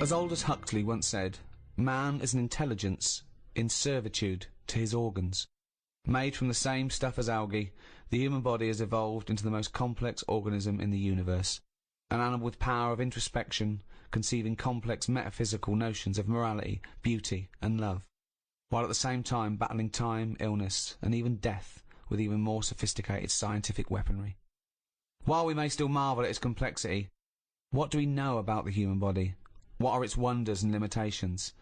As Aldous Huxley once said, man is an intelligence in servitude to his organs. Made from the same stuff as algae, the human body has evolved into the most complex organism in the universe. An animal with power of introspection, conceiving complex metaphysical notions of morality, beauty, and love, while at the same time battling time, illness, and even death with even more sophisticated scientific weaponry. While we may still marvel at its complexity, what do we know about the human body? What are its wonders and limitations?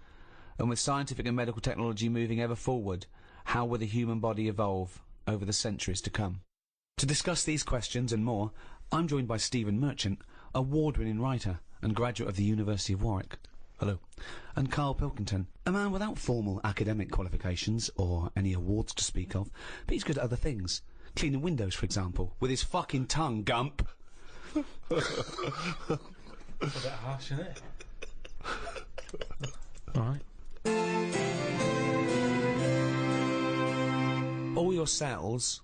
And with scientific and medical technology moving ever forward, how will the human body evolve over the centuries to come? To discuss these questions and more, I'm joined by Stephen Merchant, award-winning writer and graduate of the University of Warwick. Hello. And Karl Pilkington, a man without formal academic qualifications or any awards to speak of, but he's good at other things. Cleaning windows, for example, with his fucking tongue, Gump. It's a bit harsh, isn't it? Alright. All your cells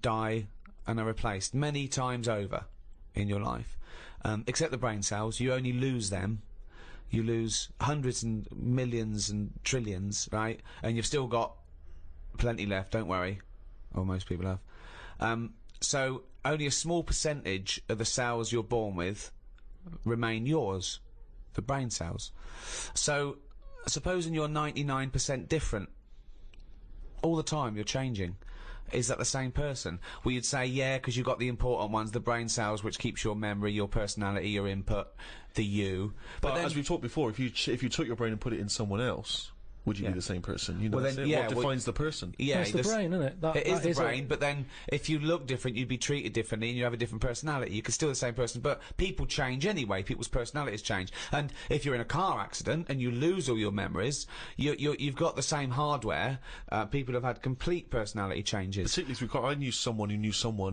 die and are replaced many times over in your life, except the brain cells. You only lose them. You lose hundreds and millions and trillions, right? And you've still got plenty left, don't worry. Or most people have. So only a small percentage of the cells you're born with remain yours, the brain cells. So supposing you're 99% different all the time, you're changing. Is that the same person? Well, you'd say, yeah, because you've got the important ones, the brain cells, which keeps your memory, your personality, your input, the you. But then, as we've talked before, if you took your brain and put it in someone else, would you be the same person? You know, well, then, yeah, what defines the person? Yeah, it's the brain, isn't it? It is the brain, but then if you look different, you'd be treated differently, and you have a different personality. You could still be the same person, but people change anyway. People's personalities change. And if you're in a car accident and you lose all your memories, you've got the same hardware. People have had complete personality changes. Particularly, I knew someone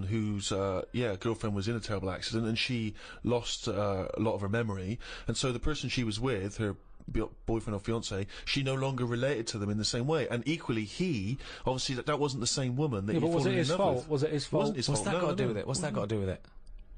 whose girlfriend was in a terrible accident, and she lost a lot of her memory, and so the person she was with, her boyfriend or fiance, she no longer related to them in the same way, and equally he obviously that wasn't the same woman that but was it his fault? Was it his fault? What's that got to do with it? What's that got to do with it?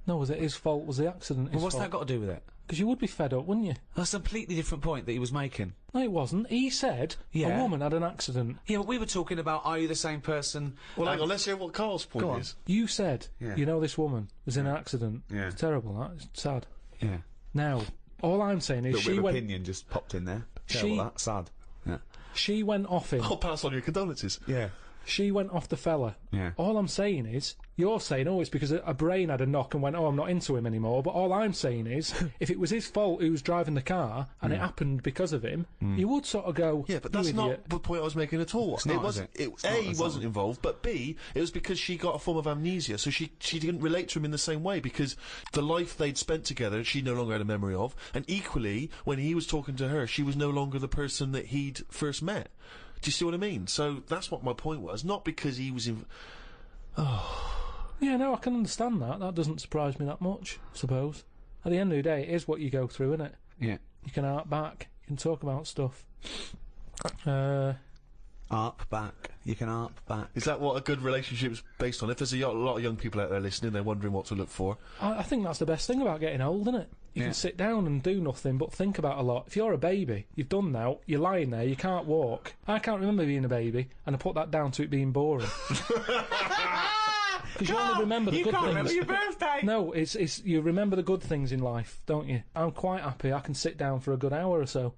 No, was it his fault? Was the accident his Well, what's fault? that got to do with it? Because you would be fed up, wouldn't you? That's a completely different point that he was making. No, it wasn't. He said a woman had an accident. Yeah, but we were talking about, are you the same person? Well, hang on, let's hear what Carl's point is. You said, you know, this woman was in an accident. Yeah. It's terrible, that. It's sad. Yeah. Now, all I'm saying is she went... opinion just popped in there. Terrible, that. Sad. Yeah. She went off him. I'll pass on your condolences. Yeah. She went off the fella. Yeah. All I'm saying is, you're saying, oh, it's because a brain had a knock and went, oh, I'm not into him anymore. But all I'm saying is, if it was his fault who was driving the car, and it happened because of him, you would sort of go, yeah, but that's not the point I was making at all. It wasn't. He wasn't involved, but B, it was because she got a form of amnesia, so she didn't relate to him in the same way, because the life they'd spent together, she no longer had a memory of, and equally, when he was talking to her, she was no longer the person that he'd first met. Do you see what I mean? So that's what my point was, not because he was in... Yeah, no, I can understand that. That doesn't surprise me that much, I suppose. At the end of the day, it is what you go through, isn't it? Yeah. You can hark back. You can talk about stuff. Arp back. You can arp back. Is that what a good relationship's based on? If there's a lot of young people out there listening, they're wondering what to look for. I think that's the best thing about getting old, isn't it? You can sit down and do nothing but think about a lot. If you're a baby, you've done now, you're lying there, you can't walk. I can't remember being a baby, and I put that down to it being boring. Because you only remember the good things. You can't remember your birthday! No, it's you remember the good things in life, don't you? I'm quite happy I can sit down for a good hour or so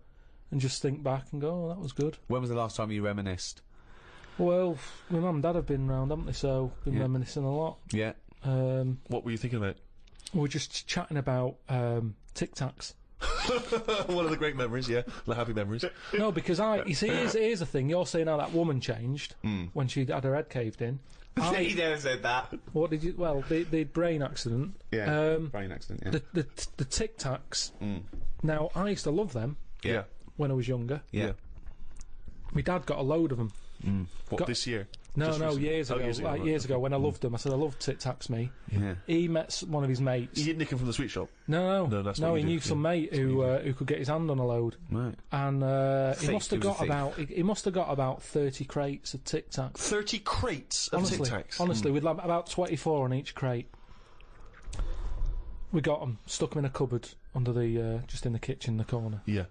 and just think back and go, oh, that was good. When was the last time you reminisced? Well, my mum and dad have been round, haven't they, so been reminiscing a lot. Yeah. What were you thinking about? We were just chatting about Tic Tacs. One of the great memories, the happy memories. No, because you see, here's the thing. You're saying how that woman changed when she'd had her head caved in. He never said that. What did you? Well, the brain accident. Yeah, brain accident. Yeah. The Tic Tacs. Now, I used to love them. Yeah. When I was younger. Yeah. My dad got a load of them. What, this year? No, years ago. Years ago, when I loved them, I said I loved Tic Tacs. Me. Yeah. He met one of his mates. He didn't nick him from the sweet shop. No, that's what he knew some mate who could get his hand on a load. Right. And he must have got about 30 crates of Tic Tacs. 30 crates of Tic Tacs. Honestly, with about 24 on each crate. We got them, stuck them in a cupboard, under the just in the kitchen, in the corner. Yeah.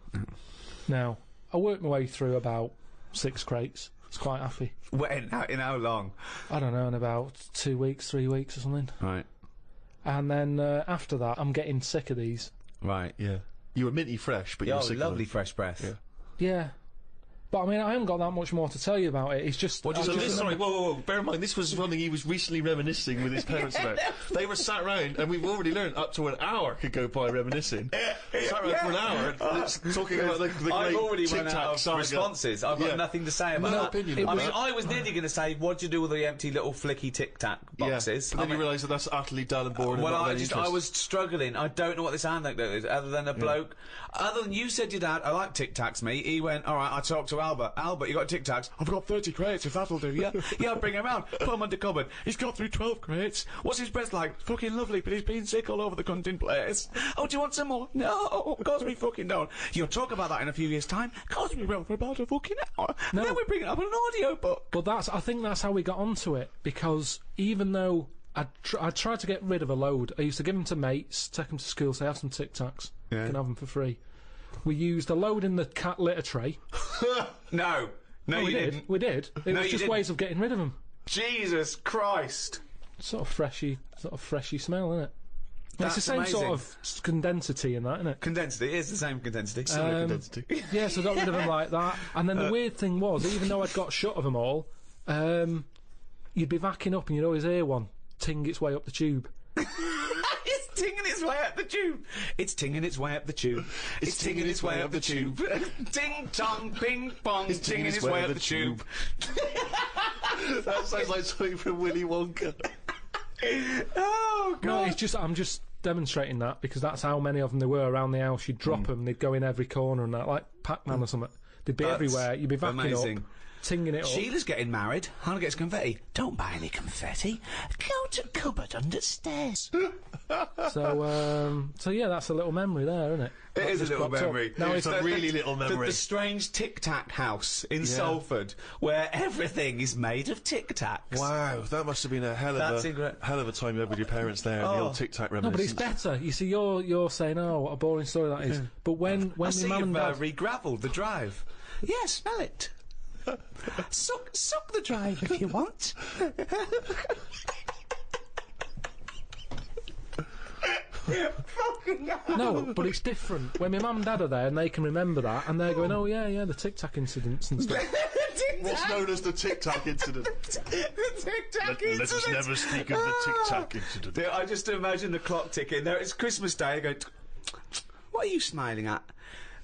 Now, I worked my way through about 6 crates. I was quite happy. When? In how long? I don't know, in about 2 weeks, 3 weeks or something. Right. And then after that, I'm getting sick of these. Right. Yeah. You were minty fresh, but you were sick lovely of them. fresh breath. Yeah. Yeah. But I mean, I haven't got that much more to tell you about it. It's just. So this, sorry, whoa. Bear in mind, this was something he was recently reminiscing with his parents about. They were sat round, and we've already learned up to an hour could go by reminiscing. Sat round for an hour, talking about the great I've already run Tic Tac out of saga. responses. I've got nothing to say about No that. opinion. I mean, I was nearly going to say, what do you do with the empty little flicky Tic Tac boxes? Yeah, but then you realise that that's utterly dull and boring. Well, and not I was struggling. I don't know what this anecdote is, other than a bloke. Other than you said your dad, I like Tic Tacs, mate. He went, all right, I talked to Albert. Albert, you got Tic Tacs? I've got 30 crates, if that'll do, yeah? Yeah, bring him round. Put him under cupboard. He's got through 12 crates. What's his breath like? Fucking lovely, but he's been sick all over the cunting place. Oh, do you want some more? No, of course we fucking don't. You'll talk about that in a few years' time. Of course we will, for about a fucking hour. No. Then we bring it up on an audio book. But I think that's how we got onto it, because even though I tried to get rid of a load, I used to give them to mates, take them to school, say, have some Tic Tacs. Yeah. You can have them for free. We used a load in the cat litter tray. No, you didn't. We did. It was just ways of getting rid of them. Jesus Christ. Sort of freshy smell, isn't it? That's it's the same amazing. sort of condensity in that, isn't it? Condensity, it is the same condensity. condensity. Yeah, so I got rid of them like that. And then the weird thing was, even though I'd got shut of them all, you'd be backing up and you'd always hear one ting its way up the tube. It's tinging its way up the tube. It's tinging its way up the tube. It's tinging its way up the tube. Ting tong, ping pong. It's tinging its way up the tube. That sounds like something from Willy Wonka. Oh God! No, I'm just demonstrating that because that's how many of them there were around the house. You'd drop them, they'd go in every corner and that, like Pac-Man or something. They'd be everywhere. You'd be backing amazing. up, tinging it up. Sheila's getting married. Hannah gets confetti. Don't buy any confetti. Go to cupboard under stairs. So yeah, that's a little memory there, isn't it? It is a little memory. Now It's a really little memory. The strange Tic Tac house in Salford, where everything is made of Tic Tacs. Wow, that must have been a hell of a time you had with your parents there. The old Tic Tac No, but it's reminiscence. better. You see, you're saying, oh, what a boring story that is. But when I see my mum you've and dad, re-gravelled the drive. Yeah, smell it. Suck the drive if you want. no, but it's different. When my mum and dad are there and they can remember that, and they're going, oh yeah, the Tic Tac incidents and stuff. What's known as the Tic Tac incident. The Tic Tac incident. Let us never speak of the Tic Tac incident. I just imagine the clock ticking. There, it's Christmas Day. I go, what are you smiling at?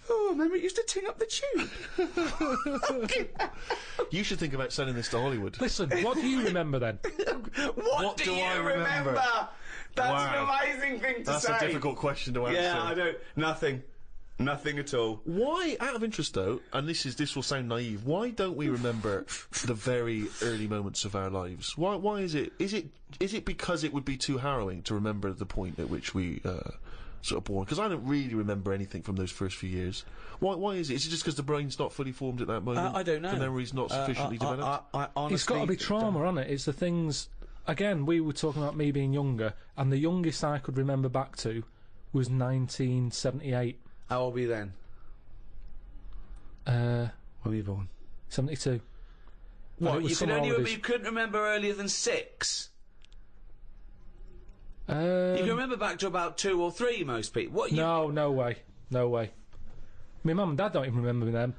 Oh, remember it used to ting up the tube. You should think about selling this to Hollywood. Listen, what do you remember then? What do you remember? That's Wow. an amazing thing to say. That's a difficult question to answer. Yeah, I don't. Nothing at all. Why, out of interest though, and this will sound naive, why don't we remember the very early moments of our lives? Why is it? Is it because it would be too harrowing to remember the point at which we sort of born? Because I don't really remember anything from those first few years. Why is it? Is it just because the brain's not fully formed at that moment? I don't know. The memory's not sufficiently developed. I honestly, It's got to be trauma, hasn't it? It's the things. Again, we were talking about me being younger, and the youngest I could remember back to was 1978. How old were you then? When were you born? 72. What? You couldn't remember earlier than 6? You can remember back to about 2 or 3, most people. What? No way. My mum and dad don't even remember me then.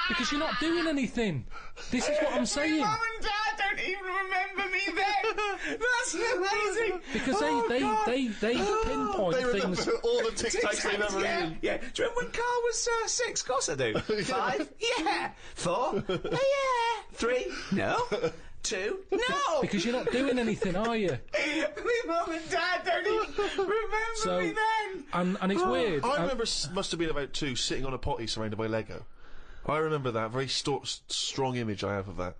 Because you're not doing anything. This is what I'm saying. My mum and dad don't even remember me then. That's amazing. Because they pinpoint They remember things. all the Tic Tacs they've ever eaten. Yeah. Do you remember when Carl was 6? Of course I do. 5? Yeah. 4? Yeah. 3? No. 2? No. Because you're not doing anything, are you? My mum and dad don't even remember me then. And it's weird. I remember, must have been about 2, sitting on a potty surrounded by Lego. I remember that. Very strong image I have of that.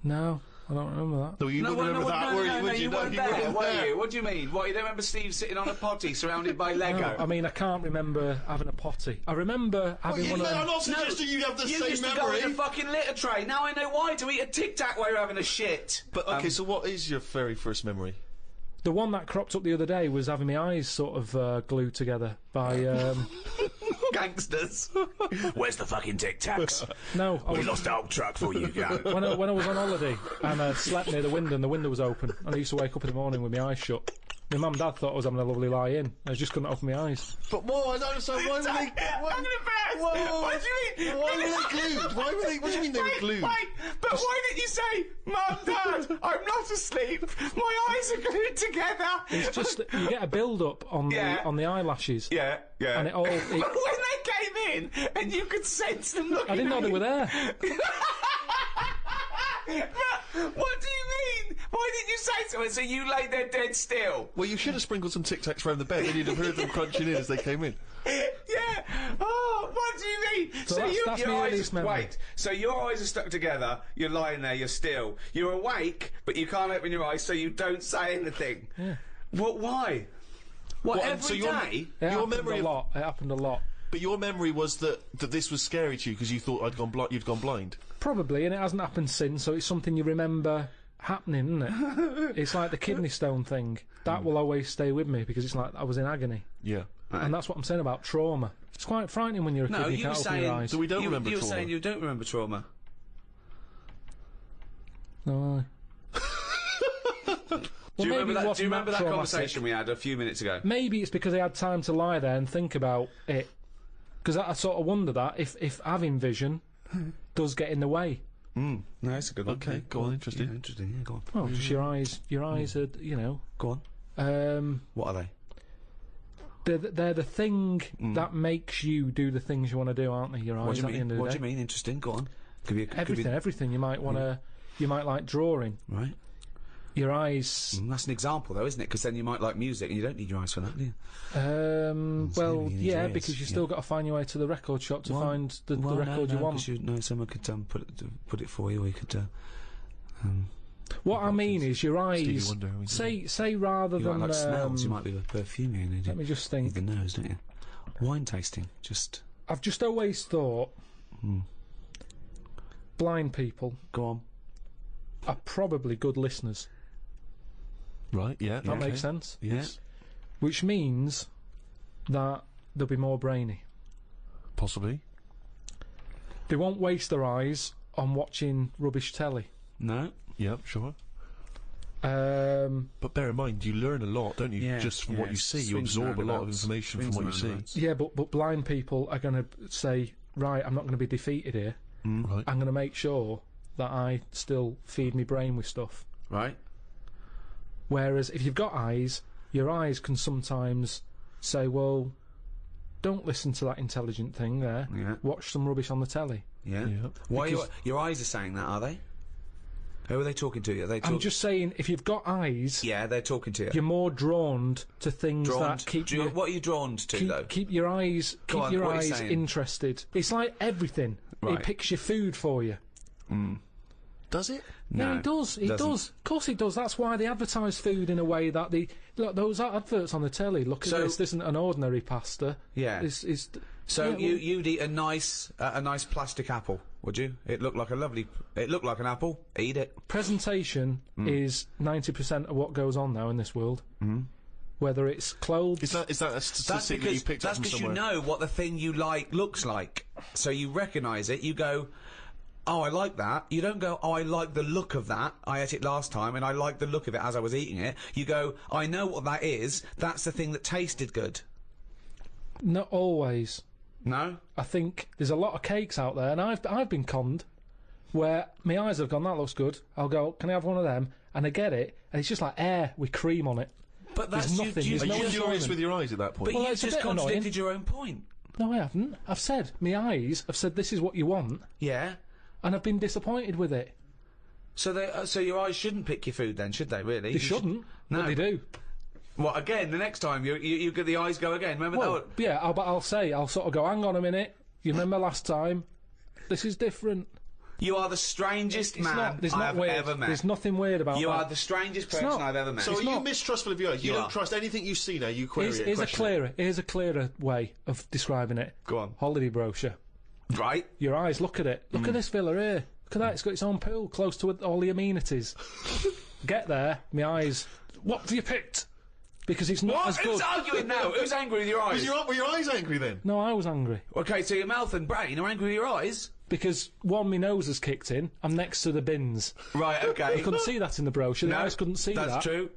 No, I don't remember that. No, you wouldn't remember that, would you? You weren't there, were you? What do you mean? What, you don't remember Steve sitting on a potty surrounded by Lego? No, I mean, I can't remember having a potty. I remember having one of them. I'm not suggesting you have the You same used to memory. go in a fucking litter tray. Now I know why, to eat a Tic Tac while you're having a shit. But, okay, so what is your very first memory? The one that cropped up the other day was having my eyes sort of glued together by... Gangsters. Where's the fucking Tic Tacs? No, I We was, lost our truck for you, go. when I was on holiday and I slept near the window and the window was open and I used to wake up in the morning with my eyes shut. My mum and dad thought I was having a lovely lie in. I just couldn't open my eyes. But whoa, I don't understand. Why were they? I'm gonna burst. Whoa. What do you mean? Why were they glued? Why were they? What do you mean they were glued? Wait, but why didn't you say, Mum, Dad, I'm not asleep. My eyes are glued together. It's just that you get a build-up on Yeah. the eyelashes. Yeah. And it all... But when they came in and you could sense them looking I didn't know at they you. were there. But what do you mean? Why didn't you say so? So you lay there dead still? Well, you should have sprinkled some Tic Tacs around the bed, and you'd have heard them crunching in as they came in. Yeah. Oh, what do you mean? So that's your my eyes earliest memory. wait. So your eyes are stuck together. You're lying there. You're still. You're awake, but you can't open your eyes, so you don't say anything. Yeah. What? Why? What? What, Every so your- day? It Your happened memory a of- lot. It happened a lot. But your memory was that this was scary to you because you thought you'd gone blind. Probably, and it hasn't happened since, so it's something you remember happening, isn't it? It's like the kidney stone thing. That will always stay with me because it's like I was in agony. Yeah. And that's what I'm saying about trauma. It's quite frightening when you're a kid No, and you you were can't open saying. your eyes. So we don't remember You were trauma. saying you don't remember trauma. No. Do you remember that? Do wasn't you remember that traumatic. conversation we had a few minutes ago? Maybe it's because I had time to lie there and think about it. Because I sort of wonder that if having vision does get in the way. No, that's a good one. Okay, go on, interesting. Yeah, interesting. Yeah, go on. Well, just your eyes are, you know. Go on. What are they? They're the thing that makes you do the things you want to do, aren't they? Your eyes What do you at the mean? end of the What day. do you mean? Interesting. Go on. Everything. You might want to. You might like drawing. Right. Your eyes. That's an example, though, isn't it? Because then you might like music, and you don't need your eyes for that, do you? Well, you need yeah, your ears, because you've yeah. still got to find your way to the record shop to find the record you want. Someone could put it for you, or you could. What I mean is your Stevie eyes. Wonder, we Say rather You than. might like smells. You might be a perfume. You Let me just need think. the nose, don't you? Wine tasting, just I've just always thought blind people go on. are probably good listeners. Right, yeah. That makes sense. Yes. Which means that they'll be more brainy. Possibly. They won't waste their eyes on watching rubbish telly. No. Yep, sure. Um, But bear in mind, you learn a lot, don't you? Yeah, Just from yeah, what you see. You swings absorb a lot of roundabouts, information from swings what you see. roundabouts. yeah, but blind people are going to say, right, I'm not going to be defeated here. Right. I'm going to make sure that I still feed my brain with stuff. Right. Whereas if you've got eyes, your eyes can sometimes say, well, don't listen to that intelligent thing there. Yeah. Watch some rubbish on the telly. Yeah. Yeah. Why Because- your eyes are saying that? Are they? Who are they talking to? Are they? I'm just saying, if you've got eyes, Yeah, they're talking to you. you're more drawn to things Drawn that keep you... what are you drawn to though? Keep your eyes, Go on, what are you saying? interested. It's like everything. Right. It picks your food for you. Does it? Yeah, No, it does. It doesn't. does. Of course, it does. That's why they advertise food in a way that look. Those adverts on the telly. Look at So- this. This isn't an ordinary pasta. Yeah. It's So yeah, you'd eat a nice plastic apple, would you? It looked like an apple. Eat it. presentation is 90% of what goes on now in this world. Whether it's clothes, Is that a That's statistic that you picked up from you somewhere? know what the thing you like looks like. So you recognise it. You go, oh, I like that. You don't go, oh, I like the look of that. I ate it last time and I like the look of it as I was eating it. You go, I know what that is. That's the thing that tasted good. not always. No? I think there's a lot of cakes out there, and I've been conned where my eyes have gone, that looks good. I'll go, can I have one of them? And I get it, and it's just like air with cream on it. But There's that's nothing. You, There's Are no you furious enjoyment. with your eyes at that point? but Well, you it's a just bit contradicted annoying. your own point. No, I haven't. I've said, my eyes have said this is what you want, Yeah. and I've been disappointed with it. So your eyes shouldn't pick your food then, should they? Really? They shouldn't, No. but they do. Well, again, the next time you get the eyes go again. Remember Well, that? yeah, I'll sort of go, hang on a minute, you remember last time? This is different. You are the strangest It's man not, there's I not have weird. ever met. There's nothing weird about You that. are the strangest person not. I've ever met. So are you mistrustful of your eyes? You You don't are. trust anything you see now. You query it. Here's a clearer way of describing it. Go on. Holiday brochure. Right? Your eyes, look at it. Look at this villa here. Look at that, it's got its own pool close to all the amenities. Get there, my eyes what have you picked? Because it's not as good. Who's arguing now? Who's angry with your eyes? Were your eyes angry then? No, I was angry. Okay, so your mouth and brain are angry with your eyes? Because, one, my nose has kicked in, I'm next to the bins. Right, okay. You couldn't see that in the brochure, the eyes couldn't see that. That's true.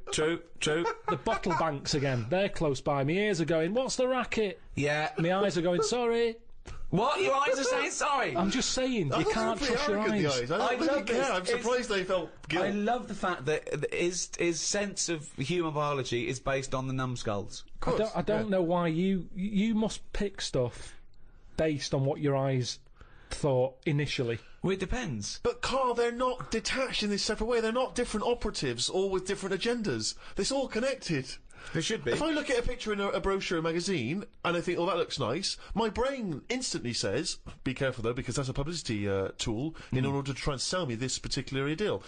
The bottle banks again, they're close by. My ears are going, what's the racket? Yeah. My eyes are going, sorry. What? Your eyes are saying sorry? I'm just saying, you can't trust your eyes. I love don't care. this. I'm surprised they felt guilt. I love the fact that his sense of human biology is based on the numbskulls. I don't know why you must pick stuff based on what your eyes thought initially. Well, it depends. But Carl, they're not detached in this separate way. They're not different operatives, all with different agendas. It's all connected. They should be. If I look at a picture in a brochure, a magazine, and I think, oh, that looks nice, my brain instantly says, be careful though, because that's a publicity tool in order to try and sell me this particular deal.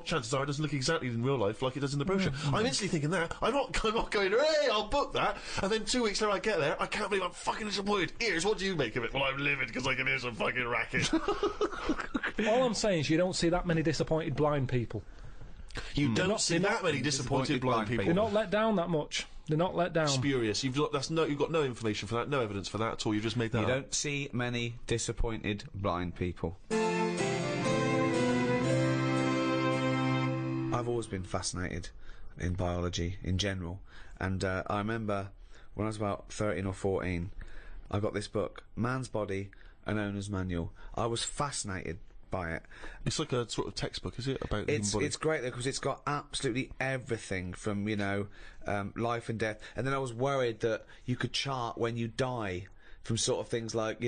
Chances are it doesn't look exactly in real life like it does in the brochure. I'm instantly thinking that. I'm not going, hey, I'll book that. And then 2 weeks later I get there, I can't believe I'm fucking disappointed. Ears, what do you make of it? Well, I'm livid because I can hear some fucking racket. All I'm saying is you don't see that many disappointed blind people. You don't see that many disappointed blind people. They're not let down that much. They're not let down. Spurious. You've got no information for that, no evidence for that at all. You've just made that up. You don't see many disappointed blind people. I've always been fascinated in biology in general, and I remember when I was about 13 or 14, I got this book, Man's Body, an Owner's Manual. I was fascinated by it. It's like a sort of textbook, is it? About the human body? It's great though, because it's got absolutely everything from, life and death. And then I was worried that you could chart when you die from sort of things like,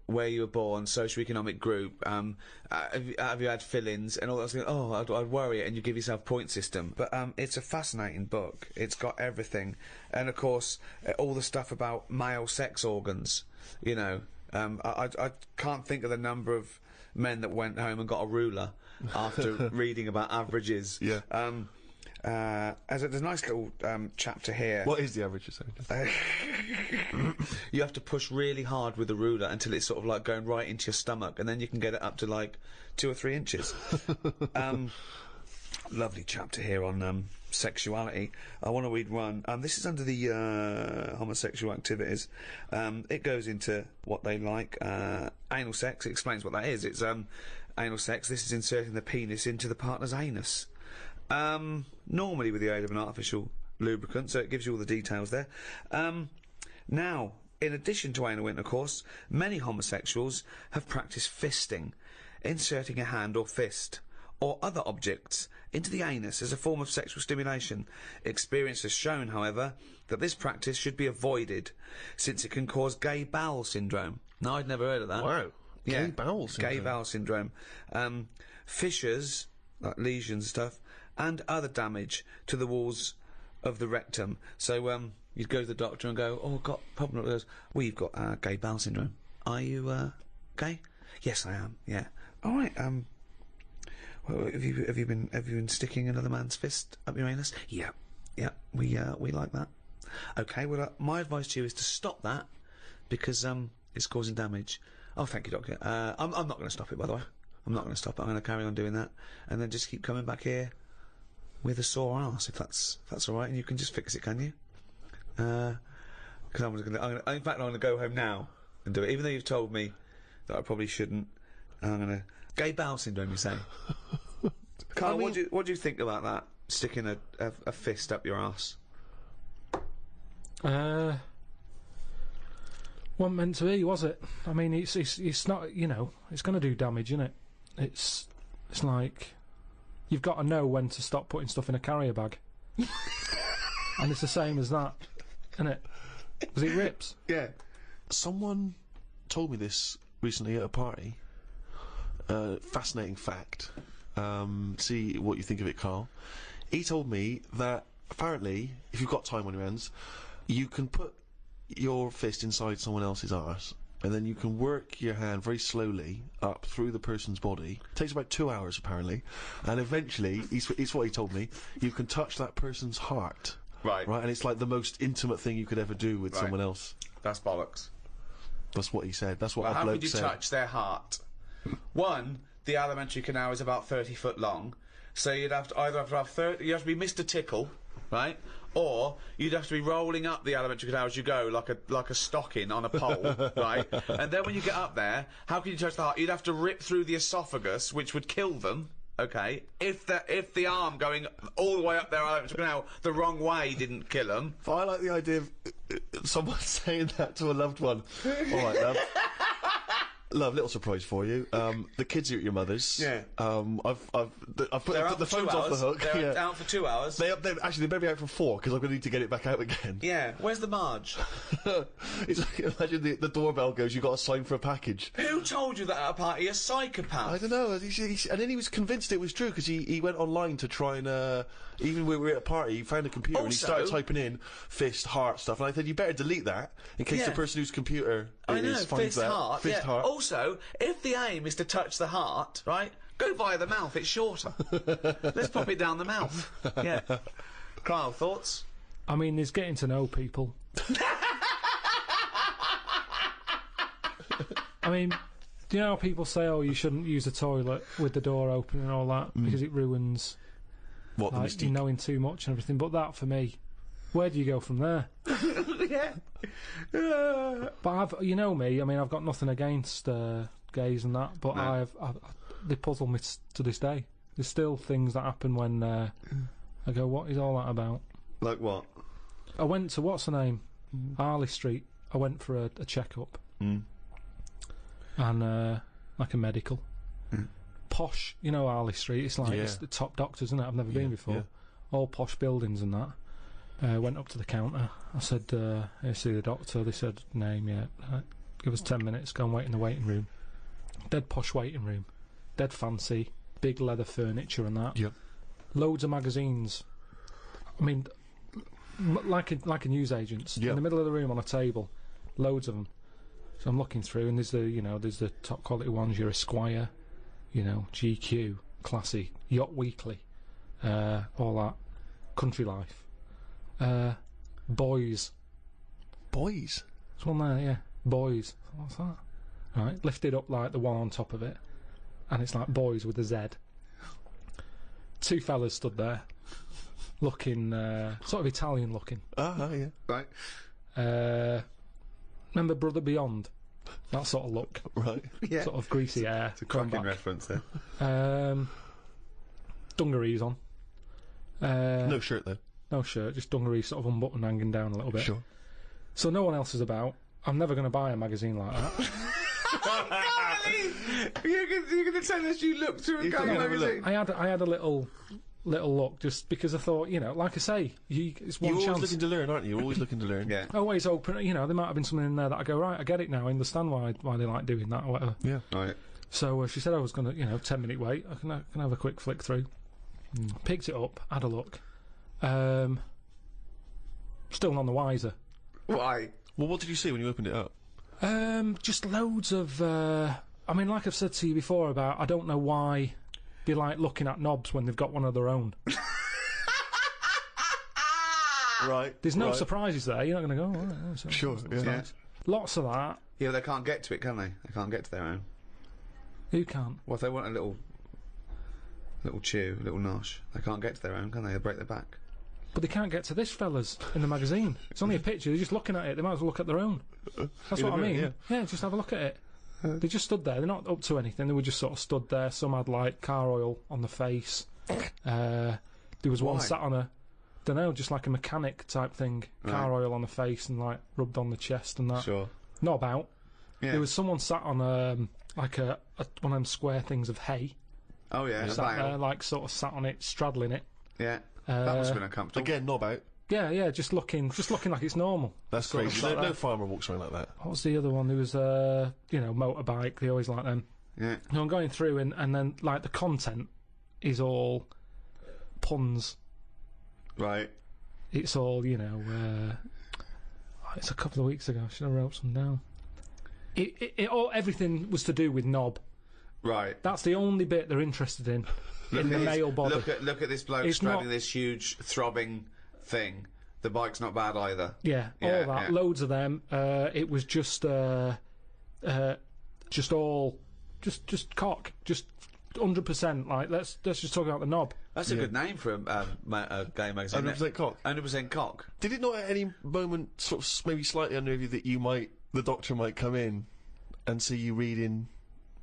where you were born, socioeconomic group, have you had fill-ins, and all that sort of thing. I'd worry it, and you give yourself point system. But it's a fascinating book. It's got everything. And of course, all the stuff about male sex organs, I can't think of the number of men that went home and got a ruler after reading about averages. Yeah. There's a nice little chapter here. What is the average? You have to push really hard with the ruler until it's sort of like going right into your stomach, and then you can get it up to like 2 or 3 inches. Lovely chapter here on sexuality. I want to read one. This is under the homosexual activities. It goes into what they like. Anal sex. It explains what that is. It's anal sex. This is inserting the penis into the partner's anus. Normally with the aid of an artificial lubricant, so it gives you all the details there. Now, in addition to anal intercourse, many homosexuals have practiced fisting, inserting a hand or fist or other objects into the anus as a form of sexual stimulation. Experience has shown, however, that this practice should be avoided, since it can cause gay bowel syndrome. Now, I'd never heard of that. Wow. Yeah, Gay bowel syndrome. Gay bowel syndrome. Fissures, like lesions and stuff, and other damage to the walls of the rectum. So, you'd go to the doctor and go, oh, I've got a problem. He goes, well, you've got gay bowel syndrome. Are you gay? Yes, I am, yeah. All right, well, have you been sticking another man's fist up your anus? Yeah, we like that. Okay, well, my advice to you is to stop that, because it's causing damage. Oh, thank you, doctor. I'm not going to stop it, by the way. I'm not going to stop it. I'm going to carry on doing that, and then just keep coming back here with a sore arse, if that's all right, and you can just fix it, can you? Because in fact, I'm going to go home now and do it, even though you've told me that I probably shouldn't. I'm going to... Gay bowel syndrome, you say? Carl, what do you think about that? Sticking a fist up your arse? Wasn't meant to be, was it? I mean, it's not, it's going to do damage, isn't it? It's like, you've got to know when to stop putting stuff in a carrier bag. And it's the same as that, isn't it? Because it rips. Yeah. Someone told me this recently at a party. Fascinating fact. See what you think of it, Carl. He told me that apparently, if you've got time on your hands, you can put your fist inside someone else's arse, and then you can work your hand very slowly up through the person's body. It takes about 2 hours, apparently, and eventually, it's what he told me, you can touch that person's heart. Right. Right, and it's like the most intimate thing you could ever do with someone else. That's bollocks. That's what he said. That's what Well, our how bloke could you said. touch their heart? One, the alimentary canal is about 30 foot long, so you'd have to either have 30. You have to be Mr. Tickle, right? Or you'd have to be rolling up the alimentary canal as you go, like a stocking on a pole, right? And then when you get up there, how can you touch the heart? You'd have to rip through the esophagus, which would kill them. Okay, if the arm going all the way up their alimentary canal the wrong way didn't kill them. But I like the idea of someone saying that to a loved one. All right, love. Love, little surprise for you. The kids are at your mother's. Yeah. I've put They're the phone's off the hook. They're Yeah. out for 2 hours. They better be out for 4 because I'm going to need to get it back out again. Yeah. Where's the Marge? It's like, imagine the doorbell goes. You got to sign for a package. Who told you that at a party? A psychopath. I don't know. And then he was convinced it was true because he went online to try and even when we were at a party, he found a computer and he started typing in fist, heart stuff. And I said, you better delete that in case the person whose computer finds fist, that. heart. Fist, heart. Also, if the aim is to touch the heart, right, go via the mouth. It's shorter. Let's pop it down the mouth. Yeah. Kyle, thoughts? I mean, there's getting to know people. I mean, do you know how people say, oh, you shouldn't use the toilet with the door open and all that because it ruins What, the like, mystique? you knowing too much and everything? But that, for me, where do you go from there? Yeah. But you know me, I mean, I've got nothing against gays and that, but No. they puzzle me to this day. There's still things that happen when I go, what is all that about? Like what? I went to, what's the name? Harley Street. I went for a checkup. And, like a medical. Posh, you know Harley Street, it's like it's the top doctors, isn't it? I've never been before. yeah. All posh buildings and that. Went up to the counter. I said, I see the doctor. They said, name, yeah. Give us 10 minutes, go and wait in the waiting room. Dead posh waiting room. Dead fancy. Big leather furniture and that. Yep. Loads of magazines. I mean, like a newsagent's. Yep. In the middle of the room on a table. Loads of them. So I'm looking through, and there's the top quality ones. Your Esquire, GQ, Classy, Yacht Weekly, all that. Country Life. Boys. Boys. There's one there, yeah. Boys. What's that? Right, lifted up like the one on top of it, and it's like Boys with a Z. Two fellas stood there, looking sort of Italian looking. Yeah. Right. Remember Brother Beyond? That sort of look. Right. Yeah. Sort of greasy hair. It's a cracking reference there. Dungarees on. No shirt though. No shirt, just dungarees sort of unbuttoned, hanging down a little bit. Sure. So no one else is about. I'm never going to buy a magazine like that. You're going to tell us you looked through a gay magazine? I had a little look just because I thought, like I say, it's one You're chance. always looking to learn, aren't you? You're always looking to learn. Yeah. Always open. There might have been something in there that I go, right, I get it now. I understand why they like doing that or whatever. Yeah. Right. So she said I was going to, 10-minute wait. I can have a quick flick through. Picked it up, had a look. Still none the wiser. Why? Well, what did you see when you opened it up? Just loads of. Like I've said to you before about, I don't know why they like looking at knobs when they've got one of their own. Right. There's no surprises there. You're not going to go. Oh, Sure. Yeah. Yeah. Lots of that. Yeah, they can't get to it, can they? They can't get to their own. Who can't? Well, if they want a little chew, a little nosh, they can't get to their own, can they? They'll break their back. But they can't get to this, fellas, in the magazine. It's only a picture. They're just looking at it. They might as well look at their own. That's what I mean. Yeah, just have a look at it. They just stood there. They're not up to anything. They were just sort of stood there. Some had, like, car oil on the face. There was one sat on a... don't know, just like a mechanic type thing. Car oil on the face and, like, rubbed on the chest and that. Sure. Not about. Yeah. There was someone sat on, like, one of them square things of hay. Oh, yeah. a Sat bale. there, like, sort of sat on it, straddling it. Yeah. That must have been uncomfortable. Again, knob out. Yeah, just looking like it's normal. That's Sort of crazy. like No that. farmer walks around like that. What was the other one? There was, motorbike. They always like them. Yeah. No, I'm going through and then, like, the content is all puns. Right. It's all, it's a couple of weeks ago. I should have wrote some down. Everything was to do with knob. Right. That's the only bit they're interested in the male body. Look at this bloke It's straddling not- this huge throbbing thing. The bike's not bad either. Yeah, all Yeah, that. yeah. Loads of them. It was just cock. Just 100%. Like, let's just talk about the knob. That's a good name for a gay magazine. 100% cock. 100% cock. Did it not at any moment sort of maybe slightly unnerve you that the doctor might come in and see you reading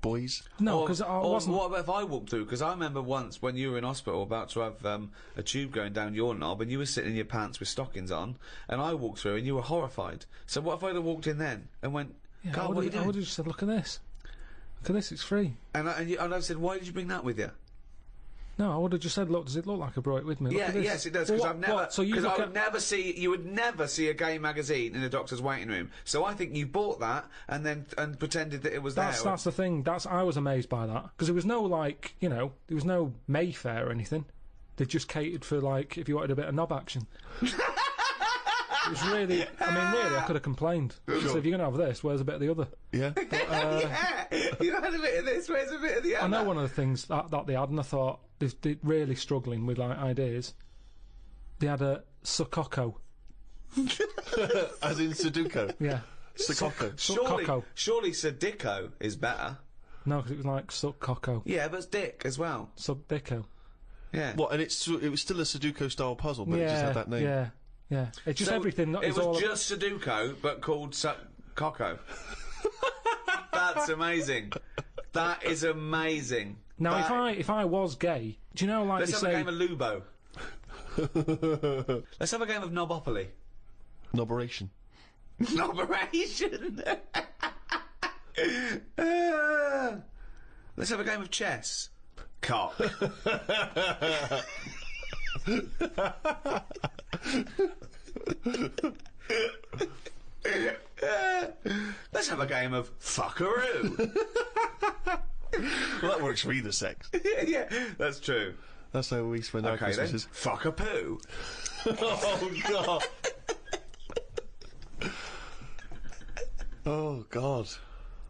boys? No, because I wasn't. What about if I walked through? Because I remember once when you were in hospital about to have a tube going down your knob and you were sitting in your pants with stockings on and I walked through and you were horrified. So what if I'd have walked in then and went, Carl, what are you doing? I would have just said, look at this. Look at this, it's free. And I said, why did you bring that with you? No, I would have just said, look, does it look like I brought it with me? Look Yeah, at this. yes, it does. Because I've never. So you would never see a gay magazine in a doctor's waiting room. So I think you bought that and pretended that it was there. That's the thing. I was amazed by that because there was no there was no Mayfair or anything. They just catered for if you wanted a bit of knob action. It was really. I mean, really, I could have complained. Sure. So if you're gonna have this, where's a bit of the other? Yeah. But, yeah. You had a bit of this. Where's a bit of the other? I know one of the things that they had, and I thought they're really struggling with ideas. They had a Sukoko. As in Sudoku. Yeah. Sukoko. Surely Sudiko is better. No, because it was like Sukoko. Yeah, but it's Dick as well. Subdico. Yeah. What? And it was still a Sudoku style puzzle, but it just had that name. Yeah. Yeah, it's just everything. It was just Sudoku, but called Coco. That's amazing. That is amazing. Now, if I was gay, do you know, let's have a game of Lubo. Let's have a game of Knobopoly. Noberation. Noberation. Let's have a game of chess. Cock. Let's have a game of fuckaroo. Well, that works for either sex. Yeah, that's true. That's how we spend our Christmases. Then, fuck a poo. Oh, God. Oh, God.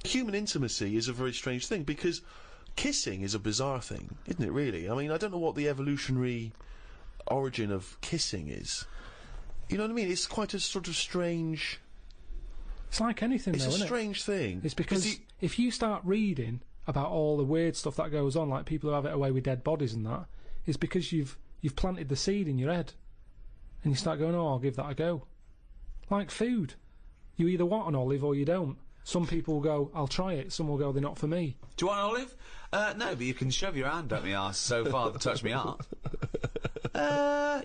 Human intimacy is a very strange thing, because kissing is a bizarre thing, isn't it, really? I mean, I don't know what the evolutionary origin of kissing is. You know what I mean? It's quite a sort of strange... It's like anything, It's though, a isn't strange thing. It's because if you start reading about all the weird stuff that goes on, like people who have it away with dead bodies and that, it's because you've planted the seed in your head. And you start going, oh, I'll give that a go. Like food. You either want an olive or you don't. Some people will go, I'll try it. Some will go, they're not for me. Do you want an olive? No, but you can shove your hand up my arse so far to touch me up.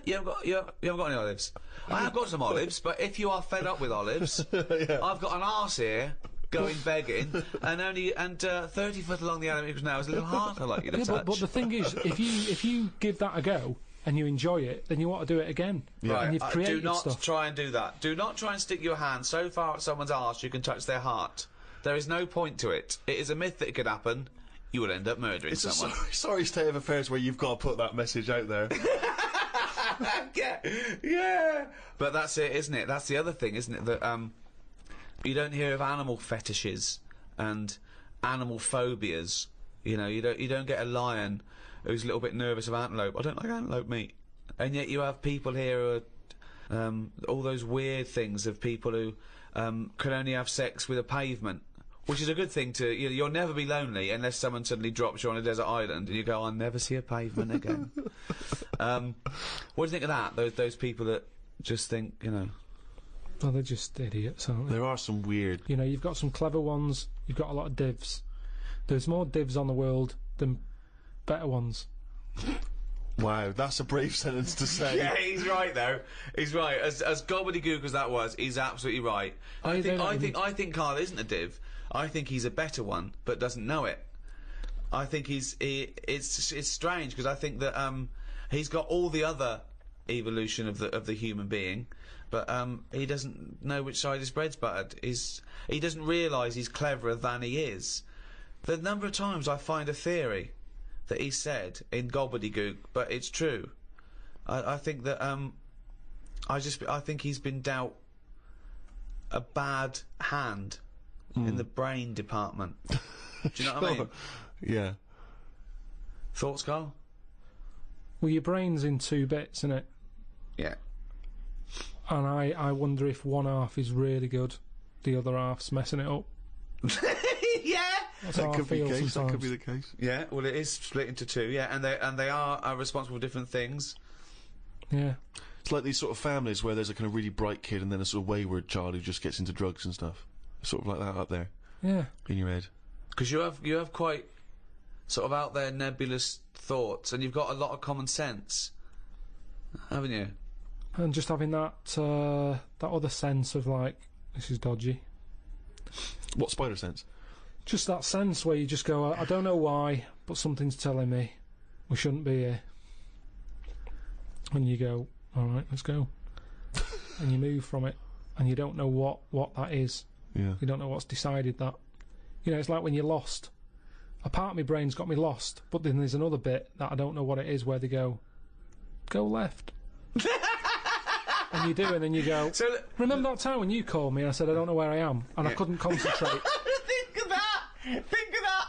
You haven't got any olives. I have got some olives, but if you are fed up with olives, Yeah. I've got an arse here going begging, and 30 foot along the Adam now is a little heart I'd like you to touch. But the thing is, if you give that a go and you enjoy it, then you want to do it again. Right, And you've created do not stuff. try and do that. Do not try and stick your hand so far at someone's arse you can touch their heart. There is no point to it. It is a myth that it could happen. You will end up murdering It's someone. a sorry state of affairs where you've got to put that message out there. yeah. But that's it, isn't it? That's the other thing, isn't it? That you don't hear of animal fetishes and animal phobias. You know, you don't get a lion who's a little bit nervous of antelope. I don't like antelope meat. And yet you have people here who are all those weird things of people who can only have sex with a pavement. Which is a good thing to... You'll never be lonely unless someone suddenly drops you on a desert island and you go, I'll never see a pavement again. What do you think of that? Those people that just think, Well, they're just idiots, aren't they? There are some weird... You know, you've got some clever ones, you've got a lot of divs. There's more divs on the world than better ones. Wow, that's a brave sentence to say. Yeah, he's right though. He's right. As gobbledygook as that was, he's absolutely right. I think Karl isn't a div. I think he's a better one, but doesn't know it. I think it's strange because I think that he's got all the other evolution of the human being, but he doesn't know which side his bread's buttered. He doesn't realise he's cleverer than he is. The number of times I find a theory that he said in gobbledygook, but it's true. I think that I think he's been dealt a bad hand in the brain department. Do you know what I mean? Yeah. Thoughts, Karl? Well, your brain's in two bits, isn't it? Yeah. And I wonder if one half is really good, the other half's messing it up. Yeah. That's how I feel sometimes. That could be the case. Yeah, well, it is split into two, yeah, and they are responsible for different things. Yeah. It's like these sort of families where there's a kind of really bright kid and then a sort of wayward child who just gets into drugs and stuff. Sort of like that up there Yeah. in your head. Because you have quite sort of out there nebulous thoughts, and you've got a lot of common sense, haven't you? And just having that that other sense of like, this is dodgy. What spider sense? Just that sense where you just go, I don't know why, but something's telling me we shouldn't be here. And you go, all right, let's go. And you move from it, and you don't know what that is. Yeah. You don't know what's decided that. You know, it's like when you're lost. A part of my brain's got me lost, but then there's another bit that I don't know what it is, where they go left. And you do, and then you go, So remember that time when you called me and I said I don't know where I am, and I couldn't concentrate? think of that.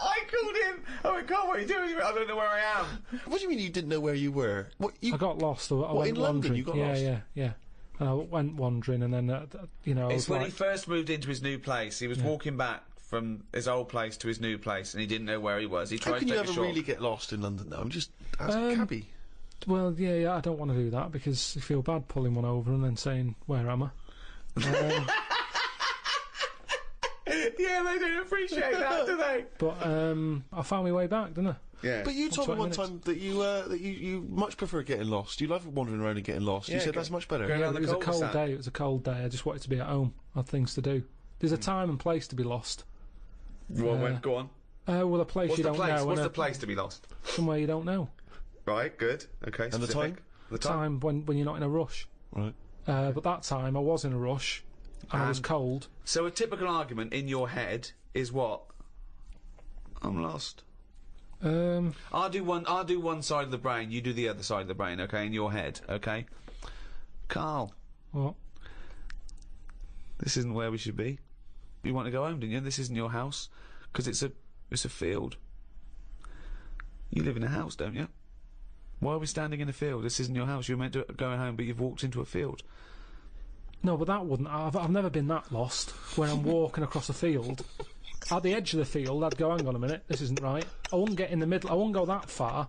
I called him. I went, Carl, what are you doing? He went, I don't know where I am. What do you mean you didn't know where you were? What you? I got lost. I What, went in London wandering. you got yeah, lost? Yeah. And I went wandering, and then you know, I It's was when like, he first moved into his new place. He was walking back from his old place to his new place, and he didn't know where he was. He How tried can to you take a ever short. really get lost in London? Though I'm just ask a cabbie. well, yeah, I don't want to do that because I feel bad pulling one over and then saying, where am I? Yeah, they don't appreciate that, do they? But I found my way back, didn't I? Yeah. But you told me 20 one minutes. time that you much prefer getting lost. You love wandering around and getting lost. Yeah, you said go- that's much better. go Yeah, down but the it was a cold cul-de-sac. day. It was a cold day. I just wanted to be at home. I had things to do. There's a time and place to be lost. Go on. Well, a place What's you the don't place? know. What's and the place to be lost? Somewhere you don't know. Right, good. Okay, And the specific. time? The time. Time when you're not in a rush. Right. But that time I was in a rush. And I was And- cold. So a typical argument in your head is what? I'm lost. I'll do one side of the brain, you do the other side of the brain, okay, in your head, okay? Carl, What? this isn't where we should be. You want to go home, didn't you? This isn't your house, because it's a field. You live in a house, don't you? Why are we standing in a field? This isn't your house. You're meant to go home, but you've walked into a field. No, but that wouldn't. I've never been that lost. When I'm walking across a field, at the edge of the field, I'd go, hang on a minute, this isn't right. I wouldn't get in the middle. I wouldn't go that far.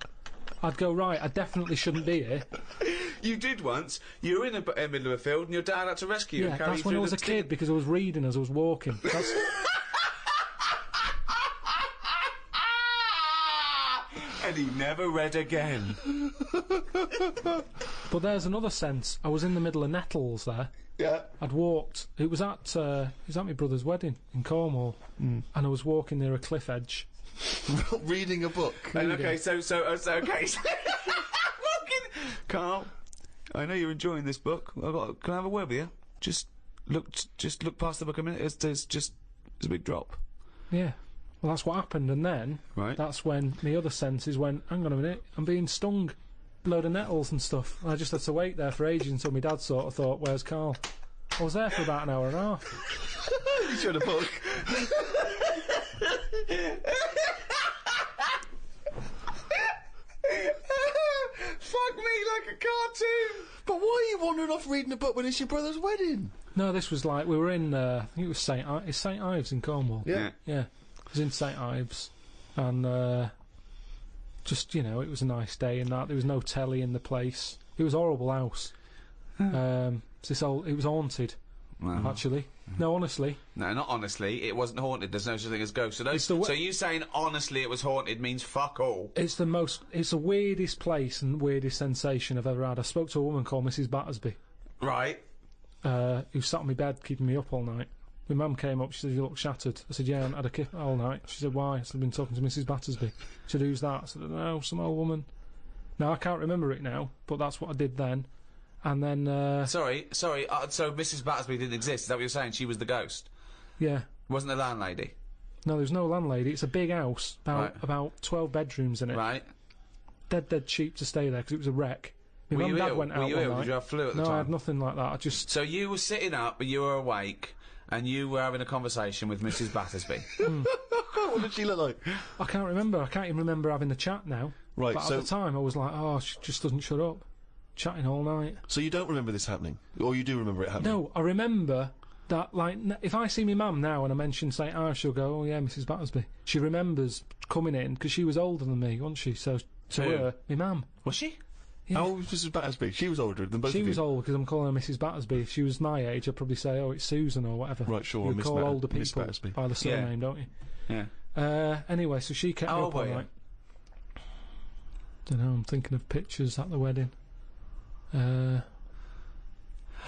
I'd go, right, I definitely shouldn't be here. You did once. You were in the middle of a field, and your dad had to rescue you Yeah, and carry that's you when through I was the a kid because I was reading as I was walking. That's, And he never read again. but there's another sense. I was in the middle of nettles there. Yeah. I'd walked. It was at my brother's wedding in Cornwall, and I was walking near a cliff edge. Reading a book. And okay, so okay. Carl, I know you're enjoying this book. Can I have a word with you? Just look past the book a minute. There's a big drop. Yeah. Well, that's what happened, and then Right. that's when my other senses went, hang on a minute, I'm being stung. Load of nettles and stuff. And I just had to wait there for ages until my dad sort of thought, where's Carl? I was there for about an hour and a half. You showed a book. Fuck me like a cartoon. But why are you wandering off reading a book when it's your brother's wedding? No, this was like, we were in, I think it was St Ives in Cornwall. Yeah. Yeah. It was in St Ives. And, just, you know, it was a nice day and that. There was no telly in the place. It was a horrible house. It was haunted, actually. No, honestly. No, not honestly. It wasn't haunted. There's no such thing as ghosts. So, It's the so you saying honestly it was haunted means fuck all. It's the weirdest place and weirdest sensation I've ever had. I spoke to a woman called Mrs. Battersby, Right. who sat on my bed keeping me up all night. My mum came up, she said, you look shattered. I said, yeah, I haven't had a kip all night. She said, why? I said, I've been talking to Mrs. Battersby. She said, who's that? I said, no, some old woman. Now, I can't remember it now, but that's what I did then. And then, Sorry. So Mrs. Battersby didn't exist. Is that what you're saying? She was the ghost. yeah. Wasn't the landlady. No, there's no landlady. It's a big house, Right. about 12 bedrooms in it. Right. Dead cheap to stay there because it was a wreck. My Were mum you and dad ill? went out Were you one ill? night. Did you have flu at the No, time? I had nothing like that. I just... So you were sitting up, but you were awake, and you were having a conversation with Mrs. Battersby. What did she look like? I can't remember. I can't even remember having the chat now. Right, But so- at the time, I was like, oh, she just doesn't shut up. Chatting all night. So you don't remember this happening? Or you do remember it happening? No, I remember that, like, if I see my mum now and I mention St Ives, she'll go, "Oh yeah, Mrs Battersby." She remembers coming in because she was older than me, wasn't she? So to Who? her, my mum. Was she? Yeah. How old was Mrs Battersby? She was older than both of you. She was old because I'm calling her Mrs Battersby. If she was my age, I'd probably say, "Oh, it's Susan" or whatever. Right, sure. You Miss call older Miss people Battersby. by the surname, don't you? Yeah. Anyway, so she kept me How up old all were you? night. Don't know. I'm thinking of pictures at the wedding.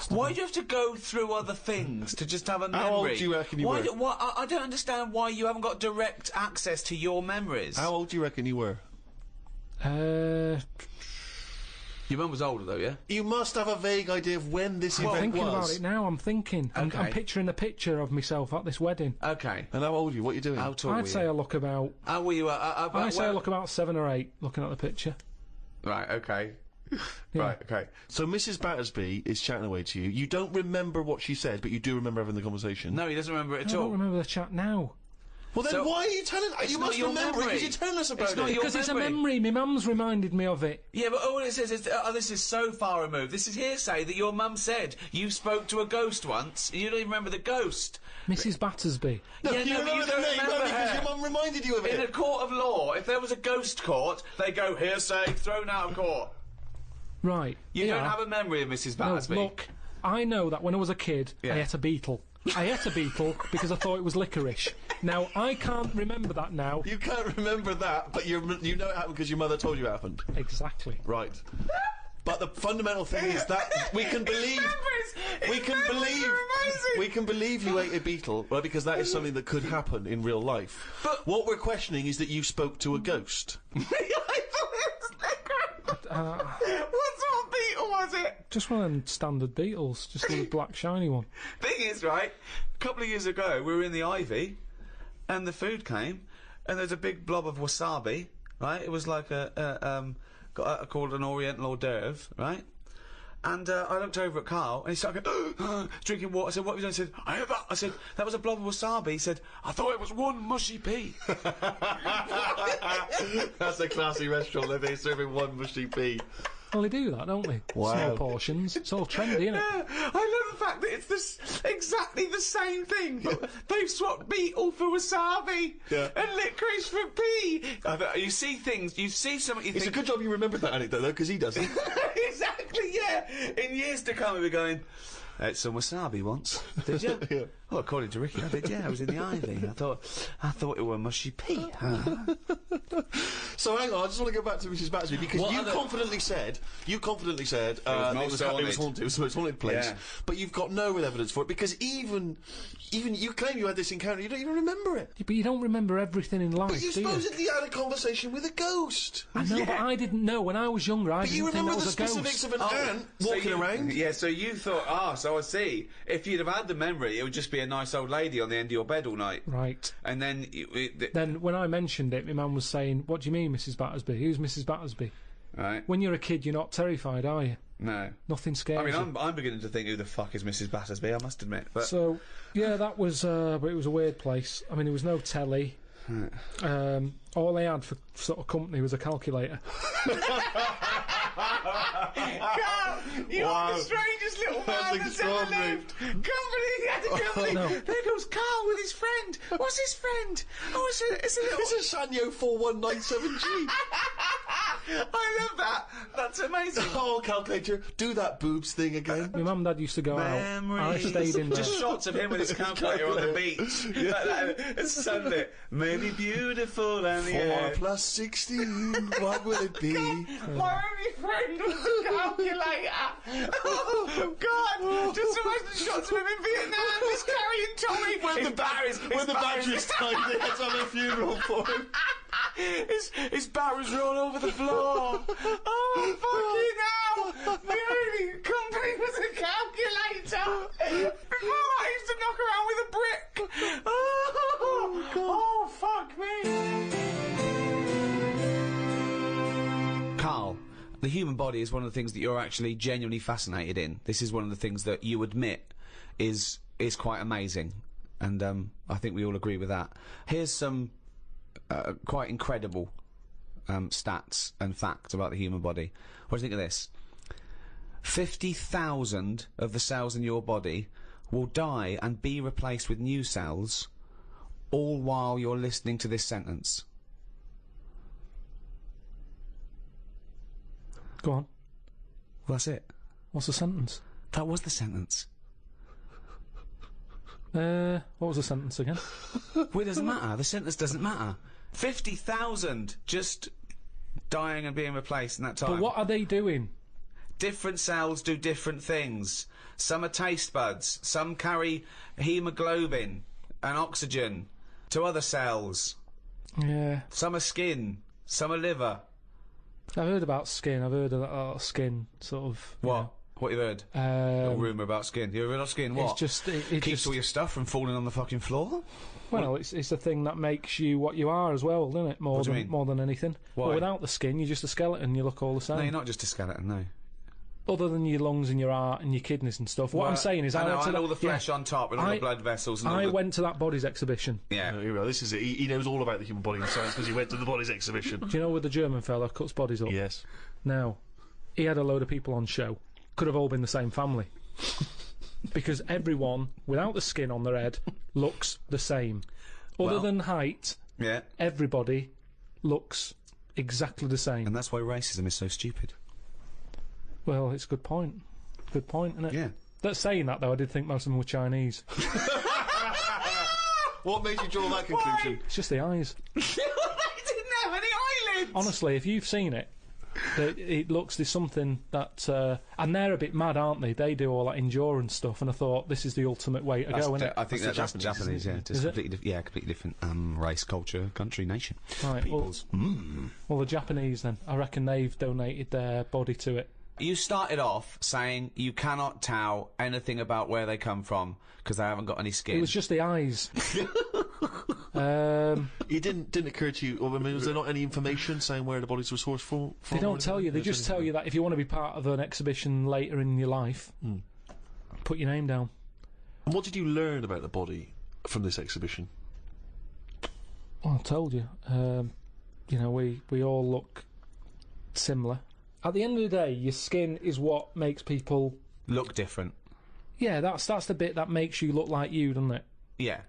Why do you have to go through other things to just have a memory? How old do you reckon you were? I don't understand why you haven't got direct access to your memories. How old do you reckon you were? Your mum was older, though, yeah? You must have a vague idea of when this I'm event thinking was. about it now. I'm thinking. I'm Okay. picturing a picture of myself at this wedding. Okay. And how old are you? What are you doing? How tall were I'd you? say I look about. How were you? I'd say I look about 7 or 8. Looking at the picture. Right, okay. Yeah. Right, okay. So Mrs Battersby is chatting away to you. You don't remember what she said, but you do remember having the conversation. No, he doesn't remember it I at don't all. remember the chat now. Well, then So- why are you telling? You not must your remember it memory. because you're telling us about It's not it. your Because it's a memory. memory. My mum's reminded me of it. Yeah, but all it says is, this is so far removed. This is hearsay that your mum said you spoke to a ghost once, and you don't even remember the ghost. Mrs Battersby. No, Yeah, you no, but remember you the don't name remember only because her. your mum reminded you of In a it. court of law, if there was a ghost court, they go hearsay, thrown out of court. Right. You yeah. don't have a memory of Mrs No, Battersby. look, I know that when I was a kid, Yeah. I ate a beetle. I ate a beetle because I thought it was licorice. Now, I can't remember that now. You can't remember that, but you know it happened because your mother told you it happened. Exactly. Right. But the fundamental thing is that we can believe we can believe you ate a beetle, well, because that is something that could happen in real life. But- what we're questioning is that you spoke to a ghost. I thought it was licorice. What sort of beetle was it? Just one of them standard beetles. Just a black shiny one. Thing is, right, a couple of years ago, we were in the Ivy, and the food came, and there's a big blob of wasabi, right? It was like called an Oriental hors d'oeuvre, right? And I looked over at Carl, and he started going, drinking water. I said, "What have you done?" He said, "I had that." I said, "That was a blob of wasabi." He said, "I thought it was one mushy pea." That's a classy restaurant if they're serving one mushy pea. Well, they do that, don't they? Wow. Small portions. It's all trendy, isn't it? I love the fact that it's exactly the same thing. They've swapped beetle for wasabi Yeah. and licorice for pea. You see things, you see something, you It's a think... good job you remembered that anecdote, though, because he doesn't. Exactly, yeah. In years to come, we'll be going, I ate some wasabi once. Did you? Yeah. Well, according to Ricky, I did, yeah. I was in the Ivy. I thought it were mushy pea. So hang on, I just want to go back to Mrs Battersby because What you other- confidently said it was most haunted. haunted. It was the most haunted place. Yeah. But you've got no real evidence for it because even you claim you had this encounter, you don't even remember it. But you don't remember everything in life, But you do you? supposedly had a conversation with a ghost. I know, but I didn't know. When I was younger, I But you didn't think remember that the was a specifics ghost. of an ant walking around. Yeah, so you thought, so I see. If you'd have had the memory, it would just be a nice old lady on the end of your bed all night. Right. And then... Then when I mentioned it, my mum was saying, "What do you mean, Mrs Battersby? Who's Mrs Battersby?" Right? When you're a kid, you're not terrified, are you? No. Nothing scares I mean, you. I'm beginning to think who the fuck is Mrs Battersby, I must admit. But So, yeah, that was, but it was a weird place. I mean, there was no telly. All they had for sort of company was a calculator. Carl, you are the strangest little That's man that's ever extraordinary. lived. Company, he had a company. No. There goes Carl with his friend. What's his friend? Oh, it's a little... It's a Sanyo 4197G. I love that. That's amazing. Oh, calculator, do that boobs thing again. My mum and dad used to go out. I Memories. stayed in there. Just shots of him with his calculator on the beach. Like that. It's Sunday. Maybe beautiful and 4 plus 16, what will it be? My only friend was the calculator. Oh, God. Just imagine the shots of him in Vietnam just carrying Tommy. When the battery's died, they had to have a funeral for him. His barrels are all over the floor. Oh, fucking hell. The only company was a calculator. Before I used to knock around with a brick. Oh, fuck me. Carl, the human body is one of the things that you're actually genuinely fascinated in. This is one of the things that you admit is quite amazing. And I think we all agree with that. Here's some quite incredible stats and facts about the human body. What do you think of this? 50,000 of the cells in your body will die and be replaced with new cells, all while you're listening to this sentence. Go on. Well, that's it. What's the sentence? That was the sentence. What was the sentence again? Well, it doesn't matter. The sentence doesn't matter. 50,000 just dying and being replaced in that time. But what are they doing? Different cells do different things. Some are taste buds. Some carry hemoglobin and oxygen to other cells. Yeah. Some are skin. Some are liver. I've heard about skin. I've heard about skin, sort of. What? What you heard? A rumour about skin. You heard about skin? What? It's just it keeps just, all your stuff from falling on the fucking floor. Well, it's the thing that makes you what you are as well, doesn't it? What do you mean? More than anything. Why? Well, without the skin, you're just a skeleton. You look all the same. No, you're not just a skeleton. No. Other than your lungs and your heart and your kidneys and stuff. What I'm saying is, I went to all the flesh on top and all the blood vessels. And I went to that bodies exhibition. Yeah. No, you're right. This is it. He knows all about the human body and science because he went to the bodies exhibition. Do you know where the German fella cuts bodies up? Yes. Now, he had a load of people on show. Could have all been the same family. Because everyone, without the skin on their head, looks the same. Other than height, Yeah. everybody looks exactly the same. And that's why racism is so stupid. Well, it's a good point. Good point, isn't it? Yeah. That's saying that, though, I did think most of them were Chinese. What made you draw that conclusion? It's just the eyes. They didn't have any eyelids! Honestly, if you've seen it, it looks, there's something that... and they're a bit mad, aren't they? They do all that endurance stuff, and I thought, this is the ultimate way to go, isn't it? I think that's Japanese, yeah. Just Is it? completely different race, culture, country, nation. Right, Peoples. well, the Japanese, then, I reckon they've donated their body to it. You started off saying you cannot tell anything about where they come from because they haven't got any skin. It was just the eyes. It didn't occur to you, I mean, was there not any information saying where the bodies were sourced from? They don't tell you. They just tell you that if you want to be part of an exhibition later in your life, put your name down. And what did you learn about the body from this exhibition? Well, I told you. You know, we all look similar. At the end of the day, your skin is what makes people... Look different. Yeah, that's the bit that makes you look like you, doesn't it? Yeah.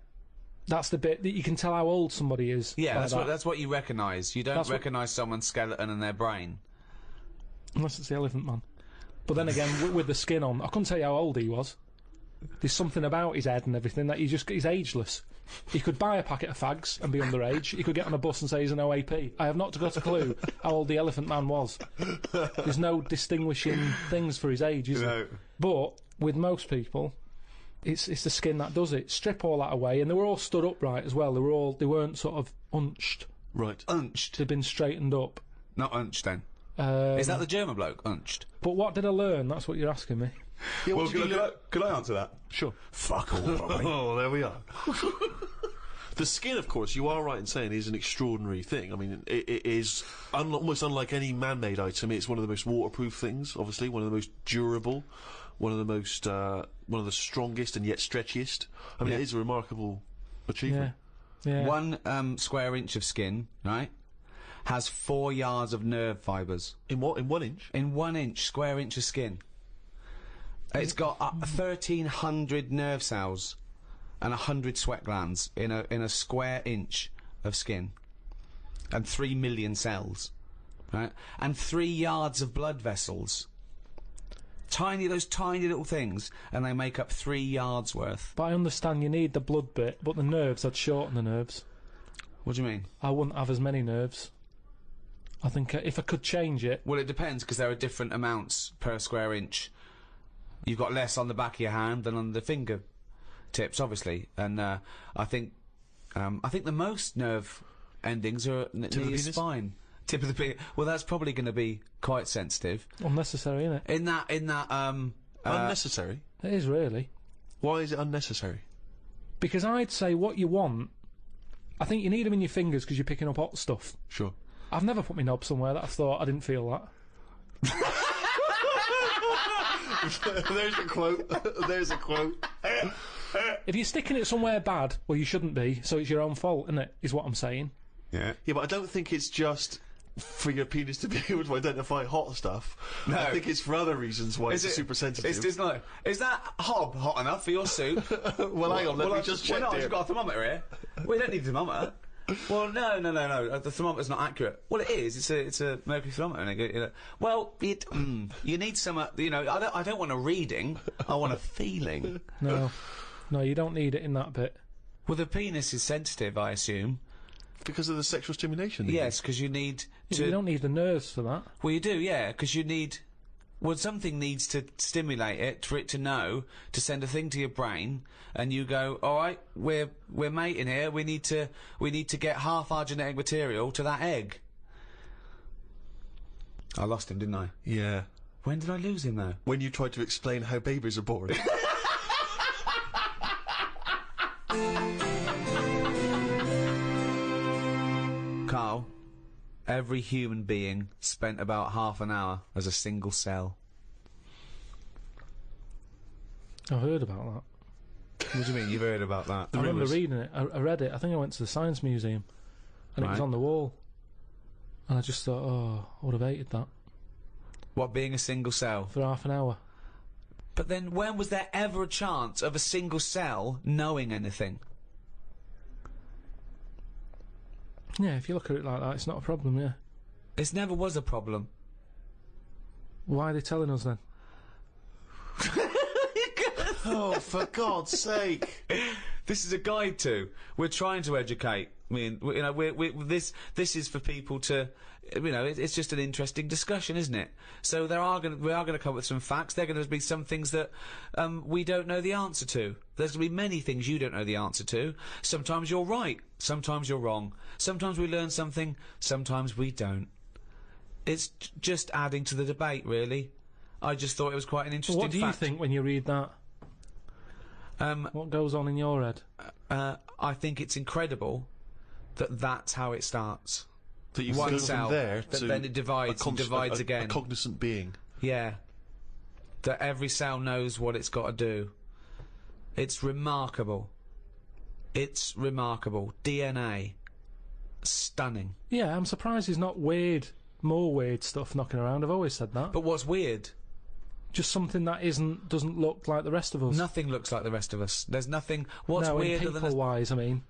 That's the bit that you can tell how old somebody is. Yeah, like that's what you recognise. You don't recognise someone's skeleton and their brain. Unless it's the Elephant Man. But then again, with the skin on, I couldn't tell you how old he was. There's something about his head and everything that he's ageless. He could buy a packet of fags and be underage. He could get on a bus and say he's an OAP. I have not got a clue how old the Elephant Man was. There's no distinguishing things for his age, is there? But with most people, it's the skin that does it. Strip all that away, and they were all stood upright as well. They weren't sort of unched. Right. Unched. They'd been straightened up. Not unched then. Is that the German bloke? Unched. But what did I learn? That's what you're asking me. Yeah, Well, could I answer that? Sure. Fuck all, probably. Oh, there we are. The skin, of course, you are right in saying, is an extraordinary thing. I mean, it is almost unlike any man-made item. It's one of the most waterproof things, obviously, one of the most durable, one of the strongest and yet stretchiest. I mean, it is a remarkable achievement. Yeah. 1 square inch of skin, right, has 4 yards of nerve fibres. In what? In 1 inch? In 1 inch, square inch of skin. It's got 1,300 nerve cells and 100 sweat glands in a square inch of skin, and 3 million cells, right? And 3 yards of blood vessels. Those tiny little things, and they make up 3 yards worth. But I understand you need the blood bit, but the nerves, I'd shorten the nerves. What do you mean? I wouldn't have as many nerves. I think if I could change it... Well, it depends, because there are different amounts per square inch. You've got less on the back of your hand than on the finger tips, obviously, and I think the most nerve endings are near your spine. Tip of the penis. Well, that's probably going to be quite sensitive. Unnecessary, isn't it? In that Unnecessary? It is, really. Why is it unnecessary? Because I'd say what you want... I think you need them in your fingers because you're picking up hot stuff. Sure. I've never put my knob somewhere that I thought I didn't feel that. There's a quote. There's a quote. If you're sticking it somewhere bad, well, you shouldn't be, so it's your own fault, isn't it, is what I'm saying. Yeah. Yeah, but I don't think it's just for your penis to be able to identify hot stuff. No. I think it's for other reasons why it's super sensitive. It's not. Is that hob hot enough for your suit? Well, hang on, let me just check Well, no, here. I've got a thermometer here. We don't need a thermometer. Well, no. The thermometer's not accurate. Well, it is. It's a mercury thermometer. Well, you need some. I don't want a reading. I want a feeling. No, you don't need it in that bit. Well, the penis is sensitive, I assume. Because of the sexual stimulation. Yes, because you need to. You don't need the nerves for that. Well, you do, yeah, because you need. Well, something needs to stimulate it for it to know to send a thing to your brain, and you go, all right, we're mating here. We need to get half our genetic material to that egg. I lost him, didn't I? Yeah. When did I lose him though? When you tried to explain how babies are born. Carl, every human being spent about half an hour as a single cell. I heard about that. What do you mean? You've heard about that? I remember reading it. I read it. I think I went to the Science Museum, and it was Right. on the wall. And I just thought, oh, I would have hated that What, being a single cell? for half an hour. But then when was there ever a chance of a single cell knowing anything? Yeah, if you look at it like that, it's not a problem, yeah. It never was a problem. Why are they telling us then? Oh, for God's sake. This is a guide to. We're trying to educate. I mean, this is for people to, it's just an interesting discussion, isn't it? So we are going to come up with some facts. There are going to be some things that we don't know the answer to. There's going to be many things you don't know the answer to. Sometimes you're right. Sometimes you're wrong. Sometimes we learn something. Sometimes we don't. It's just adding to the debate, really. I just thought it was quite an interesting What do you fact. think when you read that? What goes on in your head? I think it's incredible that that's how it starts. That you One go cell, from there that to then it divides and divides again. A cognizant being. Yeah. That every cell knows what it's got to do. It's remarkable. It's remarkable. DNA. Stunning. Yeah, I'm surprised there's not more weird stuff knocking around. I've always said that. But what's weird? Just something that doesn't look like the rest of us. Nothing looks like the rest of us. There's nothing. What's no, weirder than people-wise, I mean,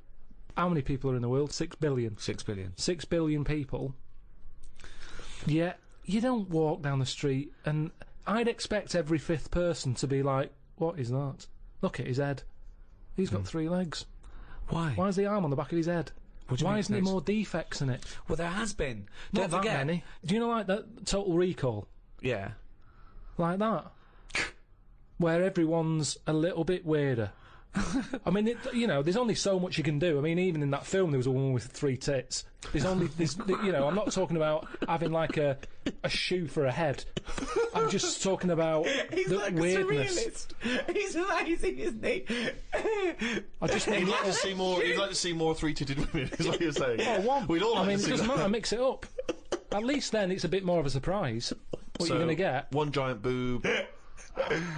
how many people are in the world? 6 billion. 6 billion. 6 billion people. Yeah, you don't walk down the street and I'd expect every fifth person to be like, what is that? Look at his head. He's got 3 legs. Why? Why is the arm on the back of his head? What do you Why mean isn't there it's- more defects in it? Well, there has been. Not Don't that forget. many. Do you know, like that Total Recall? Yeah. Like that. Where everyone's a little bit weirder. I mean, there's only so much you can do. I mean, even in that film, there was a woman with 3 tits. I'm not talking about having like a shoe for a head. I'm just talking about He's the like weirdness. a surrealist. He's amazing, isn't he? I just mean, You'd like to see more. You'd like to see more 3-titted women. Is what you're saying? oh, one. We'd all like I mean, to it see doesn't that. matter. Mix it up. At least then it's a bit more of a surprise what you're going to get. One giant boob.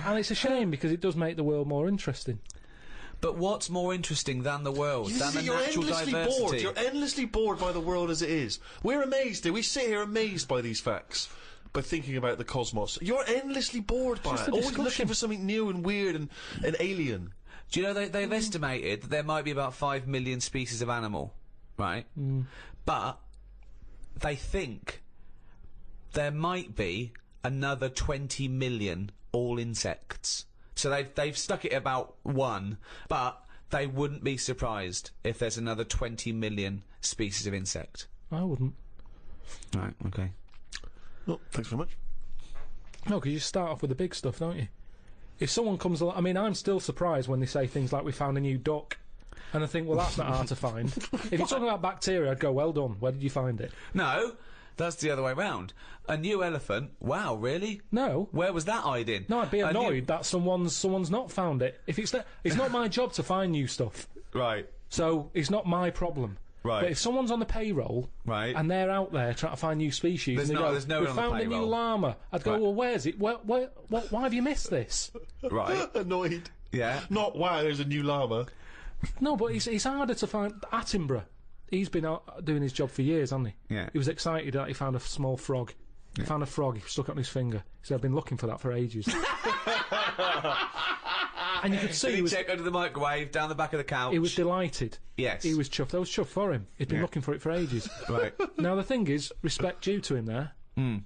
And it's a shame because it does make the world more interesting. But what's more interesting than the world, than the You're natural endlessly diversity? bored. You're endlessly bored by the world as it is. We're amazed. We sit here amazed by these facts, by thinking about the cosmos. You're endlessly bored by Just it. a Always discussion. looking for something new and weird and alien. Do you know they've estimated that there might be about 5 million species of animal, right? But they think there might be another 20 million all insects. So they've stuck it at about 1, but they wouldn't be surprised if there's another 20 million species of insect. I wouldn't. Right, okay. Well, thanks very much. No, because you start off with the big stuff, don't you? If someone comes along... I mean, I'm still surprised when they say things like, we found a new duck. And I think, well, that's not hard to find. If you're talking about bacteria, I'd go, well done. Where did you find it? No, that's the other way round. A new elephant? Wow, really? No. Where was that hiding? No, I'd be A new- annoyed that someone's not found it. If it's not my job to find new stuff, Right, so it's not my problem. Right. But if someone's on the payroll right. and they're out there trying to find new species, There's and they no- go, there's no we one on the found a new payroll." llama, I'd go, Right. well, where's it? Why have you missed this? Right, Annoyed. yeah. Not wow. There's a new llama. No, but it's harder to find Attenborough. he's been doing his job for years, hasn't he? Yeah. He was excited that he found a small frog. He found a frog, he stuck it on his finger. He said, I've been looking for that for ages. And you could see He checked under the microwave, down the back of the couch. he was delighted. Yes. He was chuffed. I was chuffed for him. He'd been looking for it for ages. Right. Now, the thing is, respect due to him there. Mm.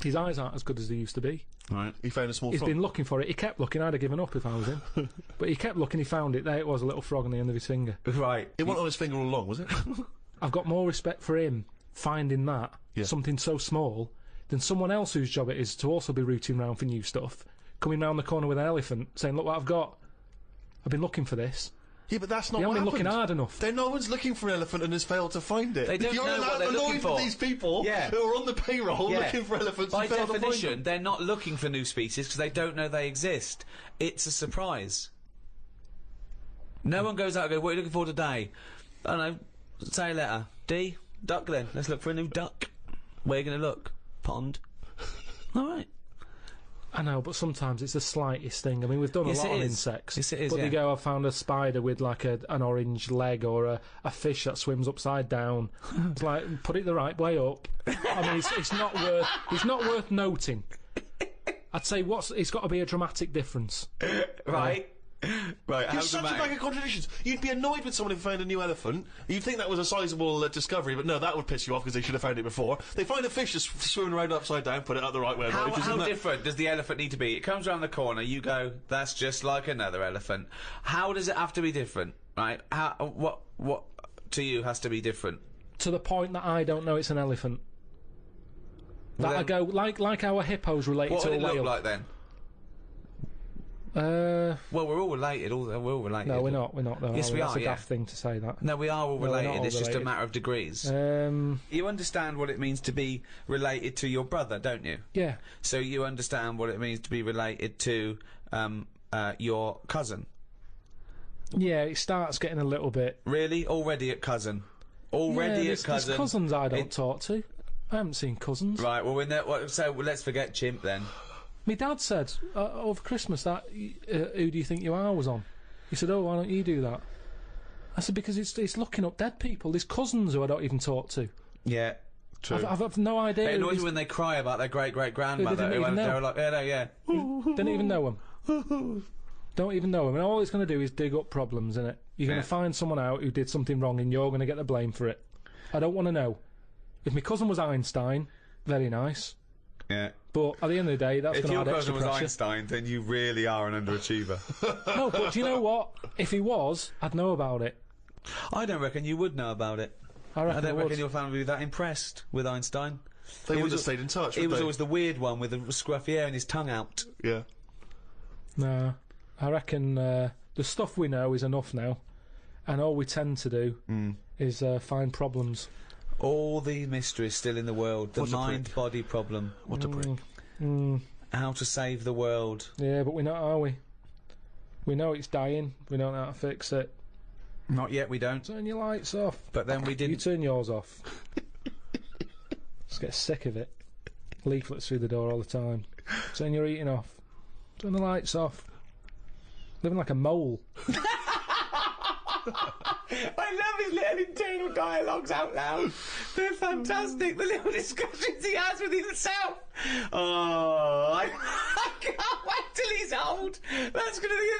His eyes aren't as good as they used to be. Right. He found a small He's frog. been looking for it. He kept looking. I'd have given up if I was him. But he kept looking, he found it. There it was, a little frog on the end of his finger. Right. It wasn't on his finger all along, was it? I've got more respect for him finding that, Yeah. something so small, than someone else whose job it is to also be rooting round for new stuff, coming round the corner with an elephant, saying, look what I've got. I've been looking for this. Yeah, but that's not They what haven't been happened. looking hard enough. Then no one's looking for an elephant and has failed to find it. They don't You're know what they're looking annoyed for. with these people Yeah. who are on the payroll Yeah. looking for elephants By and fail to find definition, them. they're not looking for new species because they don't know they exist. It's a surprise. No one goes out and goes, what are you looking for today? I don't know, say a letter. D? Duck then. Let's look for a new duck. Where are you going to look? Pond. All right. I know, but sometimes it's the slightest thing. I mean, we've done Yes, a lot it on is. insects. Yes, it is, But yeah. they go, I found a spider with like an orange leg, or a fish that swims upside down. It's like, put it the right way up. I mean, it's not worth noting. I'd say it's got to be a dramatic difference. Right. Right. You're such a bag of contradictions. You'd be annoyed with someone who found a new elephant. You'd think that was a sizable discovery, but no, that would piss you off because they should have found it before. They find a fish just swimming around upside down, put it out the right way. How Isn't that- different does the elephant need to be? It comes around the corner, you go, that's just like another elephant. How does it have to be different? Right? What to you has to be different? To the point that I don't know it's an elephant. That Well, I go, like our hippos related What to would a it whale. look like then? Well, we're all related. We're all related. No, we're not though. Yes, we That's are, a yeah. daft thing to say that. No, we are all we're not related. all It's just a related. matter of degrees. You understand what it means to be related to your brother, don't you? Yeah. So you understand what it means to be related to your cousin. Yeah, it starts getting a little bit... Really? Already at cousin? Already yeah, at cousin? There's cousins I don't talk to. I haven't seen cousins. Right, well, so let's forget chimp then. My dad said over Christmas that Who Do You Think You Are was on. He said, oh, why don't you do that? I said, because it's looking up dead people. There's cousins who I don't even talk to. Yeah, true. I've no idea. It who annoys these- me when they cry about their great-great-grandmother. They didn't even They're know. like, yeah, no, yeah. Didn't even know them. Don't even know them. And all it's going to do is dig up problems, innit? You're going Yeah. to find someone out who did something wrong and you're going to get the blame for it. I don't want to know. If my cousin was Einstein, very nice. Yeah. But at the end of the day, that's If going to your add extra cousin was pressure. Einstein, then you really are an underachiever. No, but do you know what? If he was, I'd know about it. I don't reckon you would know about it. I reckon I don't I would. reckon your family would be that impressed with Einstein. They He would was have a- stayed in touch. He wouldn't was they? always the weird one with the scruffy hair and his tongue out. Yeah. No, I reckon the stuff we know is enough now, and all we tend to do is find problems. All the mysteries still in the world. The What a prick. mind-body problem. What a prick. How to save the world. Yeah, but we're not, are we? We know it's dying. We don't know how to fix it. Not yet, we don't. Turn your lights off. But then we You didn't. turn yours off. Just get sick of it. Leaflets through the door all the time. Turn your eating off. Turn the lights off. Living like a mole. I love his little internal dialogues out loud. They're fantastic. The little discussions he has with himself. Oh, I can't wait till he's old. That's going to be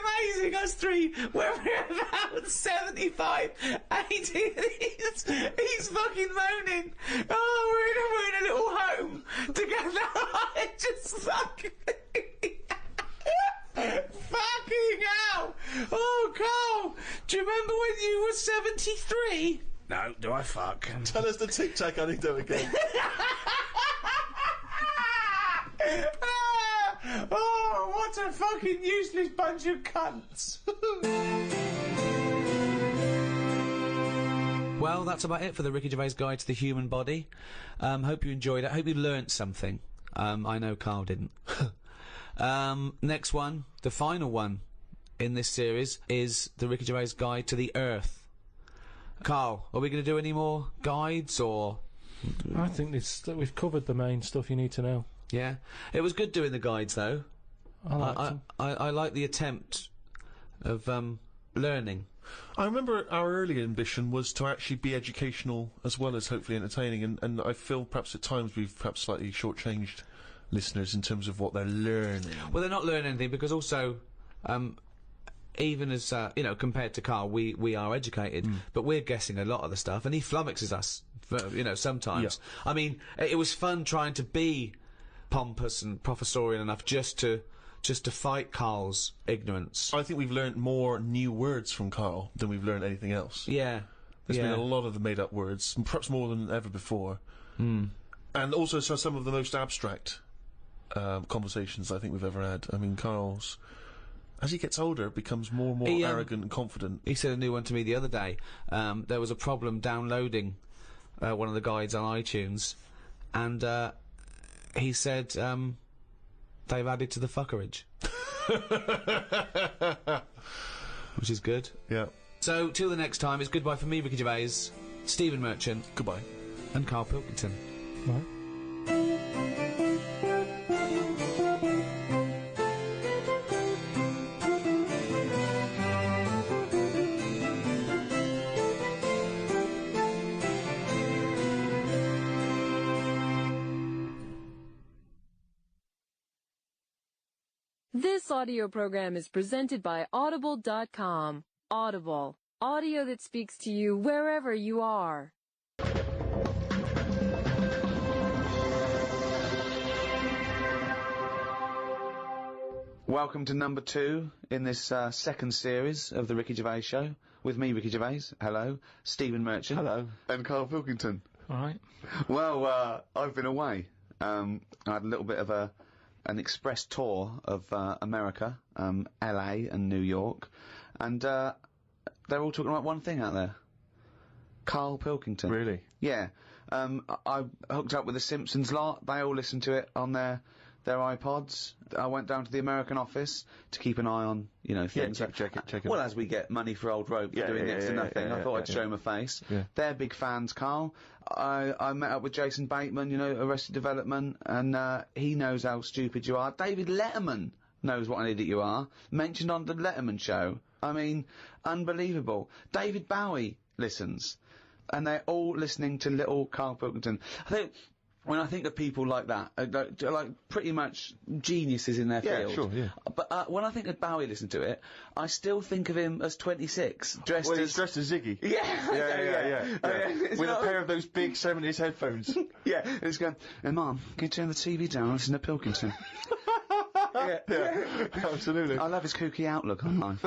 amazing. Us three, when we're about 75, 80, he's fucking moaning. Oh, we're in a little home together. It's just fucking... Fucking hell! Oh, Carl! Do you remember when you were 73? No, do I fuck? Tell us the Tic Tac anecdote again. Oh, what a fucking useless bunch of cunts! Well, that's about it for the Ricky Gervais Guide to the Human Body. Hope you enjoyed it. Hope you learnt something. I know Carl didn't. Next one, the final one in this series, is the Ricky Gervais Guide to the Earth. Carl, are we going to do any more guides, or...? I think we've covered the main stuff you need to know. Yeah? It was good doing the guides, though. I liked them. I like the attempt of, learning. I remember our early ambition was to actually be educational as well as hopefully entertaining, and I feel perhaps at times we've perhaps slightly shortchanged listeners in terms of what they're learning. Well, they're not learning anything because also, even as, you know, compared to Karl, we are educated, but we're guessing a lot of the stuff, and he flummoxes us, you know, sometimes. Yeah. I mean, it was fun trying to be pompous and professorial enough just to fight Karl's ignorance. I think we've learnt more new words from Karl than we've learned anything else. Yeah. There's been a lot of the made-up words, perhaps more than ever before. And also some of the most abstract conversations I think we've ever had. I mean, Karl's, as he gets older, becomes more and more arrogant and confident. He said a new one to me the other day. There was a problem downloading one of the guides on iTunes, and he said they've added to the fuckerage. Which is good. Yeah. So, till the next time, it's goodbye from me, Ricky Gervais, Stephen Merchant, Goodbye. and Karl Pilkington. Right. This audio program is presented by Audible.com. Audible. Audio that speaks to you wherever you are. Welcome to number 2 in this second series of the Ricky Gervais Show. With me, Ricky Gervais. Hello. Stephen Merchant. Hello. And Karl Pilkington. All right. Well, I've been away. I had a little bit of an express tour of America, LA and New York, and they're all talking about one thing out there. Karl Pilkington. Really? Yeah. I hooked up with the Simpsons lot. They all listen to it on their iPods. I went down to the American office to keep an eye on, you know, things. check it. Well, as we get money for old rope for doing next to nothing, I thought I'd show them a face. Yeah. They're big fans, Karl. I met up with Jason Bateman, you know, Arrested Development, and he knows how stupid you are. David Letterman knows what an idiot you are. Mentioned on the Letterman show. I mean, unbelievable. David Bowie listens. And they're all listening to little Karl Pilkington. When I think of people like that, like pretty much geniuses in their field. Yeah, sure, yeah. But when I think of Bowie listening to it, I still think of him as 26, dressed Well, as... he's dressed as Ziggy. Yeah. With a pair of those big 70s headphones. Yeah, it's going, hey, Mum, can you turn the TV down and listen to Pilkington? Yeah, absolutely. I love his kooky outlook on life.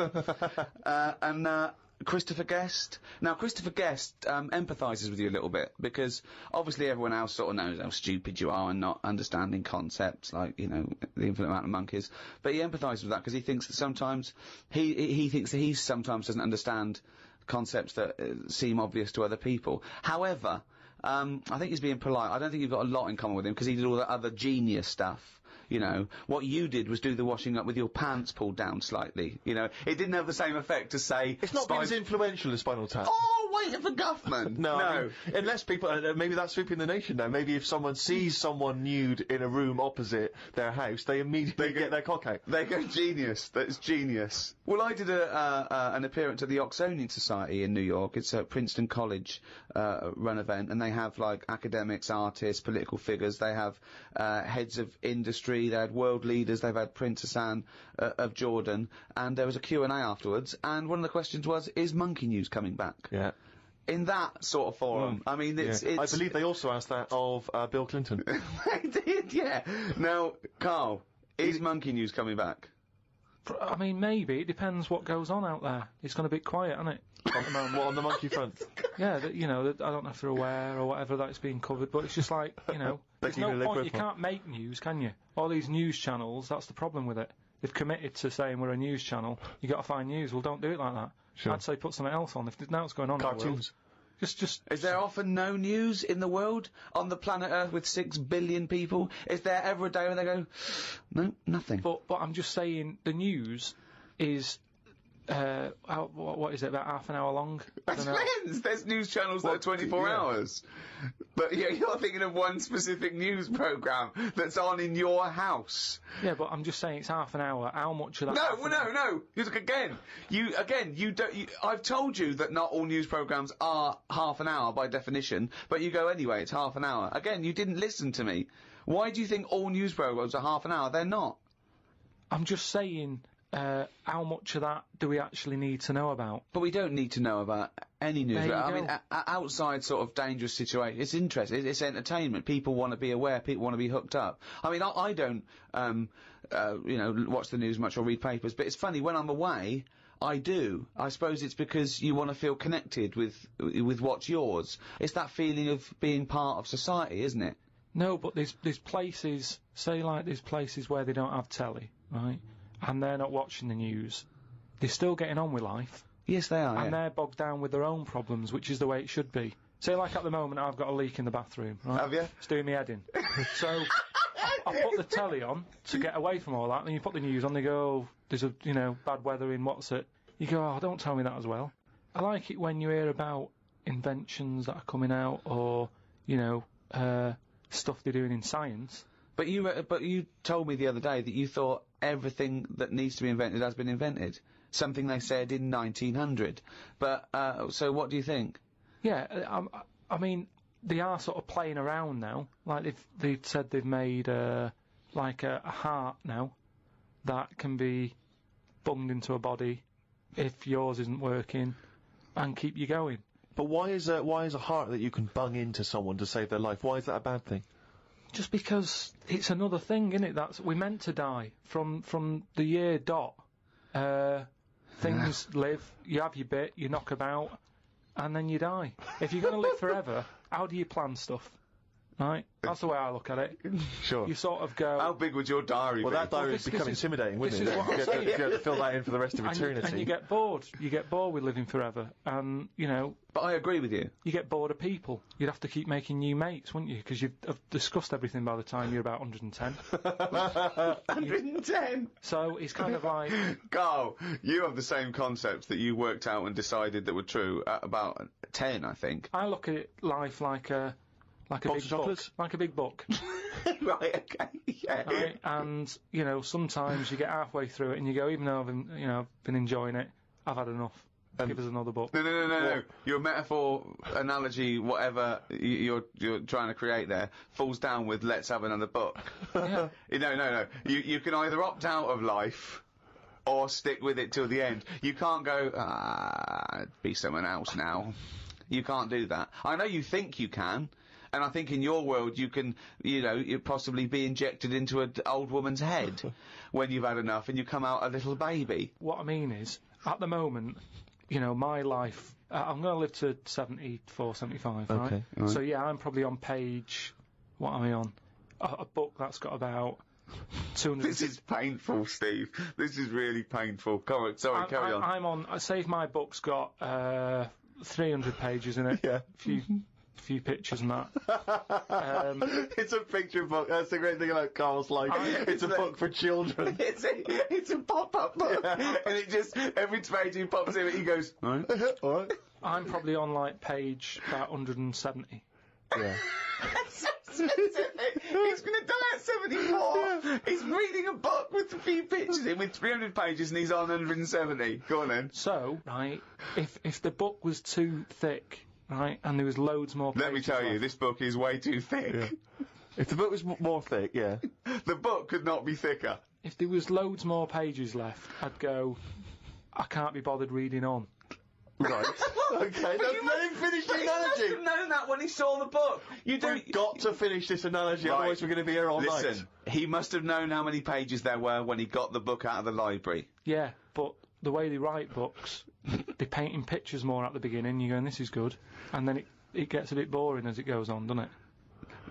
And Christopher Guest. Now, Christopher Guest empathises with you a little bit, because obviously everyone else sort of knows how stupid you are and not understanding concepts like, you know, the infinite amount of monkeys. But he empathises with that because he thinks that sometimes, he thinks that he sometimes doesn't understand concepts that seem obvious to other people. However, I think he's being polite. I don't think you've got a lot in common with him, because he did all that other genius stuff. You know, what you did was do the washing up with your pants pulled down slightly. You know, it didn't have the same effect as, say... It's not been as influential as Spinal Tap. Oh, waiting for Guffman! No. I mean, unless people... maybe that's sweeping the nation now. Maybe if someone sees someone nude in a room opposite their house, they immediately get their cock out. They go, genius. That's genius. Well, I did an appearance at the Oxonian Society in New York. It's a Princeton College run event, and they have, like, academics, artists, political figures. They have heads of industry. They had world leaders. They've had Prince Hassan of Jordan, and there was a Q&A afterwards. And one of the questions was, "Is Monkey News coming back?" Yeah. In that sort of forum. I mean, it's... I believe they also asked that of Bill Clinton. They did, yeah. Now, Karl, is Monkey News coming back? I mean, maybe. It depends what goes on out there. It's going to be quiet, isn't it? At the moment, what, on the monkey front? Yeah, you know, I don't know if they're aware or whatever that it's being covered, but it's just like, you know, there's no point. You can't make news, can you? All these news channels, that's the problem with it. They've committed to saying we're a news channel. You got to find news. Well, don't do it like that. Sure. I'd say put something else on. If there's now what's going on in the world, Cartoons. just. Is there often no news in the world? On the planet Earth with 6 billion people? Is there ever a day when they go, no, nothing? But I'm just saying, the news is what is it, about half an hour long? It depends. There's news channels that are 24 hours. But yeah, you're thinking of one specific news programme that's on in your house. Yeah, but I'm just saying it's half an hour. How much of that? No. I've told you that not all news programmes are half an hour by definition, but you go anyway, it's half an hour. Again, you didn't listen to me. Why do you think all news programmes are half an hour? They're not. I'm just saying, how much of that do we actually need to know about? But we don't need to know about any news. There you I go. mean, outside sort of dangerous situations, it's interesting. It's entertainment. People want to be aware. People want to be hooked up. I mean, I don't, watch the news much or read papers. But it's funny, when I'm away, I do. I suppose it's because you want to feel connected with what's yours. It's that feeling of being part of society, isn't it? No, but there's places, say like there's places where they don't have telly, right? And they're not watching the news. They're still getting on with life. Yes, they are. And they're bogged down with their own problems, which is the way it should be. Say like at the moment I've got a leak in the bathroom, right? Have you? It's doing me head in. So I put the telly on to get away from all that, and you put the news on, they go, oh, there's a, bad weather in what's it? You go, oh, don't tell me that as well. I like it when you hear about inventions that are coming out, or, stuff they're doing in science. But you told me the other day that you thought everything that needs to be invented has been invented. Something they said in 1900. But, so what do you think? Yeah, I mean, they are sort of playing around now. Like, they've said they've made, a heart now that can be bunged into a body if yours isn't working and keep you going. But why is a heart that you can bung into someone to save their life? Why is that a bad thing? Just because it's another thing, isn't it? We're meant to die from the year dot. Things live, you have your bit, you knock about, and then you die. If you're going to live forever, how do you plan stuff? Right? That's the way I look at it. Sure. You sort of go... How big would your diary be? Well, that diary would become intimidating, wouldn't it? This is what I'm saying. You have to fill that in for the rest of eternity. And you get bored. You get bored with living forever. And, But I agree with you. You get bored of people. You'd have to keep making new mates, wouldn't you? Because you've discussed everything by the time you're about 110. 110? So it's kind of like... Carl, you have the same concepts that you worked out and decided that were true at about 10, I think. I look at life like a big book. Like a big book. Right, okay, yeah. Right? And, sometimes you get halfway through it and you go, even though I've been enjoying it, I've had enough. Give us another book. No. Your metaphor, analogy, whatever you're trying to create there, falls down with let's have another book. Yeah. No. You can either opt out of life or stick with it till the end. You can't go, be someone else now. You can't do that. I know you think you can. And I think in your world you can, you possibly be injected into an old woman's head when you've had enough and you come out a little baby. What I mean is, at the moment, my life, I'm going to live to 74, 75, right? Okay, right? So yeah, I'm probably on page, what am I on? A book that's got about 200... This is painful, Steve. This is really painful. Come on, sorry, carry on. I'm on, I say if my book's got 300 pages in it. Yeah. Few pictures and that. It's a picture book. That's the great thing about Carl's life. It's a book for children. It's a pop-up book. And it just, every page he pops in, he goes, all right. I'm probably on, page about 170. Yeah. He's going to die at 74. He's reading a book with a few pictures in with 300 pages and he's on 170. Go on then. So, right, if the book was too thick, right, and there was loads more pages Let me tell you, left, this book is way too thick. Yeah. If the book was more thick, yeah. The book could not be thicker. if there was loads more pages left, I'd go, I can't be bothered reading on. Right. Okay, let him finish the He must analogy. have known that when he saw the book. We've got to finish this analogy, Right. otherwise we're going to be here all night. Listen, he must have known how many pages there were when he got the book out of the library. Yeah, but the way they write books, they're painting pictures more at the beginning, you're going, this is good, and then it gets a bit boring as it goes on, doesn't it?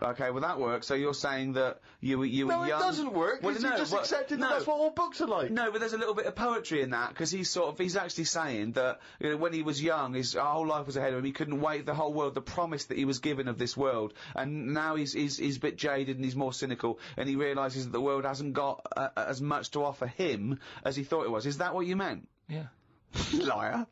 Okay, well that works. So you're saying that you were young... No, it doesn't work. Well, You no, just well, accepted no. that that's what all books are like. No, but there's a little bit of poetry in that, because he's actually saying that, when he was young, his whole life was ahead of him, he couldn't wait the whole world, the promise that he was given of this world, and now he's a bit jaded and he's more cynical, and he realises that the world hasn't got as much to offer him as he thought it was. Is that what you meant? Yeah. Liar.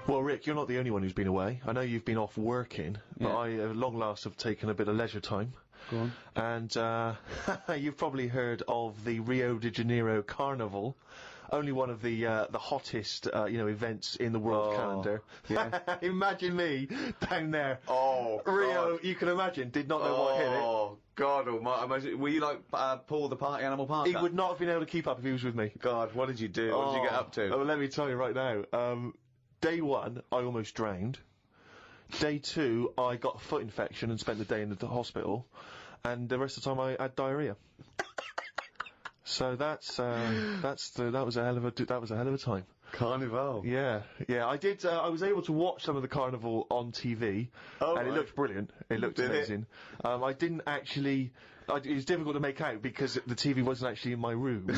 Well, Rick, you're not the only one who's been away. I know you've been off working, but Yeah. I, at long last, have taken a bit of leisure time. Go on. And, you've probably heard of the Rio de Janeiro Carnival. Only one of the hottest, events in the world calendar. Yeah. Imagine me down there. Oh, Rio, you can imagine, did not know what hit it. Oh, God almighty. Imagine, were you like Paul the Party Animal Parker? He would not have been able to keep up if he was with me. God, what did you do? What did you get up to? Oh, let me tell you right now. Day 1, I almost drowned. Day 2, I got a foot infection and spent the day in the hospital. And the rest of the time, I had diarrhea. So that was a hell of a time. Carnival. Yeah. I did. I was able to watch some of the carnival on TV, and right. it looked brilliant. It looked Did it? amazing. I didn't actually. It was difficult to make out because the TV wasn't actually in my room.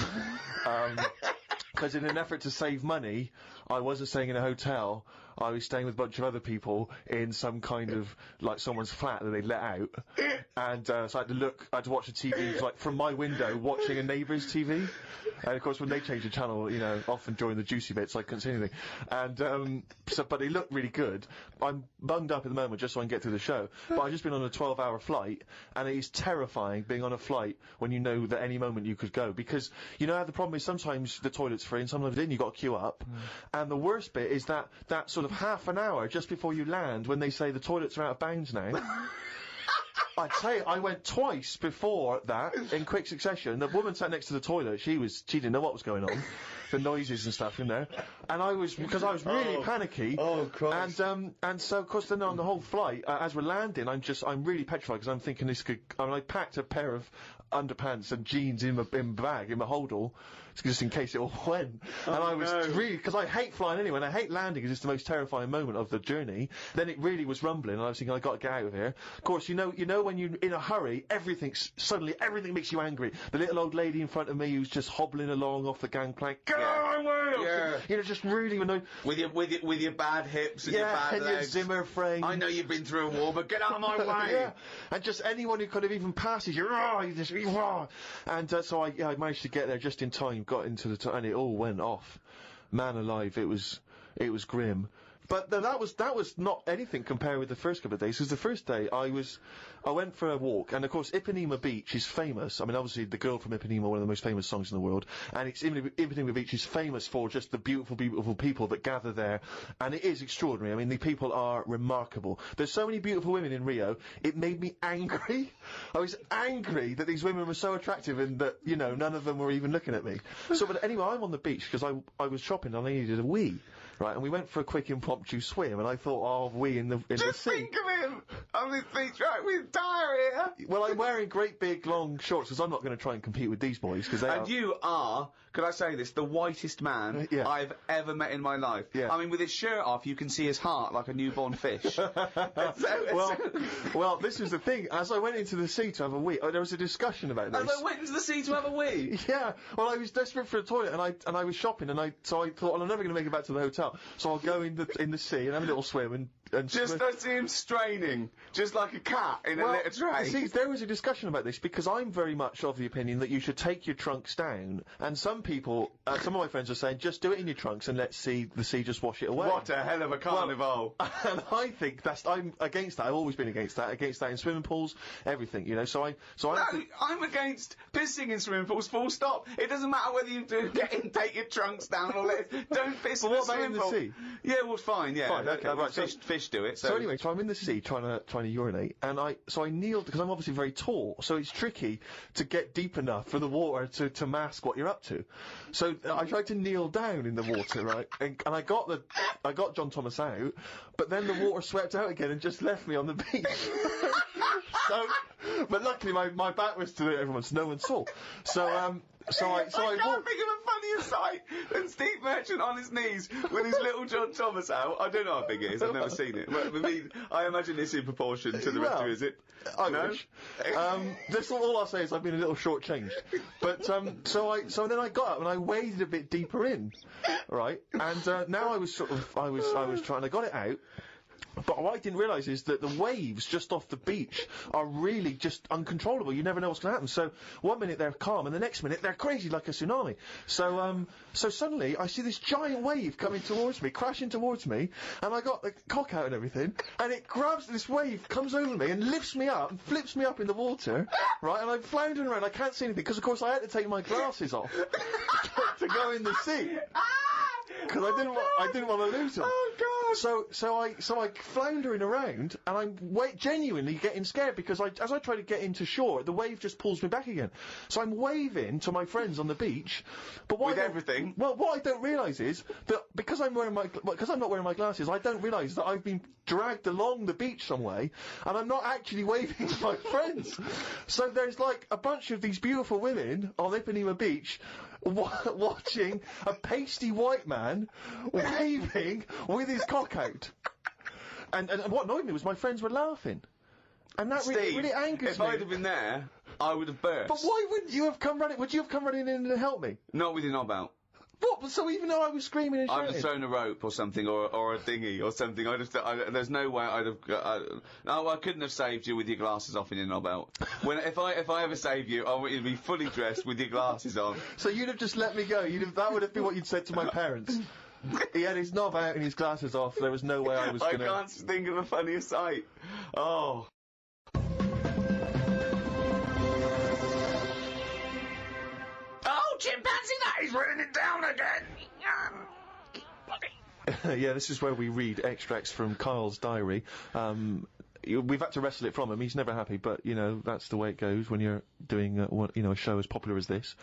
Because in an effort to save money, I wasn't staying in a hotel. I was staying with a bunch of other people in some kind of, like, someone's flat that they'd let out. And, so I had to watch the TV, like, from my window, watching a neighbour's TV. And, of course, when they change the channel, often during the juicy bits, I couldn't see anything. And, but it looked really good. I'm bunged up at the moment just so I can get through the show. But I've just been on a 12-hour flight, and it is terrifying being on a flight when you know that any moment you could go. Because, the problem is sometimes the toilet's free, and sometimes you've got to queue up. And the worst bit is that sort of half an hour just before you land when they say the toilets are out of bounds now. I'd say I went twice before that in quick succession. The woman sat next to the toilet. She didn't know what was going on, the noises and stuff in there, and because I was really panicky. Oh, Christ. And so of course then on the whole flight, as we're landing, I'm really petrified because I'm thinking I packed a pair of underpants and jeans in my bag in my holdall just in case it all went. And I was really, because I hate flying anyway, and I hate landing because it's the most terrifying moment of the journey. Then it really was rumbling, and I was thinking I got to get out of here. Of course, you know when you're in a hurry, everything makes you angry. The little old lady in front of me who's just hobbling along off the gangplank, get out of my way! Yeah. Just really annoying. With your bad hips and your bad and legs. your Zimmer frame. I know you've been through a war, but get out of my way! Yeah, and just anyone who kind of even passes you, and so I managed to get there just in time, got into and it all went off. Man alive, it was grim. But that was not anything compared with the first couple of days, because the first day I went for a walk, and of course Ipanema Beach is famous. I mean, obviously The Girl from Ipanema, one of the most famous songs in the world, and Ipanema Beach is famous for just the beautiful, beautiful people that gather there, and it is extraordinary. I mean, the people are remarkable. There's so many beautiful women in Rio, it made me angry. I was angry that these women were so attractive and that, none of them were even looking at me. So, but anyway, I'm on the beach because I was shopping and I needed a wee. Right, and we went for a quick impromptu swim, and I thought, we in the sea. Just think of him on this beach, right, with diarrhea. Well, I'm wearing great big long shorts because I'm not going to try and compete with these boys because they are. And you are, could I say this, the whitest man Yeah. I've ever met in my life. Yeah. I mean, with his shirt off, you can see his heart like a newborn fish. Well, this was the thing. As I went into the sea to have a wee, there was a discussion about this. And I went into the sea to have a wee. Yeah, well, I was desperate for a toilet, and I was shopping, so I thought, well, I'm never going to make it back to the hotel, so I'll go in the sea and have a little swim and Just I see him straining, just like a cat in a litter tray. See, there was a discussion about this because I'm very much of the opinion that you should take your trunks down, and some people, some of my friends are saying, just do it in your trunks and let the sea just wash it away. What a hell of a carnival! And I think I'm against that. I've always been against that in swimming pools, everything, I'm against pissing in swimming pools, full stop. It doesn't matter whether you do get in, take your trunks down or don't piss in But the what about swimming in the pool. sea? Yeah, well, fine, yeah. Fine, okay, right, Fish do it, So anyway, I'm in the sea trying to urinate, and I kneeled because I'm obviously very tall, so it's tricky to get deep enough for the water to mask what you're up to. So I tried to kneel down in the water, right, and I got John Thomas out, but then the water swept out again and just left me on the beach. But luckily my back was to everyone, so no one saw. I can't think of a funnier sight than Steve Merchant on his knees with his little John Thomas out. I don't know how big it is, I've never seen it. But, I imagine it's in proportion to the rest of it, is it? I wish. That's all I'll say is I've been a little shortchanged. But, so then I got up and I waded a bit deeper in, right? And, now I was trying, I got it out. But what I didn't realise is that the waves just off the beach are really just uncontrollable. You never know what's going to happen. So one minute they're calm, and the next minute they're crazy like a tsunami. So suddenly I see this giant wave coming towards me, crashing towards me, and I got the cock out and everything, and it grabs this wave, comes over me, and lifts me up, and flips me up in the water, right? And I'm floundering around. I can't see anything because, of course, I had to take my glasses off to go in the sea. Because I didn't want to lose them. Oh God! So I floundering around, and I'm genuinely getting scared because as I try to get into shore, the wave just pulls me back again. So I'm waving to my friends on the beach, but With everything. Well, what I don't realise is that because I'm not wearing my glasses, I don't realise that I've been dragged along the beach some way, and I'm not actually waving to my friends. So there's like a bunch of these beautiful women on Ipanema Beach watching a pasty white man waving with his cock out. And what annoyed me was my friends were laughing. And that really angers if me. If I'd have been there, I would have burst. But why wouldn't you have come running? Would you have come running in to help me? Not with your knob out. What? So even though I was screaming and I'd shouting? have thrown a rope or something, or a dinghy or something. There's no way I'd have. No, I couldn't have saved you with your glasses off and your knob out. If I ever save you, I want you to be fully dressed with your glasses on. So you'd have just let me go. That would have been what you'd said to my parents. He had his knob out and his glasses off. There was no way I was I gonna. can't think of a funnier sight. Oh. Oh, chimpanzee, that is running down again. Yeah, this is where we read extracts from Kyle's diary. We've had to wrestle it from him. He's never happy, but, you know, that's the way it goes when you're doing, a show as popular as this.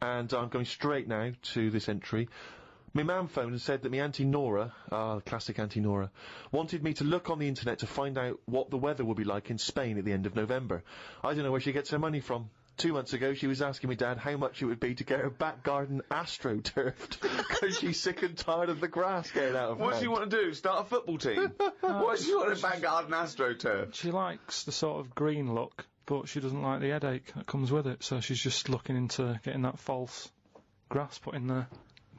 And I'm going straight now to this entry. My mum phoned and said that my Auntie Nora, classic Auntie Nora, wanted me to look on the internet to find out what the weather will be like in Spain at the end of November. I don't know where she gets her money from. 2 months ago, she was asking me dad how much it would be to get her back garden astroturfed because she's sick and tired of the grass getting out of her What does she hand. want to do? Start a football team? What does she want a back garden astroturf? She likes the sort of green look, but she doesn't like the headache that comes with it, so she's just looking into getting that false grass put in there.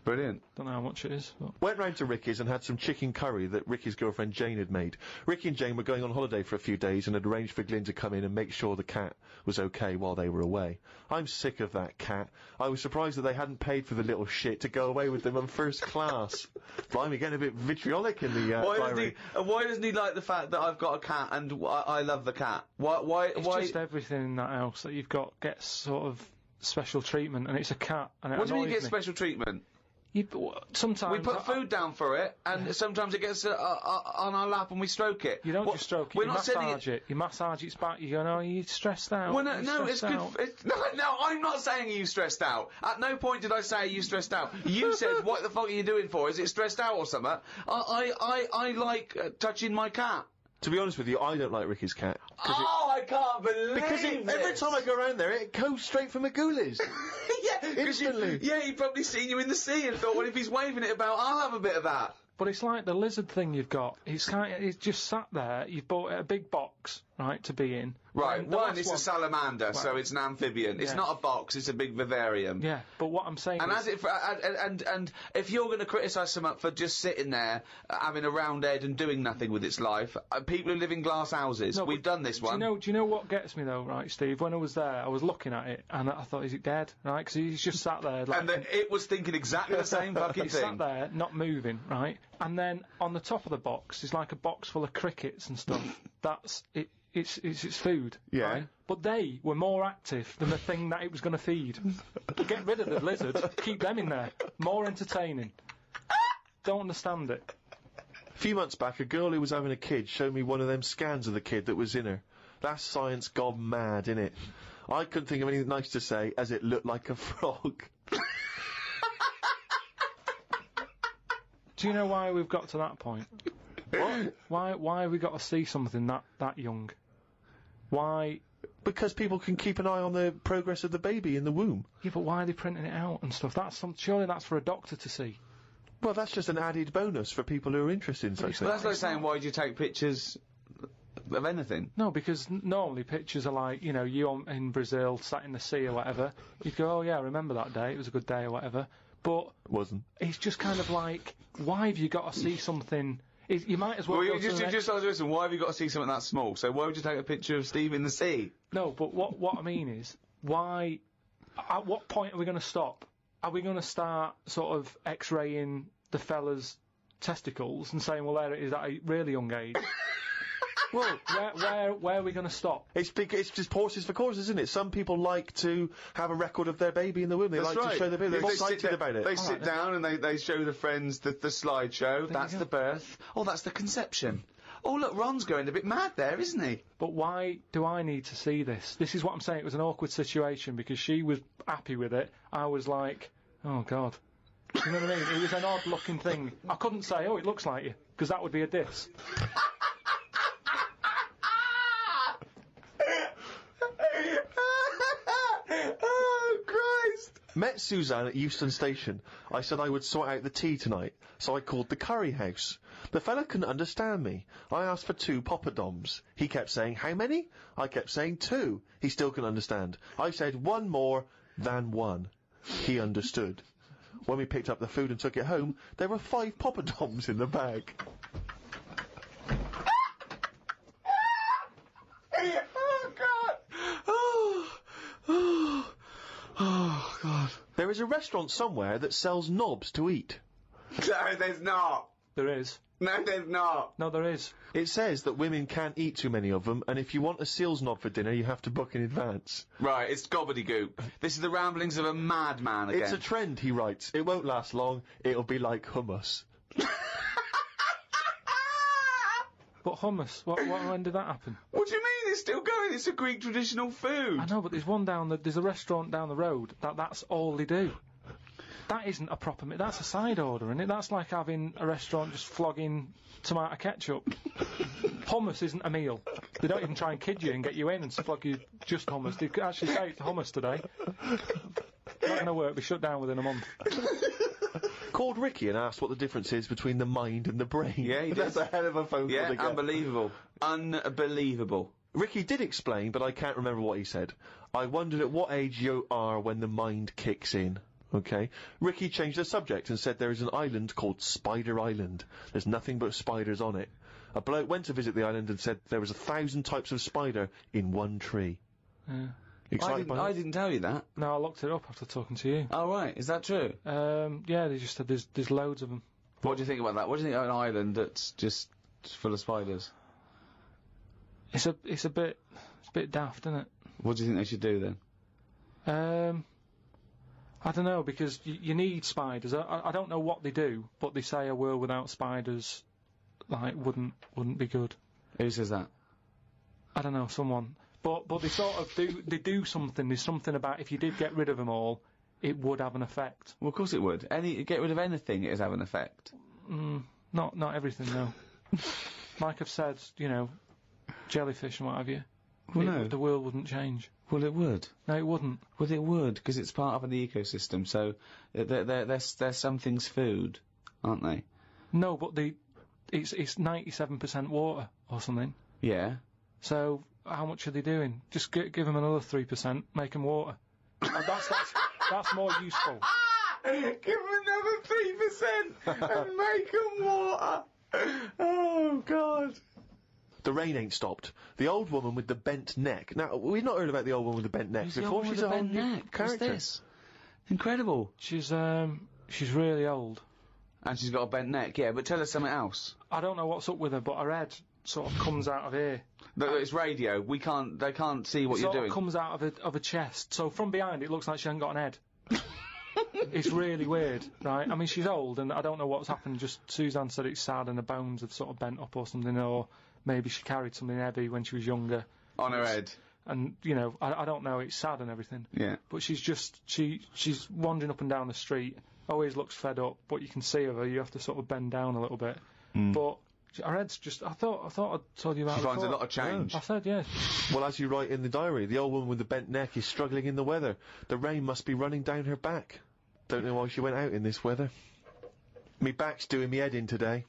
Brilliant. Don't know how much it is, but... Went round to Ricky's and had some chicken curry that Ricky's girlfriend Jane had made. Ricky and Jane were going on holiday for a few days and had arranged for Glyn to come in and make sure the cat was okay while they were away. I'm sick of that cat. I was surprised that they hadn't paid for the little shit to go away with them on first class. Blimey, getting a bit vitriolic in the diary. Why doesn't he like the fact that I've got a cat and I love the cat? Why? It's just everything in that house that you've got gets sort of special treatment, and it's a cat, and it What do you mean annoys you get me. special treatment? Sometimes... We put food down for it, and sometimes it gets on our lap and we stroke it. You don't just stroke it, we're you not saying massage it. You massage its back, you go, no, you're stressed out. Well, no, it's good. out. No, I'm not saying are you stressed out. At no point did I say are you stressed out. You said, what the fuck are you doing for? Is it stressed out or something? I like touching my cat. To be honest with you, I don't like Ricky's cat. I can't believe Because every time I go around there, it goes straight for my ghoulies. Yeah, Instantly. He'd probably seen you in the sea and thought, well, if he's waving it about, I'll have a bit of that. But it's like the lizard thing you've got. It's just sat there. You've bought a big box, right, to be in. Right, And the one, last it's a salamander, so it's an amphibian. It's Yeah. not a box, it's a big vivarium. Yeah, but what I'm saying And is... and if you're going to criticise someone for just sitting there, having a round head and doing nothing with its life, people who live in glass houses, No, we've but done this one. Do you know what gets me though, right, Steve? When I was there, I was looking at it, and I thought, is it dead? Right, because he's just sat there, like... And then it was thinking exactly the same fucking He's thing. sat there, not moving, right? And then on the top of the box is like a box full of crickets and stuff. That's it. It's its food. Yeah. Right? But they were more active than the thing that it was going to feed. Get rid of the lizards. Keep them in there. More entertaining. Don't understand it. A few months back, a girl who was having a kid showed me one of them scans of the kid that was in her. That's science gone mad, innit? I couldn't think of anything nice to say, as it looked like a frog. Do you know why we've got to that point? What? Why have we got to see something that young? Why? Because people can keep an eye on the progress of the baby in the womb. Yeah, but why are they printing it out and stuff? Surely that's for a doctor to see. Well, that's just an added bonus for people who are interested in such But that's things. like saying, why do you take pictures of anything? No, because normally pictures are like, you in Brazil, sat in the sea or whatever. You'd go, oh yeah, I remember that day, it was a good day or whatever. But Wasn't. it's just kind of like, why have you got to see something You might as well. Well, go you to the next- just listen. Why have you got to see something that small? So why would you take a picture of Steve in the sea? No, but what I mean is, why? At what point are we going to stop? Are we going to start sort of X-raying the fella's testicles and saying, well, there it is at a really young age? Well, where are we going to stop? It's just horses for courses, isn't it? Some people like to have a record of their baby in the womb. They That's like right. to show their baby. They're excited about it. They sit down and they show the friends the slideshow. That's you the birth. Oh, that's the conception. Oh, look, Ron's going a bit mad there, isn't he? But why do I need to see this? This is what I'm saying. It was an awkward situation because she was happy with it. I was like, oh, God. You know what I mean? It was an odd-looking thing. I couldn't say, oh, it looks like you, because that would be a diss. Oh, Christ! Met Suzanne at Euston Station. I said I would sort out the tea tonight, so I called the curry house. The fella couldn't understand me. I asked for 2 poppadoms. He kept saying, how many? I kept saying 2. He still couldn't understand. I said 1 more than 1. He understood. When we picked up the food and took it home, there were 5 poppadoms in the bag. Oh, God! Oh, God. There is a restaurant somewhere that sells knobs to eat. No, there's not. There is. No, there's not. No, there is. It says that women can't eat too many of them, and if you want a seal's knob for dinner, you have to book in advance. Right, it's gobbledygook. This is the ramblings of a madman again. It's a trend, he writes. It won't last long. It'll be like hummus. But hummus, when did that happen? What do you mean it's still going? It's a Greek traditional food. I know, but there's a restaurant down the road that's all they do. That isn't a proper meal. That's a side order, isn't it? That's like having a restaurant just flogging tomato ketchup. Hummus isn't a meal. They don't even try and kid you and get you in and flog you just hummus. They actually say it's hummus today. Not going to work. Be shut down within a month. Called Ricky and asked what the difference is between the mind and the brain. Yeah, he did. That's a hell of a phone call Yeah, to get. unbelievable. Unbelievable. Ricky did explain, but I can't remember what he said. I wondered at what age you are when the mind kicks in. Okay. Ricky changed the subject and said there is an island called Spider Island. There's nothing but spiders on it. A bloke went to visit the island and said there was 1,000 types of spider in one tree. Yeah. Excited by that? I didn't tell you that. No, I looked it up after talking to you. Oh, right. Is that true? Yeah, they just said there's loads of them. What do you think about that? What do you think of an island that's just full of spiders? It's a bit daft, isn't it? What do you think they should do then? I don't know, because you need spiders. I don't know what they do, but they say a world without spiders, like, wouldn't be good. Who says that? I don't know, someone. But they sort of do something. There's something about if you did get rid of them all, it would have an effect. Well, of course it would. Get rid of anything, it'd have an effect. Not everything, no. Like I've said, jellyfish and what have you. Well, no. The world wouldn't change. Well, it would. No, it wouldn't. Well, it would, because it's part of an ecosystem, so they're something's food, aren't they? No, but it's 97% water or something. Yeah. So how much are they doing? Just give them another 3%, make them water. That's more useful. Give them another 3% and make them water. Oh, God. The rain ain't stopped. The old woman with the bent neck. Now, we've not heard about the old woman with the bent neck Who's the before. old woman She's with a the whole bent new neck? What's character. this? Incredible. She's really old. And she's got a bent neck, yeah, but tell us something else. I don't know what's up with her, but her head sort of comes out of here. It's radio. They can't see what you're Sort doing. of comes out of her chest. So from behind, it looks like she hasn't got an head. It's really weird, right? I mean, she's old, and I don't know what's happened. Just Suzanne said it's sad, and her bones have sort of bent up or something, or maybe she carried something heavy when she was younger. On her head. And I don't know. It's sad and everything. Yeah. But she's just she's wandering up and down the street. Always looks fed up. But you can see of her. You have to sort of bend down a little bit. But her head's just. I thought I told you about. She finds a before. lot of change. I said yes. Well, as you write in the diary, the old woman with the bent neck is struggling in the weather. The rain must be running down her back. Don't know why she went out in this weather. Me back's doing me head in today.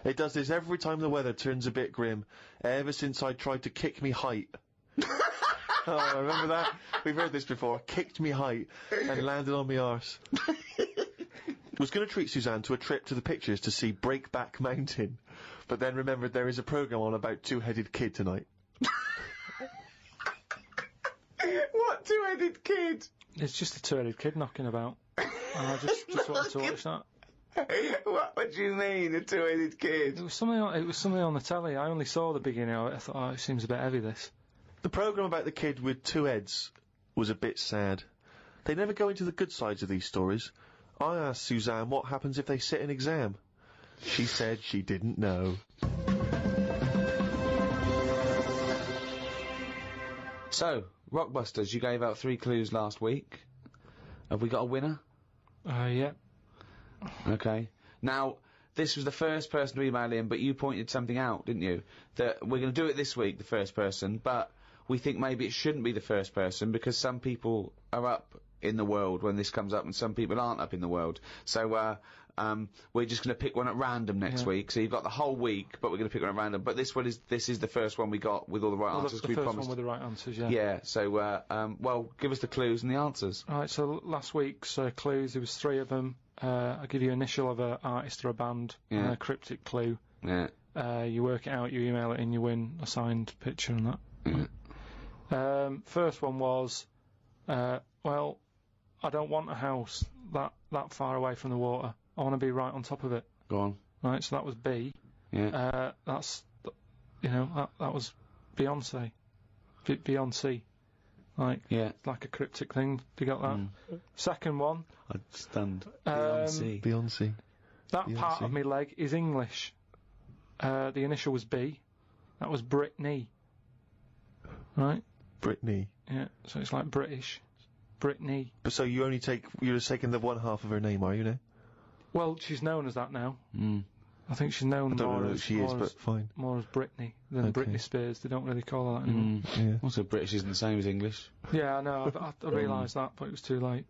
It does this every time the weather turns a bit grim, ever since I tried to kick me height. Oh, remember that? We've heard this before. Kicked me height and landed on me arse. Was going to treat Suzanne to a trip to the pictures to see Breakback Mountain. but then remembered there is a programme on about two-headed kid tonight. What two-headed kid? It's just a two-headed kid knocking about. And I just wanted to watch that. What do you mean, a two-headed kid? It was something on the telly. I only saw the beginning of it. I thought, oh, it seems a bit heavy, this. The programme about the kid with two heads was a bit sad. They never go into the good sides of these stories. I asked Suzanne what happens if they sit an exam. She said she didn't know. So, Rockbusters, you gave out 3 clues last week. Have we got a winner? Yeah. Okay. Now, this was the first person to email in, but you pointed something out, didn't you? That we're going to do it this week, the first person, but we think maybe it shouldn't be the first person because some people are up in the world when this comes up and some people aren't up in the world. So, we're just going to pick one at random next week. So you've got the whole week, but we're going to pick one at random. But this is the first one we got with all the right answers. The we first promised. one with the right answers, yeah. Yeah. So, well, give us the clues and the answers. Right, so last week's clues, there was 3 of them. I'll give you initial of an artist or a band, and a cryptic clue. Yeah. You work it out, you email it in, you win a signed picture and that. First one was, well, I don't want a house that far away from the water. I want to be right on top of it. Go on. Right, so that was B. Yeah. That was Beyonce. Beyonce. Like, yeah. Like a cryptic thing. You got that? Second one. I'm stunned. Beyonce. That part of my leg is English. The initial was B. That was Britney. Right? Britney. Yeah, so it's like British. Britney. But so you're just taking the one half of her name, are you now? Well, she's known as that now. I think she's known I don't more know who as she is, but fine. More as Britney than Britney Spears. They don't really call her that anymore. Yeah. Also, British isn't the same as English. Yeah, I know. I realised that, but it was too late.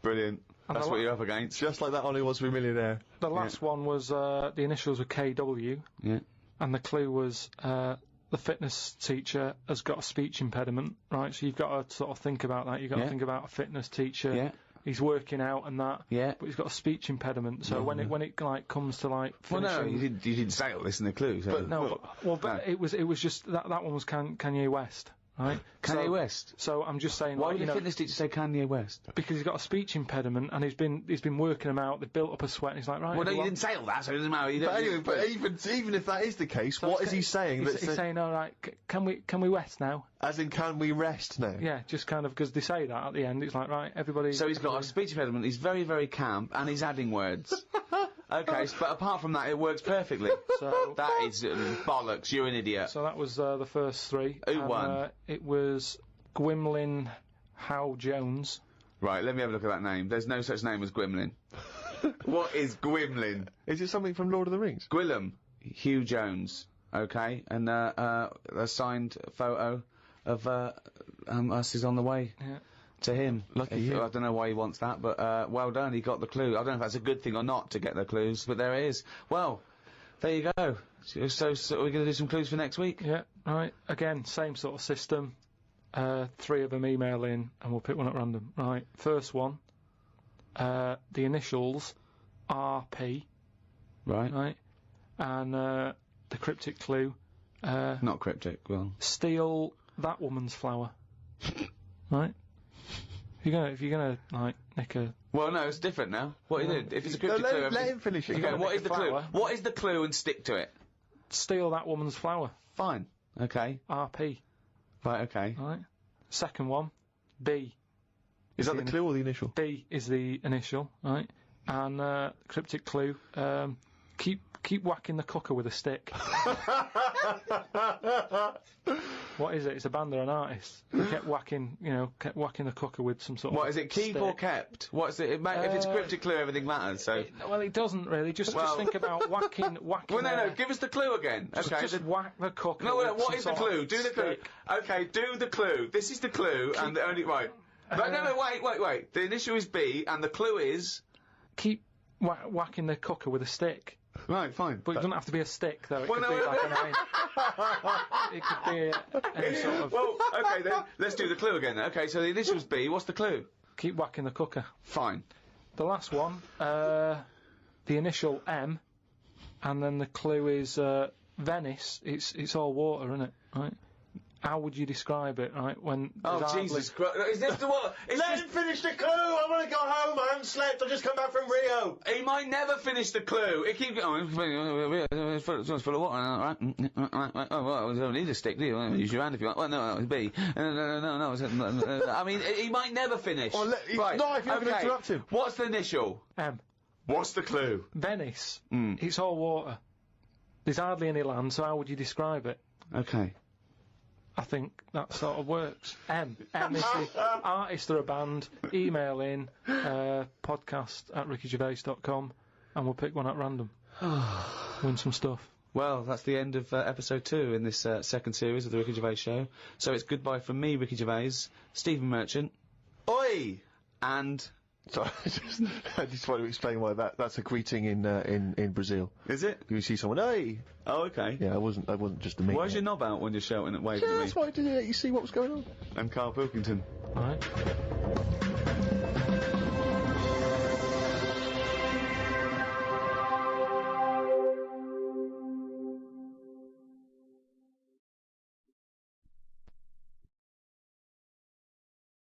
Brilliant. That's what you're up against. Just like that on Who Wants to Be a Millionaire. The last one was the initials were KW. Yeah. And the clue was the fitness teacher has got a speech impediment, right? So you've got to sort of think about that. You've got to think about a fitness teacher. Yeah. He's working out and that. Yeah. But he's got a speech impediment. So when it like comes to like finishing, well, no, you didn't say all this in the clue. So. But no, it was just that one was Kanye West. Right? Kanye West. So I'm just saying. Why would the fitness teacher say Kanye West? Because he's got a speech impediment and he's been working them out. They've built up a sweat. And he's like, right. Well, no, you didn't say all that, so it doesn't matter. But anyway, even if that is the case, what is he saying? He's saying, all right, can we rest now? As in, can we rest now? Yeah, just kind of because they say that at the end. It's like, right, everybody. So he's got a speech impediment. He's very, very camp, and he's adding words. Okay, but apart from that, it works perfectly. So that is bollocks. You're an idiot. So that was the first 3. Who won? It was Gwymlyn Howe Jones. Right, let me have a look at that name. There's no such name as Gwymlyn. What is Gwymlyn? Is it something from Lord of the Rings? Gwillem Hugh Jones. Okay, and a signed photo of us is on the way. Yeah. To him. Lucky you. I don't know why he wants that, but well done, he got the clue. I don't know if that's a good thing or not to get the clues, but there it is. Well, there you go. So we're going to do some clues for next week? Yeah, right. Again, same sort of system. 3 of them email in, and we'll pick one at random. Right, first one. The initials RP. Right. Right. And the cryptic clue. Not cryptic, well. Steal that woman's flower. Right? If you're gonna like nick a. Well, no, it's different now. What is it? If it's a cryptic clue, let him finish it. Okay, what is the clue? What is the clue, and stick to it? Steal that woman's flower. Fine. Okay. RP. Right. Okay. Right. Second one. B. Is that the clue or the initial? B is the initial. Right. And cryptic clue. Keep whacking the cooker with a stick. What is it? It's a band or an artist. Kept whacking the cooker with some sort of. What is it? Keep stick. or kept? What's it? If it's cryptic clue, everything matters. So. Well, it doesn't really. Just think about whacking. Well, no. Give us the clue again. Okay. Just whack the cooker. No, with what is the clue? Do the clue. Okay, do the clue. This is the clue, and the only right. No, wait. The initial is B, and the clue is. Keep whacking the cooker with a stick. Right, fine. But it doesn't have to be a stick, though. It could be like an iron. It could be any sort of. Well, okay, then let's do the clue again. Then. Okay, so the initials B. What's the clue? Keep whacking the cooker. Fine. The last one, the initial M. and then the clue is Venice. It's all water, isn't it? Right? How would you describe it? Right? When Oh, there's Jesus Christ. Is this the what? Let him finish the clue! I want to go home, I haven't slept, I just come back from Rio! He might never finish the clue. He keeps going, it's full of water, right? Oh, well, you don't need a stick, do you? Use your hand if you want. Well, no, it's B. No. I mean, he might never finish. Well, right. not if you're going to interrupt him. What's the initial? M. What's the clue? Venice. It's all water. There's hardly any land, so how would you describe it? Okay. I think that sort of works. M is the artist or a band. Email in podcast@rickygervais.com and we'll pick one at random. Win some stuff. Well, that's the end of episode 2 in this second series of the Ricky Gervais Show. So it's goodbye from me, Ricky Gervais, Stephen Merchant, Oi! and... Sorry, I just want to explain why that's a greeting in Brazil. Is it? You see someone, hey! Oh, okay. Yeah, I wasn't just a me. Why's your knob out when you're shouting and waving Yeah, at me? that's why I did it. You see what was going on. And Karl Pilkington. Right.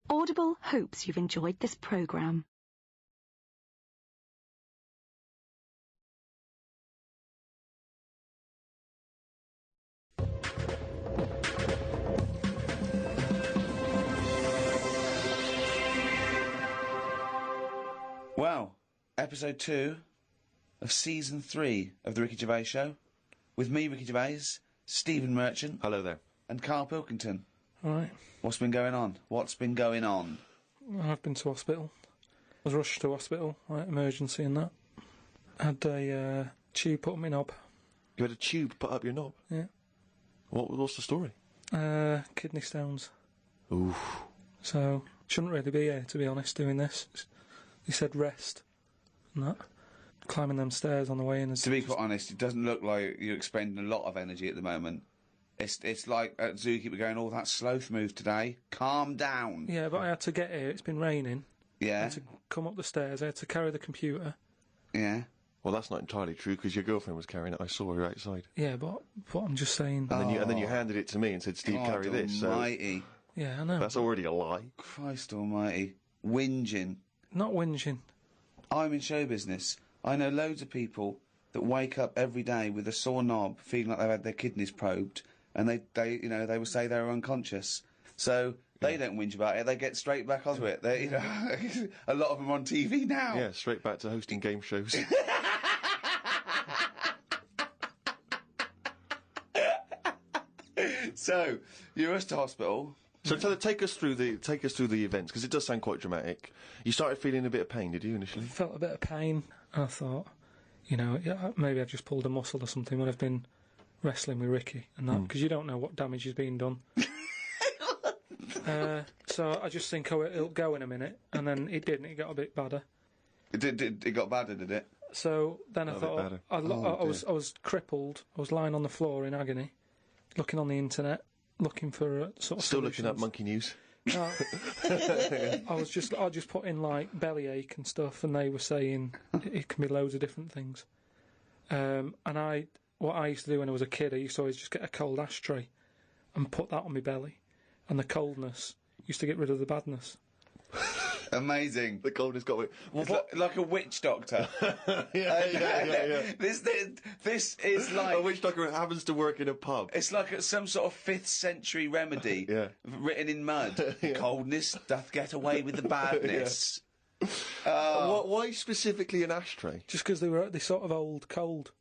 Audible hopes you've enjoyed this programme. Well, episode 2 of season 3 of the Ricky Gervais Show, with me, Ricky Gervais, Stephen Merchant, Hello there. and Karl Pilkington. Right. What's been going on? What's been going on? I've been to hospital. I was rushed to hospital, right, emergency and that. Had a tube put on my knob. You had a tube put up your knob? Yeah. What's the story? Kidney stones. Oof. So, shouldn't really be here, to be honest, doing this. He said rest and that. Climbing them stairs on the way in. To be quite honest, it doesn't look like you're expending a lot of energy at the moment. It's like at Zookeeper going, oh, that sloth move today. Calm down. Yeah, but I had to get here. It's been raining. I Yeah, had to come up the stairs. I had to carry the computer. yeah. Well, that's not entirely true because your girlfriend was carrying it. I saw her outside. Yeah, but I'm just saying. And then you handed it to me and said, "Steve, God carry this." So almighty. Yeah, I know. that's already a lie. Christ almighty. Whinging. Not whinging. I'm in show business. I know loads of people that wake up every day with a sore knob, feeling like they've had their kidneys probed, and they would say they were unconscious. So they don't whinge about it. They get straight back onto it. They, a lot of them are on TV now. Yeah, straight back to hosting game shows. So you're rushed to hospital. So take us through the events because it does sound quite dramatic. You started feeling a bit of pain, did you initially? Felt a bit of pain. And I thought, yeah, maybe I just pulled a muscle or something when I've been wrestling with Ricky and that, because you don't know what damage is being done. So I just think, it'll go in a minute, and then it didn't. It got a bit badder. It got badder, did it? So then I Got a bit thought badder. I was crippled. I was lying on the floor in agony, looking on the internet, looking for sort of Still looking at solutions. Monkey News. No. I just put in like bellyache and stuff, and they were saying it can be loads of different things. And what I used to do when I was a kid, I used to always just get a cold ashtray and put that on my belly, and the coldness used to get rid of the badness. Amazing. The coldness got me. It's like a witch doctor. Yeah. This is like A witch doctor happens to work in a pub. it's like some sort of 5th century remedy Yeah. written in mud. Coldness doth get away with the badness. Why specifically an ashtray? Just because they sort of old cold.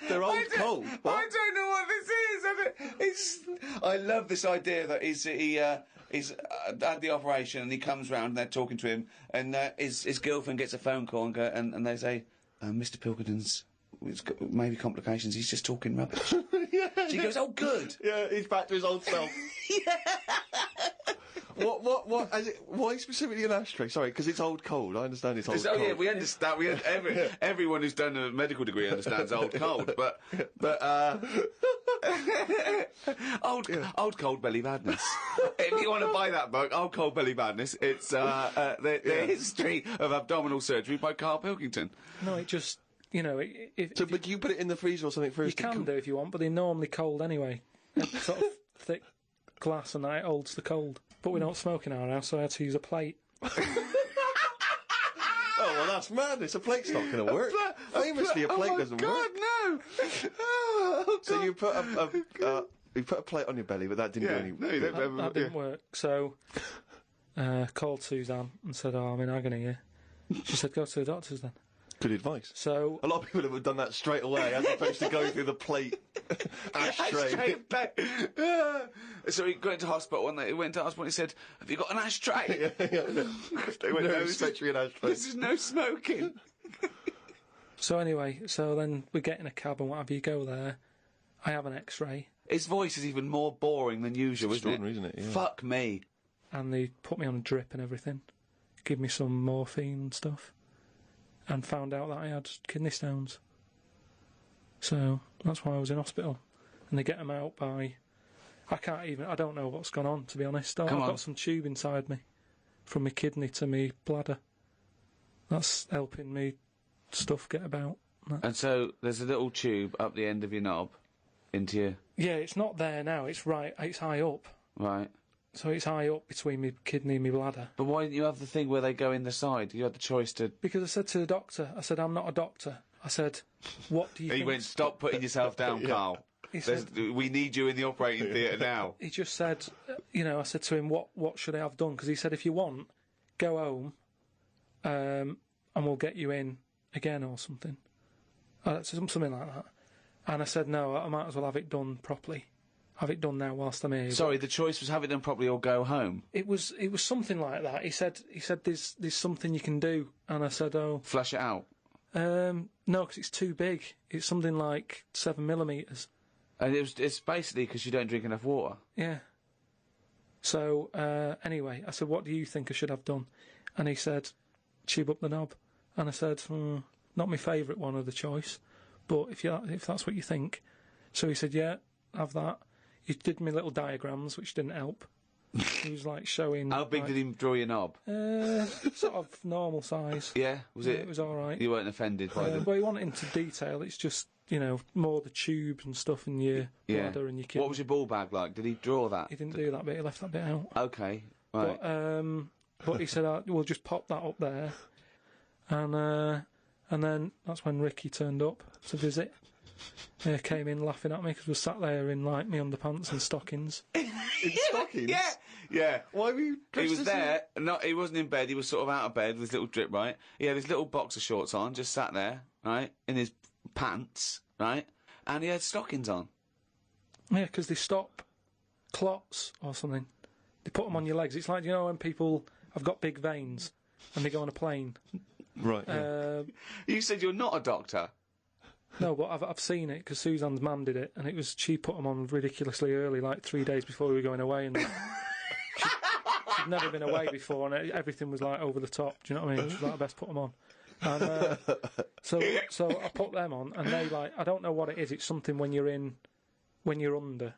They're old cold. What? I don't know what this is. I love this idea that he's had the operation and he comes round and they're talking to him and his girlfriend gets a phone call and they say, Mr. Pilkington's maybe complications. He's just talking rubbish. She goes, oh, good. Yeah, he's back to his old self. What? Why specifically an ashtray? Sorry, because it's old cold. I understand it's old cold. Yeah, we understand. Everyone who's done a medical degree understands old cold, but Old Cold Belly Madness. If you want to buy that book, Old Cold Belly Madness, it's the history of abdominal surgery by Karl Pilkington. No, it just, you know, But you put it in the freezer or something you first? can do if you want, but they're normally cold anyway. It's sort of thick glass and that holds the cold. But we don't smoke in our house, so I had to use a plate. Oh, well, that's madness. A plate's not going to work. Famously, a plate doesn't work. No! Oh, So you put a plate on your belly, but that didn't do any. No, you don't That didn't work. So, called Suzanne and said, "Oh, I'm in agony here." She said, "Go to the doctors then." Good advice. So, A lot of people would have done that straight away, as opposed to going through the plate ashtray. So he went to hospital, and he went to hospital and he said, "Have you got an ashtray?" They went, no, especially an ashtray. This is no smoking. so anyway, so then we get in a cab and what have you, go there. I have an X-ray, His voice is even more boring than usual, isn't Extraordinary, isn't it? Yeah. Fuck me. and they put me on a drip and everything, give me some morphine and stuff, and found out that I had kidney stones. So that's why I was in hospital. And they get them out by... I don't know what's gone on, to be honest. I've got some tube inside me, from my kidney to my bladder. That's helping me stuff get about. And so there's a little tube up the end of your knob into your... Yeah, it's not there now, it's high up. Right. So it's high up between my kidney and my bladder. But why didn't you have the thing where they go in the side? You had the choice to... Because I said to the doctor, I said, I'm not a doctor. I said, what do you He think? went, "Stop putting yourself down, Carl. He said, We need you in the operating theatre now." he just said, I said to him, what should I have done? Because he said, if you want, go home, and we'll get you in again or something. Something like that. And I said, no, I might as well have it done properly. Have it done now whilst I'm here. Sorry, the choice was have it done properly or go home. It was something like that. He said there's something you can do. And I said, oh, Flush it out. no, because it's too big. It's something like 7mm. And it's basically because you don't drink enough water. Yeah. So, anyway, I said, what do you think I should have done? And he said, tube up the knob. And I said, not my favourite one of the choice, but if that's what you think. So he said, yeah, have that. He did me little diagrams, which didn't help. He was like showing... How big did he draw your knob? Sort of normal size. Yeah? Was it? It was alright. You weren't offended by them? But he went into detail. It's just, more the tubes and stuff in your bladder and your kidney. What was your ball bag like? Did he draw that? He didn't do that bit. He left that bit out. Okay, right. But he said, we'll just pop that up there. And then that's when Ricky turned up to visit. Came in laughing at me because we sat there in, like, me underpants and stockings. In stockings? Yeah. Why were you He dressed was as there. No, he wasn't in bed. He was sort of out of bed with his little drip, right? He had his little boxer shorts on, just sat there, right, in his pants, right, and he had stockings on. Yeah, because they stop clots or something. They put them on your legs. It's like, when people have got big veins and they go on a plane. Right. Yeah. You said you're not a doctor. No, but I've seen it because Suzanne's mum did it, and she put them on ridiculously early, like 3 days before we were going away, and she'd never been away before, and everything was like over the top. Do you know what I mean? She was like, "I best put them on." And so I put them on, and they I don't know what it is. It's something when you're under,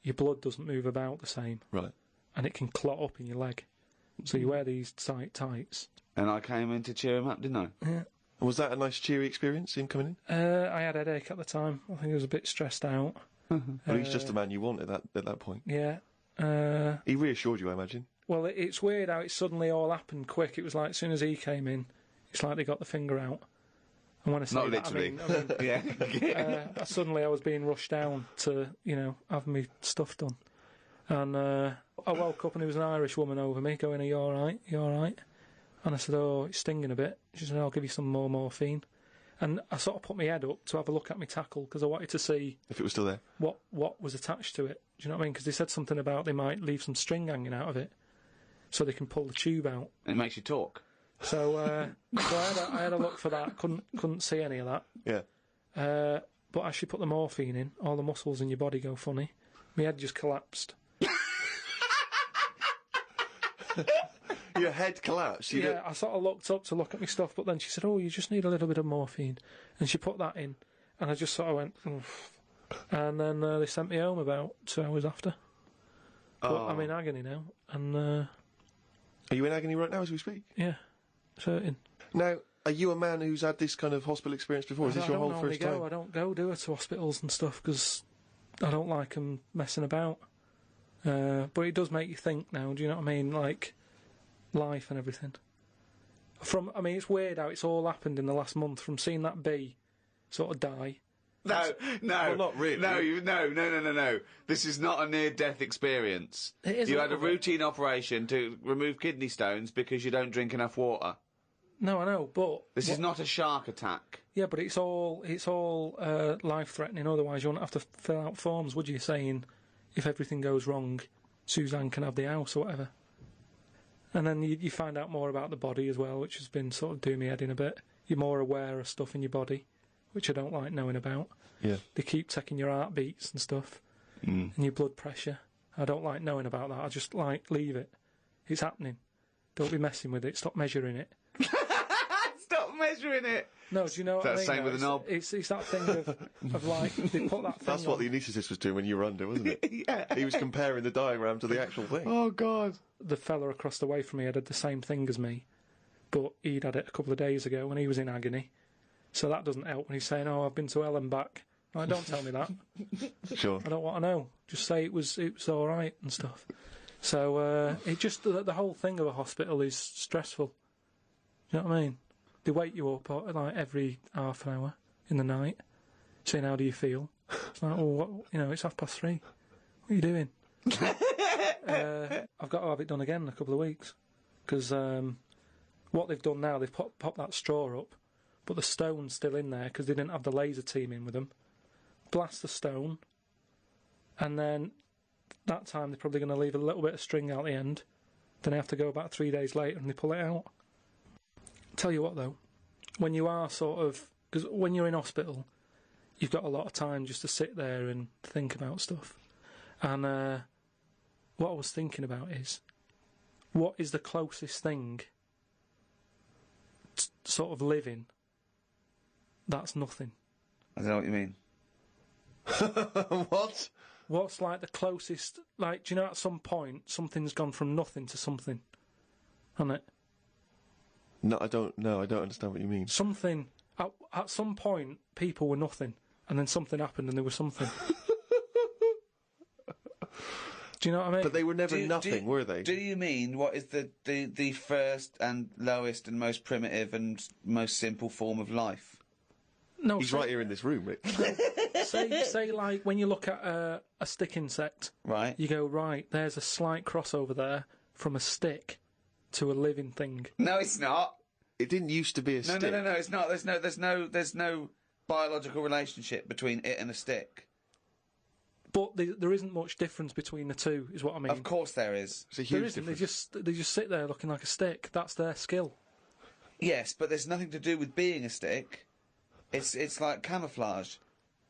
your blood doesn't move about the same, Right. and it can clot up in your leg. So you wear these tight tights. And I came in to cheer him up, didn't I? Yeah. Was that a nice, cheery experience, him coming in? I had a headache at the time. I think I was a bit stressed out. Well, he's just the man you want at that point. Yeah. He reassured you, I imagine. Well, it's weird how it suddenly all happened quick. It was like as soon as he came in, it's like they got the finger out. And when I say Not that, literally. I mean, suddenly I was being rushed down to, have my stuff done. And I woke up and there was an Irish woman over me going, "Are you all right? You all right?" And I said, "Oh, it's stinging a bit." She said, "I'll give you some more morphine." And I sort of put my head up to have a look at my tackle because I wanted to see If it was still there. what was attached to it. Do you know what I mean? Because they said something about they might leave some string hanging out of it so they can pull the tube out. It makes you talk. So, I had a look for that. Couldn't see any of that. Yeah. But as she put the morphine in, all the muscles in your body go funny. My head just collapsed. Your head collapsed. Yeah, I sort of looked up to look at my stuff, but then she said, "Oh, you just need a little bit of morphine," and she put that in, and I just sort of went, "Oof." And then they sent me home about 2 hours after. But I'm in agony now, and Are you in agony right now as we speak? yeah, it's hurting. Now, are you a man who's had this kind of hospital experience before? Is this your whole first time? I don't go to hospitals and stuff because I don't like them messing about. But it does make you think now. Do you know what I mean? Like life and everything. It's weird how it's all happened in the last month. From seeing that bee sort of die. No. Well, not really. No. This is not a near-death experience. It is You a had a little bit. routine operation to remove kidney stones because you don't drink enough water. No, I know, but This is not a shark attack. yeah, but it's all life-threatening. Otherwise, you wouldn't have to fill out forms, would you? Saying if everything goes wrong, Suzanne can have the house or whatever. And then you find out more about the body as well, which has been sort of doing me head in a bit. You're more aware of stuff in your body, which I don't like knowing about. Yeah. They keep checking your heartbeats and stuff, and your blood pressure. I don't like knowing about that. I just leave it. It's happening. Don't be messing with it. Stop measuring it. Stop measuring it! No, do you know what I mean? That's the same though? with a knob. It's that thing of like, they put that thing That's what on. the anaesthetist was doing when you were under, wasn't it? Yeah. He was comparing the diagram to the actual thing. Oh, God. The fella across the way from me had the same thing as me, but he'd had it a couple of days ago and he was in agony. So that doesn't help when he's saying, "Oh, I've been to hell and back." Like, don't tell me that. Sure. I don't want to know. Just say it was all right and stuff. So it just the whole thing of a hospital is stressful. You know what I mean? They wake you up like every half an hour in the night, saying, "How do you feel?" It's like, "Oh, what, it's 3:30. What are you doing?" I've got to have it done again in a couple of weeks because what they've done now, they've popped that straw up, but the stone's still in there because they didn't have the laser team in with them. Blast the stone, and then that time they're probably going to leave a little bit of string out the end. Then they have to go about 3 days later and they pull it out. Tell you what though, when you are because when you're in hospital, you've got a lot of time just to sit there and think about stuff. And what I was thinking about is, what is the closest thing to sort of living that's nothing? I don't know what you mean. What? What's like the closest, like, do you know at some point something's gone from nothing to something? Hasn't it? No, I don't understand what you mean. Something, at some point people were nothing, and then something happened and they were something. Do you know what I mean? But they were never nothing, were they? Do you mean what is the first and lowest and most primitive and most simple form of life? No, He's right here in this room, Rick. say like when you look at a stick insect, Right. you go, right, there's a slight crossover there from a stick to a living thing. No, it's not. It didn't used to be a stick. No, it's not. There's no biological relationship between it and a stick. But there isn't much difference between the two, is what I mean. Of course there is. It's a There huge isn't. difference. They just sit there looking like a stick. That's their skill. Yes, but there's nothing to do with being a stick. It's like camouflage.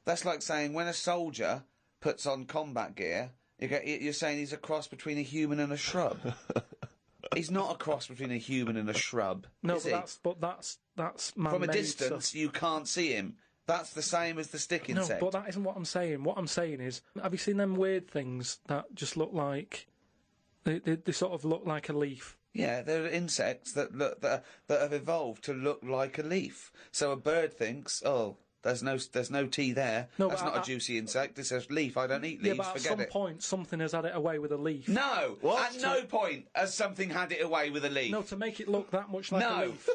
That's like saying when a soldier puts on combat gear, you're saying he's a cross between a human and a shrub. He's not a cross between a human and a shrub. No, is he? but that's man-made From a distance, stuff. you can't see him. That's the same as the stick No, insect. but that isn't what I'm saying. What I'm saying is, have you seen them weird things that just look like they sort of look like a leaf? Yeah, they're insects that have evolved to look like a leaf. So a bird thinks, oh, there's no tea there. No, That's but not a juicy insect. It's a leaf. I don't eat Yeah, leaves. but at Forget some it. point, something has had it away with a leaf. No, What? at no point has something had it away with a leaf. No, to make it look that much like a No. leaf.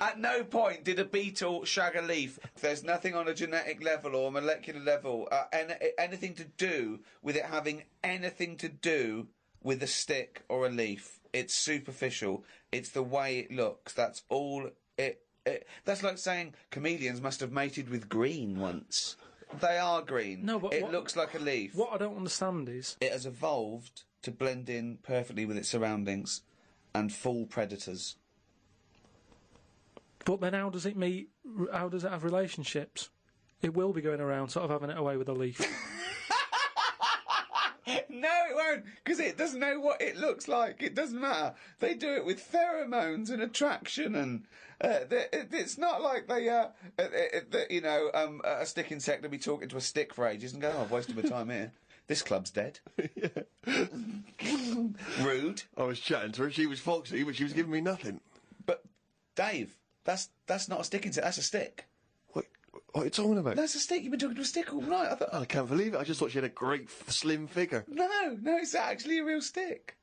At no point did a beetle shag a leaf. There's nothing on a genetic level or molecular level, anything to do with it having anything to do with a stick or a leaf. It's superficial. It's the way it looks. That's all it. That's like saying chameleons must have mated with green once. They are green. No, but it looks like a leaf. What I don't understand is, It has evolved to blend in perfectly with its surroundings and fool predators. but then how does it meet? How does it have relationships? It will be going around, sort of having it away with a leaf. No, it won't, because it doesn't know what it looks like. It doesn't matter. They do it with pheromones and attraction, and it's not like they, a stick insect will be talking to a stick for ages and go, "Oh, I've wasted my time here. This club's dead." Rude. I was chatting to her. She was foxy, but she was giving me nothing. But Dave, that's not a stick insect. That's a stick. What are you talking about? That's a stick. You've been talking to a stick all night. I can't believe it. I just thought she had a great slim figure. No, it's actually a real stick.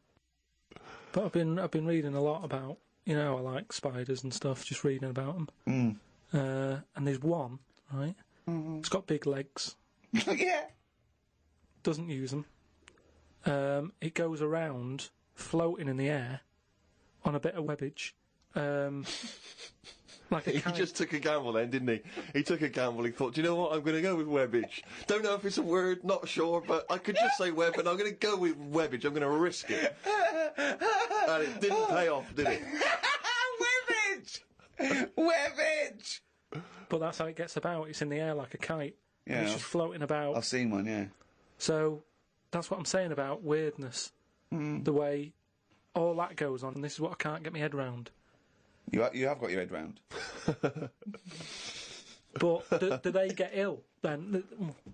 But I've been reading a lot about, I like spiders and stuff, just reading about them. And there's one, right? It's got big legs. Yeah. Doesn't use them. It goes around floating in the air on a bit of webbage. Like He just took a gamble then, didn't he? He took a gamble. He thought, do you know what? I'm going to go with webbage. Don't know if it's a word, not sure, but I could just say web, and I'm going to go with webbage. I'm going to risk it. And it didn't pay off, did it? Webbage! Webbage! But that's how it gets about. It's in the air like a kite. Yeah. And it's just floating about. I've seen one, yeah. So that's what I'm saying about weirdness. The way all that goes on, and this is what I can't get my head round. You have got your head round. But do they get ill then?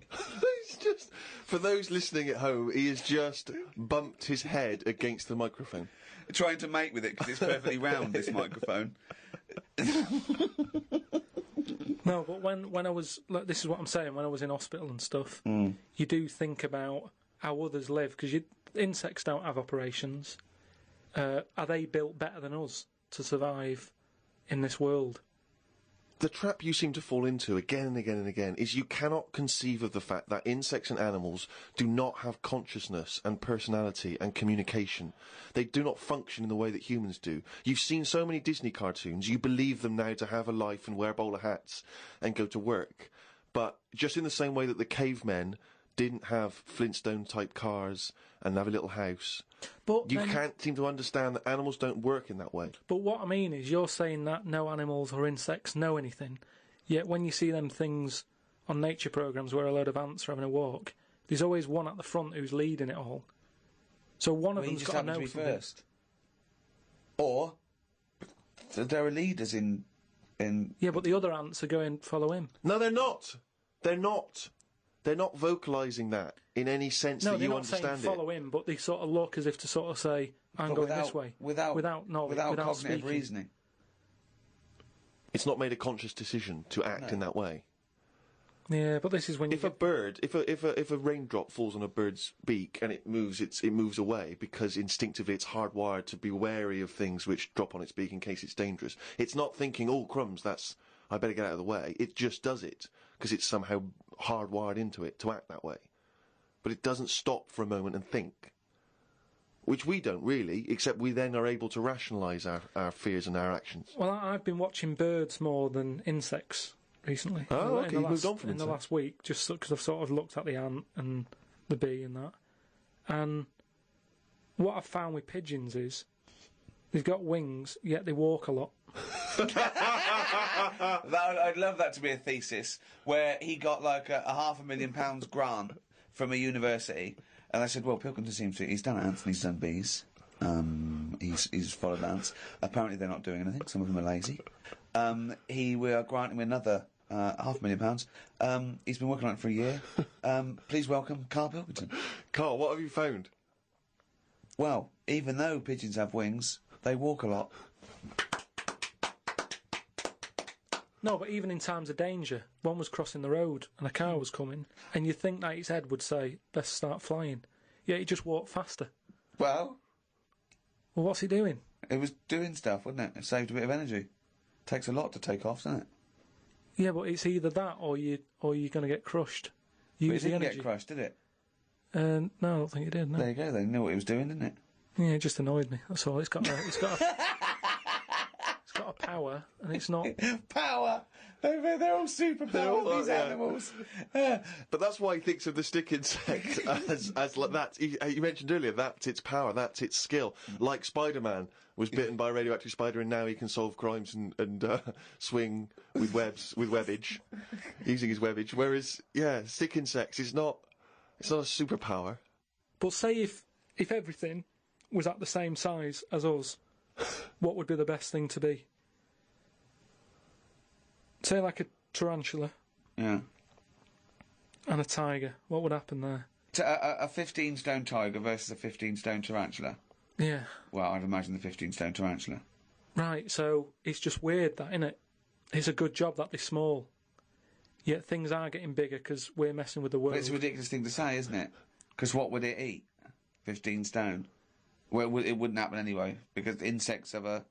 He's just, for those listening at home, he has just bumped his head against the microphone. Trying to mate with it because it's perfectly round, this microphone. No, but when I was, like, this is what I'm saying, when I was in hospital and stuff, you do think about how others live, because insects don't have operations. Are they built better than us to survive in this world? The trap you seem to fall into again and again and again is you cannot conceive of the fact that insects and animals do not have consciousness and personality and communication. They do not function in the way that humans do. You've seen so many Disney cartoons, you believe them now to have a life and wear bowler hats and go to work. But just in the same way that the cavemen didn't have Flintstone-type cars and have a little house, But you can't seem to understand that animals don't work in that way. But what I mean is, you're saying that no animals or insects know anything, yet when you see them things on nature programmes where a load of ants are having a walk, there's always one at the front who's leading it all. So one of them's got to know something. First. Or there are leaders in. Yeah, but the other ants are going follow him. No, they're not. They're not. They're not vocalising that in any sense that you understand it. No, they're not saying follow him, but they sort of look as if to sort of say, I'm going this way. Without cognitive speaking. reasoning. It's not made a conscious decision to act in that way. Yeah, but this is when if a raindrop falls on a bird's beak and it moves away because instinctively it's hardwired to be wary of things which drop on its beak in case it's dangerous. It's not thinking, oh crumbs, I better get out of the way. It just does it because it's somehow hardwired into it to act that way. But it doesn't stop for a moment and think. Which we don't really, except we then are able to rationalise our fears and our actions. Well, I've been watching birds more than insects recently. Oh, okay, you've moved on from in the last week, just because I've sort of looked at the ant and the bee and that. And what I've found with pigeons is they've got wings, yet they walk a lot. I'd love that to be a thesis where he got like a £500,000 grant from a university, and I said, well, Pilkington he's done ants and he's done bees. He's followed ants. Apparently they're not doing anything. Some of them are lazy. We are granting him another £500,000. He's been working on it for a year. Please welcome Karl Pilkington. Karl, what have you found? Well, even though pigeons have wings, they walk a lot. No, but even in times of danger, one was crossing the road and a car was coming, and you'd think that its head would say, let's start flying. Yet he just walked faster. Well, what's he doing? It was doing stuff, wasn't it? It saved a bit of energy. Takes a lot to take off, doesn't it? Yeah, but it's either that or you're going to get crushed. But it didn't get crushed, did it? No, I don't think it did, no. There you go, they knew what he was doing, didn't it? Yeah, it just annoyed me, that's all. It's got a power, and it's not... Power! They're all superpowers, these animals. But that's why he thinks of the stick insect as like that. You mentioned earlier, that's its power, that's its skill. Like Spider-Man was bitten by a radioactive spider and now he can solve crimes and swing with webbage, using his webbage. Whereas, yeah, stick insects is not a superpower. But say if everything was at the same size as us, what would be the best thing to be? Say like a tarantula. Yeah. And a tiger. What would happen there? A 15-stone tiger versus a 15-stone tarantula. Yeah. Well, I'd imagine the 15-stone tarantula. Right, so it's just weird that, innit? It's a good job that they're small. Yet things are getting bigger because we're messing with the world. But it's a ridiculous thing to say, isn't it? Because what would it eat? 15 stone. Well, it wouldn't happen anyway, because insects have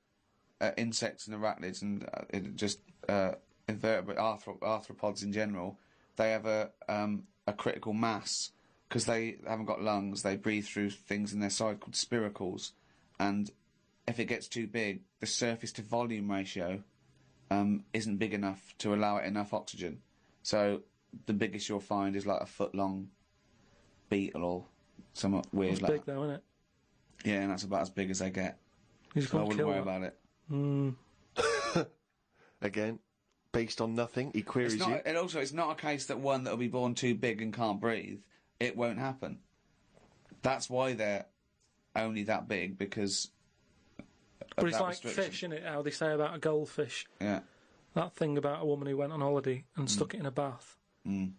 insects and arachnids and invertebrate arthropods in general, they have a critical mass because they haven't got lungs. They breathe through things in their side called spiracles, and if it gets too big, the surface to volume ratio isn't big enough to allow it enough oxygen. So the biggest you'll find is like a foot-long beetle or somewhat weird. It's like big though, isn't it? Yeah, and that's about as big as they get. You So I wouldn't worry about it. Again, based on nothing, he queries It's you. not, and also, it's not a case that one that'll be born too big and can't breathe. It won't happen. That's why they're only that big, because But of it's that like restriction. fish, isn't it? How they say about a goldfish. Yeah. That thing about a woman who went on holiday and stuck it in a bath.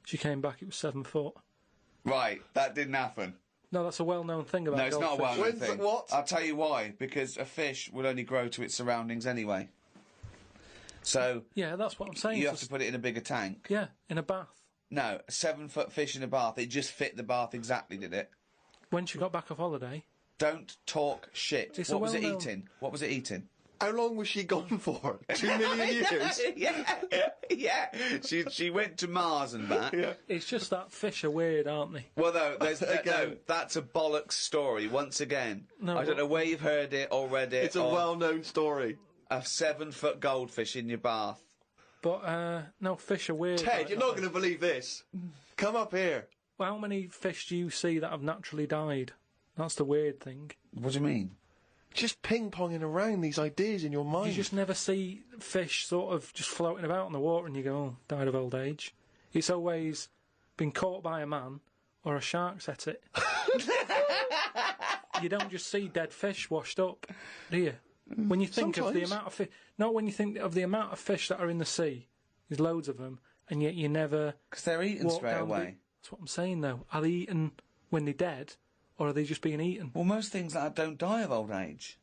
She came back, it was 7 foot. Right, that didn't happen. No, that's a well-known thing about No, it's not a goldfish. well-known When's thing. what? I'll tell you why. Because a fish will only grow to its surroundings anyway. So Yeah, that's what I'm saying. you It's have to just- put it in a bigger tank. Yeah, in a bath. No, a 7-foot fish in a bath. It just fit the bath exactly, did it? When she got back off holiday, Don't talk shit. It's a What was it well-known- eating? What was it eating? How long was she gone for? 2 million years? yeah. She went to Mars and back. Yeah. it's just that fish are weird, aren't they? Well, no, no, Again. that's a bollocks story. Once again, No, I don't but- know where you've heard it or read it. It's a or well-known story. a 7-foot goldfish in your bath. But, no, fish are weird. Ted, like you're that. not going to believe this. Come up here. Well, how many fish do you see that have naturally died? That's the weird thing. What do you mean? Just ping-ponging around these ideas in your mind. You just never see fish sort of just floating about in the water and you go, oh, died of old age. It's always been caught by a man or a shark's at it. You don't just see dead fish washed up, do you? When you think of the Sometimes. amount of fish... Not when you think of the amount of fish that are in the sea. There's loads of them, and yet you never... Because they're eaten walk straight down the- away. That's what I'm saying, though. Are they eaten when they're dead, or are they just being eaten? Well, most things like that don't die of old age.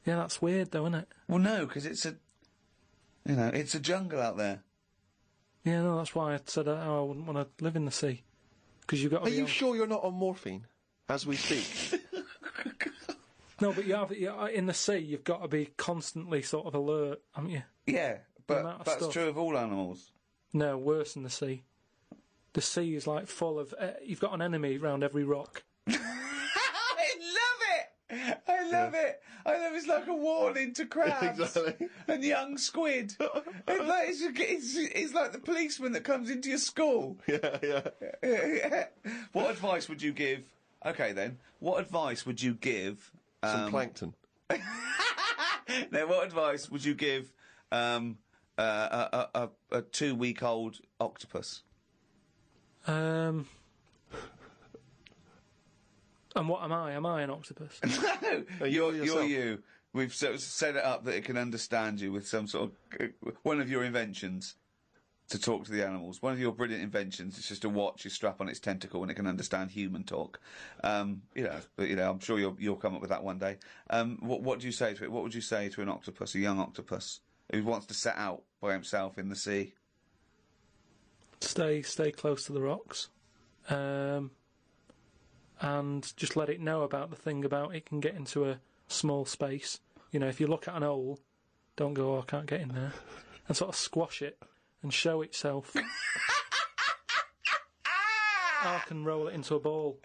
Yeah, that's weird, though, isn't it? Well, no, because it's a jungle out there. Yeah, no, that's why I said I wouldn't want to live in the sea. Because you've got to Are be... you on- sure you're not on morphine as we speak? No, but in the sea, you've got to be constantly sort of alert, haven't you? Yeah, amount but of that's stuff. true of all animals. No, worse than the sea. The sea is like full of... you've got an enemy around every rock. I love it! I love it! I love it's like a warning to crabs Exactly. and young squid. It's like the policeman that comes into your school. Yeah. What advice would you give? Okay, then. What advice would you give? Some plankton. Now, what advice would you give a 2-week-old octopus? And what am I? Am I an octopus? No, you're you're yourself. you. We've set it up that it can understand you with some sort of one of your inventions to talk to the animals. One of your brilliant inventions is just a watch you strap on its tentacle and it can understand human talk. But I'm sure you'll come up with that one day. What do you say to it? What would you say to an octopus, a young octopus who wants to set out by himself in the sea? Stay close to the rocks. And just let it know about the thing about it can get into a small space. You know, if you look at an hole, don't go, oh, I can't get in there. And sort of squash it and show itself. I can roll it into a ball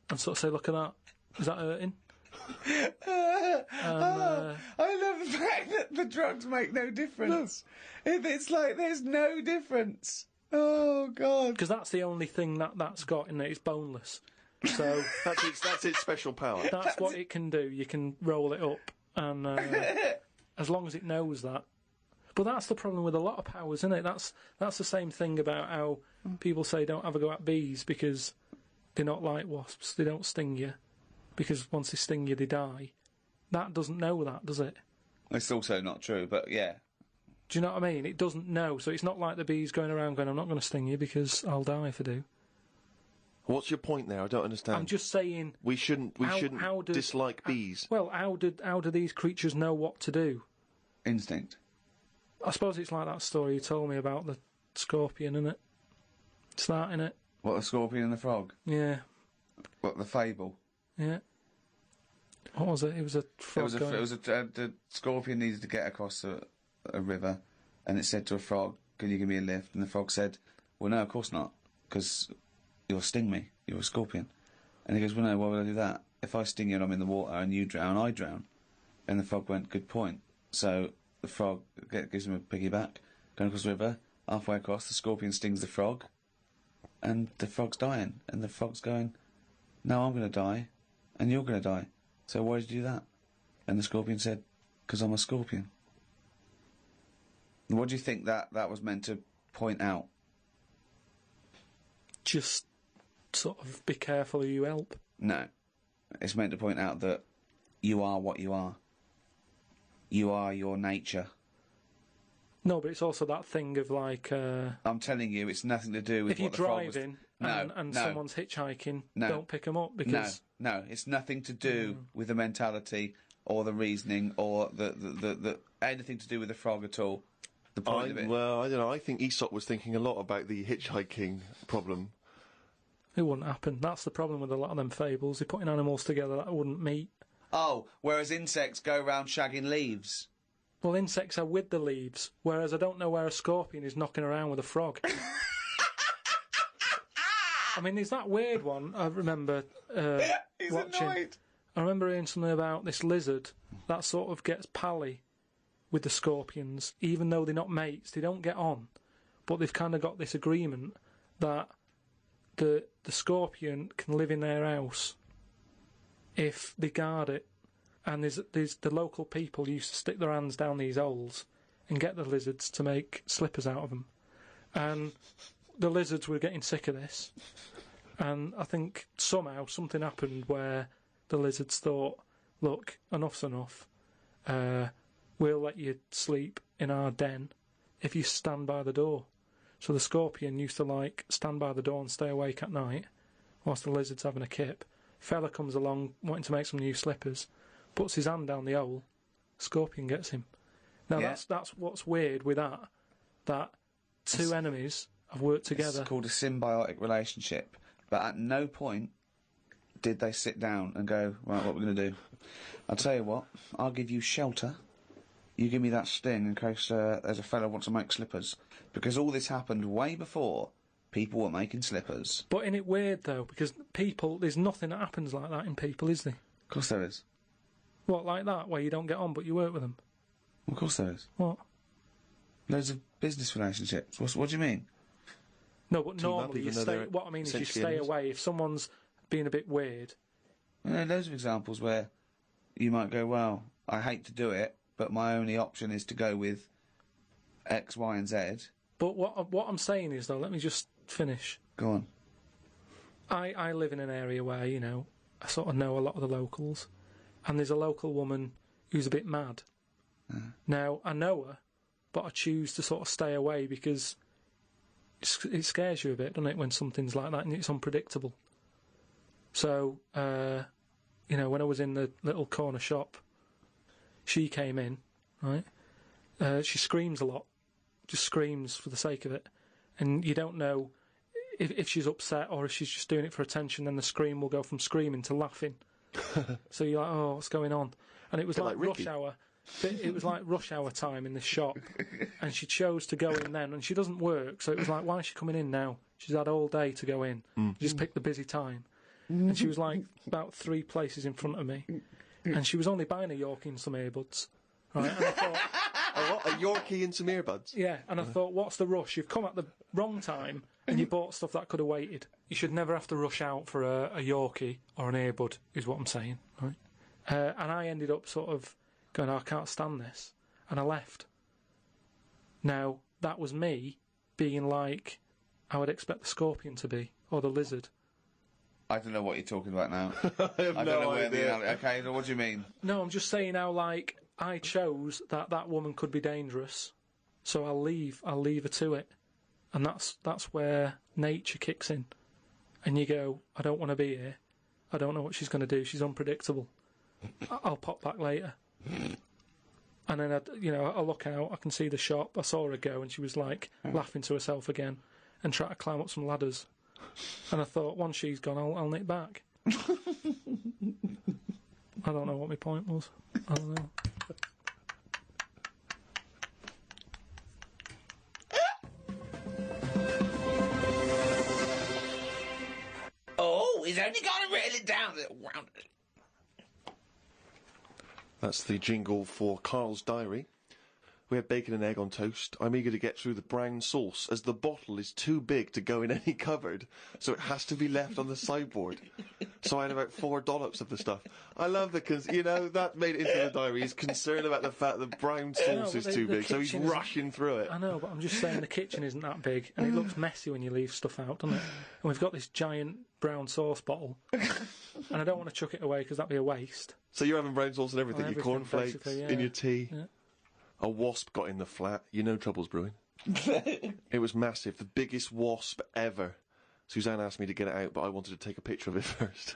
and sort of say, look at that. Is that hurting? I love the fact that the drugs make no difference. It's like there's no difference. Oh, God. Because that's the only thing that's got in it. It's boneless. So That's its special power. that's what it can do. You can roll it up, and as long as it knows that. But that's the problem with a lot of powers, isn't it? That's the same thing about how people say don't have a go at bees because they're not like wasps, they don't sting you, because once they sting you, they die. That doesn't know that, does it? It's also not true, but yeah. Do you know what I mean? It doesn't know, so it's not like the bees going around going, I'm not going to sting you because I'll die if I do. What's your point there? I don't understand. I'm just saying... We shouldn't dislike bees. Well, how do these creatures know what to do? Instinct. I suppose it's like that story you told me about the scorpion, isn't it? It's that, innit? What, the scorpion and the frog? Yeah. What, the fable? Yeah. What was it? It was a frog. The scorpion needed to get across a river, and it said to a frog, "Can you give me a lift?" And the frog said, "Well, no, of course not, because you'll sting me. You're a scorpion." And he goes, "Well, no, why would I do that? If I sting you and I'm in the water and you drown, I drown." And the frog went, "Good point." So the frog gives him a piggyback, going across the river. Halfway across, the scorpion stings the frog, and the frog's dying. And the frog's going, "No, I'm going to die, and you're going to die. So why did you do that?" And the scorpion said, "Because I'm a scorpion." What do you think that was meant to point out? Just sort of be careful who you help. No. It's meant to point out that you are what you are. You are your nature. No, but it's also that thing of like... I'm telling you, it's nothing to do with if you're what the frog was... driving No, and no. someone's hitchhiking, No. don't pick them up because... No, it's nothing to do with the mentality or the reasoning or the anything to do with the frog at all. The point of it. Well, I don't know. I think Aesop was thinking a lot about the hitchhiking problem. It wouldn't happen. That's the problem with a lot of them fables. They're putting animals together that wouldn't meet. Oh, whereas insects go around shagging leaves. Well, insects are with the leaves, whereas I don't know where a scorpion is knocking around with a frog. I mean, there's that weird one I remember He's watching. annoyed. I remember hearing something about this lizard that sort of gets pally with the scorpions, even though they're not mates, they don't get on. But they've kind of got this agreement that the scorpion can live in their house if they guard it. And there's the local people used to stick their hands down these holes and get the lizards to make slippers out of them. And the lizards were getting sick of this. And I think somehow something happened where the lizards thought, look, enough's enough. We'll let you sleep in our den if you stand by the door. So the scorpion used to, like, stand by the door and stay awake at night whilst the lizard's having a kip. Fella comes along wanting to make some new slippers, puts his hand down the hole, scorpion gets him. Now, Yeah. that's what's weird with that two enemies have worked together. It's called a symbiotic relationship. But at no point did they sit down and go, right, what we're going to do? I'll tell you what, I'll give you shelter. You give me that sting in case there's a fella wants to make slippers. Because all this happened way before people were making slippers. But isn't it weird, though? Because people, there's nothing that happens like that in people, is there? Of course there is. What, like that, where you don't get on but you work with them? Of course there is. What? Loads of business relationships. What do you mean? No, but Team up, normally you even though stay... they're What I mean is you essentially stay enemies. away. If someone's being a bit weird... Well, there are loads of examples where you might go, well, I hate to do it, but my only option is to go with X, Y and Z. But what I'm saying is, though, let me just finish. Go on. I live in an area where, you know, I sort of know a lot of the locals, and there's a local woman who's a bit mad. Now, I know her, but I choose to sort of stay away because it scares you a bit, doesn't it, when something's like that and it's unpredictable. So, you know, when I was in the little corner shop, she came in, right? She screams a lot, just screams for the sake of it, and you don't know if she's upset or if she's just doing it for attention. Then the scream will go from screaming to laughing. So you're like, oh, what's going on? And it was like rush hour. It was like rush hour time in this shop, and she chose to go in then, and she doesn't work, so it was like, why is she coming in now? She's had all day to go in. Just pick the busy time. And she was like about 3 places in front of me, and she was only buying a Yorkie and some earbuds. Right? And I thought, A Yorkie and some earbuds. yeah, and I thought, what's the rush? You've come at the wrong time, and you bought stuff that could have waited. You should never have to rush out for a Yorkie or an earbud, is what I'm saying. Right? And I ended up sort of going, oh, I can't stand this, and I left. Now, that was me being like I would expect the scorpion to be, or the lizard. I don't know what you're talking about now. I have I don't no know where idea. Okay, what do you mean? No, I'm just saying how, like, I chose that woman could be dangerous, so I'll leave her to it. And that's where nature kicks in. And you go, I don't want to be here. I don't know what she's going to do. She's unpredictable. I'll pop back later. And then, I look out, I can see the shop. I saw her go, and she was, like, laughing to herself again and trying to climb up some ladders. And I thought, once she's gone, I'll nip back. I don't know what my point was. I don't know. Oh, he's only got to reel it down. That's the jingle for Karl's diary. We had bacon and egg on toast. I'm eager to get through the brown sauce, as the bottle is too big to go in any cupboard, so it has to be left on the sideboard. So I had about 4 dollops of the stuff. I love because, that made it into the diary. He's concerned about the fact that brown sauce is too big, so he's rushing through it. I know, but I'm just saying the kitchen isn't that big, and it looks messy when you leave stuff out, doesn't it? And we've got this giant brown sauce bottle, and I don't want to chuck it away because that'd be a waste. So you're having brown sauce and everything, your cornflakes, basically, yeah. in your tea. Yeah. A wasp got in the flat. You know trouble's brewing. It was massive. The biggest wasp ever. Suzanne asked me to get it out, but I wanted to take a picture of it first.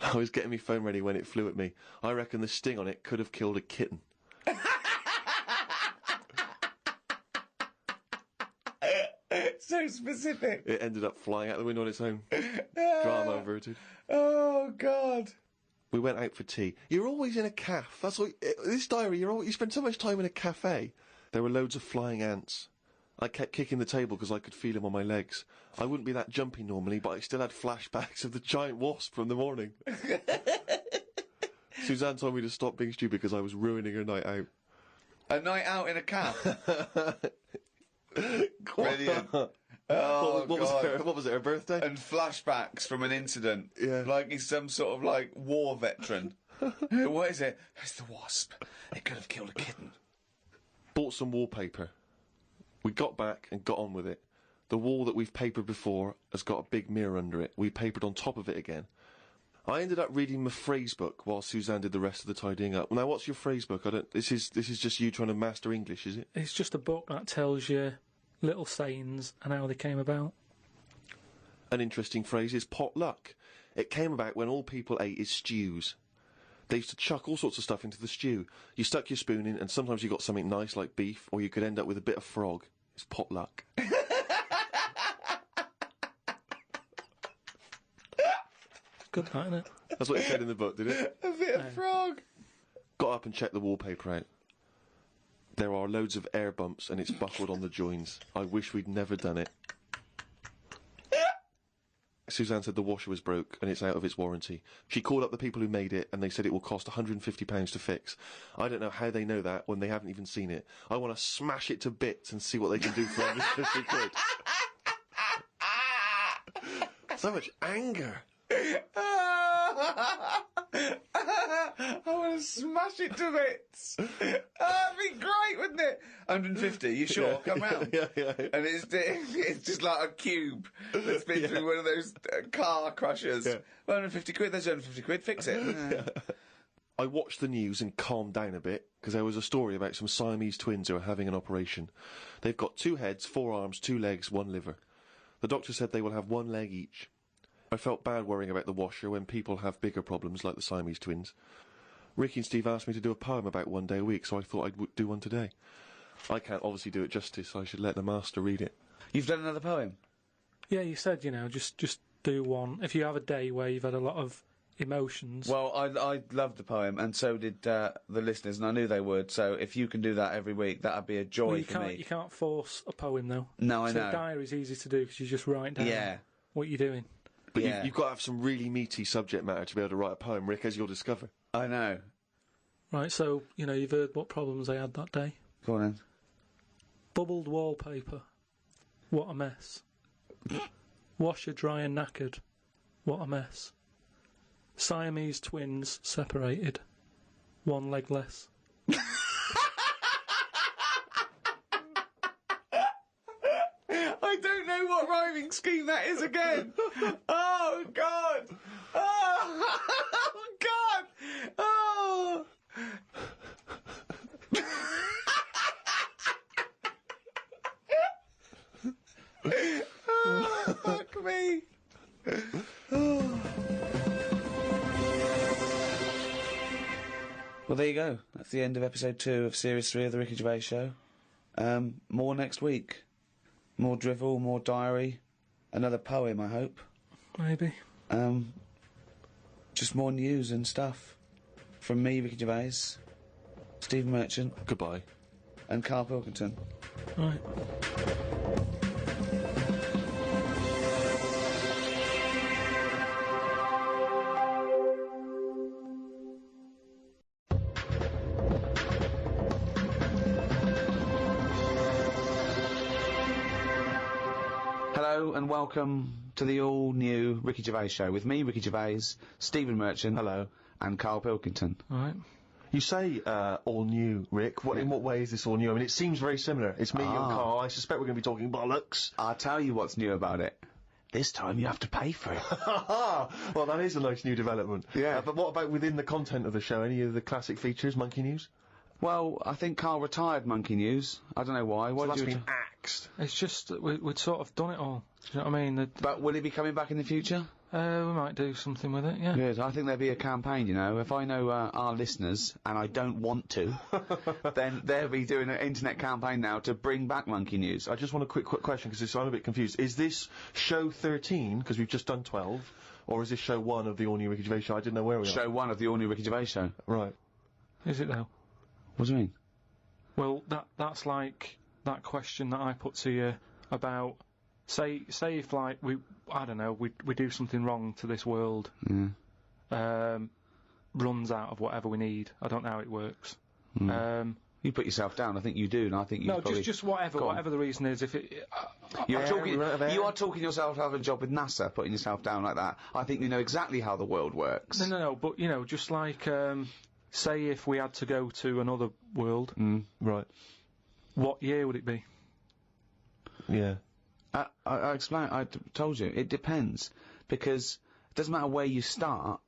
I was getting my phone ready when it flew at me. I reckon the sting on it could have killed a kitten. So specific. It ended up flying out the window on its own. Drama averted. Oh, God. We went out for tea. You're always in a cafe. That's what this diary. You spend so much time in a cafe. There were loads of flying ants. I kept kicking the table because I could feel them on my legs. I wouldn't be that jumpy normally, but I still had flashbacks of the giant wasp from the morning. Suzanne told me to stop being stupid because I was ruining her night out. A night out in a cafe. Brilliant. Oh, what was it, her birthday? And flashbacks from an incident. Yeah. Like he's some sort of, war veteran. What is it? It's the wasp. It could have killed a kitten. Bought some wallpaper. We got back and got on with it. The wall that we've papered before has got a big mirror under it. We papered on top of it again. I ended up reading my phrase book while Suzanne did the rest of the tidying up. Now, what's your phrase book? This is just you trying to master English, is it? It's just a book that tells you little sayings and how they came about. An interesting phrase is potluck. It came about when all people ate is stews. They used to chuck all sorts of stuff into the stew. You stuck your spoon in, and sometimes you got something nice like beef, or you could end up with a bit of frog. It's potluck. Good, that, isn't it? That's what it said in the book, did it? A bit of frog. Got up and checked the wallpaper out. There are loads of air bumps and it's buckled on the joins. I wish we'd never done it. Suzanne said the washer was broke and it's out of its warranty. She called up the people who made it and they said it will cost £150 to fix. I don't know how they know that when they haven't even seen it. I want to smash it to bits and see what they can do for £150. So much anger. I want to smash it to bits. That'd be great, wouldn't it? 150, you sure? Yeah, Come round. yeah. And it's just like a cube that's been through one of those car crushers. Yeah. 150 quid, there's 150 quid, fix it. I watched the news and calmed down a bit, because there was a story about some Siamese twins who are having an operation. They've got 2 heads, 4 arms, 2 legs, 1 liver. The doctor said they will have 1 leg each. I felt bad worrying about the washer when people have bigger problems like the Siamese twins. Ricky and Steve asked me to do a poem about 1 day a week, so I thought I'd do one today. I can't obviously do it justice, so I should let the master read it. You've done another poem? Yeah, you said, just do one. If you have a day where you've had a lot of emotions. Well, I loved the poem, and so did the listeners, and I knew they would, so if you can do that every week, that'd be a joy for me. You can't force a poem, though. No, I know. So a diary's easy to do, because you just write down what you're doing. But Yeah. you've got to have some really meaty subject matter to be able to write a poem, Rick, as you'll discover. I know. Right, so, you've heard what problems I had that day. Go on then. Bubbled wallpaper. What a mess. Washer dry and knackered. What a mess. Siamese twins separated. 1 leg less. I don't know know what rhyming scheme that is again? Oh, God! Oh, God! Oh! Oh, fuck me! Well, there you go. That's the end of episode 2 of Series 3 of The Ricky Gervais Show. More next week. More drivel, more diary. Another poem, I hope. Maybe. Just more news and stuff. From me, Ricky Gervais, Stephen Merchant, Goodbye. and Karl Pilkington. Right. Hello and welcome to the all-new Ricky Gervais Show with me, Ricky Gervais, Stephen Merchant, Hello. and Karl Pilkington. Right. You say all new, Rick. In what way is this all new? I mean, it seems very similar. It's me and Carl. I suspect we're going to be talking bollocks. I'll tell you what's new about it. This time you have to pay for it. Well, that is a nice new development. Yeah. But what about within the content of the show? Any of the classic features, Monkey News? Well, I think Karl retired Monkey News. I don't know why. Why So did that's you been axed. It's just that we'd sort of done it all. Do you know what I mean? But will he be coming back in the future? We might do something with it, yeah. Good. I think there'll be a campaign, you know. If I know our listeners, and I don't want to, then they'll be doing an internet campaign now to bring back Monkey News. I just want a quick question, because I'm a bit confused. Is this show 13, because we've just done 12, or is this show 1 of the all-new Ricky Gervais Show? I didn't know where we are. Show 1 of the all-new Ricky Gervais Show. Right. Is it, though? What do you mean? Well, that's like that question that I put to you about, say if, like, we do something wrong to this world, runs out of whatever we need. I don't know how it works. You put yourself down. I think you do, and I think you No, probably... just whatever the reason is. If it, You run out of air. are talking yourself out of a job with NASA, putting yourself down like that. I think you know exactly how the world works. no, but you know, just like say if we had to go to another world, Right. what year would it be? Yeah. I explained. Told you it depends, because it doesn't matter where you start,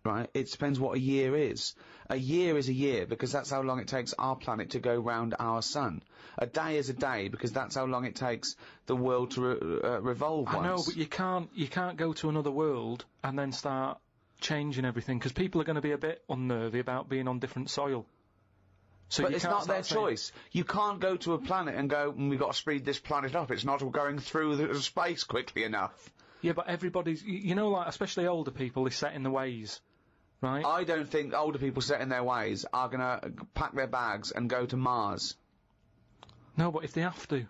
right? It depends what a year is. A year is a year because that's how long it takes our planet to go round our sun. A day is a day because that's how long it takes the world to revolve once. I know, but you can't go to another world and then start changing everything, because people are going to be a bit unnervy about being on different soil. So But you it's can't not their start saying- choice. You can't go to a planet and go, we've got to speed this planet up. It's not going through the space quickly enough. Yeah, but everybody's, you know, like, especially older people, is set in the ways, right? I don't think older people set in their ways are going to pack their bags and go to Mars. No, but if they have to.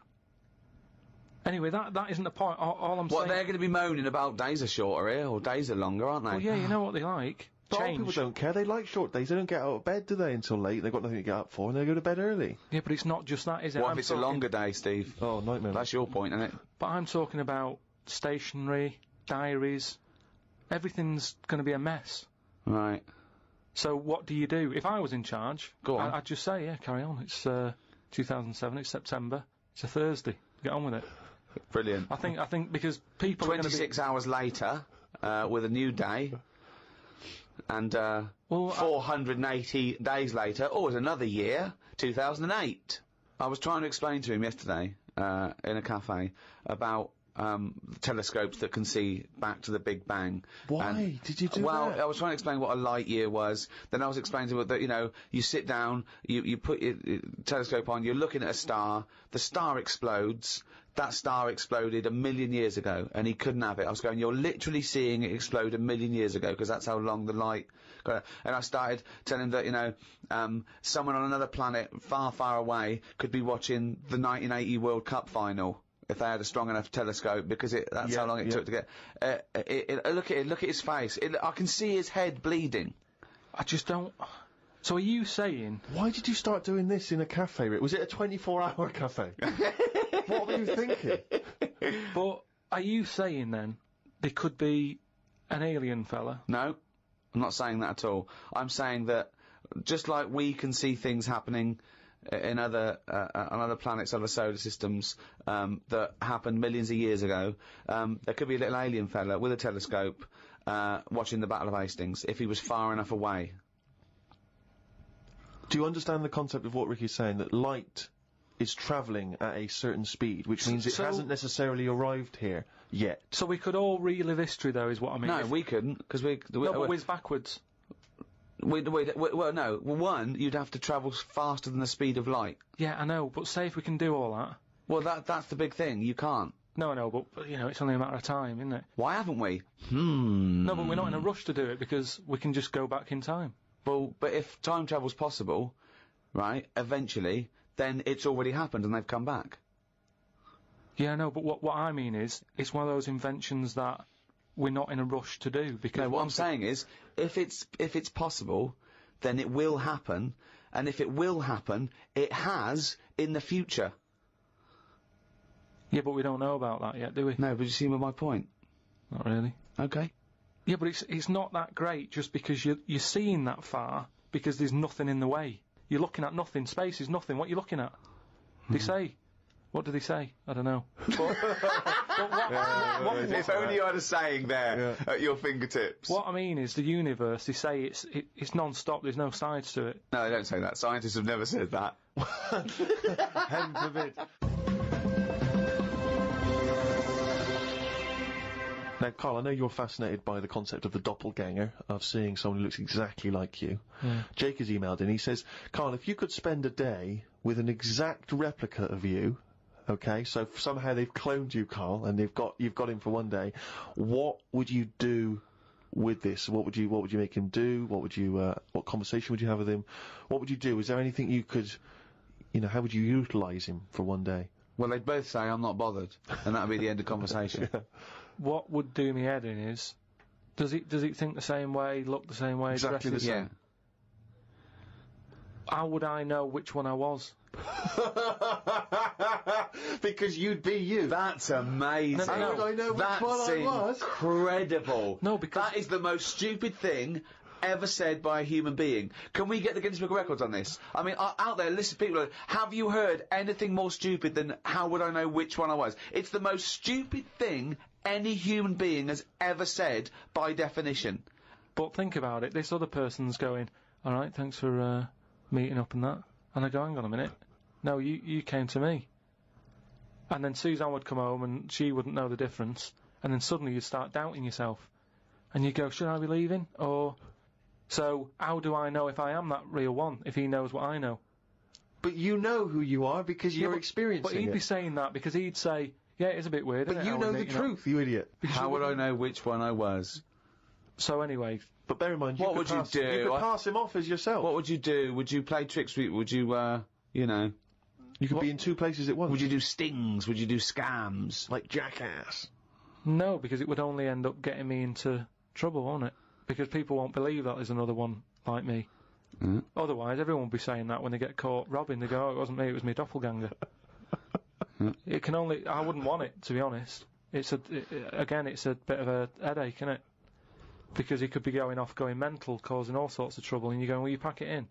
Anyway, that isn't the point. All I'm What, saying... they're going to be moaning about days are shorter here, or days are longer, aren't they? Well, yeah, you know what they like. But old Change. people don't care. They like short days. They don't get out of bed, do they, until late? They've got nothing to get up for, and they go to bed early. Yeah, but it's not just that, is it? What I'm if it's a talking- longer day, Steve? Oh, nightmare. That's your point, isn't it? But I'm talking about stationery, diaries. Everything's going to be a mess. Right. So what do you do? If I was in charge, Go on. I'd just say, yeah, carry on. It's 2007, it's September, it's a Thursday. Get on with it. Brilliant. I think because people are going to be... 26 hours later, with a new day, and Well, 480 days later, it's another year, 2008. I was trying to explain to him yesterday, in a cafe, about telescopes that can see back to the Big Bang. Why did you do well, that? I was trying to explain what a light year was. Then I was explaining to him that, you know, you sit down, you put your telescope on, you're looking at a star, the star explodes, that star exploded 1 million years ago, and he couldn't have it. I was going, you're literally seeing it explode 1 million years ago, because that's how long the light got. And I started telling him that, you know, someone on another planet far, far away could be watching the 1980 World Cup final if they had a strong enough telescope, because that's how long it took to get. Look at his face. I can see his head bleeding. I just don't... So are you saying... Why did you start doing this in a cafe, Rick? Was it a 24-hour cafe? What were you thinking? But are you saying, then, there could be an alien fella? No, I'm not saying that at all. I'm saying that just like we can see things happening in other on other planets, other solar systems that happened millions of years ago. There could be a little alien fella with a telescope watching the Battle of Hastings if he was far enough away. Do you understand the concept of what Ricky's saying, that light is travelling at a certain speed, which means it hasn't necessarily arrived here yet? So we could all relive history, though, is what I mean. No, we couldn't, because but whiz backwards. Well, no. One, you'd have to travel faster than the speed of light. Yeah, I know, but say if we can do all that. Well, that's the big thing. You can't. No, I know, but you know, it's only a matter of time, isn't it? Why haven't we? No, but we're not in a rush to do it because we can just go back in time. Well, but if time travel's possible, right, eventually, then it's already happened and they've come back. Yeah, no, but what I mean is, it's one of those inventions that we're not in a rush to do, because... No, what I'm saying is, if it's possible, then it will happen, and if it will happen, it has in the future. Yeah, but we don't know about that yet, do we? No, but you see my point? Not really. Okay. Yeah, but it's not that great just because you're seeing that far, because there's nothing in the way. You're looking at nothing. Space is nothing. What are you looking at? They say. What do they say? I don't know. If only you had a saying there at your fingertips. What I mean is, the universe, they say it's non-stop, there's no sides to it. No, they don't say that. Scientists have never said that. Heaven forbid. Now, Carl, I know you're fascinated by the concept of the doppelganger, of seeing someone who looks exactly like you. Yeah. Jake has emailed in. He says, Carl, if you could spend a day with an exact replica of you, okay, so somehow they've cloned you, Carl, and you've got him for one day, what would you do with this? What would you make him do? What conversation would you have with him? What would you do? Is there anything you could, how would you utilise him for one day? Well, they'd both say, I'm not bothered, and that'd be the end of conversation. Yeah. What would do me head in is, does it think the same way, look the same way, Exactly dress the same. Yeah. How would I know which one I was? Because you'd be you. That's amazing. No, no, no. How would I know which That's one I was? incredible. No, because... That is the most stupid thing ever said by a human being. Can we get the Guinness Book of Records on this? I mean, out there, listen, people, have you heard anything more stupid than how would I know which one I was? It's the most stupid thing any human being has ever said by definition. But think about it, this other person's going, alright, thanks for meeting up and that. And I go, hang on a minute. No, you came to me. And then Suzanne would come home and she wouldn't know the difference. And then suddenly you'd start doubting yourself. And you go, should I be leaving? Or... So, how do I know if I am that real one, if he knows what I know? But you know who you are because you're but experiencing he'd it. be saying that because he'd say, yeah, it's a bit weird, But isn't it, you how know we the meet, truth, you idiot. How would I know which one I was? So anyway... But bear in mind, What would you do? You could pass him off as yourself. What would you do? Would you play tricks? Would you, You could be in two places at once. Would you do stings? Would you do scams? Like Jackass? No, because it would only end up getting me into trouble, won't it? Because people won't believe that there's another one like me. Mm. Otherwise, everyone would be saying that when they get caught robbing. They go, oh, it wasn't me, it was my doppelganger. It can only... I wouldn't want it, to be honest. Again, it's a bit of a headache, isn't it? Because he could be going off, going mental, causing all sorts of trouble, and you're going, will you pack it in?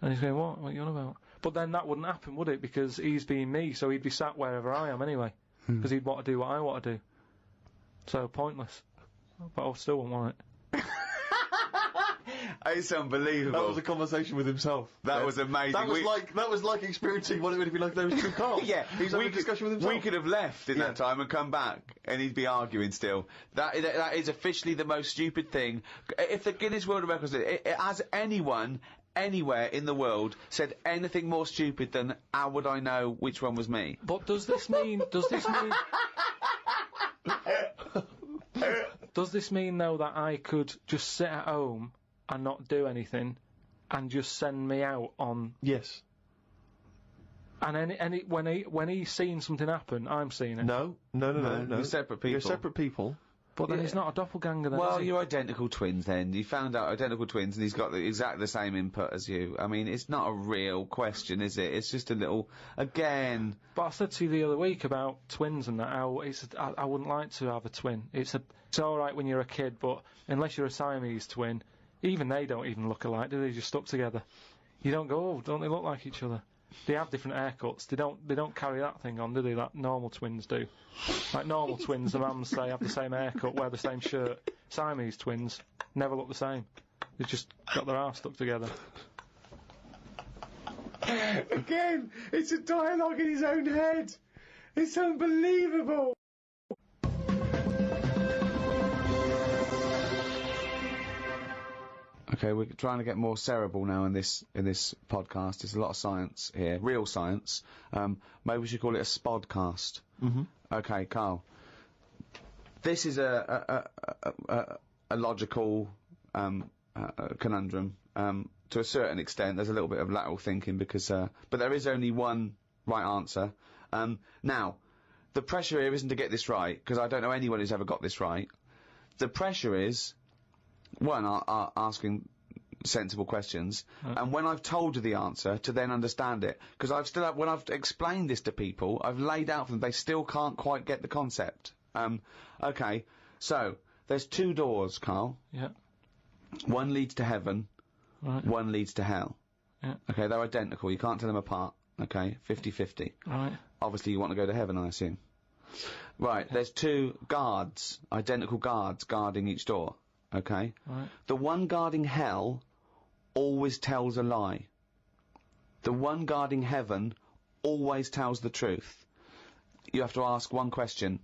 And he's going, what? What are you on about? But then that wouldn't happen, would it? Because he's being me, so he'd be sat wherever I am anyway. Because he'd want to do what I want to do. So, pointless. But I still wouldn't want it. It's unbelievable. That was a conversation with himself. That was amazing. That was like experiencing what it would be like if there was two Carls. Yeah, He's having a discussion with himself. We could have left in that time and come back, and he'd be arguing still. That is officially the most stupid thing. If the Guinness World Records, has anyone anywhere in the world said anything more stupid than how would I know which one was me? But does this mean... Does this mean, though, that I could just sit at home and not do anything and just send me out on... Yes. And when he's seen something happen, I'm seeing it. No. You're separate people. You're separate people. But then he's not a doppelganger then, Well, is he? you're identical twins then. You found out identical twins and he's got exactly the same input as you. I mean, it's not a real question, is it? It's just a little... Again... But I said to you the other week about twins and that, how I wouldn't like to have a twin. It's alright when you're a kid, but unless you're a Siamese twin, even they don't even look alike, do they? Just stuck together. You don't go, oh, don't they look like each other? They have different haircuts. They don't carry that thing on, do they? Like normal twins do. Like normal twins, the mums say have the same haircut, wear the same shirt. Siamese twins never look the same. They've just got their arse stuck together. Again, it's a dialogue in his own head. It's unbelievable. Okay, we're trying to get more cerebral now in this podcast. There's a lot of science here, real science. Maybe we should call it a spodcast. Mm-hmm. Okay, Carl. This is a logical conundrum. To a certain extent, there's a little bit of lateral thinking because, but there is only one right answer. Now, the pressure here isn't to get this right because I don't know anyone who's ever got this right. The pressure is. One, asking sensible questions, and when I've told you the answer, to then understand it. Because when I've explained this to people, I've laid out for them, they still can't quite get the concept. Okay, so, there's 2 doors, Carl. Yeah. One leads to heaven, Right. one leads to hell. Yeah. Okay, they're identical, you can't tell them apart. Okay, 50-50. Right. Obviously you want to go to heaven, I assume. Right, there's 2 guards, identical guards, guarding each door. Okay? Right. The one guarding hell always tells a lie. The one guarding heaven always tells the truth. You have to ask one question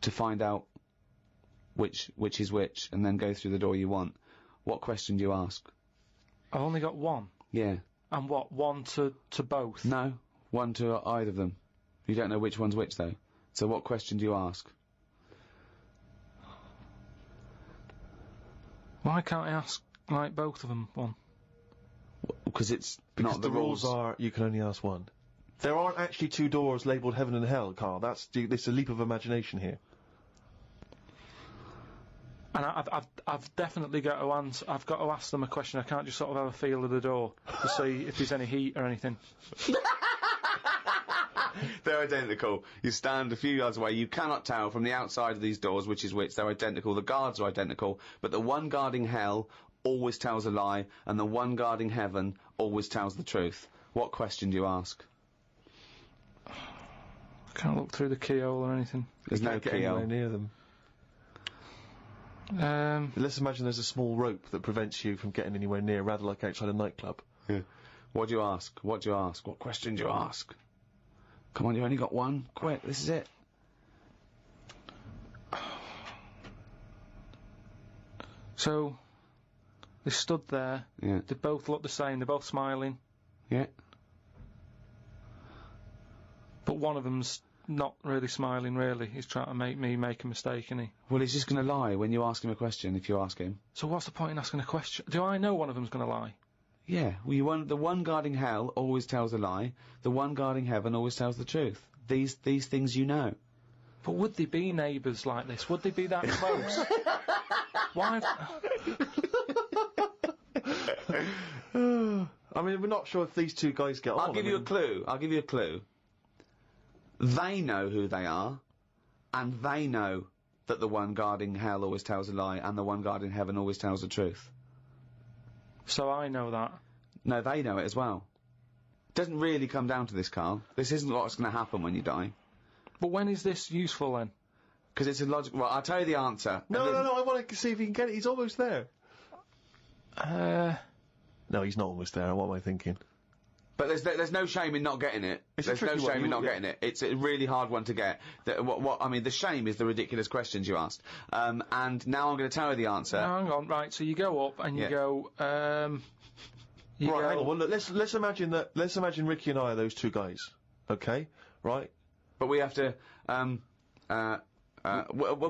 to find out which is which, and then go through the door you want. What question do you ask? I've only got one. Yeah. And what? One to both? No. One to either of them. You don't know which one's which, though. So what question do you ask? Why can't I ask, like, both of them one? Because it's Because not the rules are you can only ask one. There aren't actually 2 doors labelled heaven and hell, Carl. It's a leap of imagination here. And I've definitely got to answer. I've got to ask them a question. I can't just sort of have a feel of the door to see if there's any heat or anything. They're identical. You stand a few yards away. You cannot tell from the outside of these doors which is which. They're identical. The guards are identical. But the one guarding hell always tells a lie, and the one guarding heaven always tells the truth. What question do you ask? I can't look through the keyhole or anything. There's no Can't get anywhere keyhole. near them. Let's imagine there's a small rope that prevents you from getting anywhere near, rather like outside a nightclub. Yeah. What do you ask? What do you ask? What question do you ask? Come on, you only got one. Quick, this is it. So, they stood there. Yeah. They both look the same. They're both smiling. Yeah. But one of them's not really smiling, really. He's trying to make me make a mistake, isn't he? Well, he's just going to lie when you ask him a question, if you ask him. So what's the point in asking a question? Do I know one of them's going to lie? Yeah, well, the one guarding hell always tells a lie. The one guarding heaven always tells the truth. These things you know. But would they be neighbours like this? Would they be that close? Why? I mean, we're not sure if these 2 guys get on. I'll give you a clue. I'll give you a clue. They know who they are, and they know that the one guarding hell always tells a lie, and the one guarding heaven always tells the truth. So I know that. No, they know it as well. It doesn't really come down to this, Carl. This isn't what's going to happen when you die. But when is this useful then? Because it's a logical... Well, I'll tell you the answer. No, I want to see if he can get it. He's almost there. No, he's not almost there. What am I thinking? But there's no shame in not getting it. It's a There's no tricky one. shame in not getting it. It's a really hard one to get. I mean, the shame is the ridiculous questions you asked. And now I'm going to tell you the answer. No, hang on, right, so you go up and you Yeah. go, you Right, go, hang on. Well, look, let's imagine that. Let's imagine Ricky and I are those 2 guys. Okay, right? But we have to, well,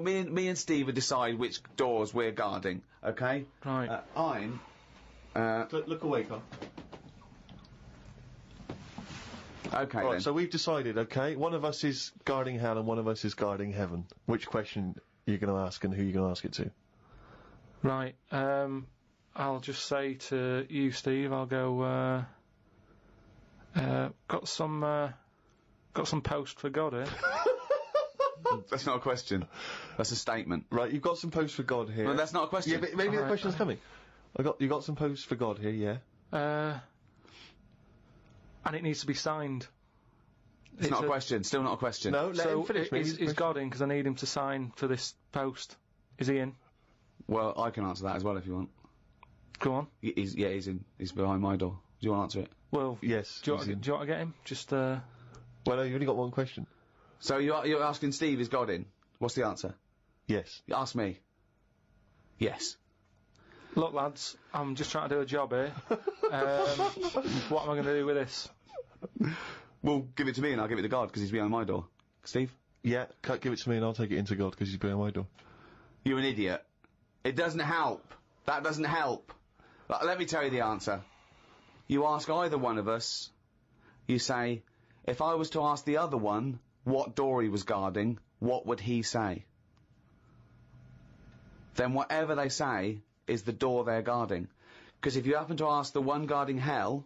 me and Steve will decide which doors we're guarding, okay? Right. I'm, Look away, Carl. okay Right, then. so we've decided. Okay, one of us is guarding hell and one of us is guarding heaven. Which question are you going to ask and who are you going to ask it to? right, I'll just say to you, Steve, I'll go, got some post for God here. That's not a question. That's a statement. Right, you've got some posts for God here. Well, that's not a question. Yeah, but maybe the Alright. question's coming. You got some posts for God here, yeah. And it needs to be signed. It's not a question. Still not a question. No, let him finish. Maybe Is God in? Because I need him to sign for this post. Is he in? Well, I can answer that as well if you want. Go on. He's in. He's behind my door. Do you want to answer it? Well, Yes. do you want to get him? Just, Well, no, you've only got one question. So you're asking Steve, is God in? What's the answer? Yes. You ask me. Yes. Look, lads, I'm just trying to do a job here. What am I going to do with this? Well, give it to me and I'll give it to God because he's behind my door. Steve? Yeah, give it to me and I'll take it into God because he's behind my door. You're an idiot. It doesn't help. That doesn't help. Let me tell you the answer. You ask either one of us, you say, if I was to ask the other one what door he was guarding, what would he say? Then whatever they say is the door they're guarding. Because if you happen to ask the one guarding hell,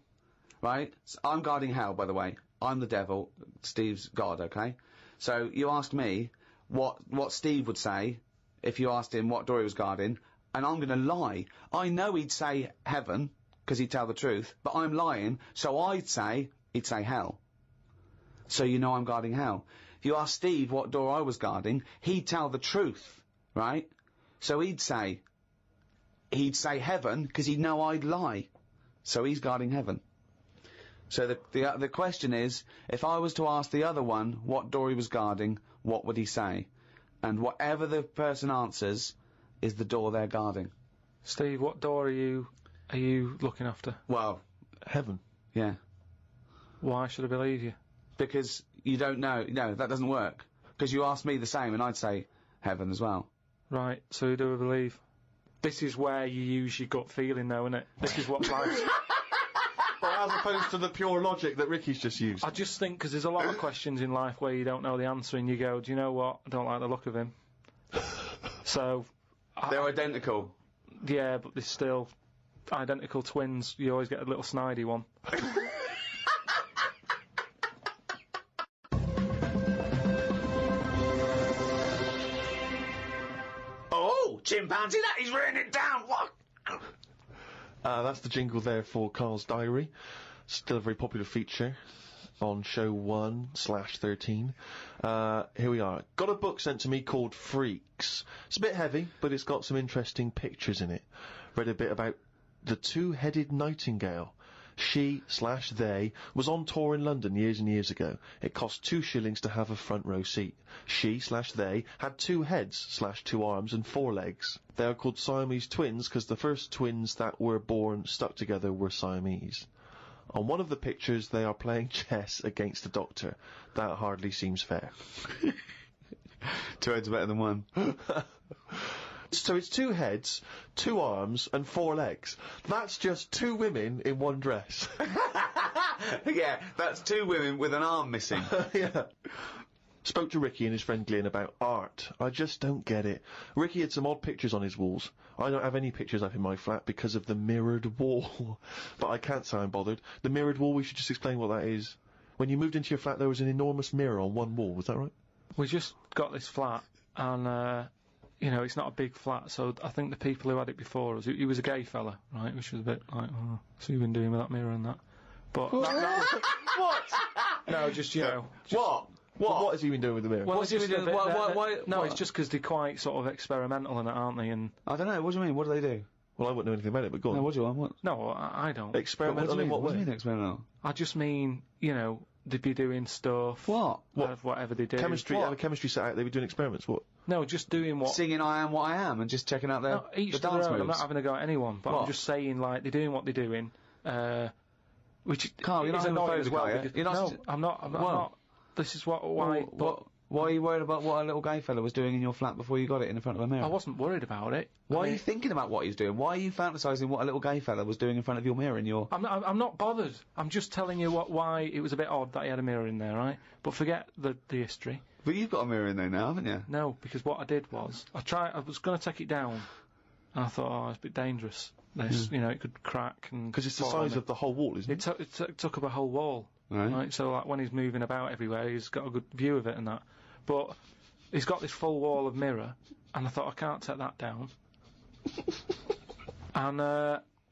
right? So I'm guarding hell, by the way. I'm the devil. Steve's God, okay? So you asked me what Steve would say if you asked him what door he was guarding, and I'm going to lie. I know he'd say heaven, because he'd tell the truth, but I'm lying, so he'd say hell. So you know I'm guarding hell. If you ask Steve what door I was guarding, he'd tell the truth, right? So he'd say heaven, because he'd know I'd lie. So he's guarding heaven. So the question is, if I was to ask the other one what door he was guarding, what would he say? And whatever the person answers is the door they're guarding. Steve, what door are you looking after? Well, Heaven. yeah. Why should I believe you? Because you don't know. No, that doesn't work. Because you asked me the same and I'd say heaven as well. Right, so who do I believe? This is where you use your gut feeling, though, isn't it? This is what life's... Well, as opposed to the pure logic that Ricky's just used. I just think, because there's a lot of questions in life where you don't know the answer and you go, do you know what? I don't like the look of him. So... They're identical. Yeah, but they're still identical twins. You always get a little snidey one. Oh, chimpanzee, that is written it down. What? That's the jingle there for Carl's Diary. Still a very popular feature on show 1/13. Here we are. Got a book sent to me called Freaks. It's a bit heavy, but it's got some interesting pictures in it. Read a bit about the two-headed nightingale. She/they was on tour in London years and years ago. It cost 2 shillings to have a front row seat. She/they had 2 heads/2 arms and 4 legs. They are called Siamese twins because the first twins that were born stuck together were Siamese. On one of the pictures, they are playing chess against a doctor. That hardly seems fair. 2 heads are better than 1. So it's 2 heads, 2 arms, and 4 legs. That's just 2 women in one dress. Yeah, that's 2 women with an arm missing. Yeah. Spoke to Ricky and his friend Glyn about art. I just don't get it. Ricky had some odd pictures on his walls. I don't have any pictures up in my flat because of the mirrored wall. But I can't say I'm bothered. The mirrored wall, we should just explain what that is. When you moved into your flat, there was an enormous mirror on one wall, was that right? We just got this flat, and, you know, it's not a big flat, so I think the people who had it before us, he was a gay fella, right, which was a bit like, oh, so you've been doing with that mirror and that. But that was... What? No, just, you know... What? What has he been doing with the mirror? Well, What's he just been a doing? bit- Why- No, what? it's just because they're quite sort of experimental in it, aren't they? And I don't know, what do you mean? What do they do? Well, I wouldn't know anything about it, but go on. No, what do you want? What? no, I don't. Experimental in what What do way? you mean experimental? I just mean, you know, they'd be doing stuff. What? Of whatever they do. Chemistry, have a chemistry set out, they were doing experiments, what? No, just doing what... Singing I Am What I Am and just checking out their No, each the to dance their own. I'm moves. not having a go at anyone, but What? I'm just saying, like, they're doing what they're doing, which Carl, you're is not annoying as homophobic, well. are you? Because, You're not no, st- I'm not. What? Not. This is why. Why are you worried about what a little gay fella was doing in your flat before you got it in front of a mirror? I wasn't worried about it. Why I are mean, you thinking about what he's doing? Why are you fantasising what a little gay fella was doing in front of your mirror in your... I'm not bothered. I'm just telling you why it was a bit odd that he had a mirror in there, right? But forget the history. But you've got a mirror in there now, haven't you? No, because what I did was I was going to take it down, and I thought, oh, it's a bit dangerous. This, you know, it could crack and Because it's the fall on size me. of the whole wall, isn't it? It took up a whole wall. Right. So like when he's moving about everywhere, he's got a good view of it and that. But he's got this full wall of mirror, and I thought I can't take that down. And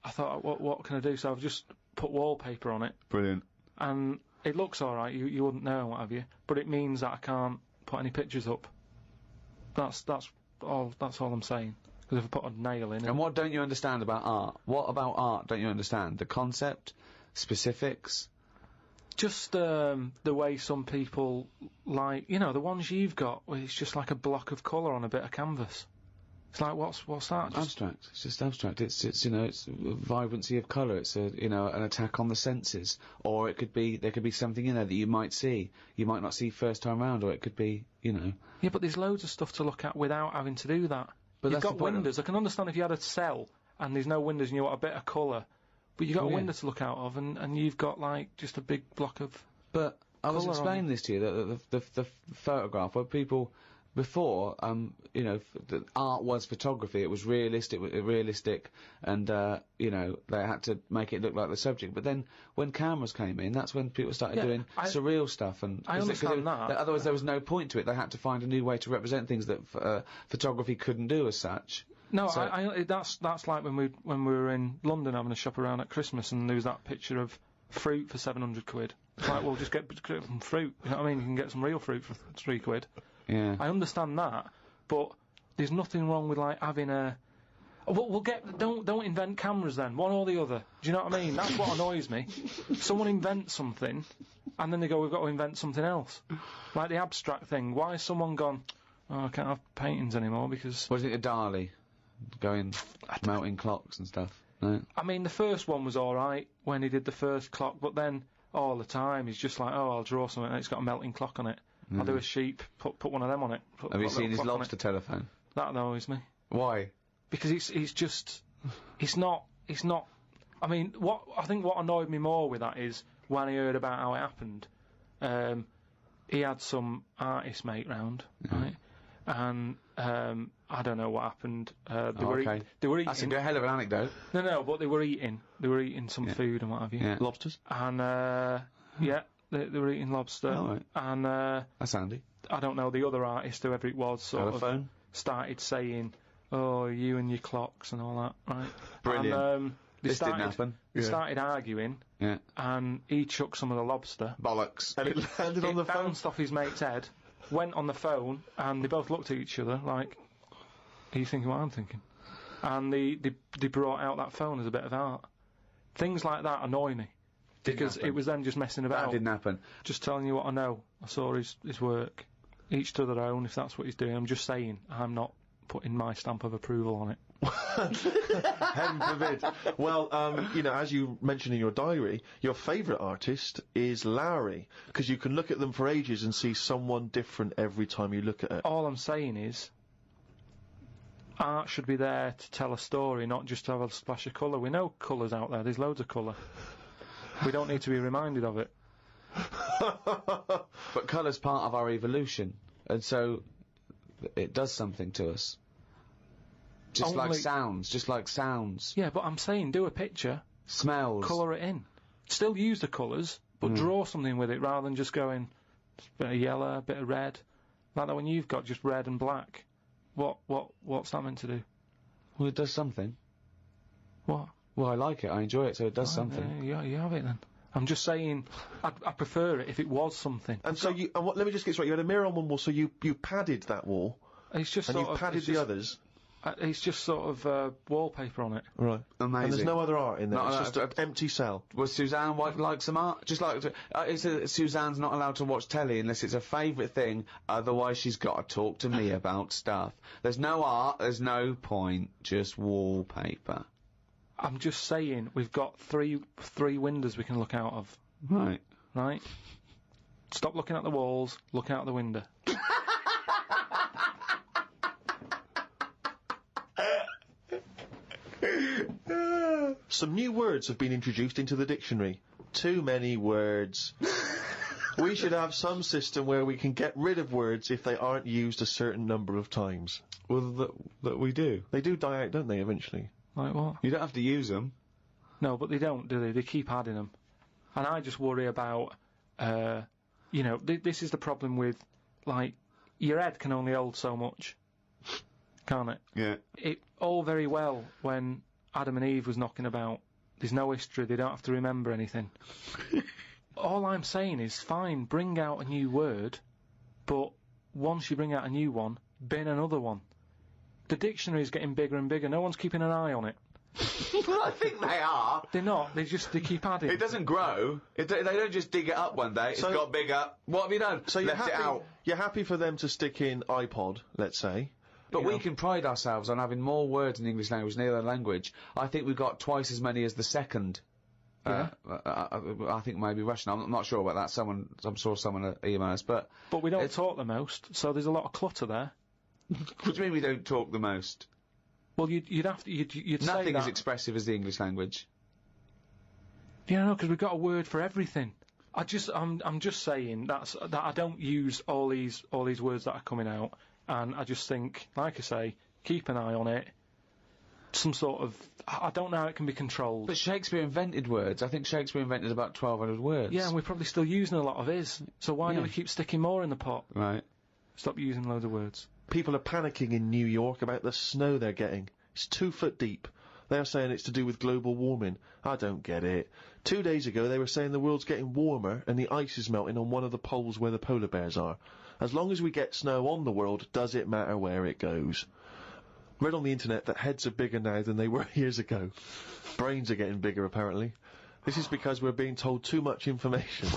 I thought, what can I do? So I've just put wallpaper on it, Brilliant. and it looks alright, you wouldn't know, what have you, but it means that I can't put any pictures up. That's all I'm saying. Because if I put a nail in And what don't you understand about art? What about art don't you understand? The concept? Specifics? just the way some people, like, you know, the ones you've got, where it's just like a block of colour on a bit of canvas. It's like, what's that? Just Abstract. It's just abstract. It's you know, it's vibrancy of colour. It's a, you know, an attack on the senses. Or it could be, there could be something in there that you might see. You might not see first time round, or it could be, you know. Yeah, but there's loads of stuff to look at without having to do that. But You've that's got the point. windows. I can understand if you had a cell and there's no windows and you want a bit of colour, but you've got a Yeah. window to look out of, and you've got, like, just a big block of... But I was Colour on explaining this to you, that the photograph where people, before, you know, the art was photography. It was realistic, and you know, they had to make it look like the subject. But then, when cameras came in, that's when people started Yeah, doing surreal stuff. And I understand that. Otherwise, there was no point to it. They had to find a new way to represent things that photography couldn't do as such. No, So- that's like when we were in London having a shop around at Christmas, and there was that picture of fruit for 700 quid. It's like, well, just get some fruit. You know what I mean? You can get some real fruit for 3 quid. Yeah. I understand that, but there's nothing wrong with, like, having a... We'll get... Don't invent cameras then, one or the other. Do you know what I mean? That's what annoys me. Someone invents something, and then they go, we've got to invent something else. Like the abstract thing. Why has someone gone, oh, I can't have paintings anymore because... Wasn't it a Dali? Going, melting clocks and stuff. No? I mean, the first one was alright when he did the first clock, but then all the time he's just like, oh, I'll draw something and it's got a melting clock on it. I'll do a sheep, put one of them on it. Have you seen his lobster telephone? That annoys me. Why? Because it's not, I mean, I think what annoyed me more with that is when I heard about how it happened, he had some artist mate round, right? And, I don't know what happened. They were eating. That's a hell of an anecdote. No, but they were eating. They were eating some food and what have you. Yeah. Lobsters? And, yeah, they were eating lobster. Oh, right. And, That's handy. I don't know, the other artist, whoever it was, sort of Telephone? started saying, oh, you and your clocks and all that, right? Brilliant. And, This didn't happen. They started arguing, Yeah. and he chucked some of the lobster. Bollocks. And it landed on the It phone. bounced off his mate's head, went on the phone, and they both looked at each other like, are you thinking what I'm thinking? And they brought out that phone as a bit of art. Things like that annoy me. Because happen. it was them just messing That about. didn't happen. Just telling you what I know. I saw his work. Each to their own, if that's what he's doing. I'm just saying, I'm not putting my stamp of approval on it. Heaven forbid. Well, you know, as you mentioned in your diary, your favourite artist is Lowry, because you can look at them for ages and see someone different every time you look at it. All I'm saying is, art should be there to tell a story, not just to have a splash of colour. We know colour's out there. There's loads of colour. We don't need to be reminded of it. But colour's part of our evolution, and so it does something to us. Just like sounds. Yeah, but I'm saying, do a picture, Smells. colour it in. Still use the colours, but draw something with it rather than just going, a bit of yellow, a bit of red. Like that when you've got just red and black. What's that meant to do? Well, it does something. What? Well, I like it. I enjoy it, so it does something. Yeah, you have it then. I'm just saying, I prefer it if it was something. And so you, and let me just get straight, you had a mirror on one wall, so you padded that wall, It's just and sort you of, padded it's the just- others. It's just sort of wallpaper on it. Right. Amazing. And there's no other art in there, No, it's no, just an empty cell. Was Suzanne like some art? Just like Suzanne's not allowed to watch telly unless it's a favourite thing. Otherwise, she's got to talk to me about stuff. There's no art. There's no point. Just wallpaper. I'm just saying, we've got three windows we can look out of, Right. right? Stop looking at the walls, look out the window. Some new words have been introduced into the dictionary. Too many words. We should have some system where we can get rid of words if they aren't used a certain number of times. Well, that we do. They do die out, don't they, eventually? Like what? You don't have to use them. No, but they don't, do they? They keep adding them. And I just worry about, you know, this is the problem with, like, your head can only hold so much, can't it? Yeah. It all very well when Adam and Eve was knocking about. There's no history, they don't have to remember anything. All I'm saying is, fine, bring out a new word, but once you bring out a new one, bin another one. The dictionary's getting bigger and bigger, no one's keeping an eye on it. Well, I think they are. They're not, they keep adding. It doesn't grow. They don't just dig it up one day. It's got bigger. What have you done? So Left it out. you're happy for them to stick in iPod, let's say. But we can pride ourselves on having more words in the English language than any other language. I think we've got twice as many as the second. I think maybe Russian. I'm not sure about that. I'm sure someone email us, but we don't talk the most, so there's a lot of clutter there. What do you mean we don't talk the most? Well, you'd have to. You'd Nothing say that. as expressive as the English language. Yeah, no, because we've got a word for everything. I'm just saying that I don't use all these words that are coming out, and I just think, like I say, keep an eye on it. Some sort of, I don't know how it can be controlled. But Shakespeare invented words. I think Shakespeare invented about 1,200 words. Yeah, and we're probably still using a lot of his. So why do we keep sticking more in the pot? Right. Stop using loads of words. People are panicking in New York about the snow they're getting. It's 2 foot deep. They're saying it's to do with global warming. I don't get it. 2 days ago they were saying the world's getting warmer and the ice is melting on one of the poles where the polar bears are. As long as we get snow on the world, does it matter where it goes? Read on the internet that heads are bigger now than they were years ago. Brains are getting bigger, apparently. This is because we're being told too much information.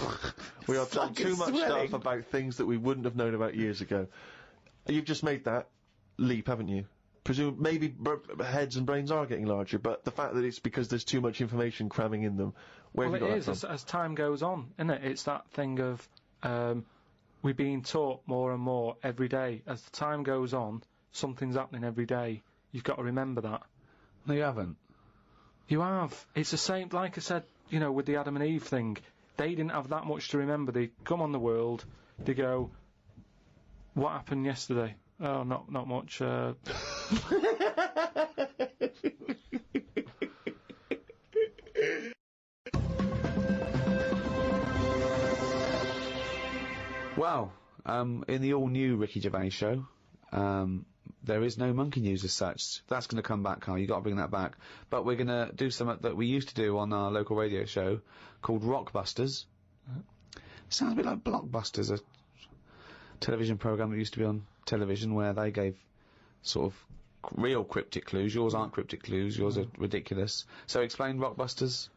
We are told too much stuff about things that we wouldn't have known about years ago. You've just made that leap, haven't you? Maybe heads and brains are getting larger, but the fact that it's because there's too much information cramming in them, where have you got that from? As time goes on, isn't it? It's that thing of we're being taught more and more every day. As the time goes on, something's happening every day. You've got to remember that. No, you haven't. You have. It's the same, like I said, you know, with the Adam and Eve thing. They didn't have that much to remember. They come on the world, they go, what happened yesterday? Oh, not much. Well, in the all-new Ricky Gervais show, there is no monkey news as such. That's going to come back, Carl. You've got to bring that back. But we're going to do something that we used to do on our local radio show called Rockbusters. Sounds a bit like Blockbusters, a television programme that used to be on television where they gave sort of real cryptic clues. Yours aren't cryptic clues. Yours are ridiculous. So explain Rockbusters.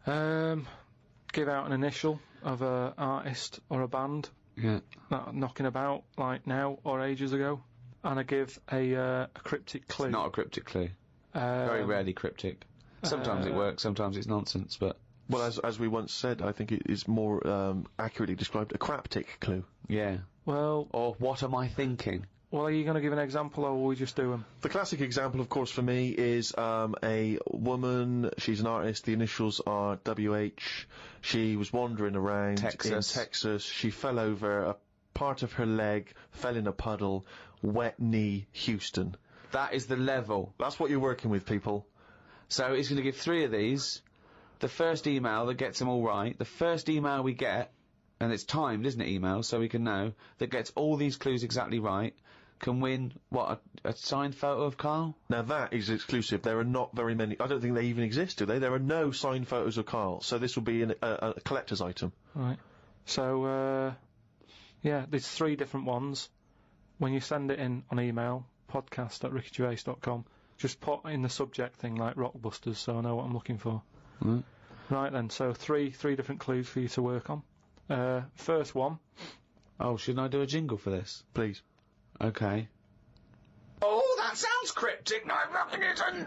Give out an initial of a artist or a band. Yeah. That knocking about like now or ages ago. And I give a cryptic clue. It's not a cryptic clue. Very rarely cryptic. Sometimes it works, sometimes it's nonsense, but... Well, as we once said, I think it is more accurately described a craptic clue. Yeah. Well... Or what am I thinking? Well, are you going to give an example, or will we just do them? The classic example, of course, for me is a woman. She's an artist. The initials are WH. She was wandering around in Texas. She fell over. A part of her leg fell in a puddle. Wet knee, Houston. That is the level. That's what you're working with, people. So he's going to give 3 of these. The first email that gets them all right, the first email we get, and it's timed, isn't it, email, so we can know, that gets all these clues exactly right, can win, what, a signed photo of Karl? Now that is exclusive. There are not very many. I don't think they even exist, do they? There are no signed photos of Karl, so this will be a collector's item. Right. So, yeah, there's 3 different ones. When you send it in on email, podcast@rickygervais.com, just put in the subject thing like Rockbusters so I know what I'm looking for. Mm. Right then, so three different clues for you to work on. First one. Oh, shouldn't I do a jingle for this? Please. Okay. Oh, that sounds cryptic, no, Pilkington!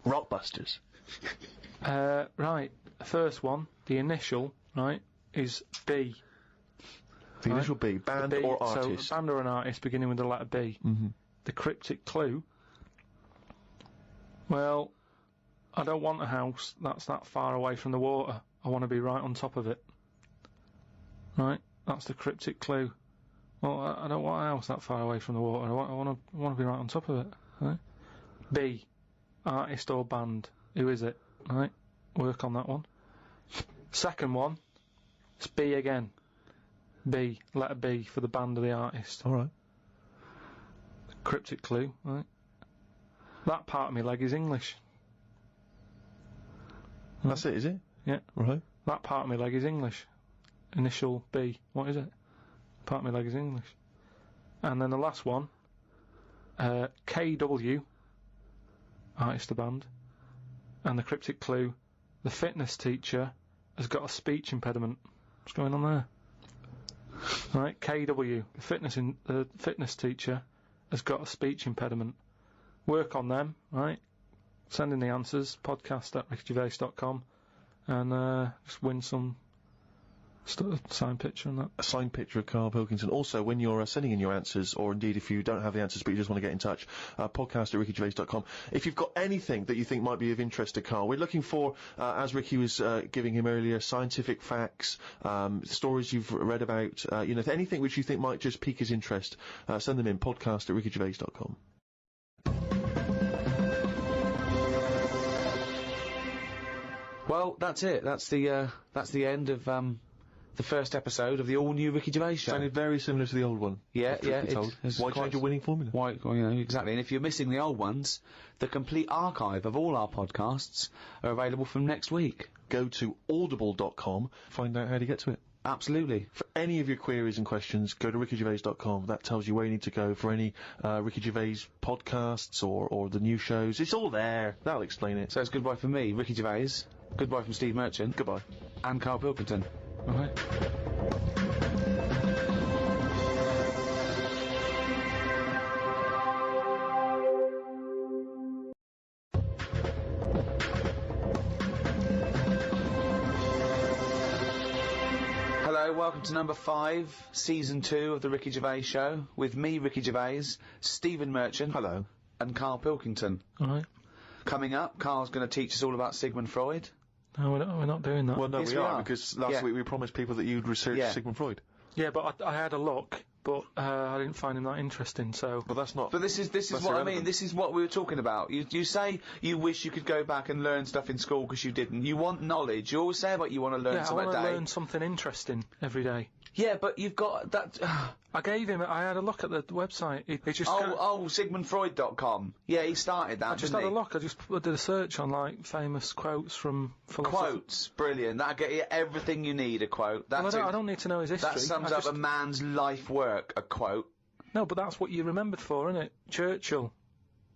Rockbusters. Right, first one, the initial, right, is B. The initial B, band B, or artist? So, band or an artist beginning with the letter B. Mm-hmm. The cryptic clue, well, I don't want a house that's that far away from the water. I want to be right on top of it. Right, that's the cryptic clue. Well, I don't want a house that far away from the water. I want to be right on top of it. Right? B, artist or band. Who is it? Right, work on that one. Second one, it's B again. B, letter B for the band or the artist. All right. Cryptic clue, right? That part of my leg is English. That's it, is it? Yeah. Right. That part of my leg is English. Initial B. What is it? Part of my leg is English. And then the last one, KW, artist of band, and the cryptic clue, the fitness teacher has got a speech impediment. What's going on there? Right, KW, the fitness teacher has got a speech impediment. Work on them, right? Send in the answers, podcast@rickygervais.com, and just win some signed picture and that. A signed picture of Karl Pilkington. Also, when you're sending in your answers, or indeed if you don't have the answers but you just want to get in touch, podcast@rickygervais.com. If you've got anything that you think might be of interest to Karl, we're looking for, as Ricky was giving him earlier, scientific facts, stories you've read about, anything which you think might just pique his interest, send them in, podcast@rickygervais.com. Well, that's it. That's the end of the first episode of the all-new Ricky Gervais show. Sounded very similar to the old one. Yeah. Why change a winning formula? Why? Well, exactly. And if you're missing the old ones, the complete archive of all our podcasts are available from next week. Go to audible.com, find out how to get to it. Absolutely. For any of your queries and questions, go to rickygervais.com. That tells you where you need to go for any Ricky Gervais podcasts or the new shows. It's all there. That'll explain it. So it's goodbye from me, Ricky Gervais. Goodbye from Steve Merchant. Goodbye. And Karl Pilkington. All right. Hello, welcome to number 5, season 2 of the Ricky Gervais show, with me, Ricky Gervais, Stephen Merchant. Hello. And Karl Pilkington. All right. Coming up, Karl's going to teach us all about Sigmund Freud. No, we're not doing that. Well, no, Yes, we are, because last week we promised people that you'd research Sigmund Freud. Yeah, but I had a look, but I didn't find him that interesting, so... But that's not... But this is what I mean, this is what we were talking about. You say you wish you could go back and learn stuff in school because you didn't. You want knowledge. You always say about you want to learn something a day. I want to learn something interesting every day. Yeah, but you've got that... I had a look at the website. It just... SigmundFreud.com. Yeah, he started that, I just had a look. I just did a search on, like, famous quotes from philosophers. Quotes. Brilliant. That'll get you everything you need, a quote. Well, I don't need to know his history. That sums up a man's life work, a quote. No, but that's what you're remembered for, isn't it? Churchill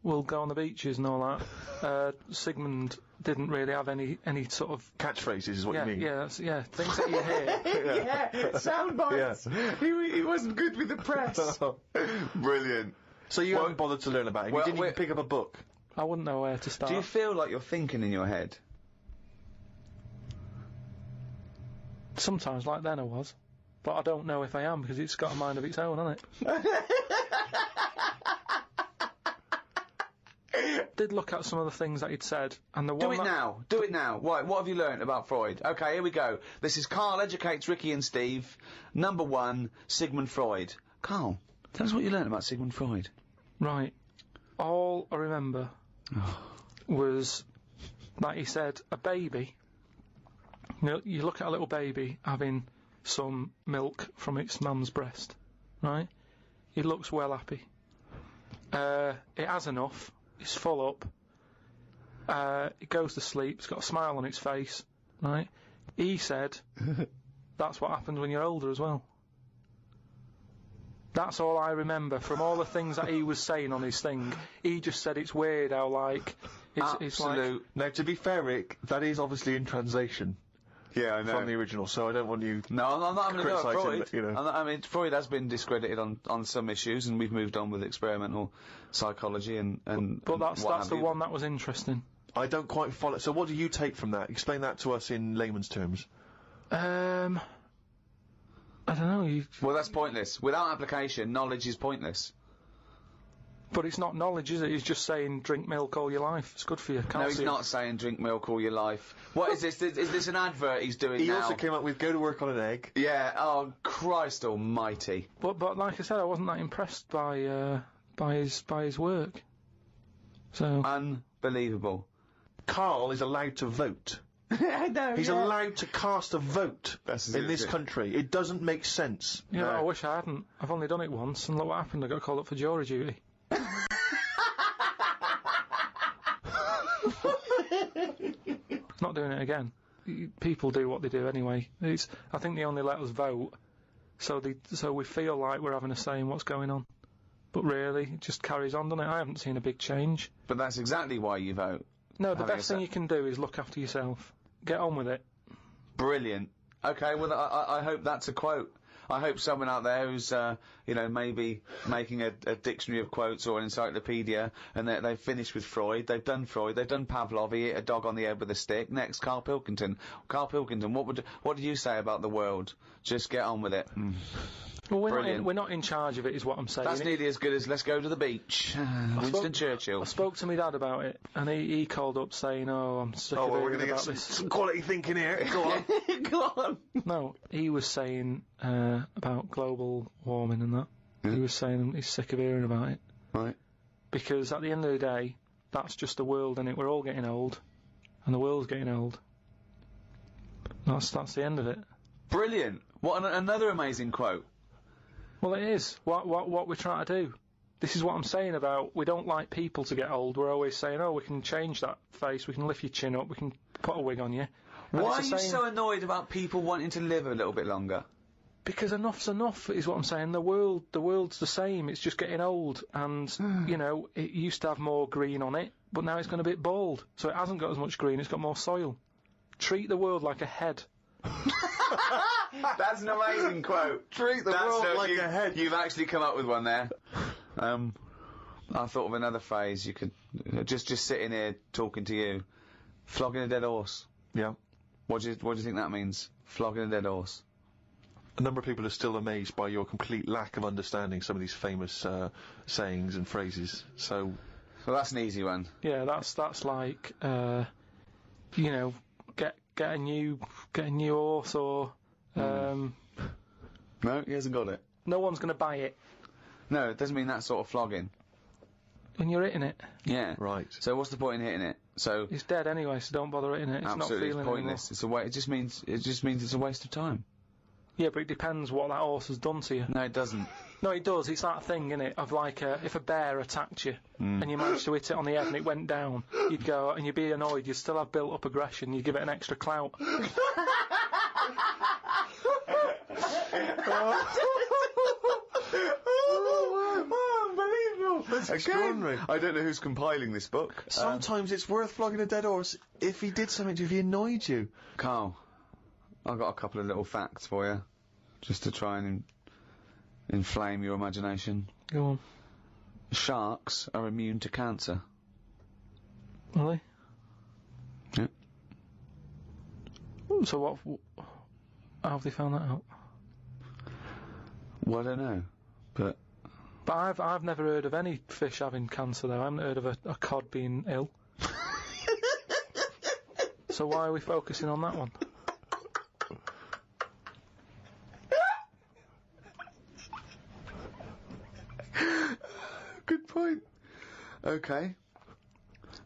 will go on the beaches and all that. Sigmund didn't really have any sort of... Catchphrases is what you mean? Yeah, things that you hear. Yeah, sound bites. Yeah. He wasn't good with the press. Brilliant. So you haven't bothered to learn about him? You didn't even pick up a book? I wouldn't know where to start. Do you feel like you're thinking in your head? Sometimes, like then I was. But I don't know if I am, because it's got a mind of its own, hasn't it? Did look at some of the things that he'd said, and the one Do it now. What have you learnt about Freud? Okay, here we go. This is Karl Educates Ricky and Steve. Number 1, Sigmund Freud. Karl, tell us what you learnt about Sigmund Freud. Right. All I remember was that he said a baby... You look at a little baby having some milk from its mum's breast, right? It looks well happy. It has enough. It's full up. It goes to sleep. It's got a smile on its face, right? He said that's what happens when you're older as well. That's all I remember from all the things that he was saying on his thing. He just said it's weird how, like... It's like... Now, to be fair, Rick, that is obviously in translation. Yeah, I know. From the original, so I don't want you... No, I'm not having a go at Freud. You know. I mean, Freud has been discredited on some issues, and we've moved on with experimental psychology and But that's the one that was interesting. I don't quite follow... So what do you take from that? Explain that to us in layman's terms. I don't know. Well, that's pointless. Without application, knowledge is pointless. But it's not knowledge, is it? He's just saying drink milk all your life. It's good for you. Calcium. No, he's not saying drink milk all your life. What is this? Is this an advert he's doing he now? He also came up with go to work on an egg. Yeah. Oh, Christ almighty. But like I said, I wasn't that impressed by his work. So unbelievable. Karl is allowed to vote. I know. He's allowed to cast a vote in this country. It doesn't make sense. Yeah, no. I wish I hadn't. I've only done it once, and look what happened. I got called up for jury duty. Not doing it again. People do what they do anyway. I think they only let us vote, so we feel like we're having a say in what's going on. But really, it just carries on, doesn't it? I haven't seen a big change. But that's exactly why you vote. No, the best thing you can do is look after yourself. Get on with it. Brilliant. Okay, well, I hope that's a quote. I hope someone out there who's, maybe making a dictionary of quotes or an encyclopedia, and they've finished with Freud, they've done Pavlov, he hit a dog on the head with a stick. Next, Karl Pilkington. Karl Pilkington, what did you say about the world? Just get on with it. Well, we're not in charge of it, is what I'm saying. That's nearly as good as let's go to the beach. Winston Churchill. I spoke to my dad about it, and he called up saying, "Oh, I'm sick of hearing about this." Some quality thinking here. Go on. Go on. No, he was saying about global warming and that. Yeah. He was saying he's sick of hearing about it. Right. Because at the end of the day, that's just the world, innit? We're all getting old, and the world's getting old. That's the end of it. Brilliant. What another amazing quote. Well, it is. What we're trying to do. This is what I'm saying about we don't like people to get old. We're always saying, oh, we can change that face, we can lift your chin up, we can put a wig on you. And Why are you so annoyed about people wanting to live a little bit longer? Because enough's enough, is what I'm saying. The world's the same. It's just getting old, and it used to have more green on it, but now it's gone a bit bald, so it hasn't got as much green. It's got more soil. Treat the world like a head. That's an amazing quote. Treat the world like a head. You've actually come up with one there. I thought of another phrase. You could just sitting here talking to you, flogging a dead horse. Yeah. What do you think that means? Flogging a dead horse. A number of people are still amazed by your complete lack of understanding some of these famous sayings and phrases. So, well, that's an easy one. Yeah, that's like get a new horse or. No, he hasn't got it. No one's going to buy it. No, it doesn't mean that sort of flogging. When you're hitting it. Yeah. Right. So what's the point in hitting it? So it's dead anyway, so don't bother hitting it. It's absolutely, not feeling it's pointless. anymore. It just means it's a waste of time. Yeah, but it depends what that horse has done to you. No, it doesn't. No, it does. It's that thing, innit, of like if a bear attacked you and you managed to hit it on the head and it went down, you'd go and you'd be annoyed. You'd still have built-up aggression. You'd give it an extra clout. Unbelievable! That's extraordinary. I don't know who's compiling this book. Sometimes it's worth flogging a dead horse if he did something to you, if he annoyed you. Carl, I've got a couple of little facts for you, just to try and inflame your imagination. Go on. Sharks are immune to cancer. Really? Yeah. So what? How have they found that out? Well, I don't know, but I've never heard of any fish having cancer though. I haven't heard of a cod being ill. So why are we focusing on that one? Good point. Okay.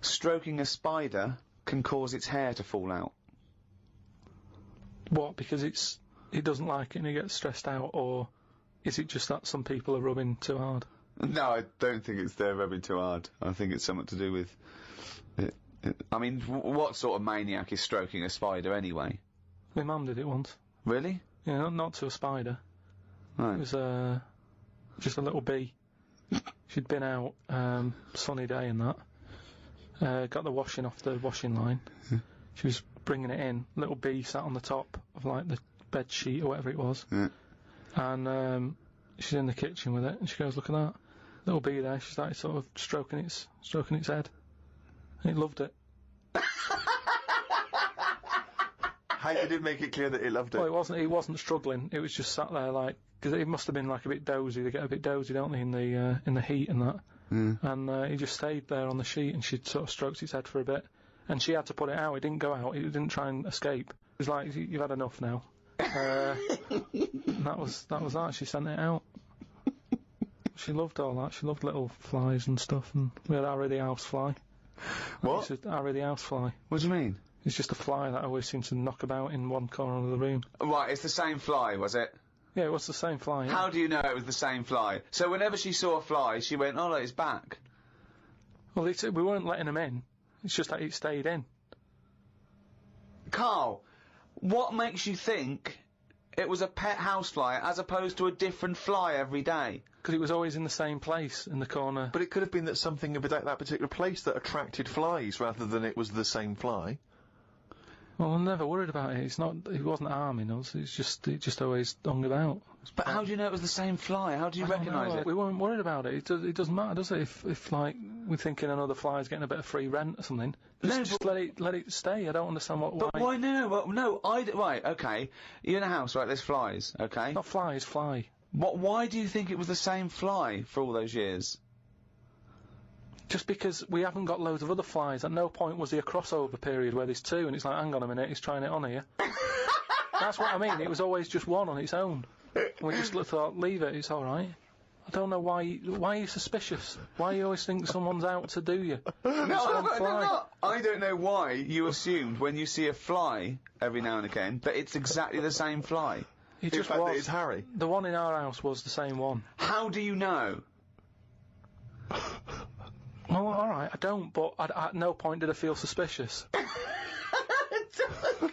Stroking a spider can cause its hair to fall out. What? Because it doesn't like it and it gets stressed out, or is it just that some people are rubbing too hard? No, I don't think it's they're rubbing too hard. I think it's something to do with it. I mean, what sort of maniac is stroking a spider anyway? My mum did it once. Really? Yeah, not to a spider. Right. It was just a little bee. She'd been out, sunny day and that. Got the washing off the washing line. She was bringing it in. Little bee sat on the top of like the bed sheet or whatever it was. Yeah. And she's in the kitchen with it, and she goes, "Look at that little bee there." She started sort of stroking its head. And it loved it. How you did make it clear that it loved it? Well, it wasn't struggling. It was just sat there like, because it must have been like a bit dozy. They get a bit dozy, don't they, in the heat and that. And he just stayed there on the sheet, and she sort of stroked its head for a bit, and she had to put it out. It didn't go out. It didn't try and escape. It was like, "You've had enough now." That was that. She sent it out. She loved all that. She loved little flies and stuff, and we had Harry the housefly. What? Harry the housefly. What do you mean? It's just a fly that always seems to knock about in one corner of the room. Right, it's the same fly, was it? Yeah, it was the same fly. Yeah. How do you know it was the same fly? So whenever she saw a fly, she went, "Oh, look, it's back." Well, we weren't letting him in. It's just that it stayed in. Carl, what makes you think it was a pet housefly as opposed to a different fly every day? Because it was always in the same place, in the corner. But it could have been that something about that particular place that attracted flies rather than it was the same fly. Well, I'm never worried about it. It wasn't harming us. It just always hung about. But how do you know it was the same fly? How do you recognise it? We weren't worried about it. It doesn't matter, does it? If like we're thinking another fly's getting a bit of free rent or something, just let it stay. I don't understand why. But why no? Well, no, right, okay. You're in a house, right? There's flies, okay? Not flies, fly. Why do you think it was the same fly for all those years? Just because we haven't got loads of other flies. At no point was there a crossover period where there's two, and it's like, hang on a minute, he's trying it on here. That's what I mean. It was always just one on its own. And we just thought, leave it, it's all right. I don't know why are you suspicious? Why you always think someone's out to do you? No, I'm not. I don't know why you assumed when you see a fly every now and again that it's exactly the same fly. It In just fact, was. that it's Harry. The one in our house was the same one. How do you know? Well, all right, I don't, but at no point did I feel suspicious.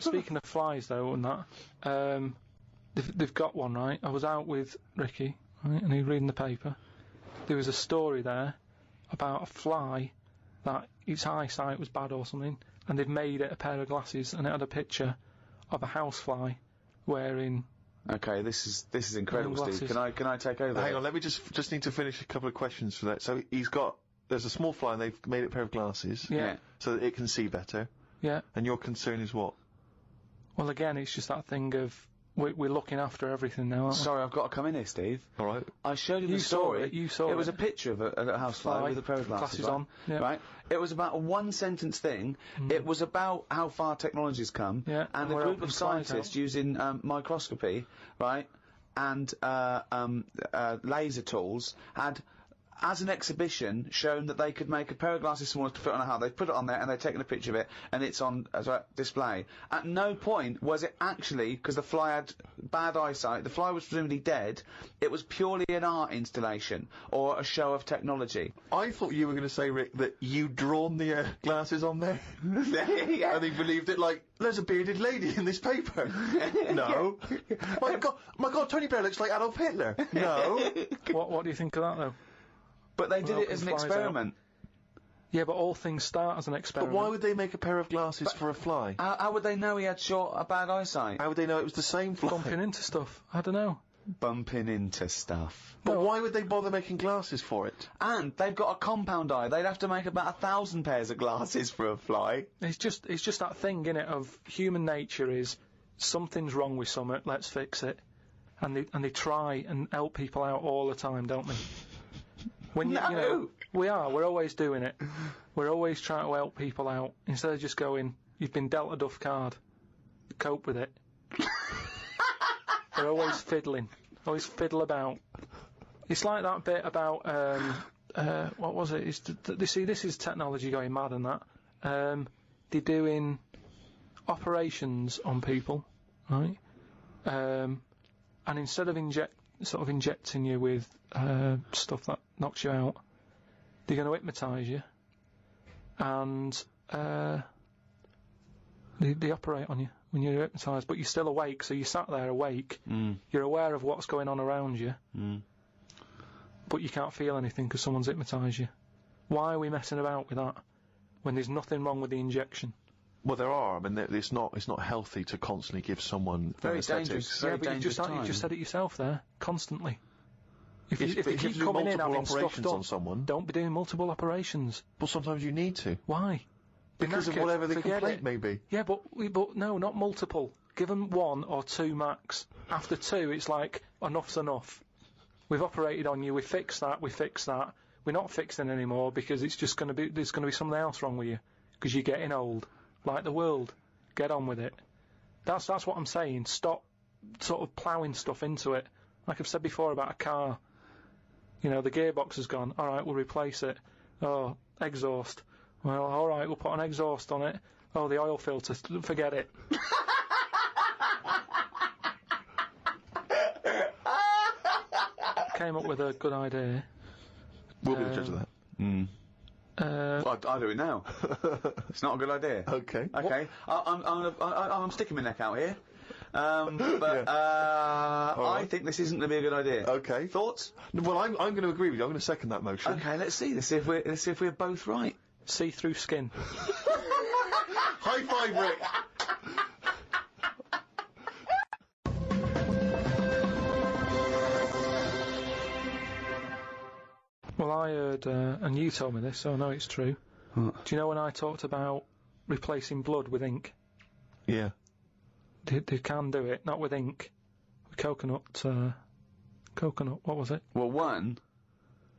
Speaking of flies, though, and that, they've got one, right? I was out with Ricky, right, and he was reading the paper. There was a story there about a fly that its eyesight was bad or something, and they've made it a pair of glasses, and it had a picture of a housefly wearing. Okay, this is incredible, Glasses. Steve. Can I take over? Hang on, let me just need to finish a couple of questions for that. So there's a small fly and they've made it a pair of glasses. Yeah. So that it can see better. Yeah. And your concern is what? Well, again, it's just that thing of we're looking after everything now, aren't we? Sorry, I've got to come in here, Steve. All right. I showed you the You saw story. it, you saw It was it. a picture of a housefly with a pair of glasses on. Yeah. Right? It was about a one-sentence thing. It was about how far technology's come. Yeah, And and a we're group helping of flies scientists out. using microscopy, right, and laser tools had, as an exhibition, shown that they could make a pair of glasses smaller to fit on a hat. They put it on there and they've taken a picture of it, and it's on as a display. At no point was it actually, because the fly had bad eyesight, the fly was presumably dead, it was purely an art installation, or a show of technology. I thought you were going to say, Rick, that you'd drawn the glasses on there. Yeah. And he believed it like, there's a bearded lady in this paper. No. My God, Tony Blair looks like Adolf Hitler. No. What do you think of that, though? But they did Well, it as an flies out. experiment. Yeah, but all things start as an But experiment. why would they make a pair of glasses for a fly? How would they know he had bad eyesight? How would they know it was the same fly? Bumping into stuff? I don't know. Bumping into stuff. But why would they bother making glasses for it? And they've got a compound eye. They'd have to make about 1,000 pairs of glasses for a fly. It's just that thing, innit, of human nature is something's wrong with something, let's fix it. And they try and help people out all the time, don't they? When you know, we're always doing it. We're always trying to help people out instead of just going, you've been dealt a duff card, cope with it. We're always fiddling, always fiddle about. It's like that bit about what was it? See, this is technology going mad and that. They're doing operations on people, right? And instead of injecting you with stuff that knocks you out, they're going to hypnotise you, and they operate on you when you're hypnotised, but you're still awake, so you sat there awake, you're aware of what's going on around you, but you can't feel anything because someone's hypnotised you. Why are we messing about with that when there's nothing wrong with the injection? Well, there are. I mean, it's not healthy to constantly give someone Very anesthetics. dangerous. Yeah, Very but dangerous you just said it yourself there, constantly. If But you if keep you do coming in multiple having stuff operations done, on someone, don't be doing multiple operations. well, sometimes you need to Why? because of Knackered, whatever the forget complaint it. may be. Yeah, but no, not multiple. Give them one or two max. After two, it's like, enough's enough. We've operated on you, we fixed that. We're not fixing anymore because it's just going to be, there's going to be something else wrong with you. Because you're getting old. Like the world. Get on with it. That's what I'm saying. Stop sort of ploughing stuff into it. Like I've said before about a car. You know, the gearbox has gone. Alright, we'll replace it. Oh, exhaust. Well, alright, we'll put an exhaust on it. Oh, the oil filter. Forget it. Came up with a good idea. We'll be the judge of that. Well, I'll do it now. It's not a good idea. Okay. Okay. I'm sticking my neck out here. I think this isn't going to be a good idea. Okay. Thoughts? Well, I'm going to agree with you. I'm going to second that motion. Okay, let's see. Let's see if we're both right. See-through skin. High five, Rick. Well, I heard, and you told me this, so I know it's true. What? Do you know when I talked about replacing blood with ink? Yeah. They can do it, not with ink. With coconut, what was it? Well, one,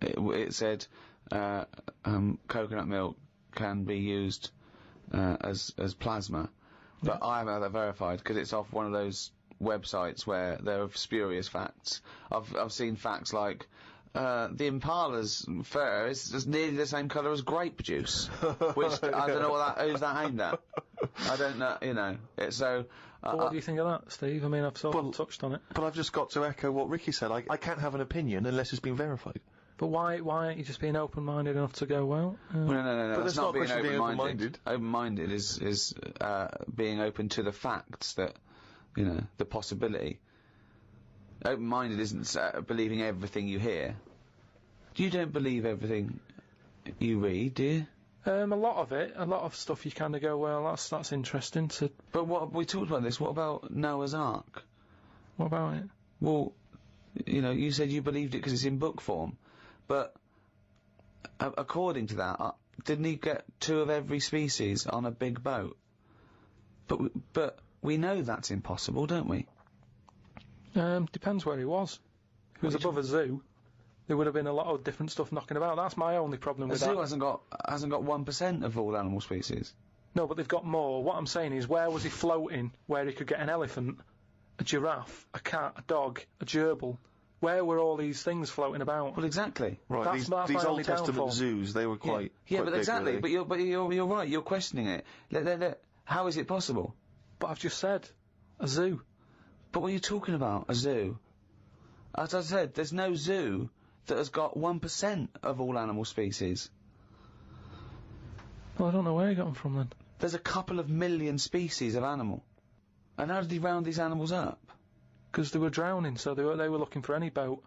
it said coconut milk can be used as plasma, but I haven't had that verified because it's off one of those websites where there are spurious facts. I've seen facts like the impala's fur is just nearly the same colour as grape juice, which I don't know who's that aimed at. I don't know, you know. It's so. Well, what do you think of that, Steve? I mean, I've sort of touched on it. But I've just got to echo what Ricky said. I can't have an opinion unless it's been verified. But why aren't you just being open-minded enough to go, well? No. But That's that's not not a being question of being open-minded. Open-minded is being open to the facts that, you know, the possibility. Open-minded isn't believing everything you hear. You don't believe everything you read, do you? A lot of stuff you kind of go, well, that's interesting to... But what we talked about this, what about Noah's Ark? What about it? Well, you know, you said you believed it because it's in book form, but according to that, didn't he get 2 of every species on a big boat? But we know that's impossible, don't we? Depends where he was. If he was above a zoo, there would have been a lot of different stuff knocking about. That's my only problem with that. A zoo hasn't got 1% of all animal species. No, but they've got more. What I'm saying is, where was he floating where he could get an elephant, a giraffe, a cat, a dog, a gerbil? Where were all these things floating about? Well, exactly. Right, That's these my Old only Testament downfall. zoos, they were quite Yeah, quite but big, exactly. really. But you're right. You're questioning it. How is it possible? But I've just said, a zoo. But what are you talking about? A zoo? As I said, there's no zoo that has got 1% of all animal species. Well, I don't know where he got them from then. There's a couple of million species of animal. And how did he round these animals up? Because they were drowning, so they were looking for any boat.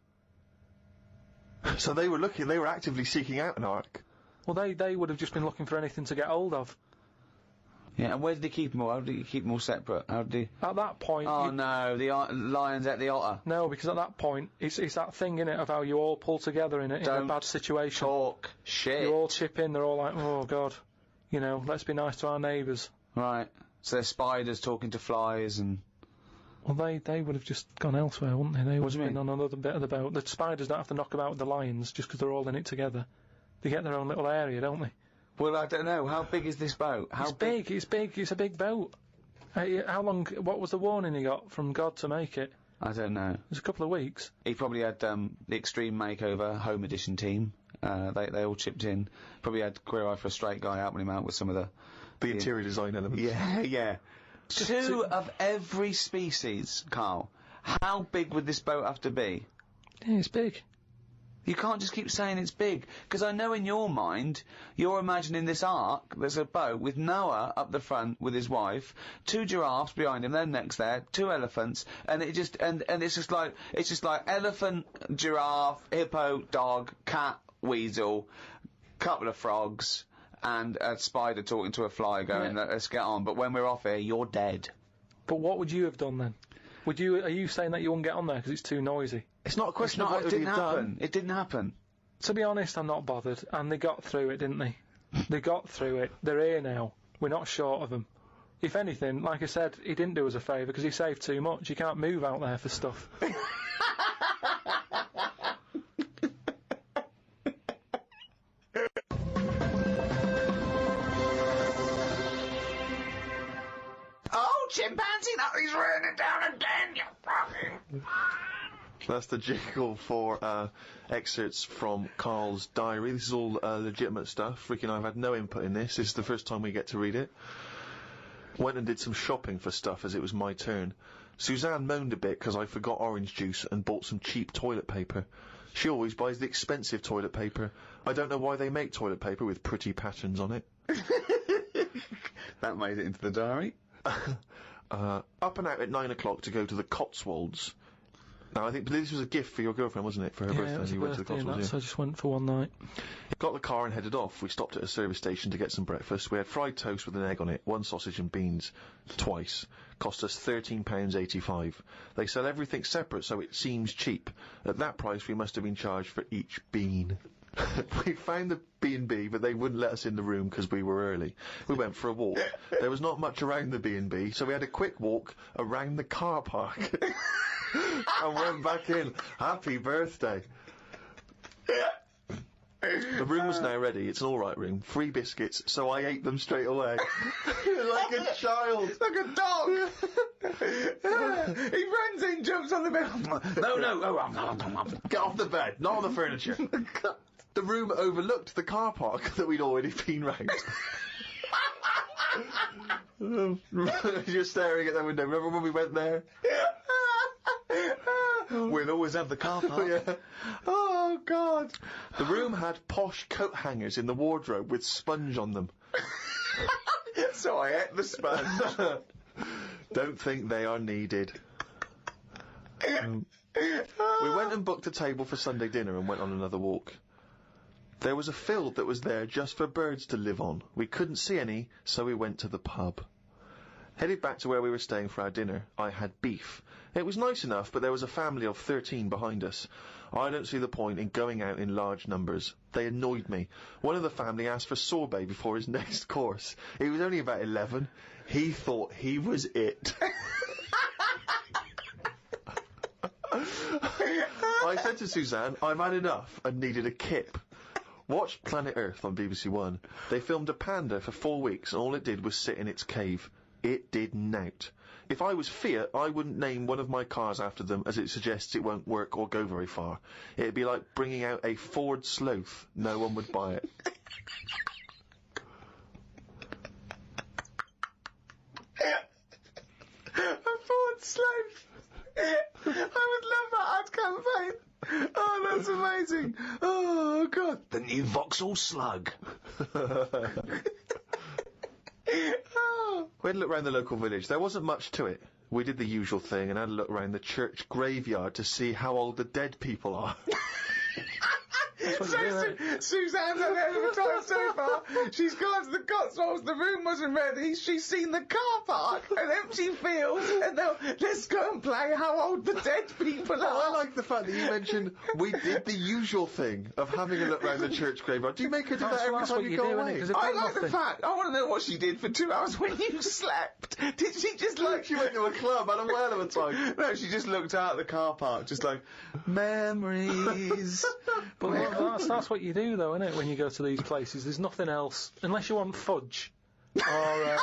So they were actively seeking out an ark. Well, they would have just been looking for anything to get hold of. Yeah, and where did he keep them all? How did he keep them all separate? How did he... At that point... Oh no, the lions at the otter. No, because at that point, it's that thing, innit, of how you all pull together in a bad situation. Talk shit. You all chip in, they're all like, oh god, you know, let's be nice to our neighbours. Right. So there's spiders talking to flies and... Well, they would have just gone elsewhere, wouldn't they? They would do you have been mean? on another bit of the boat. The spiders don't have to knock about with the lions just because they're all in it together. They get their own little area, don't they? Well, I don't know. How big is this boat? It's big, it's a big boat. How long, what was the warning he got from God to make it? I don't know. It was a couple of weeks. He probably had the Extreme Makeover Home Edition team. They all chipped in. Probably had Queer Eye for a Straight Guy helping him out with some of the Interior design elements. Yeah. 2 of every species, Carl. How big would this boat have to be? Yeah, it's big. You can't just keep saying it's big, because I know in your mind, you're imagining this ark, there's a boat with Noah up the front with his wife, 2 giraffes behind him, then next there, 2 elephants, and it just, and it's just like elephant, giraffe, hippo, dog, cat, weasel, couple of frogs, and a spider talking to a fly going, let's get on, but when we're off here, you're dead. But what would you have done then? Are you saying that you wouldn't get on there because it's too noisy? It's not a question of No, what it didn't have done. happen. It didn't happen. To be honest, I'm not bothered. And they got through it, didn't they? They got through it. They're here now. We're not short of them. If anything, like I said, he didn't do us a favour because he saved too much. You can't move out there for stuff. Oh, chimpanzee, that is raining down again, you fucking... That's the jingle for excerpts from Karl's diary. This is all legitimate stuff. Ricky and I have had no input in this. This is the first time we get to read it. Went and did some shopping for stuff as it was my turn. Suzanne moaned a bit because I forgot orange juice and bought some cheap toilet paper. She always buys the expensive toilet paper. I don't know why they make toilet paper with pretty patterns on it. That made it into the diary. Up and out at 9 o'clock to go to the Cotswolds. Now, I think this was a gift for your girlfriend, wasn't it? For her birthday, it was a you went to the birthday and Cotswolds, so I just went for one night. Got the car and headed off. We stopped at a service station to get some breakfast. We had fried toast with an egg on it, 1 sausage and beans, twice. Cost us £13.85. They sell everything separate, so it seems cheap. At that price, we must have been charged for each bean. We found the B&B, but they wouldn't let us in the room because we were early. We went for a walk. There was not much around the B&B, so we had a quick walk around the car park. And went back in. Happy birthday. The room was now ready. It's an alright room. 3 biscuits, so I ate them straight away. Like a child. Like a dog! He runs in, jumps on the bed. No. Get off the bed, not on the furniture. The room overlooked the car park that we'd already been round. You're staring at the window. Remember when we went there? We'll always have the car park. Yeah. Oh, God. The room had posh coat hangers in the wardrobe with sponge on them. So I ate the sponge. Don't think they are needed. We went and booked a table for Sunday dinner and went on another walk. There was a field that was there just for birds to live on. We couldn't see any, so we went to the pub. Headed back to where we were staying for our dinner, I had beef. It was nice enough, but there was a family of 13 behind us. I don't see the point in going out in large numbers. They annoyed me. One of the family asked for sorbet before his next course. He was only about 11. He thought he was it. I said to Suzanne, I've had enough and needed a kip. Watched Planet Earth on BBC One. They filmed a panda for 4 weeks and all it did was sit in its cave. It did nout. If I was Fiat, I wouldn't name one of my cars after them as it suggests it won't work or go very far. It'd be like bringing out a Ford Sloth. No one would buy it. A Ford Sloth. I would love that ad campaign. Oh, that's amazing. Oh, God. The new Vauxhall Slug. We had a look round the local village. There wasn't much to it. We did the usual thing and had a look round the church graveyard to see how old the dead people are. Suzanne's had a hell of a time so far. She's gone to the Cotswolds, the room wasn't ready, she's seen the car park, an empty field, and now let's go and play how old the dead people are. I like the fact that you mentioned we did the usual thing of having a look round the church graveyard. Do you make her do that every time you go away? I like the fact. I want to know what she did for 2 hours when you slept. Did she just like... She went to a club, had a whale of a time. No, she just looked out at the car park, just like, memories. But that's what you do, though, isn't it? When you go to these places, there's nothing else unless you want fudge, or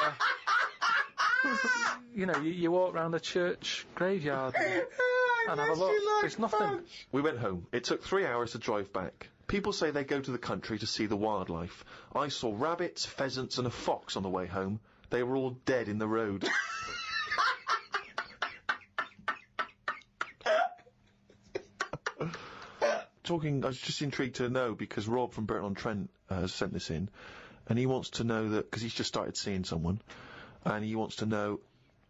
you know, you walk round a church graveyard and have a look. There's nothing. We went home. It took 3 hours to drive back. People say they go to the country to see the wildlife. I saw rabbits, pheasants, and a fox on the way home. They were all dead in the road. I was just intrigued to know, because Rob from Burton-on-Trent has sent this in, and he wants to know that, because he's just started seeing someone, and he wants to know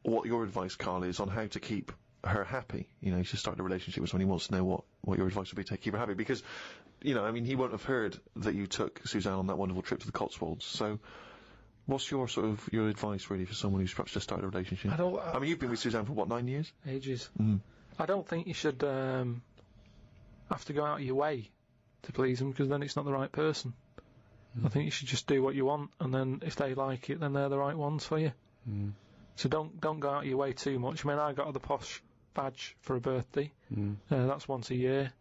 what your advice, Karl, is on how to keep her happy. You know, he's just started a relationship with someone, he wants to know what your advice would be to keep her happy, because, you know, I mean, he won't have heard that you took Suzanne on that wonderful trip to the Cotswolds, so what's your your advice, really, for someone who's perhaps just started a relationship? I mean, you've been with Suzanne for, what, 9 years? Ages. I don't think you should have to go out of your way to please them, because then it's not the right person. I think you should just do what you want, and then if they like it, then they're the right ones for you. So don't go out of your way too much. I mean, I got her the posh badge for a birthday. That's once a year.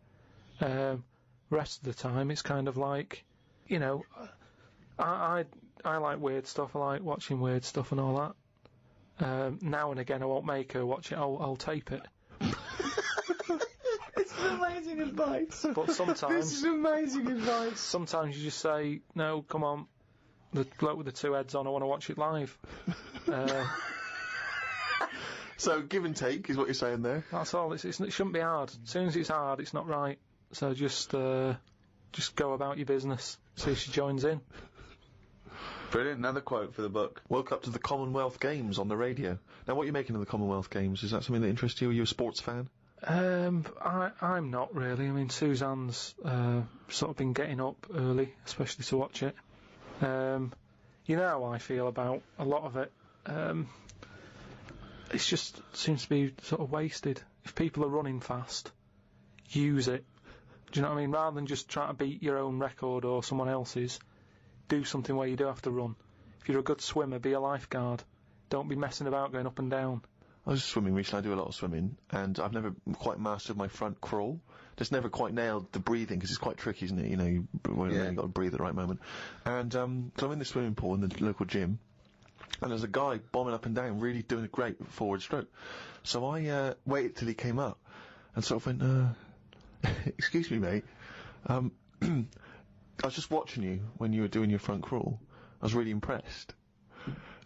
Rest of the time, it's kind of like, you know, I like weird stuff. I like watching weird stuff and all that. Now and again, I won't make her watch it. I'll tape it. Amazing advice. But sometimes... This is amazing advice. Sometimes you just say, no, come on, the bloke with the 2 heads on, I want to watch it live. So give and take is what you're saying there. That's all. It shouldn't be hard. As soon as it's hard, it's not right. So just go about your business. See if she joins in. Brilliant. Another quote for the book. Woke up to the Commonwealth Games on the radio. Now, what are you making of the Commonwealth Games? Is that something that interests you? Are you a sports fan? I'm not really. I mean, Suzanne's sort of been getting up early, especially to watch it. You know how I feel about a lot of it. It just seems to be sort of wasted. If people are running fast, use it. Do you know what I mean? Rather than just trying to beat your own record or someone else's, do something where you do have to run. If you're a good swimmer, be a lifeguard. Don't be messing about going up and down. I was swimming recently. I do a lot of swimming, and I've never quite mastered my front crawl. Just never quite nailed the breathing, because it's quite tricky, isn't it? You know, you've got to breathe at the right moment. And so I'm in the swimming pool in the local gym, and there's a guy bombing up and down, really doing a great forward stroke. So I waited till he came up, and sort of went, excuse me, mate. I was just watching you when you were doing your front crawl. I was really impressed.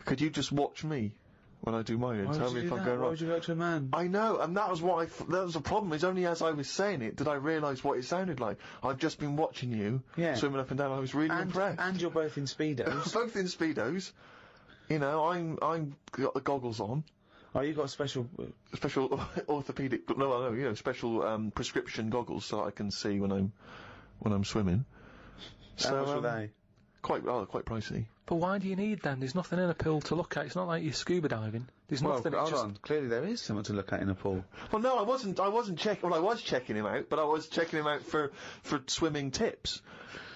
Could you just watch me when I do mine and tell me if I'm going wrong? Why would you go to a man? I know, and that was what that was the problem. Is only as I was saying it did I realise what it sounded like. I've just been watching you swimming up and down. I was really impressed. And you're both in Speedos. Both in Speedos. You know, I'm got the goggles on. Oh, you got special orthopedic, special prescription goggles so I can see when I'm swimming. How much were they? Quite pricey. But why do you need them? There's nothing in a pool to look at. It's not like you're scuba diving. There's nothing. Hold on. Clearly there is something to look at in a pool. Well, no, I wasn't checking. Well, I was checking him out, but I was checking him out for swimming tips.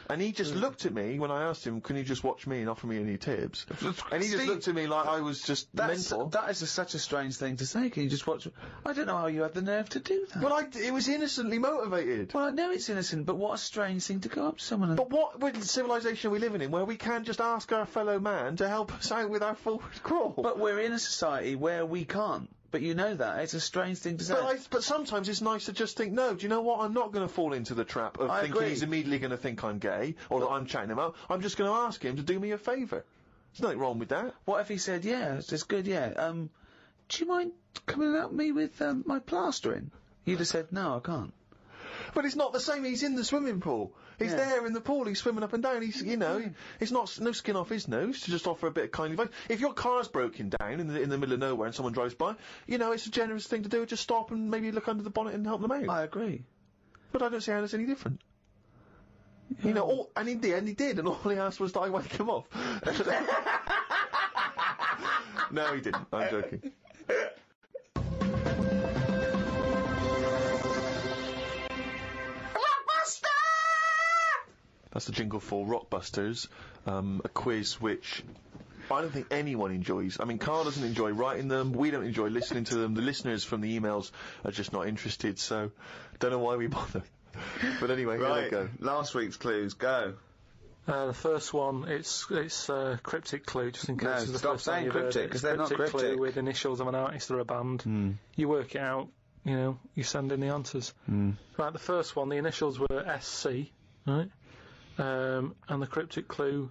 And he just looked at me when I asked him, can you just watch me and offer me any tips? And he just looked at me like I was just mental. That is such a strange thing to say. Can you just watch... I don't know how you had the nerve to do that. Well, it was innocently motivated. Well, I know it's innocent, but what a strange thing to go up to someone and... But what civilization are we living in where we can't just ask our fellow man to help us out with our forward crawl? But we're in a society where we can't. But you know that. It's a strange thing to say. But sometimes it's nice to just think, no, do you know what? I'm not going to fall into the trap of thinking he's immediately going to think I'm gay, or that I'm chatting him up. I'm just going to ask him to do me a favour. There's nothing wrong with that. What if he said, yeah, it's good, yeah, do you mind coming and help me with, my plastering? You'd have said, no, I can't. But it's not the same. He's in the swimming pool. He's there in the pool. He's swimming up and down. He's, it's not no skin off his nose to just offer a bit of kindly advice. If your car's broken down in the middle of nowhere and someone drives by, it's a generous thing to do. Just stop and maybe look under the bonnet and help them out. I agree. But I don't see how that's any different. Yeah. And in the end he did, and all he asked was that I wake him off. No, he didn't. I'm joking. That's the jingle for Rockbusters, a quiz which I don't think anyone enjoys. I mean, Karl doesn't enjoy writing them, we don't enjoy listening to them, the listeners from the emails are just not interested, so don't know why we bother. But anyway, here we go. Last week's clues, go. The first one, it's cryptic clue, just in case. No, stop saying cryptic, because they're not cryptic. Clue with initials of an artist or a band. You work it out, you send in the answers. Right, the first one, the initials were SC, right? And the cryptic clue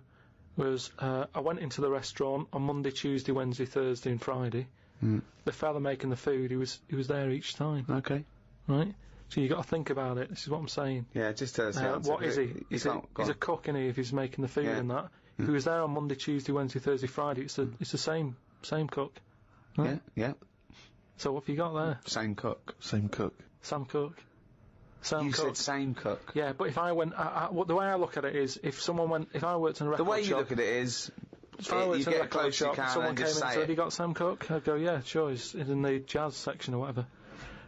was, I went into the restaurant on Monday, Tuesday, Wednesday, Thursday and Friday. The fella making the food, he was there each time. Okay. Right? So you got to think about it. This is what I'm saying. Yeah, just tell us the answer. What is he? He's a cook, isn't he, if he's making the food and that. If he was there on Monday, Tuesday, Wednesday, Thursday, Friday, it's the same cook. Right? Yeah. So what have you got there? Same cook. Sam Cook. You said same cook. Yeah, but if I went, the way I look at it is, if I worked in a record shop... The way you look at it is, if I worked in a record shop, someone came in and said, have you got Sam Cook? I'd go, yeah, sure, he's in the jazz section or whatever.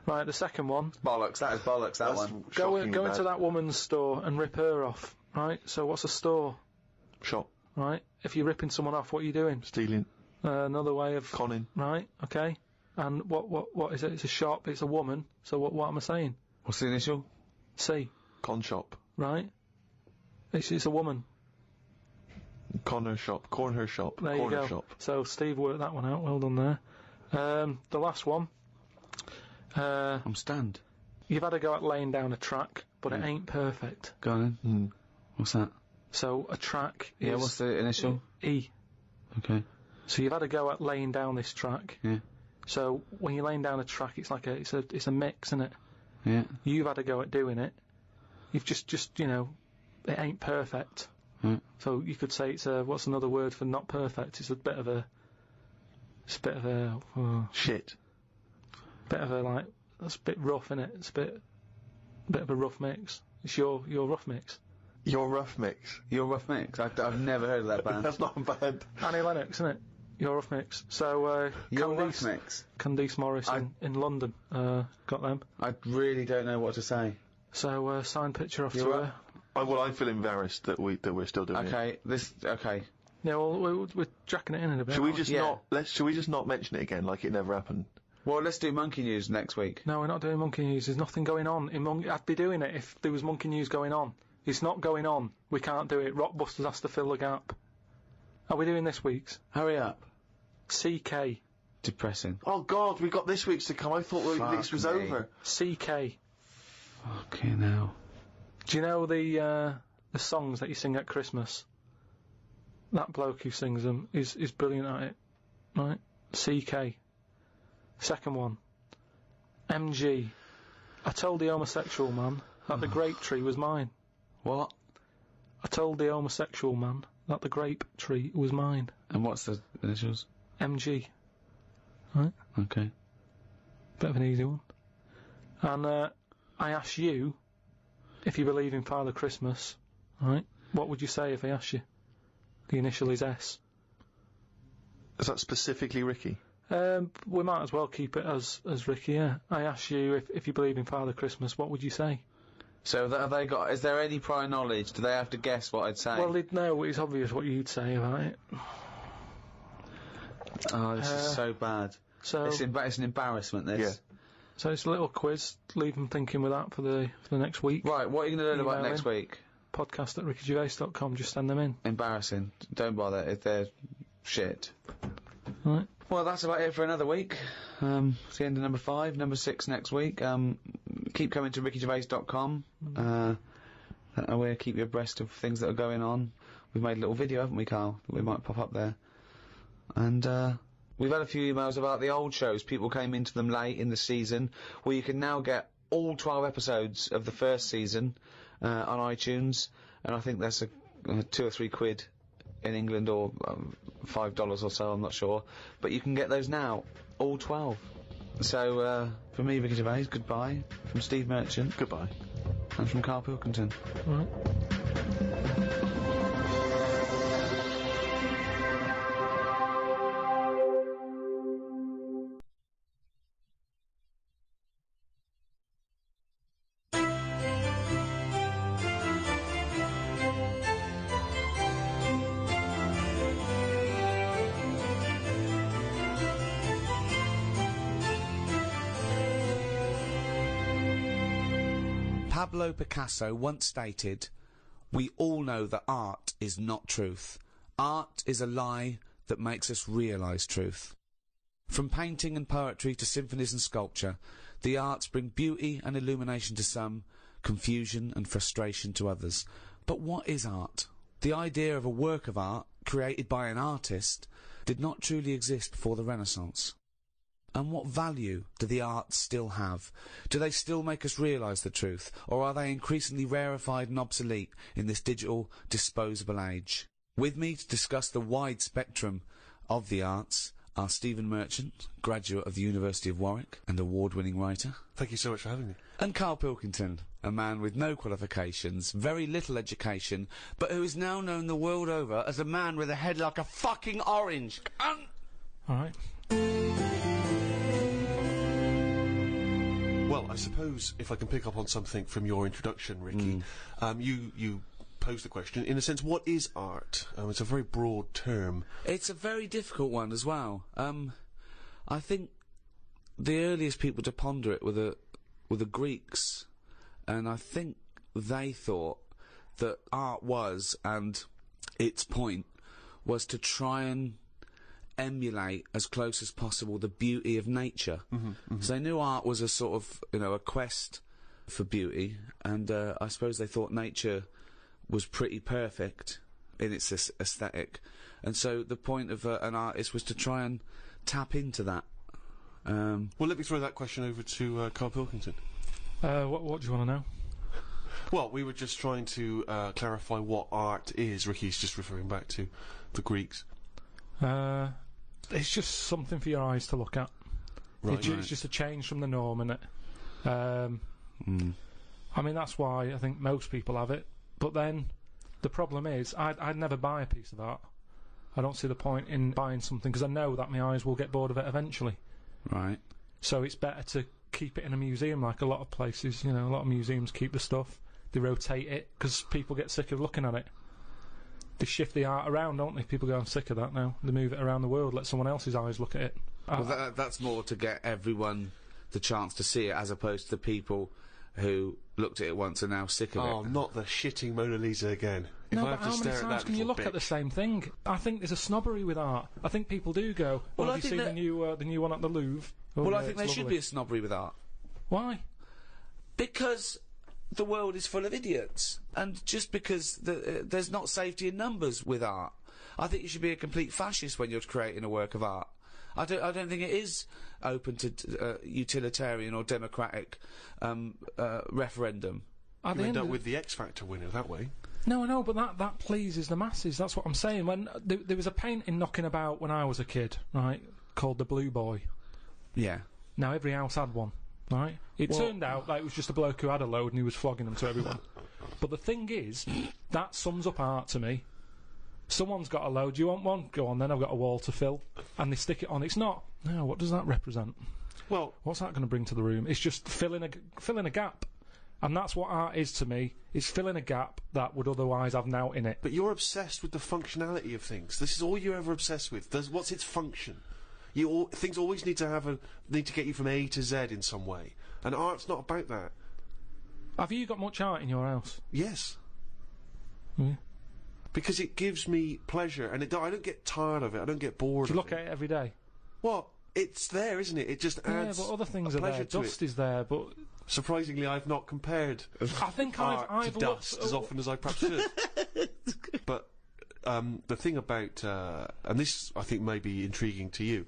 Right, the second one... Bollocks, that is bollocks, that one. Go into that woman's store and rip her off, right? So what's a store? Shop. Right? If you're ripping someone off, what are you doing? Stealing. Another way of... Conning. Right, okay. And what is it? It's a shop, it's a woman, so what am I saying? What's the initial? C. Con shop. Right. It's a woman. Corn her shop. There you go. Shop. So Steve worked that one out. Well done there. The last one. I'm stunned. You've had a go at laying down a track, but it ain't perfect. Go on then. What's that? So a track is... Yeah, what's the initial? E. Okay. So you've had a go at laying down this track. Yeah. So when you're laying down a track, it's like it's a mix, isn't it? Yeah. You've had a go at doing it. You've just you know, it ain't perfect. So you could say it's what's another word for not perfect? It's a bit of a Shit. bit of a like that's a bit rough, isn't it? It's a bit of a rough mix. It's your rough mix. Your rough mix. Your Rough Mix. I've never heard of that band. That's not bad. Annie Lennox, isn't it? Your rough mix. So Your Rough Mix. Candice Morris in London. Got them. I really don't know what to say. So signed picture off to You're her. Well, I feel embarrassed that we're still doing it. Okay. Yeah, well, we're jacking it in a bit. Should we just Yeah. should we just not mention it again, like it never happened? Well, let's do Monkey News next week. No, we're not doing Monkey News. There's nothing going on. I'd be doing it if there was Monkey News going on. It's not going on. We can't do it. Rockbusters has to fill the gap. Are we doing this week's? Hurry up. CK. Depressing. Oh God, we got this week's to come. I thought this was me. over. CK. Okay, now. Do you know the songs that you sing at Christmas? That bloke who sings them is brilliant at it. Right? CK. Second one. MG. I told the homosexual man that the grape tree was mine. What? I told the homosexual man that the grape tree was mine. And what's the initials? MG. Right? Okay. Bit of an easy one. And I ask you if you believe in Father Christmas, right? What would you say if I asked you? The initial is S. Is that specifically Ricky? We might as well keep it as Ricky, yeah. I ask you if you believe in Father Christmas, what would you say? So have they got? Is there any prior knowledge? Do they have to guess what I'd say? Well, they'd know. It's obvious what you'd say about it. Oh, this is so bad. So It's an embarrassment. This. Yeah. So it's a little quiz. Leave them thinking with that for the next week. Right. What are you going to learn about Email next in. week? Podcast at rickygervais.com. Just send them in. Embarrassing. Don't bother if they're shit. Right. Well, that's about it for another week. It's the end of number 5, number 6 next week. Keep coming to rickygervais.com. We'll keep you abreast of things that are going on. We've made a little video, haven't we, Carl? That we might pop up there. And we've had a few emails about the old shows. People came into them late in the season. Well, you can now get all 12 episodes of the first season on iTunes. And I think that's a 2 or 3 quid in England, or $5 or so, I'm not sure. But you can get those now, all 12. So, from me, Ricky Gervais, goodbye. From Steve Merchant, Goodbye. and from Karl Pilkington. Right. Pablo Picasso once stated, "We all know that art is not truth. Art is a lie that makes us realise truth." From painting and poetry to symphonies and sculpture, the arts bring beauty and illumination to some, confusion and frustration to others. But what is art? The idea of a work of art, created by an artist, did not truly exist before the Renaissance. And what value do the arts still have? Do they still make us realise the truth, or are they increasingly rarefied and obsolete in this digital, disposable age? With me to discuss the wide spectrum of the arts are Stephen Merchant, graduate of the University of Warwick and award-winning writer, Thank you so much for having me. and Karl Pilkington, a man with no qualifications, very little education, but who is now known the world over as a man with a head like a fucking orange. Alright. Well, I suppose if I can pick up on something from your introduction, Ricky, you posed the question, in a sense, what is art? It's a very broad term. It's a very difficult one as well. I think the earliest people to ponder it were the Greeks, and I think they thought that art was, and its point was to try and emulate as close as possible the beauty of nature. So they knew art was a sort of, a quest for beauty, and I suppose they thought nature was pretty perfect in its aesthetic, and so the point of an artist was to try and tap into that Well, let me throw that question over to Karl Pilkington. What do you want to know? Well, we were just trying to clarify what art is. Ricky's just referring back to the Greeks. It's just something for your eyes to look at. Right. It's just a change from the norm, innit? I mean, that's why I think most people have it. But then, the problem is, I'd never buy a piece of art. I don't see the point in buying something, because I know that my eyes will get bored of it eventually. Right. So it's better to keep it in a museum, like a lot of places, you know, a lot of museums keep the stuff. They rotate it, because people get sick of looking at it. They shift the art around, don't they? People go, I'm sick of that now. They move it around the world, let someone else's eyes look at it. Well, that's more to get everyone the chance to see it, as opposed to the people who looked at it once and now sick of it. Oh, not the shitting Mona Lisa again. No, If I but have to how stare many at times that can you little look at the same thing? I think there's a snobbery with art. I think people do go, Well, I have you think seen the new one at the Louvre? Oh, Well, yeah, I think it's there should lovely. be a snobbery with art. Why? Because the world is full of idiots. And just because there's not safety in numbers with art. I think you should be a complete fascist when you're creating a work of art. I don't think it is open to utilitarian or democratic referendum. You end up with the X Factor winner that way. No, but that pleases the masses. That's what I'm saying. When there was a painting knocking about when I was a kid, right, called The Blue Boy. Yeah. Now every house had one, right? It turned out that it was just a bloke who had a load and he was flogging them to everyone. But the thing is, that sums up art to me. Someone's got a load. Do you want one? Go on then. I've got a wall to fill, and they stick it on. It's not. No, what does that represent? Well, what's that going to bring to the room? It's just filling a gap. And that's what art is to me. It's filling a gap that would otherwise have now in it. but you're obsessed with the functionality of things. This is all you're ever obsessed with. What's its function? Things always need to get you from A to Z in some way, and art's not about that. Have you got much art in your house? Yes. Yeah. Because it gives me pleasure, and I don't get tired of it. I don't get bored. Do you look at it every day? Well, it's there, isn't it? It just adds. Yeah, but other things a are there. pleasure to Dust it. is there, but Surprisingly, I've not compared I think art I've to looked dust as often as I perhaps should. But the thing about, and this I think may be intriguing to you,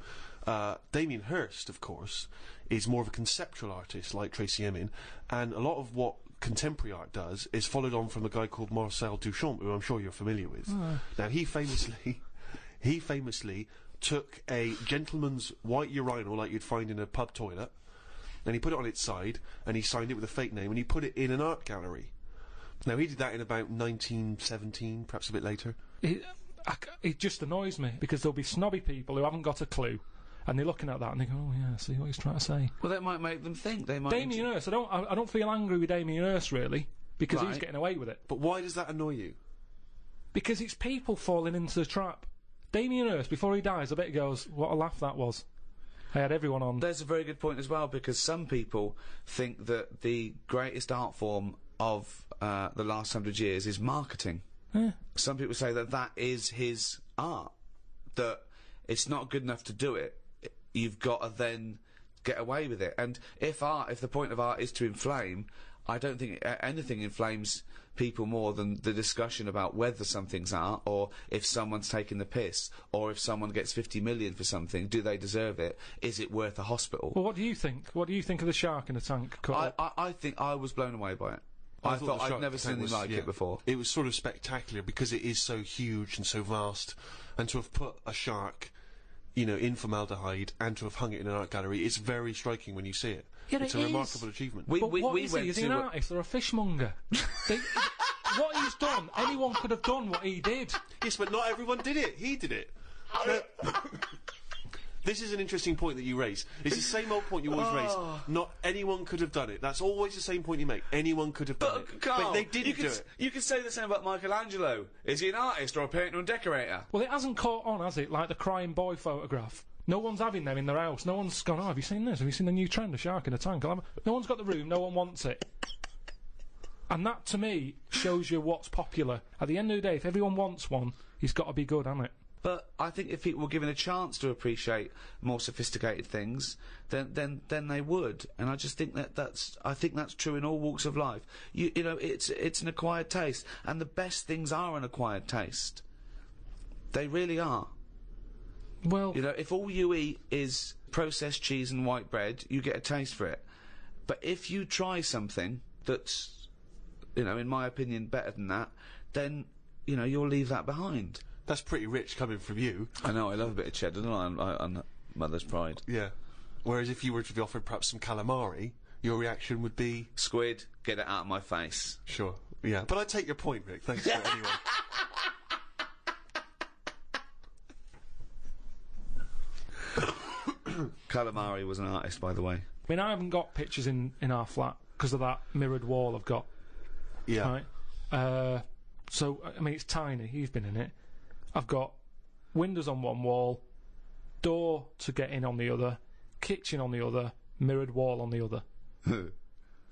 Damien Hirst, of course, is more of a conceptual artist like Tracy Emin, and a lot of what contemporary art does is followed on from a guy called Marcel Duchamp, who I'm sure you're familiar with. Now, he famously took a gentleman's white urinal like you'd find in a pub toilet, and he put it on its side, and he signed it with a fake name, and he put it in an art gallery. Now, he did that in about 1917, perhaps a bit later. It just annoys me, because there'll be snobby people who haven't got a clue, and they're looking at that and they go, oh yeah, see what he's trying to say. Well, that might make them think. They might. Damien Hirst, I don't feel angry with Damien Hirst really, because he's Right. getting away with it. But why does that annoy you? Because it's people falling into the trap. Damien Hirst, before he dies, I bet he goes, what a laugh that was. I had everyone on. There's a very good point as well, because some people think that the greatest art form of the last 100 years is marketing. Yeah. Some people say that is his art, that it's not good enough to do it. You've got to then get away with it. And if the point of art is to inflame, I don't think anything inflames people more than the discussion about whether something's art, or if someone's taking the piss, or if someone gets 50 million for something, do they deserve it? Is it worth a hospital? Well, what do you think? What do you think of the shark in the tank? I think I was blown away by it. I thought thought the I'd Shark never Tank seen anything was- like yeah. it before. It was sort of spectacular because it is so huge and so vast, and to have put a shark, in formaldehyde and to have hung it in an art gallery, it's very striking when you see it. Yeah, it's it a is. remarkable achievement. But what is he? Is he an artist or a fishmonger? What he's done, anyone could have done what he did. Yes, but not everyone did it. He did it. This is an interesting point that you raise. It's the same old point you always raise. Not anyone could have done it. That's always the same point you make. Anyone could have done it. Carl, but they didn't do it. You could say the same about Michelangelo. Is he an artist or a painter and decorator? Well, it hasn't caught on, has it? Like the crying boy photograph. No one's having them in their house. No one's gone, have you seen this? Have you seen the new trend, a shark in a tank? No one's got the room, no one wants it. And that, to me, shows you what's popular. At the end of the day, if everyone wants one, he's got to be good, hasn't it? But I think if people were given a chance to appreciate more sophisticated things, then they would. And I just think that's true in all walks of life. You know, it's an acquired taste, and the best things are an acquired taste. They really are. Well, You know, if all you eat is processed cheese and white bread, you get a taste for it. But if you try something that's, you know, in my opinion, better than that, then, you know, you'll leave that behind. That's pretty rich coming from you. I know, I love a bit of cheddar, don't I, on Mother's Pride. Yeah. Whereas if you were to be offered perhaps some calamari, your reaction would be... Squid, get it out of my face. Sure. Yeah. But I take your point, Rick. Thanks for it anyway. Calamari was an artist, by the way. I mean, I haven't got pictures in our flat because of that mirrored wall I've got. Yeah. Right? So, I mean, it's tiny. You've been in it. I've got windows on one wall, door to get in on the other, kitchen on the other, mirrored wall on the other.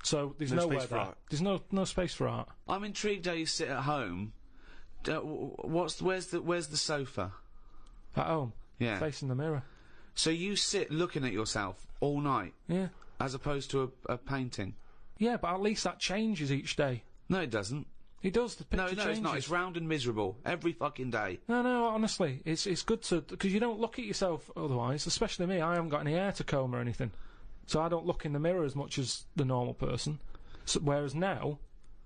So there's No nowhere space for there. art. There's no space for art. I'm intrigued how you sit at home. Where's the sofa? At home, Yeah. facing the mirror. So you sit looking at yourself all night, Yeah. as opposed to a painting. Yeah, but at least that changes each day. No, it doesn't. It does. The picture No, changes. it's not. It's round and miserable every fucking day. No, honestly, it's good to, because you don't look at yourself otherwise. Especially me, I haven't got any hair to comb or anything, so I don't look in the mirror as much as the normal person. So, whereas now,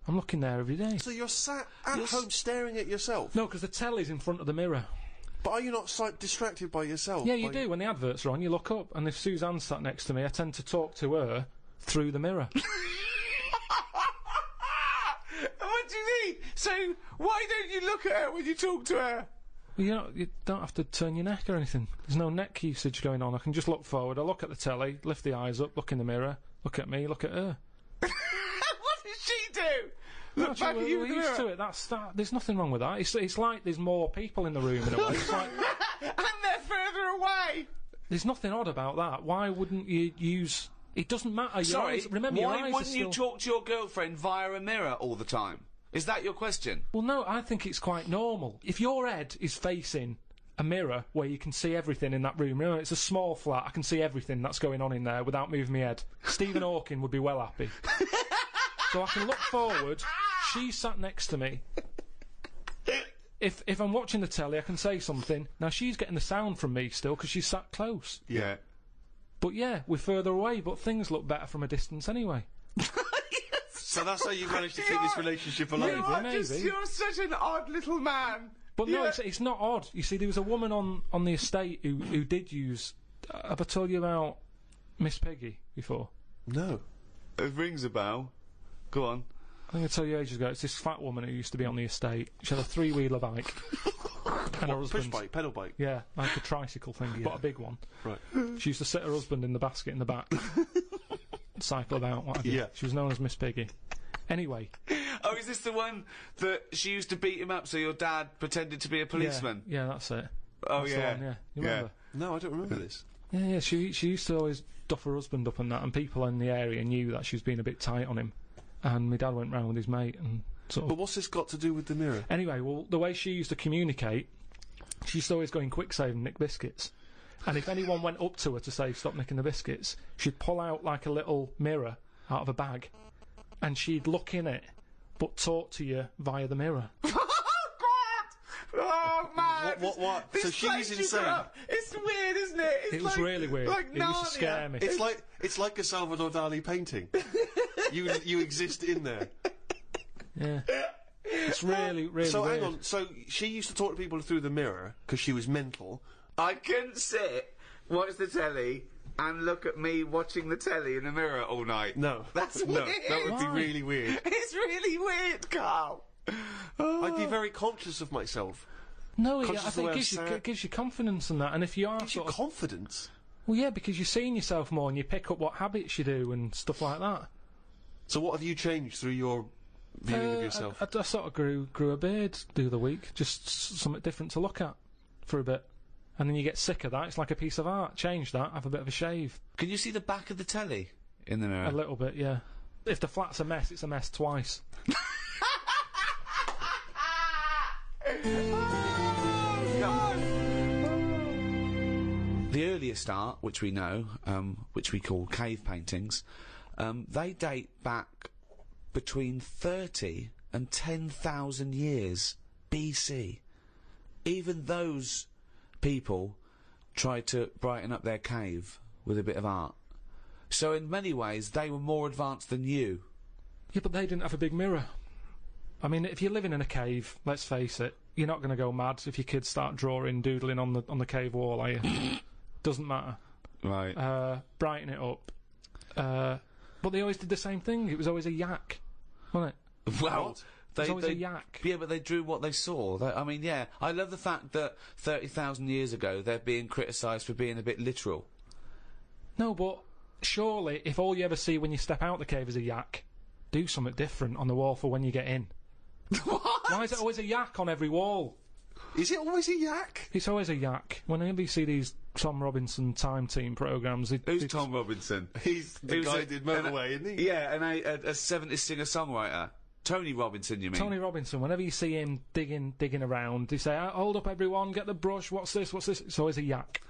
I'm looking there every day. So you're sat at home staring at yourself? No, because the telly's in front of the mirror. But are you not distracted by yourself? Yeah, you do. When the adverts are on, you look up, and if Suzanne's sat next to me, I tend to talk to her through the mirror. What do you mean? So why don't you look at her when you talk to her? Well, you don't have to turn your neck or anything. There's no neck usage going on. I can just look forward. I look at the telly, lift the eyes up, look in the mirror, look at me, look at her. What does she do? Look back at you we're in the used mirror. to it. There's nothing wrong with that. It's like there's more people in the room in a way. It's like, And they're further away. there's nothing odd about that. Why wouldn't you use... It doesn't matter. Your Sorry, eyes, remember, your why eyes wouldn't are you still... talk to your girlfriend via a mirror all the time? Is that your question? Well, no, I think it's quite normal. If your head is facing a mirror where you can see everything in that room, remember, it's a small flat, I can see everything that's going on in there without moving my head. Stephen Hawking would be well happy. So I can look forward, she's sat next to me. If I'm watching the telly, I can say something. Now, she's getting the sound from me still because she's sat close. Yeah. But yeah, we're further away, but things look better from a distance anyway. So that's how you managed to keep this relationship alive? Maybe. You're such an odd little man. But no, it's not odd. You see, there was a woman on the estate who did use... have I told you about Miss Peggy before? No. It rings a bell. Go on. I think I told you ages ago. It's this fat woman who used to be on the estate. She had a three-wheeler bike. And her Push husband... bike, pedal bike. Yeah, like a tricycle thing, but a big one. Right. She used to sit her husband in the basket in the back. Cycle about, what have you. Yeah. She was known as Miss Piggy. Anyway. Oh, is this the one that she used to beat him up so your dad pretended to be a policeman? Yeah, that's it. Oh, That's yeah. the one, yeah. You remember? No, I don't remember this. Yeah, she used to always duff her husband up and that, and people in the area knew that she was being a bit tight on him. And my dad went round with his mate and sort of... But what's this got to do with the mirror? Anyway, well, the way she used to communicate, she used to always go in quick save and nick biscuits. And if anyone went up to her to say, stop nicking the biscuits, she'd pull out like a little mirror out of a bag, and she'd look in it, but talk to you via the mirror. Oh, man! What? This So she's place you insane. grew up, it's weird, isn't it? It's It was really weird. Like It used to scare me. It's like a Salvador Dali painting. you exist in there. Yeah. It's really, really So weird. hang on. So she used to talk to people through the mirror because she was mental. I couldn't sit, watch the telly, and look at me watching the telly in the mirror all night. No, That's no, weird. that would be Why? really weird. It's really weird, Carl. I'd be very conscious of myself. No, Conscious I of the think way it gives I'm you, sat. it gives you confidence in that, and if you are Gives you sort of... confidence. Well, yeah, because you're seeing yourself more, and you pick up what habits you do and stuff like that. So what have you changed through your viewing of yourself? I sort of grew a beard the other week, just something different to look at for a bit. And then you get sick of that, it's like a piece of art. Change that, have a bit of a shave. Can you see the back of the telly in the mirror? A little bit, yeah. If the flat's a mess, it's a mess twice. The earliest art, which we know, which we call cave paintings, they date back between 30 and 10,000 years BC. Even those people tried to brighten up their cave with a bit of art. So in many ways, they were more advanced than you. Yeah, but they didn't have a big mirror. I mean, if you're living in a cave, let's face it, you're not going to go mad if your kids start drawing, doodling on the cave wall, are you? Doesn't matter. Right. Brighten it up. But they always did the same thing. It was always a yak, wasn't it? Well, It was always a yak. Yeah, but they drew what they saw. I mean, yeah, I love the fact that 30,000 years ago they're being criticised for being a bit literal. No, but surely, if all you ever see when you step out the cave is a yak, do something different on the wall for when you get in. What? Why is it always a yak on every wall? Is it always a yak? It's always a yak. Whenever you see these Tom Robinson Time Team programmes... Who's Tom Robinson? He's the guy who did Motorway, isn't he? Yeah, and a 70s singer-songwriter. Tony Robinson, you mean? Tony Robinson, whenever you see him digging around, they say, hold up everyone, get the brush, what's this? It's always a yak.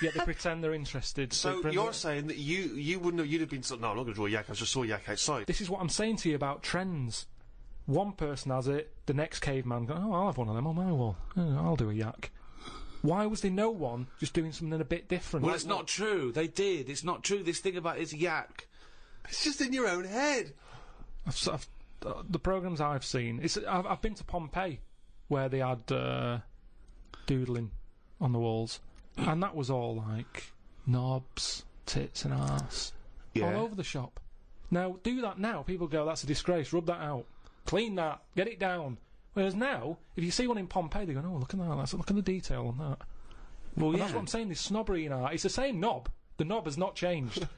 Yet they pretend they're interested. So you're saying that you wouldn't have, you'd have been, no, I'm not going to draw a yak, I just saw a yak outside. This is what I'm saying to you about trends. One person has it, the next caveman goes, I'll have one of them on my wall. I'll do a yak. Why was there no one just doing something a bit different? Well, it's not true. They did. It's not true. This thing about it's yak. It's just in your own head. The programmes I've seen, I've been to Pompeii, where they had doodling on the walls, and that was all like knobs, tits and arse, all over the shop. Now, do that now, people go, that's a disgrace, rub that out, clean that, get it down. Whereas now, if you see one in Pompeii, they go, oh, look at that, look at the detail on that. Well, and that's what I'm saying, there's snobbery in art. It's the same knob. The knob has not changed.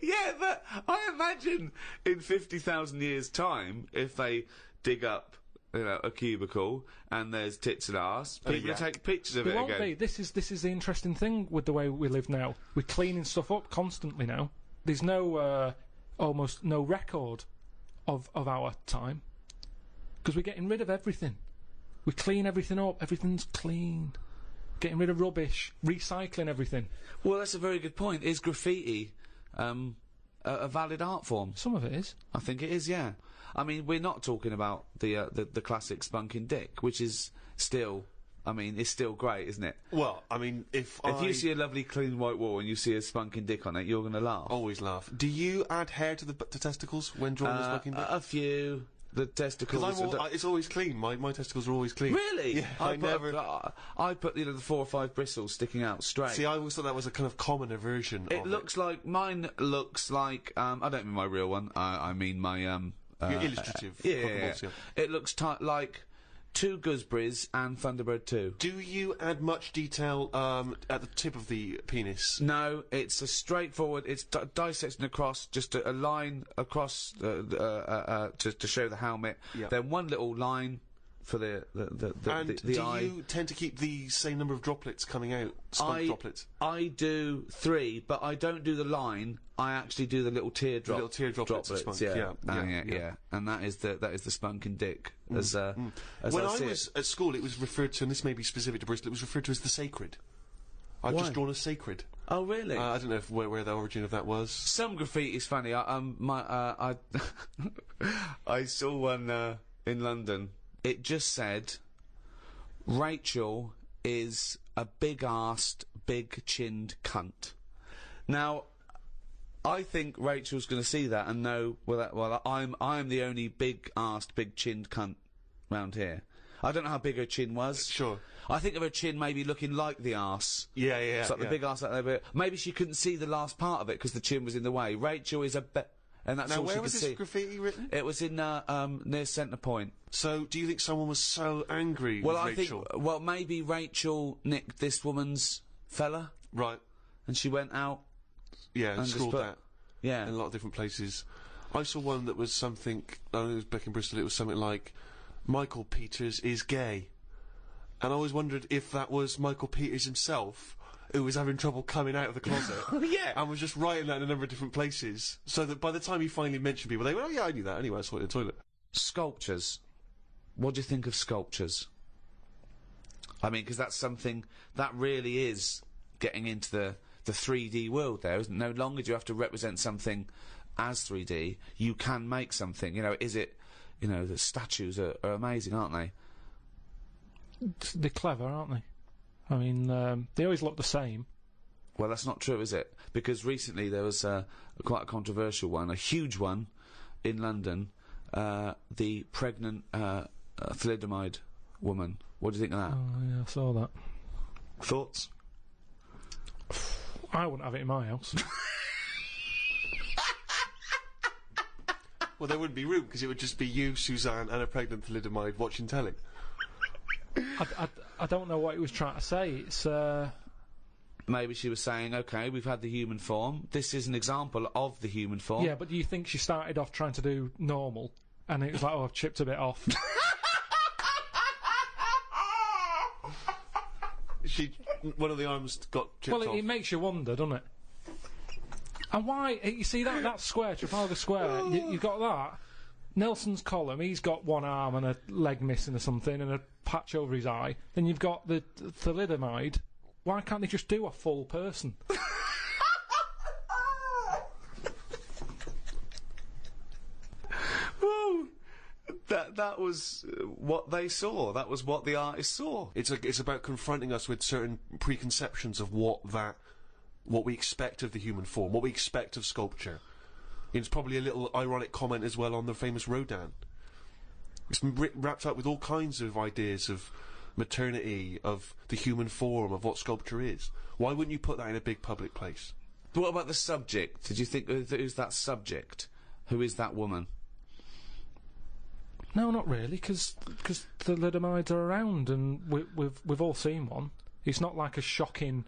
Yeah, but I imagine in 50,000 years' time, if they dig up, a cubicle and there's tits and arse, people will take pictures of it won't again. Be. This is the interesting thing with the way we live now. We're cleaning stuff up constantly now. There's no almost no record of our time because we're getting rid of everything. We clean everything up. Everything's clean. Getting rid of rubbish. Recycling everything. Well, that's a very good point. Is graffiti a valid art form? Some of it is. I think it is, yeah. I mean, we're not talking about the classic spunking dick, which is still, it's still great, isn't it? Well, I mean, if you see a lovely clean white wall and you see a spunking dick on it, you're going to laugh. Always laugh. Do you add hair to the testicles when drawing a spunking dick? A few. The testicles. Because it's always clean. My testicles are always clean. Really? Yeah, I put the 4 or 5 bristles sticking out straight. See, I always thought that was a kind of commoner version. It looks like mine looks like. I don't mean my real one. I mean my your illustrative. Yeah. It looks like 2 gooseberries and Thunderbird 2. Do you add much detail at the tip of the penis? No, it's a straightforward. It's dissecting across, just a line across to show the helmet. Yep. Then one little line for the eye. Do you tend to keep the same number of droplets coming out? Droplets. I do 3, but I don't do the line. I actually do the little teardrop. Droplets. Yeah. And that is the spunking dick. As when I was at school, it was referred to, and this may be specific to Bristol, it was referred to as the sacred. I've just drawn a sacred. Oh, really? I don't know where the origin of that was. Some graffiti is funny. I saw one in London. It just said, Rachel is a big-arsed, big-chinned cunt. Now, I think Rachel's going to see that and know, I'm the only big-arsed, big-chinned cunt round here. I don't know how big her chin was. Sure. I think of her chin maybe looking like the arse. Yeah. It's like the big arse like that, but maybe she couldn't see the last part of it because the chin was in the way. Rachel is and that's now, all she where could was see. this graffiti written? It was in near Centre Point. So, do you think someone was so angry with Rachel? Maybe Rachel nicked this woman's fella. Right. And she went out. Yeah, and scrawled that. Yeah. In a lot of different places. I saw one that was something, I don't know, it was back in Bristol, it was something like, Michael Peters is gay. And I always wondered if that was Michael Peters himself, who was having trouble coming out of the closet. Yeah. And was just writing that in a number of different places. So that by the time he finally mentioned people, they went, oh yeah, I knew that anyway, I saw it in the toilet. Sculptures. What do you think of sculptures? I mean, because that's something that really is getting into the 3D world there, isn't it? No longer do you have to represent something as 3D. You can make something. The statues are amazing, aren't they? They're clever, aren't they? I mean, they always look the same. Well, that's not true, is it? Because recently there was quite a controversial one, a huge one, in London. The pregnant thalidomide woman. What do you think of that? Oh, yeah, I saw that. Thoughts? I wouldn't have it in my house. Well, there wouldn't be room, because it would just be you, Suzanne, and a pregnant thalidomide watching telly. I don't know what he was trying to say. It's, Maybe she was saying, okay, we've had the human form. This is an example of the human form. Yeah, but do you think she started off trying to do normal, and it was like, oh, I've chipped a bit off? One of the arms got chipped off. Well, it makes you wonder, doesn't it? And why? You see that square, Trafalgar Square. You've got that. Nelson's column. He's got one arm and a leg missing or something, and a patch over his eye. Then you've got the thalidomide. Why can't they just do a full person? Well, that was what they saw. That was what the artist saw. It's about confronting us with certain preconceptions of what we expect of the human form, what we expect of sculpture. It's probably a little ironic comment as well on the famous Rodin. It's been wrapped up with all kinds of ideas of maternity, of the human form, of what sculpture is. Why wouldn't you put that in a big public place? But what about the subject? Did you think who's that subject? Who is that woman? No, not really, because the thalidomides are around, and we've all seen one. It's not like a shocking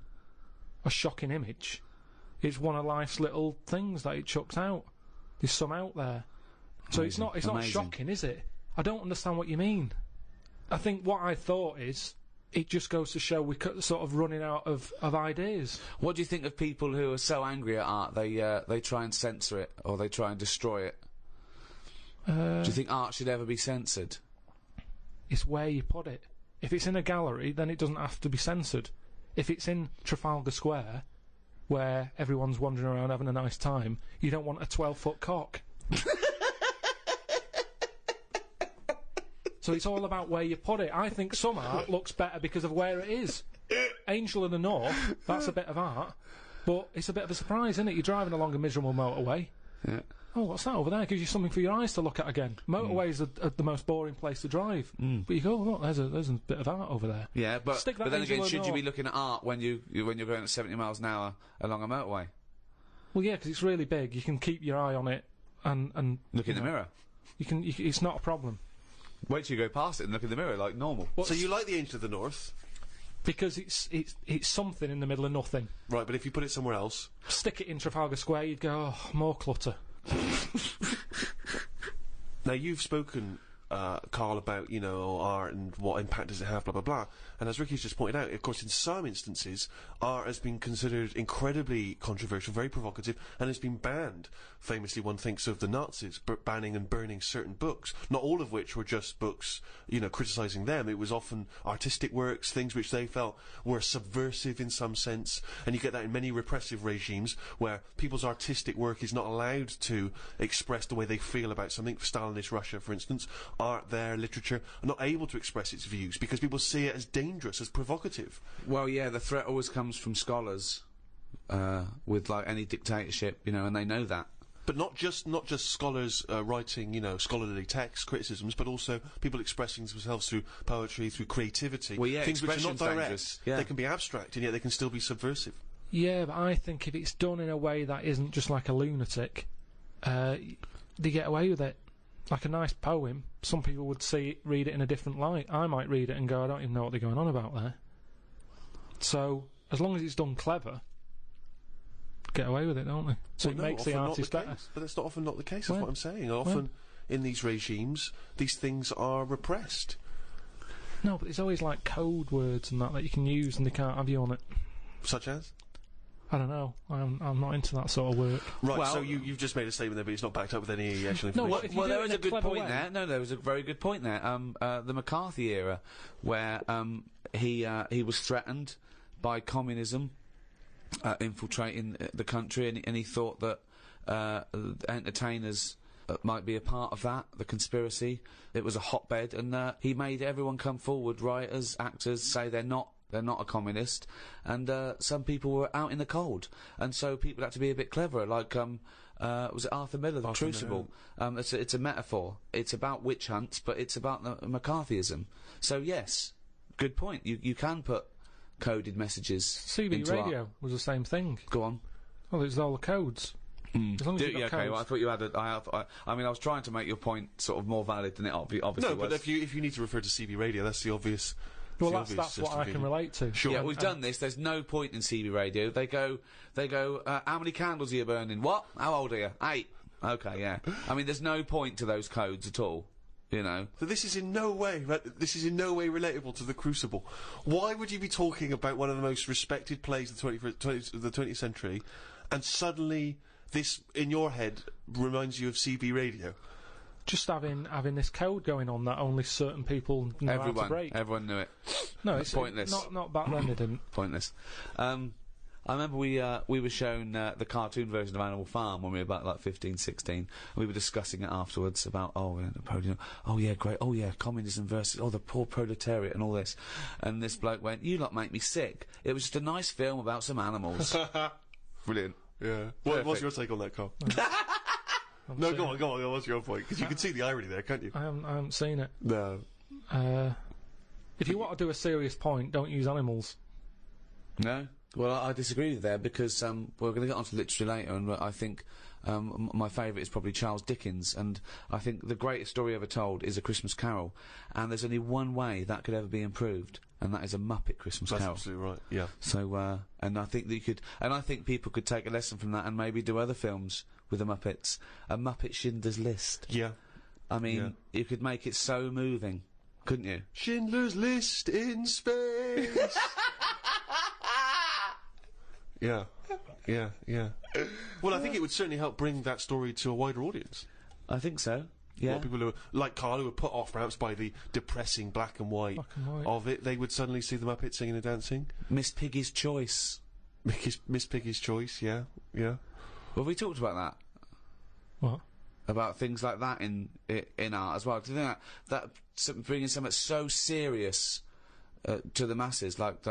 image. It's one of life's little things that it chucks out. There's some out there, so it's not shocking, is it? I don't understand what you mean. I think what I thought is, it just goes to show we're sort of running out of ideas. What do you think of people who are so angry at art they try and censor it, or they try and destroy it? Do you think art should ever be censored? It's where you put it. If it's in a gallery, then it doesn't have to be censored. If it's in Trafalgar Square, where everyone's wandering around having a nice time, you don't want a 12-foot cock. So it's all about where you put it. I think some art looks better because of where it is. Angel in the North, that's a bit of art, but it's a bit of a surprise, isn't it? You're driving along a miserable motorway. Yeah. Oh, what's that over there? Gives you something for your eyes to look at again. Motorways are the most boring place to drive. But you go, oh, look, there's a bit of art over there. Yeah, but then again, should you be North. looking at art when you're going at 70 miles an hour along a motorway? Well, yeah, because it's really big. You can keep your eye on it and Look in the mirror. It's not a problem. Wait till you go past it and look in the mirror like normal. So you like the Angel of the North? Because it's something in the middle of nothing. Right, but if you put it somewhere else... Stick it in Trafalgar Square, you'd go, oh, more clutter. Now, you've spoken, Karl, about, art and what impact does it have, blah, blah, blah. And as Ricky's just pointed out, of course, in some instances, art has been considered incredibly controversial, very provocative, and has been banned. Famously, one thinks of the Nazis banning and burning certain books, not all of which were just books, criticising them. It was often artistic works, things which they felt were subversive in some sense, and you get that in many repressive regimes, where people's artistic work is not allowed to express the way they feel about something. Stalinist Russia, for instance, art there, literature, are not able to express its views, because people see it as dangerous, as provocative. Well, yeah, the threat always comes from scholars, with, like, any dictatorship, and they know that. But not just scholars writing, scholarly texts, criticisms, but also people expressing themselves through poetry, through creativity. Well, yeah, things which are not direct. dangerous. Yeah. They can be abstract, and yet they can still be subversive. Yeah, but I think if it's done in a way that isn't just like a lunatic, they get away with it. Like a nice poem, some people would read it in a different light. I might read it and go, I don't even know what they're going on about there. So, as long as it's done clever, get away with it, don't they? So it makes the artist better. But that's not often not the case, that's what I'm saying. Often, in these regimes, these things are repressed. No, but there's always, like, code words and that you can use and they can't have you on it. Such as? I don't know. I'm not into that sort of work. Right, well, so you've just made a statement there, but it's not backed up with any actual information. No, if you well, do there it was in a good clever point way. there. No, there was a very good point there. The McCarthy era, where he was threatened by communism infiltrating the country, and he thought that entertainers might be a part of that, the conspiracy. It was a hotbed, and he made everyone come forward, writers, actors, say they're not They're not a communist, and some people were out in the cold, and so people had to be a bit cleverer. Like, was it Arthur Miller, The Crucible? It's a metaphor. It's about witch hunts, but it's about the McCarthyism. So yes, good point. You can put coded messages. CB into radio art. was the same thing. Go on. Well, it's all the codes. As long as you've got Okay, codes. well, I thought you had I mean, I was trying to make your point sort of more valid than it obviously No, was. but if you need to refer to CB radio, that's the obvious. Well, that's what I can relate to. Sure. Yeah, we've done this. There's no point in CB radio. They go, how many candles are you burning? What? How old are you? 8. Okay, yeah. I mean, there's no point to those codes at all. You know. So this is in no way relatable to The Crucible. Why would you be talking about one of the most respected plays of the 20th century, and suddenly this, in your head, reminds you of CB radio? Just having this code going on that only certain people know how to break. Everyone knew it. No, it's pointless. Not back then. They didn't. Pointless. I remember we were shown the cartoon version of Animal Farm when we were about like 15, 16. And we were discussing it afterwards about Napoleon. Oh yeah, great. Oh yeah, communism versus the poor proletariat and all this. And this bloke went, "You lot make me sick. It was just a nice film about some animals." Brilliant. Yeah. What's your take on that, Carl? No, go on. What's your point? Because you can see the irony there, can't you? I haven't seen it. No. If you want to do a serious point, don't use animals. No. Well, I disagree with you there because we're going to get onto literature later, and I think my favourite is probably Charles Dickens, and I think the greatest story ever told is A Christmas Carol, and there's only one way that could ever be improved, and that is a Muppet Christmas Carol. That's absolutely right. Yeah. So, and I think that you could, and I think people could take a lesson from that and maybe do other films with the Muppets. A Muppet Schindler's List. Yeah. I mean, you could make it so moving, couldn't you? Schindler's List in space. Yeah. Well, I think it would certainly help bring that story to a wider audience. I think so. A Yeah. lot of people who, like Carl, who were put off perhaps by the depressing black and white of it, they would suddenly see the Muppets singing and dancing. Miss Piggy's Choice. Miss Piggy's Choice, yeah. Well, have we talked about that? What? About things like that in art as well. Do you think that bringing something so serious to the masses, like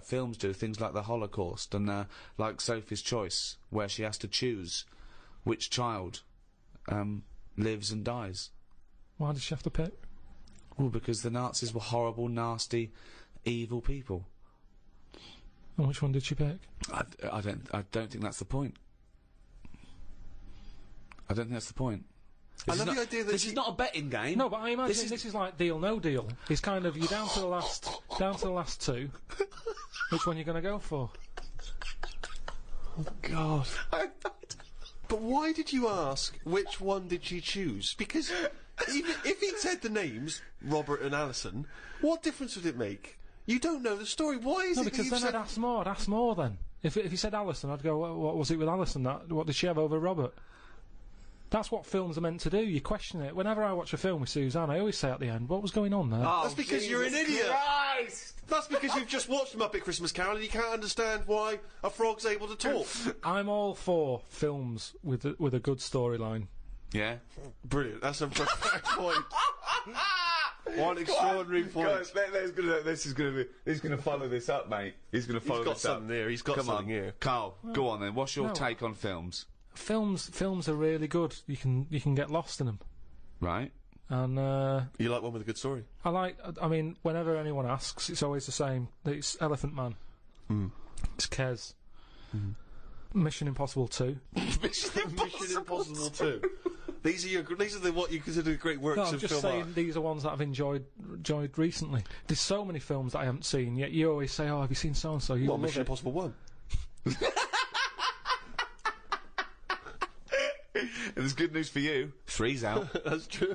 films do, things like the Holocaust and like Sophie's Choice, where she has to choose which child lives and dies. Why did she have to pick? Well, because the Nazis were horrible, nasty, evil people. And which one did she pick? I don't think that's the point. I don't think that's the point. I love the idea that this is not a betting game. No, but I imagine this is like Deal No Deal. It's kind of, you're down to the last two. Which one you're going to go for? Oh, God. But why did you ask which one did she choose? Because even if he'd said the names, Robert and Alison, what difference would it make? You don't know the story. Why is it because that then I'd ask more then. If he said Alison, I'd go, what was it with Alison? What did she have over Robert? That's what films are meant to do. You question it. Whenever I watch a film with Suzanne, I always say at the end, what was going on there? That's because you're an idiot. Christ! That's because you've just watched Muppet Christmas Carol and you can't understand why a frog's able to talk. I'm all for films with a good storyline. Yeah. Brilliant. That's a perfect point. One extraordinary point. Guys, he's gonna follow this up, mate. He's gonna follow He's got this up. something there. He's got Come something on, here. Carl. Go on then. What's your No. take on films? Films are really good. You can get lost in them. Right. And You like one with a good story? I mean, whenever anyone asks, it's always the same. It's Elephant Man. It's Kez. Mission Impossible 2. Mission Impossible 2. These are what you consider great works No, I'm of just film saying art. these are ones that I've enjoyed recently. There's so many films that I haven't seen, yet you always say, "Oh, have you seen so and so?" You What, love Mission it. Impossible 1? There's good news for you. 3's out. That's true.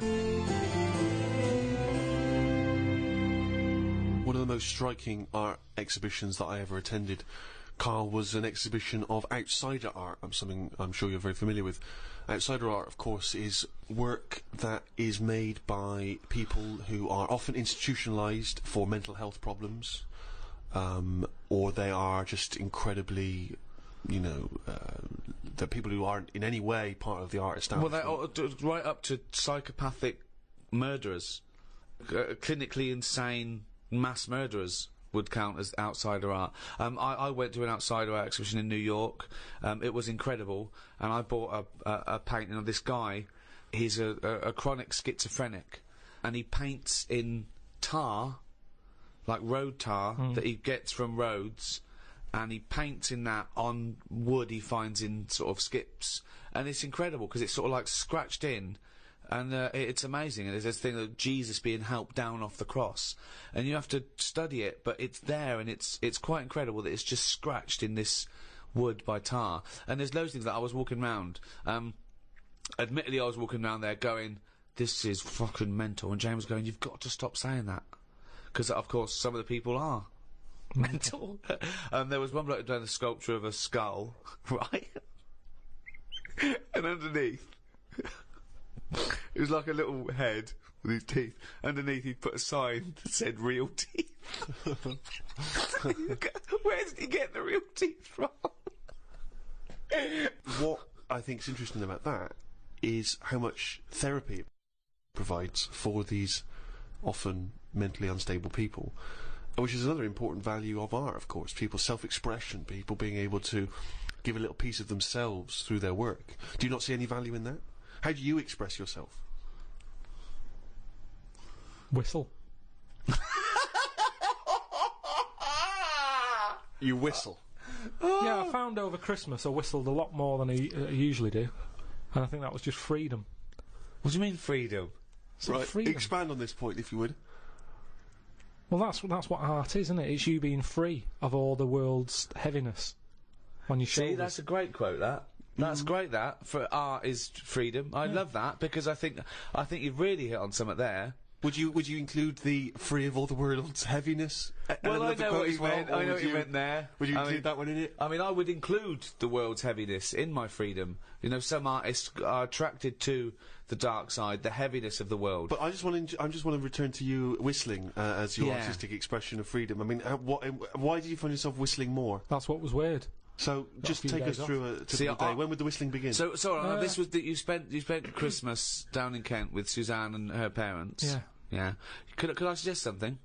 One of the most striking art exhibitions that I ever attended, Carl, was an exhibition of outsider art. Something I'm sure you're very familiar with. Outsider art, of course, is work that is made by people who are often institutionalised for mental health problems, or they are just incredibly, the people who aren't in any way part of the art establishment. Well, right up to psychopathic murderers, clinically insane mass murderers would count as outsider art. I went to an outsider art exhibition in New York. It was incredible, and I bought a painting of this guy. He's a chronic schizophrenic, and he paints in tar, like road tar, that he gets from roads, and he paints in that on wood he finds in sort of skips, and it's incredible because it's sort of like scratched in, and it's amazing. And there's this thing of Jesus being helped down off the cross, and you have to study it, but it's there, and it's quite incredible that it's just scratched in this wood by tar. And there's loads of things that I was walking round. Admittedly, I was walking around there going, this is fucking mental, and James was going, you've got to stop saying that, because of course some of the people are mental. There was one bloke doing a sculpture of a skull, right? And underneath, it was like a little head with his teeth. Underneath, he'd put a sign that said "real teeth." Where did he get the real teeth from? What I think is interesting about that is how much therapy it provides for these often mentally unstable people, which is another important value of art, of course. People's self-expression, people being able to give a little piece of themselves through their work. Do you not see any value in that? How do you express yourself? Whistle. You whistle. Yeah, I found over Christmas I whistled a lot more than I usually do, and I think that was just freedom. What do you mean freedom? Right, freedom. expand on this point if you would. Well, that's what art is, isn't it? It's you being free of all the world's heaviness on your shoulders. See, that's a great quote, that. That's great, that. For art is freedom. I love that, because I think you've really hit on something there. Would you include the free of all the world's heaviness? Well, I know what you meant. I know what you meant there. Would you include that one in it? I mean, I would include the world's heaviness in my freedom. You know, some artists are attracted to the dark side, the heaviness of the world. But I just want to return to you whistling as your artistic expression of freedom. I mean, why did you find yourself whistling more? That's what was weird. So just take us through a typical day. When would the whistling begin? So this was that you spent Christmas down in Kent with Suzanne and her parents. Yeah. Yeah. Could I suggest something?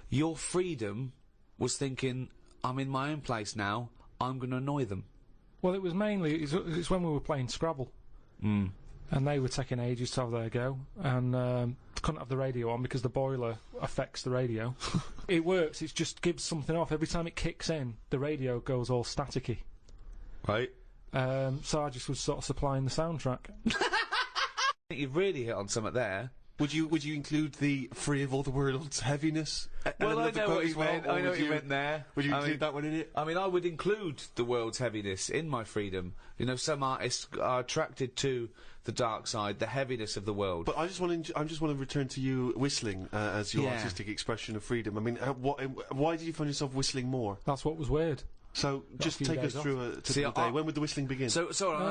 Your freedom was thinking, I'm in my own place now, I'm going to annoy them. Well, it was mainly, it's when we were playing Scrabble. And they were taking ages to have their go, and couldn't have the radio on because the boiler affects the radio. It works, it just gives something off. Every time it kicks in, the radio goes all staticky. Right. So I just was sort of supplying the soundtrack. I think you've really hit on something there. Would you include the free of all the world's heaviness? Well, I know what you meant. I know what you meant there. Would you include that one in it? I mean, I would include the world's heaviness in my freedom. You know, some artists are attracted to the dark side, the heaviness of the world. But I just want to return to you whistling as your artistic expression of freedom. I mean, why did you find yourself whistling more? That's what was weird. So just take us through a typical day. When would the whistling begin? So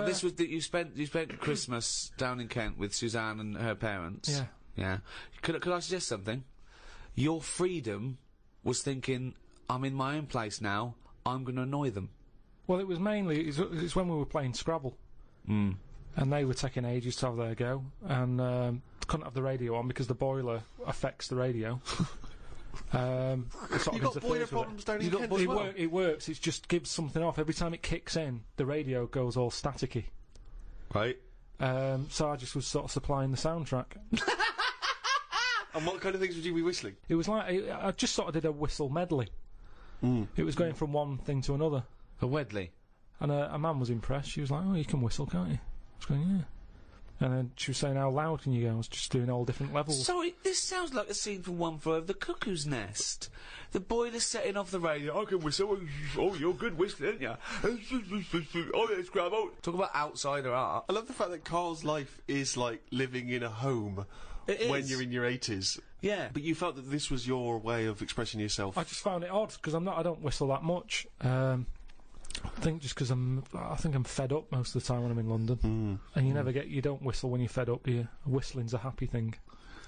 this was that you spent Christmas down in Kent with Suzanne and her parents. Yeah. Yeah. Could I suggest something? Your freedom was thinking, I'm in my own place now, I'm going to annoy them. Well, it was mainly, it's when we were playing Scrabble. And they were taking ages to have their go, and couldn't have the radio on because the boiler affects the radio. You've got boiler problems down in Kent as well? It works, it just gives something off. Every time it kicks in, the radio goes all staticky. Right. So I just was sort of supplying the soundtrack. And what kind of things would you be whistling? It was like, I just sort of did a whistle medley. It was going from one thing to another. A Wedley. And a man was impressed. She was like, oh, you can whistle, can't you? I was going, yeah. And then she was saying, how loud can you go? I was just doing all different levels. Sorry, this sounds like a scene from One Flew Over the Cuckoo's Nest. The boiler's setting off the radio. I can whistle. Oh, you're good whistling, aren't you? Oh, let's grab out. Talk about outsider art. I love the fact that Karl's life is like living in a home when you're in your 80s. Yeah. But you felt that this was your way of expressing yourself. I just found it odd, because I don't whistle that much. I think just because I think I'm fed up most of the time when I'm in London. And you don't whistle when you're fed up, do you? Whistling's a happy thing.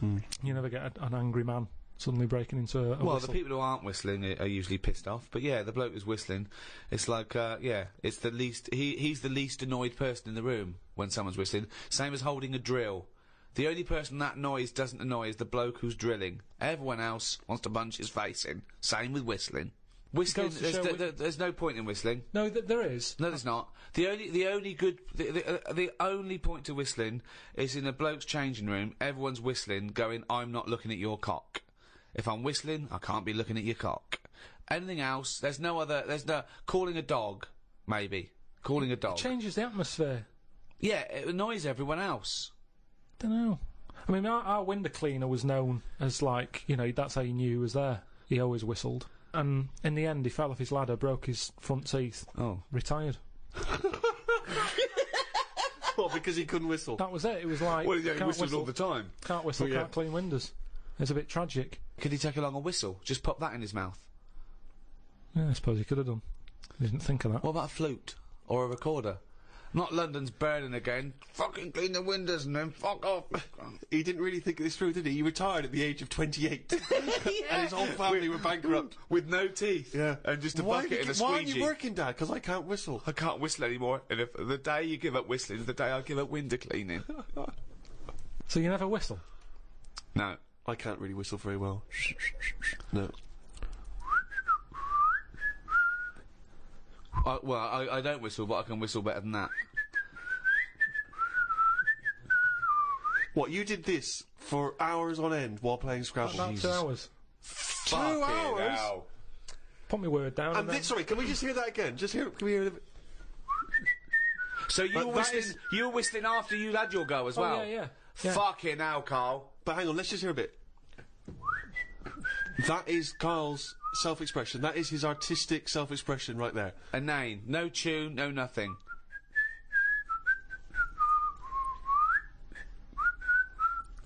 You never get an angry man suddenly breaking into a Well, whistle. the people who aren't whistling are usually pissed off, but yeah, the bloke who's whistling, it's like, it's the least, he's the least annoyed person in the room when someone's whistling. Same as holding a drill. The only person that noise doesn't annoy is the bloke who's drilling. Everyone else wants to punch his face in. Same with whistling. Whistling, Goes to show there's no point in whistling. No, there is. No, there's not. The only point to whistling is in a bloke's changing room. Everyone's whistling, going, "I'm not looking at your cock." If I'm whistling, I can't be looking at your cock. Anything else? There's no calling a dog. Maybe calling a dog Changes the atmosphere. Yeah, it annoys everyone else. Don't know. I mean, our window cleaner was known as, like, you know, that's how you knew he was there. He always whistled. And in the end, he fell off his ladder, broke his front teeth. Oh. Retired. What, because he couldn't whistle? That was it. It was like, Well, yeah, he can't whistled whistle all the time. Can't whistle, Well, yeah. can't clean windows. It's a bit tragic. Could he take along a whistle? Just pop that in his mouth. Yeah, I suppose he could have done. He didn't think of that. What about a flute? Or a recorder? Not London's burning again. Fucking clean the windows and then fuck off. He didn't really think this through, did he? He retired at the age of 28. And his whole family were bankrupt. With no teeth. Yeah. And just a Why bucket and a Why aren't squeegee. you working, Dad? Because I can't whistle. I can't whistle anymore, and if the day you give up whistling is the day I give up window cleaning. So you never whistle? No. I can't really whistle very well. No. I don't whistle, but I can whistle better than that. What, you did this for hours on end while playing Scrabble? About 2 hours. 2 hours? Put my word down. And sorry, can we just hear that again? Can we hear it? So you were that whistling. You were whistling after you had your go as Oh, well. yeah. Fucking hell, Carl. But hang on, let's just hear a bit. That is Carl's self-expression. That is his artistic self-expression right there. A name, no tune, no nothing.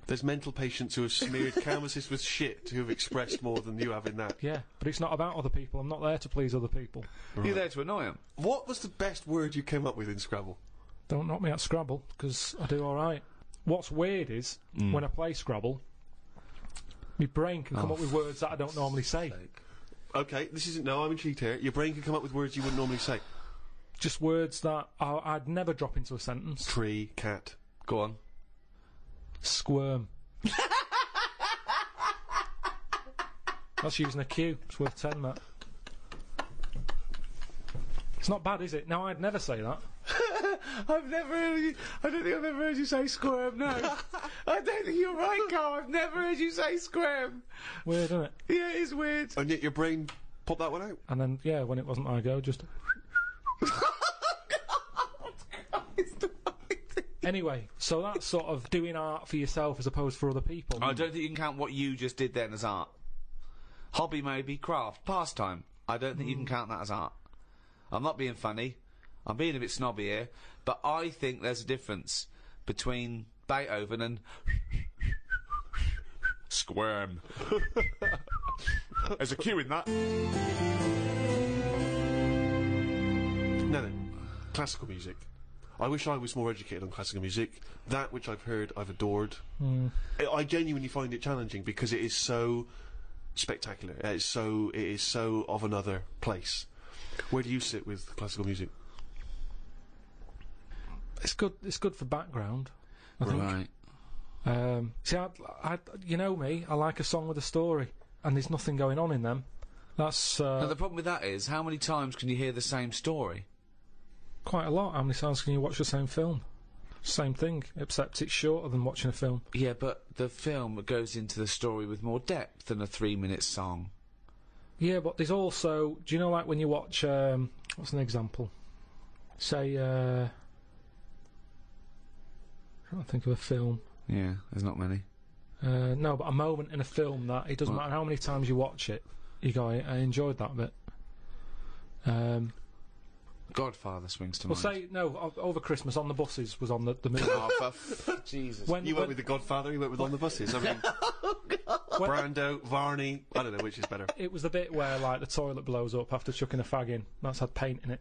There's mental patients who have smeared canvases with shit who have expressed more than you have in that. Yeah, but it's not about other people. I'm not there to please other people. You're there to annoy him. What was the best word you came up with in Scrabble? Don't knock me at Scrabble, because I do alright. What's weird is, when I play Scrabble, my brain can come up with words that I don't normally say. Okay, this isn't... No, I'm intrigued here. Your brain can come up with words you wouldn't normally say. Just words that I'd never drop into a sentence. Tree, cat. Go on. Squirm. That's using a Q. It's worth 10, Matt. It's not bad, is it? No, I'd never say that. I've never heard you. I don't think I've ever heard you say squirm. No, I don't think you're right, Carl. I've never heard you say squirm. Weird, isn't it? Yeah, it's weird. And yet your brain popped that one out. And then, yeah, when it wasn't I go, just... Anyway, so that's sort of doing art for yourself as opposed for other people. I don't think you can count what you just did then as art. Hobby maybe, craft, pastime. I don't think you can count that as art. I'm not being funny. I'm being a bit snobby here, but I think there's a difference between Beethoven and squirm. There's a Q in that. No, classical music. I wish I was more educated on classical music. That which I've heard, I've adored. I genuinely find it challenging because it is so spectacular. It is so of another place. Where do you sit with classical music? It's good. It's good for background, I think. Right. See, you know me. I like a song with a story, and there's nothing going on in them. That's Now the problem with that is, how many times can you hear the same story? quite a lot. How many times can you watch the same film? Same thing, except it's shorter than watching a film. Yeah, but the film goes into the story with more depth than a 3-minute song. Yeah, but there's also... Do you know, like, when you watch... what's an example? Say, I can't think of a film. Yeah, there's not many. No, but a moment in a film that it doesn't What? matter how many times you watch it, you go, I enjoyed that bit. Godfather swings to Well, mind. say, no, over Christmas, On the Buses was on the movie. Oh, Jesus. You went with The Godfather, you went with On the Buses. I mean, Brando, Varney, I don't know which is better. It was the bit where, like, the toilet blows up after chucking a fag in. That's had paint in it.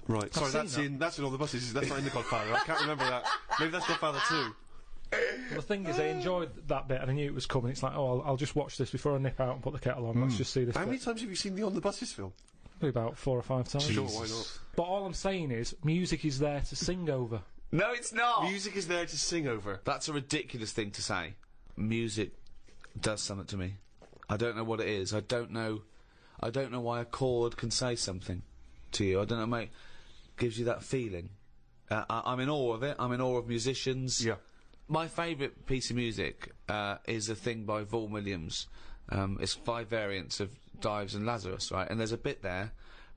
Right, sorry, seen that's in On the Buses, that's not in The Godfather. I can't remember that. Maybe that's Godfather 2. Well, the thing is, I enjoyed that bit and I knew it was coming. It's like, oh, I'll just watch this before I nip out and put the kettle on. Let's just see this How bit. many times have you seen the On the Buses film? Probably about 4 or 5 times. Sure, why not? But all I'm saying is, music is there to sing over. No, it's not. Music is there to sing over. That's a ridiculous thing to say. Music does something to me. I don't know what it is. I don't know why a chord can say something to you. I don't know, mate. Gives you that feeling. I'm in awe of it. I'm in awe of musicians. Yeah. My favourite piece of music is a thing by Vaughan Williams. It's 5 variants of Dives and Lazarus, right? And there's a bit there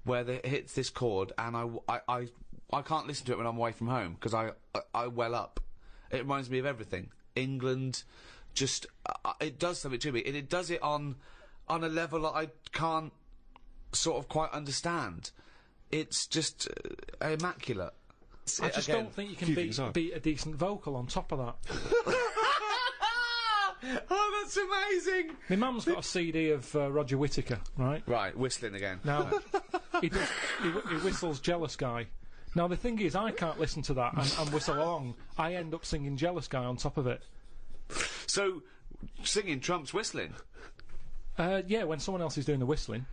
where it hits this chord, and I can't listen to it when I'm away from home because I well up. It reminds me of everything. England, just it does something to me, and it does it on a level that I can't sort of quite understand. It's just immaculate. I just don't think you can beat a decent vocal on top of that. Oh, that's amazing! My mum's got a CD of Roger Whittaker, right? Right, whistling again. Now, he whistles Jealous Guy. Now, the thing is, I can't listen to that and whistle along. I end up singing Jealous Guy on top of it. So, singing trumps whistling? Yeah, when someone else is doing the whistling.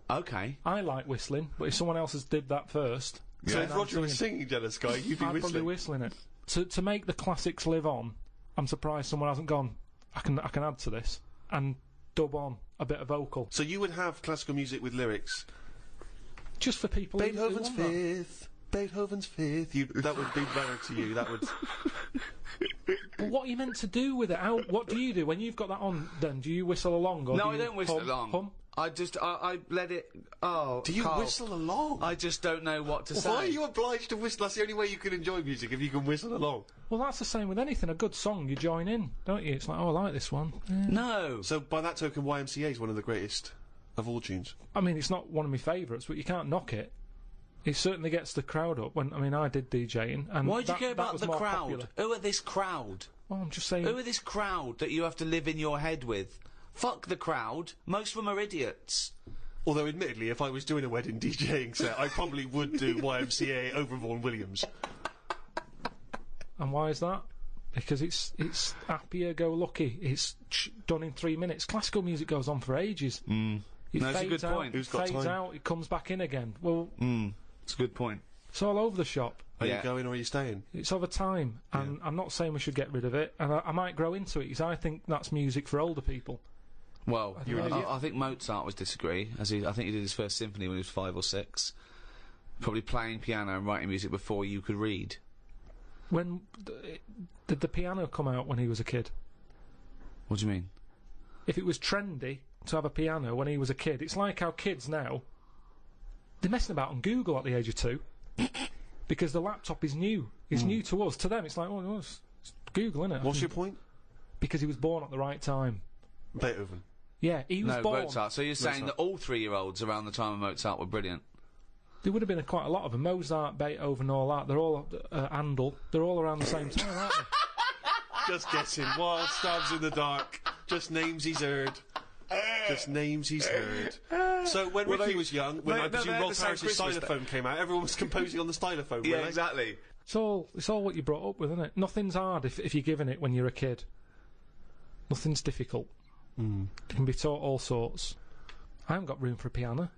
Okay. I like whistling, but if someone else has did that first... So if Roger was singing Jealous Guy, you'd be I'd probably whistling it. To make the classics live on, I'm surprised someone hasn't gone, I can add to this, and dub on a bit of vocal. So you would have classical music with lyrics? Just for people who Beethoven's want that. Fifth, Beethoven's Fifth, that would be better to you, that would... But what are you meant to do with it? What do you do when you've got that on? Then do you whistle along? Or No, do I you don't whistle along. Hum? I let it. Oh, Do you Karl, whistle along? I just don't know what to say. Why are you obliged to whistle? That's the only way you can enjoy music, if you can whistle along. Well, that's the same with anything. A good song, you join in, don't you? It's like, oh, I like this one. Yeah. No. So by that token, YMCA is one of the greatest of all tunes. I mean, it's not one of my favourites, but you can't knock it. It certainly gets the crowd up. I did DJing, and Why do you care that about was the more crowd? popular. Who are this crowd? Well, I'm just saying. Who are this crowd that you have to live in your head with? Fuck the crowd. Most of them are idiots. Although, admittedly, if I was doing a wedding DJing set, I probably would do YMCA over Vaughan Williams. And why is that? Because it's happier-go-lucky. It's done in 3 minutes. Classical music goes on for ages. It No, that's a fades good out, point. Who's got fades time? out, it comes back in again. Well, It's a good point. it's all over the shop. Are Yeah. you going or are you staying? It's over time, and I'm not saying we should get rid of it, and I might grow into it, because I think that's music for older people. Well, You're an idiot. I think Mozart would disagree, I think he did his first symphony when he was 5 or 6. Probably playing piano and writing music before you could read. When did the piano come out when he was a kid? What do you mean? If it was trendy to have a piano when he was a kid, it's like how kids now, they're messing about on Google at the age of 2. Because the laptop is new. It's new to us. To them, it's like, well, it's Google, innit? What's your point? Because he was born at the right time. Beethoven. Yeah, he was No, born. Mozart. So you're saying that all 3-year-olds around the time of Mozart were brilliant? There would have been quite a lot of them. Mozart, Beethoven, all that. They're all Handel. They're all around the same time, aren't they? Just guessing. Wild stabs in the dark. Just names he's heard. Just names he's heard. So when Ricky was young, when I presume Rolf Harris's stylophone came out, everyone was composing on the stylophone. Yeah, weren't they? exactly. It's all what you brought up with, isn't it? Nothing's hard if you're given it when you're a kid. Nothing's difficult. It can be taught all sorts. I haven't got room for a piano.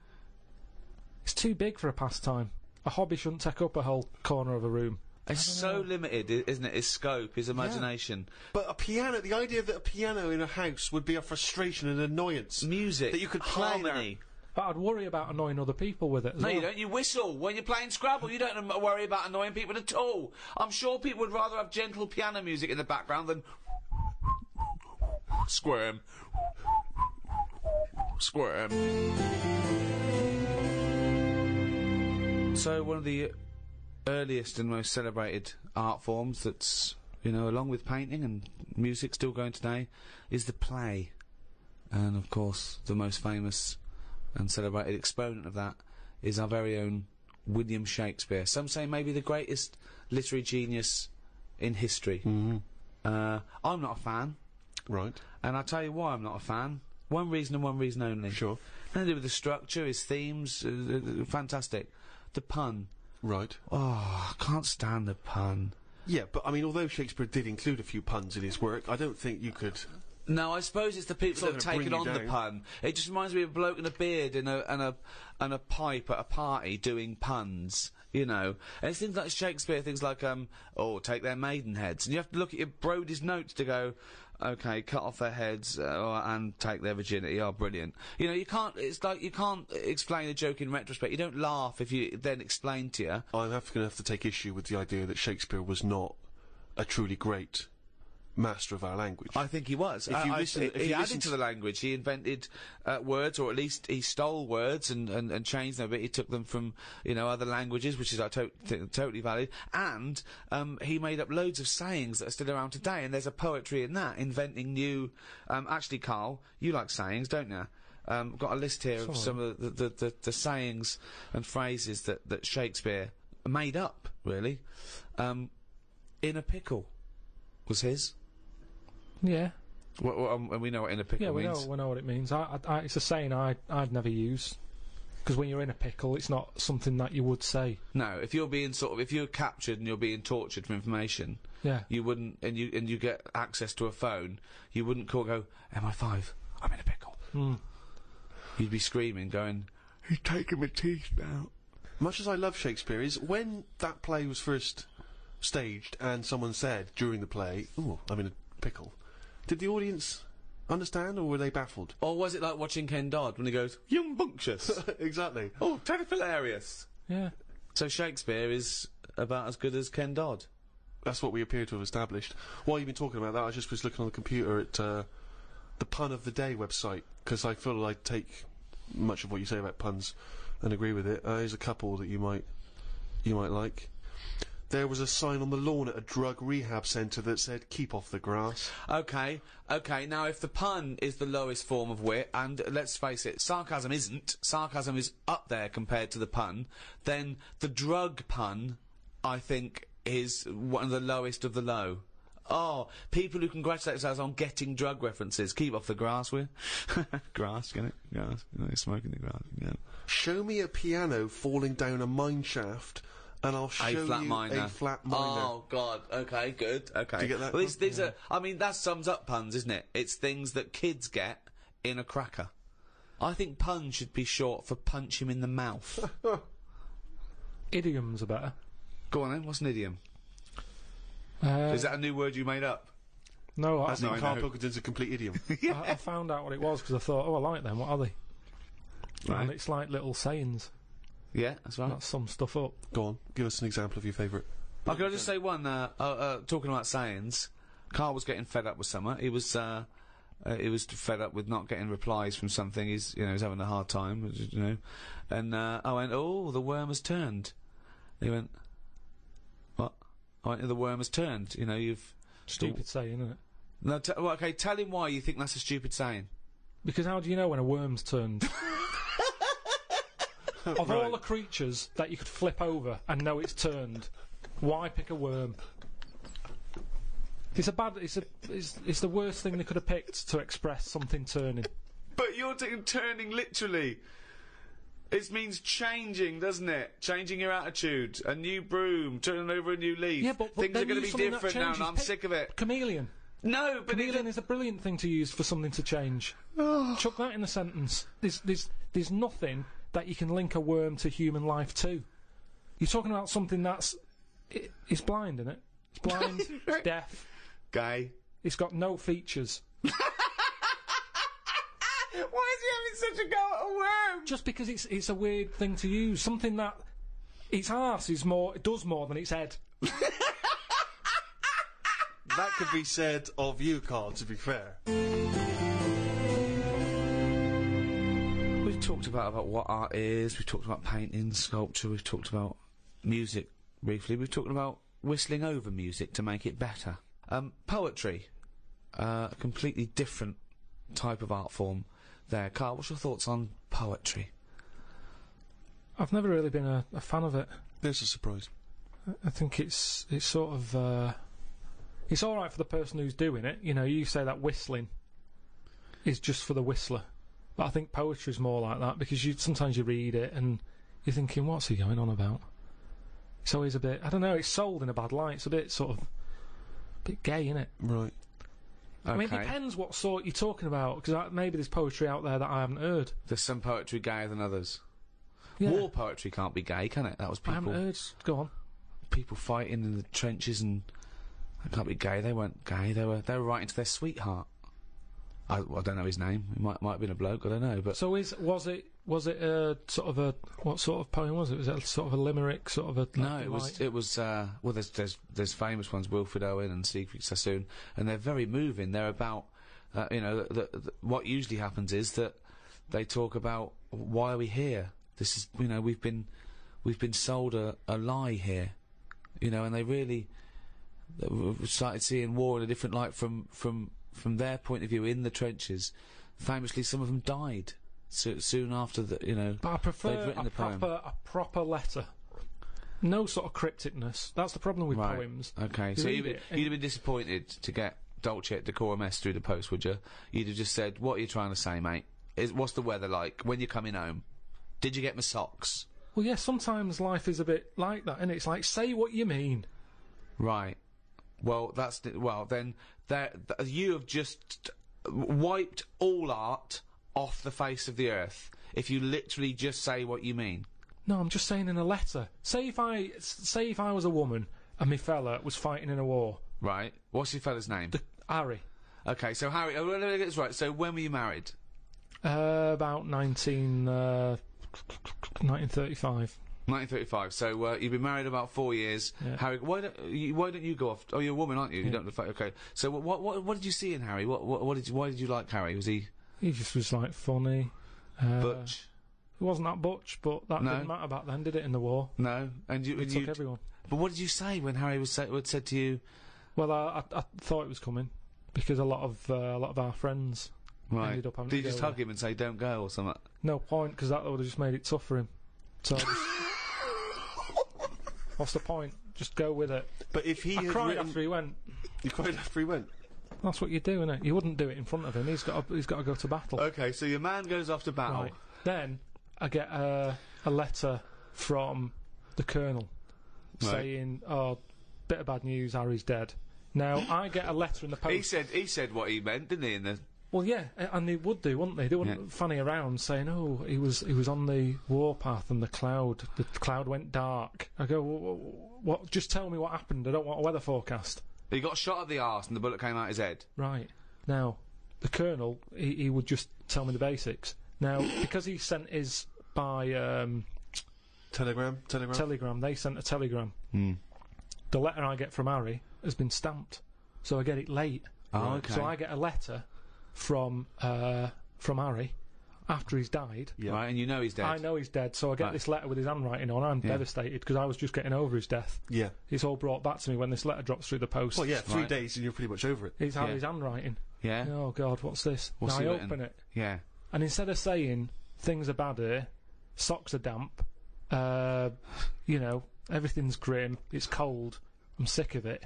It's too big for a pastime. A hobby shouldn't take up a whole corner of a room. It's so limited, isn't it? His scope, his imagination. But a piano, the idea that a piano in a house would be a frustration and annoyance. Music. That you could play harmony. But I'd worry about annoying other people with it as No, well. you don't. You whistle. When you're playing Scrabble, you don't worry about annoying people at all. I'm sure people would rather have gentle piano music in the background than... Squirm. Squirm. So, one of the earliest and most celebrated art forms that's, along with painting and music still going today, is the play. And, of course, the most famous and celebrated exponent of that is our very own William Shakespeare. Some say maybe the greatest literary genius in history. I'm not a fan. Right. And I'll tell you why I'm not a fan. One reason and one reason only. Sure. Nothing to do with the structure, his themes, fantastic. The pun. Right. Oh, I can't stand the pun. Yeah, but I mean, although Shakespeare did include a few puns in his work, I don't think you could No, I suppose it's the people that have not gonna taken bring on you the down. pun. It just reminds me of a bloke in a beard and a pipe at a party doing puns, you know. And it's things like Shakespeare, things like, oh, take their maidenheads. And you have to look at your Brody's notes to go, okay, cut off their heads, and take their virginity. Oh, brilliant. You know, you can't, it's like, you can't explain a joke in retrospect. You don't laugh if you then explain to you. I'm going to have to take issue with the idea that Shakespeare was not a truly great master of our language. I think he was. If you listen- if he you added listen to the language. He invented words, or at least he stole words and changed them a bit. He took them from, you know, other languages, which is totally valid. And he made up loads of sayings that are still around today. And there's a poetry in that, inventing new. Actually, Carl, you like sayings, don't you? I've got a list here of some of the sayings and phrases that Shakespeare made up. Really, in a pickle was his. Yeah. And we know what in a pickle Yeah, means. we know what it means. It's a saying I'd never use. Because when you're in a pickle, it's not something that you would say. No, if you're being if you're captured and you're being tortured for information, Yeah. you wouldn't, and you get access to a phone, you wouldn't go, MI5, I'm in a pickle. You'd be screaming, going, he's taking my teeth out. Much as I love Shakespeare, is when that play was first staged and someone said during the play, "Ooh, I'm in a pickle," did the audience understand, or were they baffled? Or was it like watching Ken Dodd when he goes, young bunctious? Exactly. Oh, terrible hilarious. Yeah. So Shakespeare is about as good as Ken Dodd. That's what we appear to have established. While you've been talking about that, I just was looking on the computer at the Pun of the Day website, because I feel I take much of what you say about puns and agree with it. Here's a couple that you might like. There was a sign on the lawn at a drug rehab centre that said, "Keep off the grass." Okay, now if the pun is the lowest form of wit, and let's face it, sarcasm isn't, sarcasm is up there compared to the pun, then the drug pun, I think, is one of the lowest of the low. Oh, people who congratulate themselves on getting drug references. Keep off the grass, will you? Grass, get it? Grass. You know, you're smoking the grass, yeah. Show me a piano falling down a mine shaft, and I'll show A flat you minor. a flat minor. Oh, God. Okay, good. Okay. Do you get that? Well, these are... I mean, that sums up puns, isn't it? It's things that kids get in a cracker. I think pun should be short for punch him in the mouth. Idioms are better. Go on, then. What's an idiom? Is that a new word you made up? No, As in I Karl know. Pilkington's a complete idiom. I found out what it was because I thought, oh, I like them. What are they? Right. And it's like little sayings Yeah, that's right. that sum stuff up. Go on, give us an example of your favourite. Oh, can I just say one? Talking about sayings, Carl was getting fed up with something. He was fed up with not getting replies from something. He's having a hard time, you know. And I went, "Oh, the worm has turned." He went, "What?" I went, "The worm has turned." You know, you've Stupid saying, isn't it? No, well, okay. Tell him why you think that's a stupid saying. Because how do you know when a worm's turned? Of all the creatures that you could flip over and know it's turned, why pick a worm? It's the worst thing they could have picked to express something turning. But you're turning literally. It means changing, doesn't it? Changing your attitude. A new broom, turning over a new leaf. Yeah, but things then are going to use be something that different now, and changes. I'm Pick sick of it. Chameleon. No, but Chameleon is a brilliant thing to use for something to change. Chuck that in a sentence. There's nothing that you can link a worm to human life to. You're talking about something that's... It's blind, isn't it? It's blind, it's deaf, gay. it's got no features. Why is he having such a go at a worm? Just because it's a weird thing to use. Something that... Its arse is more... It does more than its head. That could be said of you, Carl, to be fair. We've talked about what art is, we've talked about painting, sculpture, we've talked about music briefly, we've talked about whistling over music to make it better. Poetry. A completely different type of art form there. Carl, what's your thoughts on poetry? I've never really been a fan of it. There's a surprise. I think it's sort of... it's all right for the person who's doing it. You know, you say that whistling is just for the whistler. But I think poetry's more like that, because sometimes you read it and you're thinking, what's he going on about? It's always a bit... I don't know, it's sold in a bad light. It's a bit sort of... a bit gay, isn't it? Right. I mean, it Okay. depends what sort you're talking about, because maybe there's poetry out there that I haven't heard. There's some poetry gayer than others. Yeah. War poetry can't be gay, can it? That was I haven't people heard. Go on. people fighting in the trenches, and that can't be gay. They weren't gay. They were writing to their sweetheart. I don't know his name. It might have been a bloke. I don't know. But So was it a sort of a what sort of poem was it? Was it a sort of a limerick, sort of a? no, it was. Well, there's famous ones, Wilfred Owen and Siegfried Sassoon, and they're very moving. They're about, what usually happens is that they talk about why are we here. This is, we've been sold a lie here, and they really started seeing war in a different light from their point of view in the trenches. Famously, some of them died soon after the, But I prefer they've written the poem. a proper letter. No sort of crypticness. That's the problem with Right. poems. Okay, You so read you'd it have been disappointed to get Dulce et Decorum Est through the post, would you? You'd have just said, what are you trying to say, mate? What's the weather like? When you're coming home? Did you get my socks? Well, yeah, sometimes life is a bit like that, and it's like, say what you mean. Right. Well, then you have just wiped all art off the face of the earth if you literally just say what you mean. No, I'm just saying in a letter. Say if I was a woman and my fella was fighting in a war. Right. What's your fella's name? Harry. Okay, so Harry, let me get this right. So when were you married? About 1935. 1935. So you've been married about 4 years. Yeah. Harry, why don't you go off? Oh, you're a woman, aren't you? You don't look like. Okay. So what did you see in Harry? Why did you like Harry? Was he He just was like funny. butch? He wasn't that butch, but that No. didn't matter back then, did it? In the war, No. And you. it took everyone. But what did you say when Harry said to you? Well, I thought it was coming because a lot of our friends Right. ended up having Did to you just go hug him and say "Don't go" or something? No point, because that would have just made it tough for him. So, what's the point? Just go with it. But if he I had cried written, after he went. you cried after he went. That's what you do, innit? You wouldn't do it in front of him. He's got to go to battle. Okay, so your man goes off to battle. Right. Then I get a letter from the Colonel Right. saying, "Oh, bit of bad news. Harry's dead." Now I get a letter in the post. He said what he meant, didn't he? In the Well, yeah, and they would do, wouldn't they? They wouldn't fanny around saying, "Oh, he was on the warpath and the cloud went dark." I go, "What? Just tell me what happened. I don't want a weather forecast." he got shot at the arse and the bullet came out his head. Right. Now, the Colonel, he would just tell me the basics. Now, because he sent his by Telegram. telegram, they sent a telegram. The letter I get from Harry has been stamped, so I get it late. Oh, okay. So I get a letter from Harry after he's died. Yeah. Right, and you know he's dead. I know he's dead, so I get Right. this letter with his handwriting on. I'm devastated because I was just getting over his death. Yeah. It's all brought back to me when this letter drops through the post. Well, yeah, 3 Right. days and you're pretty much over it. It's Harry's handwriting. Yeah. Oh God, what's this? What's now he I written? open it, Yeah. and instead of saying things are bad here, socks are damp, everything's grim, it's cold, I'm sick of it.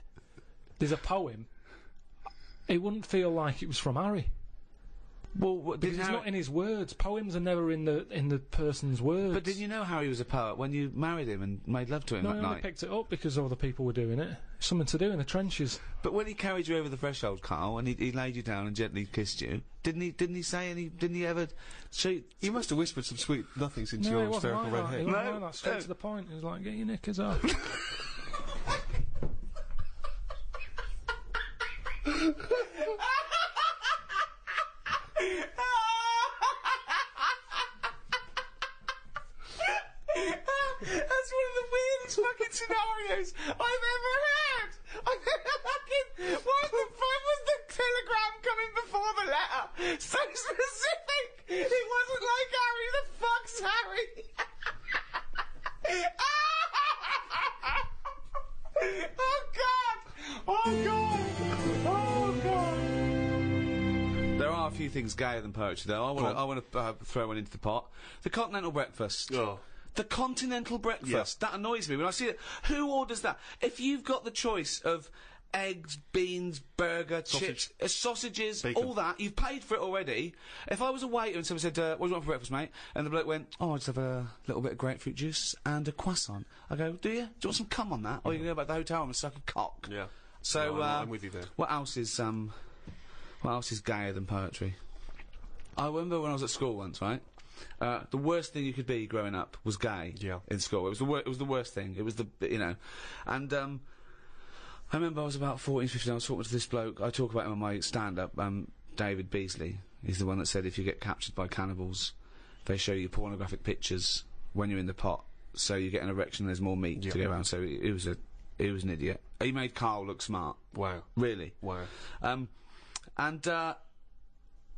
There's a poem. It wouldn't feel like it was from Harry. Well, Because it's not in his words. Poems are never in the person's words. But didn't you know Harry was a poet when you married him and made love to him No, I that only night? picked it up because other people were doing it. It's something to do in the trenches. But when he carried you over the threshold, Carl, and he laid you down and gently kissed you, didn't he say any? Didn't he ever? He must have whispered some sweet nothings into No, it your wasn't hysterical like red that. head. It wasn't No, like that. Straight no. to the point. It was like, get your knickers off. That's one of the weirdest fucking scenarios I've ever heard. Why the fuck was the telegram coming before the letter? So specific. It wasn't like Harry. The fuck's Harry? Oh God! Oh God! Oh God! There are a few things gayer than poetry, though. I want to throw one into the pot. The continental breakfast. Oh. The continental breakfast. That annoys me when I see it. Who orders that? If you've got the choice of eggs, beans, burger, chips, sausages, Bacon. all that, you've paid for it already. If I was a waiter and someone said, what do you want for breakfast, mate? And the bloke went, oh, I just have a little bit of grapefruit juice and a croissant. I go, do you? Do you want some cum on that? Or you can go back to the hotel room and suck a cock? Yeah. So, No, I'm with you there. What else is, What else is gayer than poetry? I remember when I was at school once, right? The worst thing you could be growing up was gay. Yeah. In school, it was the worst thing. It was and I remember I was about 14, 15. I was talking to this bloke. I talk about him on my stand-up. David Beasley. He's the one that said if you get captured by cannibals, they show you pornographic pictures when you're in the pot, so you get an erection. There's more meat to go around. So he was an idiot. He made Karl look smart. Wow. Really. Wow. And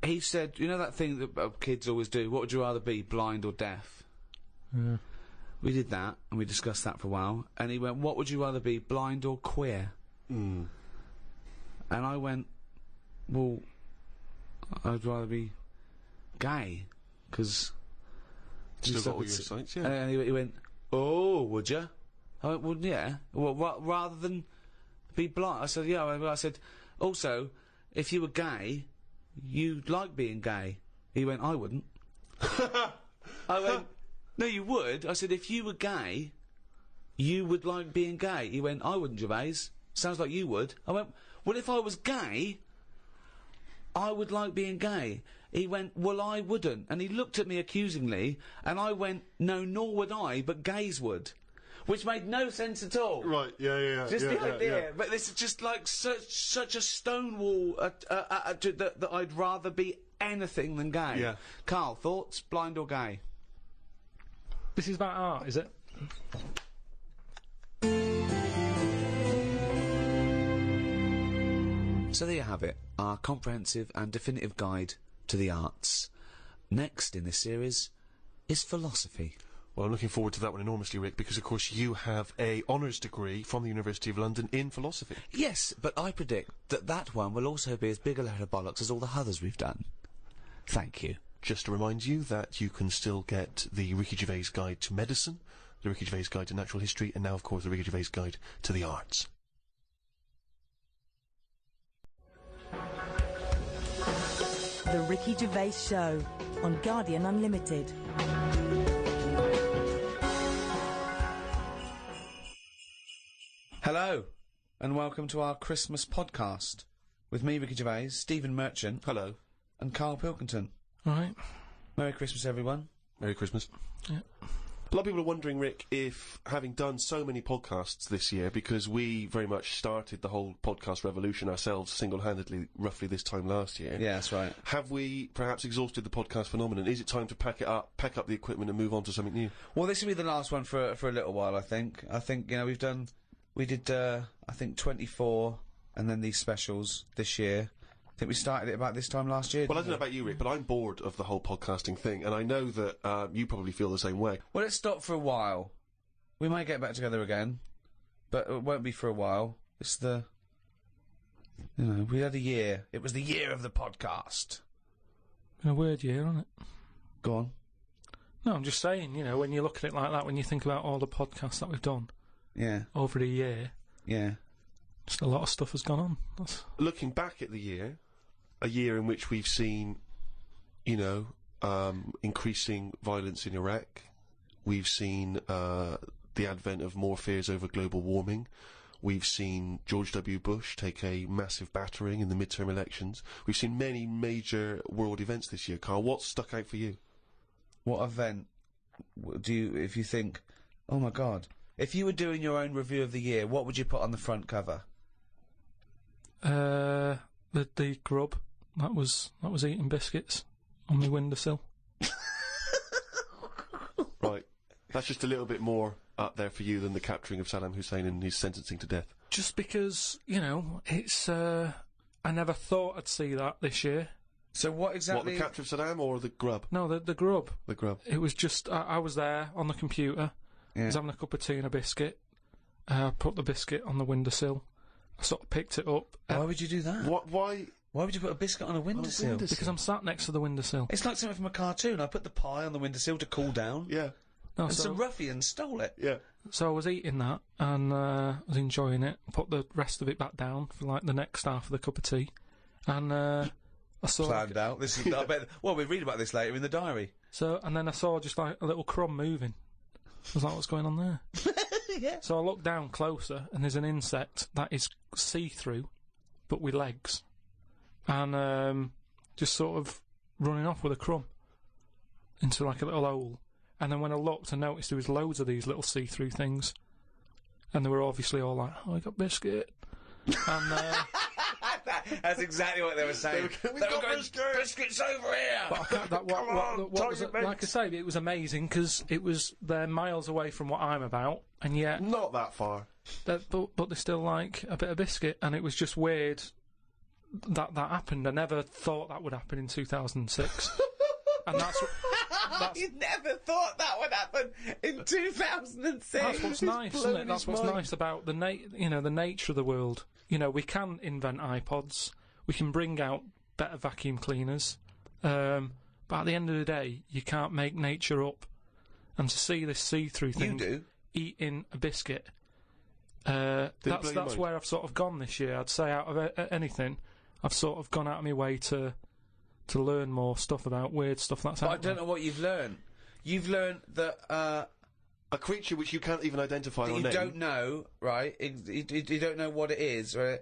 he said, you know that thing that kids always do, what would you rather be, blind or deaf? Yeah. We did that, and we discussed that for a while, and he went, what would you rather be, blind or queer? Mm. And I went, well, I'd rather be gay, because... Still got all your sights, yeah. And he went, oh, would you? I went, well, yeah. Well, rather than be blind. I said, yeah. I said, also, if you were gay, you'd like being gay. He went, I wouldn't. I went, no, you would. I said, if you were gay, you would like being gay. He went, I wouldn't, Gervais. Sounds like you would. I went, well, if I was gay, I would like being gay. He went, well, I wouldn't. And he looked at me accusingly, and I went, no, nor would I, but gays would. Which made no sense at all. Right, yeah. Just the idea. But this is just like such a stonewall that I'd rather be anything than gay. Yeah. Karl, thoughts? Blind or gay? This is about art, is it? So there you have it, our comprehensive and definitive guide to the arts. Next in this series is philosophy. Well, I'm looking forward to that one enormously, Rick, because, of course, you have a honours degree from the University of London in philosophy. Yes, but I predict that that one will also be as big a load of bollocks as all the others we've done. Thank you. Just to remind you that you can still get the Ricky Gervais Guide to Medicine, the Ricky Gervais Guide to Natural History, and now, of course, the Ricky Gervais Guide to the Arts. The Ricky Gervais Show on Guardian Unlimited. Hello, and welcome to our Christmas podcast with me, Ricky Gervais, Stephen Merchant. Hello. And Karl Pilkington. All right. Merry Christmas, everyone. Merry Christmas. Yeah. A lot of people are wondering, Rick, if having done so many podcasts this year, because we very much started the whole podcast revolution ourselves single-handedly roughly this time last year. Yeah, that's right. Have we perhaps exhausted the podcast phenomenon? Is it time to pack up the equipment and move on to something new? Well, this will be the last one for a little while, I think. I think, you know, we did, I think 24, and then these specials this year. I think we started it about this time last year. Well, I don't know about you, Rick, but I'm bored of the whole podcasting thing, and I know that you probably feel the same way. Well, let's stop for a while. We might get back together again, but it won't be for a while. It's the... You know, we had a year. It was the year of the podcast. Been a weird year, hasn't it? Go on. No, I'm just saying, you know, when you look at it like that, when you think about all the podcasts that we've done Yeah. over the year, Yeah. just a lot of stuff has gone on. That's... Looking back at the year, a year in which we've seen, you know, increasing violence in Iraq. We've seen the advent of more fears over global warming. We've seen George W. Bush take a massive battering in the midterm elections. We've seen many major world events this year. Karl, what stuck out for you? What event do you, if you think, oh my God, if you were doing your own review of the year, what would you put on the front cover? The grub that was eating biscuits on my windowsill. Right. That's just a little bit more up there for you than the capturing of Saddam Hussein and his sentencing to death. Just because, you know, it's, I never thought I'd see that this year. So what exactly... What, the capture of Saddam or the grub? No, the grub. The grub. It was just, I was there on the computer, I was having a cup of tea and a biscuit, I put the biscuit on the windowsill, I sort of picked it up. Why would you do that? Why would you put a biscuit on a windowsill? Because I'm sat next to the windowsill. It's like something from a cartoon. I put the pie on the windowsill to cool down. Yeah. No, And so, some ruffian stole it. Yeah. so I was eating that, and I was enjoying it, put the rest of it back down for like the next half of the cup of tea, and I saw... Planned out. This is, I bet, well, we'll read about this later in the diary. So, and then I saw just like a little crumb moving. I was like, what's going on there? Yeah. So I looked down closer, and there's an insect that is see-through, but with legs. and just sort of running off with a crumb into like a little hole. And then when I looked, I noticed there was loads of these little see-through things, and they were obviously all like, "Oh, I got biscuit," and. That's exactly what they were saying. We've got biscuits over here. But I can't, what was it, like I say, it was amazing because they're miles away from what I'm about, and yet Not that far. but they still like a bit of biscuit, and it was just weird that happened. I never thought that would happen in 2006, and that's You never thought that would happen in 2006. that's what's nice, isn't it? That's what's nice about the nature of the world. You know, we can invent iPods, we can bring out better vacuum cleaners, but at the end of the day, you can't make nature up. And to see this see-through thing, eating a biscuit, that's where I've sort of gone this year. I'd say out of anything, I've sort of gone out of my way to learn more stuff about weird stuff that's out I don't know what you've learned. You've learned that a creature which you can't even identify or you name. don't know, right? You don't know what it is, right?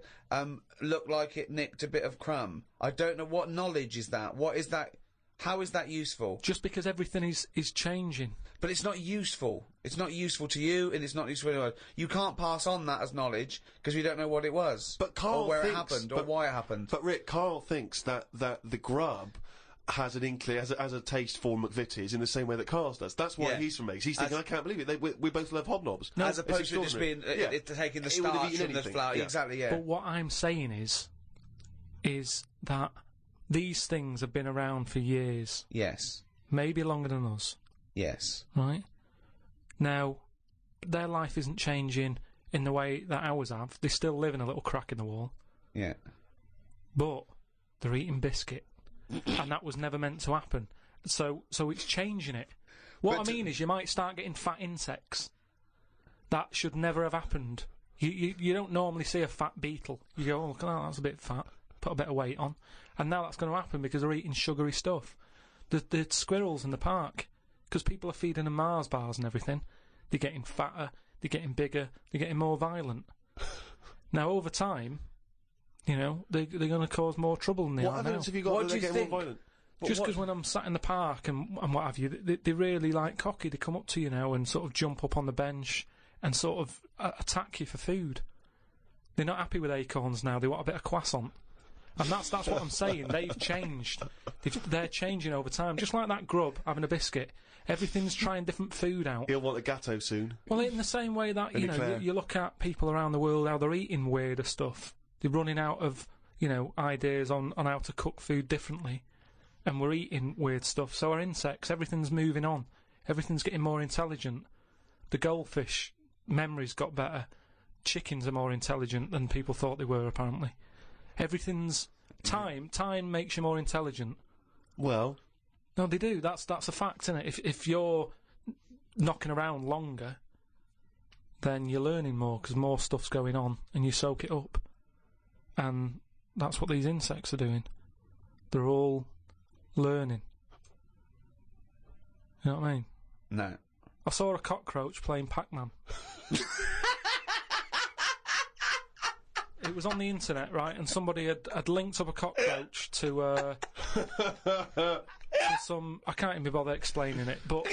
Looked like it nicked a bit of crumb. I don't know what knowledge is that. What is that? How is that useful? Just because everything is changing. But it's not useful. It's not useful to you, and it's not useful to anyone. You can't pass on that as knowledge because we don't know what it was, But Carl or where thinks, it happened, or but- why it happened. But Rick, Carl thinks that the grub has an inkling, has a taste for McVitie's in the same way that Carl does. That's why Yeah. he's from Meggs. He's thinking, I can't believe it. We both love hobnobs. As opposed to just being Yeah. taking the He would have starch eaten from the anything. flour. Yeah. Exactly. Yeah. But what I'm saying is that these things have been around for years, Yes. maybe longer than us, Yes. right? Now, their life isn't changing in the way that ours have. They still live in a little crack in the wall, Yeah. but they're eating biscuit, and that was never meant to happen. So it's changing it. What I mean is, you might start getting fat insects. That should never have happened. You don't normally see a fat beetle. You go, oh, look at that, that's a bit fat. Put a bit of weight on. And now that's going to happen because they're eating sugary stuff. The squirrels in the park, because people are feeding them Mars bars and everything, they're getting fatter, they're getting bigger, they're getting more violent. Now, over time, you know, they're going to cause more trouble than they What are now. evidence have you got What that do they're you getting think? more violent? Just because when I'm sat in the park and what have you, they really like cocky. They come up to you now and sort of jump up on the bench and sort of attack you for food. They're not happy with acorns now. They want a bit of croissant. And that's what I'm saying. They've changed. They're changing over time. Just like that grub having a biscuit. Everything's trying different food out. He'll want a gatto soon. Well, in the same way that, you know, Eclair. you look at people around the world, how they're eating weirder stuff. They're running out of, you know, ideas on how to cook food differently. And we're eating weird stuff. So our insects, everything's moving on. Everything's getting more intelligent. The goldfish memories got better. Chickens are more intelligent than people thought they were, apparently. Everything's... Time makes you more intelligent. Well... No, they do. That's a fact, isn't it? If you're knocking around longer, then you're learning more, because more stuff's going on, and you soak it up. And that's what these insects are doing. They're all learning. You know what I mean? No. I saw a cockroach playing Pac-Man. It was on the internet, right? And somebody had linked up a cockroach to some... I can't even be bothered explaining it, but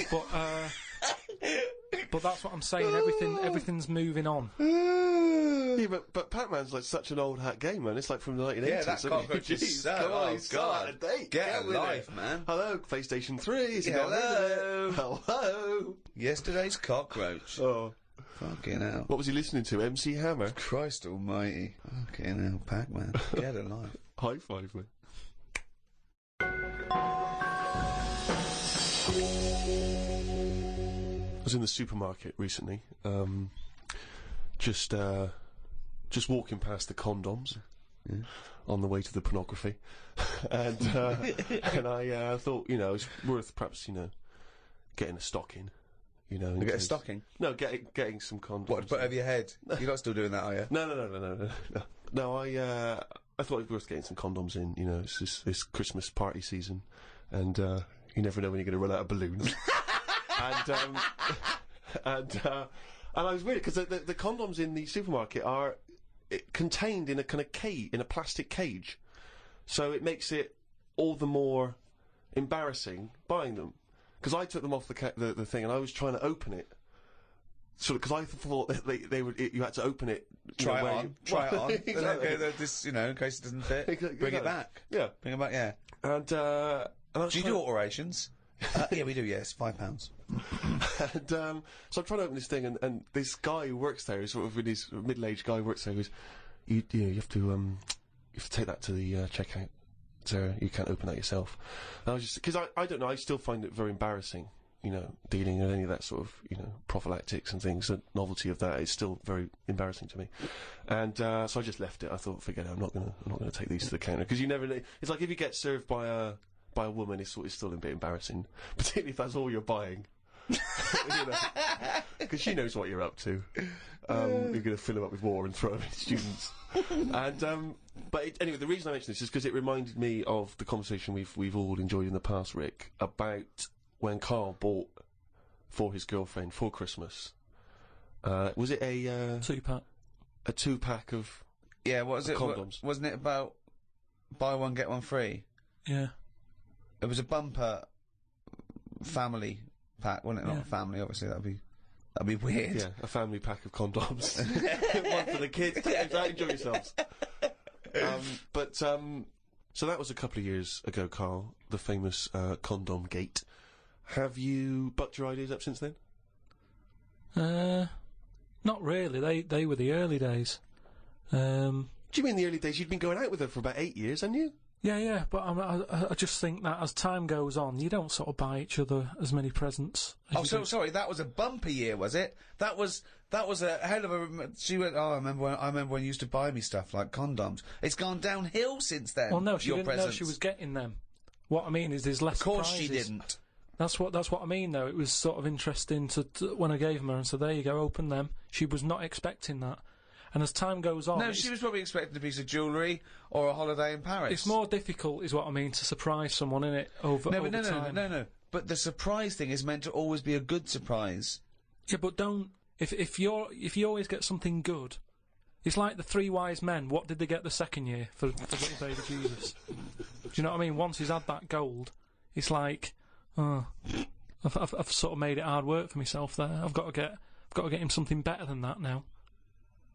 that's what I'm saying. Everything's moving on. Yeah, but Pac-Man's like such an old hat game, man. It's like from the 1980s. Yeah, that isn't it? cockroach is Jeez, so... come on, Oh, he's still out of date. Get a with life, it. man. Hello, PlayStation 3. Is he Yeah, got rid of it? Hello. Yesterday's cockroach. Oh. Fucking hell. What was he listening to? MC Hammer? Christ almighty. Fucking hell, Pac-Man. Get a life. High five, mate. I was in the supermarket recently, just walking past the condoms on the way to the pornography, and I thought, you know, it's worth perhaps, you know, getting a stocking, you know. You get a stocking? No, getting some condoms. What, to put over your head? You're not still doing that, are you? No, I thought it was worth getting some condoms in, you know, it's Christmas party season, and you never know when you're going to run out of balloons. and I was weird because the condoms in the supermarket are contained in a kind of cage, in a plastic cage. So it makes it all the more embarrassing buying them. Because I took them off the thing and I was trying to open it. Sort of, because I thought that they would, you had to open it. Try it on. Try it on. Exactly. This, in case it doesn't fit. Bring it back. Yeah. Bring it back, yeah. And I was do you do alterations? Yeah, we do, yes. £5. And, so I'm trying to open this thing, and this guy who works there, sort of his middle-aged guy who works there, goes, you have to take that to the checkout. So you can't open that yourself. And I was just, because I don't know, I still find it very embarrassing, dealing with any of that sort of, prophylactics and things. The novelty of that is still very embarrassing to me. And so I just left it. I thought, forget it, I'm not gonna take these to the counter, because you never know. It's like if you get served by a woman, it's still a bit embarrassing, particularly if that's all you're buying. Because she knows what you're up to. You're going to fill them up with water and throw them at students. And anyway, the reason I mention this is because it reminded me of the conversation we've all enjoyed in the past, Rick, about when Karl bought for his girlfriend for Christmas. Was it a 2-pack? A 2-pack of what was it? Condoms. Wasn't it about buy one get one free? Yeah. It was a bumper family pack, wasn't it? Not a family, obviously. That'd be weird. Yeah, a family pack of condoms. One for the kids. Enjoy yourselves. So that was a couple of years ago, Karl, the famous condom gate. Have you bucked your ideas up since then? Not really. They were the early days. Do you mean the early days? You'd been going out with her for about 8 years, hadn't you? Yeah, but I just think that as time goes on, you don't sort of buy each other as many presents. Sorry, that was a bumper year, was it? That was a hell of a. She went. Oh, I remember when you used to buy me stuff like condoms. It's gone downhill since then. Well, no, she didn't know she was getting them. What I mean is, there's less. Of course, surprises. she didn't. That's what I mean, though. It was sort of interesting to when I gave them her and said, "There you go, open them." She was not expecting that. And as time goes on... No, she was probably expecting a piece of jewellery or a holiday in Paris. It's more difficult, is what I mean, to surprise someone, innit, over time. No. But the surprise thing is meant to always be a good surprise. Yeah, but don't... If you always get something good... It's like the 3 wise men. What did they get the second year for little baby Jesus? Do you know what I mean? Once he's had that gold, it's like... I've sort of made it hard work for myself there. I've got to get him something better than that now.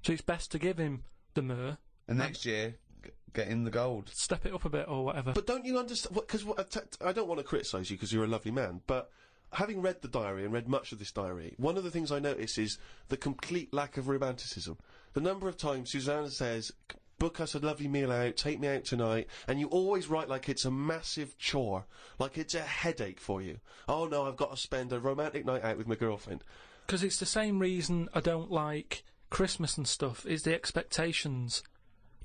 So it's best to give him the myrrh. And next year, get him the gold. Step it up a bit or whatever. But don't you understand... Because I don't want to criticise you because you're a lovely man, but having read the diary and read much of this diary, one of the things I notice is the complete lack of romanticism. The number of times Susanna says, book us a lovely meal out, take me out tonight, and you always write like it's a massive chore, like it's a headache for you. Oh no, I've got to spend a romantic night out with my girlfriend. Because it's the same reason I don't like... Christmas and stuff is the expectations.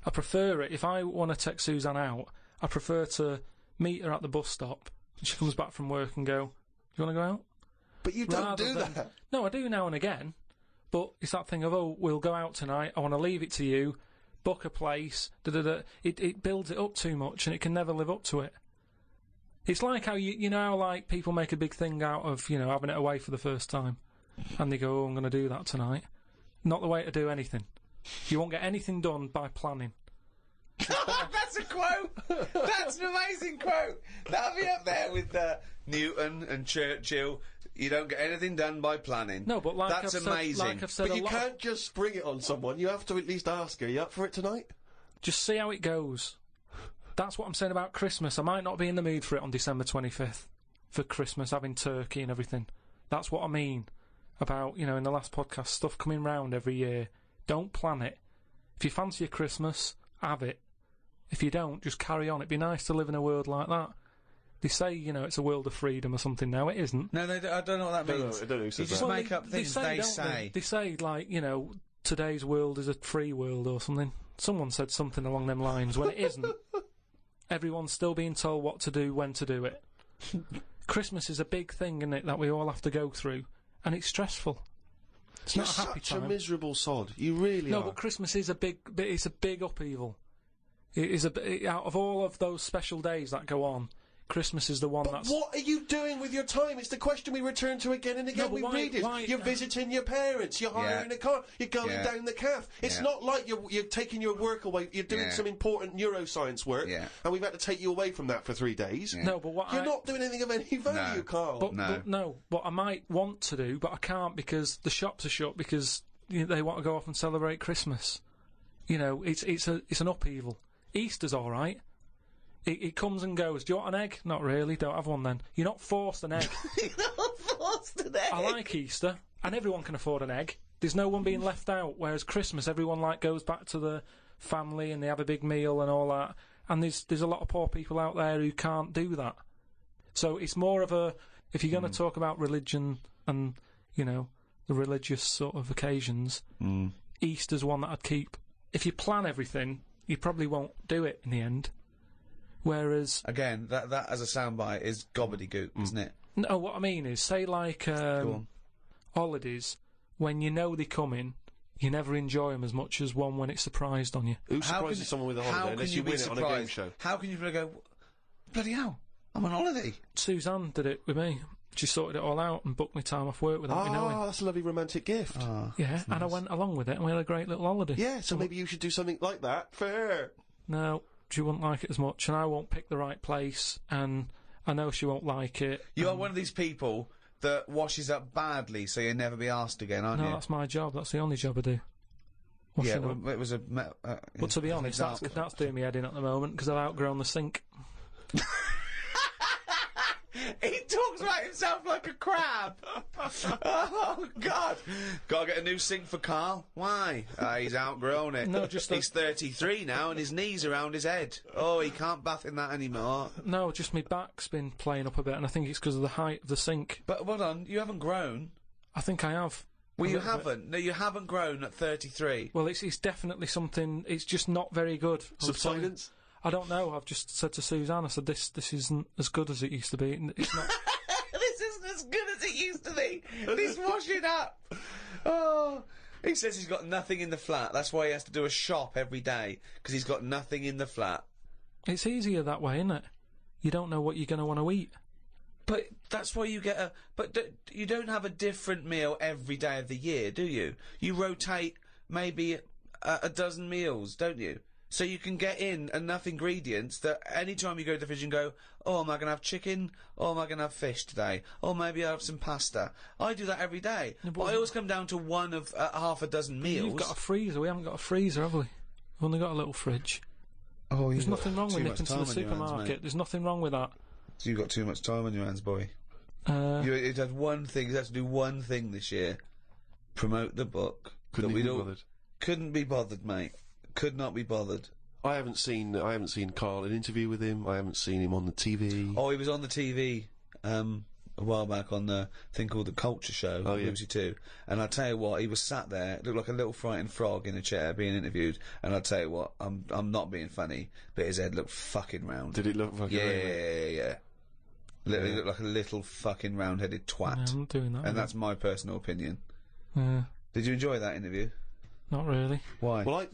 I prefer it. If I want to take Suzanne out, I prefer to meet her at the bus stop. And she comes back from work and go, "You want to go out?" But you don't do that. No, I do now and again. But it's that thing of, oh, we'll go out tonight. I want to leave it to you. Book a place. It builds it up too much, and it can never live up to it. It's like how you know how like people make a big thing out of having it away for the first time, and they go, "Oh, I'm going to do that tonight." Not the way to do anything. You won't get anything done by planning. That's a quote! That's an amazing quote! That'll be up there with Newton and Churchill. You don't get anything done by planning. No, but that's amazing. But you can't just spring it on someone. You have to at least ask her, "Are you up for it tonight?" Just see how it goes. That's what I'm saying about Christmas. I might not be in the mood for it on December 25th. For Christmas, having turkey and everything. That's what I mean. About, in the last podcast, stuff coming round every year. Don't plan it. If you fancy a Christmas, have it. If you don't, just carry on. It'd be nice to live in a world like that. They say, it's a world of freedom or something. No, it isn't. No, I don't know what that means. I don't know who says you just that. make up things they say. They say, like, today's world is a free world or something. Someone said something along them lines when it isn't. Everyone's still being told what to do, when to do it. Christmas is a big thing, isn't it, that we all have to go through. And it's stressful. It's not a happy time. You're such a miserable sod. You really are. No, but Christmas is a big upheaval. It is out of all of those special days that go on, Christmas is the one that's... What are you doing with your time? It's the question we return to again and again. No, but We why- read it. why- You're visiting your parents. You're hiring a car. You're going Yeah. down the calf. It's Yeah. not like you're taking your work away. You're doing Yeah. some important neuroscience work, Yeah. and we've had to take you away from that for 3 days. No, but what You're not doing anything of any value, Carl. But what I might want to do, but I can't because the shops are shut because they want to go off and celebrate Christmas. You know, it's an upheaval. Easter's all right. It comes and goes. Do you want an egg? Not really. Don't have one then. You're not forced an egg. You're not forced an egg. I like Easter, and everyone can afford an egg. There's no one being left out. Whereas Christmas, everyone goes back to the family and they have a big meal and all that. And there's a lot of poor people out there who can't do that. So it's more of a, if you're going to talk about religion and the religious sort of occasions, Easter's one that I'd keep. If you plan everything, you probably won't do it in the end. Whereas again, that as a soundbite is gobbledygook, isn't it? No, what I mean is, say like holidays, when you know they're coming, you never enjoy them as much as one when it's surprised on you. Who surprises someone with a holiday unless you win it on a game show? How can you go, bloody hell, I'm on holiday? Suzanne did it with me. She sorted it all out and booked me time off work without me knowing. Oh, that's a lovely romantic gift. Yeah, and I went along with it and we had a great little holiday. Yeah, so maybe you should do something like that for her. No, she wouldn't like it as much, and I won't pick the right place, and I know she won't like it. You are one of these people that washes up badly, so you'll never be asked again, aren't you? No, that's my job. That's the only job I do. Washing up. Well, it was a... But to be honest, that's doing me head in at the moment, because I've outgrown the sink. He talks about himself like a crab. Oh, God. Gotta get a new sink for Carl. Why? He's outgrown it. No, just he's 33 now and his knee's around his head. Oh, he can't bath in that anymore. No, just my back's been playing up a bit, and I think it's because of the height of the sink. But hold on, you haven't grown. I think I have. Well, you haven't. No, you haven't grown at 33. Well, it's definitely something. It's just not very good. Subsidence? I don't know. I've just said to Suzanne, I said, this isn't as good as it used to be. It's not. This isn't as good as it used to be. This washing up. Oh. He says he's got nothing in the flat. That's why he has to do a shop every day, because he's got nothing in the flat. It's easier that way, isn't it? You don't know what you're going to want to eat. But that's why you get a... But you don't have a different meal every day of the year, do you? You rotate maybe a dozen meals, don't you? So you can get in enough ingredients that any time you go to the fridge and go, oh, am I going to have chicken? Or am I going to have fish today? Or maybe I'll have some pasta. I do that every day. Yeah, but I always come down to one of half a dozen meals. You've got a freezer. We haven't got a freezer, have we? We've only got a little fridge. Oh, There's nothing wrong with nipping to the supermarket. Hands, there's nothing wrong with that. So you've got too much time on your hands, boy. It had one thing. You had to do one thing this year. Promote the book. Couldn't be bothered. Couldn't be bothered, mate. Could not be bothered. I haven't seen Carl an interview with him. I haven't seen him on the TV. Oh, he was on the TV a while back on the thing called The Culture Show, BBC Two. And I tell you what, he was sat there, looked like a little frightened frog in a chair being interviewed. And I tell you what, I'm not being funny, but his head looked fucking round. Did it look fucking round? Yeah. Literally looked like a little fucking round-headed twat. Yeah, I'm not doing that. And that's my personal opinion. Yeah. Did you enjoy that interview? Not really. Why? Well,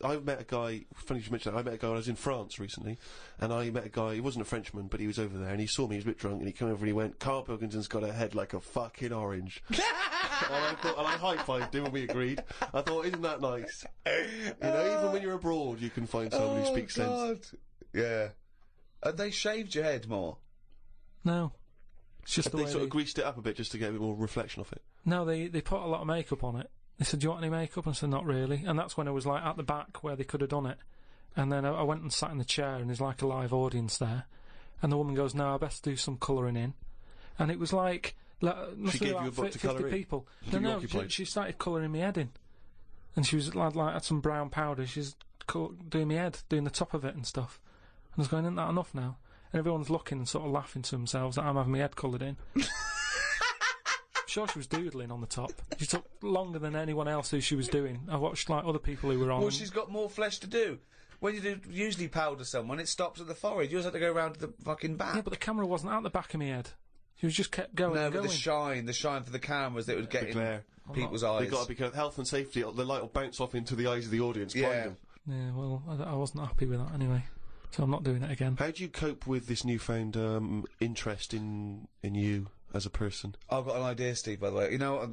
I've met a guy, funny you should mention that, I met a guy when I was in France recently, and I met a guy, he wasn't a Frenchman, but he was over there, and he saw me, he was a bit drunk, and he came over and he went, Karl Pilkington's got a head like a fucking orange. and I high-fived him and we agreed. I thought, isn't that nice? You know, even when you're abroad, you can find someone who speaks sense. Yeah. Have they shaved your head more? No. It's just They sort of greased it up a bit just to get a bit more reflection off it. No, they put a lot of makeup on it. They said, do you want any makeup? And I said, not really. And that's when I was like at the back where they could have done it. And then I went and sat in the chair and there's like a live audience there. And the woman goes, no, I best do some colouring in. And it was like she gave you a book to 50 colour in? people. No, she started colouring my head in. And she was like had some brown powder. She's doing my head, doing the top of it and stuff. And I was going, isn't that enough now? And everyone's looking and sort of laughing to themselves that I'm having my head coloured in. I'm sure she was doodling on the top. She took longer than anyone else who she was doing. I watched like other people who were on. Well, she's got more flesh to do. When you usually powder someone, it stops at the forehead. You always have to go round to the fucking back. Yeah, but the camera wasn't at the back of my head. She was just kept going. No, and but going. the shine for the cameras that would get in people's eyes. They've got to be careful. Health and safety. The light will bounce off into the eyes of the audience. Blind them. Yeah, well, I wasn't happy with that anyway. So I'm not doing it again. How do you cope with this newfound interest in you as a person? I've got an idea, Steve, by the way. You know,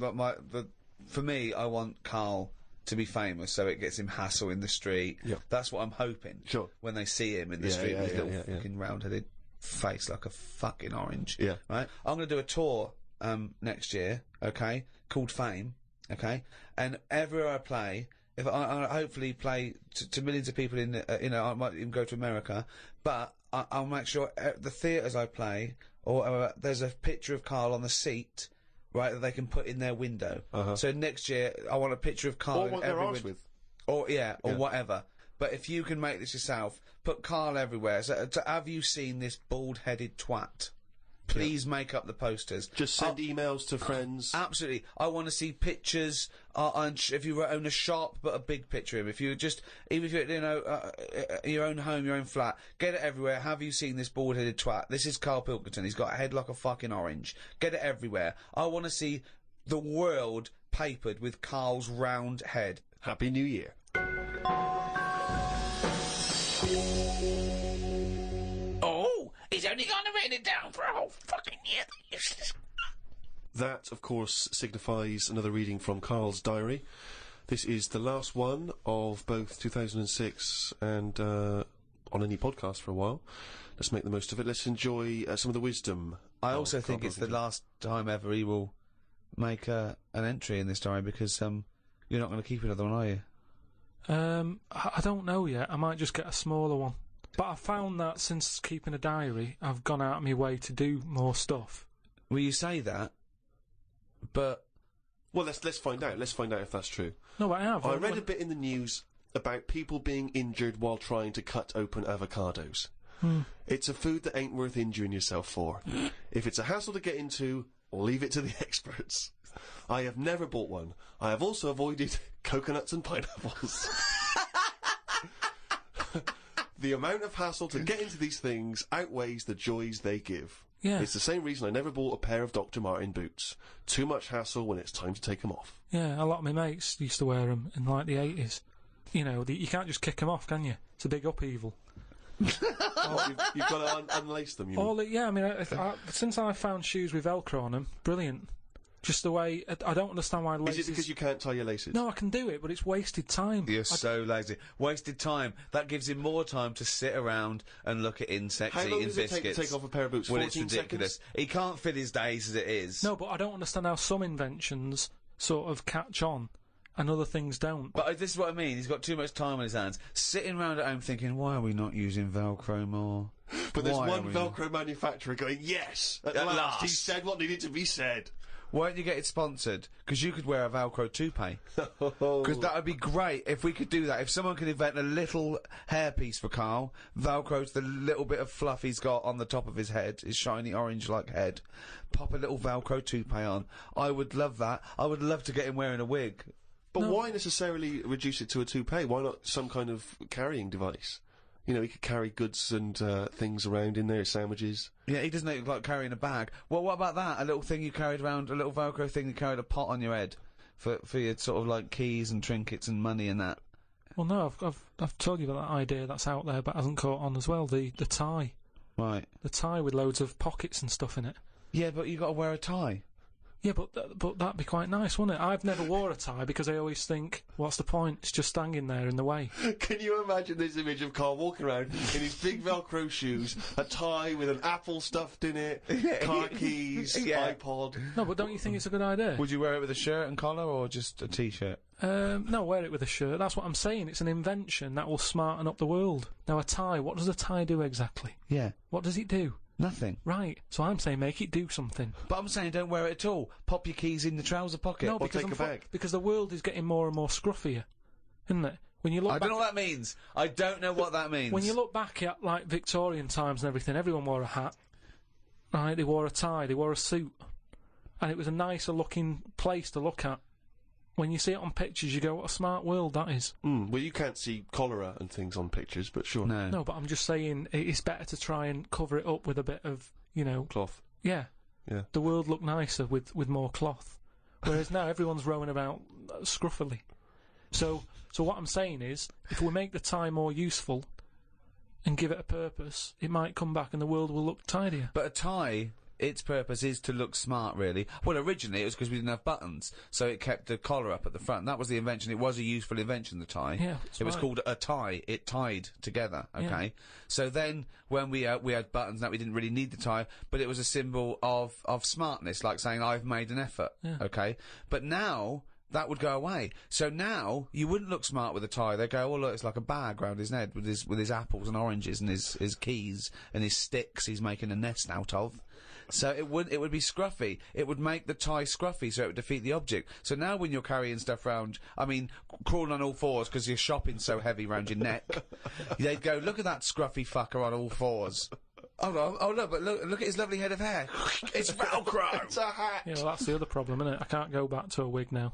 for me, I want Karl to be famous so it gets him hassle in the street. Yeah. That's what I'm hoping. Sure. When they see him in the street with his little fucking round-headed face like a fucking orange. Yeah. Right? I'm going to do a tour next year, okay, called Fame, okay? And everywhere I play, if I hopefully play to millions of people in, I might even go to America, but I'll make sure the theatres I play, or there's a picture of Karl on the seat, right, that they can put in their window. So next year, I want a picture of Karl in every window. With. Or whatever. But if you can make this yourself, put Karl everywhere. So, have you seen this bald-headed twat? Please make up the posters. Just send emails to friends. Absolutely. I want to see pictures. If you own a shop, put a big picture of him. If you even if you're, your own home, your own flat, get it everywhere. Have you seen this bald-headed twat? This is Karl Pilkington. He's got a head like a fucking orange. Get it everywhere. I want to see the world papered with Karl's round head. Happy New Year. He's only gone and written it down for a whole fucking year. That, of course, signifies another reading from Karl's diary. This is the last one of both 2006 and on any podcast for a while. Let's make the most of it. Let's enjoy some of the wisdom. I also think it's the last time ever he will make an entry in this diary, because you're not going to keep another one, are you? I don't know yet. I might just get a smaller one. But I've found that since keeping a diary, I've gone out of my way to do more stuff. Well, you say that, but... Well, let's find out. Let's find out if that's true. No, but I have. I read a bit in the news about people being injured while trying to cut open avocados. It's a food that ain't worth injuring yourself for. If it's a hassle to get into, leave it to the experts. I have never bought one. I have also avoided coconuts and pineapples. The amount of hassle to get into these things outweighs the joys they give. Yeah. It's the same reason I never bought a pair of Dr. Martin boots. Too much hassle when it's time to take them off. Yeah, a lot of my mates used to wear them in, like, the 80s. You know, you can't just kick them off, can you? It's a big upheaval. You've got to unlace them, you mean? Yeah, I mean, since I found shoes with Velcro on them, brilliant. Just the way... I don't understand why laces... Is it because you can't tie your laces? No, I can do it, but it's wasted time. You're so lazy. Wasted time. That gives him more time to sit around and look at insects, How long eating does it biscuits. take to take off a pair of boots? Well, 14 it's ridiculous. seconds? He can't fit his days as it is. No, but I don't understand how some inventions sort of catch on and other things don't. But this is what I mean. He's got too much time on his hands. Sitting around at home thinking, why are we not using Velcro more? But there's one Velcro manufacturer going, yes, at last, he said what needed to be said. Why don't you get it sponsored? Because you could wear a Velcro toupee. Because that would be great if we could do that. If someone could invent a little hairpiece for Karl, Velcro's the little bit of fluff he's got on the top of his head, his shiny orange-like head. Pop a little Velcro toupee on. I would love that. I would love to get him wearing a wig. But why necessarily reduce it to a toupee? Why not some kind of carrying device? You know, he could carry goods and things around in there, sandwiches. Yeah, he doesn't look like carrying a bag. Well, what about that? A little thing you carried around, a little Velcro thing you carried a pot on your head for your sort of like keys and trinkets and money and that. Well, no, I've told you about that idea that's out there, but hasn't caught on as well. The tie. Right. The tie with loads of pockets and stuff in it. Yeah, but you got to wear a tie. Yeah, but that'd be quite nice, wouldn't it? I've never wore a tie because I always think, what's the point? It's just hanging there in the way. Can you imagine this image of Karl walking around in his big Velcro shoes, a tie with an apple stuffed in it, car keys, iPod? No, but don't you think it's a good idea? Would you wear it with a shirt and collar or just a t-shirt? No, wear it with a shirt. That's what I'm saying. It's an invention that will smarten up the world. Now, a tie, what does a tie do exactly? Yeah. What does it do? Nothing. Right. So I'm saying make it do something. But I'm saying don't wear it at all. Pop your keys in the trouser pocket. No, or because take a bag. Because the world is getting more and more scruffier, isn't it? When you look I don't know what that means. I don't know what that means. When you look back at, like, Victorian times and everything, everyone wore a hat. Right? They wore a tie, they wore a suit. And it was a nicer looking place to look at. When you see it on pictures, you go, what a smart world that is. Well, you can't see cholera and things on pictures, but sure. No, but I'm just saying it's better to try and cover it up with a bit of, you know... cloth. Yeah. Yeah. The world looked nicer with more cloth. Whereas now everyone's rowing about scruffily. So what I'm saying is, if we make the tie more useful, and give it a purpose, it might come back and the world will look tidier. But a tie, its purpose is to look smart, really. Well, originally it was because we didn't have buttons, so it kept the collar up at the front. That was the invention. It was a useful invention, the tie. Yeah, it was called a tie. It tied together, okay? Yeah. So then, when we had buttons, that we didn't really need the tie, but it was a symbol of smartness, like saying, I've made an effort, okay? But now, that would go away. So now, you wouldn't look smart with a tie. They go, oh look, it's like a bag round his head with his apples and oranges and his keys and his sticks he's making a nest out of. So it would be scruffy. It would make the tie scruffy, so it would defeat the object. So now when you're carrying stuff round, I mean, crawling on all fours because your shopping's so heavy round your neck, they'd go, look at that scruffy fucker on all fours. Oh look, but look at his lovely head of hair. It's Velcro. It's a hat. Yeah, well, that's the other problem, isn't it? I can't go back to a wig now.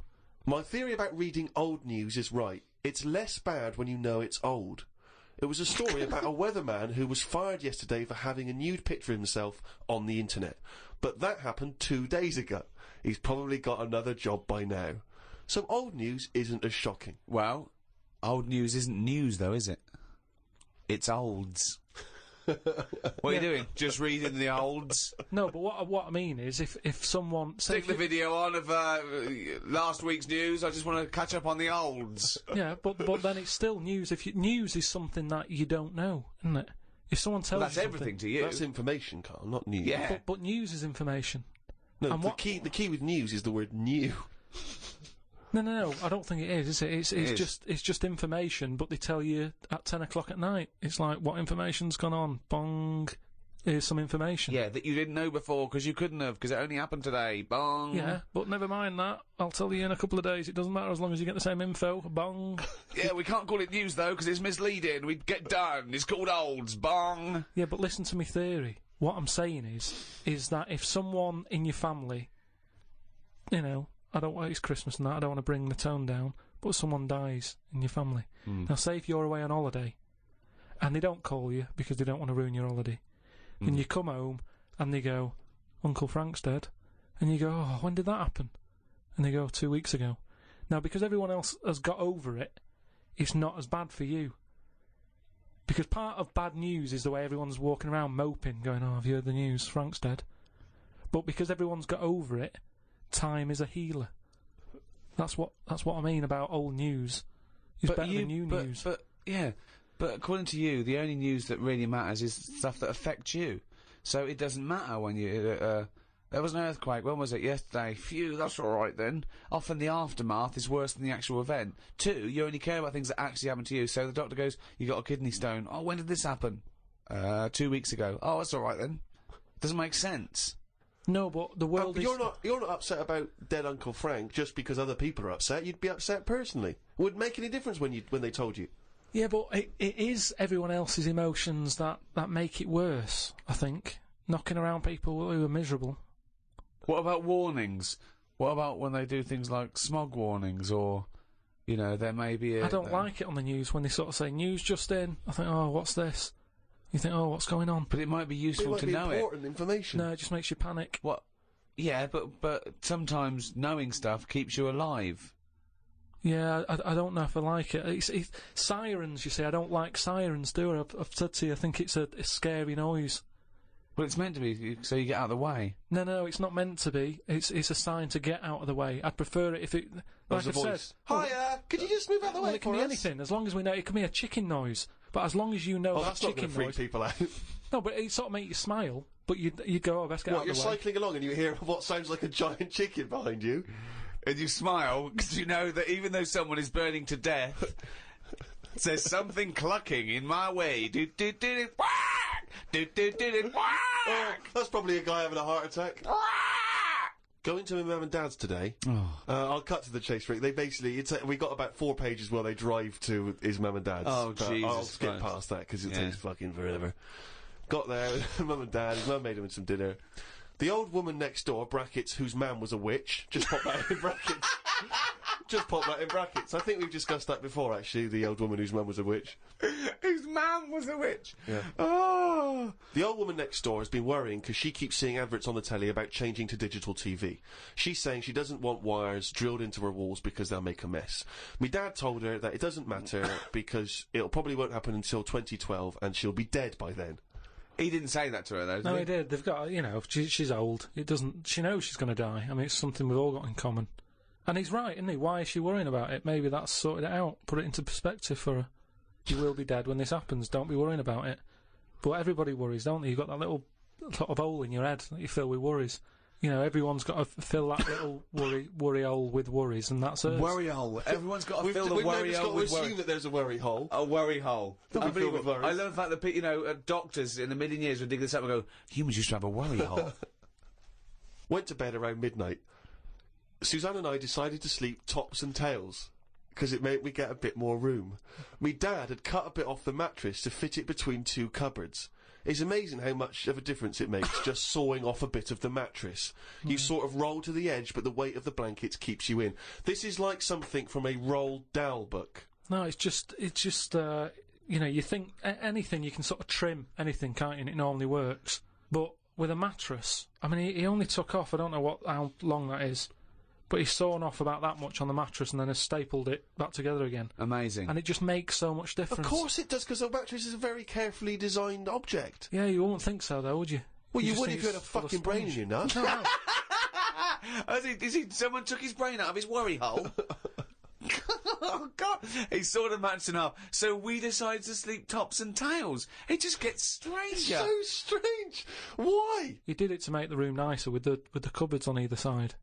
My theory about reading old news is right. It's less bad when you know it's old. It was a story about a weatherman who was fired yesterday for having a nude picture of himself on the internet. But that happened 2 days ago. He's probably got another job by now. So old news isn't as shocking. Well, old news isn't news, though, is it? It's olds. What are you doing? Just reading the olds? No, but what I mean is, if someone... Stick the video on of last week's news. I just want to catch up on the olds. Yeah, but then it's still news. News is something that you don't know, isn't it? If someone tells that's you everything to you. That's information, Carl, not news. Yeah. But news is information. No, and the key with news is the word new. No, I don't think it is it? It's just information, but they tell you at 10 o'clock at night. It's like, what information's gone on? Bong. Here's some information. Yeah, that you didn't know before because you couldn't have, because it only happened today. Bong. Yeah, but never mind that. I'll tell you in a couple of days. It doesn't matter as long as you get the same info. Bong. Yeah, we can't call it news, though, because it's misleading. We'd get done. It's called olds. Bong. Yeah, but listen to me theory. What I'm saying is that if someone in your family, you know, it's Christmas and that, I don't want to bring the tone down, but someone dies in your family. Now, say if you're away on holiday, and they don't call you because they don't want to ruin your holiday, and you come home, and they go, Uncle Frank's dead, and you go, oh, when did that happen? And they go, 2 weeks ago. Now, because everyone else has got over it, it's not as bad for you. Because part of bad news is the way everyone's walking around moping, going, oh, have you heard the news? Frank's dead. But because everyone's got over it, time is a healer. That's what I mean about old news. It's better than new news. But according to you, the only news that really matters is stuff that affects you. So it doesn't matter when you... there was an earthquake. When was it? Yesterday. Phew, that's all right then. Often the aftermath is worse than the actual event. 2, you only care about things that actually happen to you. So the doctor goes, you got a kidney stone. Oh, when did this happen? 2 weeks ago. Oh, that's all right then. Doesn't make sense. No, but the world is... You're not upset about dead Uncle Frank just because other people are upset. You'd be upset personally. Wouldn't make any difference when they told you. Yeah, but it is everyone else's emotions that make it worse, I think. Knocking around people who are miserable. What about warnings? What about when they do things like smog warnings, or, you know, there may be I don't like it on the news when they sort of say, news just in. I think, oh, what's this? You think, oh, what's going on? But it might be useful to know it. Important information. No, it just makes you panic. What? Yeah, but sometimes knowing stuff keeps you alive. Yeah, I don't know if I like it. It's sirens, you see. I don't like sirens, do I? I've said to you, I think it's a scary noise. Well, it's meant to be, so you get out of the way. No, it's not meant to be. It's a sign to get out of the way. I'd prefer it if it... Like I said... Hiya! Could you just move out of the way it can be anything, as long as we know... It can be a chicken noise, but as long as you know that's chicken not going to freak people out. No, but it sort of make you smile, but you go, oh, best get out of the way. You're cycling along and you hear what sounds like a giant chicken behind you. And you smile, because you know that even though someone is burning to death, there's something clucking in my way. Do-do-do-do, whack! Do-do-do-do, whack! Oh, that's probably a guy having a heart attack. Going to my mum and dad's today. I'll cut to the chase, Rick. They basically, we got about 4 pages while they drive to his mum and dad's. Oh, Jesus I'll skip past that because it takes fucking forever. Got there, mum and dad, his mum made him some dinner. The old woman next door, brackets, whose man was a witch, just pop that in brackets. Just pop that in brackets. I think we've discussed that before, actually, the old woman whose man was a witch. Whose man was a witch? Yeah. Oh! The old woman next door has been worrying because she keeps seeing adverts on the telly about changing to digital TV. She's saying she doesn't want wires drilled into her walls because they'll make a mess. Me dad told her that it doesn't matter because it'll probably won't happen until 2012 and she'll be dead by then. He didn't say that to her, though, did No, he? he did. They've got, you know, she's old. It doesn't. She knows she's going to die. I mean, it's something we've all got in common. And he's right, isn't he? Why is she worrying about it? Maybe that's sorted it out. Put it into perspective for her. You will be dead when this happens. Don't be worrying about it. But everybody worries, don't they? You've got that little sort of hole in your head that you fill with worries. You know, everyone's got to fill that little worry hole with worries, and that's it. Worry hole. Everyone's got to fill the we've worry never hole got with to worry. assume that there's a worry hole. A worry hole. Don't be filled with Unbelievable. worries. I love the fact that, you know, doctors in a million years would dig this up and go, humans used to have a worry hole. Went to bed around midnight. Suzanne and I decided to sleep tops and tails, because it made me get a bit more room. Me dad had cut a bit off the mattress to fit it between two cupboards. It's amazing how much of a difference it makes just sawing off a bit of the mattress. You sort of roll to the edge, but the weight of the blankets keeps you in. This is like something from a Roald Dahl book. No, it's just, you know, you think anything, you can sort of trim anything, can't you, and it normally works. But with a mattress, I mean, he only took off, I don't know how long that is, but he's sawn off about that much on the mattress and then has stapled it back together again. Amazing. And it just makes so much difference. Of course it does, because a mattress is a very carefully designed object. Yeah, you wouldn't think so, though, would you? Well, you just would think if you had a it's full of fucking brain in sponge. your nut. No. Someone took his brain out of his worry hole? Oh, God. He sawed the mattress in half. So we decided to sleep tops and tails. It just gets stranger. So strange. Why? He did it to make the room nicer with the cupboards on either side.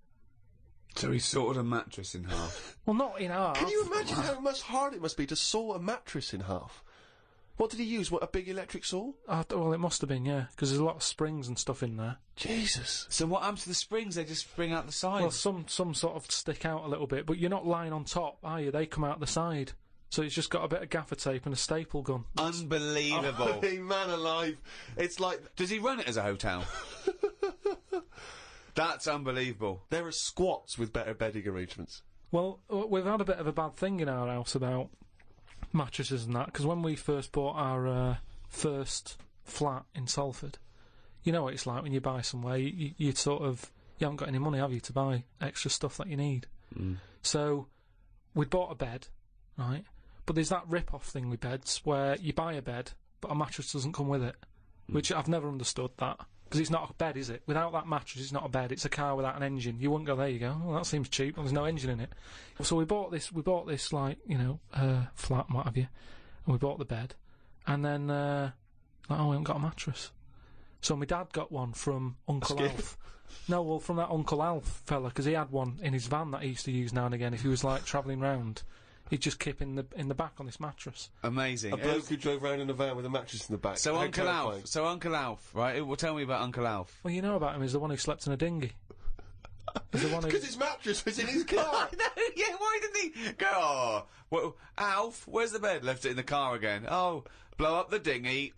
So he sawed a mattress in half. Well, not in half. Can you imagine how much hard it must be to saw a mattress in half? What did he use? What, a big electric saw? Well, it must have been, yeah, because there's a lot of springs and stuff in there. Jesus. So what happens to the springs? They just spring out the Well, sides. some sort of stick out a little bit, but you're not lying on top, are you? They come out the side. So it's just got a bit of gaffer tape and a staple gun. Unbelievable. Hey, man alive. It's like... Does he run it as a hotel? That's unbelievable. There are squats with better bedding arrangements. Well, we've had a bit of a bad thing in our house about mattresses and that, because when we first bought our first flat in Salford, you know what it's like when you buy somewhere, you sort of, you haven't got any money, have you, to buy extra stuff that you need. So we'd bought a bed, right, but there's that rip-off thing with beds where you buy a bed, but a mattress doesn't come with it, which I've never understood that. Because it's not a bed, is it? Without that mattress, it's not a bed. It's a car without an engine. You wouldn't go, there you go. Well, that seems cheap. Well, there's no engine in it. So we bought this, like, you know, flat and what have you. And we bought the bed. And then, we haven't got a mattress. So my dad got one from Uncle Alf. No, well, from that Uncle Alf fella, because he had one in his van that he used to use now and again if he was, like, travelling round. He'd just keep in the back on this mattress. Amazing. A bloke who drove around in a van with a mattress in the back. So How Uncle terrifying. Alf. So Uncle Alf, right? Well, tell me about Uncle Alf. Well, you know about him, he's the one who slept in a dinghy. He's the one who... Because his mattress was in his car. Yeah, why didn't he go, oh, well, Alf, where's the bed? Left it in the car again. Oh, blow up the dinghy.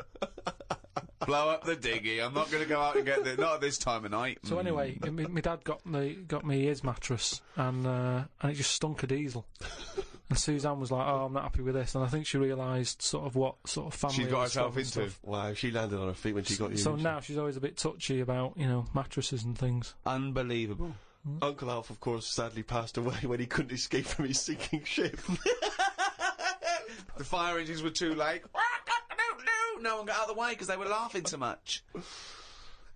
Blow up the dinghy. I'm not going to go out and get it. Not at this time of night. So anyway, my dad got me his mattress, and it just stunk of diesel. And Suzanne was like, "Oh, I'm not happy with this," and I think she realised sort of what sort of family She's got I was herself from and into. stuff. Wow, she landed on her feet when she got you. So didn't she? now she's always a bit touchy about, you know, mattresses and things. Unbelievable. Uncle Alf, of course, sadly passed away when he couldn't escape from his sinking ship. The fire engines were too late. No one got out of the way because they were laughing so much.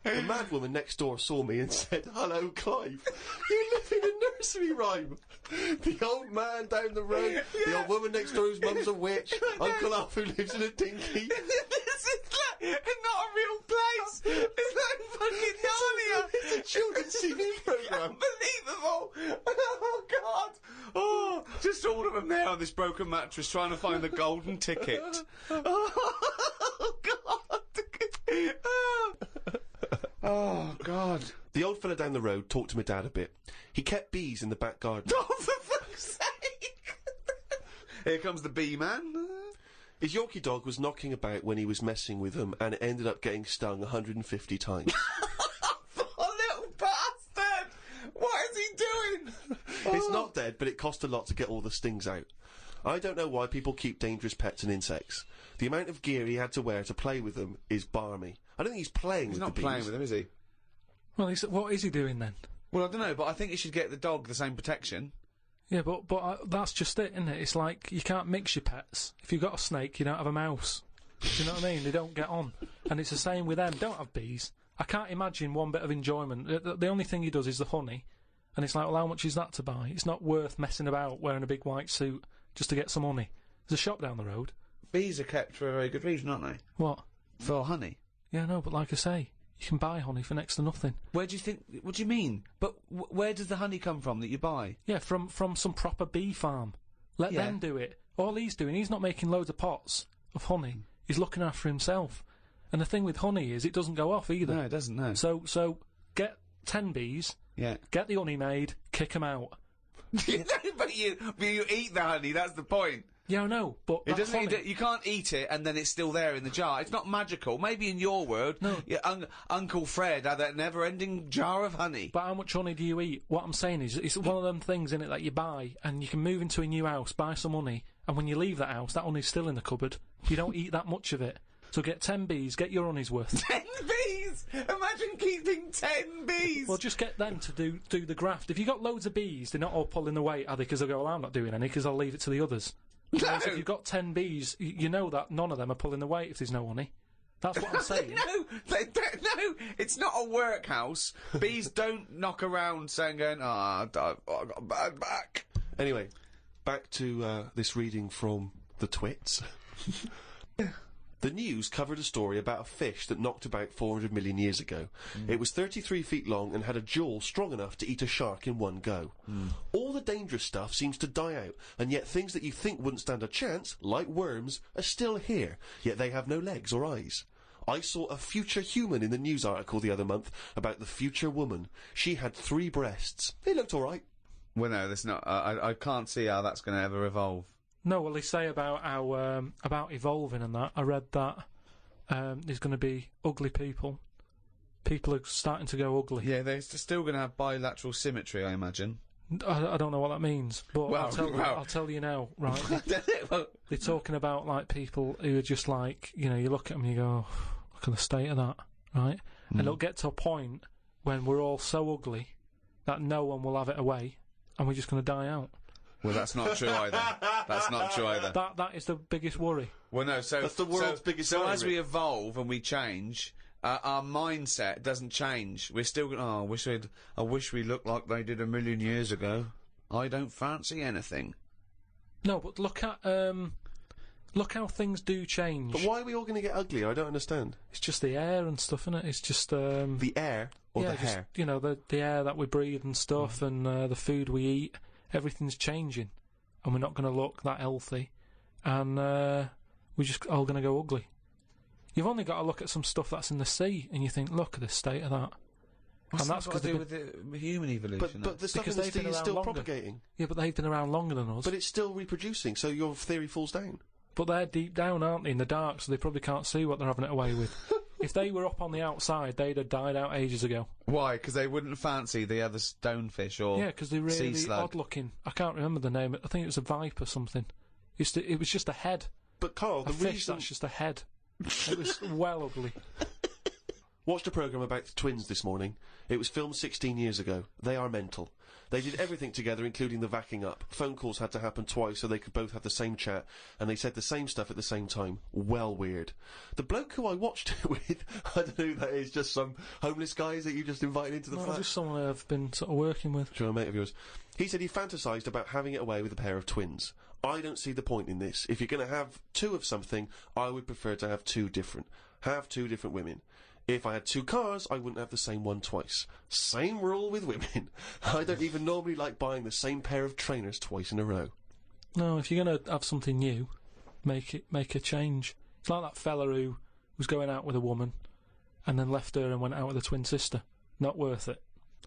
The mad woman next door saw me and said, "Hello, Clive. You live in a nursery rhyme. The old man down the road, the old woman next door whose mum's a witch, Uncle Alf who lives in a dinghy." This is like, not a real place. It's like fucking Narnia. It's a children's TV programme. Unbelievable. Oh, God. Oh, just all of them there on this broken mattress trying to find the golden ticket. Oh, God. Oh, God. The old fella down the road talked to my dad a bit. He kept bees in the back garden. Oh, for fuck's sake. Here comes the bee man. His Yorkie dog was knocking about when he was messing with them, and it ended up getting stung 150 times. Oh, little bastard. What is he doing? It's not dead, but it cost a lot to get all the stings out. I don't know why people keep dangerous pets and insects. The amount of gear he had to wear to play with them is barmy. I don't think he's playing with the bees. He's not playing with them, is he? Well, what is he doing then? Well, I don't know, but I think he should get the dog the same protection. Yeah, but that's just it, isn't it? It's like you can't mix your pets. If you've got a snake, you don't have a mouse. Do you know what I mean? They don't get on. And it's the same with them. Don't have bees. I can't imagine one bit of enjoyment. The only thing he does is the honey. And it's like, well, how much is that to buy? It's not worth messing about wearing a big white suit just to get some honey. There's a shop down the road. Bees are kept for a very good reason, aren't they? What? For honey. Yeah, no, but like I say, you can buy honey for next to nothing. Where do you think... What do you mean? But where does the honey come from that you buy? Yeah, from some proper bee farm. Let them do it. All he's doing, he's not making loads of pots of honey. He's looking after himself. And the thing with honey is it doesn't go off either. No, it doesn't, no. So get 10 bees, get the honey made, kick them out. but you eat the honey, that's the point. Yeah, I know, but it doesn't. You can't eat it and then it's still there in the jar. It's not magical. Maybe in your world, Uncle Fred had that never-ending jar of honey. But how much honey do you eat? What I'm saying is, it's one of them things in it that you buy, and you can move into a new house, buy some honey, and when you leave that house, that honey's still in the cupboard. You don't eat that much of it. So get 10 bees, get your honey's worth. 10 bees! Imagine keeping 10 bees! Well, just get them to do the graft. If you got loads of bees, they're not all pulling the weight, are they? Because they'll go, well, I'm not doing any, because I'll leave it to the others. Whereas if you've got 10 bees, you know that none of them are pulling the weight if there's no honey. That's what I'm saying. No, it's not a workhouse. Bees don't knock around saying, I got a bad back. Anyway, back to this reading from the Twits. The news covered a story about a fish that knocked about 400 million years ago. It was 33 feet long and had a jaw strong enough to eat a shark in one go. All the dangerous stuff seems to die out, and yet things that you think wouldn't stand a chance, like worms, are still here, yet they have no legs or eyes. I saw a future human in the news article the other month about the future woman. She had 3 breasts. They looked all right. Well, no, that's not. I can't see how that's going to ever evolve. No, well, they say about how about evolving and that. I read that there's going to be ugly people. People are starting to go ugly. Yeah, they're still going to have bilateral symmetry, I imagine. I don't know what that means, but I'll tell you now, right? They're talking about like people who are just like, you look at them and you go, oh, look at the state of that, right? And it'll get to a point when we're all so ugly that no one will have it away, and we're just going to die out. Well, that's not true either. That's not true either. That is the biggest worry. Well, no, so... That's the world's biggest worry. So as we evolve and we change, our mindset doesn't change. We're still going, I wish we looked like they did a million years ago. I don't fancy anything. No, but look how things do change. But why are we all going to get ugly? I don't understand. It's just the air and stuff, isn't it? It's just... the air or the hair? The air that we breathe and stuff, and the food we eat. Everything's changing, and we're not going to look that healthy, and we're just all going to go ugly. You've only got to look at some stuff that's in the sea, and you think, look at the state of that. What's that got to do with the human evolution? But the stuff in the sea is still propagating. Yeah, but they've been around longer than us. But it's still reproducing, so your theory falls down. But they're deep down, aren't they, in the dark, so they probably can't see what they're having it away with. If they were up on the outside, they'd have died out ages ago. Why? Because they wouldn't fancy the other stonefish or because they're really odd-looking. I can't remember the name. I think it was a viper or something. It was just a head. But Carl, the fish that's just a head. It was well ugly. Watched a programme about the twins this morning. It was filmed 16 years ago. They are mental. They did everything together, including the vacking up. Phone calls had to happen twice so they could both have the same chat, and they said the same stuff at the same time. Well weird. The bloke who I watched it with, I don't know who that is, just some homeless guys that you just invited into the flat? Just someone I've been sort of working with. Sure, a mate of yours. He said he fantasised about having it away with a pair of twins. I don't see the point in this. If you're going to have 2 of something, I would prefer to have 2 different. Have 2 different women. If I had 2 cars, I wouldn't have the same one twice. Same rule with women. I don't even normally like buying the same pair of trainers twice in a row. No, if you're going to have something new, make a change. It's like that fella who was going out with a woman and then left her and went out with a twin sister. Not worth it.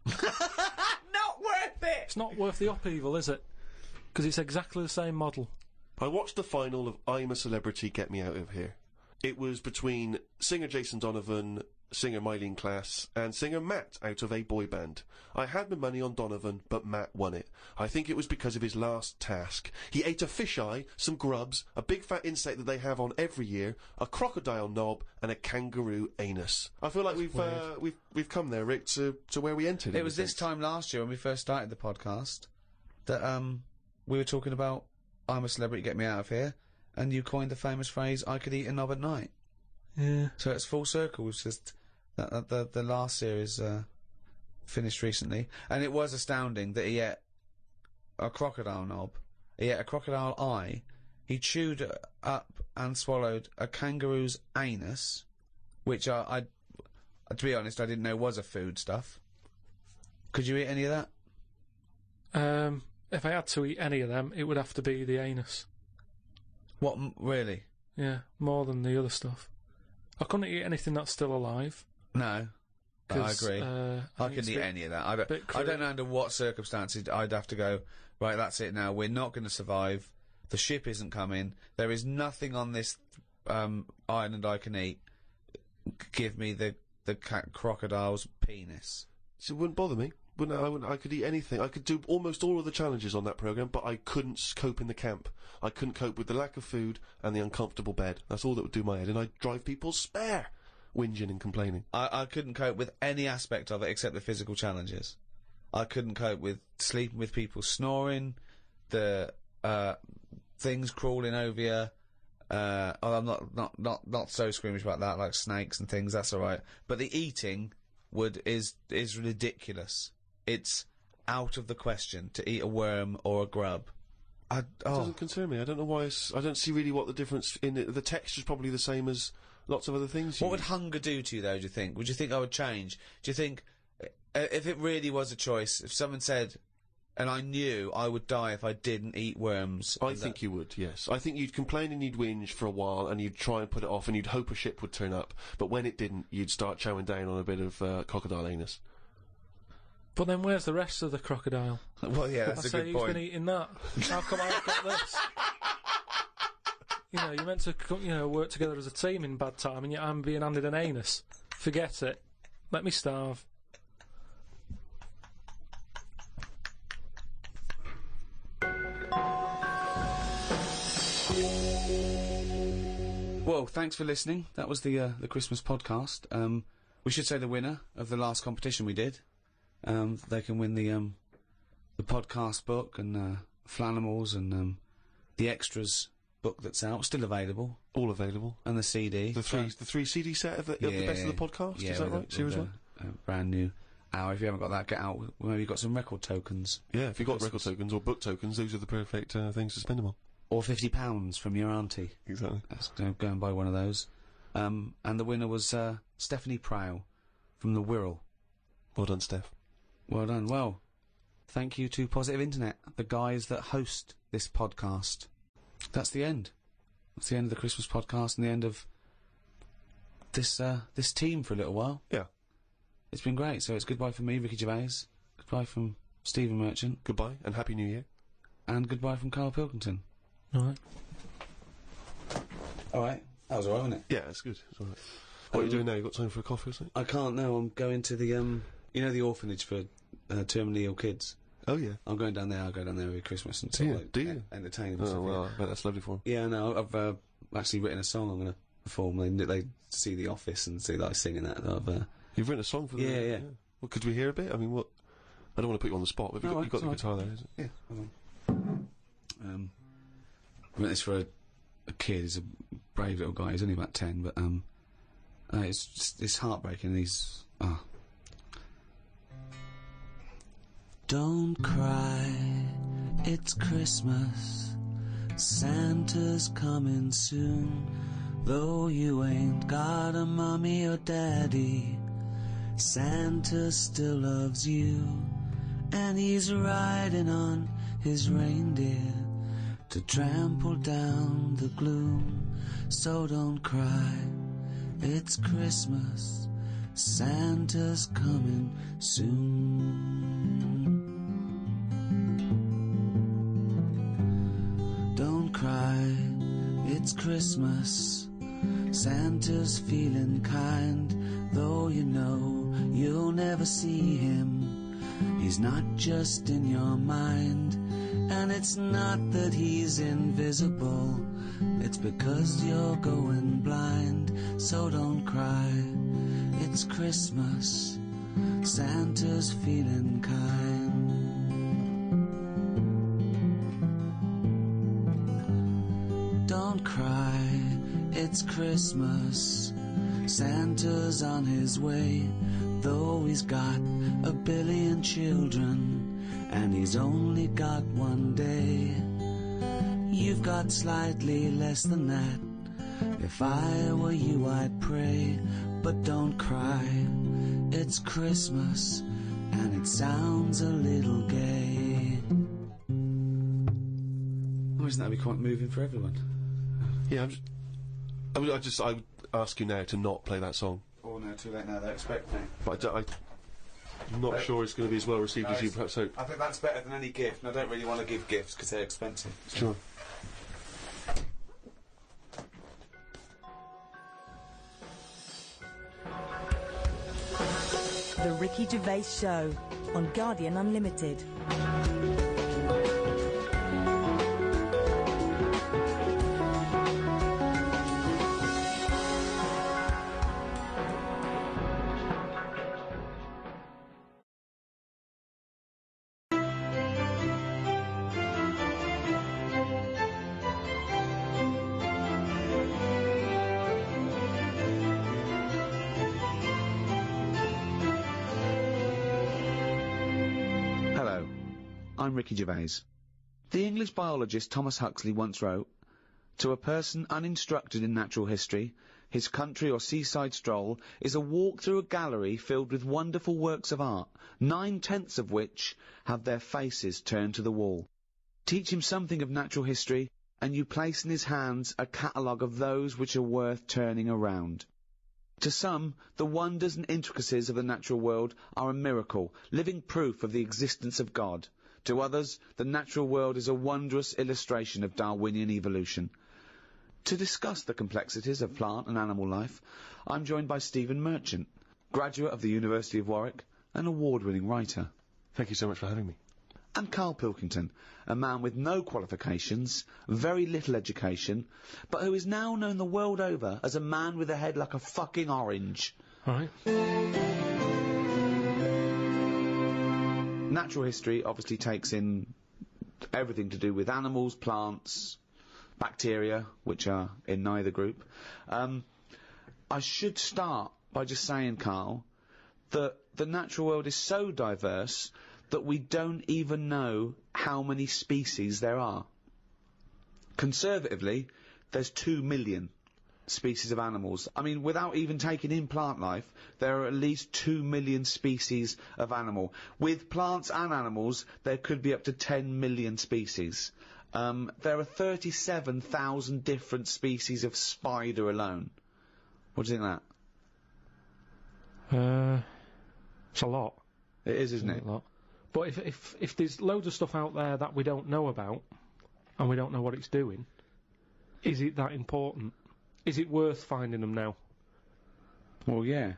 Not worth it! It's not worth the upheaval, is it? Because it's exactly the same model. I watched the final of I'm a Celebrity, Get Me Out of Here. It was between singer Jason Donovan, singer Mylene Class, and singer Matt out of a boy band. I had my money on Donovan, but Matt won it. I think it was because of his last task. He ate a fisheye, some grubs, a big fat insect that they have on every year, a crocodile knob, and a kangaroo anus. I feel like we've come there, Rick, to where we entered. It was this time last year when we first started the podcast that we were talking about I'm a Celebrity, Get Me Out of Here, and you coined the famous phrase I could eat a knob at night. Yeah. So it's full circle. It's just that the last series finished recently, and it was astounding that he ate a crocodile knob, he ate a crocodile eye, he chewed up and swallowed a kangaroo's anus, which I to be honest, I didn't know was a food stuff. Could you eat any of that? If I had to eat any of them, it would have to be the anus. What, really? Yeah, more than the other stuff. I couldn't eat anything that's still alive. No. I agree. I couldn't eat any of that. I don't know under what circumstances I'd have to go, right, that's it now, we're not going to survive, the ship isn't coming, there is nothing on this island I can eat, give me the crocodile's penis. So it wouldn't bother me. I could eat anything. I could do almost all of the challenges on that programme, but I couldn't cope in the camp. I couldn't cope with the lack of food and the uncomfortable bed. That's all that would do my head, and I'd drive people spare, whinging and complaining. I couldn't cope with any aspect of it except the physical challenges. I couldn't cope with sleeping with people snoring, the things crawling over you. I'm not so squeamish about that, like snakes and things, that's alright. But the eating is ridiculous. It's out of the question to eat a worm or a grub. It doesn't concern me. I don't know why. I don't see really what the difference in it. The texture's probably the same as lots of other things. What would hunger do to you, though, do you think? Would you think I would change? Do you think, if it really was a choice, if someone said, and I knew I would die if I didn't eat worms... I think you would, yes. I think you'd complain and you'd whinge for a while, and you'd try and put it off, and you'd hope a ship would turn up, but when it didn't, you'd start chowing down on a bit of crocodile anus. But then where's the rest of the crocodile? Well, yeah, that's a good point. Who's been eating that? How come I've got this? You know, you're meant to work together as a team in bad time, and yet I'm being handed an anus. Forget it. Let me starve. Well, thanks for listening. That was the Christmas podcast. We should say the winner of the last competition we did. They can win the podcast book and Flanimals and the extras book that's out, still available, all available, and the CD. The three CD set of the best of the podcast. Yeah, is that right? Series 1. Brand new hour. If you haven't got that, get out. Maybe you've got some record tokens. Yeah, if you've got record tokens or book tokens, those are the perfect things to spend them on. Or £50 from your auntie. Exactly. Go and buy one of those. And the winner was Stephanie Prow from the Wirral. Well done, Steph. Well done. Well, thank you to Positive Internet, the guys that host this podcast. That's the end. That's the end of the Christmas podcast and the end of this team for a little while. Yeah. It's been great. So it's goodbye from me, Ricky Gervais. Goodbye from Stephen Merchant. Goodbye and Happy New Year. And goodbye from Karl Pilkington. Alright. Alright. That was alright, wasn't it? Yeah, it's good. It's alright. What are you doing now? You got time for a coffee or something? I can't now. I'm going to the the orphanage for terminally ill kids. Oh yeah. I'm going down there. I'll go down there every Christmas and do you? Entertain them. Oh well, I bet that's lovely for them. Yeah, no, I've actually written a song I'm going to perform. They see The Office and see that I sing in that. You've written a song for them? Yeah. Well, could we hear a bit? I mean, what? I don't want to put you on the spot, but you've got the guitar there, isn't it? Yeah. Hold on. I wrote this for a kid. He's a brave little guy. He's only about 10, but it's heartbreaking. Don't cry, it's Christmas, Santa's coming soon. Though you ain't got a mommy or daddy, Santa still loves you. And he's riding on his reindeer to trample down the gloom. So don't cry, it's Christmas, Santa's coming soon. Don't cry, it's Christmas, Santa's feeling kind, though don't ever see him. He's not just in your mind, and it's not that he's invisible. It's because you're going blind, so don't cry. It's Christmas, Santa's feeling kind. Don't cry, it's Christmas, Santa's on his way. Though he's got 1 billion children, and he's only got one day. You've got slightly less than that. If I were you, I'd pray. But don't cry, it's Christmas, and it sounds a little gay. Oh, isn't that be quite moving for everyone? Yeah, I would ask you now to not play that song. Oh no, too late now, they expect me. But I'm not sure it's going to be as well received as you perhaps hope. I think that's better than any gift, and I don't really want to give gifts because they're expensive. Sure. The Ricky Gervais Show on Guardian Unlimited. I'm Ricky Gervais. The English biologist Thomas Huxley once wrote, "To a person uninstructed in natural history, his country or seaside stroll is a walk through a gallery filled with wonderful works of art, 9/10 of which have their faces turned to the wall. Teach him something of natural history, and you place in his hands a catalogue of those which are worth turning around. To some, the wonders and intricacies of the natural world are a miracle, living proof of the existence of God. To others, the natural world is a wondrous illustration of Darwinian evolution." To discuss the complexities of plant and animal life, I'm joined by Stephen Merchant, graduate of the University of Warwick and award-winning writer. Thank you so much for having me. And Karl Pilkington, a man with no qualifications, very little education, but who is now known the world over as a man with a head like a fucking orange. Right. Natural history obviously takes in everything to do with animals, plants, bacteria, which are in neither group. I should start by just saying, Karl, that the natural world is so diverse that we don't even know how many species there are. Conservatively, there's 2 million species of animals. I mean, without even taking in plant life, there are at least 2 million species of animal. With plants and animals, there could be up to 10 million species. There are 37,000 different species of spider alone. What do you think of that? It's a lot. It is, isn't it? A lot. But if there's loads of stuff out there that we don't know about, and we don't know what it's doing, is it that important? Is it worth finding them now? Well, yeah.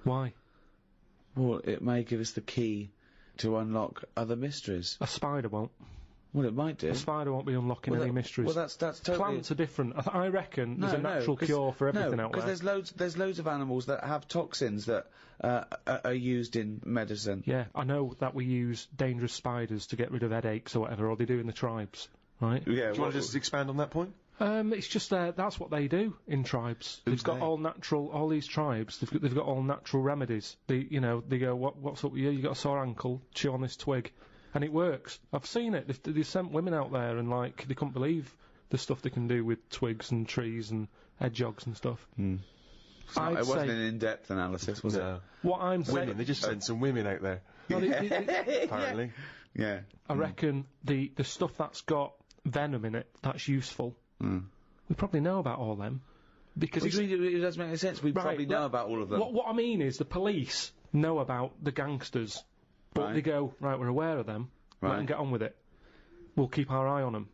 Why? Well, it may give us the key to unlock other mysteries. A spider won't. Well, it might do. A spider won't be unlocking any mysteries. Well, that's totally... Plants are different. I reckon there's a natural cure for everything out there. because there's loads of animals that have toxins that are used in medicine. Yeah, I know that we use dangerous spiders to get rid of headaches or whatever, or they do in the tribes, right? Do Yeah. you want to just expand on that point? It's just that's what they do in tribes. They've got all these tribes, they've got all natural remedies. They go, what's up with you? You got a sore ankle, chew on this twig. And it works. I've seen it. They've sent women out there and, like, they couldn't believe the stuff they can do with twigs and trees and hedgehogs and stuff. It wasn't an in-depth analysis, was it? What I'm saying... Women, they just sent some women out there. No, apparently. Yeah. I reckon the stuff that's got venom in it, that's useful. We probably know about all them. Because it doesn't make any sense. We probably know about all of them. What I mean is the police know about the gangsters. But they go, right, we're aware of them, let them get on with it. We'll keep our eye on them.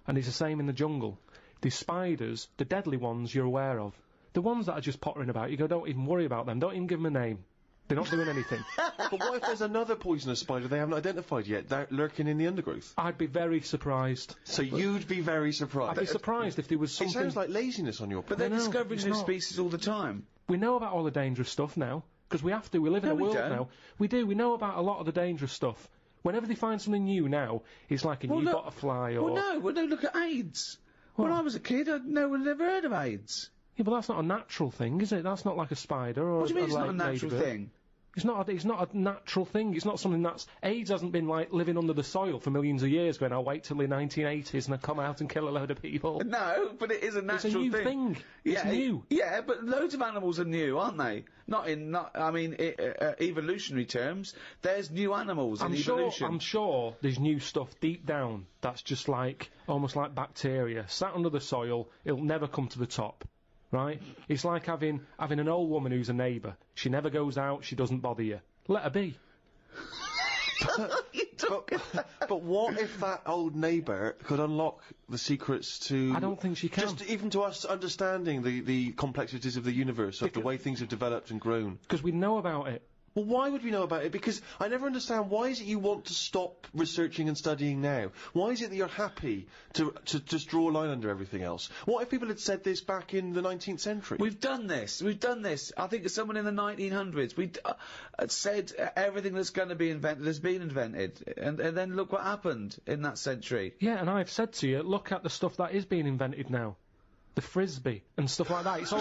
And it's the same in the jungle. The spiders, the deadly ones you're aware of. The ones that are just pottering about, you go, don't even worry about them, don't even give them a name. They're not doing anything. But what if there's another poisonous spider they haven't identified yet, they're lurking in the undergrowth? I'd be very surprised. So you'd be very surprised. I'd be surprised if there was It something... sounds like laziness on your part. But they're No, discovering it's new not. species all the time. We know about all the dangerous stuff now, because we have to. We live in No, a we world don't. now. We do. We know about a lot of the dangerous stuff. Whenever they find something new now, it's like a new butterfly or... Well, no, look at AIDS. When I was a kid, no one had ever heard of AIDS. Yeah, but that's not a natural thing, is it? That's not like a spider or What do you mean it's a not a natural ladybird. thing? It's not a natural thing. It's not something that's... AIDS hasn't been, like, living under the soil for millions of years going, I'll wait till the 1980s and I'll come out and kill a load of people. No, but it is a natural It's a new thing. It's new. Yeah, but loads of animals are new, aren't they? Evolutionary terms, there's new animals in evolution. I'm sure there's new stuff deep down that's just like, almost like bacteria, sat under the soil, it'll never come to the top. Right? It's like having an old woman who's a neighbour. She never goes out, she doesn't bother you. Let her be. But what if that old neighbour could unlock the secrets to... I don't think she can. Just even to us understanding the complexities of the universe, of the way things have developed and grown. Because we know about it. Well, why would we know about it? Because I never understand, why is it you want to stop researching and studying now? Why is it that you're happy to just draw a line under everything else? What if people had said this back in the 19th century? We've done this. I think someone in the 1900s said everything that's going to be invented has been invented, and then look what happened in that century. Yeah, and I've said to you, look at the stuff that is being invented now. The frisbee and stuff like that. It's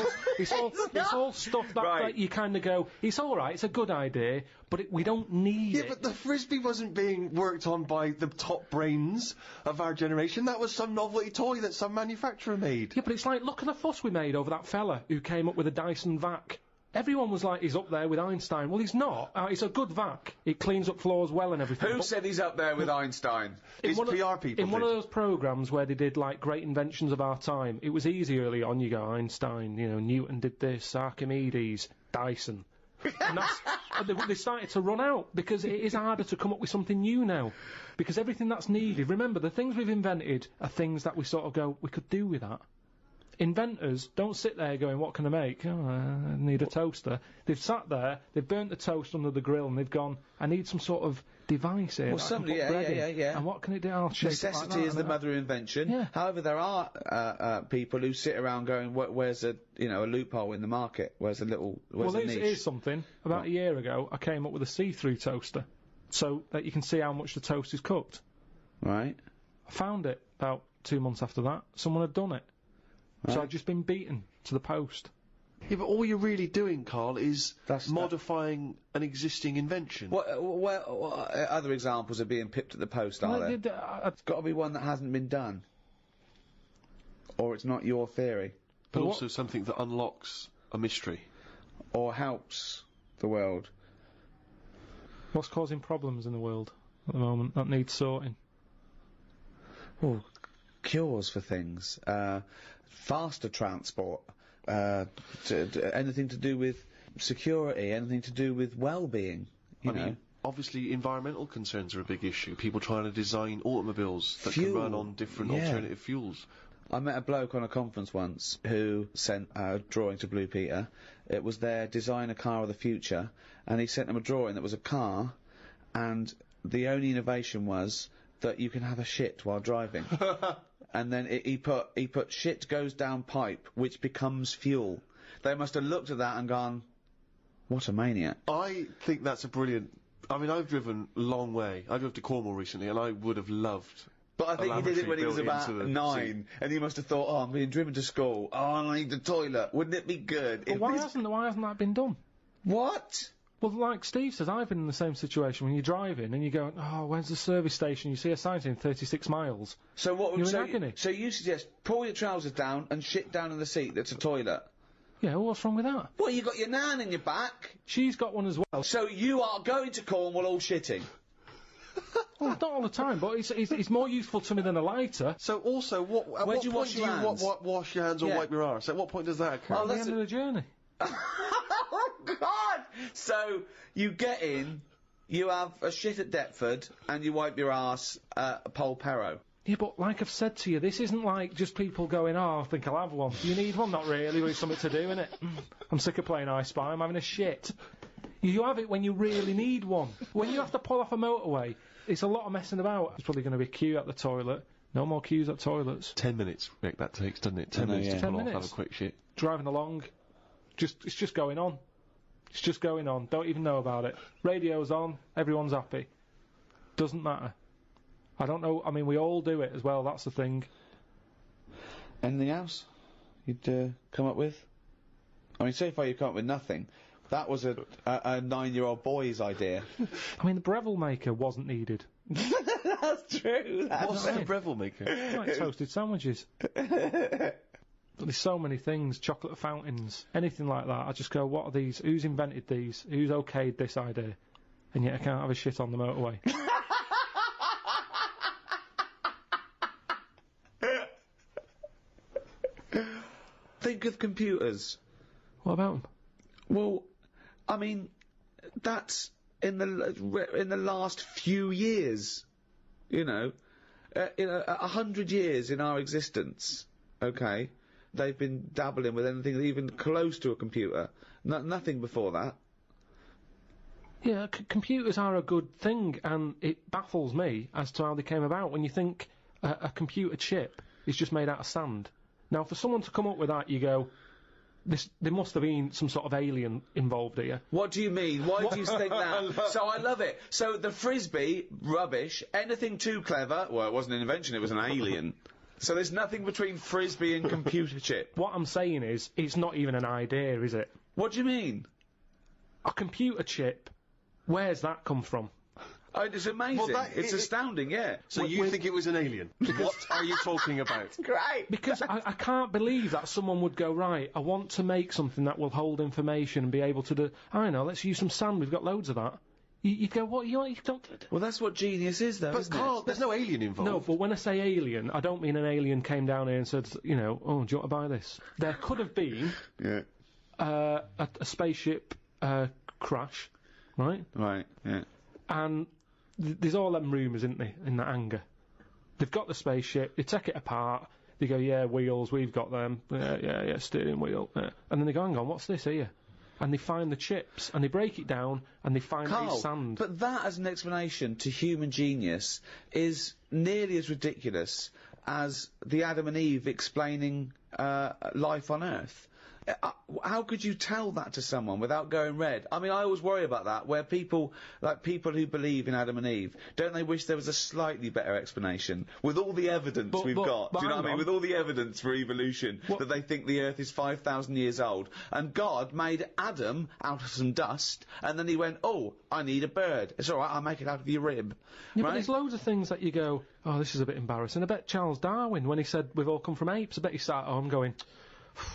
all stuff that you kind of go, it's all right, it's a good idea, but we don't need it. Yeah, but the frisbee wasn't being worked on by the top brains of our generation. That was some novelty toy that some manufacturer made. Yeah, but it's like, look at the fuss we made over that fella who came up with a Dyson vac. Everyone was like, he's up there with Einstein. Well, he's not. It's a good vac. It cleans up floors well and everything. Who said he's up there with Einstein? It's PR people. In one of those programmes where they did, like, great inventions of our time, it was easy early on. You go, Einstein, Newton did this, Archimedes, Dyson. And they started to run out, because it is harder to come up with something new now. Because everything that's needed, remember, the things we've invented are things that we sort of go, we could do with that. Inventors don't sit there going, what can I make? Oh, I need a toaster. They've sat there, they've burnt the toast under the grill, and they've gone, I need some sort of device here. Well, somebody, yeah. And what can it do? I'll shape it like Necessity that, is the mother of invention. Yeah. However, there are people who sit around going, where's a loophole in the market? Where's a niche? Here's something. About a year ago, I came up with a see-through toaster, so that you can see how much the toast is cooked. Right. I found it about 2 months after that. Someone had done it. So I've just been beaten to the post. Yeah, but all you're really doing, Carl, is modifying an existing invention. What other examples are being pipped at the post, are there? It's got to be one that hasn't been done. Or it's not your theory. But also something that unlocks a mystery. Or helps the world. What's causing problems in the world at the moment that needs sorting? Oh, cures for things. Faster transport. Anything to do with security, anything to do with well-being, you know. mean, obviously environmental concerns are a big issue. People trying to design automobiles that can run on different alternative fuels. I met a bloke on a conference once who sent a drawing to Blue Peter. It was their design a car of the future, and he sent them a drawing that was a car, and the only innovation was that you can have a shit while driving. And then he put shit goes down pipe, which becomes fuel. They must have looked at that and gone, what a maniac. I think that's a brilliant... I mean, I've driven a long way. I drove to Cornwall recently, and I would have loved... But I think he did it when he was about 9, and he must have thought, oh, I'm being driven to school. Oh, I need the toilet. Wouldn't it be good? But why hasn't that been done? What? Well, like Steve says, I've been in the same situation when you're driving and you go, oh, where's the service station? You see a sign saying 36 miles. So what? You're in agony. So you suggest pull your trousers down and shit down in the seat that's a toilet? Yeah, well, what's wrong with that? Well, you got your nan in your back. She's got one as well. So you are going to Cornwall all shitting? Well, not all the time, but it's more useful to me than a lighter. So also, what point do you wash your hands or wipe your arse? At what point does that occur? At the end of the journey. Oh, God! So, you get in, you have a shit at Deptford, and you wipe your arse at Polperro. Yeah, but like I've said to you, this isn't like just people going, oh, I think I'll have one. You need one? Not really, but it's something to do, innit? I'm sick of playing I Spy, I'm having a shit. You have it when you really need one. When you have to pull off a motorway, it's a lot of messing about. There's probably going to be a queue at the toilet. No more queues at toilets. 10 minutes, Rick, that takes, doesn't it? 10 minutes to 10 pull off, minutes. have a quick shit. Driving along. It's just going on. It's just going on. Don't even know about it. Radio's on. Everyone's happy. Doesn't matter. I don't know. I mean, we all do it as well. That's the thing. Anything else you'd come up with? I mean, so far you've come up with nothing. That was a 9-year-old boy's idea. I mean, the Breville maker wasn't needed. That's true. What's the Breville maker? Like toasted sandwiches. But there's so many things, chocolate fountains, anything like that. I just go, what are these? Who's invented these? Who's okayed this idea? And yet I can't have a shit on the motorway. Think of computers. What about them? Well, I mean, that's in the last few years, you know, 100 years in our existence. Okay, they've been dabbling with anything even close to a computer. Nothing before that. Yeah, computers are a good thing, and it baffles me as to how they came about. When you think a computer chip is just made out of sand. Now, for someone to come up with that, you go, there must have been some sort of alien involved here. What do you mean? Why do you think that? So I love it. So the frisbee, rubbish. Anything too clever, well, it wasn't an invention, it was an alien. So there's nothing between frisbee and computer chip. What I'm saying is, it's not even an idea, is it? What do you mean? A computer chip, where's that come from? Oh, it's amazing. Well, it's astounding, yeah. So you think it was an alien? What are you talking about? Great. Because I can't believe that someone would go, right, I want to make something that will hold information and be able to do, I don't know, let's use some sand, we've got loads of that. You go, what, you don't... Well, that's what genius is, though, But isn't Carl, it? there's no alien involved. No, but when I say alien, I don't mean an alien came down here and said, you know, oh, do you want to buy this? There could have been Yeah. a spaceship crash, right? Right, yeah. And there's all them rumours, isn't there, in that hangar. They've got the spaceship, they take it apart, they go, yeah, wheels, we've got them, yeah, steering wheel, and then they go, hang on, what's this here? And they find the chips, and they break it down, and they find Carl, the sand. but that as an explanation to human genius is nearly as ridiculous as the Adam and Eve explaining life on Earth. How could you tell that to someone without going red? I mean, I always worry about that, where people who believe in Adam and Eve, don't they wish there was a slightly better explanation? With all the evidence we've got, do you know what I mean? With all the evidence for evolution, that they think the Earth is 5,000 years old, and God made Adam out of some dust, and then he went, oh, I need a bird. It's alright, I'll make it out of your rib. Yeah, right? but there's loads of things that you go, oh, this is a bit embarrassing. I bet Charles Darwin, when he said we've all come from apes, I bet he sat at home going,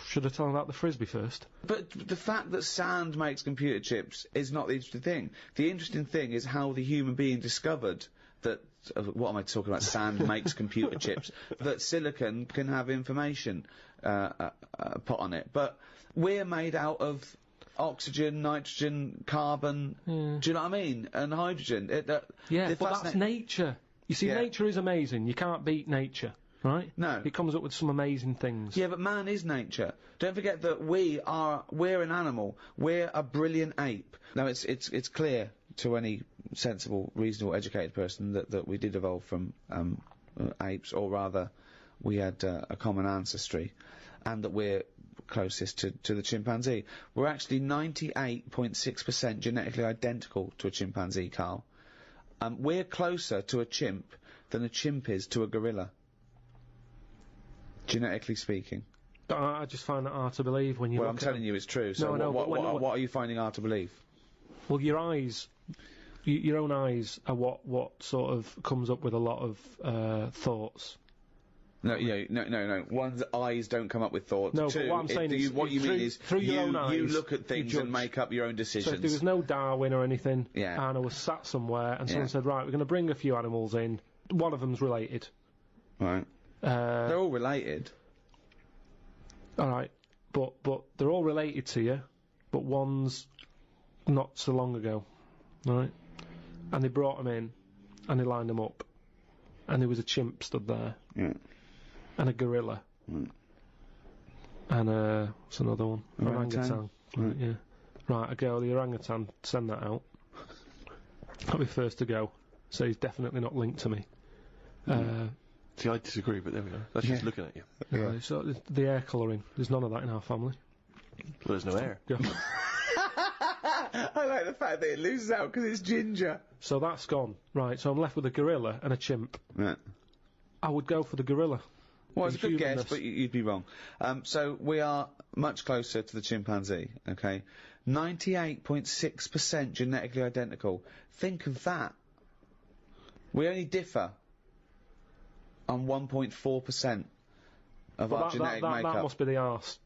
should I tell him about the frisbee first? But the fact that sand makes computer chips is not the interesting thing. The interesting thing is how the human being discovered that, what am I talking about, sand makes computer chips, that silicon can have information put on it. But we're made out of oxygen, nitrogen, carbon, do you know what I mean? And hydrogen. But that's nature. You see, nature is amazing. You can't beat nature. Right? No. It comes up with some amazing things. Yeah, but man is nature. Don't forget that we're an animal. We're a brilliant ape. Now, it's clear to any sensible, reasonable, educated person that we did evolve from apes, or rather, we had a common ancestry, and that we're closest to the chimpanzee. We're actually 98.6% genetically identical to a chimpanzee, Carl. We're closer to a chimp than a chimp is to a gorilla. Genetically speaking. I just find that hard to believe when you Well, look I'm at telling you it's true, so what are you finding hard to believe? Well, your eyes, your own eyes are what sort of comes up with a lot of thoughts. No. One's eyes don't come up with thoughts. No, Two, but what I'm saying is, what you mean is through your own eyes, you look at things and make up your own decisions. So if there was no Darwin or anything, and I was sat somewhere and someone said, right, we're going to bring a few animals in, one of them's related. Right. They're all related. Alright, but they're all related to you, but one's not so long ago, right? And they brought them in, and they lined them up, and there was a chimp stood there, and a gorilla, and what's another one? Orangutan. Right, yeah. Right, a girl, the orangutan, send that out. I'll be first to go. So he's definitely not linked to me. See, I disagree, but there we go. That's just looking at you. Yeah. So the hair colouring, there's none of that in our family. Well, there's no hair. Yeah. I like the fact that it loses out because it's ginger. So that's gone. Right, so I'm left with a gorilla and a chimp. Yeah. I would go for the gorilla. Well, it's a good guess, humanness. but you'd be wrong. So we are much closer to the chimpanzee, okay? 98.6% genetically identical. Think of that. We only differ on 1.4% of our genetic makeup. That must be the arse.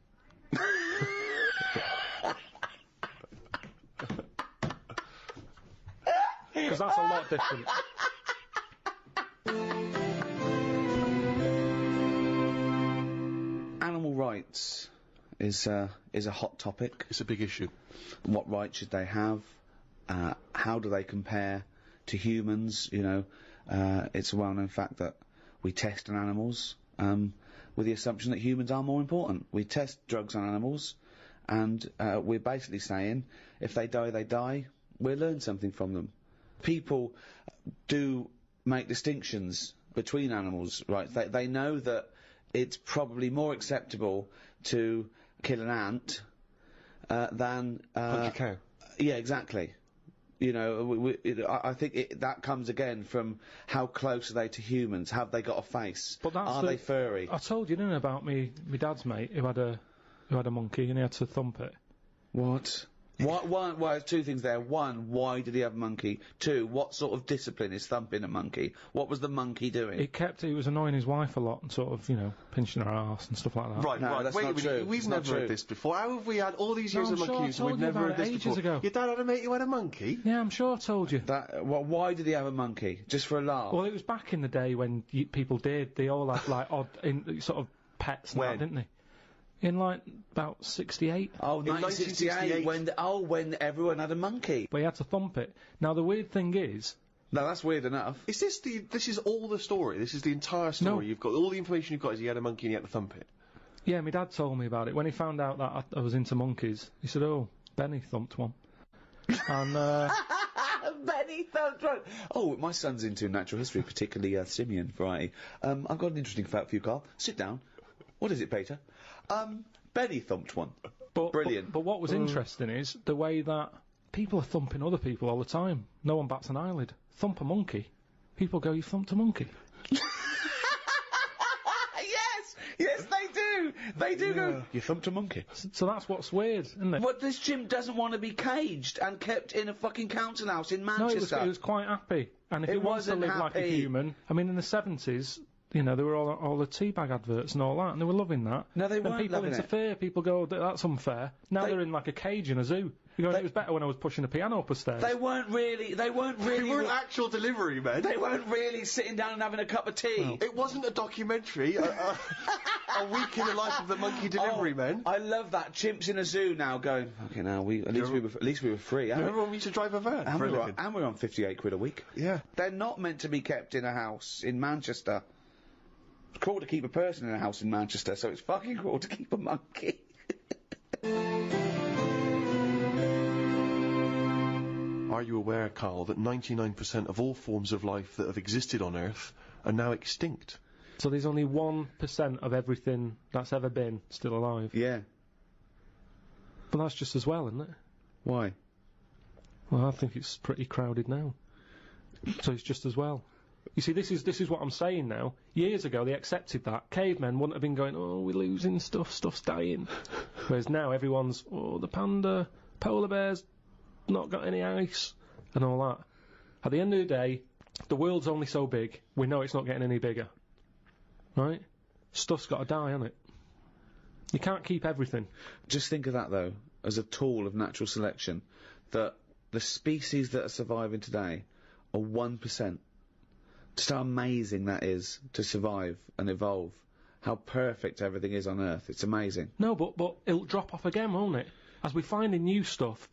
Because that's a lot different. Animal rights is a hot topic. It's a big issue. What rights should they have? How do they compare to humans? You know, it's a well-known fact that we test on animals with the assumption that humans are more important. We test drugs on animals, and we're basically saying if they die, they die. We'll learn something from them. People do make distinctions between animals, right? They know that it's probably more acceptable to kill an ant than punch a cow. Yeah, exactly. You know, I think that comes again from how close are they to humans? Have they got a face? But that's are they furry? I told you, didn't I, about me dad's mate who had a monkey and he had to thump it. What? Well, there's two things there. One, why did he have a monkey? Two, what sort of discipline is thumping a monkey? What was the monkey doing? He was annoying his wife a lot and sort of, you know, pinching her arse and stuff like that. Right, No, right. that's Wait not a minute. true. We've It's never not heard true. this before. How have we had all these years No, of I'm sure I monkeys and told we've you never about heard it this ages before? ago. Your dad had a mate who had a monkey? Yeah, I'm sure I told you. Well, why did he have a monkey? Just for a laugh? Well, it was back in the day when people did. They all had like odd, sort of pets and that, didn't they? In like about 68. Oh, 1968, when everyone had a monkey. But he had to thump it. Now the weird thing is, No, that's weird enough. Is this is all the story? This is the entire story? No. You've got all the information you've got is he had a monkey and he had to thump it? yeah, my dad told me about it. When he found out that I was into monkeys, he said, oh, Benny thumped one. And, Benny thumped one. Oh, my son's into natural history, particularly simian variety. I've got an interesting fact for you, Carl. Sit down. What is it, Peter? Benny thumped one. Brilliant. But what was interesting is the way that people are thumping other people all the time. No one bats an eyelid. Thump a monkey. People go, you thumped a monkey. Yes, they do. They do go. You thumped a monkey. So that's what's weird, isn't it? But this chimp doesn't want to be caged and kept in a fucking council house in No, Manchester. it was quite happy. And if It it wants to wasn't live like a happy. human, I mean, in the 70s, you know, there were all the teabag adverts and all that, and they were loving that. No, they Then weren't people loving it. interfere, people go, "Oh, that's unfair." Now they're in like a cage in a zoo. You go, it was better when I was pushing a piano up the stairs. They weren't really. They weren't actual delivery men. They weren't really sitting down and having a cup of tea. It wasn't a documentary. A week in the life of the monkey delivery men. I love that. Chimps in a zoo now going. Fucking hell, at least we were free. Remember when we used to drive a van? And for a we're, living? and we're on 58 quid a week. Yeah. They're not meant to be kept in a house in Manchester. It's cruel to keep a person in a house in Manchester, so it's fucking cruel to keep a monkey. Are you aware, Carl, that 99% of all forms of life that have existed on Earth are now extinct? So there's only 1% of everything that's ever been still alive. Yeah. But that's just as well, isn't it? Why? Well, I think it's pretty crowded now. So it's just as well. You see, this is what I'm saying now. Years ago, they accepted that. Cavemen wouldn't have been going, oh, we're losing stuff's dying. Whereas now, everyone's, oh, the panda, polar bears, not got any ice, and all that. At the end of the day, the world's only so big, we know it's not getting any bigger. Right? Stuff's got to die, hasn't it? You can't keep everything. Just think of that, though, as a tool of natural selection, that the species that are surviving today are 1%. Just how amazing that is to survive and evolve. How perfect everything is on Earth. It's amazing. No, but it'll drop off again, won't it? As we find new stuff,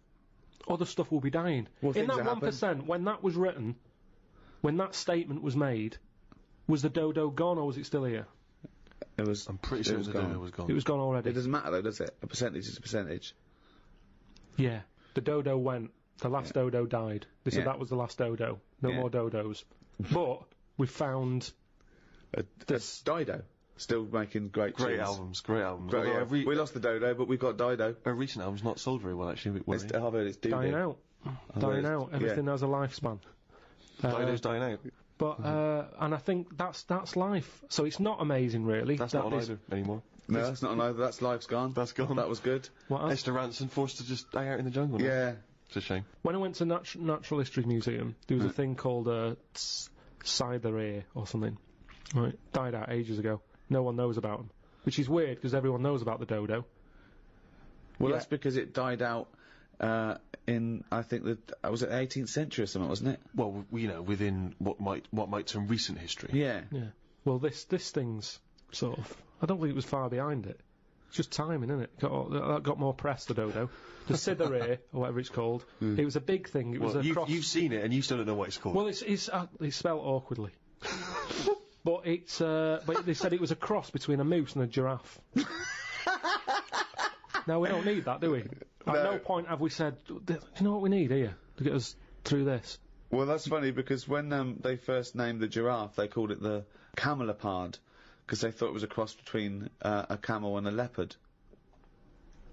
other stuff will be dying. Well, in that things 1%, when that was written, when that statement was made, was the dodo gone or was it still here? It was. I'm pretty certain the dodo was gone. It was gone already. It doesn't matter though, does it? A percentage is a percentage. Yeah. The dodo went. The last dodo died. They said that was the last dodo. No more dodos. But we found this Dido. Still making great albums. Although we lost the dodo, but we've got Dido. A recent album's not sold very well, actually. I've heard it's dying out. Dying out. Everything has a lifespan. Dido's dying out. But and I think that's life. So it's not amazing, really. That's not either anymore. No, that's not either. That's life's gone. That's gone. That was good. What else? Esther Ranson forced to just hang out in the jungle. Yeah. It's a shame. When I went to Natural History Museum, there was a thing called a Cyther or something. Right, died out ages ago. No one knows about them, which is weird because everyone knows about the dodo. Well, that's because it died out in, I think, was it the 18th century or something, wasn't it? Well, within what might term recent history. Yeah. Well, this thing's sort of. I don't think it was far behind it. It's just timing, isn't it? That got more press, the dodo. The Cyther, or whatever it's called. It was a big thing. It was a cross. You've seen it, and you still don't know what it's called. Well, it's spelled awkwardly. But it's. But they said it was a cross between a moose and a giraffe. Now we don't need that, do we? At no point have we said, "Do you know what we need here to get us through this?" Well, that's funny because when they first named the giraffe, they called it the camelopard because they thought it was a cross between a camel and a leopard.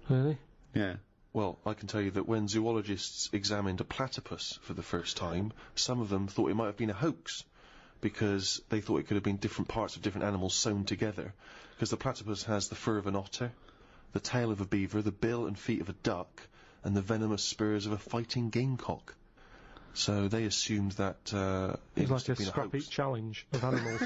Really? Yeah. Well, I can tell you that when zoologists examined a platypus for the first time, some of them thought it might have been a hoax, because they thought it could have been different parts of different animals sewn together. Because the platypus has the fur of an otter, the tail of a beaver, the bill and feet of a duck, and the venomous spurs of a fighting gamecock. So they assumed that it must have been a scrap heap challenge of animals.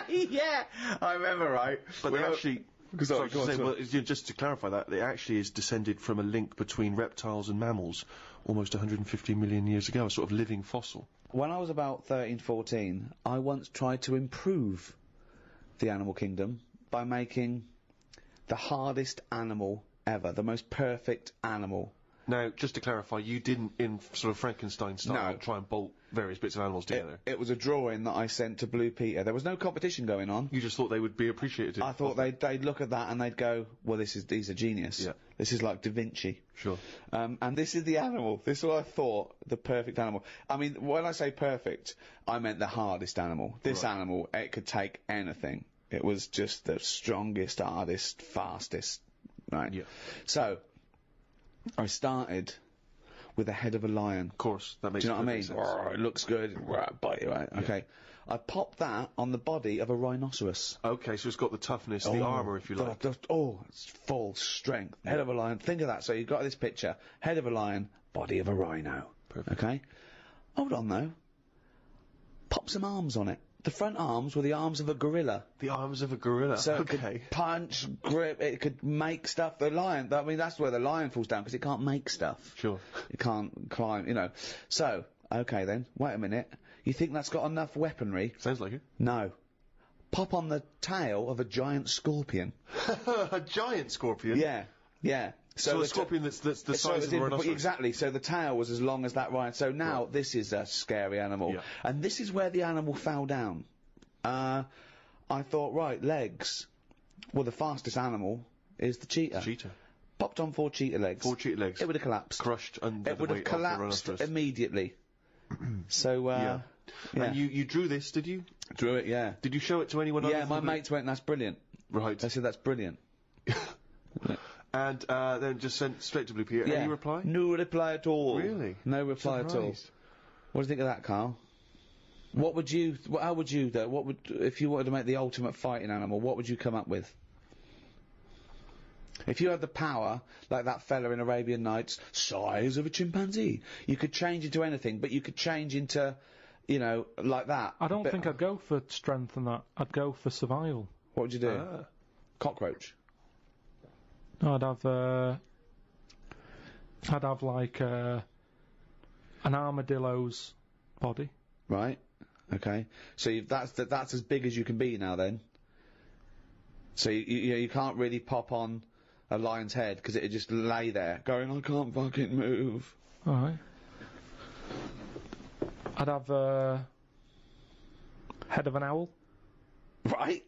Yeah, I remember, right? But they actually... just to clarify that, it actually is descended from a link between reptiles and mammals almost 150 million years ago, a sort of living fossil. When I was about 13, 14, I once tried to improve the animal kingdom by making the hardest animal ever, the most perfect animal. Now, just to clarify, you didn't, in sort of Frankenstein style, try and bolt various bits of animals together? It was a drawing that I sent to Blue Peter. There was no competition going on. You just thought they would be appreciated? I thought they'd look at that and they'd go, well, he's a genius. Yeah. This is like Da Vinci. Sure. And this is the animal. This is what I thought, the perfect animal. I mean, when I say perfect, I meant the hardest animal. This animal, it could take anything. It was just the strongest, hardest, fastest. Right? Yeah. So, I started with the head of a lion. Of course, that makes sense. Do you know what I mean? Sense. It looks good. Bite you, right? Yeah. Okay. I popped that on the body of a rhinoceros. Okay, so it's got the toughness, the armour, if you like. It's full strength. Head of a lion. Think of that. So you've got this picture. Head of a lion, body of a rhino. Perfect. Okay? Hold on, though. Pop some arms on it. The front arms were the arms of a gorilla. The arms of a gorilla? So it could punch, grip, it could make stuff. The lion, I mean, that's where the lion falls down, because it can't make stuff. Sure. It can't climb, you know. So, okay then, wait a minute. You think that's got enough weaponry? Sounds like it. No. Pop on the tail of a giant scorpion. A giant scorpion? Yeah, yeah. So a scorpion that's the size of a rhinoceros? Exactly, so the tail was as long as that rhino. So now this is a scary animal. Yeah. And this is where the animal fell down. I thought, right, legs. Well, the fastest animal is the cheetah. Cheetah. Popped on 4 cheetah legs. 4 cheetah legs. It would have collapsed. Crushed under it the would have weight of the collapsed rhinoceros. immediately. So, yeah. And you drew this, did you? Drew it, yeah. Did you show it to anyone else? Yeah, my mates went, that's brilliant. Right. They said, that's brilliant. And then just sent straight to Blue Peter. Yeah. Any reply? No reply at all. Really? No reply at all. What do you think of that, Carl? What would you? How would you do? What would, if you wanted to make the ultimate fighting animal? What would you come up with? If you had the power, like that fella in Arabian Nights, size of a chimpanzee, you could change into anything, but you could change into, you know, like that. I don't think I'd go for strength and that. I'd go for survival. What would you do? Cockroach. No, I'd have like an armadillo's body. Right. Okay. So that's as big as you can be now, then. So you can't really pop on a lion's head because it'd just lay there going, I can't fucking move. All right. I'd have head of an owl. Right.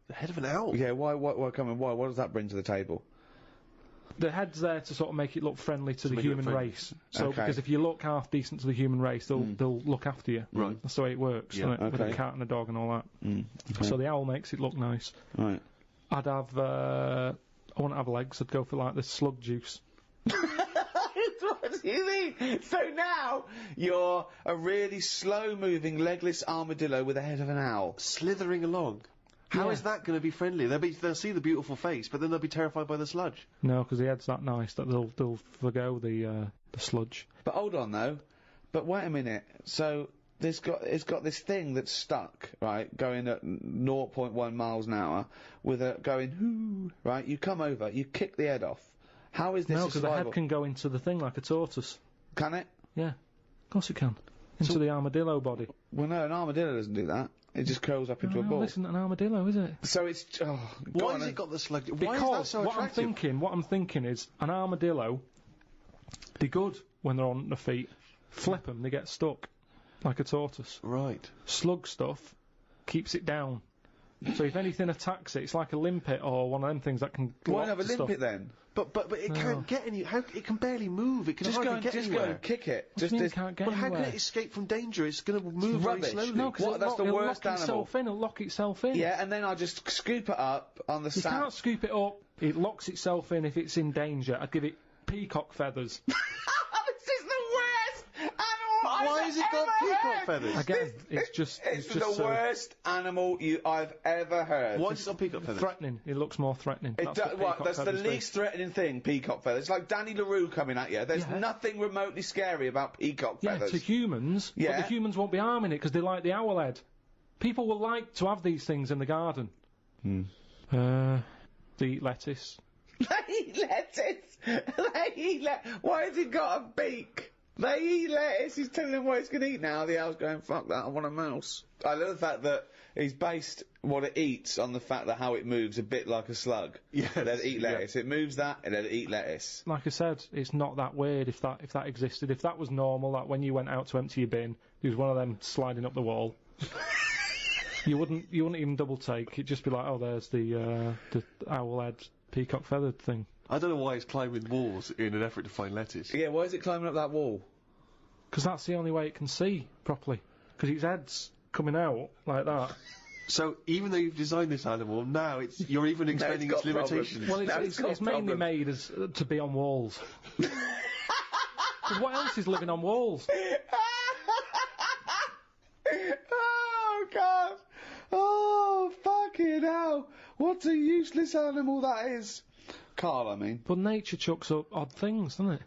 The head of an owl. Yeah. Why? Come on. Why? What does that bring to the table? The head's there to sort of make it look friendly to the make it look human friendly. race. So, Okay. because if you look half decent to the human race, they'll look after you. Right. That's the way it works, Yeah. isn't it? With a Okay. cat and a dog and all that. Okay. So the owl makes it look nice. Right. I'd have, I wouldn't have legs, I'd go for like the slug juice. What do you mean? So now you're a really slow-moving, legless armadillo with the head of an owl. Slithering along. How is that going to be friendly? They'll see the beautiful face, but then they'll be terrified by the sludge. No, because the head's that nice that they'll forgo the sludge. But hold on though. But wait a minute. So it's got this thing that's stuck, right, going at 0.1 miles an hour, with a going hoo, right? You come over, you kick the head off. How is this? No, a because the survival? head can go into the thing like a tortoise. Can it? Yeah, of course it can. Into the armadillo body. Well, no, an armadillo doesn't do that. It just curls up into a No, ball. this isn't an armadillo, is it? So it's Why has it got the sludge? Why Because is that so what attractive? I'm thinking is an armadillo. They're good when they're on their feet. Flip them, they get stuck, like a tortoise. Right. Slug stuff keeps it down. So if anything attacks it, it's like a limpet or one of them things that can. Why block have a the stuff. limpet then? But it can't get any. How it can barely move. It can Just go hardly and get just anywhere. go and kick it. What do you mean it can't get Well, how anywhere? can it escape from danger? It's going to move very rubbish. slowly. No, because That's the worst it'll lock animal. itself in. It'll lock itself in. Yeah, and then I just scoop it up on the You sand. can't scoop it up. It locks itself in if it's in danger. I'd give it peacock feathers. This is the worst animal Why has it got peacock feathers? Again, it's just It's the just worst animal I've ever heard. Why has it got peacock feathers? threatening. It looks more threatening. That's what peacock That's the feathers do. least threatening thing, peacock feathers. It's like Danny LaRue coming at you. There's Yeah. nothing remotely scary about peacock Yeah, feathers. to humans, but Yeah. the humans won't be harming it because they like the owl head. People will like to have these things in the garden. They eat lettuce. They eat lettuce. They eat Why has it got a beak? They eat lettuce. He's telling them what it's going to eat now. The owl's going, fuck that, I want a mouse. I love the fact that he's based what it eats on the fact that how it moves a bit like a slug. Yes, Let it eat lettuce. It moves that, and let it eat lettuce. Like I said, it's not that weird if that existed. If that was normal, like when you went out to empty your bin, there was one of them sliding up the wall. You wouldn't even double take. It'd just be like, oh, there's the owl head peacock feathered thing. I don't know why it's climbing walls in an effort to find lettuce. Yeah, why is it climbing up that wall? Because that's the only way it can see properly. Because its head's coming out like that. So even though you've designed this animal, now you're even expanding got its limitations. problems. Well, No, it's it's got mainly problems. made as to be on walls. 'Cause what else is living on walls? Oh, God. Oh, fucking hell. What a useless animal that is. Carl, I mean. But nature chucks up odd things, doesn't it?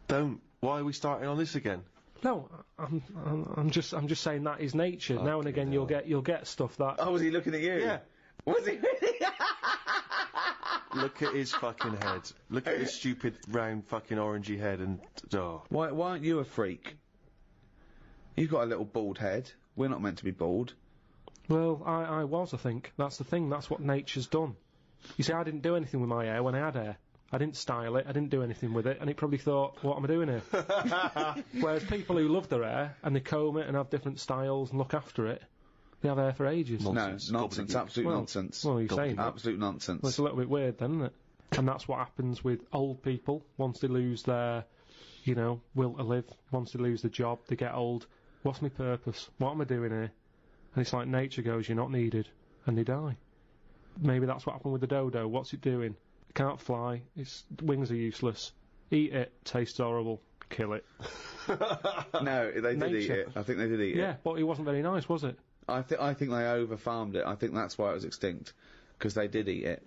Don't. Why are we starting on this again? No, I'm just saying that is nature. Now and again, you'll get stuff that. Oh, was he looking at you? Yeah. Was he really? Look at his fucking head. Look at his stupid round fucking orangey head and oh. Why aren't you a freak? You've got a little bald head. We're not meant to be bald. Well, I was, I think. That's the thing. That's what nature's done. You see, I didn't do anything with my hair when I had hair. I didn't style it. I didn't do anything with it, and it probably thought, "What am I doing here?" Whereas people who love their hair and they comb it and have different styles and look after it, they have hair for ages. Nonsense. No, nonsense. Gobbledygook. Absolute nonsense. Well, you're saying that. Absolute nonsense. Well, it's a little bit weird, then, isn't it? And that's what happens with old people once they lose their, will to live. Once they lose the job, they get old. What's my purpose? What am I doing here? And it's like nature goes, you're not needed, and they die. Maybe that's what happened with the dodo. What's it doing? It can't fly. Its wings are useless. Eat it. Tastes horrible. Kill it. No, they did eat Nature. it. I think they did eat Yeah, it. but it wasn't very nice, was it? I think they over-farmed it. I think that's why it was extinct. Because they did eat it.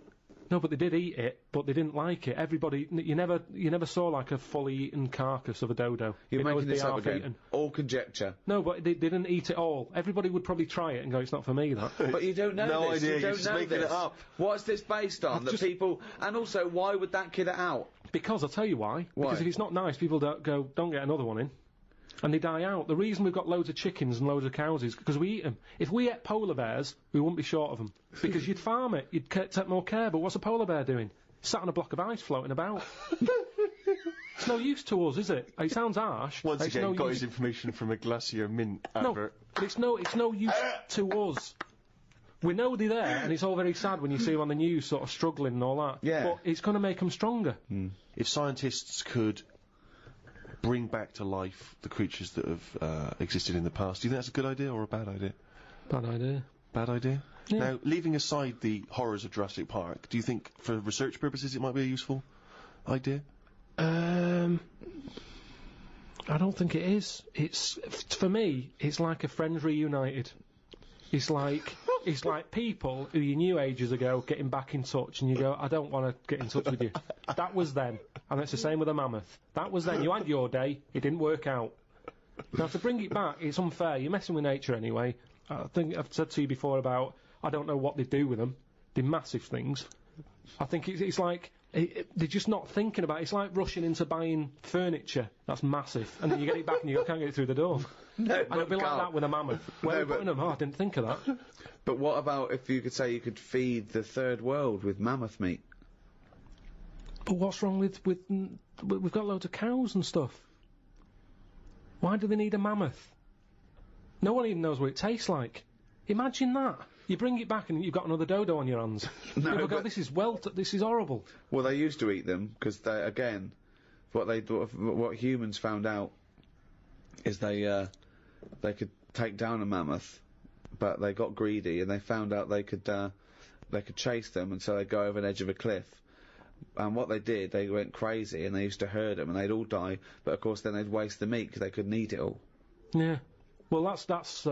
No, but they did eat it, but they didn't like it. Everybody, you never saw like a fully eaten carcass of a dodo. You're It'd making always be this up half again. eaten. All conjecture. No, but they didn't eat it all. Everybody would probably try it and go, it's not for me, that. But you don't know No this. idea, You you're don't just know making this. it up. What's this based on? That people... And also, why would that kid it out? Because I'll tell you why. Because if it's not nice, people don't get another one in. And they die out. The reason we've got loads of chickens and loads of cows is because we eat them. If we ate polar bears, we wouldn't be short of them. Because you'd farm it, you'd take more care, but what's a polar bear doing? Sat on a block of ice floating about. It's no use to us, is it? It sounds harsh. Once It's again, no got use. his information from a Glacier Mint No, advert. but it's no use to us. We know they're there, and it's all very sad when you see them on the news sort of struggling and all that. Yeah. But it's going to make them stronger. If scientists could bring back to life the creatures that have existed in the past, do you think that's a good idea or a bad idea? Bad idea. Bad idea? Yeah. Now, leaving aside the horrors of Jurassic Park, do you think, for research purposes, it might be a useful idea? I don't think it is. For me, it's like a friends reunited. It's like people who you knew ages ago getting back in touch, and you go, I don't want to get in touch with you. That was then, and it's the same with a mammoth. That was then. You had your day. It didn't work out. Now to bring it back, it's unfair. You're messing with nature anyway. I think I've said to you before about I don't know what they do with them. They're massive things. I think it's like they're just not thinking about it. It's like rushing into buying furniture that's massive, and then you get it back and you can't get it through the door. No, and it'll be like that with a mammoth. Where are you putting them? Oh, I didn't think of that. But what about if you could say you could feed the third world with mammoth meat? But what's wrong with we've got loads of cows and stuff. Why do they need a mammoth? No one even knows what it tastes like. Imagine that. You bring it back and you've got another dodo on your hands. People go, this is horrible. Well, they used to eat them because they, again, what humans found out is they could take down a mammoth, but they got greedy and they found out they could chase them, and so they'd go over an edge of a cliff. And what they did, they went crazy and they used to herd them and they'd all die, but of course then they'd waste the meat because they couldn't eat it all. Yeah. Well, that's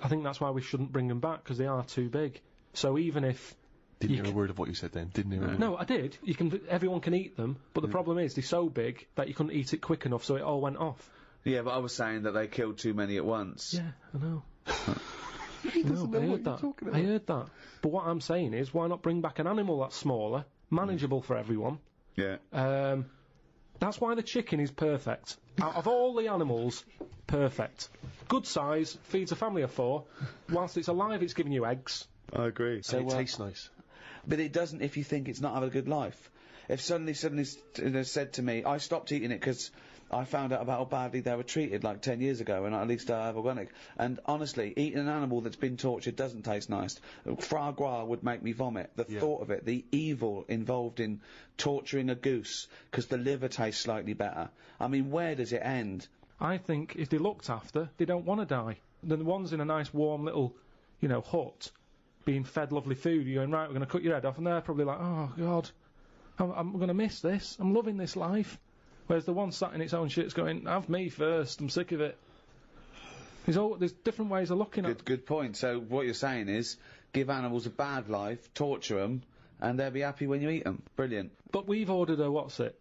I think that's why we shouldn't bring them back, because they are too big. So even if... Didn't hear a word of what you said then, didn't hear a word. No, I did. Everyone can eat them, but the problem is they're so big that you couldn't eat it quick enough, so it all went off. Yeah, but I was saying that they killed too many at once. Yeah, I know. He doesn't know what you're talking about. I heard that. But what I'm saying is, why not bring back an animal that's smaller, manageable for everyone? Yeah. That's why the chicken is perfect. Out of all the animals, perfect. Good size, feeds a family of 4. Whilst it's alive, it's giving you eggs. I agree. So it tastes nice. But it doesn't if you think it's not having a good life. If suddenly said to me, I stopped eating it because I found out about how badly they were treated like 10 years ago, and at least I have organic. And honestly, eating an animal that's been tortured doesn't taste nice. Foie gras would make me vomit. The thought of it, the evil involved in torturing a goose because the liver tastes slightly better. I mean, where does it end? I think if they're looked after, they don't want to die. The ones in a nice warm little, hut, being fed lovely food, you're going, right, we're going to cut your head off, and they're probably like, oh, God, I'm going to miss this. I'm loving this life. Whereas the one sat in its own shit's going, have me first, I'm sick of it. There's different ways of looking at it. Good point. So what you're saying is, give animals a bad life, torture them, and they'll be happy when you eat them. Brilliant. But we've ordered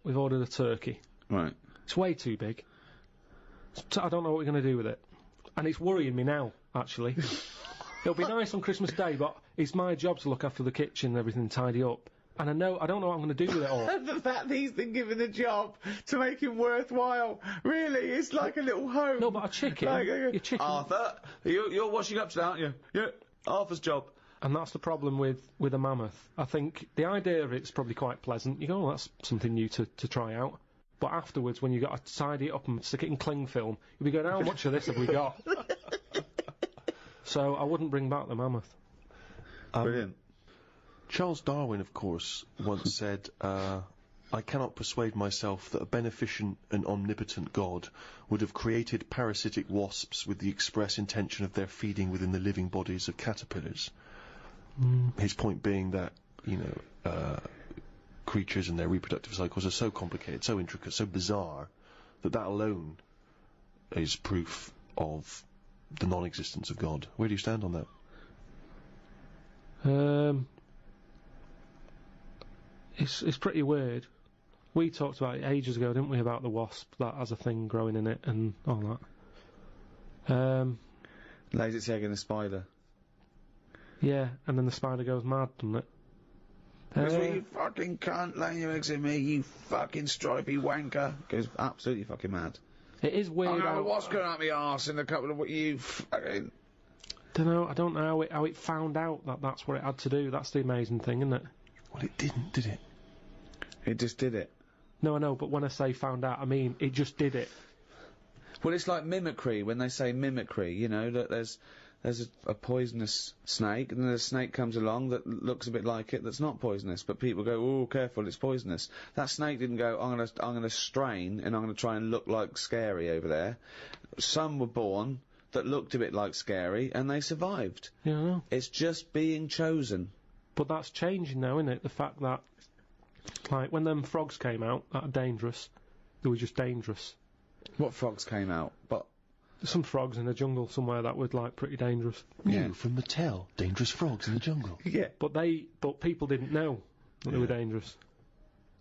we've ordered a turkey. Right. It's way too big. I don't know what we're going to do with it. And it's worrying me now, actually. It'll be nice on Christmas Day, but it's my job to look after the kitchen and everything, tidy up. And I don't know what I'm going to do with it all. The fact that he's been given a job to make him worthwhile, really, it's like a little home. No, but a chicken, your chicken... Arthur, you're washing up today, aren't you? Yeah, Arthur's job. And that's the problem with a mammoth. I think the idea of it's probably quite pleasant. You go, oh, that's something new to try out. But afterwards, when you've got to tidy it up and stick it in cling film, you'll be going, how much of this have we got? So I wouldn't bring back the mammoth. Brilliant. Charles Darwin, of course, once said, I cannot persuade myself that a beneficent and omnipotent God would have created parasitic wasps with the express intention of their feeding within the living bodies of caterpillars. His point being that, creatures and their reproductive cycles are so complicated, so intricate, so bizarre, that alone is proof of the non-existence of God. Where do you stand on that? It's pretty weird. We talked about it ages ago, didn't we, about the wasp that has a thing growing in it and all that. Lays its egg in a spider. Yeah, and then the spider goes mad, doesn't it? You fucking cunt, laying your eggs in me, you fucking stripy wanker. Goes absolutely fucking mad. It is weird. What's going on my arse in a couple of you fucking... I don't know how it found out that that's what it had to do. That's the amazing thing, isn't it? Well, it didn't, did it? It just did it. No, I know, but when I say found out, I mean it just did it. Well, it's like mimicry, when they say mimicry, that there's a poisonous snake, and then a snake comes along that looks a bit like it that's not poisonous, but people go, oh, careful, it's poisonous. That snake didn't go, I'm gonna strain, and I'm gonna try and look like Scary over there. Some were born that looked a bit like Scary, and they survived. Yeah, I know. It's just being chosen. But that's changing now, isn't it? The fact that, like, when them frogs came out that are dangerous, they were just dangerous. What frogs came out? But some frogs in the jungle somewhere that were, like, pretty dangerous. New from Mattel, dangerous frogs in the jungle. Yeah. But people didn't know that they were dangerous.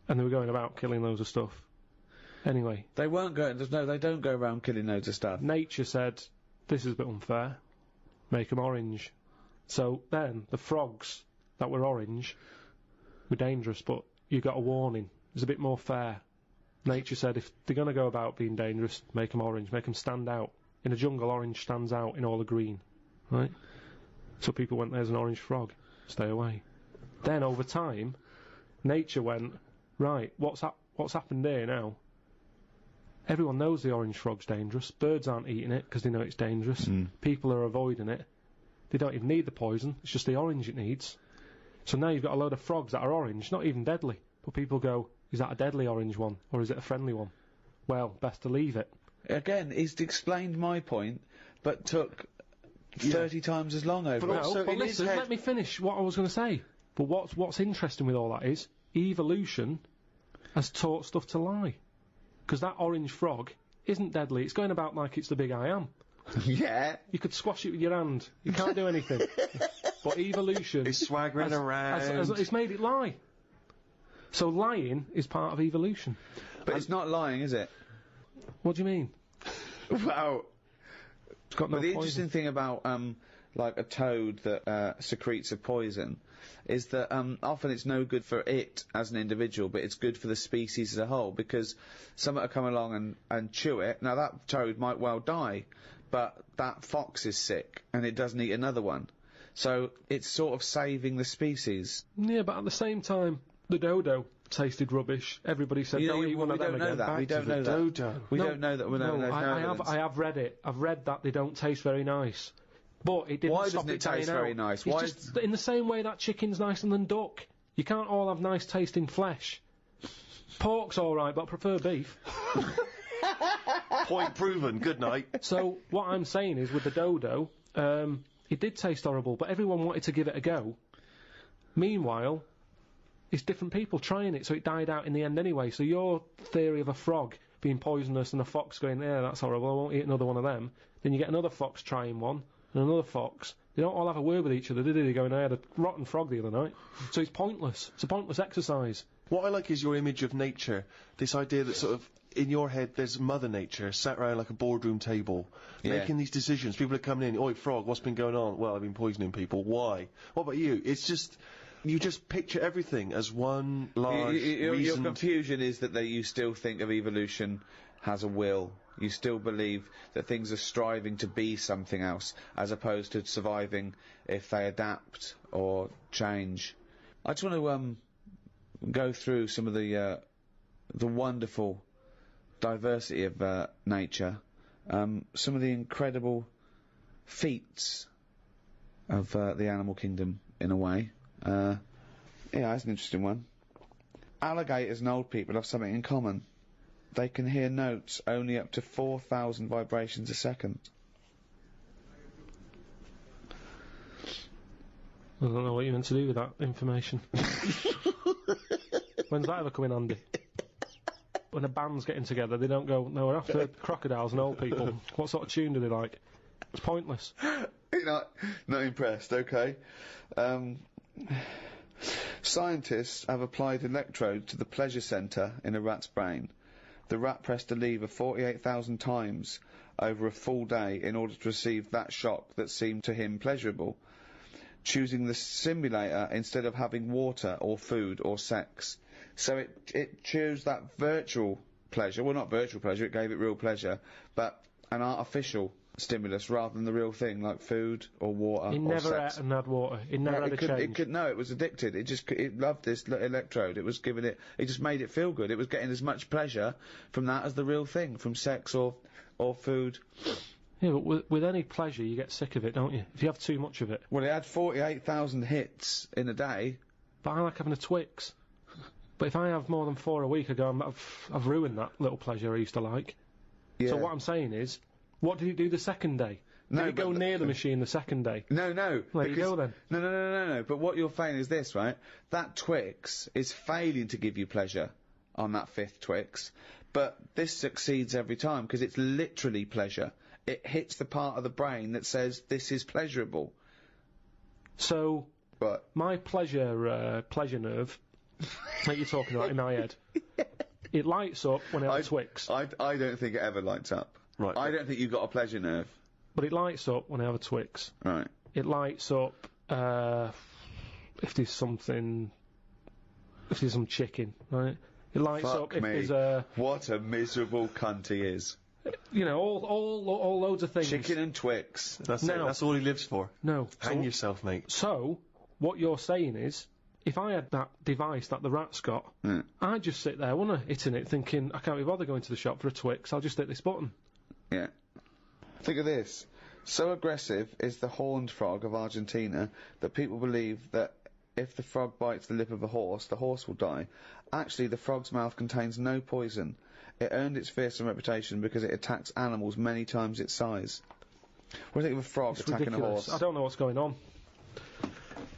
And they were going about killing loads of stuff. Anyway. They weren't going, no, they don't go around killing loads of stuff. Nature said, this is a bit unfair. Make them orange. So then, the frogs that were orange were dangerous, but you got a warning. It was a bit more fair. Nature said, if they're going to go about being dangerous, make them orange, make them stand out. In a jungle, orange stands out in all the green, right? So people went, there's an orange frog, stay away. Then, over time, nature went, right, what's happened here now? Everyone knows the orange frog's dangerous. Birds aren't eating it because they know it's dangerous. People are avoiding it. They don't even need the poison, it's just the orange it needs. So now you've got a load of frogs that are orange, not even deadly. But people go, is that a deadly orange one, or is it a friendly one? Well, best to leave it. Again, he's explained my point, but took 30 times as long over it. But listen, let me finish what I was going to say. But what's interesting with all that is, evolution has taught stuff to lie. Because that orange frog isn't deadly, it's going about like it's the big I am. Yeah. You could squash it with your hand, you can't do anything. But evolution... It's swaggering around. It's made it lie. So lying is part of evolution. But it's not lying, is it? What do you mean? Well, it's got no the poison. interesting thing about like a toad that secretes a poison is that often it's no good for it as an individual, but it's good for the species as a whole, because someone will come along and chew it. Now that toad might well die, but that fox is sick and it doesn't eat another one. So it's sort of saving the species. Yeah, but at the same time, the dodo tasted rubbish. Everybody said, don't eat one of them again. We don't know that. We don't know that. I have read it. I've read that they don't taste very nice. But it didn't stop it dying out. Why doesn't it taste very nice? Why? Just in the same way that chicken's nicer than duck. You can't all have nice tasting flesh. Pork's alright, but I prefer beef. Point proven, good night. So, what I'm saying is, with the dodo, it did taste horrible, but everyone wanted to give it a go. Meanwhile, it's different people trying it, so it died out in the end anyway. So your theory of a frog being poisonous and a fox going, yeah, that's horrible, I won't eat another one of them. Then you get another fox trying one, and another fox. They don't all have a word with each other, do they? They go, I had a rotten frog the other night. So it's pointless. It's a pointless exercise. What I like is your image of nature. This idea that sort of, in your head, there's Mother Nature sat around like a boardroom table, making these decisions. People are coming in, oi, frog, what's been going on? Well, I've been poisoning people. Why? What about you? It's just... You just picture everything as one large Your confusion is that you still think of evolution has a will. You still believe that things are striving to be something else, as opposed to surviving if they adapt or change. I just want to go through some of the wonderful diversity of nature, some of the incredible feats of the animal kingdom, in a way. Yeah, that's an interesting one. Alligators and old people have something in common. They can hear notes only up to 4,000 vibrations a second. I don't know what you're meant to do with that information. When's that ever come in handy? When a band's getting together, they don't go, no, we're after crocodiles and old people. What sort of tune do they like? It's pointless. You're not impressed, okay. Scientists have applied electrodes to the pleasure centre in a rat's brain. The rat pressed a lever 48,000 times over a full day in order to receive that shock that seemed to him pleasurable, choosing the simulator instead of having water or food or sex. So it chose that virtual pleasure, well, not virtual pleasure, it gave it real pleasure, but an artificial stimulus rather than the real thing, like food or water or sex. It never ate and had water. It never had a change. No, it was addicted. It loved this electrode. It was giving it, it just made it feel good. It was getting as much pleasure from that as the real thing, from sex or food. Yeah, but with any pleasure, you get sick of it, don't you? If you have too much of it. Well, it had 48,000 hits in a day. But I like having a Twix. But if I have more than 4 a week, I've ruined that little pleasure I used to like. Yeah. So what I'm saying is, what did he do the second day? Did he go near the machine the second day? No. There you go then. No. But what you're saying is this, right? That Twix is failing to give you pleasure on that 5th Twix, but this succeeds every time because it's literally pleasure. It hits the part of the brain that says this is pleasurable. So, but my pleasure nerve that you're talking about in my head, it lights up when I have a Twix. I don't think it ever lights up. Right. I don't think you've got a pleasure nerve. But it lights up when I have a Twix. Right. It lights up if there's some chicken, right? It lights up if there's a... What a miserable cunt he is. You know, all loads of things. Chicken and Twix. That's it. That's all he lives for. No. Hang yourself, mate. So, what you're saying is, if I had that device that the rat's got, I'd just sit there, wouldn't I, hitting it, thinking, I can't be bothered going to the shop for a Twix, I'll just hit this button. Yeah. Think of this. So aggressive is the horned frog of Argentina that people believe that if the frog bites the lip of a horse, the horse will die. Actually, the frog's mouth contains no poison. It earned its fearsome reputation because it attacks animals many times its size. What do you think of a frog attacking ridiculous. a horse? I don't know what's going on.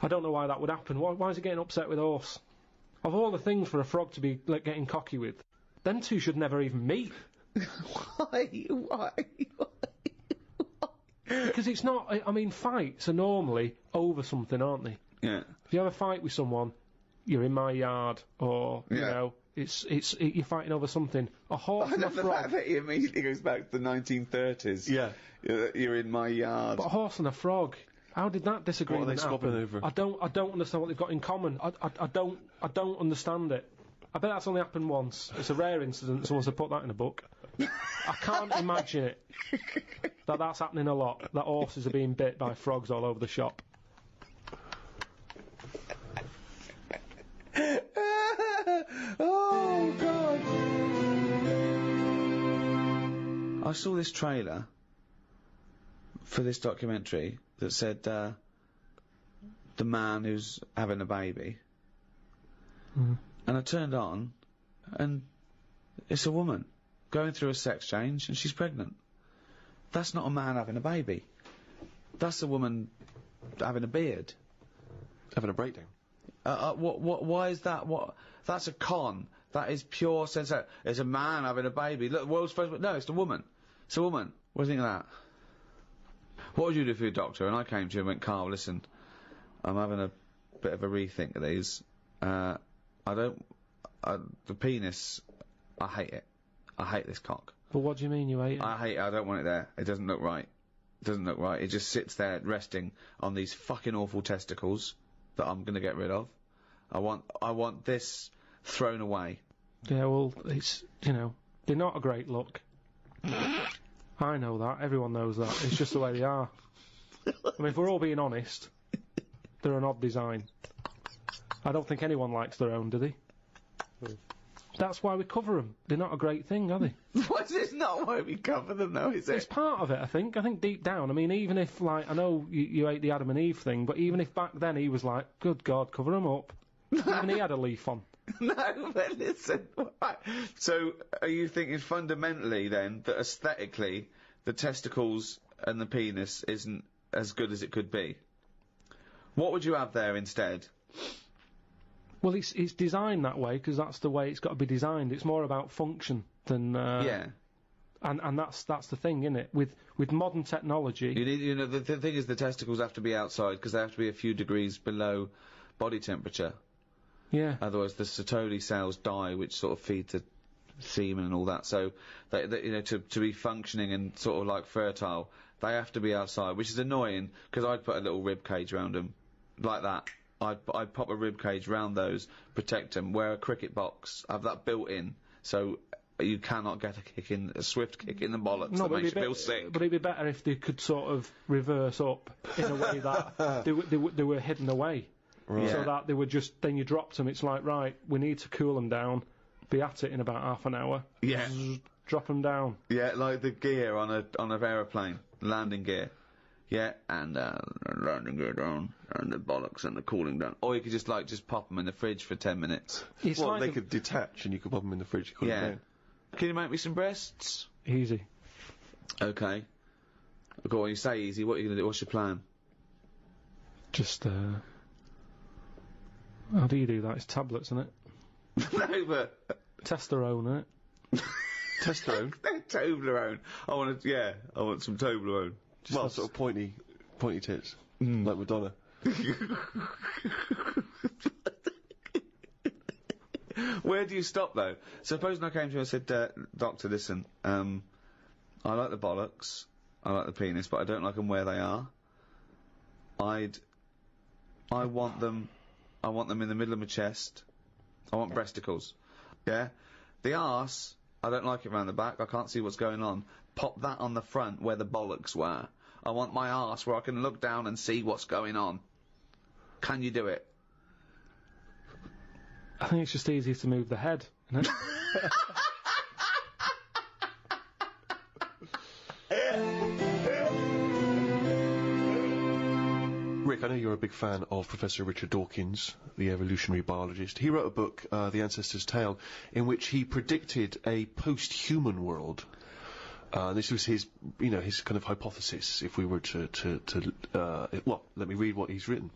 I don't know why that would happen. Why is he getting upset with a horse? Of all the things for a frog to be like getting cocky with, them two should never even meet. Why? Because it's not... I mean, fights are normally over something, aren't they? Yeah. If you have a fight with someone, you're in my yard, or, you know, you're fighting over something. A horse and a frog... The fact that he immediately goes back to the 1930s. Yeah. You're in my yard. But a horse and a frog... How did that disagreement happen? What are they squabbling over? I don't understand what they've got in common. I don't understand it. I bet that's only happened once. It's a rare incident. Someone said put that in a book. I can't imagine it. That's happening a lot. That horses are being bit by frogs all over the shop. Oh God! I saw this trailer for this documentary that said the man who's having a baby, and I turned on, and it's a woman going through a sex change, and she's pregnant. That's not a man having a baby. That's a woman having a beard, having a breakdown. Why is that? That's a con. That is pure sense. It's a man having a baby. Look, world's first. No, it's the woman. It's a woman. What do you think of that? What would you do for your doctor? And I came to you and went, Carl, listen, I'm having a bit of a rethink of these. The penis, I hate it. I hate this cock. But what do you mean you hate it? I hate it. I don't want it there. It doesn't look right. It doesn't look right. It just sits there resting on these fucking awful testicles that I'm going to get rid of. I want this thrown away. Yeah, well, it's, they're not a great look. I know that. Everyone knows that. It's just the way they are. I mean, if we're all being honest, they're an odd design. I don't think anyone likes their own, do they? That's why we cover them. They're not a great thing, are they? What? It's not why we cover them, though, is it? It's part of it, I think. I think deep down, I mean, even if, like, I know you hate the Adam and Eve thing, but even if back then he was like, good God, cover them up. Even he had a leaf on. No, but listen. Right. So, are you thinking fundamentally, then, that aesthetically, the testicles and the penis isn't as good as it could be? What would you have there instead? Well, it's designed that way because that's the way it's got to be designed. It's more about function than yeah. And that's the thing, isn't it? With modern technology, you need, the thing is the testicles have to be outside because they have to be a few degrees below body temperature. Yeah. Otherwise, the Sertoli cells die, which sort of feed the semen and all that. So, to be functioning and sort of like fertile, they have to be outside, which is annoying because I'd put a little rib cage around them, like that. I'd pop a rib cage round those, protect them. Wear a cricket box, have that built in, so you cannot get a swift kick in the bollocks that makes you feel sick. But it'd be better if they could sort of reverse up in a way that they were hidden away. Right. So that they were just, then you dropped them, it's like, right, we need to cool them down, be at it in about half an hour. Yeah. Drop them down. Yeah, like the gear on an aeroplane, landing gear. Yeah, and landing gear down, and the bollocks and the cooling down. Or you could just pop them in the fridge for 10 minutes. It's Well, like they could detach and you could pop them in the fridge. Cool Yeah. down. Can you make me some breasts? Easy. Okay. Go on, you say easy. What are you gonna do? What's your plan? Just, how do you do that? It's tablets, isn't it? No, but Testosterone, isn't it? Testosterone. no Toblerone. I want some Toblerone. Just well, sort of pointy tits, like Madonna. Where do you stop though? Supposing I came to you and said, Doctor, listen, I like the bollocks, I like the penis, but I don't like them where they are. I want them in the middle of my chest. I want breasticles. Yeah? The arse, I don't like it round the back, I can't see what's going on. Pop that on the front where the bollocks were. I want my arse where I can look down and see what's going on. Can you do it? I think it's just easier to move the head, isn't it? Rick, I know you're a big fan of Professor Richard Dawkins, the evolutionary biologist. He wrote a book, The Ancestor's Tale, in which he predicted a post-human world. This was his kind of hypothesis, if we were well, let me read what he's written.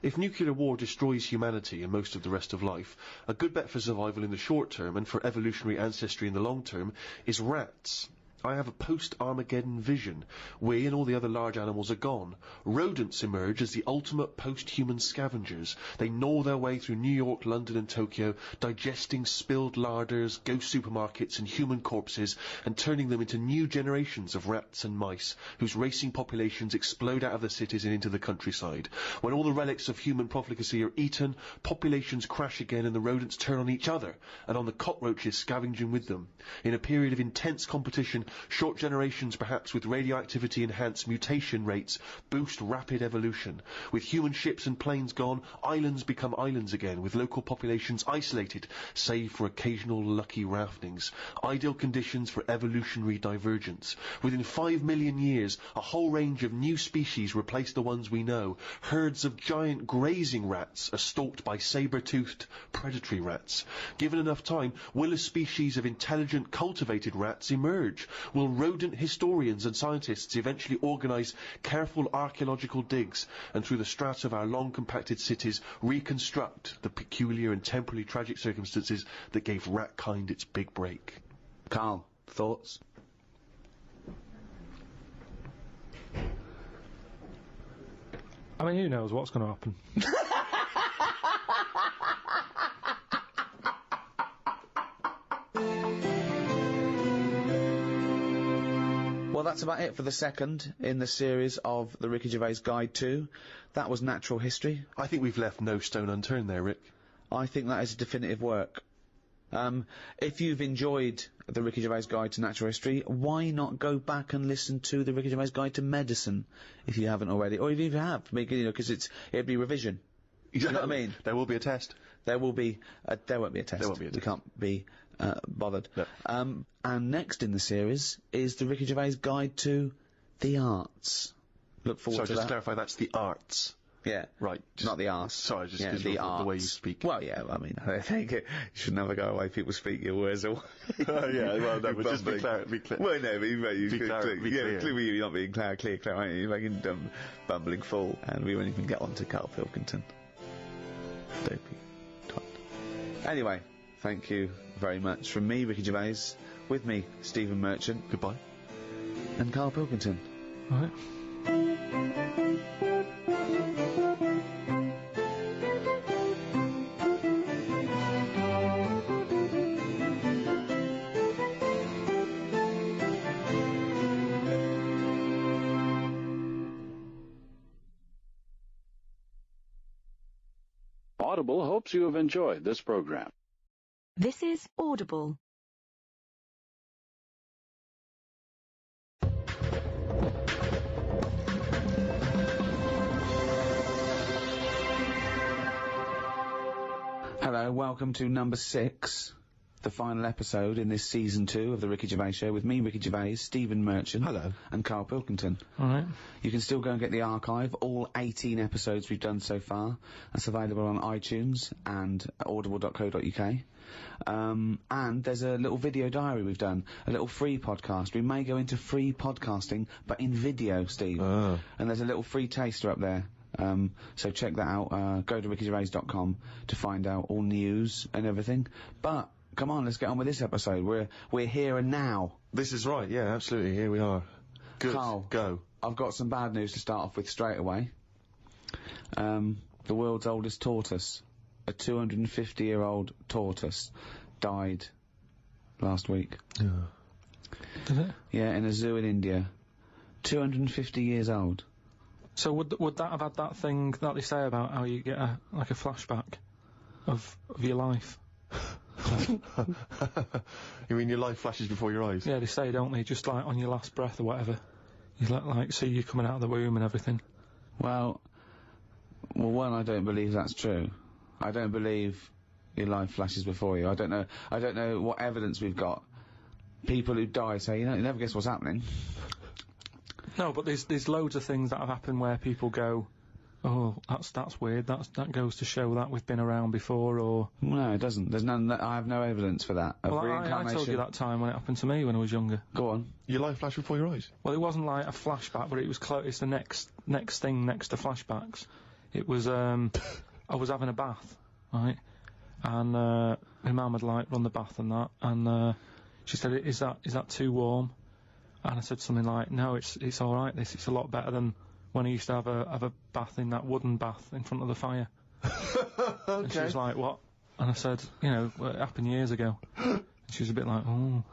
If nuclear war destroys humanity and most of the rest of life, a good bet for survival in the short term and for evolutionary ancestry in the long term is rats. I have a post-Armageddon vision. We and all the other large animals are gone. Rodents emerge as the ultimate post-human scavengers. They gnaw their way through New York, London and Tokyo, digesting spilled larders, ghost supermarkets and human corpses, and turning them into new generations of rats and mice, whose racing populations explode out of the cities and into the countryside. When all the relics of human profligacy are eaten, populations crash again and the rodents turn on each other, and on the cockroaches scavenging with them. In a period of intense competition, short generations, perhaps with radioactivity-enhanced mutation rates, boost rapid evolution. With human ships and planes gone, islands become islands again, with local populations isolated, save for occasional lucky raftings. Ideal conditions for evolutionary divergence. Within 5 million years, a whole range of new species replace the ones we know. Herds of giant grazing rats are stalked by saber-toothed predatory rats. Given enough time, will a species of intelligent, cultivated rats emerge? Will rodent historians and scientists eventually organise careful archaeological digs and through the strata of our long-compacted cities reconstruct the peculiar and temporally tragic circumstances that gave ratkind its big break? Karl, thoughts? I mean, who knows what's going to happen? Well, that's about it for the second in the series of the Ricky Gervais Guide to. That was Natural History. I think we've left no stone unturned there, Rick. I think that is a definitive work. If you've enjoyed the Ricky Gervais Guide to Natural History, why not go back and listen to the Ricky Gervais Guide to Medicine, if you haven't already, or if you have, because it'd be revision. You know what I mean? There will be a test. There won't be a test. There won't be a test. We can't be bothered. No. And next in the series is the Ricky Gervais Guide to the Arts. Look forward to that. So just clarify, that's the arts. Yeah. Right. Not the arse. Sorry, just yeah, the arts. The way you speak. Well, yeah, I mean, I think you should never go away. People speak your words away. Yeah, well, no, but just be clear. Well, no, but you be clear. clearly you're not being clear, aren't you? You're making dumb, bumbling fool. And we won't even get on to Karl Pilkington. Don't be twat. Anyway, thank you very much from me, Ricky Gervais, with me, Stephen Merchant. Goodbye. And Karl Pilkington. All right. Audible hopes you have enjoyed this program. This is Audible. Hello, welcome to number 6, the final episode in this season 2 of the Ricky Gervais Show with me, Ricky Gervais, Stephen Merchant. Hello. And Karl Pilkington. Alright. You can still go and get the archive, all 18 episodes we've done so far. That's available on iTunes and audible.co.uk. And there's a little video diary we've done, a little free podcast. We may go into free podcasting, but in video, Steve. And there's a little free taster up there. So check that out. Go to rickygervais.com to find out all news and everything. But come on, let's get on with this episode. We're here and now. This is right, yeah, absolutely, here we are. Good, Karl, go. I've got some bad news to start off with straight away. The world's oldest tortoise, a 250-year-old tortoise, died last week. Did it? Yeah, in a zoo in India. 250 years old. So would that have had that thing that they say about how you get a flashback of your life? You mean your life flashes before your eyes? Yeah, they say, don't they? Just like on your last breath or whatever. You like see you coming out of the womb and everything. Well, one, I don't believe that's true. I don't believe your life flashes before you. I don't know what evidence we've got. People who die say, you never guess what's happening. No, but there's loads of things that have happened where people go, oh, that's weird. That goes to show that we've been around before, or no, it doesn't. There's none. I have no evidence for that. Of well, reincarnation. I told you that time when it happened to me when I was younger. Go on. Your life flashed before your eyes? Well, it wasn't like a flashback, but it was it's the next thing next to flashbacks. It was I was having a bath, right, and my mum had like run the bath and that, and she said, "Is that too warm?" And I said something like, "No, it's all right. It's a lot better than when I used to have a bath in that wooden bath in front of the fire." Okay. And she was like, "What?" And I said, "Well, it happened years ago." And she was a bit like, "Oh."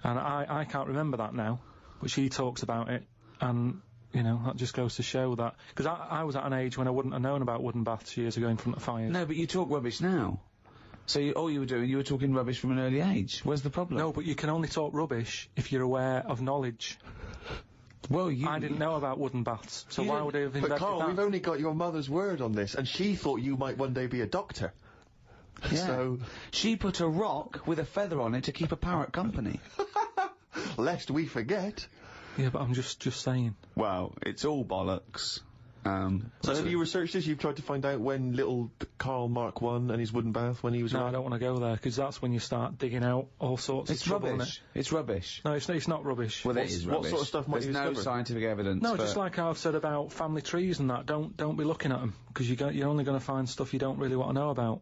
And I can't remember that now, but she talks about it, and that just goes to show that because I was at an age when I wouldn't have known about wooden baths years ago in front of fires. No, but you talk rubbish now. So all you were doing, you were talking rubbish from an early age. Where's the problem? No, but you can only talk rubbish if you're aware of knowledge. Well, I didn't know about wooden baths, so why would I have invented But Karl, that? we've only got your mother's word on this, and she thought you might one day be a doctor. Yeah. So she put a rock with a feather on it to keep a parrot company. Lest we forget. Yeah, but I'm just saying. Well, it's all bollocks. So have you researched this? You've tried to find out when little Karl Mark I and his wooden bath, when he was No, around? I don't want to go there, because that's when you start digging out all sorts of trouble, rubbish. isn't it? It's rubbish. No, it's not rubbish. Well, it is rubbish. What sort of stuff might There's you no discover? scientific evidence. No, just like I've said about family trees and that, don't be looking at them, because you're only going to find stuff you don't really want to know about.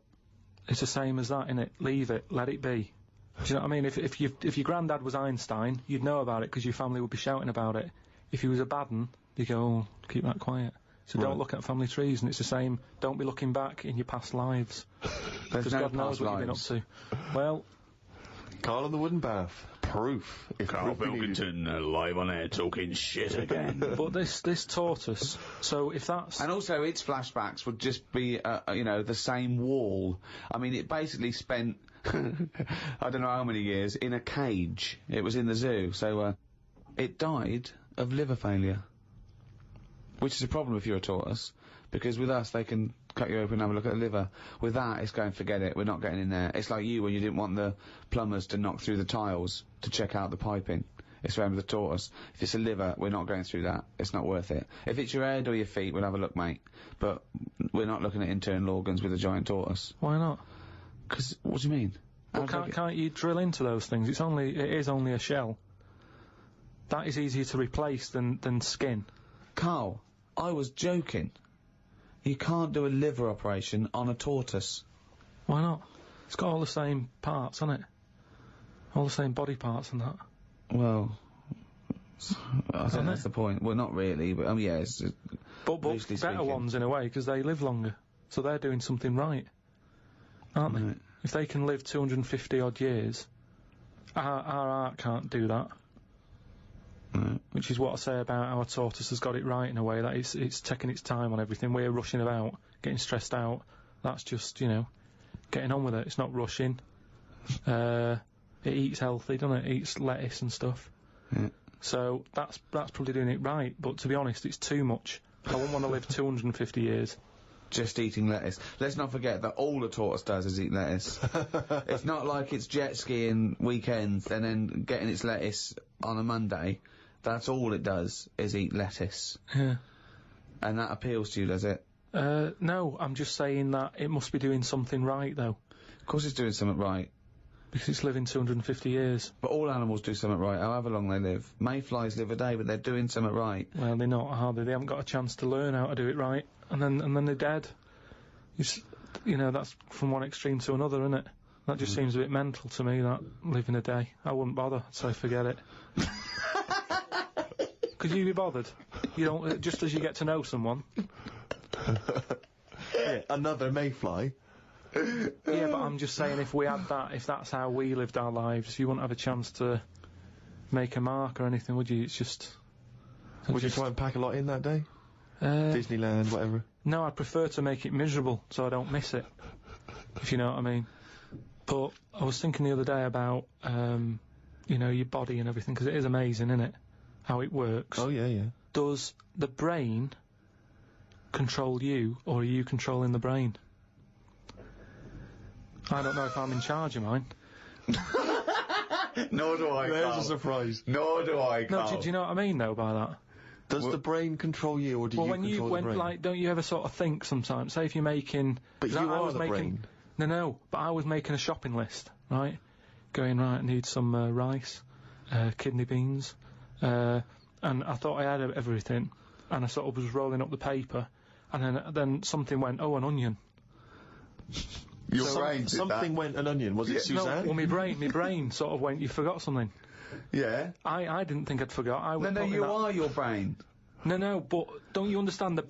It's the same as that, innit? Leave it, let it be. Do you know what I mean? If your granddad was Einstein, you'd know about it, because your family would be shouting about it. If he was a bad un, you'd go, oh, keep that quiet. So don't look at family trees, and it's the same. Don't be looking back in your past lives, because no God knows past what you've been up lives. to. Well, Karl and the wooden bath. Proof. If Karl proof we needed. Pilkington, live on air, talking shit again. but this tortoise. So if that's And also, its flashbacks would just be, the same wall. I mean, it basically spent, I don't know how many years, in a cage. It was in the zoo, so, it died of liver failure. Which is a problem if you're a tortoise, because with us, they can cut you open and have a look at the liver. With that, it's going, forget it, we're not getting in there. It's like you when you didn't want the plumbers to knock through the tiles to check out the piping. It's the same with the tortoise. If it's a liver, we're not going through that. It's not worth it. If it's your head or your feet, we'll have a look, mate. But we're not looking at internal organs with a giant tortoise. why not? Because, what do you mean? Well, can't you drill into those things? It is only a shell. That is easier to replace than skin. Karl, I was joking. You can't do a liver operation on a tortoise. Why not? It's got all the same parts, hasn't it? All the same body parts and that. Well, I think that's the point. Well, not really, but yeah, it's But loosely better speaking. ones in a way, because they live longer. So they're doing something right, aren't they? Right. If they can live 250 odd years, our art can't do that. Right. Which is what I say about our tortoise has got it right in a way, that it's taking its time on everything. We're rushing about, getting stressed out. That's just, getting on with it. It's not rushing. It eats healthy, doesn't it? It eats lettuce and stuff. Yeah. So that's probably doing it right, but to be honest, it's too much. I wouldn't want to live 250 years. just eating lettuce. Let's not forget that all a tortoise does is eat lettuce. It's not like it's jet skiing weekends and then getting its lettuce on a Monday. That's all it does is eat lettuce. Yeah. And that appeals to you, does it? No, I'm just saying that it must be doing something right, though. Of course it's doing something right. Because it's living 250 years. But all animals do something right, however long they live. Mayflies live a day, but they're doing something right. Well, they're not, are they? They haven't got a chance to learn how to do it right. And then they're dead. You know, that's from one extreme to another, isn't it? That just seems a bit mental to me, that, living a day. I wouldn't bother, so forget it. Could you be bothered? You don't, just as you get to know someone. Yeah, another mayfly. Yeah, but I'm just saying, if we had that, if that's how we lived our lives, you wouldn't have a chance to make a mark or anything, would you? It's just... Would you try and pack a lot in that day? Disneyland, whatever? No, I'd prefer to make it miserable, so I don't miss it. If you know what I mean. But I was thinking the other day about, you know, your body and everything, because it is amazing, isn't it? How it works. Oh, yeah. Does the brain control you, or are you controlling the brain? I don't know if I'm in charge of mine. Nor do I, There's Carl. a surprise. Nor do I, Carl. No, do you know what I mean, though, by that? Does the brain control you, or do you control the brain? Like, don't you ever sort of think sometimes, say if you're making... But you are the brain. No, but I was making a shopping list, right? Going, right, I need some rice, kidney beans, and I thought I had everything, and I sort of was rolling up the paper, and then something went, oh, an onion. Your brain did something that. went an onion, was it Suzanne? No, well, my brain sort of went, you forgot something. Yeah? I didn't think I'd forgot. I was No, you are your brain. No, but don't you understand?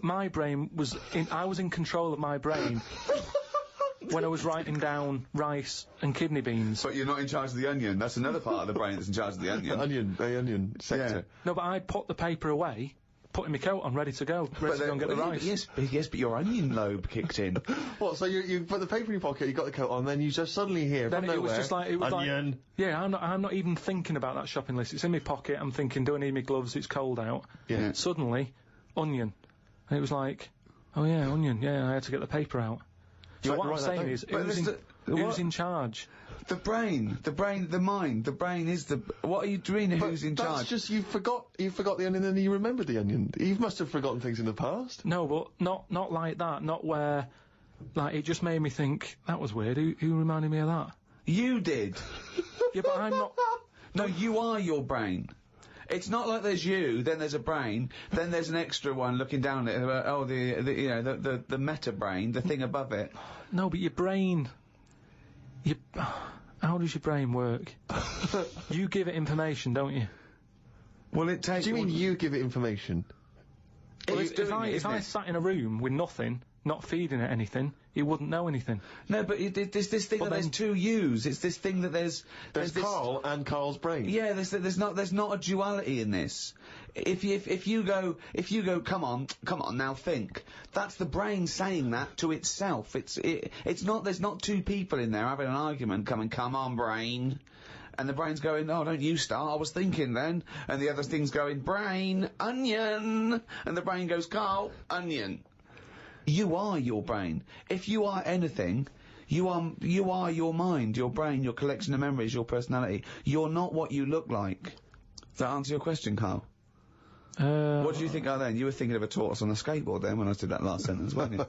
My brain was I was in control of my brain when I was writing down rice and kidney beans. But you're not in charge of the onion. That's another part of the brain that's in charge of the onion. The onion sector. Yeah. No, but I put the paper away, putting my coat on, ready to go and get the rice. Yes, but your onion lobe kicked in. What, so you put the paper in your pocket, you got the coat on, then you just suddenly hear Then from it nowhere, was just like, onion. Yeah, I'm not even thinking about that shopping list. It's in my pocket, I'm thinking, do I need my gloves, it's cold out. Yeah. Suddenly, onion. And it was like, oh yeah, onion, yeah, I had to get the paper out. So what I'm saying is, who's in charge? The brain, the mind, the brain is the... What are you doing? Who's in charge? That's just, you forgot the onion and then you remembered the onion. You must have forgotten things in the past. No, but not like that, not where... Like, it just made me think, that was weird, who reminded me of that? You did. Yeah, but I'm not... No, you are your brain. It's not like there's you, then there's a brain, then there's an extra one looking down at it, the meta brain, the thing above it. No, but your brain... How does your brain work? You give it information, don't you? Well, it takes... Do you mean you give it information? Well, if I sat in a room with nothing, not feeding it anything, it wouldn't know anything. No, but there's this thing that there's two yous. It's this thing that there's Carl and Carl's brain. Yeah, there's not a duality in this. If you go, come on, now think. That's the brain saying that to itself. It's not. There's not two people in there having an argument. Come on, brain. And the brain's going, oh, don't you start, I was thinking then. And the other thing's going, brain, onion. And the brain goes, Carl, onion. You are your brain. If you are anything, you are your mind, your brain, your collection of memories, your personality. You're not what you look like. Does that answer your question, Carl? What do you think then? You were thinking of a tortoise on a skateboard then when I did that last sentence, weren't you?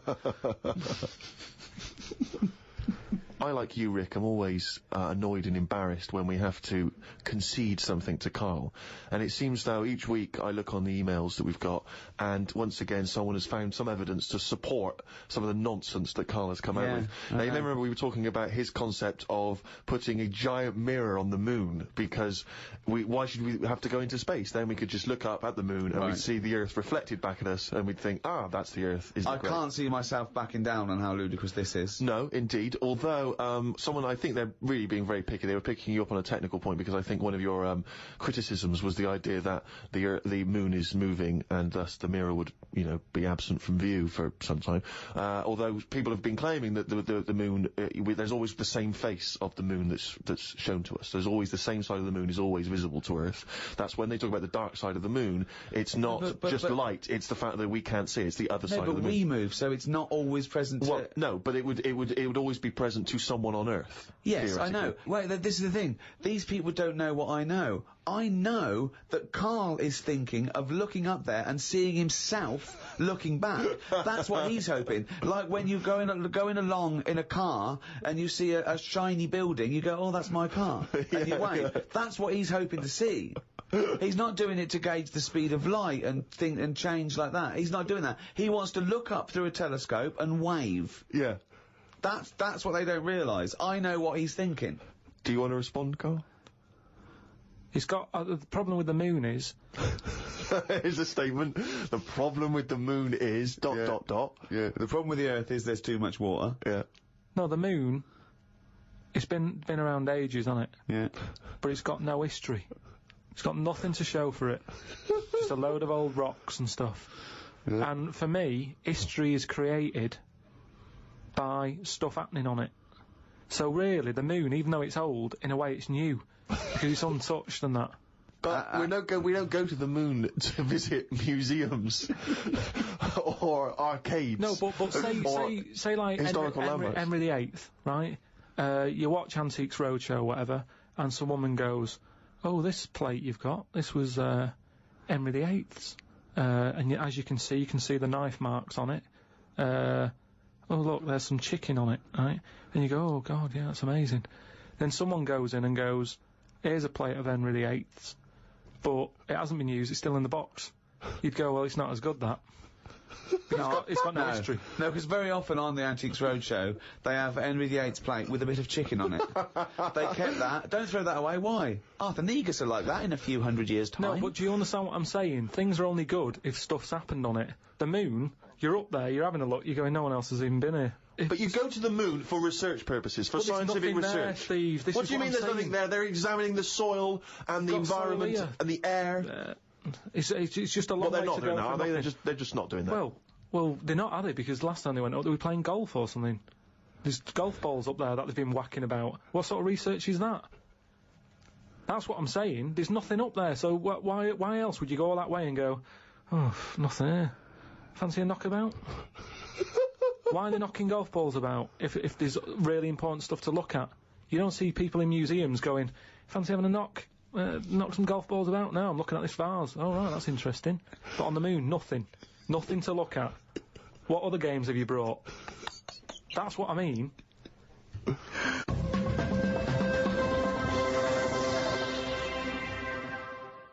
I, like you, Rick, I'm always annoyed and embarrassed when we have to concede something to Carl. And it seems though each week I look on the emails that we've got, and once again someone has found some evidence to support some of the nonsense that Carl has come out with. Now, you may remember we were talking about his concept of putting a giant mirror on the moon, because why should we have to go into space? Then we could just look up at the moon and we'd see the Earth reflected back at us, and we'd think, ah, that's the Earth. Isn't it great? Can't see myself backing down on how ludicrous this is. No, indeed. Although, someone, I think they're really being very picky. They were picking you up on a technical point, because I think think one of your criticisms was the idea that the moon is moving and thus the mirror would, you know, be absent from view for some time. Although people have been claiming that the moon, there's always the same face of the moon that's shown to us. There's always the same side of the moon is always visible to Earth. That's when they talk about the dark side of the moon. It's not just light. It's the fact that we can't see it. It's the other side of the moon. But we move, so it's not always present. Well, no, but it would always be present to someone on Earth. Yes, I know. Wait, this is the thing. These people don't know what I know. I know that Karl is thinking of looking up there and seeing himself looking back. That's what he's hoping. Like when you're going along in a car and you see a shiny building, you go, oh, that's my car. And you wave. That's what he's hoping to see. He's not doing it to gauge the speed of light and think and change like that. He's not doing that. He wants to look up through a telescope and wave. Yeah. That's what they don't realise. I know what he's thinking. Do you want to respond, Karl? He's got the problem with the moon is. Here's a statement. The problem with the moon is ... Yeah. The problem with the Earth is there's too much water. Yeah. No, the moon. It's been around ages, hasn't it? Yeah. But it's got no history. It's got nothing to show for it. Just a load of old rocks and stuff. Yeah. And for me, history is created by stuff happening on it. So really, the moon, even though it's old, in a way it's new. Because it's untouched and that. But we don't go to the moon to visit museums or arcades. No, but say like Henry VIII, right? You watch Antiques Roadshow or whatever, and some woman goes, oh, this plate you've got, this was Henry VIII's. And as you can see the knife marks on it. Oh, look, there's some chicken on it, right? And you go, oh, God, yeah, that's amazing. Then someone goes in and goes, here's a plate of Henry VIII's, but it hasn't been used, it's still in the box. You'd go, well, it's not as good, that. It's got no history. No, because very often on the Antiques Roadshow, they have Henry VIII's plate with a bit of chicken on it. They kept that. Don't throw that away. Why? Arthur Negus are like that in a few hundred years' time. No, but do you understand what I'm saying? Things are only good if stuff's happened on it. The moon, you're up there, you're having a look, you're going, no one else has even been here. But you go to the moon for research purposes, for scientific research. There, Steve. What do you mean there's nothing there? They're examining the soil and the environment and the air. It's just a long way to go. Well, they're not doing that, are they? They're just not doing that. Well, they're not, are they? Because last time they went up, they were playing golf or something. There's golf balls up there that they've been whacking about. What sort of research is that? That's what I'm saying. There's nothing up there, so why else would you go all that way and go, oh, nothing here. Fancy a knockabout? Why are they knocking golf balls about if there's really important stuff to look at? You don't see people in museums going, fancy having a knock some golf balls about? No, I'm looking at this vase. Oh, right, that's interesting. But on the moon, nothing. Nothing to look at. What other games have you brought? That's what I mean.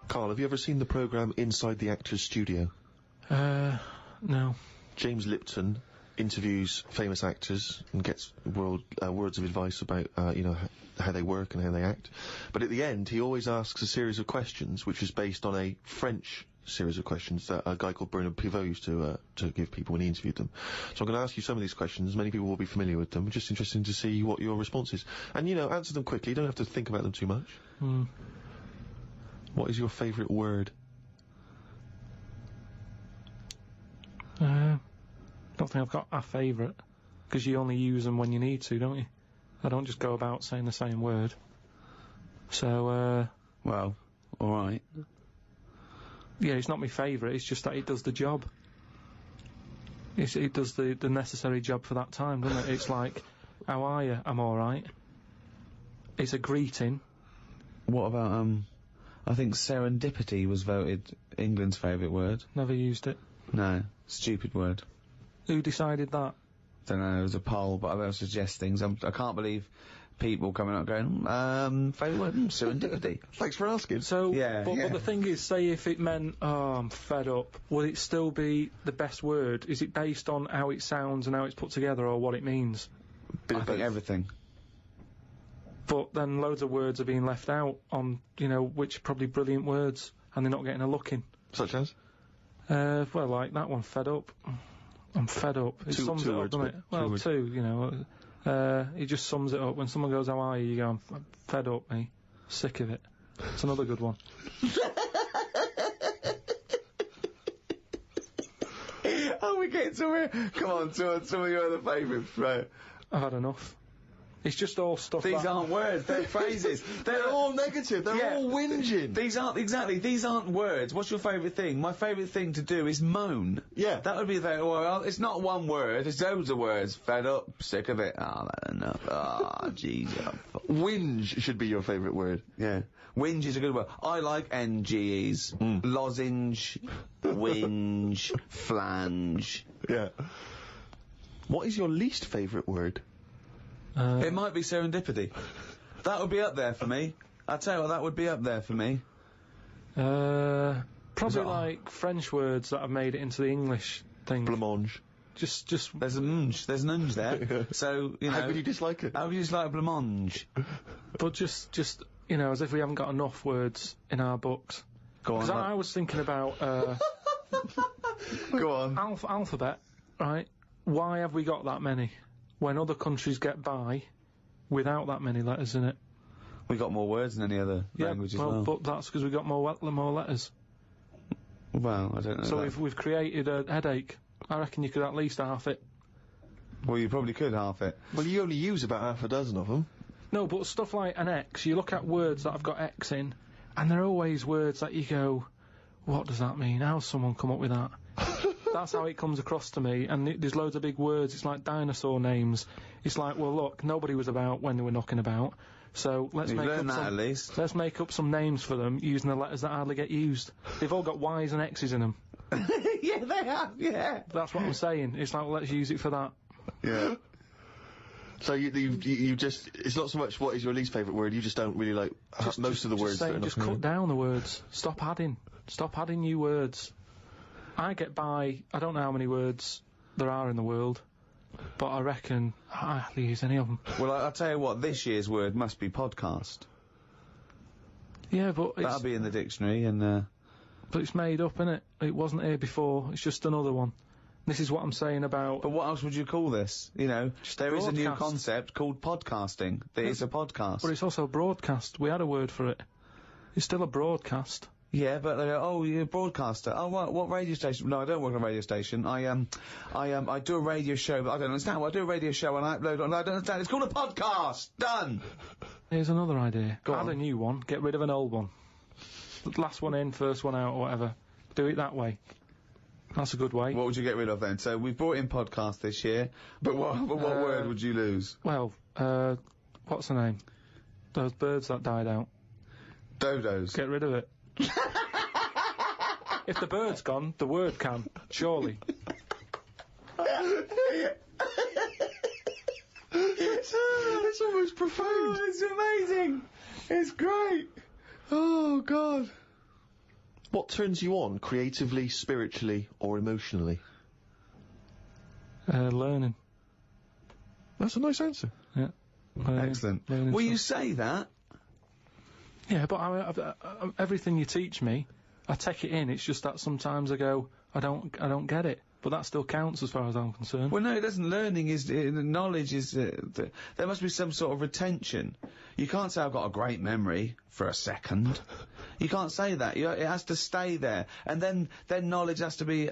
Karl, have you ever seen the programme Inside the Actors Studio? No. James Lipton interviews famous actors and gets words of advice about, you know, how they work and how they act. But at the end, he always asks a series of questions, which is based on a French series of questions that a guy called Bernard Pivot used to give people when he interviewed them. So I'm going to ask you some of these questions. Many people will be familiar with them. I'm just interested to see what your response is. And, you know, answer them quickly. You don't have to think about them too much. What is your favourite word? Don't think I've got a favourite, because you only use them when you need to, don't you? I don't just go about saying the same word. So, well, alright. Yeah, it's not my favourite, it's just that it does the job. It does the necessary job for that time, doesn't it? It's like, how are you? I'm alright. It's a greeting. What about, I think serendipity was voted England's favourite word. Never used it. No, stupid word. Who decided that? Don't know, it was a poll, but I will suggest things. I can't believe people coming up going, favourite word, serendipity. Thanks for asking. So, but the thing is, say if it meant, oh, I'm fed up, would it still be the best word? Is it based on how it sounds and how it's put together, or what it means? I think everything. But then loads of words are being left out on, you know, which are probably brilliant words, and they're not getting a look in. Such as? Well, like that one, fed up. I'm fed up. It sums it up, doesn't it? Well, two, you know. It just sums it up. When someone goes, how are you? You go, I'm fed up, me. Sick of it. It's another good one. Oh, we're getting somewhere. Come on, some of your other favourites, right? I've had enough. It's just all stuff. These aren't words, they're phrases. They're all negative. They're all whinging. These aren't words. What's your favourite thing? My favourite thing to do is moan. Yeah. That would be well, it's not one word, it's loads of words. Fed up, sick of it. That's enough. Jeez. Whinge should be your favourite word. Yeah. Whinge is a good word. I like NGEs. Lozenge, whinge, flange. Yeah. What is your least favourite word? It might be serendipity. That would be up there for me. I'll tell you what, that would be up there for me. Probably like French words that have made it into the English thing. Blancmange. Just. There's an unge there. So, you know. How could you dislike it? How could you dislike blancmange? But just, you know, as if we haven't got enough words in our books. Go on. Because I was thinking about, Go on. alphabet, right? Why have we got that many? When other countries get by without that many letters in it. We got more words than any other language as well. But that's because we got more letters. Well, I don't know. So we've created a headache. I reckon you could at least half it. Well, you probably could half it. Well, you only use about half a dozen of them. No, but stuff like an X, you look at words that have got X in, and they're always words that you go, what does that mean? How's someone come up with that? That's how it comes across to me, and there's loads of big words. It's like dinosaur names. It's like, well, look, nobody was about when they were knocking about, so let's make up some names for them using the letters that hardly get used. They've all got Y's and X's in them. Yeah, they have, yeah. That's what I'm saying. It's like, well, let's use it for that. Yeah. So you just, it's not so much what is your least favourite word, you just don't really like most of the words. Just cut down the words. Stop adding new words. I get by, I don't know how many words there are in the world, but I reckon I hardly use any of them. Well, I'll tell you what, this year's word must be podcast. Yeah, but that'll be in the dictionary, and but it's made up, innit? It wasn't here before, it's just another one. This is what I'm saying about... But what else would you call this? You know, there is a new concept called podcasting. That is a podcast. But it's also a broadcast. We had a word for it. It's still a broadcast. Yeah, but they go, oh, you're a broadcaster. Oh, what radio station? No, I don't work on a radio station. I do a radio show, but I don't understand. Well, I do a radio show and I upload on. I don't understand. It's called a podcast. Done. Here's another idea. Go on. Add a new one. Get rid of an old one. Last one in, first one out, or whatever. Do it that way. That's a good way. What would you get rid of then? So we've brought in podcast this year, but what word would you lose? Well, what's the name? Those birds that died out. Dodos. Get rid of it. If the bird's gone, the word can, surely. It's almost profound. Oh, it's amazing. It's great. Oh, God. What turns you on, creatively, spiritually, or emotionally? Learning. That's a nice answer. Yeah. Excellent. Will you say that? Yeah, but everything you teach me, I take it in. It's just that sometimes I go, I don't get it. But that still counts as far as I'm concerned. Well, no, it doesn't. Learning is knowledge is. There must be some sort of retention. You can't say I've got a great memory for a second. You can't say that. It has to stay there, and then knowledge has to be,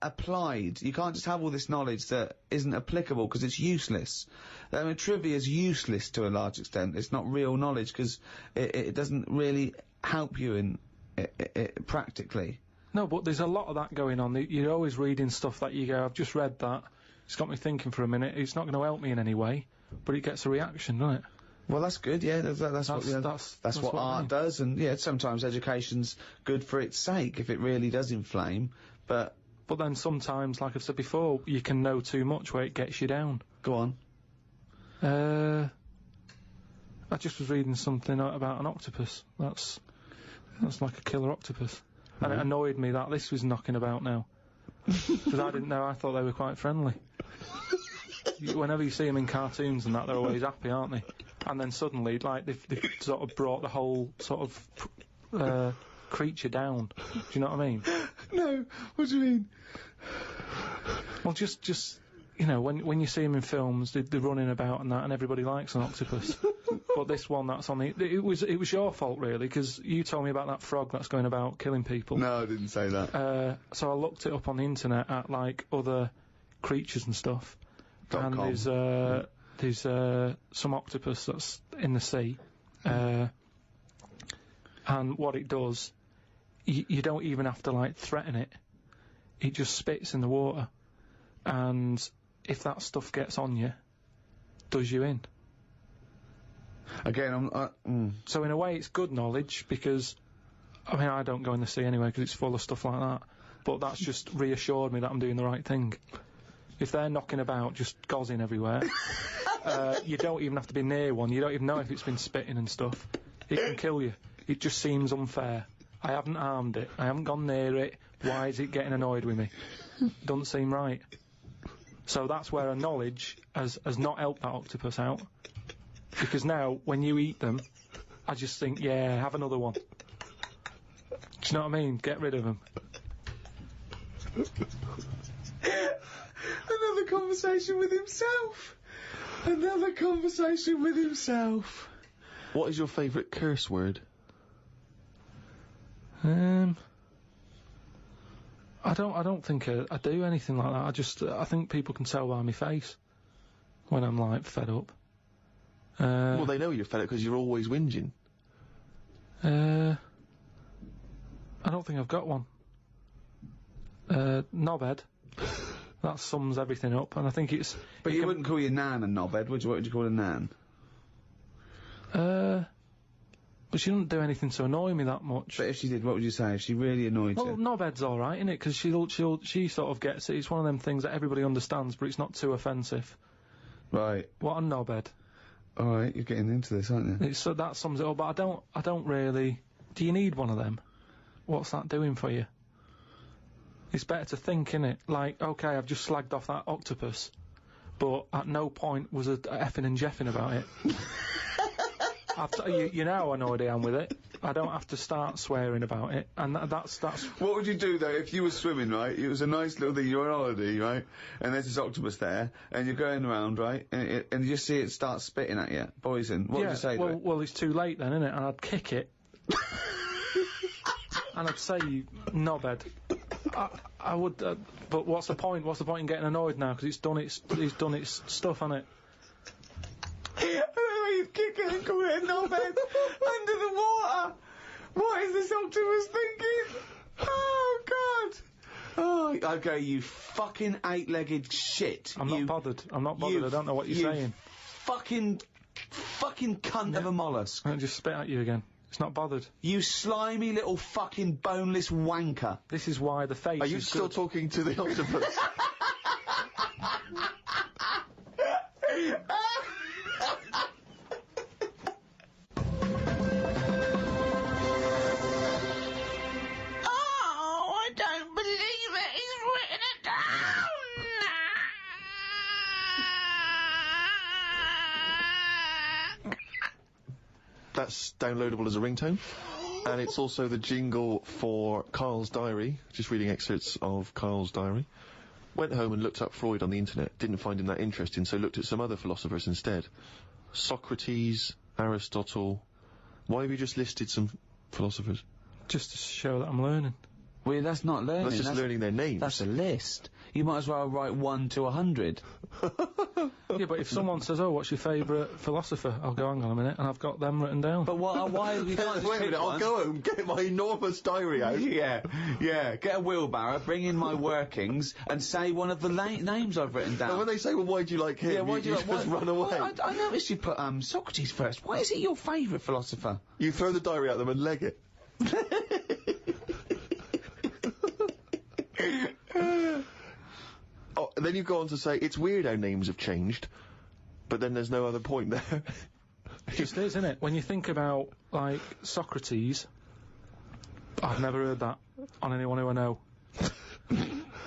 applied. You can't just have all this knowledge that isn't applicable because it's useless. I mean, trivia is useless to a large extent. It's not real knowledge because it doesn't really help you in practically. No, but there's a lot of that going on. You're always reading stuff that you go, I've just read that. It's got me thinking for a minute. It's not going to help me in any way, but it gets a reaction, doesn't it? Well, that's good, yeah. That's what art does, and yeah, sometimes education's good for its sake if it really does inflame, but then sometimes, like I've said before, you can know too much where it gets you down. Go on. I just was reading something about an octopus. That's like a killer octopus. And it annoyed me that this was knocking about now. Because I didn't know, I thought they were quite friendly. Whenever you see them in cartoons and that, they're always happy, aren't they? And then suddenly, like, they've sort of brought the whole sort of creature down. Do you know what I mean? No, what do you mean? Well, just you know, when you see them in films, they're running about and that, and everybody likes an octopus. But this one that's on the... It was your fault, really, because you told me about that frog that's going about killing people. No, I didn't say that. So I looked it up on the internet at, like, other creatures and stuff. .com. And there's some octopus that's in the sea. And what it does, you don't even have to, like, threaten it. It just spits in the water. And if that stuff gets on you, does you in. Again, So in a way it's good knowledge, because, I mean, I don't go in the sea anyway because it's full of stuff like that, but that's just reassured me that I'm doing the right thing. If they're knocking about, just gozzing everywhere, you don't even have to be near one, you don't even know if it's been spitting and stuff. It can kill you. It just seems unfair. I haven't harmed it, I haven't gone near it, why is it getting annoyed with me? Doesn't seem right. So that's where a knowledge has not helped that octopus out. Because now, when you eat them, I just think, yeah, have another one. Do you know what I mean? Get rid of them. Another conversation with himself. Another conversation with himself. What is your favourite curse word? I don't think I do anything like that. I think people can tell by my face when I'm, like, fed up. Well, they know you're fed up because you're always whinging. I don't think I've got one. Knobhead. That sums everything up, and I think it's... But you wouldn't call your nan a knobhead, would you? What would you call a nan? But she doesn't do anything to annoy me that much. But if she did, what would you say? If she really annoyed you? Well, knobhead's alright, isn't it? Because she sort of gets it. It's one of them things that everybody understands, but it's not too offensive. Right. What a knobhead. Alright, you're getting into this, aren't you? So that sums it up, but I don't really... Do you need one of them? What's that doing for you? It's better to think, innit? Like, okay, I've just slagged off that octopus, but at no point was a effing and jeffing about it. You know how annoyed I am with it. I don't have to start swearing about it, and that's... What would you do, though, if you were swimming, right? It was a nice little thing, you're on holiday, right? And there's this octopus there, and you're going around, right? And you just see it start spitting at you, poison. What would you say to it? Well, it's too late then, innit? And I'd kick it. And I'd say, you knobhead. I would, but what's the point? What's the point in getting annoyed now? Because it's done its stuff, hasn't it? He's kicking and calling it a knobhead under the water. What is this octopus thinking? Oh, God. Oh, okay, you fucking eight-legged shit. I'm not bothered. I don't know what you're saying. Fucking cunt of a mollusk. I'll just spit at you again. It's not bothered. You slimy little fucking boneless wanker. This is why the face Are you still talking to the octopus? Oh, I don't believe it. He's written it down. That's downloadable as a ringtone. And it's also the jingle for Karl's diary. Just reading excerpts of Karl's diary. Went home and looked up Freud on the internet. Didn't find him that interesting, so looked at some other philosophers instead. Socrates, Aristotle. Why have you just listed some philosophers? Just to show that I'm learning. Well, that's not learning. That's just learning their names. That's a list. You might as well write 1 to 100. Yeah, but if someone says, "Oh, what's your favourite philosopher?" I'll go, "Hang on a minute," and I've got them written down. But why you can't just Wait a pick minute, one? I'll go home, get my enormous diary out. Yeah. Get a wheelbarrow, bring in my workings, and say one of the names I've written down. And when they say, "Well, why do you like him?" Yeah, why do you like, just run away. Well, I noticed you put Socrates first. Why is he your favourite philosopher? You throw the diary at them and leg it. Oh, and then you go on to say, it's weird how names have changed, but then there's no other point there. It just is, isn't it? When you think about, like, Socrates, I've never heard that on anyone who I know,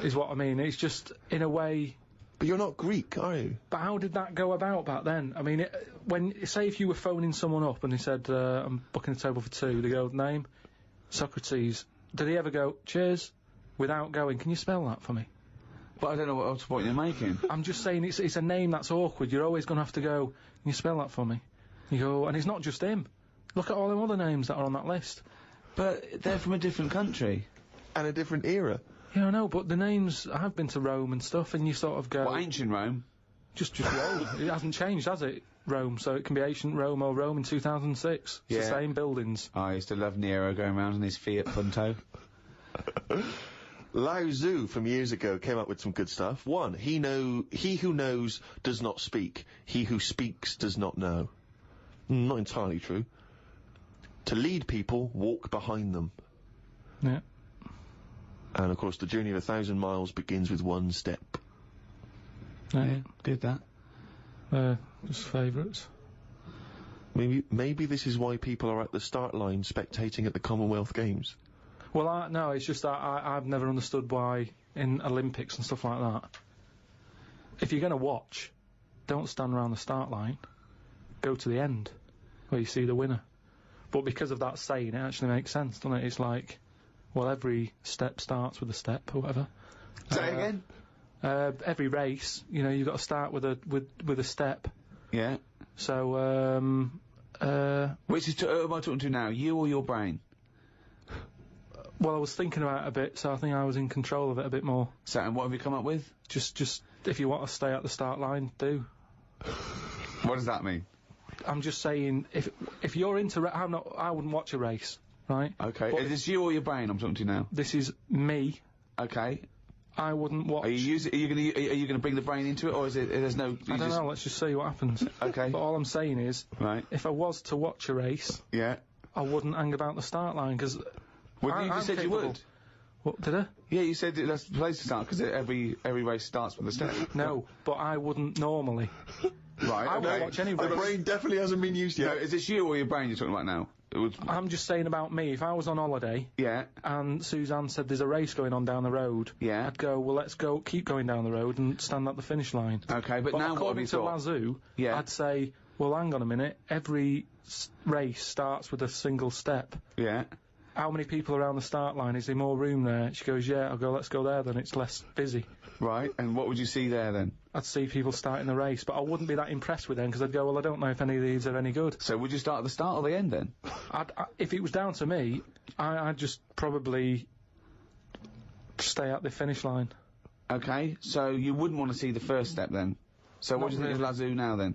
is what I mean. It's just, in a way... But you're not Greek, are you? But how did that go about back then? I mean, say if you were phoning someone up and they said, I'm booking a table for 2, they go, name? Socrates. Did he ever go, cheers? Without going, can you spell that for me? But I don't know what point you're making. I'm just saying it's a name that's awkward. You're always going to have to go, can you spell that for me? You go, and it's not just him. Look at all the other names that are on that list. But they're from a different country. And a different era. Yeah, I know, but the names, I've been to Rome and stuff, and you sort of go... What, ancient Rome? Just Rome. It hasn't changed, has it? Rome, so it can be ancient Rome or Rome in 2006. It's the same buildings. Oh, I used to love Nero going around in his Fiat Punto. Lao Tzu from years ago came up with some good stuff. One, he who knows does not speak. He who speaks does not know. Not entirely true. To lead people, walk behind them. Yeah. And of course, the journey of 1,000 miles begins with one step. Yeah, did that. Just favourites. Maybe this is why people are at the start line spectating at the Commonwealth Games. Well, no, it's just that I've never understood why in Olympics and stuff like that, if you're going to watch, don't stand around the start line. Go to the end, where you see the winner. But because of that saying, it actually makes sense, doesn't it? It's like, well, every step starts with a step, or whatever. Say again? Every race, you know, you've got to start with a step. Yeah. So, which is who am I talking to now, you or your brain? Well, I was thinking about it a bit, so I think I was in control of it a bit more. So, and what have you come up with? Just if you want to stay at the start line, do. What does that mean? I'm just saying, if you're into, I wouldn't watch a race, right? Okay. But is this you or your brain I'm talking to now? This is me. Okay. I wouldn't watch. Are you gonna bring the brain into it, or is it? There's no. I don't know. Let's just see what happens. Okay. But all I'm saying is, right. If I was to watch a race, yeah, I wouldn't hang about the start line because. Well, you said you would. What did I? Yeah, you said that's the place to start because every race starts with a step. No, but I wouldn't normally. Right. I won't watch any race. The brain definitely hasn't been used yet. No, is this you or your brain you're talking about now? I'm just saying about me. If I was on holiday, yeah, and Suzanne said there's a race going on down the road, yeah, I'd go, well, let's go, keep going down the road and stand at the finish line. Okay, but now what have you thought? According to Lazoo, yeah, I'd say, well, hang on a minute. Every race starts with a single step. Yeah. How many people around the start line? Is there more room there? She goes, yeah. I'll go, let's go there then. It's less busy. Right. And what would you see there then? I'd see people starting the race, but I wouldn't be that impressed with them because I'd go, well, I don't know if any of these are any good. So would you start at the start or the end then? If it was down to me, I'd just probably stay at the finish line. Okay. So you wouldn't want to see the first step then? So what do you think of Lazoo now then?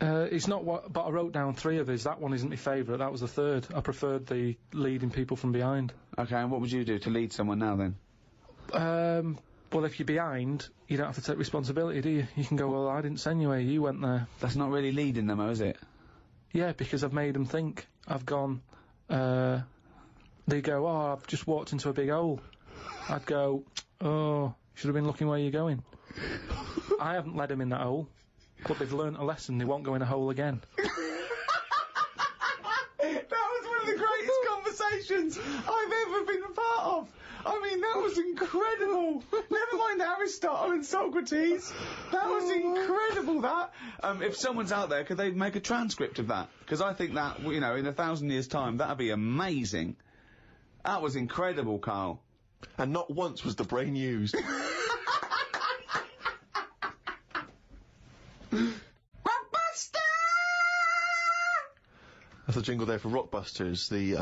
It's not what, but I wrote down 3 of his. That one isn't my favourite. That was the 3rd. I preferred the leading people from behind. Okay, and what would you do to lead someone now then? Well, if you're behind, you don't have to take responsibility, do you? You can go, well, I didn't send you here. You went there. That's not really leading them, though, is it? Yeah, because I've made them think. I've gone. They go, oh, I've just walked into a big hole. I'd go, oh, you should have been looking where you're going. I haven't led them in that hole. But they've learnt a lesson, they won't go in a hole again. That was one of the greatest conversations I've ever been a part of. I mean, that was incredible. Never mind Aristotle and Socrates. That was incredible, that. If someone's out there, could they make a transcript of that? Because I think that, you know, in 1,000 years' time, that'd be amazing. That was incredible, Carl. And not once was the brain used. Rockbuster! That's a jingle there for Rockbusters, the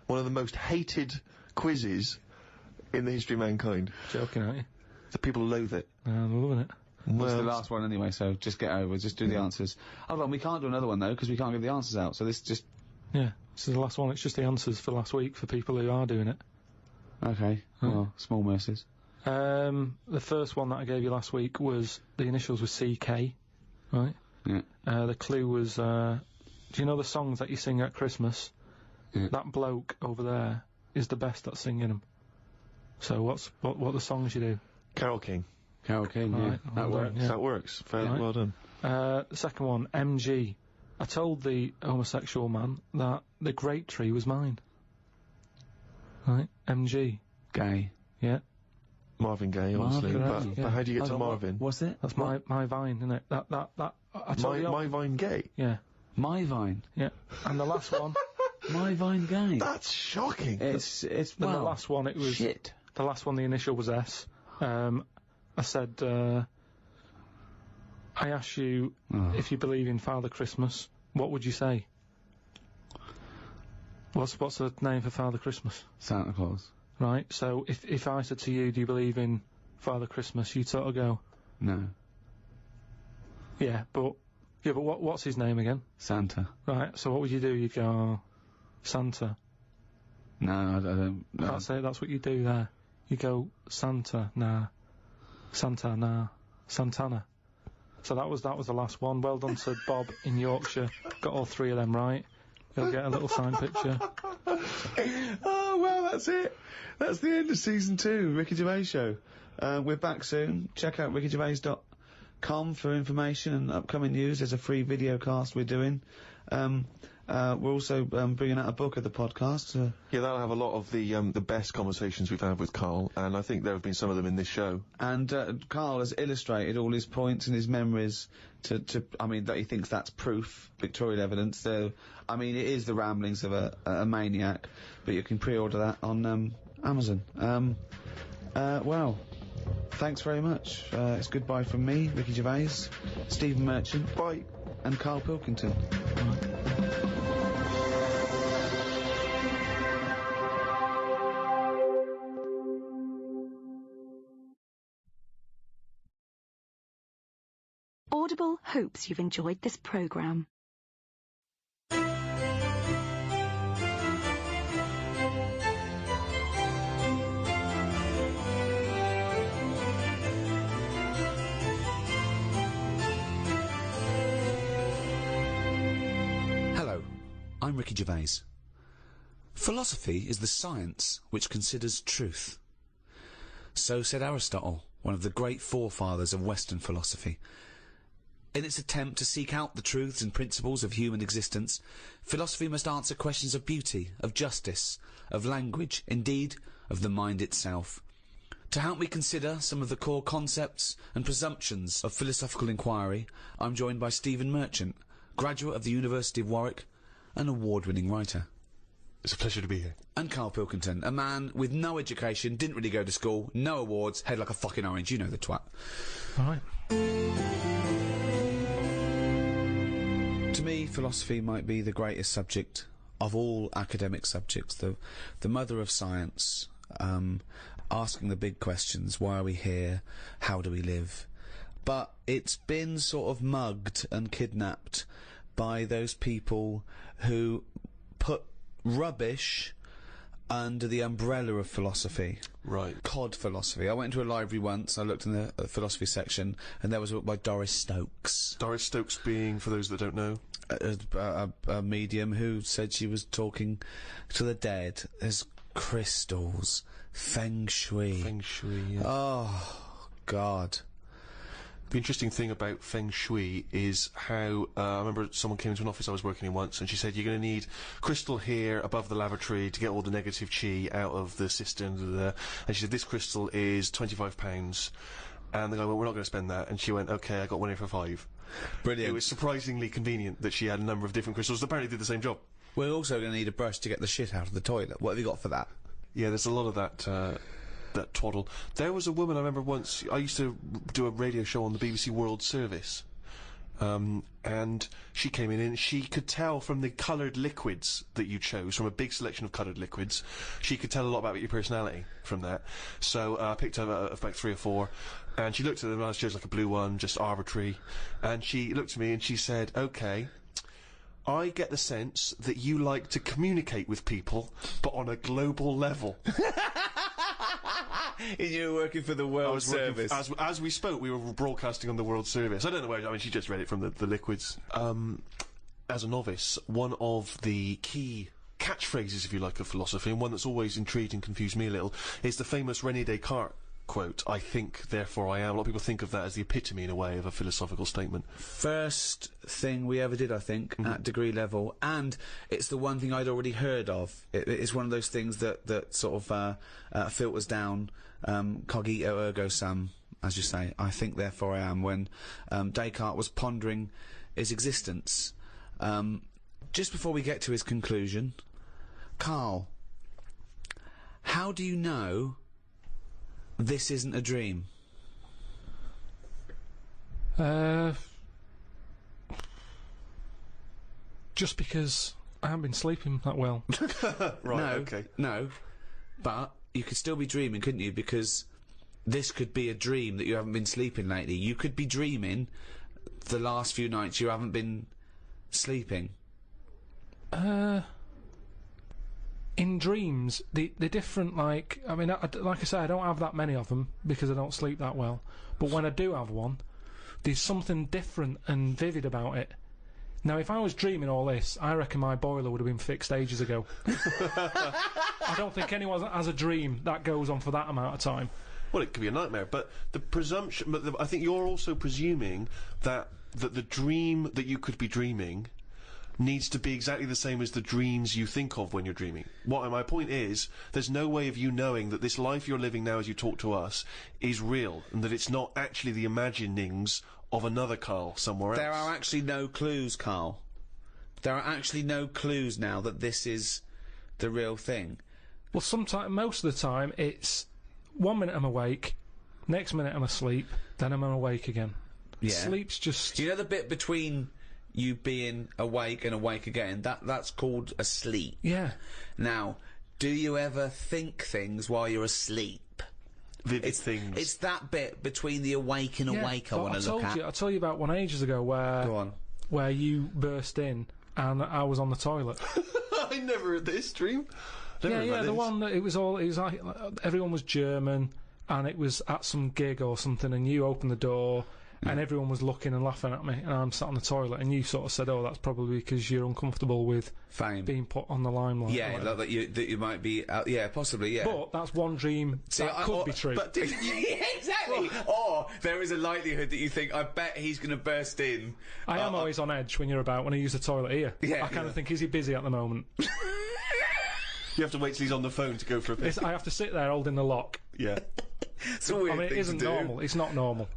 one of the most hated quizzes in the history of mankind. Joking, aren't you? The people loathe it. I'm loving it. Well, it's the last one anyway, so just get over, just do the answers. Hold on, we can't do another one though, because we can't get the answers out, so this just... Yeah, this is the last one, it's just the answers for last week for people who are doing it. Okay, well, small mercies. The first one that I gave you last week was, the initials were CK, right? Yeah. The clue was, do you know the songs that you sing at Christmas? Yeah. That bloke over there is the best at singing them. So what are the songs you do? Carol King. Carol King, yeah. Right, That works. yeah. That works. Fairly Right. well done. The second one, MG. I told the homosexual man that the grape tree was mine. Right? MG. Gay. Yeah. Marvin Gaye, obviously. Marvin Gaye, But how do you get to Marvin? What's it? That's my vine, isn't it? That, I told you. My Vine Gay? Yeah. My Vine. Yeah. And the last one. My Vine Gay. That's shocking. It's Then the last one, it was... Shit. The last one, the initial was S. I said, I asked you if you believe in Father Christmas, what would you say? What's the name for Father Christmas? Santa Claus. Right, so if I said to you, do you believe in Father Christmas, you'd sort of go... No. Yeah, but what's his name again? Santa. Right, so what would you do? You'd go, oh, Santa. No, I don't... No. That's it, that's what you do there. You go, Santa, nah. Santa, nah. Santana. So that was the last one. Well done to Bob in Yorkshire. Got all three of them right. You'll get a little signed picture. Oh, well, that's it. That's the end of season 2, Ricky Gervais Show. We're back soon. Check out rickygervais.com for information and upcoming news. There's a free video cast we're doing. We're also bringing out a book of the podcast. Yeah, that'll have a lot of the best conversations we've had with Karl, and I think there have been some of them in this show. And Karl has illustrated all his points and his memories I mean, that he thinks that's proof, pictorial evidence. So, I mean, it is the ramblings of a maniac, but you can pre-order that on Amazon. Well, thanks very much. It's goodbye from me, Ricky Gervais, Stephen Merchant, bye, and Karl Pilkington. Audible hopes you've enjoyed this programme. Hello, I'm Ricky Gervais. Philosophy is the science which considers truth. So said Aristotle, one of the great forefathers of Western philosophy. In its attempt to seek out the truths and principles of human existence, philosophy must answer questions of beauty, of justice, of language, indeed, of the mind itself. To help me consider some of the core concepts and presumptions of philosophical inquiry, I'm joined by Stephen Merchant, graduate of the University of Warwick, an award-winning writer. It's a pleasure to be here. And Karl Pilkington, a man with no education, didn't really go to school, no awards, head like a fucking orange, you know the twat. Alright. To me, philosophy might be the greatest subject of all academic subjects, the mother of science, asking the big questions, why are we here, how do we live? But it's been sort of mugged and kidnapped by those people who put rubbish under the umbrella of philosophy. Right. Cod philosophy. I went to a library once, I looked in the philosophy section, and there was a book by Doris Stokes. Doris Stokes being, for those that don't know? A medium who said she was talking to the dead. There's crystals, feng shui. Feng shui, yeah. Oh, God. The interesting thing about feng shui is how, I remember someone came into an office I was working in once, and she said, you're going to need crystal here above the lavatory to get all the negative chi out of the cistern, and she said, this crystal is £25. And the guy went, we're not going to spend that. And she went, okay, I got one here for £5. Brilliant. It was surprisingly convenient that she had a number of different crystals that apparently did the same job. We're also going to need a brush to get the shit out of the toilet. What have you got for that? Yeah, there's a lot of that, that twaddle. There was a woman I remember once, I used to do a radio show on the BBC World Service, and she came in and she could tell from the coloured liquids that you chose, from a big selection of coloured liquids, she could tell a lot about your personality from that. So I picked up about 3 or 4, and she looked at them and I chose like a blue one, just arbitrary, and she looked at me and she said, okay, I get the sense that you like to communicate with people, but on a global level. And you were working for the World Service. As we spoke, we were broadcasting on the World Service. I don't know where, I mean, she just read it from the liquids. As a novice, one of the key catchphrases, if you like, of philosophy, and one that's always intrigued and confused me a little, is the famous René Descartes quote, I think, therefore I am. A lot of people think of that as the epitome, in a way, of a philosophical statement. First thing we ever did, I think, at degree level, and it's the one thing I'd already heard of. It's one of those things that sort of filters down, cogito ergo sum, as you say, I think, therefore I am, when Descartes was pondering his existence. Just before we get to his conclusion, Karl, how do you know this isn't a dream? Just because I haven't been sleeping that well. Right, okay. No, but you could still be dreaming, couldn't you? Because this could be a dream that you haven't been sleeping lately. You could be dreaming the last few nights you haven't been sleeping. In dreams, they're different, like, I mean, like I say, I don't have that many of them because I don't sleep that well. But when I do have one, there's something different and vivid about it. Now, if I was dreaming all this, I reckon my boiler would have been fixed ages ago. I don't think anyone has a dream that goes on for that amount of time. Well, it could be a nightmare, but the presumption... But I think you're also presuming that the dream that you could be dreaming needs to be exactly the same as the dreams you think of when you're dreaming. My point is, there's no way of you knowing that this life you're living now as you talk to us is real, and that it's not actually the imaginings of another Karl somewhere else. There are actually no clues, Karl. There are actually no clues now that this is the real thing. Well, most of the time, it's 1 minute I'm awake, next minute I'm asleep, then I'm awake again. Yeah. Sleep's just... You know the bit between you being awake and awake again? That's called a sleep. Yeah. Now, do you ever think things while you're asleep? Vivid things. It's that bit between the awake and awake I want to look at. I told you about one ages ago where... Go on. Where you burst in and I was on the toilet. I never had this dream. The one that it was like everyone was German and it was at some gig or something and you opened the door and everyone was looking and laughing at me and I'm sat on the toilet and you sort of said, oh, that's probably because you're uncomfortable with fame being put on the limelight. Yeah, like that you might be yeah, possibly, yeah. But that's one dream that could be true. But yeah, exactly. Or there is a likelihood that you think, I bet he's going to burst in. I am always on edge when I use the toilet here. Yeah, I kind of think, is he busy at the moment? You have to wait till he's on the phone to go for a piss. I have to sit there holding the lock. Yeah. It's a weird thing it isn't to do. normal. It's not normal.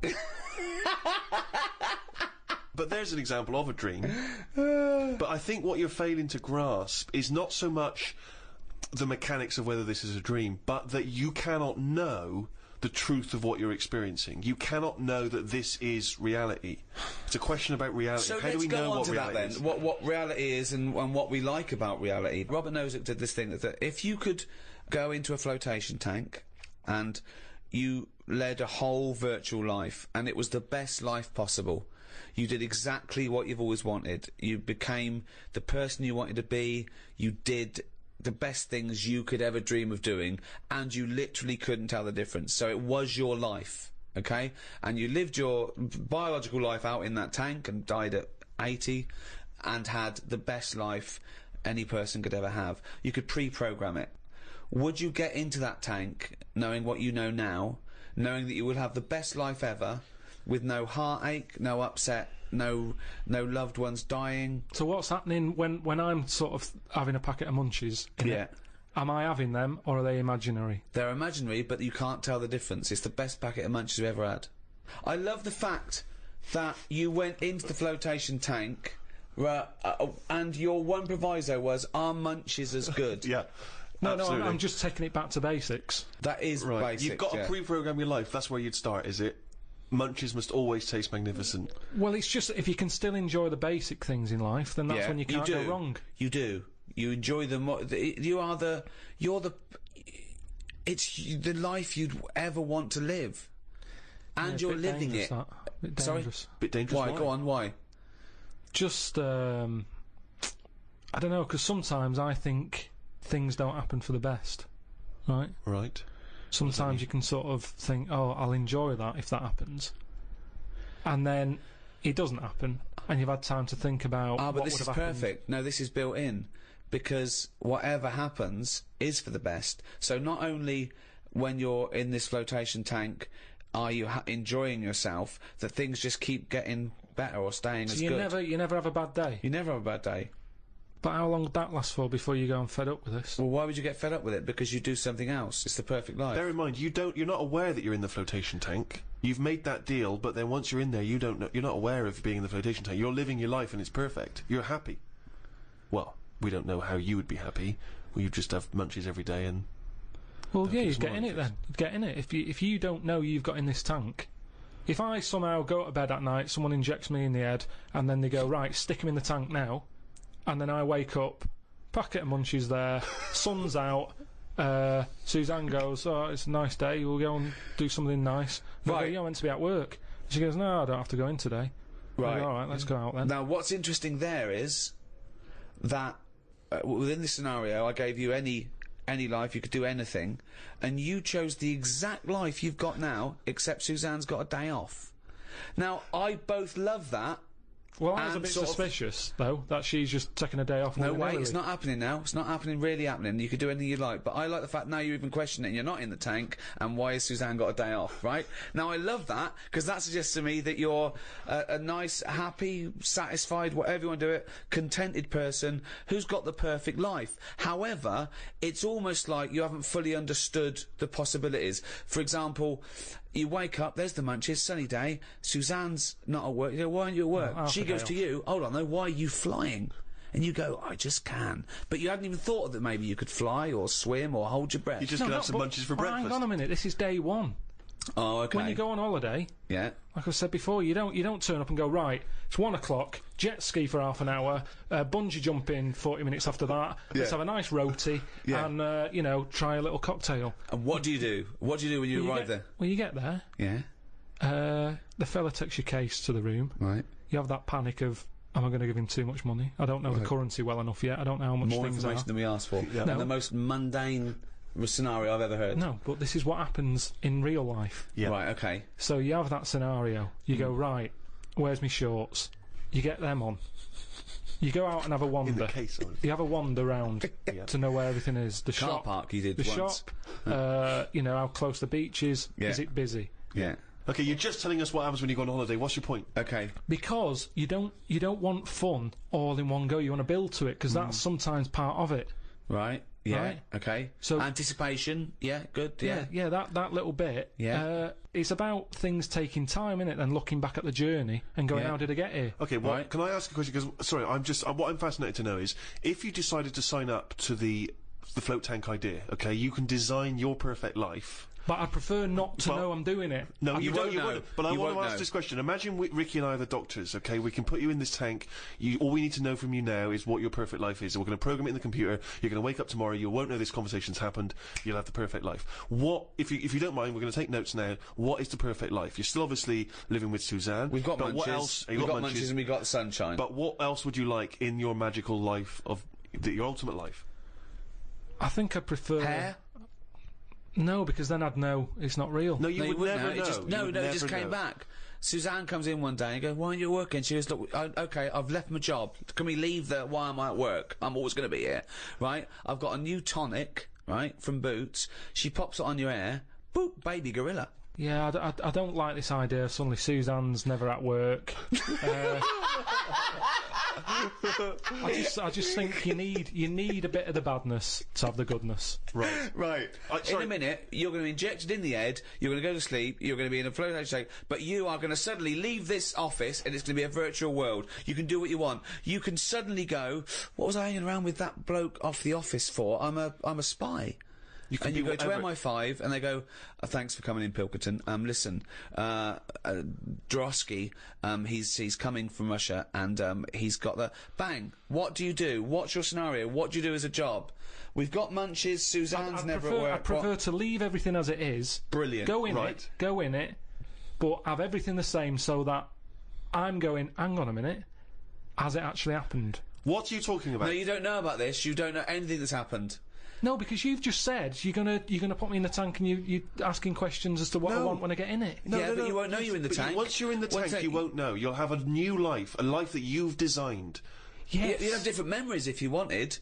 But there's an example of a dream. But I think what you're failing to grasp is not so much the mechanics of whether this is a dream, but that you cannot know the truth of what you're experiencing. You cannot know that this is reality. It's a question about reality. So How do we know what reality reality is? What reality is and what we like about reality. Robert Nozick did this thing that if you could go into a flotation tank and you led a whole virtual life and it was the best life possible, you did exactly what you've always wanted. You became the person you wanted to be. You did the best things you could ever dream of doing, and you literally couldn't tell the difference. So it was your life, okay? And you lived your biological life out in that tank and died at 80 and had the best life any person could ever have. You could pre-program it. Would you get into that tank knowing what you know now, knowing that you would have the best life ever, with no heartache, no upset, no loved ones dying? So what's happening when I'm sort of having a packet of munchies? Am I having them, or are they imaginary? They're imaginary, but you can't tell the difference. It's the best packet of munchies you've ever had. I love the fact that you went into the flotation tank, and your one proviso was, are munchies as good? Yeah. No, I'm just taking it back to basics. That is basics. You've got to pre-program your life. That's where you'd start, is it? Munchies must always taste magnificent. Well, it's just if you can still enjoy the basic things in life, then that's when you can't go wrong. You do. You enjoy them. It's the life you'd ever want to live, and you're living it. Bit dangerous. Bit dangerous. Why? Go on. Why? Just I don't know, because sometimes I think things don't happen for the best, right? Right. Sometimes you can sort of think, oh, I'll enjoy that if that happens. And then it doesn't happen, and you've had time to think about but what this would is have happened. perfect. No, this is built in, because whatever happens is for the best. So not only when you're in this flotation tank are you enjoying yourself, that things just keep getting better or staying as good. You never have a bad day? You never have a bad day. But how long would that last for before you go and fed up with this? Well, why would you get fed up with it? Because you do something else. It's the perfect life. Bear in mind, you're not aware that you're in the flotation tank. You've made that deal, but then once you're in there, you don't know. You're not aware of being in the flotation tank. You're living your life, and it's perfect. You're happy. Well, we don't know how you would be happy. Well, you just have munchies every day and Well, yeah, you'd get in it then. You'd get in it. If you don't know you've got in this tank, if I somehow go to bed at night, someone injects me in the head, and then they go, right, stick him in the tank now, and then I wake up, packet of munchies there, sun's out, Suzanne goes, oh, it's a nice day, we'll go and do something nice. And I go, you're meant to be at work. And she goes, no, I don't have to go in today. Right. I go, all right, let's go out then. Now, what's interesting there is that within this scenario, I gave you any life, you could do anything, and you chose the exact life you've got now, except Suzanne's got a day off. Now, I both love that. Well, I was a bit suspicious, though, that she's just taking a day off. No, wait, it's not happening now. It's not happening, really happening. You could do anything you like. But I like the fact now you even question it and you're not in the tank, and why has Suzanne got a day off, right? Now, I love that, because that suggests to me that you're a nice, happy, satisfied, whatever you want to do it, contented person who's got the perfect life. However, it's almost like you haven't fully understood the possibilities. For example, you wake up, there's the munchies, sunny day, Suzanne's not at work, you go, why aren't you at work? She goes to you, hold on though, why are you flying? And you go, I just can. But you hadn't even thought that maybe you could fly or swim or hold your breath. You just gonna have some munchies for breakfast. Hang on a minute, this is day one. Oh, okay. When you go on holiday, yeah, like I said before, you don't turn up and go, right, it's 1 o'clock, jet ski for half an hour, bungee jump in 40 minutes after that, let's have a nice roti, and, you know, try a little cocktail. And what do you do? What do you do when you arrive there? Well, you get there. Yeah. The fella takes your case to the room. Right. You have that panic of, am I going to give him too much money? I don't know the currency well enough yet. I don't know how much More things information are. than we asked for. No. And the most mundane scenario I've ever heard. No, but this is what happens in real life. Yeah. Right, okay. So you have that scenario. You go, right, where's my shorts? You get them on. You go out and have a wander. In the case, you have a wander round to know where everything is. The car shop, park you did the once. shop, you know, how close the beach is. Yeah. Is it busy? Yeah. Okay, you're just telling us what happens when you go on holiday. What's your point? Okay. Because you don't want fun all in one go. You want to build to it, because that's sometimes part of it. Right. Yeah. Right? Okay. So anticipation. Yeah. Good. Yeah. Yeah. That little bit. Yeah. It's about things taking time, innit? And looking back at the journey and going, how did I get here? Okay. Well, can I ask a question? Because sorry, what I'm fascinated to know is if you decided to sign up to the float tank idea. Okay, you can design your perfect life. But I prefer not to know I'm doing it. No, you won't don't. know. But I You want to won't ask know. this question. Imagine Ricky and I are the doctors, okay? We can put you in this tank. All we need to know from you now is what your perfect life is. And we're going to program it in the computer. You're going to wake up tomorrow. You won't know this conversation's happened. You'll have the perfect life. What, if you don't mind, we're going to take notes now. What is the perfect life? You're still obviously living with Suzanne. We've got but munchies. What else? We've got munchies and we've got sunshine. But what else would you like in your magical life your ultimate life? I think I prefer hair. No, because then I'd know it's not real. No, you would never know. know. It just came back. Suzanne comes in one day and goes, why aren't you working? She goes, look, okay, I've left my job. Can we leave the why am I at work? I'm always going to be here, right? I've got a new tonic, right, from Boots. She pops it on your hair. Boop, baby gorilla. Yeah, I don't like this idea. Suddenly Suzanne's never at work. I just think you need a bit of the badness to have the goodness. Right. In a minute, you're going to be injected in the head, you're going to go to sleep, you're going to be in a floating state, but you are going to suddenly leave this office and it's going to be a virtual world. You can do what you want. You can suddenly go, what was I hanging around with that bloke off the office for? I'm a spy. You go to MI5 and they go, thanks for coming in, Pilkington. Listen, Drosky, he's coming from Russia and he's got the bang. What do you do? What's your scenario? What do you do as a job? We've got munchies. Suzanne's never at work. I prefer to leave everything as it is. Brilliant. Go in it, but have everything the same so that I'm going, hang on a minute, has it actually happened? What are you talking about? No, you don't know about this. You don't know anything that's happened. No, because you've just said you're gonna put me in the tank and you're asking questions as to what I want when I get in it. But you won't know you're in the tank. Once you're in the tank, you won't know. You'll have a new life, a life that you've designed. Yes. You'd have different memories if you wanted.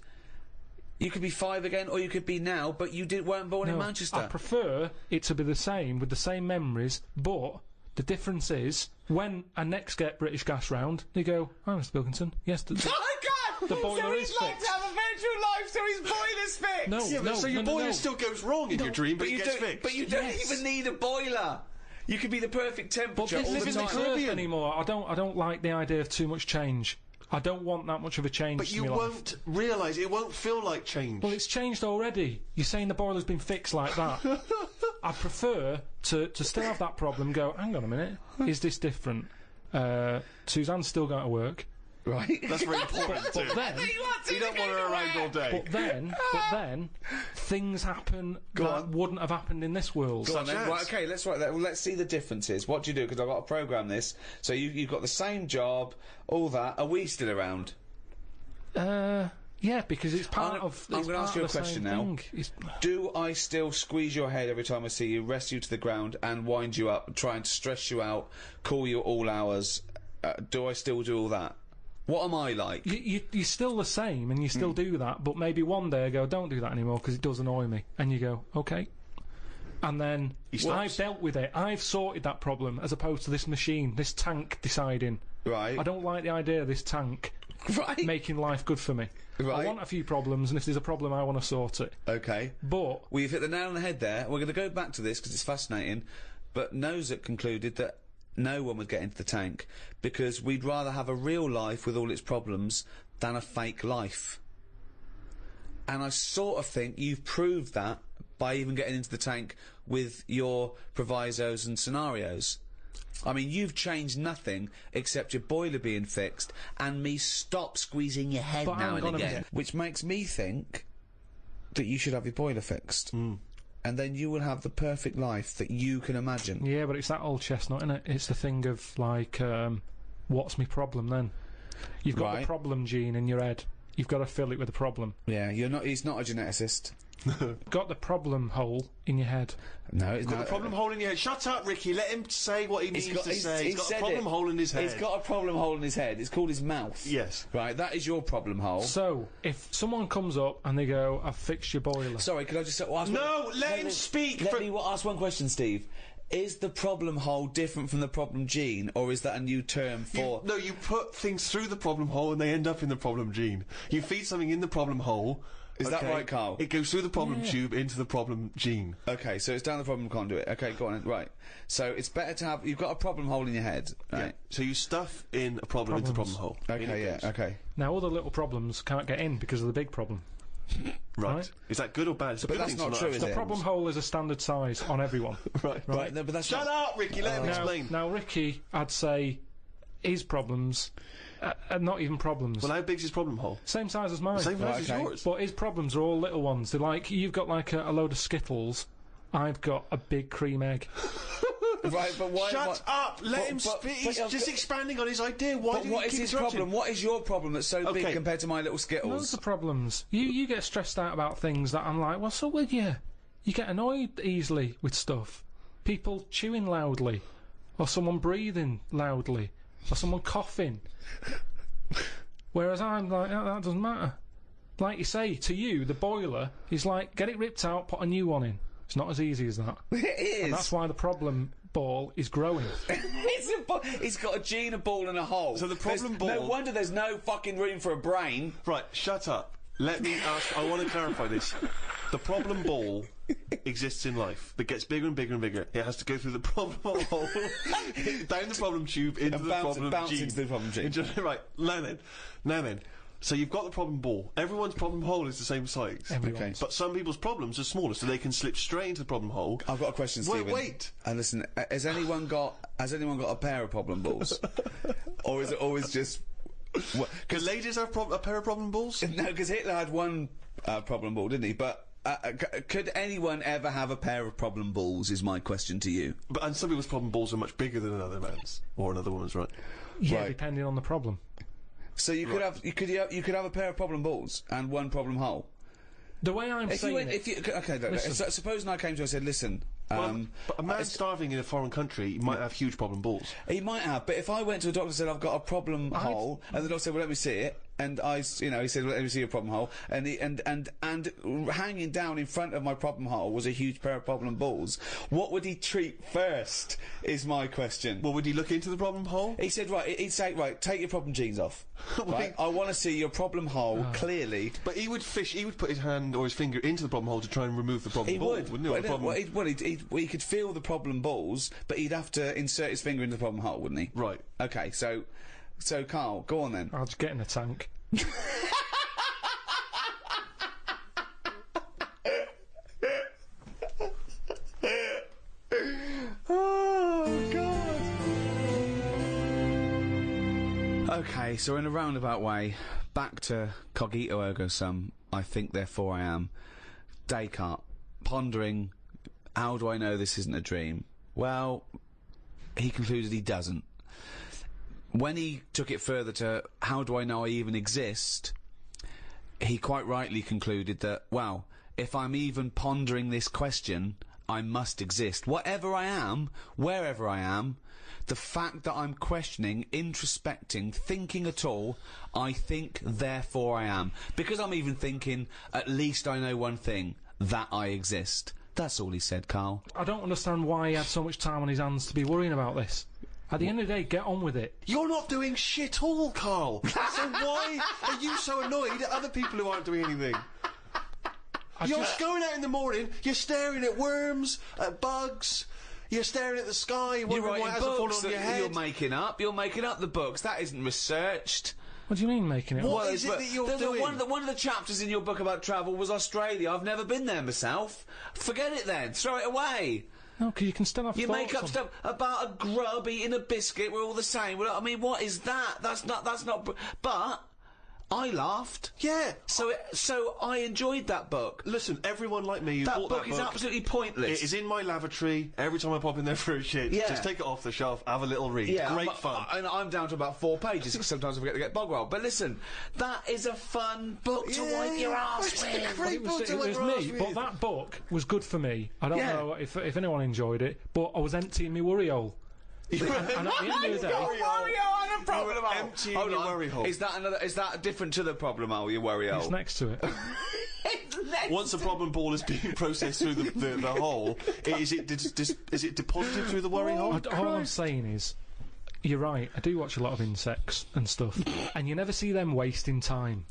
You could be 5 again, or you could be now, but you weren't born in Manchester. I prefer it to be the same, with the same memories, but the difference is, when I next get British Gas round, they go, oh, Mr. Pilkington, yes, Oh my God! the boiler so is he's like fixed. to have a virtual life, so his boiler's fixed! No, so your boiler still goes wrong in your dream, but it gets fixed. But you don't even need a boiler. You could be the perfect temperature all the But this isn't time. the Earth anymore. I don't like the idea of too much change. I don't want that much of a change. But to you my life. won't realise, it won't feel like change. Well, it's changed already. You're saying the boiler's been fixed like that. I prefer to still have that problem. Go, hang on a minute, is this different? Suzanne's still going to work. Right. That's very important too. But then, you don't want her around all day. But then, things happen that wouldn't have happened in this world. Go on then. Right, okay, let's write that. Well, let's see the differences. What do you do? Because I've got to program this. So you've got the same job, all that. Are we still around? Yeah, because it's part of. I'm going to ask you a question now. Do I still squeeze your head every time I see you, rest you to the ground, and wind you up, trying to stress you out, call you at all hours? Do I still do all that? What am I like? You're still the same, and you still do that, but maybe one day I go, don't do that anymore, because it does annoy me. And you go, okay. And then I've dealt with it. I've sorted that problem, as opposed to this machine, this tank deciding. Right. I don't like the idea of this tank making life good for me. Right. I want a few problems, and if there's a problem, I want to sort it. Okay. But... Well, you've hit the nail on the head there. We're going to go back to this, because it's fascinating. But Nozak concluded that no one would get into the tank because we'd rather have a real life with all its problems than a fake life. And I sort of think you've proved that by even getting into the tank with your provisos and scenarios. I mean, you've changed nothing except your boiler being fixed and me stop squeezing your head now and again. Which makes me think that you should have your boiler fixed. And then you will have the perfect life that you can imagine. Yeah, but it's that old chestnut, isn't it? It's the thing of, like, what's my problem then? You've got the problem gene in your head. You've got to fill it with a problem. Yeah, he's not a geneticist. Got the problem hole in your head. No, it's got the problem hole in your head. Shut up, Ricky. Let him say what he means to say. He's got a problem hole in his head. He's got a problem hole in his head. It's called his mouth. Yes. Right, that is your problem hole. So, if someone comes up and they go, I've fixed your boiler. Sorry, could I just ask let him speak. Let me ask one question, Steve. Is the problem hole different from the problem gene, or is that a new term for... No, you put things through the problem hole and they end up in the problem gene. You feed something in the problem hole... Is that right, Carl? It goes through the problem tube into the problem gene. Okay, so it's down the problem conduit. Okay, go on. Right. So it's better to have... You've got a problem hole in your head, right? Yeah. So you stuff in a problem into the problem hole. Okay, yeah, okay. Now, all the little problems can't get in because of the big problem. Right. Is that good or bad? It's a but that's not true, is it? The problem hole is a standard size on everyone. Right. No, but that's Shut up, Ricky. Let him explain. Now, Ricky, I'd say his problems... not even problems. Well, how big's his problem hole? Same size as mine. Same size as yours. But his problems are all little ones. They're like, you've got like a load of Skittles, I've got a big cream egg. Right, but why... Shut up! Let him speak. He's just expanding on his idea. Why do you keep his problem? What is your problem that's so big compared to my little Skittles? Loads of problems. You get stressed out about things that I'm like, what's up with you? You get annoyed easily with stuff. People chewing loudly, or someone breathing loudly, or someone coughing. Whereas I'm like, that doesn't matter. Like you say, to you, the boiler is like, get it ripped out, put a new one in. It's not as easy as that. It is. And that's why the problem ball is growing. It's got a gene, a ball and a hole. So the problem ball... No wonder there's no fucking room for a brain. Right, shut up. Let me ask... I want to clarify this. The problem ball exists in life. It gets bigger and bigger and bigger. It has to go through the problem hole, down the problem tube, into the problem gene. Into the problem gene. Right, now then. So you've got the problem ball. Everyone's problem hole is the same size. Okay. But some people's problems are smaller, so they can slip straight into the problem hole. I've got a question, Stephen. Wait. And listen, has anyone got a pair of problem balls? Or is it always just... Because ladies have a pair of problem balls? No, because Hitler had one problem ball, didn't he? But could anyone ever have a pair of problem balls, is my question to you. And some people's problem balls are much bigger than another man's. Or another woman's, right? Yeah, depending on the problem. So you could have a pair of problem balls and one problem hole. The way I'm saying it... So supposing I came to you and said, listen... but a man starving in a foreign country might have huge problem balls. He might have, but if I went to a doctor and said, I've got a problem hole, and the doctor said, well, let me see it, and he said, well, let me see your problem hole, and hanging down in front of my problem hole was a huge pair of problem balls, what would he treat first, is my question. Well, would he look into the problem hole? He said, he'd say, take your problem genes off. Right? I want to see your problem hole clearly. But he would put his hand or his finger into the problem hole to try and remove the problem ball, wouldn't he? He could feel the problem balls, but he'd have to insert his finger into the problem hole, wouldn't he? Right. Okay, so So, Carl, go on then. I'll just get in the tank. Oh, God. Okay, so in a roundabout way, back to cogito ergo sum, I think therefore I am. Descartes, pondering, how do I know this isn't a dream? Well, he concluded he doesn't. When he took it further to, how do I know I even exist, he quite rightly concluded that, well, if I'm even pondering this question, I must exist. Whatever I am, wherever I am, the fact that I'm questioning, introspecting, thinking at all, I think, therefore I am. Because I'm even thinking, at least I know one thing, that I exist. That's all he said, Carl. I don't understand why he had so much time on his hands to be worrying about this. At the end of the day, get on with it. You're not doing shit all, Carl. So why are you so annoyed at other people who aren't doing anything? You're going out in the morning, you're staring at worms, at bugs, you're staring at the sky, you're wondering why it hasn't fallen on your head. You're making up the books. That isn't researched. What do you mean, making it up? What is it that you're doing? One of the chapters in your book about travel was Australia. I've never been there myself. Forget it then. Throw it away. No, because you can still have You make up stuff about a grub eating a biscuit. We're all the same. I mean, what is that? That's not. But I laughed. Yeah. So I enjoyed that book. Listen, everyone like me who bought that book is absolutely pointless. It is in my lavatory. Every time I pop in there for a shit, just take it off the shelf, have a little read. Yeah, Great fun. And I'm down to about 4 pages because sometimes I forget to get bog roll. But listen, that is a fun book to wipe your ass with. It's a great book to wipe It your was ass me, with. but that book was good for me. I don't know if anyone enjoyed it, but I was emptying my worry hole. And at the end of the day, Emptying your worry hole. Is that different to the problem hole? Your worry hole. it's next to it. Once the problem ball is being processed through the hole, is it deposited through the worry hole? All I'm saying is, you're right. I do watch a lot of insects and stuff, and you never see them wasting time.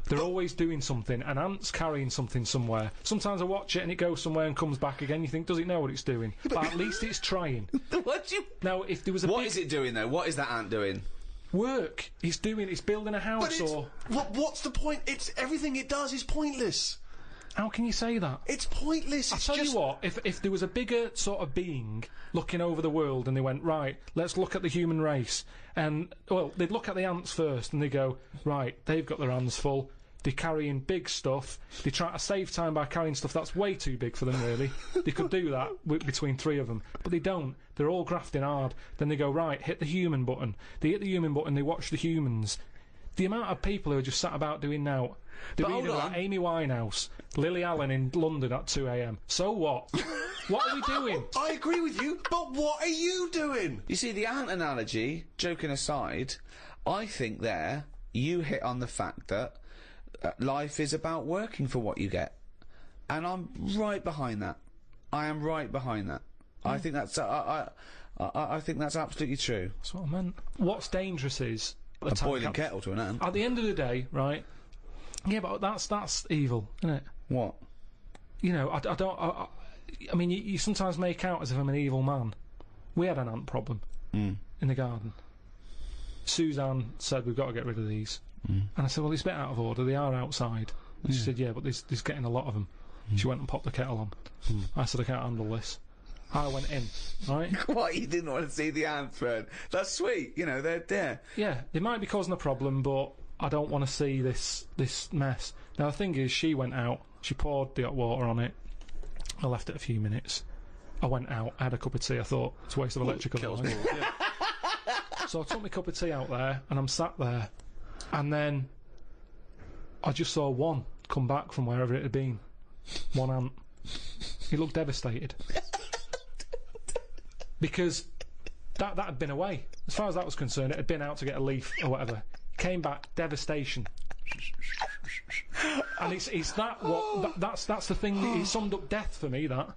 They're always doing something. An ant's carrying something somewhere. Sometimes I watch it and it goes somewhere and comes back again. You think, does it know what it's doing? But at least it's trying. Now, if there was What is it doing though? What is that ant doing? Work. It's building a house or. What's the point? Everything it does is pointless. How can you say that? It's pointless. I'll tell you what, if there was a bigger sort of being looking over the world and they went, right, let's look at the human race, and, well, they'd look at the ants first and they go, right, they've got their hands full, they're carrying big stuff, they try to save time by carrying stuff that's way too big for them, really. They could do that between 3 of them, but they don't. They're all grafting hard. Then they go, right, hit the human button. They hit the human button, they watch the humans. The amount of people who are just sat about doing now. They're reading about Amy Winehouse, Lily Allen in London at 2 a.m. So what? What are we doing? I agree with you, but what are you doing? You see, the ant analogy, joking aside, I think there you hit on the fact that life is about working for what you get. And I'm right behind that. I am right behind that. I think that's I think that's absolutely true. That's what I meant. What's dangerous is a boiling kettle to an ant. At the end of the day, right? Yeah, but that's evil, isn't it? What? You know, I mean, you sometimes make out as if I'm an evil man. We had an ant problem in the garden. Suzanne said, we've got to get rid of these. And I said, well, it's a bit out of order. They are outside. And she said, yeah, but there's getting a lot of them. She went and popped the kettle on. I said, I can't handle this. I went in, right? What, you didn't want to see the ants burn? That's sweet, you know, they're there. Yeah, they might be causing a problem, but I don't want to see this mess. Now, the thing is, she went out, she poured the hot water on it, I left it a few minutes, I went out, I had a cup of tea, I thought, it's a waste of electrical line. So I took my cup of tea out there, and I'm sat there, and then I just saw one come back from wherever it had been. One ant. He looked devastated. Because that had been away. As far as that was concerned, it had been out to get a leaf or whatever. Came back, devastation. And it's that what that's the thing that he summed up death for me. That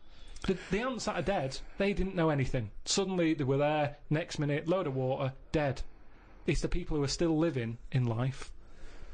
the ants that are dead, they didn't know anything. Suddenly they were there. Next minute, load of water, dead. It's the people who are still living in life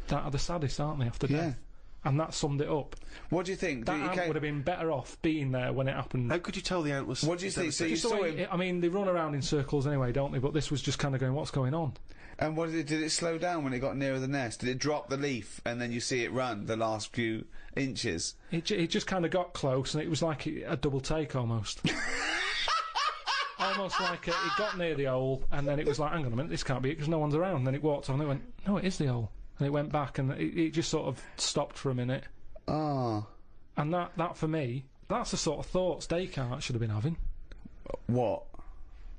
that are the saddest, aren't they? After death. and that summed it up. What do you think? That ant would have been better off being there when it happened. How could you tell the ant was... What do you think? So you Just the saw way him... I mean, they run around in circles anyway, don't they? But this was just kind of going, what's going on? And what did it slow down when it got nearer the nest? Did it drop the leaf and then you see it run the last few inches? It just kind of got close, and it was like a double take almost. Almost like it got near the hole, and then it was like, hang on a minute, this can't be it, because no one's around. And then it walked on, and it went, no, it is the hole. And it went back, and it just sort of stopped for a minute. Ah. And that for me, that's the sort of thoughts Descartes should have been having. What?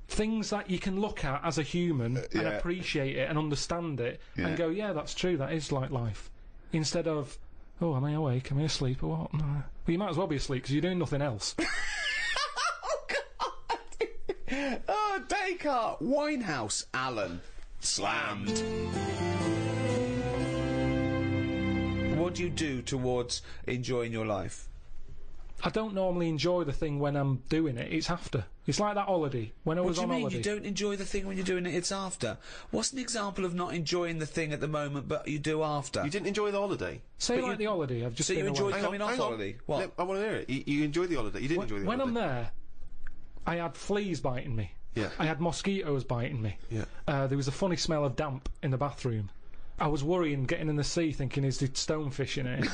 Things that you can look at as a human and appreciate it and understand it and go, yeah, that's true, that is like life. Instead of, oh, am I awake? Am I asleep or what? No. Well, you might as well be asleep because you're doing nothing else. Oh, Descartes! Winehouse, Alan. Slammed. What do you do towards enjoying your life? I don't normally enjoy the thing when I'm doing it. It's after. It's like that holiday. When I was on holiday. What do you mean? You don't enjoy the thing when you're doing it, it's after? What's an example of not enjoying the thing at the moment, but you do after? You didn't enjoy the holiday? Say like the holiday. I've just So been you enjoyed away. coming off holiday? What? I want to hear it. You enjoyed the holiday. You didn't enjoy the When holiday. I'm there, I had fleas biting me. Yeah. I had mosquitoes biting me. Yeah. There was a funny smell of damp in the bathroom. I was worrying, getting in the sea, thinking, is there stonefish in it?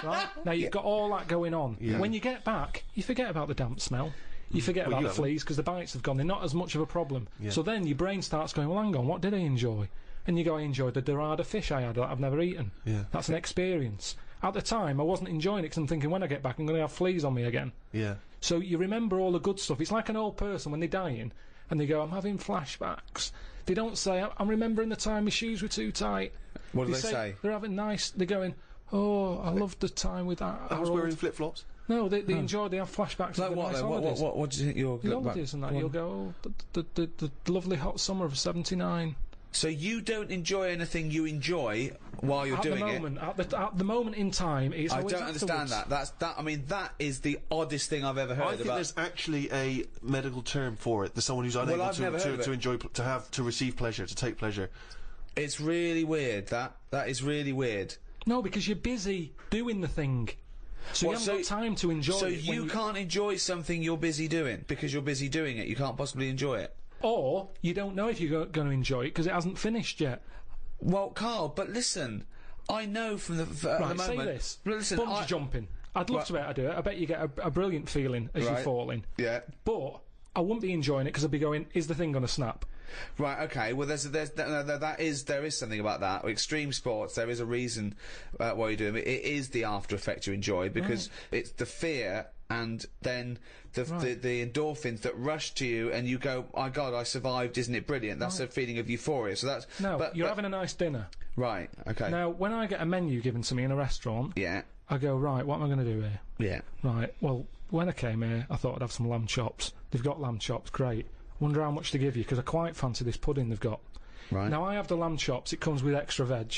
Right? Now, you've got all that going on. Yeah. When you get back, you forget about the damp smell. You forget about the fleas, because the bites have gone. They're not as much of a problem. Yeah. So then your brain starts going, well, hang on, what did I enjoy? And you go, I enjoyed the dorada fish I had that I've never eaten. Yeah. That's an experience. At the time, I wasn't enjoying it, because I'm thinking, when I get back, I'm going to have fleas on me again. Yeah. So you remember all the good stuff. It's like an old person when they're dying, and they go, I'm having flashbacks. They don't say, I'm remembering the time my shoes were too tight. What do they say? They're having nice... They're going, oh, I loved the time with that. I was wearing flip-flops. No, they enjoy. They have flashbacks. Like of the what? nice Then? holidays. What do you think you'll The look back? holidays and that. You'll go, oh, the lovely hot summer of '79. So you don't enjoy anything you enjoy while you're doing it? At the moment in time, it's I always don't understand afterwards. that. I mean, that is the oddest thing I've ever heard I think about. there's actually a medical term for it. There's someone who's unable I've never heard of to it. enjoy, to receive pleasure, to take pleasure. It's really weird. That is really weird. No, because you're busy doing the thing. So you haven't got time to enjoy it. So you can't enjoy something you're busy doing because you're busy doing it. You can't possibly enjoy it. Or you don't know if you're going to enjoy it because it hasn't finished yet. Well, Carl, but listen, I know from the at the moment. Say this. Listen, bungee jumping. I'd love to be able to do it. I bet you get a brilliant feeling as you're falling. Yeah. But I wouldn't be enjoying it because I'd be going, is the thing going to snap? Right, okay, well there is something about that. Extreme sports, there is a reason why you're doing it. It is the after effect you enjoy because it's the fear and then the endorphins that rush to you and you go, my God, I survived, isn't it brilliant? That's a feeling of euphoria. So that's you're having a nice dinner. Right, okay. Now, when I get a menu given to me in a restaurant, I go, right, what am I going to do here? Yeah. Right, well, when I came here, I thought I'd have some lamb chops. They've got lamb chops, great. Wonder how much to give you, because I quite fancy this pudding they've got. Right. Now, I have the lamb chops, it comes with extra veg.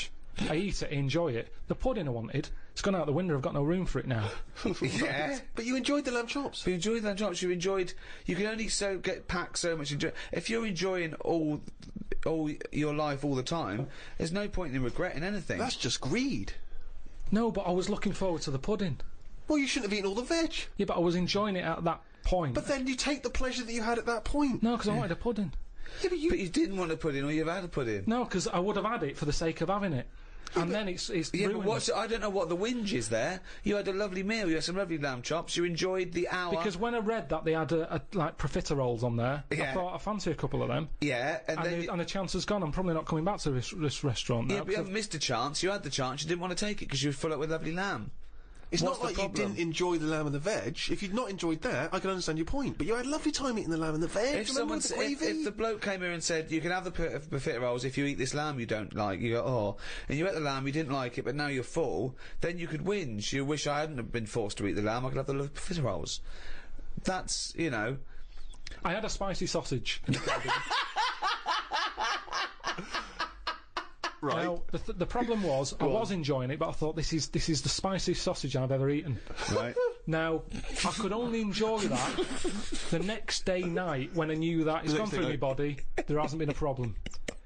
I eat it, I enjoy it. The pudding I wanted, it's gone out the window, I've got no room for it now. Yeah. But you enjoyed the lamb chops. But you enjoyed the lamb chops, you can only get packed so much. If you're enjoying all your life all the time, there's no point in regretting anything. That's just greed. No, but I was looking forward to the pudding. Well, you shouldn't have eaten all the veg. Yeah, but I was enjoying it at that point. But then you take the pleasure that you had at that point. No, because I wanted a pudding. Yeah, but you didn't want a pudding, or you've had a pudding. No, because I would have had it for the sake of having it. And then it's ruined. But I don't know what the whinge is there. You had a lovely meal, you had some lovely lamb chops, you enjoyed the hour. Because when I read that they had like profiteroles on there, I thought I fancy a couple of them. Yeah, and the chance has gone. I'm probably not coming back to this restaurant now. Yeah, but you haven't missed a chance. You had the chance, you didn't want to take it because you were full up with lovely lamb. It's not like you didn't enjoy the lamb and the veg. If you'd not enjoyed that, I can understand your point. But you had a lovely time eating the lamb and the veg. If the bloke came here and said, you can have the profiteroles if you eat this lamb you don't like, you go, oh, and you ate the lamb, you didn't like it, but now you're full, then you could whinge. You wish I hadn't have been forced to eat the lamb, I could have the profiteroles. That's, you know. I had a spicy sausage. Right. Now, the problem was, I was enjoying it, but I thought, this is the spiciest sausage I've ever eaten. Right. Now, I could only enjoy that the next day night when I knew that it's gone through my body, there hasn't been a problem.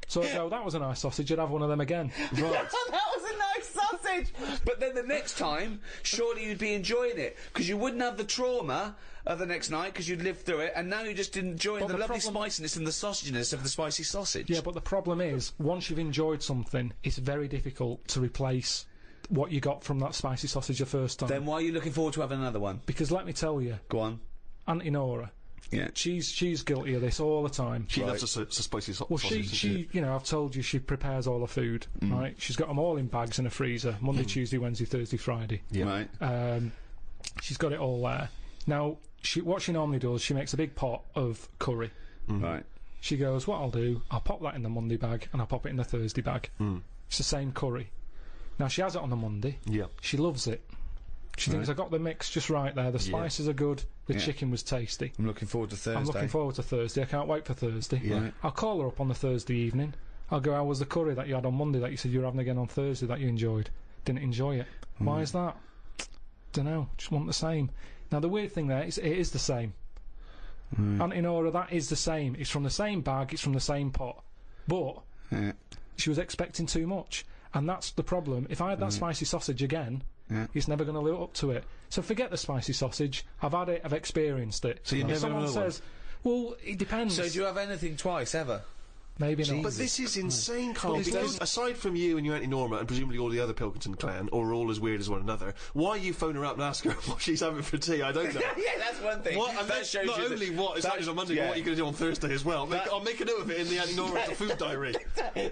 So I go, that was a nice sausage, I'd have one of them again. Right. That was a nice sausage! sausage. But then the next time, surely you'd be enjoying it, because you wouldn't have the trauma of the next night, because you'd lived through it, and now you're just enjoying the lovely spiciness and the sausaginess of the spicy sausage. Yeah, but the problem is, once you've enjoyed something, it's very difficult to replace what you got from that spicy sausage the first time. Then why are you looking forward to having another one? Because let me tell you, Go on. Auntie Nora, Yeah. she's guilty of this all the time. She loves a spicy Well, sausage. she, you know, I've told you she prepares all her food, right? She's got them all in bags in a freezer, Monday, Tuesday, Wednesday, Thursday, Friday. Yeah. Right. She's got it all there. Now, what she normally does, she makes a big pot of curry. Right. She goes, what I'll do, I'll pop that in the Monday bag and I'll pop it in the Thursday bag. It's the same curry. Now, she has it on the Monday. Yeah. She loves it. She thinks I got the mix just right there. The spices are good. The chicken was tasty. I'm looking forward to Thursday. I'm looking forward to Thursday. I can't wait for Thursday. Yeah. I'll call her up on the Thursday evening. I'll go, how was the curry that you had on Monday that you said you were having again on Thursday that you enjoyed? Didn't enjoy it. Why is that? Dunno. Just want the same. Now, the weird thing there is it is the same. Auntie Nora, that is the same. It's from the same bag. It's from the same pot. But she was expecting too much. And that's the problem. If I had that spicy sausage again, it's never going to live up to it. So forget the spicy sausage. I've had it. I've experienced it. So you never someone have another says, well, it depends. So do you have anything twice, ever? Maybe not. But this is insane, Carl, because aside from you and your Auntie Norma and presumably all the other Pilkington clan, or all as weird as one another, why you phone her up and ask her what she's having for tea, I don't know. Yeah, that's one thing. What, and that shows not you only what is happening on Monday, but what you're going to do on Thursday as well. I'll make a note of it in the Auntie Norma food diary.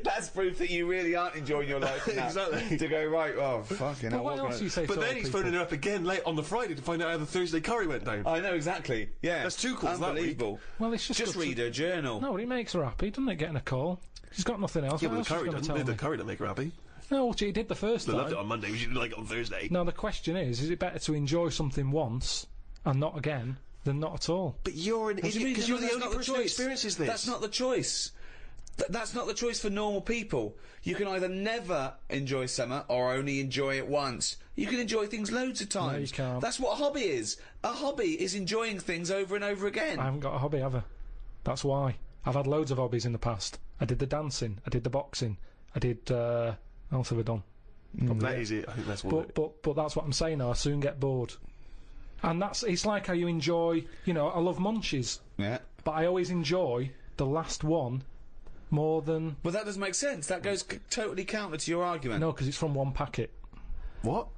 That's proof that you really aren't enjoying your life. Exactly. To go, right, oh, fucking hell. What else do you say But to then other he's people? phoning her up again late on the Friday to find out how the Thursday curry went down. I know, exactly. Yeah. That's two calls that week. Unbelievable. Well, it's just Just good to- read her journal. No, it makes her happy, doesn't it, getting a call? She's got nothing else. Yeah, What but else the is she curry gonna doesn't. tell The me? curry don't make her happy. No, well, she did the first They time. loved it on Monday. We should like it on Thursday. Now, the question is it better to enjoy something once and not again than not at all? But you're an idiot because you're the That's only not the person who choice. experiences this. That's not the choice. That's not the choice for normal people. You can either never enjoy summer or only enjoy it once. You can enjoy things loads of times. No, you can't. That's what a hobby is. A hobby is enjoying things over and over again. I haven't got a hobby, have I? That's why. I've had loads of hobbies in the past. I did the dancing, I did the boxing, I did, what else have I done? That is it. I think that's what. But that's what I'm saying now, I soon get bored. And it's like how you enjoy, you know, I love munchies, Yeah. but I always enjoy the last one more than... But that doesn't make sense. That goes totally counter to your argument. No, because it's from one packet. What?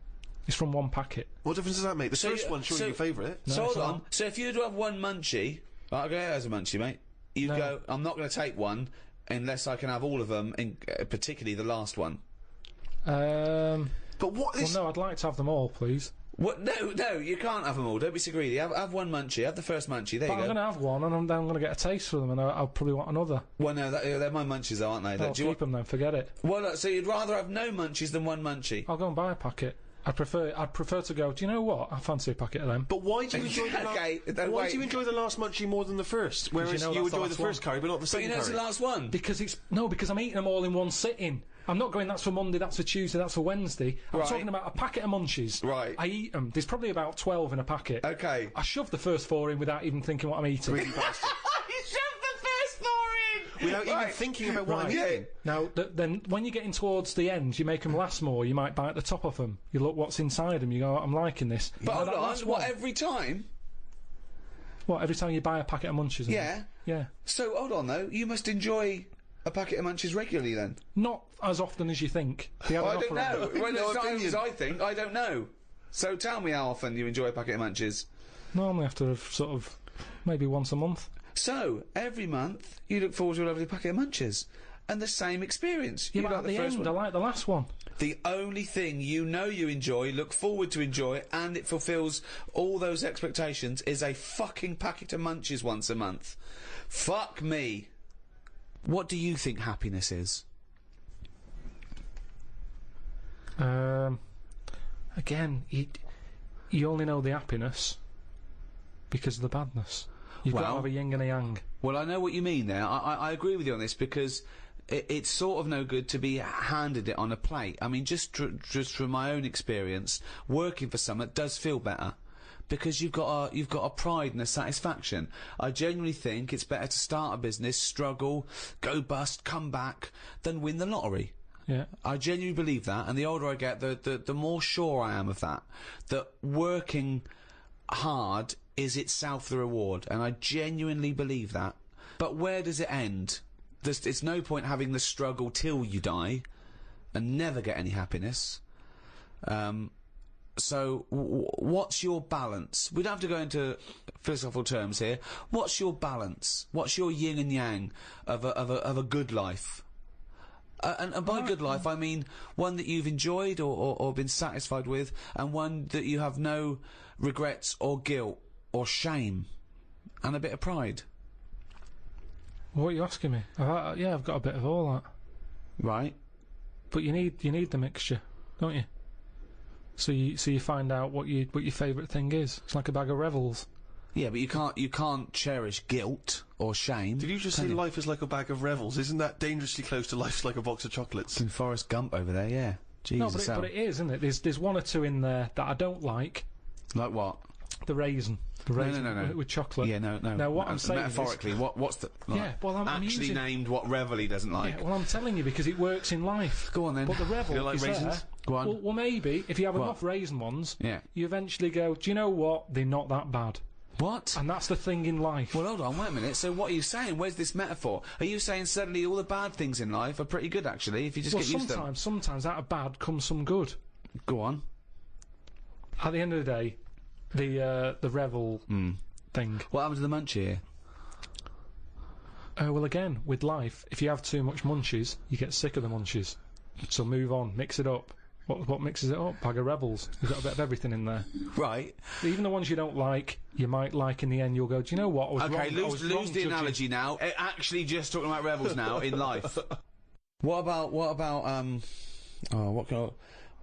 It's from one packet. What difference does that make? The first one's surely your favourite. So it's hold on. not. So if you were to have one munchie, I'll go as a munchie, mate. You No. go, I'm not going to take one unless I can have all of them, particularly the last one. But what Well, is? no, I'd like to have them all, please. What? No, you can't have them all. Don't be so greedy. Have one munchie. Have the first munchie. There But you I'm go. going to have one, and I'm then going to get a taste for them, and I'll probably want another. Well, no, they're my munchies, though, aren't they? I'll Do you keep them then, forget it. Well, look, so you'd rather have no munchies than one munchie? I'll go and buy a packet. I'd prefer to go, do you know what? I fancy a packet of them. But why do you enjoy the Okay, then Why wait. do you enjoy the last munchie more than the first? Whereas you know you that's the enjoy the last first one. curry, but not the But second you know it's curry. the last one. Because I'm eating them all in one sitting. I'm not going, that's for Monday, that's for Tuesday, that's for Wednesday. I'm Right. talking about a packet of munchies. Right. I eat them. There's probably about 12 in a packet. Okay. I shove the first 4 in without even thinking what I'm eating. Greedy bastard. You shoved the first 4 in! Without even thinking about what I'm Right. eating. Now, then when you're getting towards the end, you make them last more. You might bite the top off them. You look what's inside them. You go, I'm liking this. But You know hold that on, last what, one? every time? What, every time you buy a packet of munchies? Yeah. Yeah. So, hold on, though. You must enjoy a packet of munchies regularly, then? Not as often as you think. They have Well, an I don't offer know. on them. Well, No it's not opinion. as I think. I don't know. So tell me how often you enjoy a packet of munchies. Normally after sort of maybe once a month. So, every month, you look forward to a lovely packet of munchies. And the same experience. Yeah, You but like at the the first end, I one. like the last one. The only thing you know you enjoy, look forward to enjoy, and it fulfills all those expectations is a fucking packet of munchies once a month. Fuck me. What do you think happiness is? Again, you only know the happiness because of the badness. You've got to Well- have a yin and a yang. Well, I know what you mean there. I agree with you on this because it's sort of no good to be handed it on a plate. I mean, just from my own experience, working for someone does feel better because you've got a pride and a satisfaction. I genuinely think it's better to start a business, struggle, go bust, come back, than win the lottery. Yeah. I genuinely believe that, and the older I get, the more sure I am of that. That working hard is itself the reward, and I genuinely believe that. But where does it end? It's no point having the struggle till you die, and never get any happiness. So, what's your balance? We don't have to go into philosophical terms here. What's your balance? What's your yin and yang of a good life? And by good life, I mean one that you've enjoyed or been satisfied with, and one that you have no regrets or guilt or shame, and a bit of pride. What are you asking me? Yeah, I've got a bit of all that. Right. But you need the mixture, don't you? So you find out what your favourite thing is. It's like a bag of Revels. Yeah, but you can't cherish guilt or shame. Did you just say life is like a bag of Revels? Isn't that dangerously close to life's like a box of chocolates? In Forrest Gump over there, yeah. Jesus. No, but it is, isn't it? There's one or two in there that I don't like. Like what? The raisin. No. With chocolate. Yeah, no. Now, what I'm saying metaphorically, is, what's the... Like, yeah, well, I'm actually using... named what Revel he doesn't like. Yeah, well, I'm telling you, because it works in life. Go on, then. But the Revel You don't like is raisins? there. Go on. Well, maybe, if you have What? enough raisin ones, Yeah. you eventually go, do you know what? They're not that bad. What? And that's the thing in life. Well, hold on, wait a minute. So what are you saying? Where's this metaphor? Are you saying suddenly all the bad things in life are pretty good, actually, if you just get used to them? Sometimes out of bad comes some good. Go on. At the end of the day, the Revel thing. What happened to the munchie here? Well, again, with life, if you have too much munchies, you get sick of the munchies. So move on, mix it up. What mixes it up? Bag of Rebels. You've got a bit of everything in there. Right. Even the ones you don't like, you might like in the end. You'll go, do you know what? I was wrong. Okay, lose the analogy now. Actually, just talking about Rebels now in life. What about what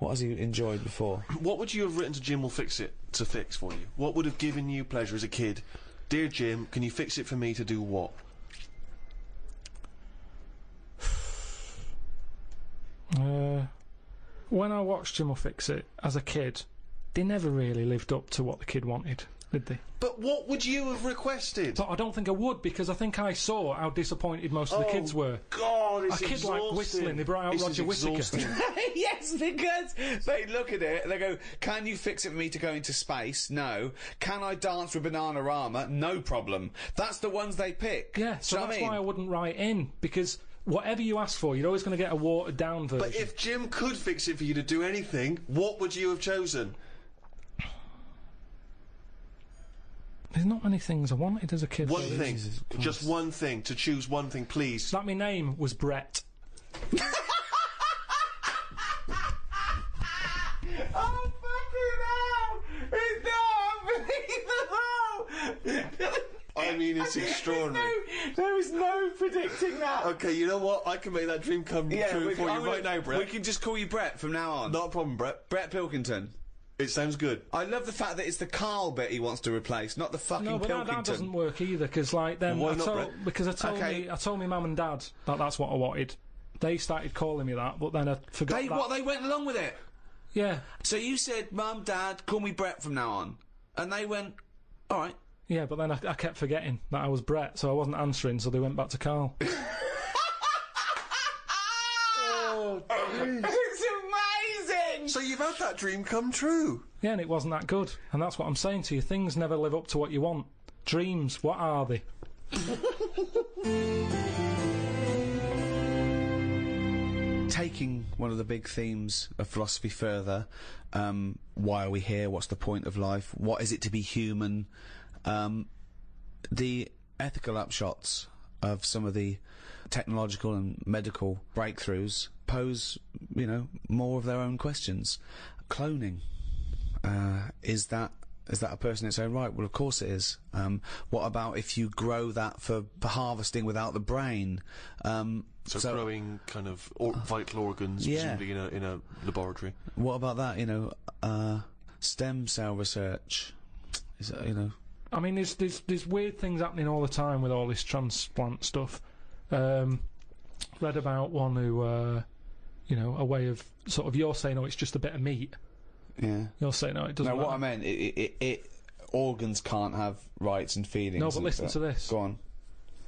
has he enjoyed before? What would you have written to Jim will fix it to fix for you? What would have given you pleasure as a kid? Dear Jim, can you fix it for me to do what? When I watched Jim will fix it as a kid, they never really lived up to what the kid wanted, did they? But what would you have requested? But I don't think I would, because I think I saw how disappointed most of the kids were. God, it's a kid like whistling, they brought out Roger Whittaker. Yes, because they look at it and they go, can you fix it for me to go into space? No. Can I dance with Bananarama? No problem. That's the ones they pick. Yeah, so that's why I wouldn't write in, because whatever you ask for, you're always going to get a watered-down version. But if Jim could fix it for you to do anything, what would you have chosen? There's not many things I wanted as a kid. One thing. Just one thing. To choose one thing, please. That my name was Brett. Oh, fucking hell! It's not unbelievable! I mean, it's extraordinary. There is no predicting that. Okay, you know what? I can make that dream come true for you right now, Brett. We can just call you Brett from now on. Not a problem, Brett. Brett Pilkington. It sounds good. I love the fact that it's the Carl bit he wants to replace, not the fucking No, but Pilkington. that doesn't work either, because like then Why I not, told, Brett? because I told my mum and dad that that's what I wanted. They started calling me that, but then I forgot. They went along with it. Yeah. So you said, Mum, Dad, call me Brett from now on, and they went, all right. Yeah, but then I kept forgetting that I was Brett, so I wasn't answering, so they went back to Carl. Oh, It's amazing! so you've had that dream come true. Yeah, and it wasn't that good. And that's what I'm saying to you. Things never live up to what you want. Dreams, what are they? Taking one of the big themes of philosophy further, why are we here? What's the point of life? What is it to be human? The ethical upshots of some of the technological and medical breakthroughs pose, more of their own questions. Cloning. Is that a person in its own right? Well, of course it is. What about if you grow that for harvesting without the brain? So growing kind of vital organs, presumably in a laboratory. What about that? Stem cell research. Is that, I mean, there's weird things happening all the time with all this transplant stuff. Read about one who, a way of sort of, you're saying, it's just a bit of meat. Yeah. You're saying, no, it doesn't. No, matter. what I meant, it organs can't have rights and feelings. No, but listen to this. Go on.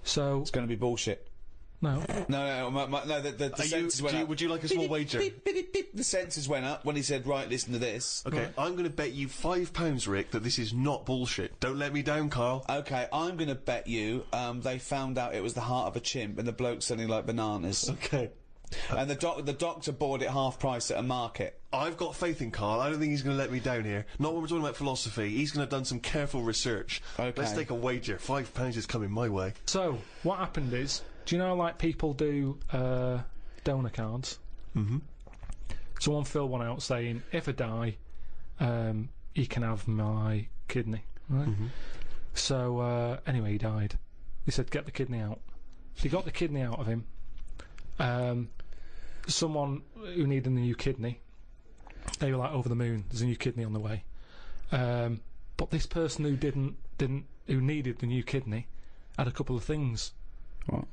So it's going to be bullshit. No. No, the sensors went up. Would you like a small wager? Beep, beep, beep, beep. The sensors went up when he said, right, listen to this. Okay, I'm going to bet you £5, Rick, that this is not bullshit. Don't let me down, Carl. Okay, I'm going to bet you they found out it was the heart of a chimp and the bloke's selling like bananas. Okay. And the doctor bought it half price at a market. I've got faith in Carl. I don't think he's going to let me down here. Not when we're talking about philosophy. He's going to have done some careful research. Okay. Let's take a wager. £5 is coming my way. So, what happened is, do you know, like, people do donor cards? Mm-hmm. Someone filled one out saying, if I die, you can have my kidney, right? Mm-hmm. So, anyway, he died. He said, get the kidney out. They got the kidney out of him. Someone who needed a new kidney, they were like, over the moon, there's a new kidney on the way. But this person who who needed the new kidney had a couple of things. What?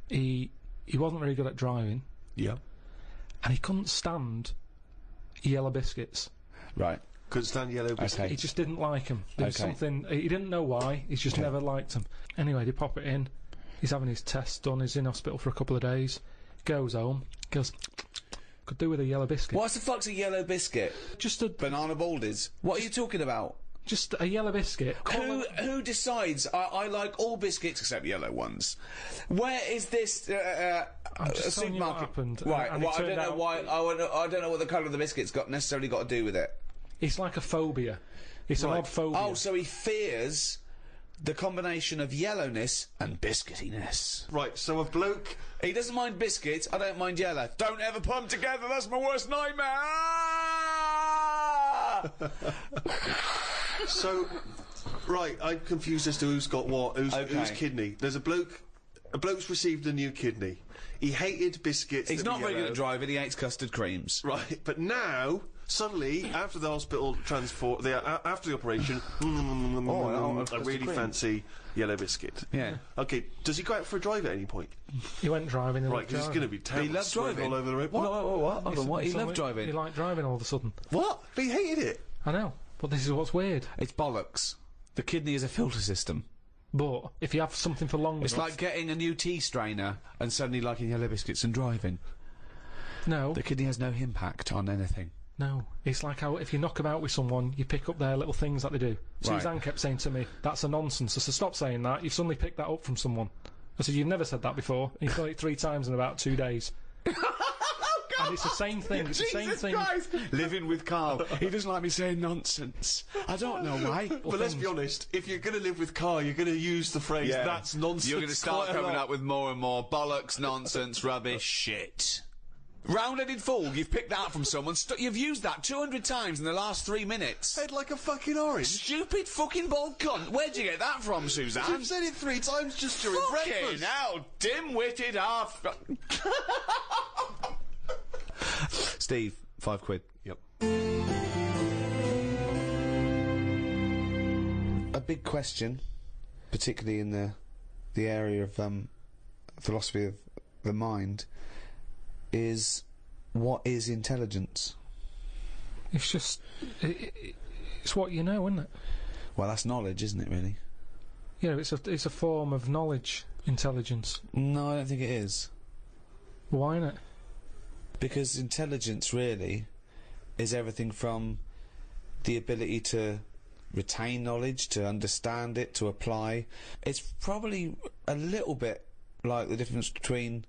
He wasn't very good at driving. Yeah. And he couldn't stand yellow biscuits. Right. Couldn't stand yellow biscuits. Okay. He just didn't like them. There was Okay. something, he didn't know why, he's just never liked them. Anyway, they pop it in, he's having his tests done, he's in hospital for a couple of days, goes home, goes, could do with a yellow biscuit. What the fuck's a yellow biscuit? Just a... Banana baldies. What are you talking about? Just a yellow biscuit. Who decides I like all biscuits except yellow ones? Where is this I'm just telling you what supermarket? happened. Right, and well, it I don't turned know out why. I don't know what the colour of the biscuit's necessarily got to do with it. It's like a phobia. It's an odd phobia. Oh, so he fears the combination of yellowness and biscuitiness. Right, so a bloke... He doesn't mind biscuits, I don't mind yellow. Don't ever put them together, that's my worst nightmare! So, right, I'm confused as to who's got what, whose kidney. There's a bloke's received a new kidney. He hated biscuits. He's that not were very good yellow. at driving, he hates custard creams. Right, but now, suddenly, after the hospital after the operation, I really fancy yellow biscuit. Yeah. Okay, does he go out for a drive at any point? He went driving. Right, because it's going to be terrible. He loved driving all over the road. What? What? Hold on, what? He loved driving. He liked driving all of a sudden. What? But he hated it. I know, but this is what's weird. It's bollocks. The kidney is a filter system. But if you have something for long It's enough... like getting a new tea strainer and suddenly liking yellow biscuits and driving. No. The kidney has no impact on anything. No. It's like how if you knock about with someone, you pick up their little things that they do. Right. Suzanne kept saying to me, that's a nonsense. I said, stop saying that. You've suddenly picked that up from someone. I said, you've never said that before. And you've done it 3 times in about 2 days. And it's the same thing. It's the same thing. Christ. Living with Carl. He doesn't like me saying nonsense. I don't know why. But let's be honest, if you're going to live with Carl, you're going to use the phrase, that's nonsense. You're going to start quite a coming lot. up with more and more bollocks, nonsense, rubbish, shit. Round-headed fool, you've picked that from someone. You've used that 200 times in the last 3 minutes. Head like a fucking orange. Stupid fucking bald cunt. Where'd you get that from, Suzanne? You've said it 3 times just during Fucking breakfast. hell, dim-witted half... Steve, £5. Yep. A big question, particularly in the area of philosophy of the mind, is what is intelligence? It's just... it's what you know, isn't it? Well, that's knowledge, isn't it, really? You know, it's a form of knowledge, intelligence. No, I don't think it is. Why not? Because intelligence, really, is everything from the ability to retain knowledge, to understand it, to apply. It's probably a little bit like the difference between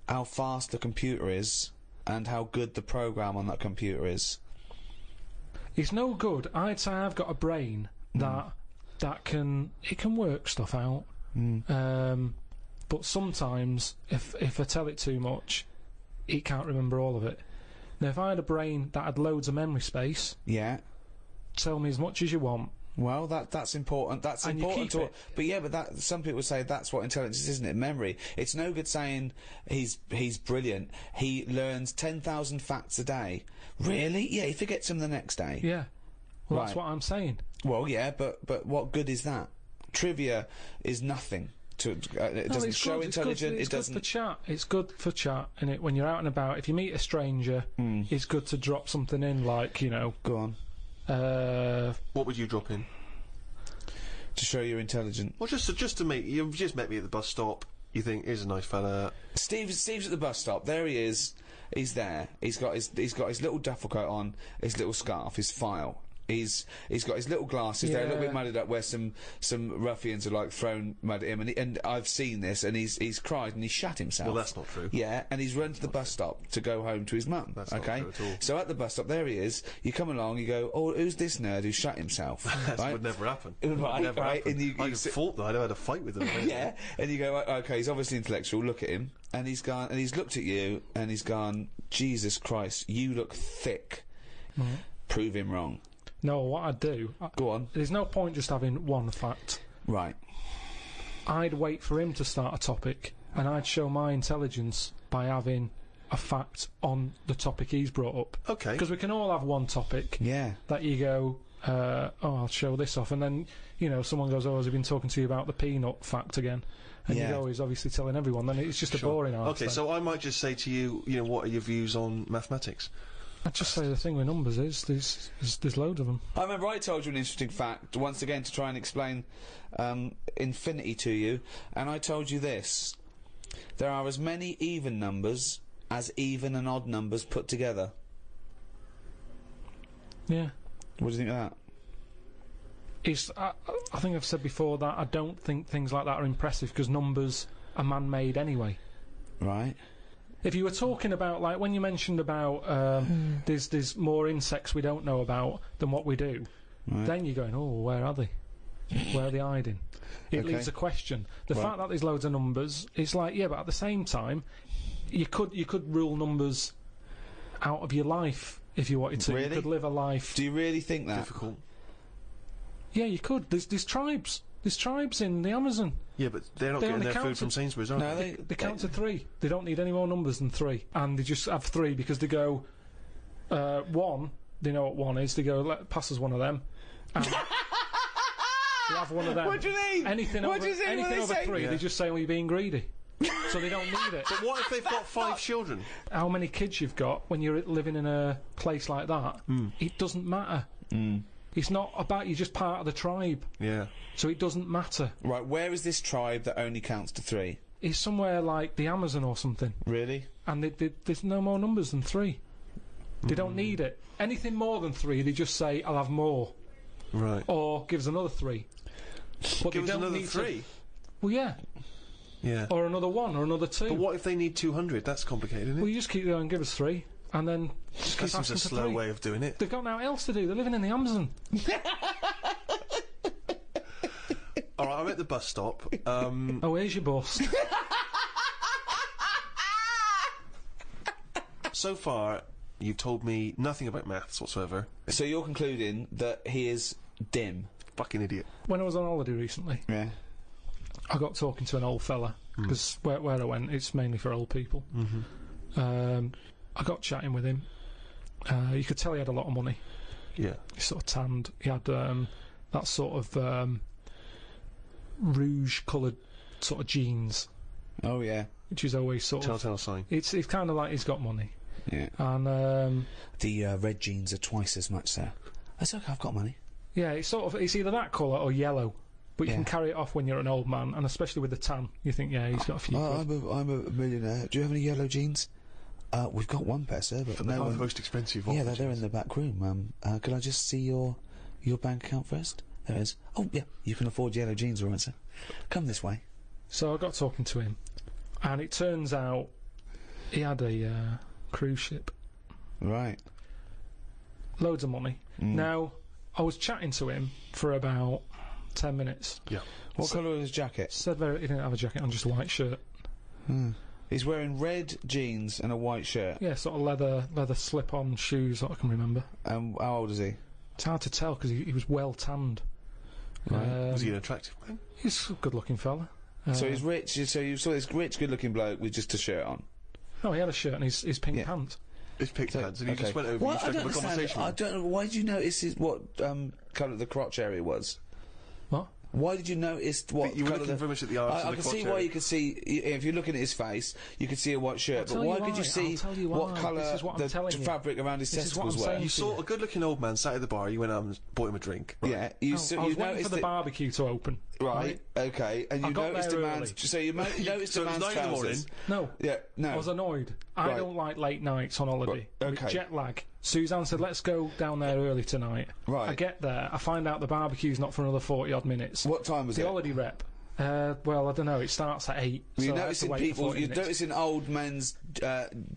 how fast the computer is and how good the program on that computer is. It's no good. I'd say I've got a brain that can work stuff out. But sometimes, if I tell it too much, it can't remember all of it. Now, if I had a brain that had loads of memory space, tell me as much as you want. Well, that's important. That's And important. you keep it. But yeah, but some people say that's what intelligence is, isn't it? Memory. It's no good saying he's brilliant. He learns 10,000 facts a day. Really? Yeah, he forgets them the next day. Yeah. Well, Right. that's what I'm saying. Well, yeah, but what good is that? Trivia is nothing. It doesn't it's show good, intelligent. It's it doesn't. good for chat. It's good for chat, and when you're out and about, if you meet a stranger, it's good to drop something in, like, you know. Go on. What would you drop in? To show you're intelligent. Well, just to meet you've just met me at the bus stop. you think, here's a nice fella. Steve's at the bus stop. There he is. He's there. He's got his little duffel coat on, his little scarf, his file. He's got his little glasses. They're a little bit mudded up where some ruffians are like thrown mud at him, and I've seen this, and he's cried and he shat himself. Well, that's not true. Yeah, and he's run to the bus stop to go home to his mum. That's not true at all. So at the bus stop, there he is. You come along, you go, oh, who's this nerd who shat himself? That right? would never happen. Right, never right. happen. And you fought though. I'd have had a fight with him. Yeah, and you go, okay, he's obviously intellectual. Look at him, and he's gone, and he's looked at you, and he's gone, Jesus Christ, you look thick. Prove him wrong. No, what I'd do... Go on. There's no point just having one fact. Right. I'd wait for him to start a topic, and I'd show my intelligence by having a fact on the topic he's brought up. Okay. Because we can all have one topic. Yeah. That you go, oh, I'll show this off, and then, you know, someone goes, oh, has he been talking to you about the peanut fact again? And you go, he's obviously telling everyone, then it's just a boring answer. Okay, so I might just say to you, you know, what are your views on mathematics? I'd just say the thing with numbers is there's loads of them. I remember I told you an interesting fact, once again to try and explain infinity to you, and I told you this. There are as many even numbers as even and odd numbers put together. Yeah. What do you think of that? I think I've said before that I don't think things like that are impressive because numbers are man-made anyway. Right. If you were talking about, like, when you mentioned about there's more insects we don't know about than what we do, then you're going, oh, where are they? Where are they hiding? It leaves a question. The fact that there's loads of numbers, it's like, yeah, but at the same time, you could rule numbers out of your life if you wanted to. Really? You could live a life. Do you really think that? Difficult. Yeah, you could. There's tribes. There's tribes in the Amazon. Yeah, but they're not getting their food from Sainsbury's, are they? They count to 3. They don't need any more numbers than 3. And they just have 3 because they go, 1, they know what 1 is, they go, pass us one of them. And they have one of them. What do you mean? Anything over 3, they just say, well, you're being greedy. So they don't need it. But what if they've got 5 children? How many kids you've got when you're living in a place like that, it doesn't matter. It's not about you're just part of the tribe. Yeah. So it doesn't matter. Right, where is this tribe that only counts to 3? It's somewhere like the Amazon or something. Really? And there's no more numbers than 3. They don't need it. Anything more than 3, they just say, I'll have more. Right. Or give us another 3. But Give they us don't another need 3? Well, yeah. Yeah. Or another 1, or another 2. But what if they need 200? That's complicated, isn't it? Well, you just keep going, give us 3. And then just keep That seems asking a for slow 3. way of doing it. They've got nothing else to do. They're living in the Amazon. Alright, I'm at the bus stop. Oh, here's your bus. So far, you've told me nothing about maths whatsoever. So you're concluding that he is dim? Fucking idiot. When I was on holiday recently, Yeah. I got talking to an old fella, because where I went, it's mainly for old people. I got chatting with him. You could tell he had a lot of money. Yeah. He sort of tanned. He had that sort of rouge-coloured sort of jeans, Oh, yeah. which is always sort of... Telltale sign. It's kind of like he's got money. Yeah. And, The red jeans are twice as much, sir. That's okay, I've got money. yeah, it's sort of... It's either that colour or yellow. But you Yeah. can carry it off when you're an old man, and especially with the tan, you think, yeah, he's got a few quid. I'm a millionaire. Do you have any yellow jeans? We've got one pair, sir, but They're no the one... most expensive Yeah, one. they're in the back room. Could I just see your bank account first? There it is. Oh, yeah, you can afford yellow jeans, all right, sir. Come this way. So I got talking to him, and it turns out he had a cruise ship. Right. Loads of money. Now, I was chatting to him for about 10 minutes. Yeah. What colour was his jacket? Said he didn't have a jacket on, just a white shirt. He's wearing red jeans and a white shirt. Yeah, sort of leather slip-on shoes that I can remember. How old is he? It's hard to tell because he was well tanned. Right. Was he an attractive man? He's a good-looking fella. So he's rich. So you saw this rich, good-looking bloke with just a shirt on. Oh, he had a shirt and his pink pants. His pink pants, and he Okay. just went over and struck up a conversation. I don't know. Why did you notice what colour the crotch area was? What? Why did you notice what You were colour looking very much at the arse I and the can crotch see why area. you could see if you're looking at his face, you could see a white shirt. I'll But tell why you could you why. see I'll tell you what why. colour This is what I'm the telling you. fabric around his This is what testicles I'm were? saying. You saw a good-looking old man sat at the bar. You went out and bought him a drink. Yeah, you I was waiting noticed for the that. barbecue to open. Right. Okay. And I you got noticed there a man's. early. So you noticed So a it was man's 9 in the morning? trousers. No. Yeah. No. I was annoyed. I Right. don't like late nights on holiday. Right, With okay. jet lag. Suzanne said, let's go down there early tonight. Right. I get there, I find out the barbecue's not for another 40-odd minutes. What time was the it? holiday rep. Well, I don't know, it starts at 8. You're so I had to noticing wait people. 40 You're minutes. noticing old men's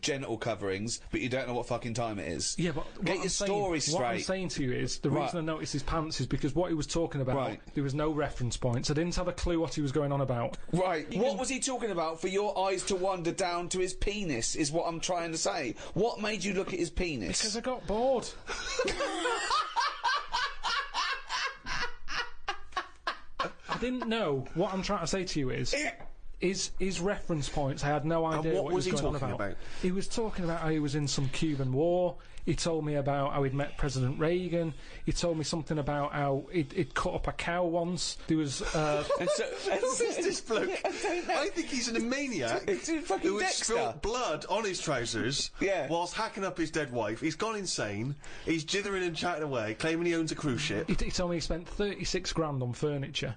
genital coverings, but you don't know what fucking time it is. Yeah, but Get your story straight. What I'm saying to you is, the Right. reason I noticed his pants is because what he was talking about, Right. there was no reference points. I didn't have a clue what he was going on about. Right. What was he talking about for your eyes to wander down to his penis, is what I'm trying to say. What made you look at his penis? Because I got bored. I didn't know. What I'm trying to say to you is his reference points. I had no idea what was he he was going on talking about. about? He was talking about how he was in some Cuban war. He told me about how he'd met President Reagan. He told me something about how he'd cut up a cow once. There was. Who is this bloke? I think he's a maniac who has spilt blood on his trousers whilst hacking up his dead wife. He's gone insane. He's jithering and chatting away, claiming he owns a cruise ship. He told me he spent 36 grand on furniture.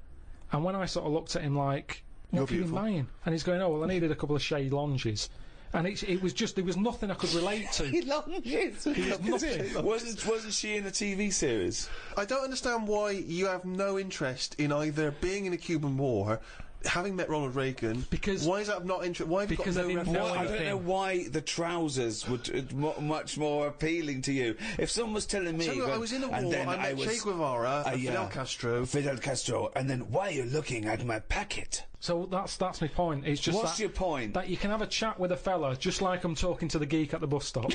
And when I sort of looked at him like, what have you been buying? And he's going, oh, well, I needed a couple of shade lounges. And it was just, there was nothing I could relate to. Wasn't she in a TV series? I don't understand why you have no interest in either being in a Cuban war, having met Ronald Reagan. Because why is that not interesting? Why have you got no reference? I don't know why the trousers were much more appealing to you. If someone was telling me, I was in a war. I met Che Guevara, Fidel Castro, and then why are you looking at my packet? So that's my point. It's just What's your point? That you can have a chat with a fella just like I'm talking to the geek at the bus stop.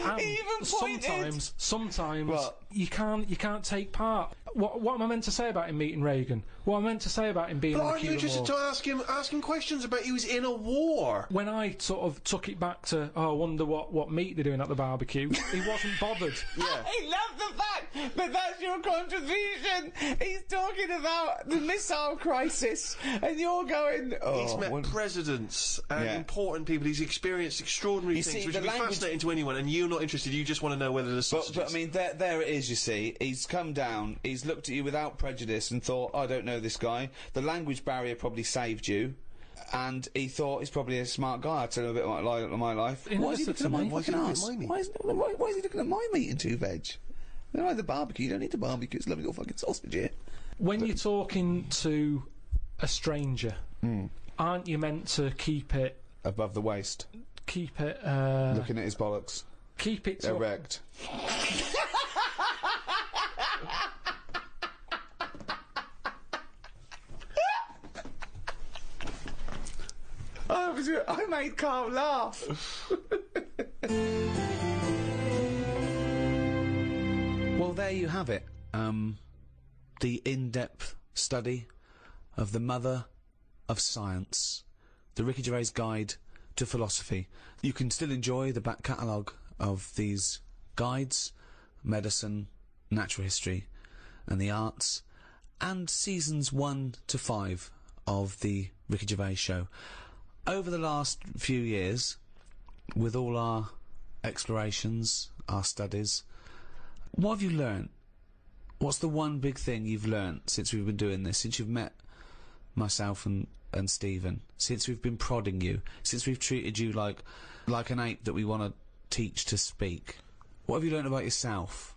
And sometimes you can't take part. What am I meant to say about him meeting Reagan? What am I meant to say about him being in the aren't you Cuban just War? to ask him questions about he was in a war? When I sort of took it back to, I wonder what meat they're doing at the barbecue, he wasn't bothered. Yeah. I love the fact that that's your contribution. He's talking about the missile crisis, and you're going, He's met presidents and important people. He's experienced extraordinary things, which would be fascinating to anyone. And you're not interested. You just want to know whether the sausages. But I mean, there it is. You see, he's come down. He's looked at you without prejudice and thought, I don't know this guy. The language barrier probably saved you. And he thought he's probably a smart guy. I'll tell him a bit about my life. Why is he looking at my fucking ass? Why is he looking at my meat and 2 veg? You don't like the barbecue. You don't need the barbecue. It's lovely little fucking sausage here. When you're talking to a stranger, aren't you meant to keep it above the waist? Keep it. Looking at his bollocks. Keep it erect. I made Carl laugh. Well, there you have it. The in-depth study of the mother of science, the Ricky Gervais Guide to Philosophy. You can still enjoy the back catalogue of these guides, medicine, natural history, and the arts, and seasons 1 to 5 of the Ricky Gervais Show. Over the last few years, with all our explorations, our studies, what have you learnt? What's the one big thing you've learnt since we've been doing this, since you've met myself and Stephen, since we've been prodding you, since we've treated you like an ape that we want to teach to speak? What have you learnt about yourself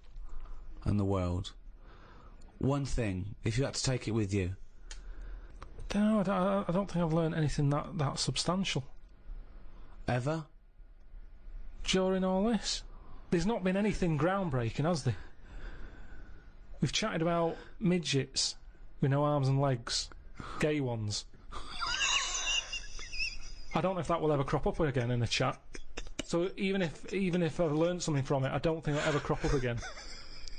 and the world? One thing, if you had to take it with you. No, I don't think I've learned anything that substantial. Ever? During all this? There's not been anything groundbreaking, has there? We've chatted about midgets with no arms and legs. Gay ones. I don't know if that will ever crop up again in a chat. So even if I've learned something from it, I don't think it'll ever crop up again.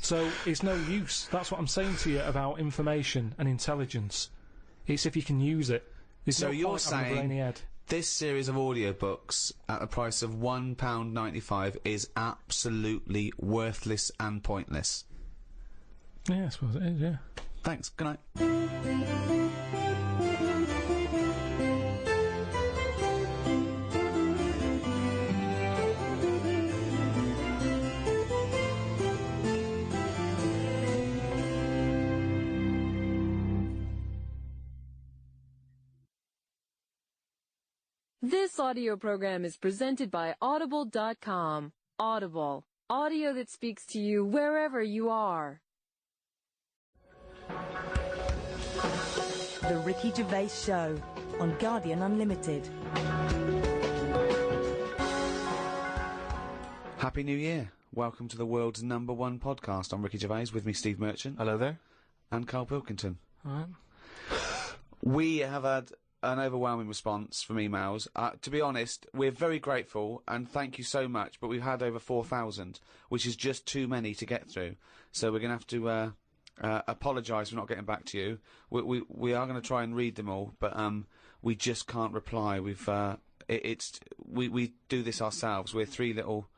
So it's no use. That's what I'm saying to you about information and intelligence. It's if you can use it. There's So no you're point having a brainy saying head. this series of audiobooks at the price of £1.95 is absolutely worthless and pointless? Yeah, I suppose it is, yeah. Thanks. Good night. This audio program is presented by Audible.com. Audible. Audio that speaks to you wherever you are. The Ricky Gervais Show on Guardian Unlimited. Happy New Year. Welcome to the world's #1 podcast. I'm Ricky Gervais, with me Steve Merchant. Hello there. And Karl Pilkington. All right. We have had an overwhelming response from emails. To be honest, we're very grateful and thank you so much, but we've had over 4,000, which is just too many to get through. So we're going to have to apologise for not getting back to you. We are going to try and read them all, but we just can't reply. We do this ourselves. We're three little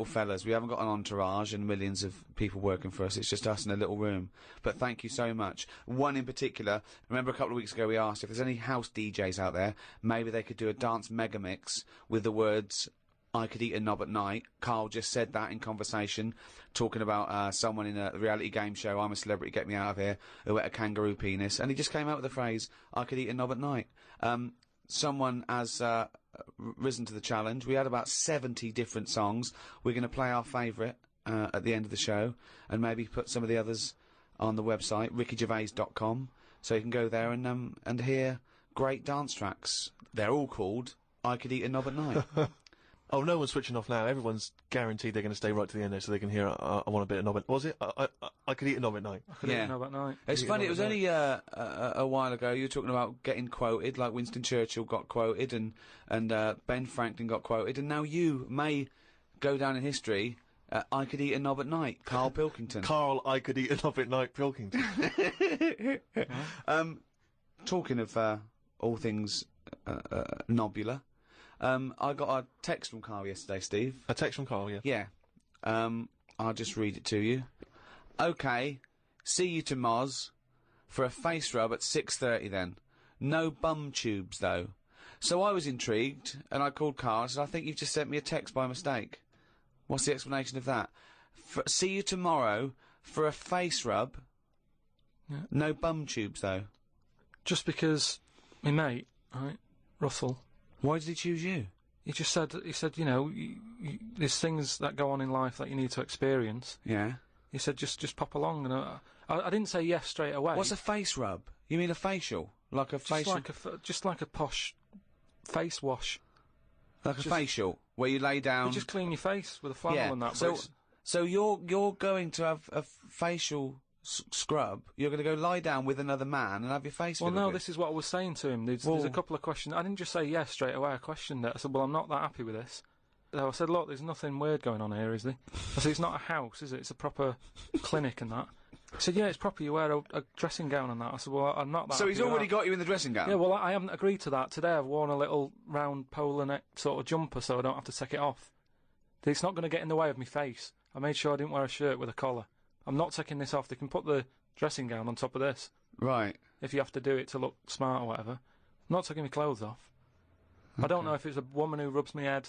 fellas. We haven't got an entourage and millions of people working for us. It's just us in a little room. But thank you so much. One in particular, remember a couple of weeks ago we asked if there's any house DJs out there, maybe they could do a dance mega mix with the words, "I could eat a knob at night." Karl just said that in conversation, talking about someone in a reality game show, "I'm a celebrity, get me out of here," who ate a kangaroo penis. And he just came out with the phrase, "I could eat a knob at night." Someone has risen to the challenge. We had about 70 different songs. We're going to play our favourite at the end of the show, and maybe put some of the others on the website, rickygervais.com, so you can go there and hear great dance tracks. They're all called "I Could Eat a Knob at Night." Oh, no one's switching off now. Everyone's guaranteed they're going to stay right to the end there so they can hear, I want a bit of knob at... Was it? I could eat a knob at night. I could eat a knob at night. It's funny, it was only a while ago you were talking about getting quoted, like Winston Churchill got quoted and Ben Franklin got quoted, and now you may go down in history, "I could eat a knob at night," Karl Pilkington. Karl, I could eat a knob at night, Pilkington. Talking of all things nobular, I got a text from Karl yesterday, Steve. A text from Karl, yeah. Yeah. I'll just read it to you. "Okay, see you to Moz for a face rub at 6:30 then. No bum tubes, though." So I was intrigued, and I called Karl and said, "I think you've just sent me a text by mistake." What's the explanation of that? "See you tomorrow for a face rub. Yeah. No bum tubes, though." Just because my mate, right, Russell... Why did he choose you? He said, you know, there's things that go on in life that you need to experience. Yeah. He said, just pop along, and I didn't say yes straight away. What's a face rub? You mean a facial? Like a facial? Just like a posh face wash. Like a facial, where you lay down... You just clean your face with a flannel and that. So you're going to have a facial scrub, you're going to go lie down with another man and have your face Well, fiddled no, with. This is what I was saying to him. There's a couple of questions. I didn't just say yes straight away, I questioned it. I said, well, I'm not that happy with this. So I said, look, there's nothing weird going on here, is there? I said, it's not a house, is it? It's a proper clinic and that. He said, yeah, it's proper, you wear a dressing gown and that. I said, well, I'm not that So he's already got you in the dressing gown? Yeah, well, I haven't agreed to that. Today I've worn a little round polar neck sort of jumper so I don't have to take it off. It's not going to get in the way of my face. I made sure I didn't wear a shirt with a collar. I'm not taking this off. They can put the dressing gown on top of this. Right. If you have to do it to look smart or whatever. I'm not taking my clothes off. Okay. I don't know if it's a woman who rubs my head.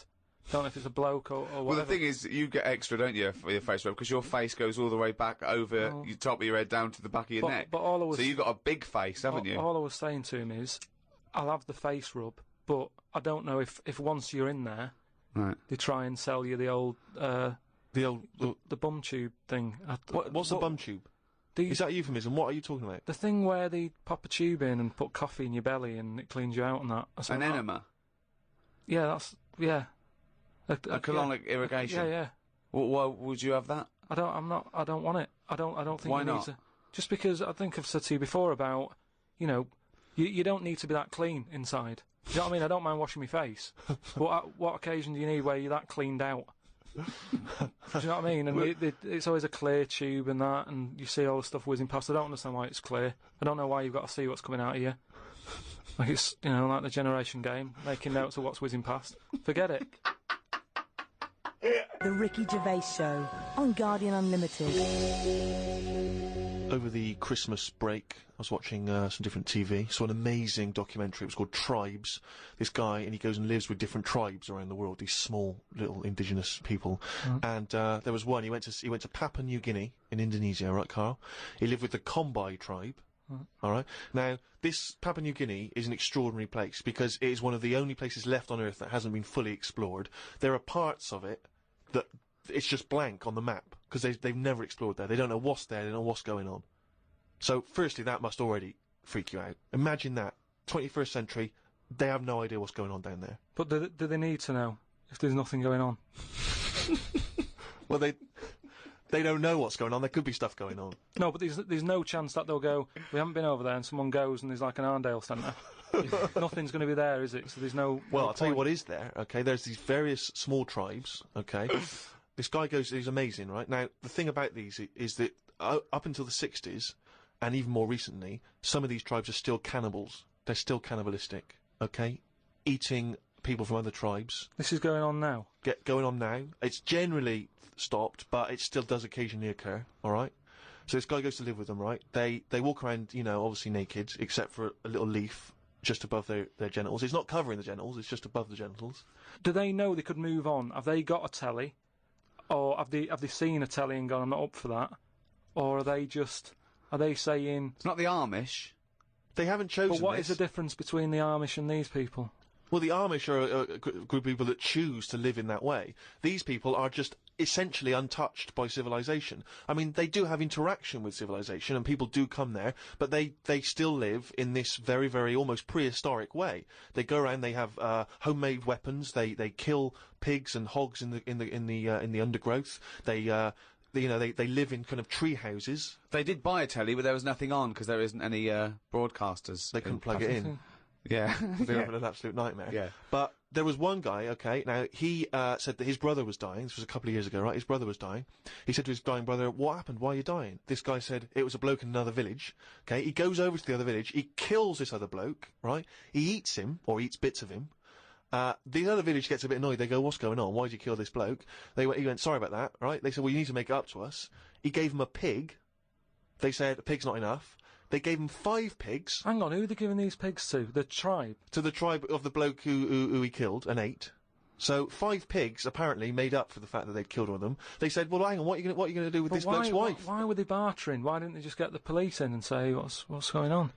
Don't know if it's a bloke or whatever. Well, the thing is, you get extra, don't you, for your face rub, because your face goes all the way back over the top of your head down to the back of your neck. But all I was, so you've got a big face, haven't you? All I was saying to him is, I'll have the face rub, but I don't know if once you're in there, right, they try and sell you the old the bum tube thing. What's a bum tube? Is that a euphemism? What are you talking about? The thing where they pop a tube in and put coffee in your belly and it cleans you out and that. An enema? Yeah, a colonic irrigation? Yeah. Why would you have that? I don't want it. I don't think Why you not? need to. Just because I think I've said to you before about, you know, you don't need to be that clean inside. Do you know what I mean? I don't mind washing my face. But at what occasion do you need where you're that cleaned out? Do you know what I mean? And it's always a clear tube and that, and you see all the stuff whizzing past. I don't understand why it's clear. I don't know why you've got to see what's coming out of you. Like it's, you know, like the generation game, making notes of what's whizzing past. Forget it. The Ricky Gervais Show on Guardian Unlimited. Over the Christmas break, I was watching some different TV. Saw an amazing documentary. It was called Tribes. This guy, and he goes and lives with different tribes around the world. These small little indigenous people. And there was one. He went to Papua New Guinea in Indonesia, right, Karl? He lived with the Kombai tribe. Alright? Now, this Papua New Guinea is an extraordinary place because it is one of the only places left on Earth that hasn't been fully explored. There are parts of it that it's just blank on the map because they've never explored there. They don't know what's there, they don't know what's going on. So, firstly, that must already freak you out. Imagine that. 21st century, they have no idea what's going on down there. But do they need to know if there's nothing going on? Well, they don't know what's going on. There could be stuff going on. No, but there's no chance that they'll go, we haven't been over there, and someone goes and there's like an Arndale centre. Nothing's going to be there, is it? So there's no... Well, no I'll tell you point. what is there, okay? There's these various small tribes, okay? This guy goes, he's amazing, right? Now, the thing about these is that up until the 60s, and even more recently, some of these tribes are still cannibals. They're still cannibalistic, okay? Eating people from other tribes. This is going on now? Going on now. It's generally stopped, but it still does occasionally occur, alright? So this guy goes to live with them, right? They walk around, you know, obviously naked, except for a little leaf just above their genitals. It's not covering the genitals, it's just above the genitals. Do they know they could move on? Have they got a telly? Or have they seen a telly and gone, I'm not up for that? Or are they saying... It's not the Amish. They haven't chosen But what this. is the difference between the Amish and these people? Well, the Amish are a group of people that choose to live in that way. These people are just essentially untouched by civilization. I mean, they do have interaction with civilization, and people do come there, but they still live in this very, very almost prehistoric way. They go around, they have homemade weapons, they kill pigs and hogs in the undergrowth. They live in kind of tree houses. They did buy a telly, but there was nothing on because there isn't any broadcasters. They couldn't plug it in. Yeah. They're having an absolute nightmare. Yeah. But there was one guy, okay, now he said that his brother was dying. This was a couple of years ago, right? His brother was dying. He said to his dying brother, what happened? Why are you dying? This guy said, it was a bloke in another village. Okay, he goes over to the other village, he kills this other bloke, right? He eats him, or eats bits of him. The other village gets a bit annoyed. They go, what's going on? Why did you kill this bloke? He went, sorry about that, right? They said, well, you need to make it up to us. He gave him a pig. They said, a pig's not enough. They gave him 5 pigs. Hang on, who are they giving these pigs to? The tribe? To the tribe of the bloke who he killed and ate. So 5 pigs apparently made up for the fact that they'd killed one of them. They said, well, hang on, what are you going to do with this bloke's wife? Why were they bartering? Why didn't they just get the police in and say, what's going on?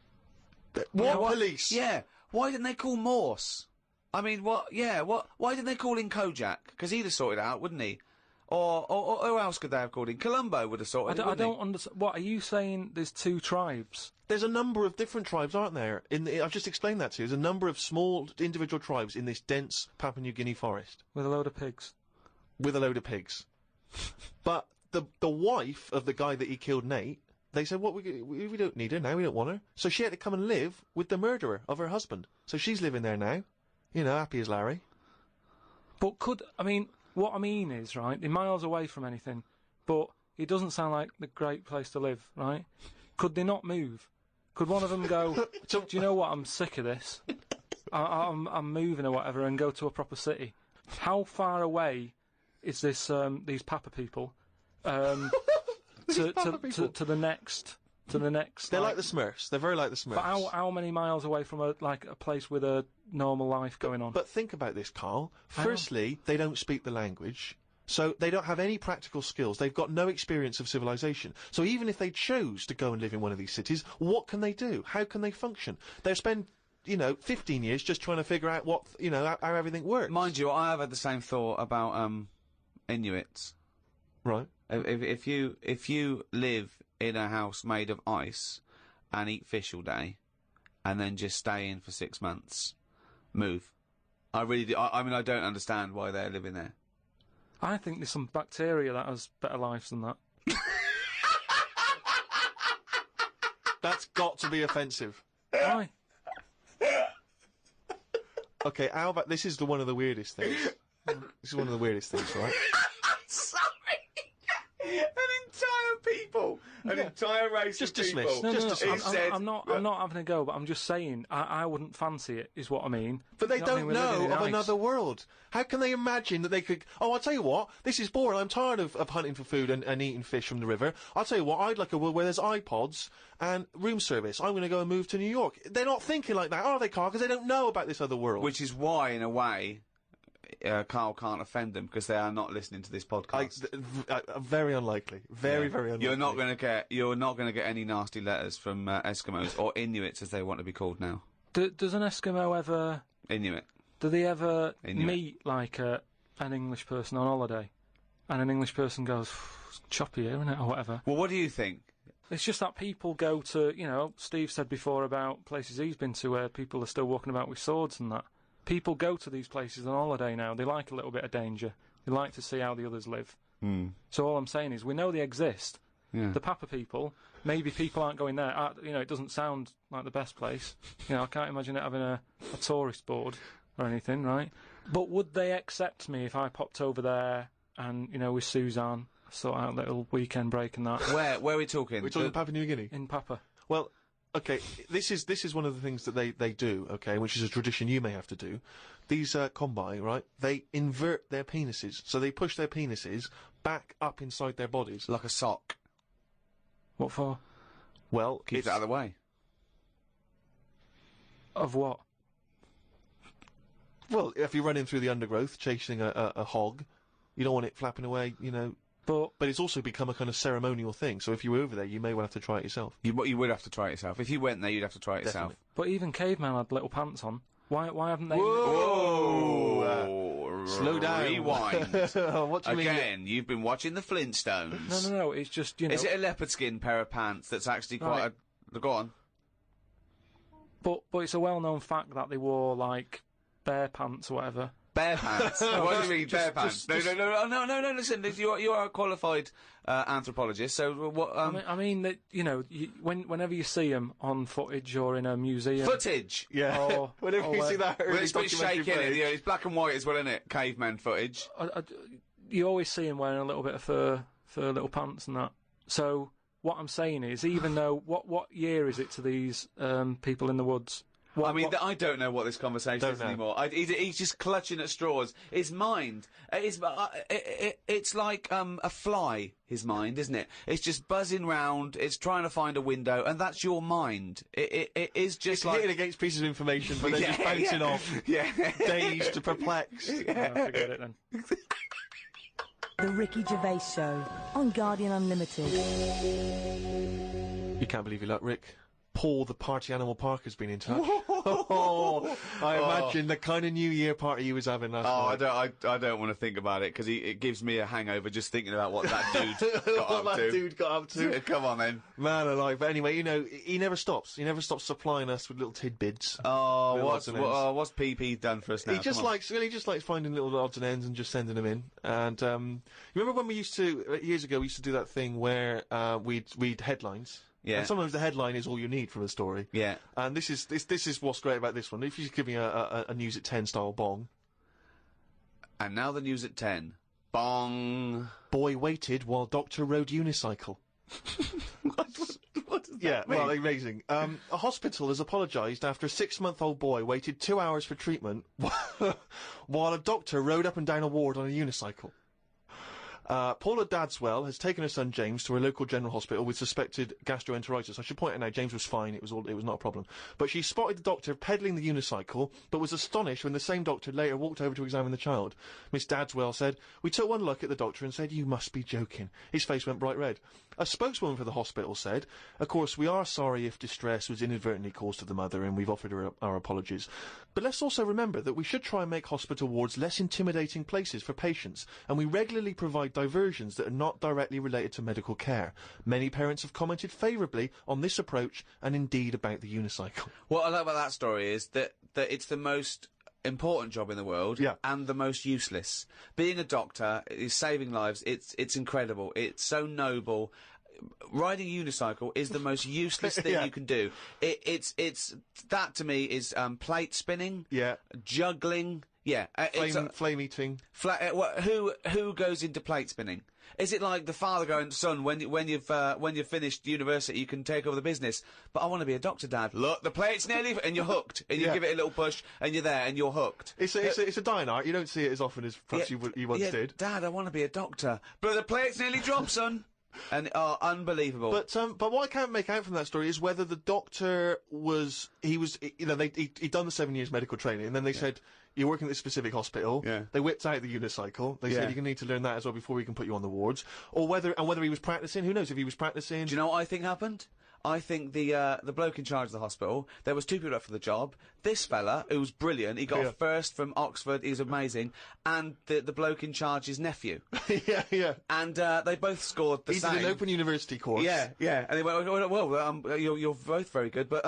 What police? Yeah. Why didn't they call Morse? I mean, what? Yeah. Why didn't they call in Kojak? Because he'd have sorted it out, wouldn't he? Or who else could they have called in? Columbo would have sorted it. I don't understand. What are you saying? There's 2 tribes. There's a number of different tribes, aren't there? I've just explained that to you. There's a number of small individual tribes in this dense Papua New Guinea forest. With a load of pigs. With a load of pigs. But the wife of the guy that he killed, Nate, they said, what, we don't need her now, we don't want her. So she had to come and live with the murderer of her husband. So she's living there now. You know, happy as Larry. But what I mean is, right, they're miles away from anything, but it doesn't sound like the great place to live, right? Could they not move? Could one of them go, do you know what, I'm sick of this. I'm moving or whatever and go to a proper city. How far away is this, these Papa people, to the next... They're like the Smurfs. They're very like the Smurfs. But how many miles away from a place with a normal life going on? But think about this, Carl. Firstly, they don't speak the language, so they don't have any practical skills. They've got no experience of civilization. So even if they chose to go and live in one of these cities, what can they do? How can they function? They'll spend, 15 years just trying to figure out what, how everything works. Mind you, I have had the same thought about Inuits. Right. If you live in a house made of ice and eat fish all day and then just stay in for 6 months, move. I really do. I mean, I don't understand why they're living there. I think there's some bacteria that has better lives than that. That's got to be offensive. Why? Okay, how about this is one of the weirdest things. This is one of the weirdest things, right? Sorry! An entire race just of people. dismiss. I'm not having a go, but I'm just saying I wouldn't fancy it, is what I mean. But they You know what I don't mean? We're living know in of ice. another world. How can they imagine that they could... Oh, I'll tell you what, this is boring. I'm tired of hunting for food and eating fish from the river. I'll tell you what, I'd like a world where there's iPods and room service. I'm going to go and move to New York. They're not thinking like that, are they, Carl? Because they don't know about this other world. Which is why, in a way, Karl can't offend them because they are not listening to this podcast. Very unlikely. Very unlikely. You're not going to get any nasty letters from Eskimos or Inuits, as they want to be called now. Does an Eskimo ever... Inuit. Do they ever meet, like, an English person on holiday? And an English person goes, it's choppy here, isn't it, or whatever? Well, what do you think? It's just that people go to, you know, Steve said before about places he's been to where people are still walking about with swords and that. People go to these places on holiday now. They like a little bit of danger. They like to see how the others live. So all I'm saying is, we know they exist. Yeah. The Papa people, maybe people aren't going there. You know, it doesn't sound like the best place. You know, I can't imagine it having a tourist board or anything, right? But would they accept me if I popped over there and, you know, with Suzanne, sort out a little weekend break and that? Where are we talking? We're talking Papua New Guinea? In Papa. Well, okay, this is one of the things that they do, okay, which is a tradition you may have to do. These kombai, right, they invert their penises, so they push their penises back up inside their bodies. Like a sock. What for? Well, keeps it out of the way. Of what? Well, if you're running through the undergrowth, chasing a hog, you don't want it flapping away, you know. But it's also become a kind of ceremonial thing, so if you were over there, you may well have to try it yourself. You would have to try it yourself. If you went there, you'd have to try it yourself. But even cavemen had little pants on. Why haven't they... Whoa! Slow down. Rewind. What do you Again, you've been watching the Flintstones. No, it's just, you know... Is it a leopard skin pair of pants that's actually quite a... Go on. But it's a well-known fact that they wore, like, bear pants or whatever. Bear pants? What do you mean, bear pants? No, listen, you are a qualified anthropologist, so what... I mean that, you know, whenever you see them on footage or in a museum... Footage? Yeah. Whenever you see that early it's a bit shaky, isn't it? Yeah, it's black and white as well, isn't it? Caveman footage. You always see them wearing a little bit of fur little pants and that. So, what I'm saying is, even though... What year is it to these people in the woods? I don't know what this conversation is anymore. He's just clutching at straws. His mind, it's like a fly. His mind, isn't it? It's just buzzing round. It's trying to find a window, and that's your mind. It is just like hitting against pieces of information, but then just bouncing off. Yeah, dazed, perplexed. Yeah, forget it then. The Ricky Gervais Show on Guardian Unlimited. You can't believe your luck, Rick. Paul, the party animal Parker's been in touch. I imagine the kind of New Year party he was having last night. I don't want to think about it, because it gives me a hangover just thinking about what that dude got up to. That dude got up to. Come on, then. Man alive. But anyway, you know, he never stops. He never stops supplying us with little tidbits. Oh, what's PP done for us now? He just likes finding little odds and ends and just sending them in. And you remember when we used to, years ago, we used to do that thing where we'd read headlines? Yeah. And sometimes the headline is all you need from a story. Yeah. And this is what's great about this one. If you just give me a News at 10 style bong. And now the news at 10. Bong. Boy waited while doctor rode unicycle. What does that mean? Well, amazing. A hospital has apologised after a 6-month-old boy waited 2 hours for treatment while a doctor rode up and down a ward on a unicycle. Paula Dadswell has taken her son James to a local general hospital with suspected gastroenteritis. I should point out now, James was fine, it was not a problem. But she spotted the doctor pedalling the unicycle, but was astonished when the same doctor later walked over to examine the child. Miss Dadswell said, "We took one look at the doctor and said, 'You must be joking.' His face went bright red." A spokeswoman for the hospital said, "Of course, we are sorry if distress was inadvertently caused to the mother, and we've offered her our apologies. But let's also remember that we should try and make hospital wards less intimidating places for patients, and we regularly provide diversions that are not directly related to medical care. Many parents have commented favourably on this approach and indeed about the unicycle." What I love about that story is that it's the most important job in the world, and the most useless. Being a doctor is saving lives. It's incredible. It's so noble. Riding a unicycle is the most useless thing you can do. It's that to me is plate spinning, juggling. Yeah, flame eating. Who goes into plate spinning? Is it like the father going, "Son, when you've finished university, you can take over the business"? But I want to be a doctor, Dad. Look, the plate's nearly, and you're hooked, and you give it a little push, and you're there, and you're hooked. It's a dying art. You don't see it as often as perhaps you once did. Dad, I want to be a doctor, but the plate's nearly dropped, son. And unbelievable. But what I can't make out from that story is whether the doctor he'd done the 7 years medical training, and then they said, you're working at this specific hospital. Yeah. They whipped out the unicycle. They Yeah. said you're going to need to learn that as well before we can put you on the wards. Or whether he was practicing. Who knows if he was practicing? Do you know what I think happened? I think the bloke in charge of the hospital, there was 2 people up for the job. This fella, who was brilliant, he got a first from Oxford, he was amazing, and the bloke in charge, his nephew. yeah. And they both scored the He same. did an open university course. Yeah. And they went, well, you're both very good, but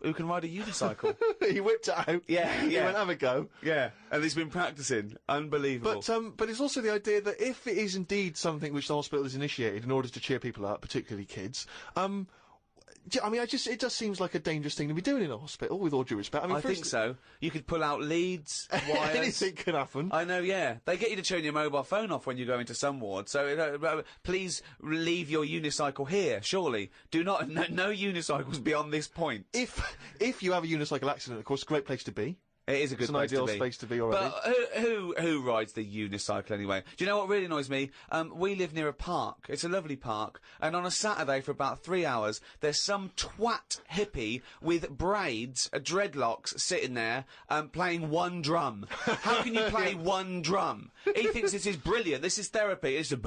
who can ride a unicycle? He whipped it out. Yeah. He went, have a go. Yeah, and he's been practicing. Unbelievable. But it's also the idea that if it is indeed something which the hospital has initiated in order to cheer people up, particularly kids, I mean, it just seems like a dangerous thing to be doing in a hospital, with all due respect. I mean, I think so. You could pull out leads, wires. Anything can happen. I know, yeah. They get you to turn your mobile phone off when you go into some ward, so please leave your unicycle here, surely. Do not, no unicycles beyond this point. If you have a unicycle accident, of course, a great place to be. It is a good place to be. It's an ideal space to be already. But who rides the unicycle anyway? Do you know what really annoys me? We live near a park. It's a lovely park. And on a Saturday for about 3 hours, there's some twat hippie with braids, dreadlocks, sitting there, playing one drum. How can you play one drum? He thinks this is brilliant. This is therapy. It's I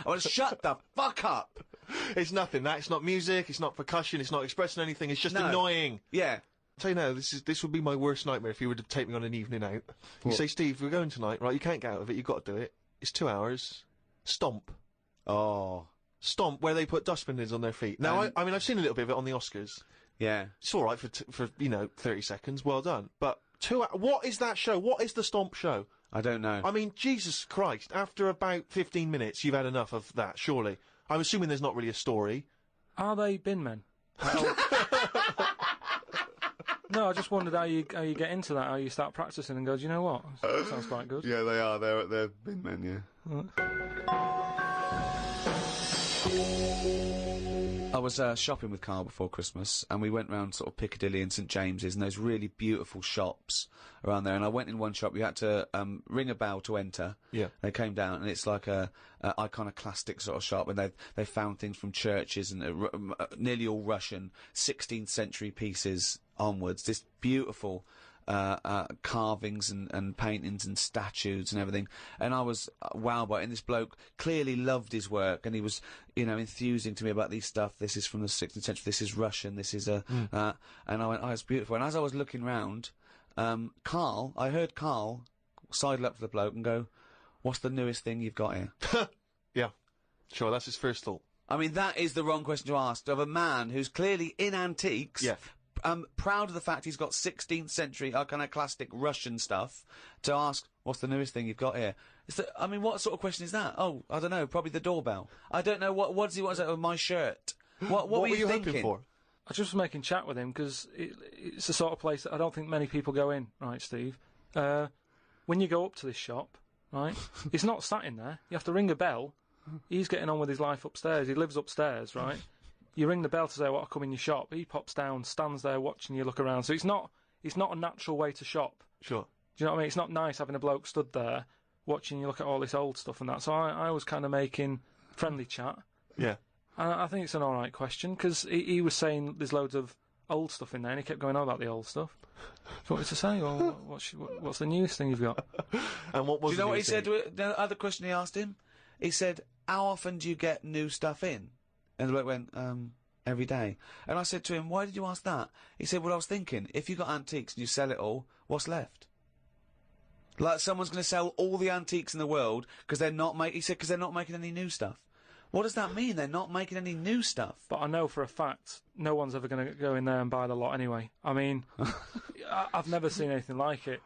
want to shut the fuck up. It's nothing. It's not music. It's not percussion. It's not expressing anything. It's just annoying. Yeah. Tell you now, this would be my worst nightmare if you were to take me on an evening out. You say, Steve, we're going tonight, right? You can't get out of it. You've got to do it. It's 2 hours. Stomp. Oh. Stomp, where they put dustbin lids on their feet. Now, I mean, I've seen a little bit of it on the Oscars. Yeah. It's all right for 30 seconds. Well done. But what is that show? What is the Stomp show? I don't know. I mean, Jesus Christ! After about 15 minutes, you've had enough of that. Surely. I'm assuming there's not really a story. Are they bin men? No, I just wondered how you get into that, how you start practicing and go, do you know what? That sounds quite good. Yeah, they are. They're bin men, yeah. I was shopping with Karl before Christmas, and we went round sort of Piccadilly and St James's and those really beautiful shops around there. And I went in one shop. You had to ring a bell to enter. Yeah. They came down, and it's like a iconoclastic sort of shop, and they found things from churches and nearly all Russian 16th century pieces onwards. This beautiful carvings and paintings and statues and everything, and I was wowed by it. And this bloke clearly loved his work, and he was, enthusing to me about these stuff. This is from the 16th century. This is Russian. This is and I went, oh, it's beautiful. And as I was looking round, I heard Karl sidle up to the bloke and go, "What's the newest thing you've got here?" Yeah, sure. That's his first thought. I mean, that is the wrong question to ask of a man who's clearly in antiques. Yeah. Proud of the fact he's got 16th century iconoclastic Russian stuff, to ask, what's the newest thing you've got here? What sort of question is that? Oh, I don't know, probably the doorbell. I don't know, what does he want to say with my shirt? What were you thinking? hoping for? I just was making chat with him, because it's the sort of place that I don't think many people go in, right, Steve? When you go up to this shop, right, it's not sat in there. You have to ring a bell. He's getting on with his life upstairs. He lives upstairs, right? You ring the bell to say, "What, I come in your shop." He pops down, stands there watching you look around. So it's not a natural way to shop. Sure. Do you know what I mean? It's not nice having a bloke stood there watching you look at all this old stuff and that. So I was kind of making friendly chat. Yeah. And I think it's an alright question, because he was saying there's loads of old stuff in there, and he kept going on about the old stuff. So what was to say? Well, what's the newest thing you've got? And what was? Do you know what he said? The other question he asked him, he said, "How often do you get new stuff in?" And the bloke went, every day. And I said to him, "Why did you ask that?" He said, "Well, I was thinking, if you got antiques and you sell it all, what's left?" Like, someone's going to sell all the antiques in the world because they're not making. He said, because they're not making any new stuff. What does that mean? They're not making any new stuff. But I know for a fact no one's ever going to go in there and buy the lot anyway. I mean, I've never seen anything like it.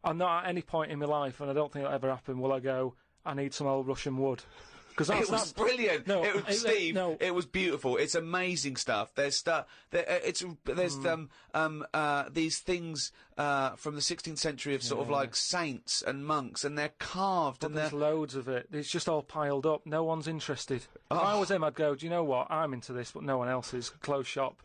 I'm not at any point in my life, and I don't think it'll ever happen, will I go, "I need some old Russian wood." Because it was brilliant. No, Steve, no. It was beautiful. It's amazing stuff. There's stuff. There's these things from the 16th century of sort of like saints and monks, and they're carved. But and there's loads of it. It's just all piled up. No one's interested. If I was him, I'd go, "Do you know what? I'm into this, but no one else is. Close shop."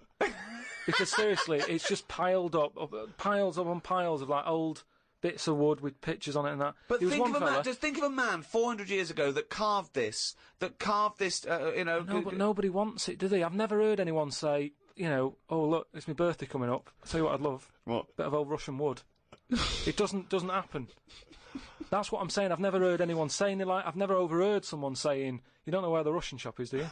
Because seriously, it's just piled up, piles upon piles of like old bits of wood with pictures on it and that. But just think of a man 400 years ago that carved this, No, but nobody wants it, do they? I've never heard anyone say, you know, oh look, it's my birthday coming up. I'll tell you what I'd love. What? Bit of old Russian wood. It doesn't happen. That's what I'm saying. I've never heard anyone saying it like. I've never overheard someone saying, "You don't know where the Russian shop is, do you?"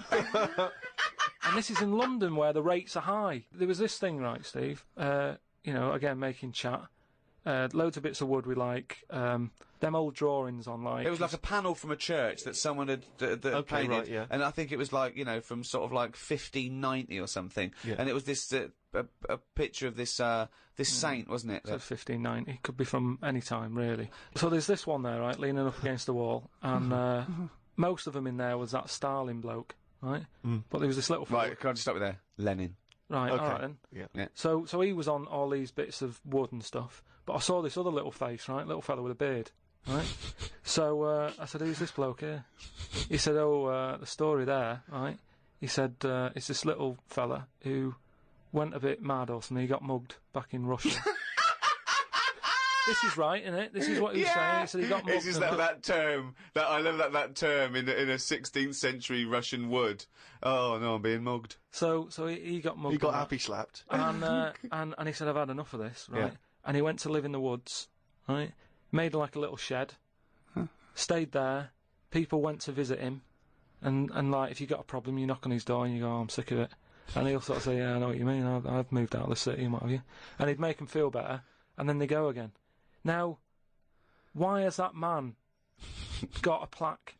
And this is in London where the rates are high. There was this thing, right, Steve? You know, again making chat. Loads of bits of wood with like them old drawings on like. It was like a panel from a church that someone had painted, right, yeah. and I think it was like, you know, from sort of like 1590 or something. Yeah. And it was this a picture of this this saint, wasn't it? So 1590. It could be from any time, really. So there's this one there, right, leaning up against the wall, and most of them in there was that Stalin bloke, right? But there was this little. Right, can I just stop with there? Lenin. Right, Okay. alright then. Yeah. So he was on all these bits of wood and stuff, but I saw this other little face, right, little fella with a beard, right? So I said, who's this bloke here? He said, the story there, right? He said, it's this little fella who went a bit mad or something, he got mugged back in Russia. This is right, isn't it? This is what he was saying. He said he got mugged. It's just that term, I love that term in a 16th century Russian wood. Oh no, I'm being mugged. So he got mugged. He got happy slapped. And he said, I've had enough of this, right? Yeah. And he went to live in the woods, right? Made like a little shed, stayed there. People went to visit him, and like if you got a problem, you knock on his door and you go, I'm sick of it. And he'll sort of say, yeah, I know what you mean. I've moved out of the city and what have you. And he'd make them feel better, and then they go again. Now, why has that man got a plaque?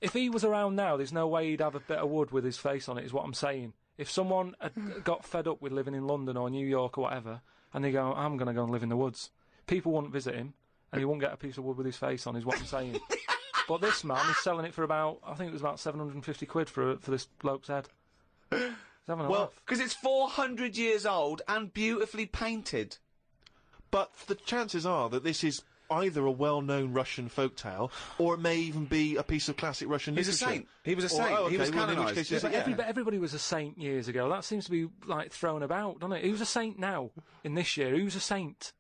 If he was around now, there's no way he'd have a bit of wood with his face on it, is what I'm saying. If someone had got fed up with living in London or New York or whatever, and they go, I'm going to go and live in the woods, people wouldn't visit him, and he wouldn't get a piece of wood with his face on, is what I'm saying. But this man is selling it for about, I think it was about 750 quid for this bloke's head. Well, because it's 400 years old and beautifully painted. But the chances are that this is either a well-known Russian folktale, or it may even be a piece of classic Russian He's literature. a saint. He was a saint. He was canonised. Everybody was a saint years ago. That seems to be like thrown about, doesn't it? Who's a saint now in this year? Who's a saint?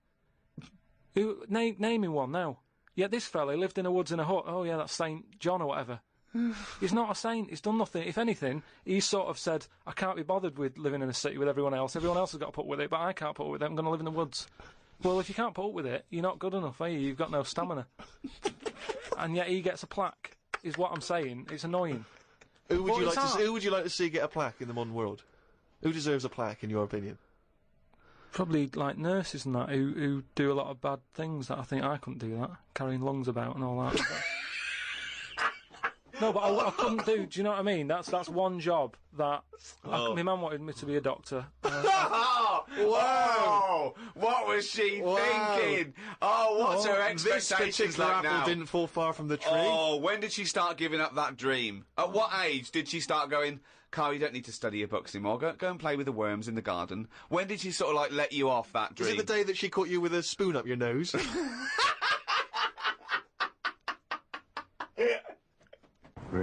Name me one now. Yeah, this fella lived in the woods in a hut. Oh yeah, that's Saint John or whatever. He's not a saint. He's done nothing. If anything, he's sort of said, I can't be bothered with living in a city with everyone else. Everyone else has got to put up with it, but I can't put up with it. I'm going to live in the woods. Well, if you can't put up with it, you're not good enough, are you? You've got no stamina. And yet he gets a plaque, is what I'm saying. It's annoying. Who would you like to see get a plaque in the modern world? Who deserves a plaque, in your opinion? Probably like nurses and that, who do a lot of bad things that I think I couldn't do that. Carrying lungs about and all that. No, but I couldn't do. Do you know what I mean? That's one job that my mum wanted me to be a doctor. Whoa! What was she thinking? Oh, what's her expectations this like apple now? didn't fall far from the tree. Oh, when did she start giving up that dream? At what age did she start going, Carl, you don't need to study your books anymore. Go and play with the worms in the garden. When did she sort of like let you off that dream? Is it the day that she caught you with a spoon up your nose?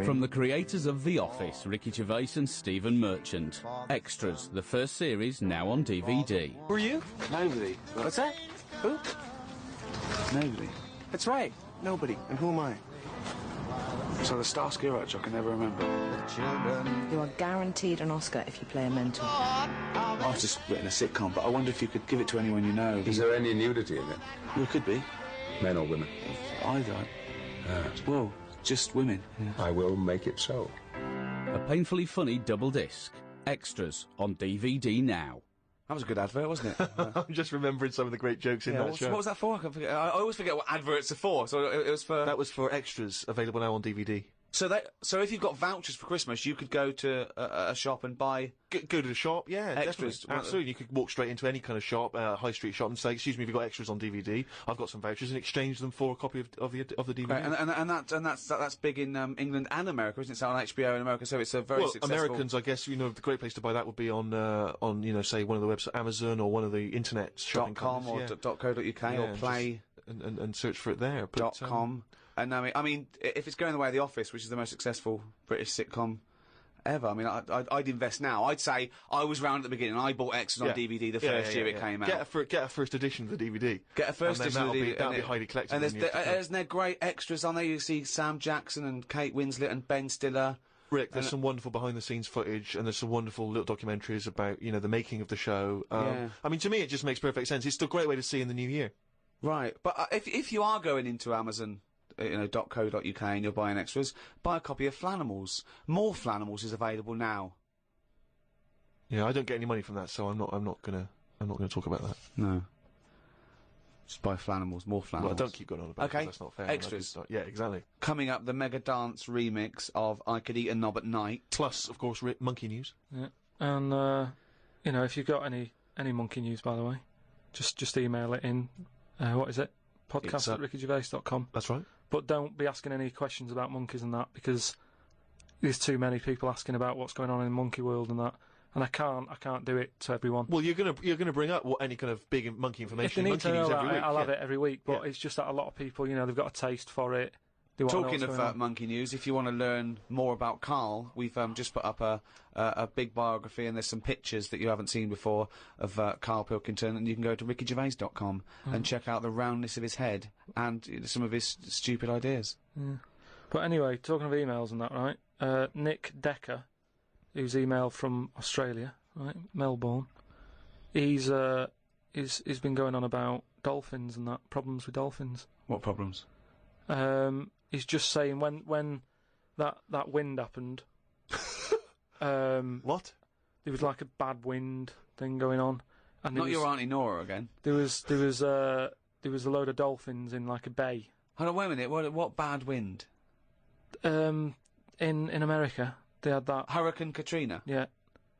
From the creators of The Office, Ricky Gervais and Stephen Merchant. Extras, the first series, now on DVD. Who are you? Nobody. What's that? Who? Nobody. That's right. Nobody. And who am I? So the Starsky Hutch, I can never remember. You are guaranteed an Oscar if you play a mentor. I've just written a sitcom, but I wonder if you could give it to anyone you know. Is there any nudity in it? Well, it could be. Men or women? Either. Well, just women. Yeah. I will make it so. A painfully funny double disc. Extras on DVD now. That was a good advert, wasn't it? I'm just remembering some of the great jokes in that show. What was that for? I always forget what adverts are for. So it was for. That was for extras, available now on DVD. So if you've got vouchers for Christmas, you could go to a shop and buy. Go to the shop, yeah, extras. Definitely. Absolutely, you could walk straight into any kind of shop, high street shop, and say, "Excuse me, have you got extras on DVD? I've got some vouchers," and exchange them for a copy of the DVD. Right, and that's big in England and America, isn't it? It's on HBO in America, so it's a very successful. Americans, I guess, the great place to buy that would be on say one of the websites, Amazon or one of the internet shopping .com or .co.uk or Play and search for it there. .com. And I mean, if it's going the way of The Office, which is the most successful British sitcom ever, I mean, I'd invest now. I'd say I was round at the beginning. I bought extras on DVD the first year it came out. Get a first edition of the DVD. Get a first edition of the DVD. That'll be highly collectible. And there's great extras on there. You see Sam Jackson and Kate Winslet and Ben Stiller. Rick, there's some wonderful behind-the-scenes footage, and there's some wonderful little documentaries about, you know, the making of the show. Yeah. I mean, to me, it just makes perfect sense. It's a great way to see in the new year. Right, but if you are going into Amazon, .co.uk and you're buying extras, buy a copy of Flanimals. More Flanimals is available now. Yeah, I don't get any money from that, so I'm not gonna talk about that. No. Just buy Flanimals, more Flanimals. Well, don't keep going on about it, 'cause that's not fair. Extras. Yeah, exactly. Coming up, the Mega Dance remix of I Could Eat a Knob at Night. Plus, of course, monkey news. Yeah. And, you know, if you've got any monkey news, by the way, just email it in. What is it? podcast@rickygervais.com. That's right. But don't be asking any questions about monkeys and that, because there's too many people asking about what's going on in the monkey world and that. And I can't do it to everyone. Well, you're gonna bring up any kind of big monkey information. If they need to know every that, week, I'll have it every week. But it's just that a lot of people, you know, they've got a taste for it. They want to know Talking what's of going on. monkey news, if you want to learn more about Karl, we've just put up a big biography, and there's some pictures that you haven't seen before of Karl Pilkington, and you can go to rickygervais.com and check out the roundness of his head and some of his stupid ideas. Yeah. But anyway, talking of emails and that, right? Nick Decker, who's emailed from Australia, right, Melbourne. He's been going on about dolphins and that, problems with dolphins. What problems? He's just saying when that wind happened. What? There was like a bad wind thing going on, and Not your Auntie Nora again. There was a load of dolphins in like a bay. Hold on, wait a minute. What bad wind? In America, they had that Hurricane Katrina. Yeah.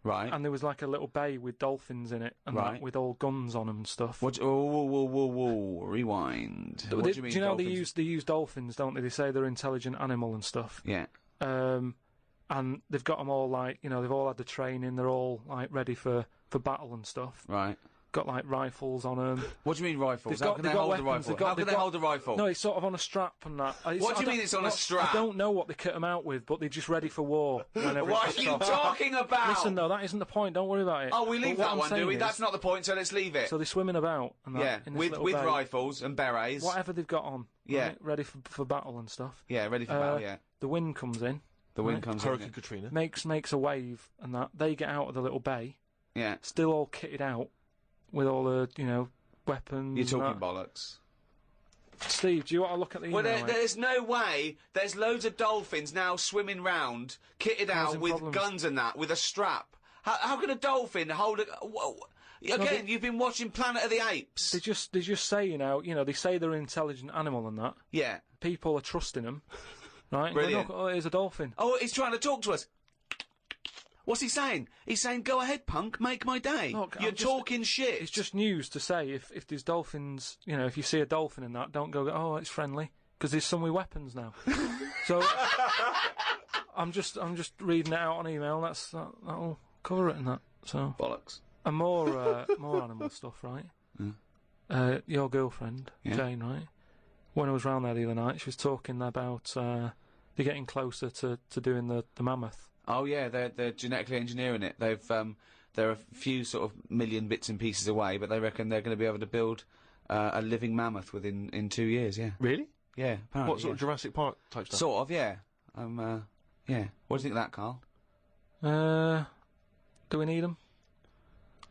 Right. And there was like a little bay with dolphins in it, and that, with all guns on them and stuff. What? Whoa, rewind. What do you mean? Do you know dolphins? they use dolphins, don't they? They say they're an intelligent animal and stuff. Yeah. And they've got them all like, you know, they've all had the training. They're all like ready for battle and stuff. Right. Got like rifles on them. What do you mean rifles? How can they hold a rifle? How can they hold a rifle? No, it's sort of on a strap and that. What do you mean it's on a strap? I don't know what they kit them out with, but they're just ready for war. What are you talking about? Listen, though, that isn't the point. Don't worry about it. Oh, we leave that one, do we? That's not the point, so let's leave it. So they're swimming about. And that, yeah, in this with bay. rifles and berets. Whatever they've got on. Yeah. Right, ready for battle and stuff. Yeah, ready for battle, yeah. The wind comes in. The wind comes in. Hurricane Katrina. Makes a wave and that. They get out of the little bay. Yeah. Still all kitted out with all the, you know, weapons. You're talking bollocks. Steve, do you want to look at the email? Well, there's no way. There's loads of dolphins now swimming round, kitted out with guns and that, with a strap. How can a dolphin hold a... Again, you've been watching Planet of the Apes. They just say, you know, they say they're an intelligent animal and that. Yeah. People are trusting them, right? Brilliant. Look, here's a dolphin. Oh, he's trying to talk to us. What's he saying? He's saying, go ahead, punk, make my day. Look, You're talking shit. It's just news to say if there's dolphins, you know, if you see a dolphin in that, don't go, oh, it's friendly, because there's some with weapons now. So I'm just reading it out on email. That'll cover it and that. So bollocks. And more animal stuff, right? Yeah. Your girlfriend, Jane, right? When I was round there the other night, she was talking about they're getting closer to doing the mammoth. Oh yeah, they're genetically engineering it. They've there are a few sort of million bits and pieces away, but they reckon they're going to be able to build a living mammoth in 2 years. Yeah. Really? Yeah. Apparently, what sort of Jurassic Park type stuff? Sort of, yeah. Yeah. What do you think of that, Karl? Do we need them?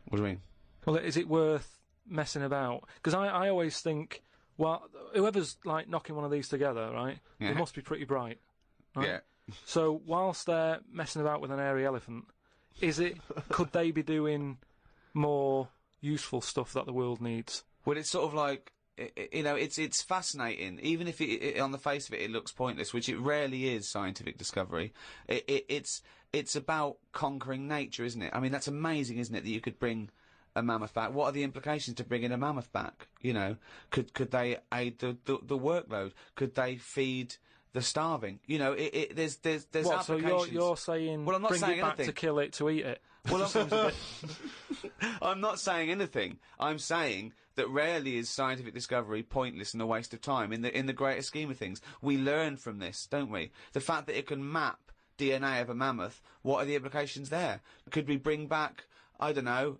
What do you mean? Well, is it worth messing about? Because I always think, well, whoever's like knocking one of these together, right? Yeah. They must be pretty bright. Right? Yeah. So whilst they're messing about with an airy elephant, could they be doing more useful stuff that the world needs? Well, it's sort of like, you know, it's fascinating. Even if on the face of it, it looks pointless, which it rarely is. Scientific discovery. It's about conquering nature, isn't it? I mean, that's amazing, isn't it? That you could bring a mammoth back. What are the implications to bringing a mammoth back? You know, could they aid the workload? Could they feed the starving? You know, there's what, applications. So you're saying, well, I'm not bring saying it back anything. to kill it, to eat it? Well, I'm not saying anything. I'm saying that rarely is scientific discovery pointless and a waste of time in the greater scheme of things. We learn from this, don't we? The fact that it can map DNA of a mammoth, what are the implications there? Could we bring back, I don't know,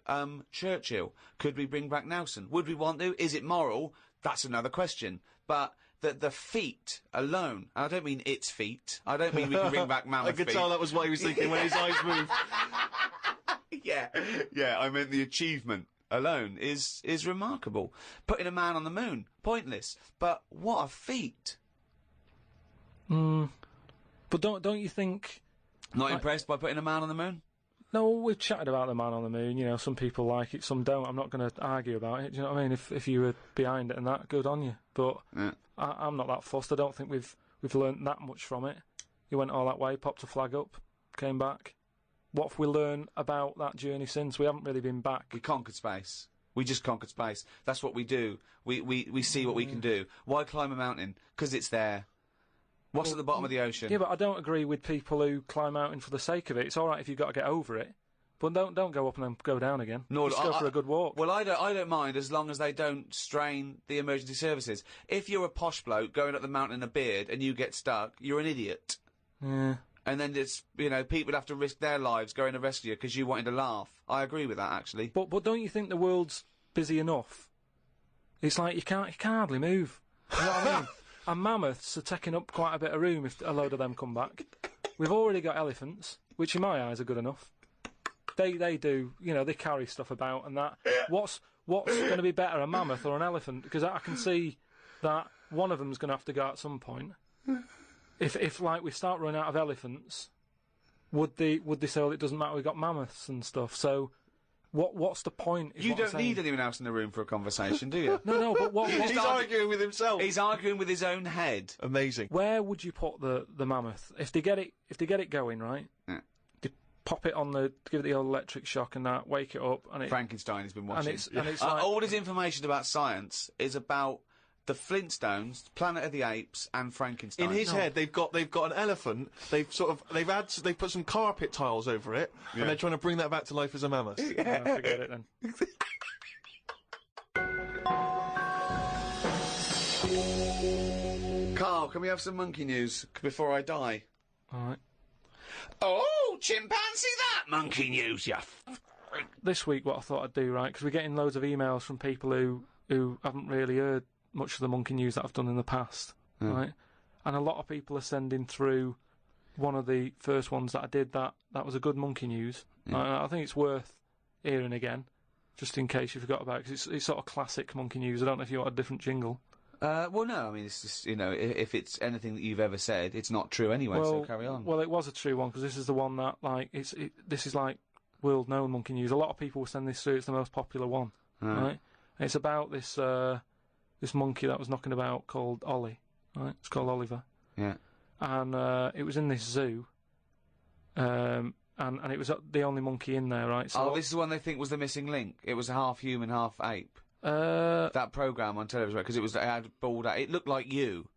Churchill? Could we bring back Nelson? Would we want to? Is it moral? That's another question. But that the feet alone, and I don't mean its feet, I don't mean we can bring back mammoth I could feet. tell that was what he was thinking when his eyes moved. Yeah, I meant the achievement alone is remarkable. Putting a man on the moon, pointless, but what a feat. But don't you think... Not impressed by putting a man on the moon? No, we've chatted about the man on the moon, you know, some people like it, some don't. I'm not going to argue about it, do you know what I mean? If you were behind it and that, good on you. But I'm not that fussed. I don't think we've learnt that much from it. He went all that way, popped a flag up, came back. What have we learned about that journey since? We haven't really been back. We conquered space. We just conquered space. That's what we do. We see what we can do. Why climb a mountain? 'Cause it's there. What's at the bottom of the ocean? Yeah, but I don't agree with people who climb mountain for the sake of it. It's all right if you've got to get over it, but don't go up and then go down again. No, just go for a good walk. Well, I don't mind as long as they don't strain the emergency services. If you're a posh bloke going up the mountain in a beard and you get stuck, you're an idiot. Yeah. And then it's, you know, people have to risk their lives going to rescue you because you wanted to laugh. I agree with that, actually. But don't you think the world's busy enough? It's like you can't hardly move. You know what I mean? And mammoths are taking up quite a bit of room if a load of them come back. We've already got elephants, which in my eyes are good enough. They do, you know, they carry stuff about and that. What's going to be better, a mammoth or an elephant? Because I can see that one of them's going to have to go at some point. If like we start running out of elephants, would they say, well, it doesn't matter, we've got mammoths and stuff. So what's the point? You don't need anyone else in the room for a conversation, do you? No, but what... He's arguing with himself. He's arguing with his own head. Amazing. Where would you put the mammoth? If they get it going, right? Yeah. They pop it on give it the old electric shock and that, wake it up, and Frankenstein has been watching. And it's like... all his information about science is about the Flintstones, Planet of the Apes, and Frankenstein. In his head, they've got an elephant. They've put some carpet tiles over it, and they're trying to bring that back to life as a mammoth. Yeah, forget it then. Carl, can we have some monkey news before I die? All right. Oh, chimpanzee that monkey news, you This week, what I thought I'd do, right, because we're getting loads of emails from people who haven't really heard much of the monkey news that I've done in the past, right? And a lot of people are sending through one of the first ones that I did that was a good monkey news. I think it's worth hearing again, just in case you forgot about it, because it's sort of classic monkey news. I don't know if you want a different jingle. Well, no, I mean, it's just, you know, if it's anything that you've ever said, it's not true anyway, so carry on. Well, it was a true one, because this is the one that, like, this is, like, world-known monkey news. A lot of people will send this through. It's the most popular one, right? And it's about this monkey that was knocking about called Ollie, right? It's called Oliver. Yeah. And it was in this zoo, and it was the only monkey in there, right? So this is the one they think was the missing link. It was half human, half ape. That programme on television, because it had bald. It looked like you,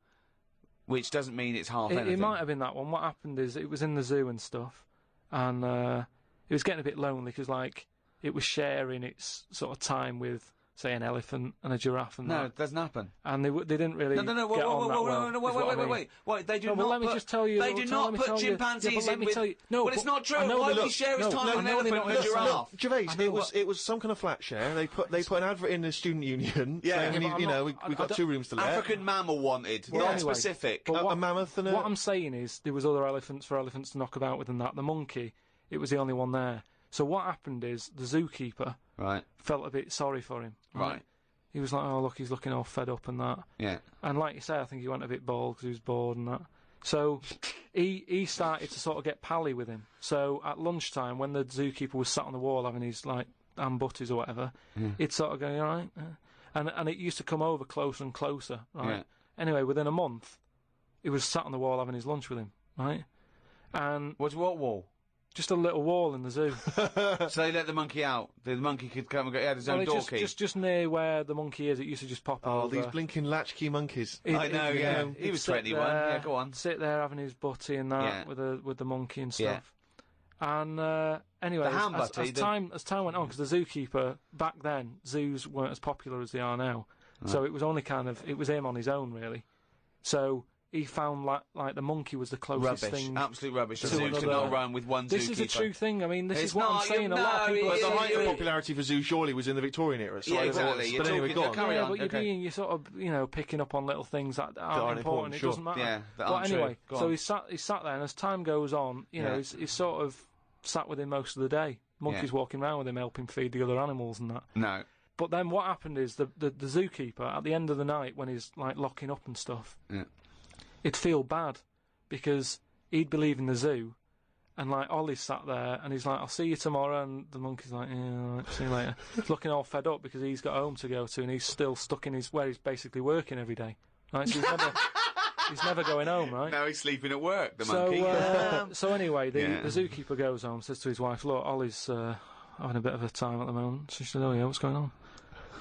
which doesn't mean it's half anything. It might have been that one. What happened is it was in the zoo and stuff, and it was getting a bit lonely because, like, it was sharing its sort of time with, say, an elephant and a giraffe and that. No, it doesn't happen. And they didn't really get on that well. Wait, they do no, not let me just tell you. They do not put chimpanzees in with... No, but it's not true. Why would he share his time with an elephant and a giraffe? Gervais, it was some kind of flat share. They put an advert in the student union saying, we've got 2 rooms to let. African mammal wanted, not specific. A mammoth and a... What I'm saying is, there was other elephants for elephants to knock about with than that. The monkey, it was the only one there. So what happened is, the zookeeper felt a bit sorry for him. Right. He was like, oh, look, he's looking all fed up and that. Yeah. And like you say, I think he went a bit bald because he was bored and that. So he started to sort of get pally with him. So at lunchtime, when the zookeeper was sat on the wall having his, like, ham butties or whatever, he'd sort of go, all right? And it used to come over closer and closer, right? Yeah. Anyway, within a month, he was sat on the wall having his lunch with him, right? And... What wall? Just a little wall in the zoo. So they let the monkey out. The monkey could come and go. He had his own door key. Just near where the monkey is, it used to just pop over. Oh, these blinking latchkey monkeys. I know, yeah. He was 21. Yeah, go on. Sit there having his butty and that with the monkey and stuff. Yeah. And anyway, as time went on, because the zookeeper back then, zoos weren't as popular as they are now. Right. So it was only it was him on his own really. So he found like the monkey was the closest Rubbish, thing. absolute rubbish. The to zoo another- cannot run with one This zookeeper. is a true thing. I mean, this It's is what not, I'm saying. A you lot of know, people it are is, The saying height you- of popularity for zoo surely was in the Victorian era. So Yeah, I don't know. exactly. But You're anyway, talking- go on. carry yeah, on, but okay. you're sort of, picking up on little things that aren't aren't important. important, It sure. doesn't matter. Yeah, that but aren't true. anyway, Go so on. he's sat there, and as time goes on, Yeah. he's sort of sat with him most of the day. Monkeys walking around with him, helping feed the other animals and that. No. But then what happened is the zookeeper at the end of the night when he's like locking up and stuff, he'd feel bad because he'd be leaving the zoo, and like Ollie's sat there and he's like, "I'll see you tomorrow," and the monkey's like, "Yeah, all right, see you later." He's looking all fed up because he's got home to go to and he's still stuck in where he's basically working every day. Right, so he's never going home, right? Now he's sleeping at work, the monkey. So anyway, the zookeeper goes home, says to his wife, "Look, Ollie's having a bit of a time at the moment." So she said, "Oh yeah, what's going on?"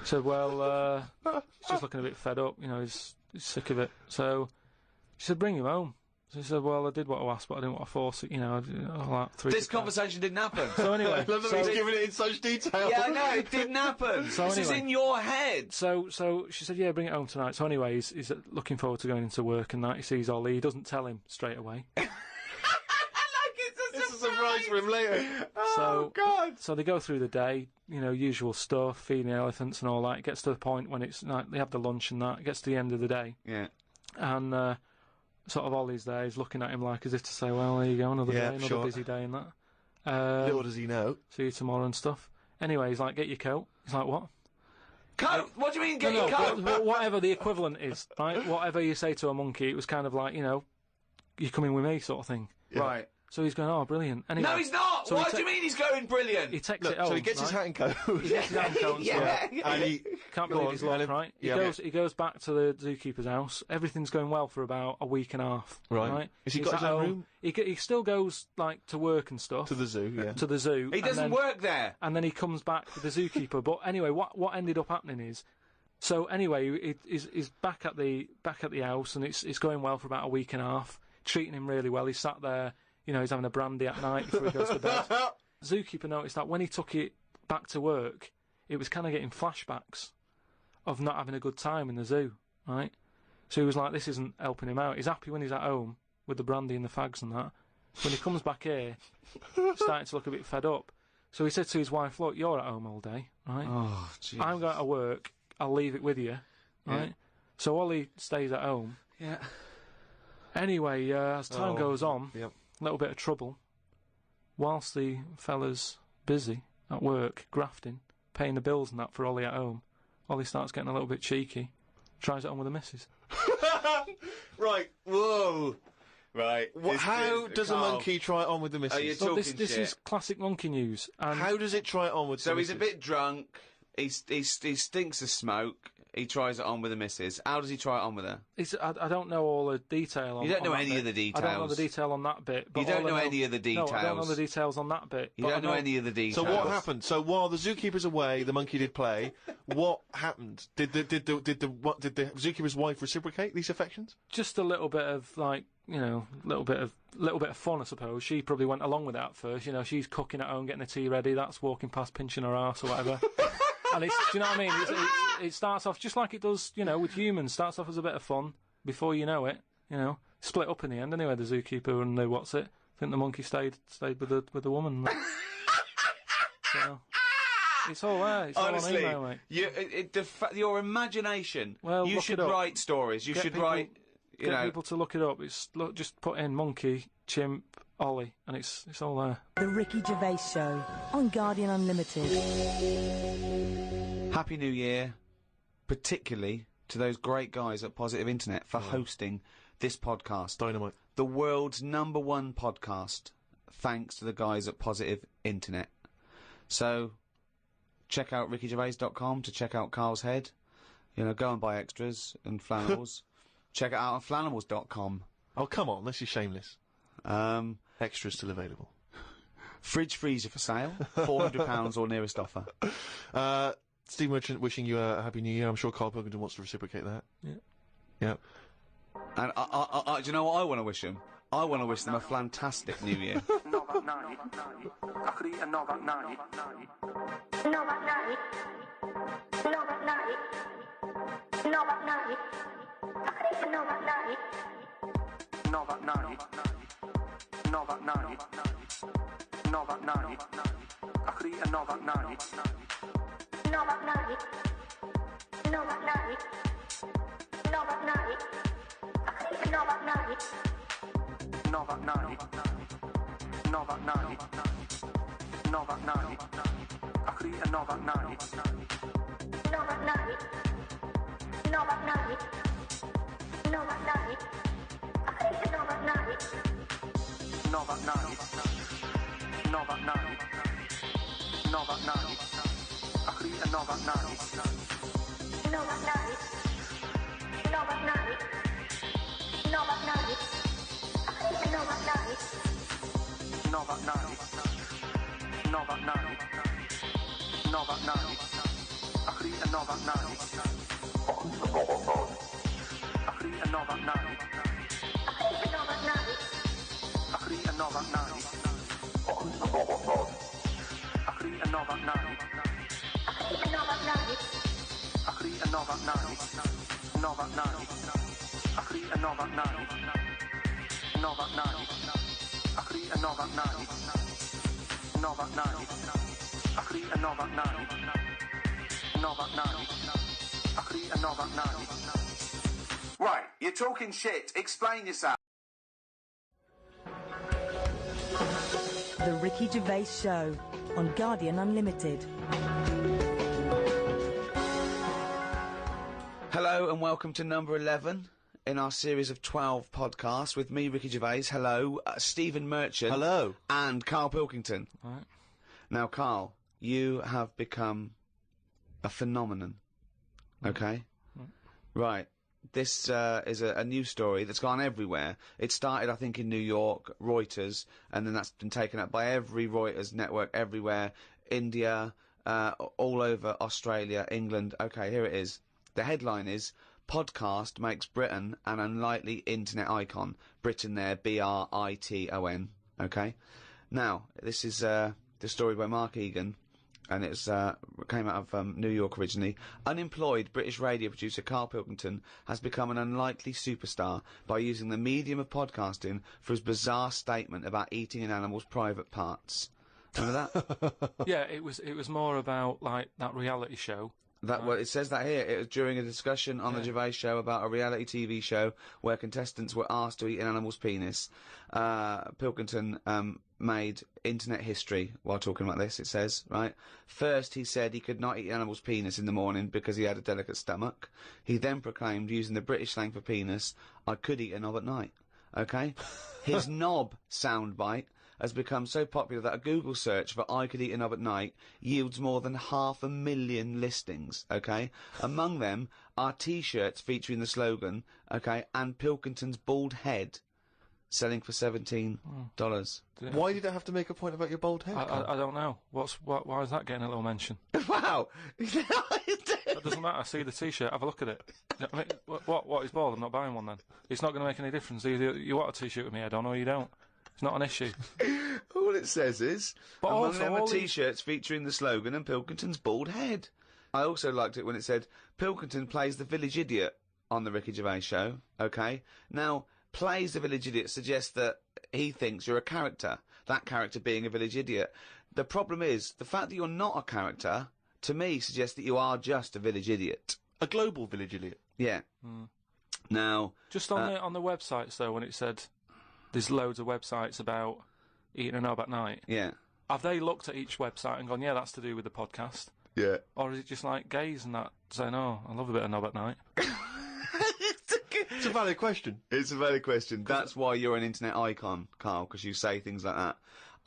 He said, "Well, he's just looking a bit fed up, he's sick of it." So she said, "Bring him home." So he said, "Well, I did what I asked, but I didn't want to force it, This conversation didn't happen. So anyway, I love that he's giving it in such detail. Yeah, I know, it didn't happen. So this is anyway. in your head. So she said, "Yeah, bring it home tonight." So anyway, he's looking forward to going into work and that. He sees Ollie. He doesn't tell him straight away. It's a surprise for him later. Oh, God! So they go through the day, usual stuff, feeding the elephants and all that. It gets to the point when it's like they have the lunch and that. It gets to the end of the day. Yeah. And sort of Ollie's there. He's looking at him like as if to say, "Well, there you go, another day, another busy day and that." Little does he know. See you tomorrow and stuff. Anyway, he's like, "Get your coat." He's like, "What?" Coat? What do you mean, get your coat? Whatever the equivalent is, right? Whatever you say to a monkey, it was kind of like, you're coming with me sort of thing. Yeah. Right. So he's going, "Oh, brilliant." Anyway, No, he's not! so What do you mean he's going brilliant? He takes Look, it home. so he gets his hat and coat. He gets his hat and coat and stuff. And he Can't believe his luck, right? He goes back to the zookeeper's house. Everything's going well for about a week and a half. Right. Has he He's got his at own home. room? He still goes like to work and stuff. To the zoo, yeah. To the zoo. He doesn't work there. And then he comes back with the zookeeper. But anyway, what ended up happening is, so anyway, he's back at the house and it's going well for about a week and a half. Treating him really well. He's sat there. He's having a brandy at night before he goes to bed. Zookeeper noticed that when he took it back to work, it was kind of getting flashbacks of not having a good time in the zoo, right? So he was like, this isn't helping him out. He's happy when he's at home with the brandy and the fags and that. When he comes back here, starting to look a bit fed up. So he said to his wife, "Look, you're at home all day, right? Oh, jeez. I'm going to work. I'll leave it with you, right?" So Ollie stays at home. Yeah. Anyway, as time goes on, Yep. a little bit of trouble. Whilst the fella's busy at work, grafting, paying the bills and that for Ollie at home, Ollie starts getting a little bit cheeky, tries it on with the missus. Right. Whoa. Right. How does a monkey try it on with the missus? Are you So talking this shit? is classic monkey news. And How does it try it on with the So he's missus? a bit drunk. He stinks of smoke. He tries it on with the missus. How does he try it on with her? I don't know all the detail on You don't know on that any bit. of the I don't know details. the detail on that bit. But You don't all I know any of the No, I don't know details. the details on that bit. You but don't I know any of the details. So what happened? So while the zookeeper's away, the monkey did play. What happened? Did the zookeeper's wife reciprocate these affections? Just a little bit of little bit of fun, I suppose. She probably went along with that at first. She's cooking at home, getting the tea ready. That's walking past, pinching her arse or whatever. And do you know what I mean? It starts off just like it does, with humans. Starts off as a bit of fun. Before you know it, split up in the end. Anyway, the zookeeper and the I think the monkey stayed with the woman. So, it's all there. It's Honestly, all on email, mate. your imagination. Well, you look should it up. write stories. You Get should people- write. Get people to look it up. Just put in monkey, chimp, Ollie, and it's all there. The Ricky Gervais Show on Guardian Unlimited. Happy New Year, particularly to those great guys at Positive Internet for hosting this podcast. Dynamite. The world's #1 podcast, thanks to the guys at Positive Internet. So, check out rickygervais.com to check out Carl's head. Go and buy extras and flannels. Check it out on flannels.com. Oh, come on, this is shameless. Extras still available. Fridge freezer for sale, £400 or nearest offer. Steve Merchant wishing you a happy new year. I'm sure Karl Pilkington wants to reciprocate that. Yeah. And do you know what I want to wish them? I want to wish them a fantastic new year. I could eat a knob at night. knob at night, knob at night, knob at night. I could eat a knob at night. Knob at night, knob at night, knob at night. I could eat a knob at night. Knob at night, knob at night, knob at night. I could eat a knob at night. Knob at night, knob at night, knob at night. I could eat a knob at night. Knob at night, knob at night, knob at night. I could eat a knob at night. Knob at night, knob at night, knob at night. I could eat a knob at night. Knob at night, knob at night, knob at night. I could eat a knob at night. I could eat a knob at night. I could eat a knob at night. I could eat a knob at night. I could eat a knob at night. I could eat a knob at night. I could eat a knob at night. Knob at night. I could eat a knob at night. Knob at night. I could eat a knob at night. Knob at night. I could eat a knob at night. Knob at night. I could eat a knob at night. Right, you're talking shit. Explain yourself. The Ricky Gervais Show on Guardian Unlimited. Hello and welcome to number 11 in our series of 12 podcasts with me, Ricky Gervais. Hello, Stephen Merchant. Hello. And Karl Pilkington. Right. Now, Karl, you have become a phenomenon. Okay? Right. This is a news story that's gone everywhere. It started, I think, in New York, Reuters, and then that's been taken up by every Reuters network everywhere. India, all over Australia, England. Okay, here it is. The headline is, Podcast makes Britain an unlikely internet icon. Britain there, Briton. Okay? Now, this is the story by Mark Egan, and it's came out of New York originally. Unemployed British radio producer Karl Pilkington has become an unlikely superstar by using the medium of podcasting for his bizarre statement about eating an animal's private parts. Remember that? Yeah, it was more about, like, that reality show. Well, it says that here. It was during a discussion on the Gervais Show about a reality TV show where contestants were asked to eat an animal's penis. Pilkington made internet history while talking about this, it says, right? First, he said he could not eat an animal's penis in the morning because he had a delicate stomach. He then proclaimed, using the British slang for penis, I could eat a knob at night. Okay? His knob soundbite has become so popular that a Google search for I could eat a knob at night yields more than 500,000 listings, okay? Among them are T-shirts featuring the slogan, okay, and Pilkington's bald head, selling for $17. Why did I have to make a point about your bald head? I don't know. Why is that getting a little mention? Wow! That doesn't matter. See the T-shirt, have a look at it. I mean, what is bald? I'm not buying one then. It's not going to make any difference. Either you want a T-shirt with me head on or you don't. It's not an issue. All it says is, but among also, them are T-shirts featuring the slogan and Pilkington's bald head. I also liked it when it said, Pilkington plays the village idiot on the Ricky Gervais Show, okay? Now, plays the village idiot suggests that he thinks you're a character, that character being a village idiot. The problem is, the fact that you're not a character, to me, suggests that you are just a village idiot. A global village idiot? Yeah. Now... Just on the websites, though, when it said... There's loads of websites about eating a knob at night. Yeah. Have they looked at each website and gone, yeah, that's to do with the podcast? Yeah. Or is it just like gays and that saying, oh, I love a bit of knob at night? It's a valid question. It's a valid question. That's why you're an internet icon, Karl, because you say things like that.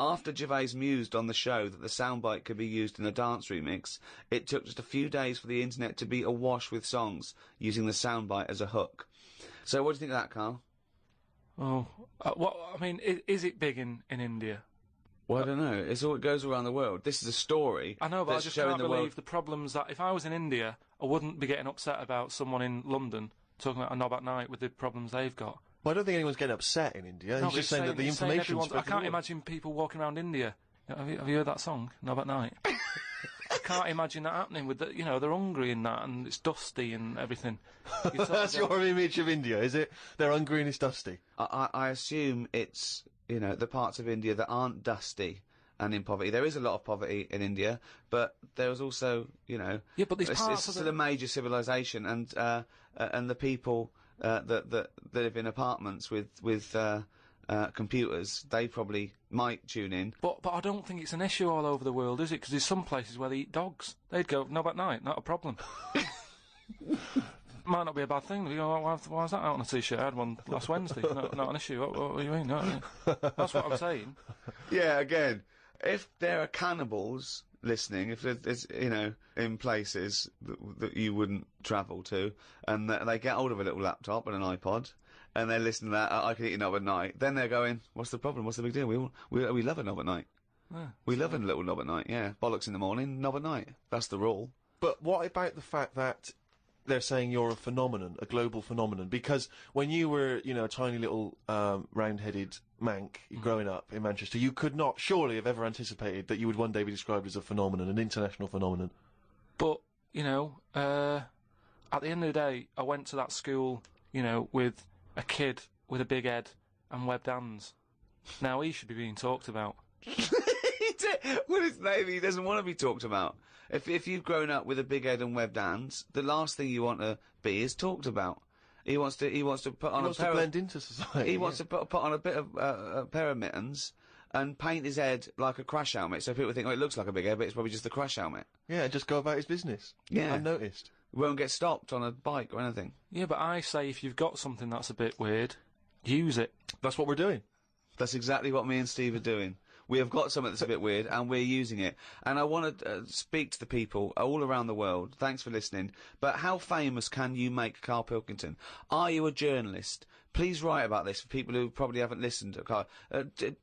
After Gervais mused on the show that the soundbite could be used in a dance remix, it took just a few days for the internet to be awash with songs using the soundbite as a hook. So what do you think of that, Karl? Oh, I mean, is it big in India? Well, I don't know. It goes around the world. This is a story. I know, but I just can't believe the problems that if I was in India, I wouldn't be getting upset about someone in London talking about a knob at night with the problems they've got. Well, I don't think anyone's getting upset in India. No, He's just saying that the information. I can't imagine people walking around India. Have you heard that song, Knob at Night? can't imagine that happening with the, they're hungry in that, and it's dusty and everything. That's your image of India, is it? They're hungry and it's dusty. I assume it's, the parts of India that aren't dusty and in poverty. There is a lot of poverty in India, but there's also, Yeah, but these parts it's still a major civilization, and the people that live in apartments with computers, they probably might tune in. But I don't think it's an issue all over the world, is it? Because there's some places where they eat dogs. They'd go, no, at night, not a problem. Might not be a bad thing. You go, why is that out on a t-shirt? I had one last Wednesday. Not an issue. What do you mean? No. That's what I'm saying. Yeah, again, if there are cannibals listening, if there's, in places that you wouldn't travel to, and they get hold of a little laptop and an iPod, and they're listening to that, I can eat a knob at night, then they're going, what's the problem? What's the big deal? We love a knob at night. Yeah, we love a little knob at night, yeah. Bollocks in the morning, knob at night. That's the rule. But what about the fact that they're saying you're a phenomenon, a global phenomenon? Because when you were, a tiny little round-headed mank growing up in Manchester, you could not surely have ever anticipated that you would one day be described as a phenomenon, an international phenomenon. But, at the end of the day, I went to that school, with a kid with a big head and webbed hands. Now he should be being talked about. Well, maybe he doesn't want to be talked about. If you've grown up with a big head and webbed hands, the last thing you want to be is talked about. He wants to put on to blend into society. He wants to put on a bit of a pair of mittens and paint his head like a crash helmet, so people think, oh, it looks like a big head, but it's probably just a crash helmet. Yeah, just go about his business. Yeah, unnoticed. Won't get stopped on a bike or anything. Yeah, but I say if you've got something that's a bit weird, use it. That's what we're doing. That's exactly what me and Steve are doing. We have got something that's a bit weird, and we're using it. And I want to speak to the people all around the world. Thanks for listening. But how famous can you make Karl Pilkington? Are you a journalist? Please write about this for people who probably haven't listened to Karl.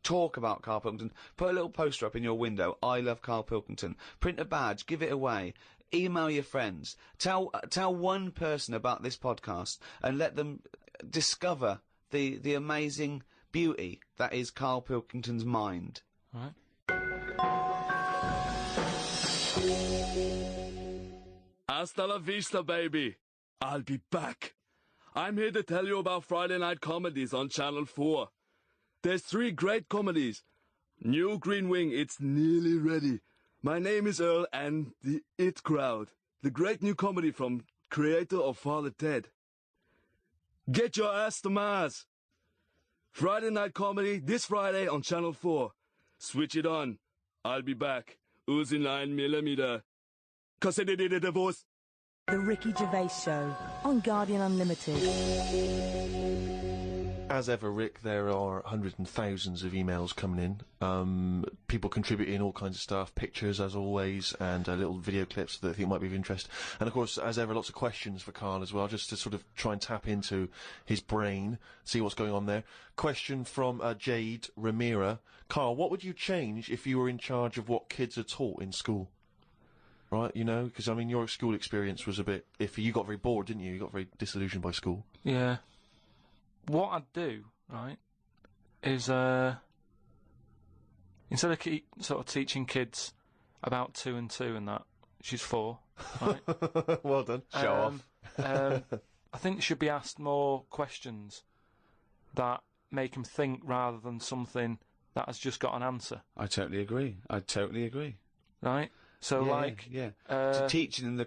Talk about Karl Pilkington. Put a little poster up in your window. I love Karl Pilkington. Print a badge. Give it away. Email your friends. Tell one person about this podcast and let them discover the amazing beauty that is Karl Pilkington's mind. Right. Hasta la vista, baby. I'll be back. I'm here to tell you about Friday night comedies on Channel 4. There's 3 great comedies. New Green Wing, it's nearly ready. My Name is Earl and The It Crowd, the great new comedy from creator of Father Ted. Get your ass to Mars. Friday night comedy this Friday on Channel 4. Switch it on. I'll be back. Uzi 9mm. Cause it did a voice. The Ricky Gervais Show on Guardian Unlimited. As ever, Rick, there are hundreds and thousands of emails coming in. People contributing all kinds of stuff, pictures as always, and little video clips that I think might be of interest. And of course, as ever, lots of questions for Karl as well, just to sort of try and tap into his brain, see what's going on there. Question from Jade Ramira. Karl, what would you change if you were in charge of what kids are taught in school? Right, because, your school experience was a bit iffy. You got very bored, didn't you? You got very disillusioned by school. Yeah. What I'd do, right, is, instead of sort of teaching kids about 2 and 2 and that, she's 4, right? Well done. Show off. I think should be asked more questions that make them think rather than something that has just got an answer. I totally agree. Right? So, to teaching them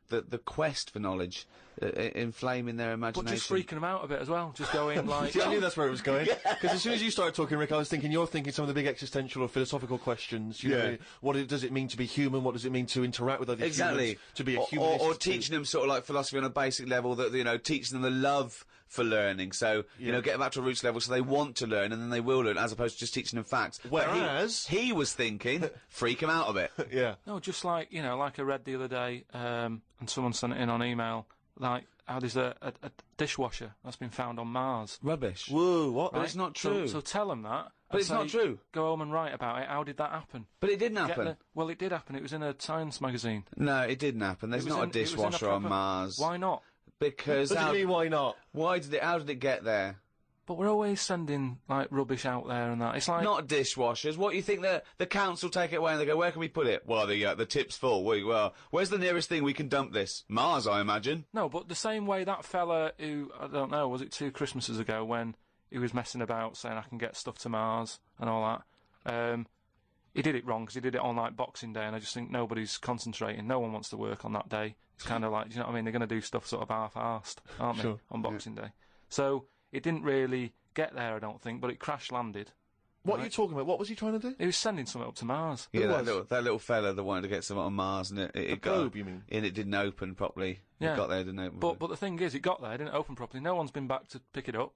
the quest for knowledge, inflaming their imagination. But just freaking them out a bit as well, just going like... See, I knew that's where it was going. Because as soon as you started talking, Rick, I was thinking you're thinking some of the big existential or philosophical questions. You know, what does it mean to be human? What does it mean to interact with other humans? To be a humanist? Or teaching them sort of like philosophy on a basic level, that, teaching them the love for learning. So, get them back to a roots level so they want to learn and then they will learn, as opposed to just teaching them facts. Whereas... He was thinking, freak them out a bit. Yeah. No, just like, like I read the other day, and someone sent it in on email, like, how there's a dishwasher that's been found on Mars. Rubbish. Whoa, what? Right? But it's not true. So tell them that. But it's not true. Go home and write about it. How did that happen? But it didn't happen. Well, it did happen. It was in a science magazine. No, it didn't happen. There's not a dishwasher on Mars. Why not? Because... What do you mean, why not? How did it get there? But we're always sending, like, rubbish out there and that. It's like... Not dishwashers. What, you think the council take it away and they go, where can we put it? Well, the tip's full. Well, where's the nearest thing we can dump this? Mars, I imagine. No, but the same way that fella who, I don't know, was it 2 Christmases ago when he was messing about saying I can get stuff to Mars and all that, he did it wrong because he did it on, like, Boxing Day, and I just think nobody's concentrating. No one wants to work on that day. It's kind of like, you know what I mean? They're going to do stuff sort of half-arsed, aren't they, on Boxing Day? So... It didn't really get there, I don't think, but it crash-landed. What are you talking about? What was he trying to do? He was sending something up to Mars. Yeah, that little fella that wanted to get something on Mars, and it got... globe, you mean? And it didn't open properly. Yeah. It got there, didn't open But the thing is, it got there, it didn't open properly. No one's been back to pick it up.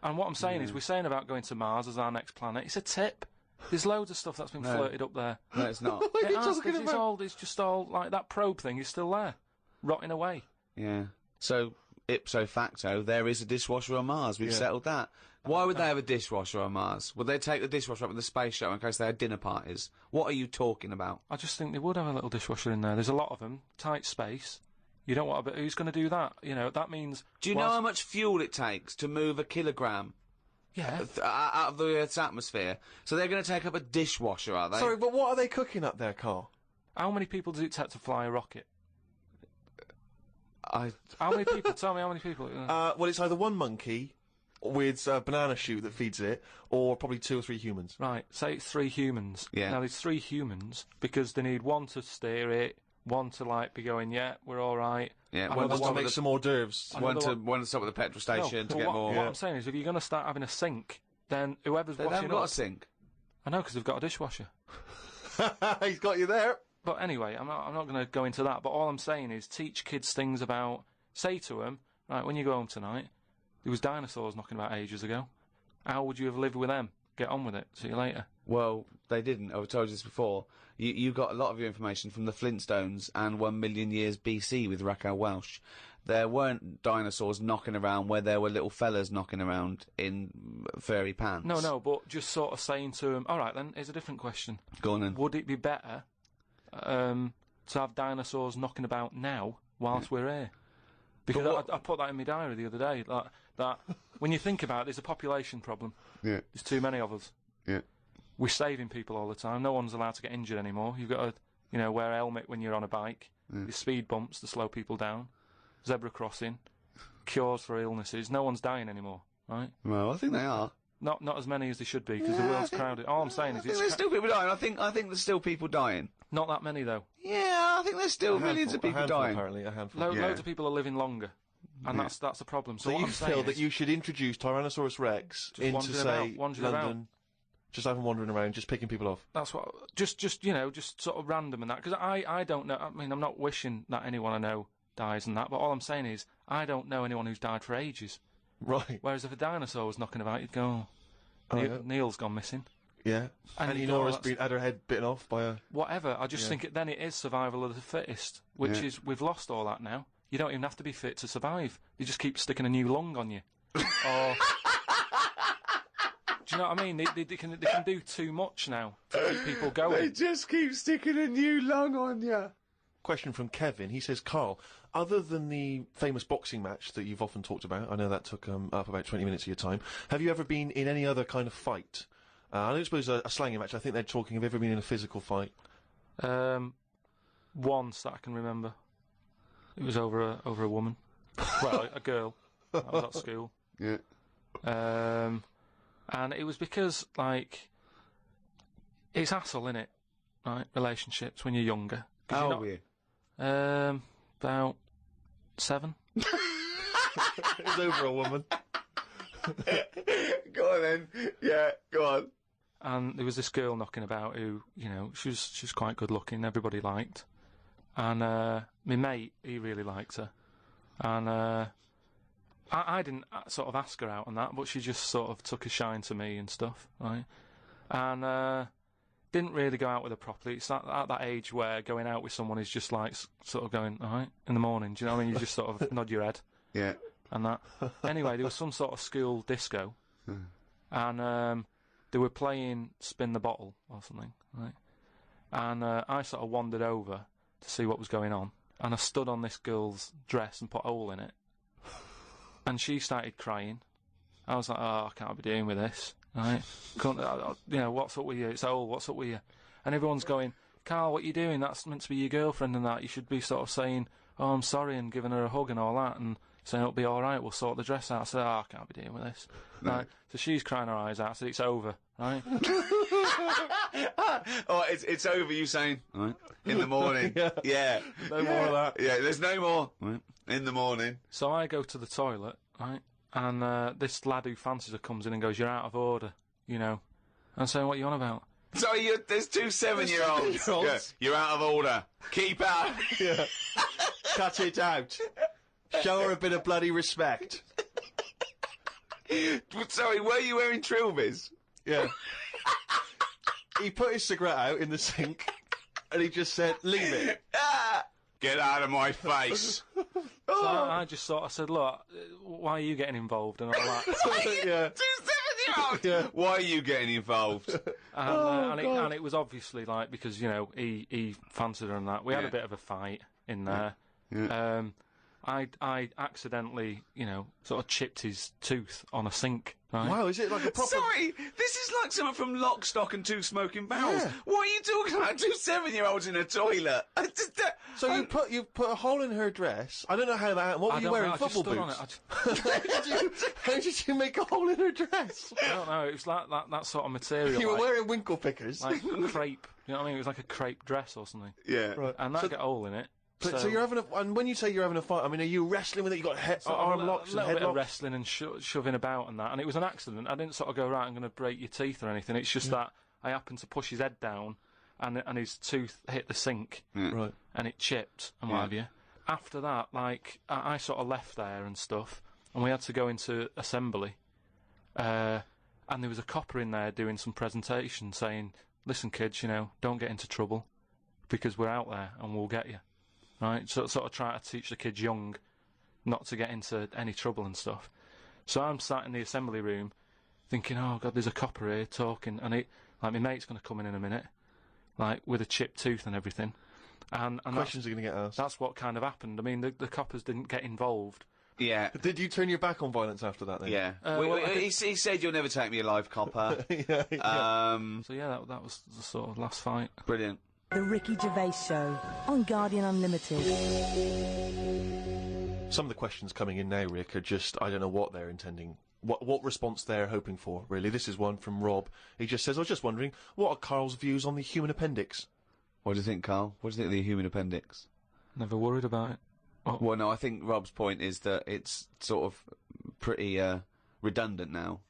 And what I'm saying is, we're saying about going to Mars as our next planet. It's a tip. There's loads of stuff that's been flirted up there. No, it's not. What are you talking about? It's just all, like, that probe thing is still there, rotting away. Yeah. So... ipso facto, there is a dishwasher on Mars. We've settled that. Why would they have a dishwasher on Mars? Would they take the dishwasher up with the space shuttle in case they had dinner parties? What are you talking about? I just think they would have a little dishwasher in there. There's a lot of them. Tight space. You don't want to... Who's going to do that? You know, that means... Do you know how much fuel it takes to move a kilogram? Yeah. Out of the Earth's atmosphere? So they're going to take up a dishwasher, are they? Sorry, but what are they cooking up there, Carl? How many people does it take to fly a rocket? How many people? Tell me how many people. Well, it's either one monkey with a banana shoot that feeds it, or probably 2 or 3 humans. Right, say it's 3 humans. Yeah. Now, there's 3 humans, because they need one to steer it, one to, like, be going, yeah, we're all right. Yeah, one to make some hors d'oeuvres. One to stop at the petrol station to get more... What I'm saying is, if you're going to start having a sink, then whoever's washing up... They haven't got a sink. I know, because they've got a dishwasher. He's got you there. But anyway, I'm not going to go into that, but all I'm saying is teach kids things about... Say to them, right, when you go home tonight, there was dinosaurs knocking about ages ago. How would you have lived with them? Get on with it. See you later. Well, they didn't. I've told you this before. You got a lot of your information from the Flintstones and 1 million years BC with Raquel Welch. There weren't dinosaurs knocking around where there were little fellas knocking around in furry pants. No, but just sort of saying to them, all right then, here's a different question. Go on then. Would it be better to have dinosaurs knocking about now whilst we're here? Because I put that in my diary the other day, that when you think about it, there's a population problem. Yeah. There's too many of us. Yeah. We're saving people all the time. No one's allowed to get injured anymore. You've got to, wear a helmet when you're on a bike. There's speed bumps to slow people down. Zebra crossing. Cures for illnesses. No one's dying anymore, right? Well, I think they are. Not as many as they should be, because the world's crowded. All I'm saying is there's still people dying. I think there's still people dying. Not that many, though. Yeah, I think there's still millions of people dying. Apparently, a handful. Loads of people are living longer, and that's a problem. So you what I'm saying feel that you should introduce Tyrannosaurus Rex into, say, London, just have him wandering around, just picking people off. That's what. Just sort of random and that. Because I don't know. I mean, I'm not wishing that anyone I know dies and that. But all I'm saying is, I don't know anyone who's died for ages. Right. Whereas if a dinosaur was knocking about, you'd go, Neil's gone missing. Yeah. And Nora's had her head bitten off by a... Whatever. I just think then it is survival of the fittest, which is, we've lost all that now. You don't even have to be fit to survive. You just keep sticking a new lung on you. Or... Do you know what I mean? They can do too much now to keep people going. They just keep sticking a new lung on you. Question from Kevin. He says, Carl, other than the famous boxing match that you've often talked about, I know that took up about 20 minutes of your time, have you ever been in any other kind of fight? I don't suppose a slanging match. I think they're talking, have you ever been in a physical fight? Once that I can remember. It was over a woman. Well, a girl. That was at school. Yeah. And it was because, like, it's hassle, innit? Right? Relationships when you're younger. How old were you? About 7. It was over a woman. Go on then. Yeah, go on. And there was this girl knocking about who, she was quite good looking, everybody liked. And my mate, he really liked her. And I didn't sort of ask her out on that, but she just sort of took a shine to me and stuff, right? And didn't really go out with her properly. It's at that age where going out with someone is just like sort of going, all right, in the morning, do you know what I mean? You just sort of nod your head. Yeah. And that. Anyway, there was some sort of school disco. And they were playing Spin the Bottle or something, right? And I sort of wandered over to see what was going on. And I stood on this girl's dress and put a hole in it. And she started crying. I was like, oh, I can't be dealing with this. Right? You know, what's up with you? It's old. What's up with you? And everyone's going, Karl, what are you doing? That's meant to be your girlfriend and that. You should be sort of saying, oh, I'm sorry, and giving her a hug and all that, and saying it'll be all right. We'll sort the dress out. I said, oh, I can't be dealing with this. No. Right? So she's crying her eyes out. I said, it's over. Right? Oh, it's over. You saying, right, in the morning? Yeah. No more of that. Yeah, there's no more. Right. In the morning. So I go to the toilet, right, and this lad who fancies her comes in and goes, "You're out of order," you know. I'm saying, "What are you on about?" Sorry, there's two 7-year-olds. Yeah, you're out of order. Keep out. Yeah. Cut it out. Show her a bit of bloody respect. Sorry, were you wearing trilbies? Yeah. He put his cigarette out in the sink, and he just said, "Leave it." Get out of my face. So I just sort of said, "Look, why are you getting involved and all that?" Yeah. Two 7-year-olds. Yeah. Why are you getting involved? And it was obviously like because you know he fancied her and that. We had a bit of a fight in there. Yeah. I accidentally, you know, sort of chipped his tooth on a sink. Right? Wow, is it like a proper... Sorry, this is like something from Lock, Stock and Two Smoking Barrels. Yeah. What are you talking about? Two 7-year-olds in a toilet. So you put a hole in her dress. I don't know how that... What were you wearing? Football boots? How did you make a hole in her dress? I don't know. It was like that sort of material. You were wearing winkle pickers. Like crepe. You know what I mean? It was like a crepe dress or something. Yeah. Right. And that got a hole in it. So you're having and when you say you're having a fight, I mean, are you wrestling with it? You got arm locks and head locks? A little bit of wrestling and shoving about and that, and it was an accident. I didn't sort of go, right, I'm going to break your teeth or anything. It's just that I happened to push his head down, and his tooth hit the sink, right, and it chipped and what have you. After that, like I sort of left there and stuff, and we had to go into assembly, and there was a copper in there doing some presentation saying, "Listen, kids, you know, don't get into trouble, because we're out there and we'll get you." Right, so sort of try to teach the kids young not to get into any trouble and stuff. So I'm sat in the assembly room thinking, oh God, there's a copper here talking, and like my mate's going to come in a minute, like with a chipped tooth and everything. And questions are going to get asked. That's what kind of happened. I mean, the coppers didn't get involved. Yeah. Did you turn your back on violence after that then? Yeah. He said, "You'll never take me alive, copper." So yeah, that was the sort of last fight. Brilliant. The Ricky Gervais Show on Guardian Unlimited. Some of the questions coming in now, Rick, are just, I don't know what they're intending, what response they're hoping for, really. This is one from Rob. He just says, I was just wondering, what are Karl's views on the human appendix? What do you think, Karl? What do you think of the human appendix? Never worried about it. Well, no, I think Rob's point is that it's sort of pretty redundant now.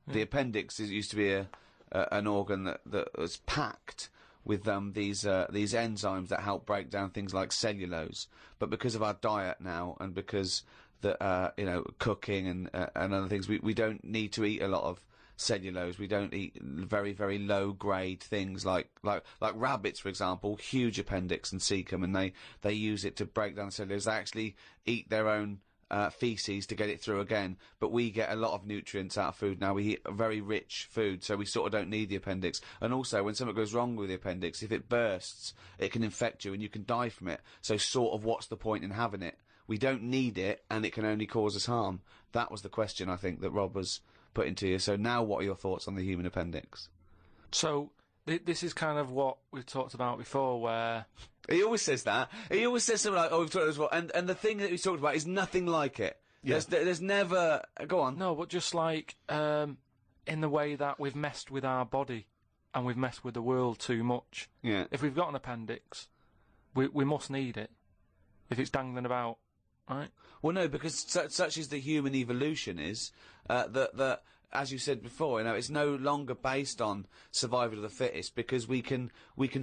Yeah. The appendix used to be an organ that was packed with these enzymes that help break down things like cellulose, but because of our diet now and because you know, cooking and other things, we don't need to eat a lot of cellulose. We don't eat very, very low grade things like rabbits, for example, huge appendix and cecum, and they use it to break down cellulose. They actually eat their own feces to get it through again, but we get a lot of nutrients out of food now. We eat very rich food, so we sort of don't need the appendix. And also, when something goes wrong with the appendix, if it bursts, it can infect you and you can die from it. So sort of what's the point in having it? We don't need it, and it can only cause us harm. That was the question, I think, that Rob was putting to you. So now what are your thoughts on the human appendix? So this is kind of what we've talked about before, where... He always says that. He always says something like, "Oh, we've talked about this before," and the thing that he's talked about is nothing like it. Yeah. There's never... Go on. No, but just like, in the way that we've messed with our body, and we've messed with the world too much. Yeah. If we've got an appendix, we must need it. If it's dangling about, right? Well, no, because such is the human evolution is, that as you said before, you know, it's no longer based on survival of the fittest, because we can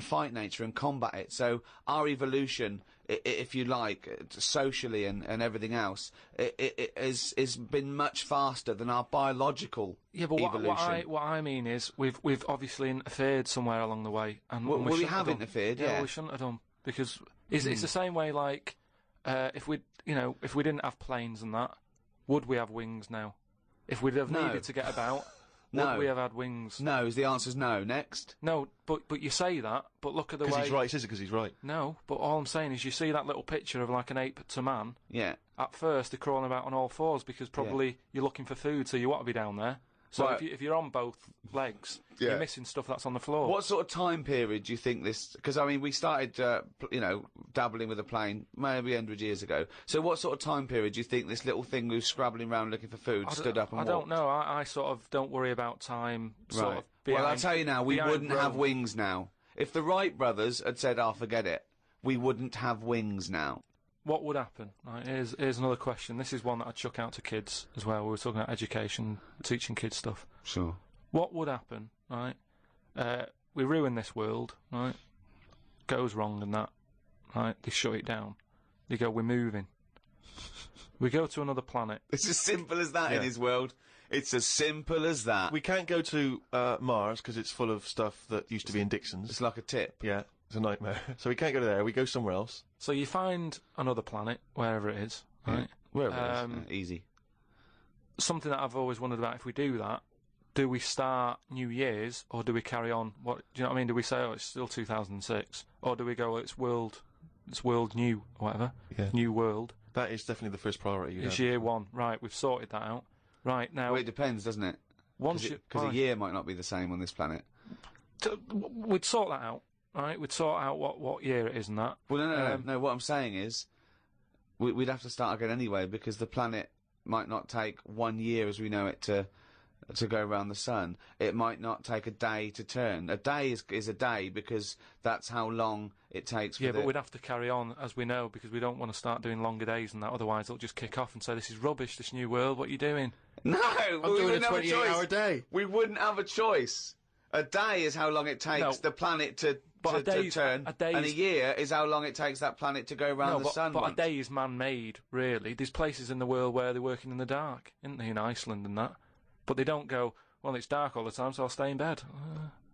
fight nature and combat it. So our evolution, if you like, socially and everything else, it has been much faster than our biological evolution. What I mean is we've obviously interfered somewhere along the way, and we have interfered. Yeah, we shouldn't have done, because it's the same way. Like if we didn't have planes and that, would we have wings now? If we'd have needed to get about, would we have had wings? No, the answer's no. Next. No, but you say that, but look at the way... Because he's right, says it because he's right. No, but all I'm saying is you see that little picture of like an ape to man? Yeah. at first they're crawling about on all fours because probably you're looking for food, so you want to be down there. So Right. if you're on both legs, you're missing stuff that's on the floor. What sort of time period do you think this... Because, I mean, we started, dabbling with a plane maybe 100 years ago. So what sort of time period do you think this little thing who's scrabbling around looking for food stood up and I walked? don't know. I sort of don't worry about time. Sort of Well, I'll tell you now, we wouldn't have Rome. wings now. If the Wright brothers had said, forget it, we wouldn't have wings now. What would happen? Right, here's another question. This is one that I chuck out to kids as well. We were talking about education, teaching kids stuff. Sure. What would happen, right? We ruin this world, right? Goes wrong and that, right? They shut it down. They go, we're moving. We go to another planet. It's as simple as that in his world. It's as simple as that. We can't go to Mars because it's full of stuff that used to be in Dixon's. It's like a tip. Yeah, it's a nightmare. So we can't go there. We go somewhere else. So you find another planet, wherever it is, right? Wherever it is. Easy. Something that I've always wondered about, if we do that, do we start New Year's, or do we carry on? What do you know what I mean? Do we say, it's still 2006, or do we go, it's world new, or whatever, new world? That is definitely the first priority. It's year one, right? We've sorted that out, right now. Well, it depends, doesn't it? Because a year might not be the same on this planet. We'd sort that out, right? We'd sort out what year it is and that. Well, no. What I'm saying is, we'd have to start again anyway, because the planet might not take 1 year as we know it to go around the sun. It might not take a day to turn. A day is a day because that's how long it takes. Yeah, but we'd have to carry on as we know, because we don't want to start doing longer days and that. Otherwise, it'll just kick off and say, "This is rubbish. This new world. What are you doing?" No, I'm doing a 28-hour day. We wouldn't have a choice. A day is how long it takes the planet to turn, and a year is how long it takes that planet to go around the sun. But a day is man-made, really. There's places in the world where they're working in the dark, isn't there, in Iceland and that? But they don't go, well, it's dark all the time, so I'll stay in bed.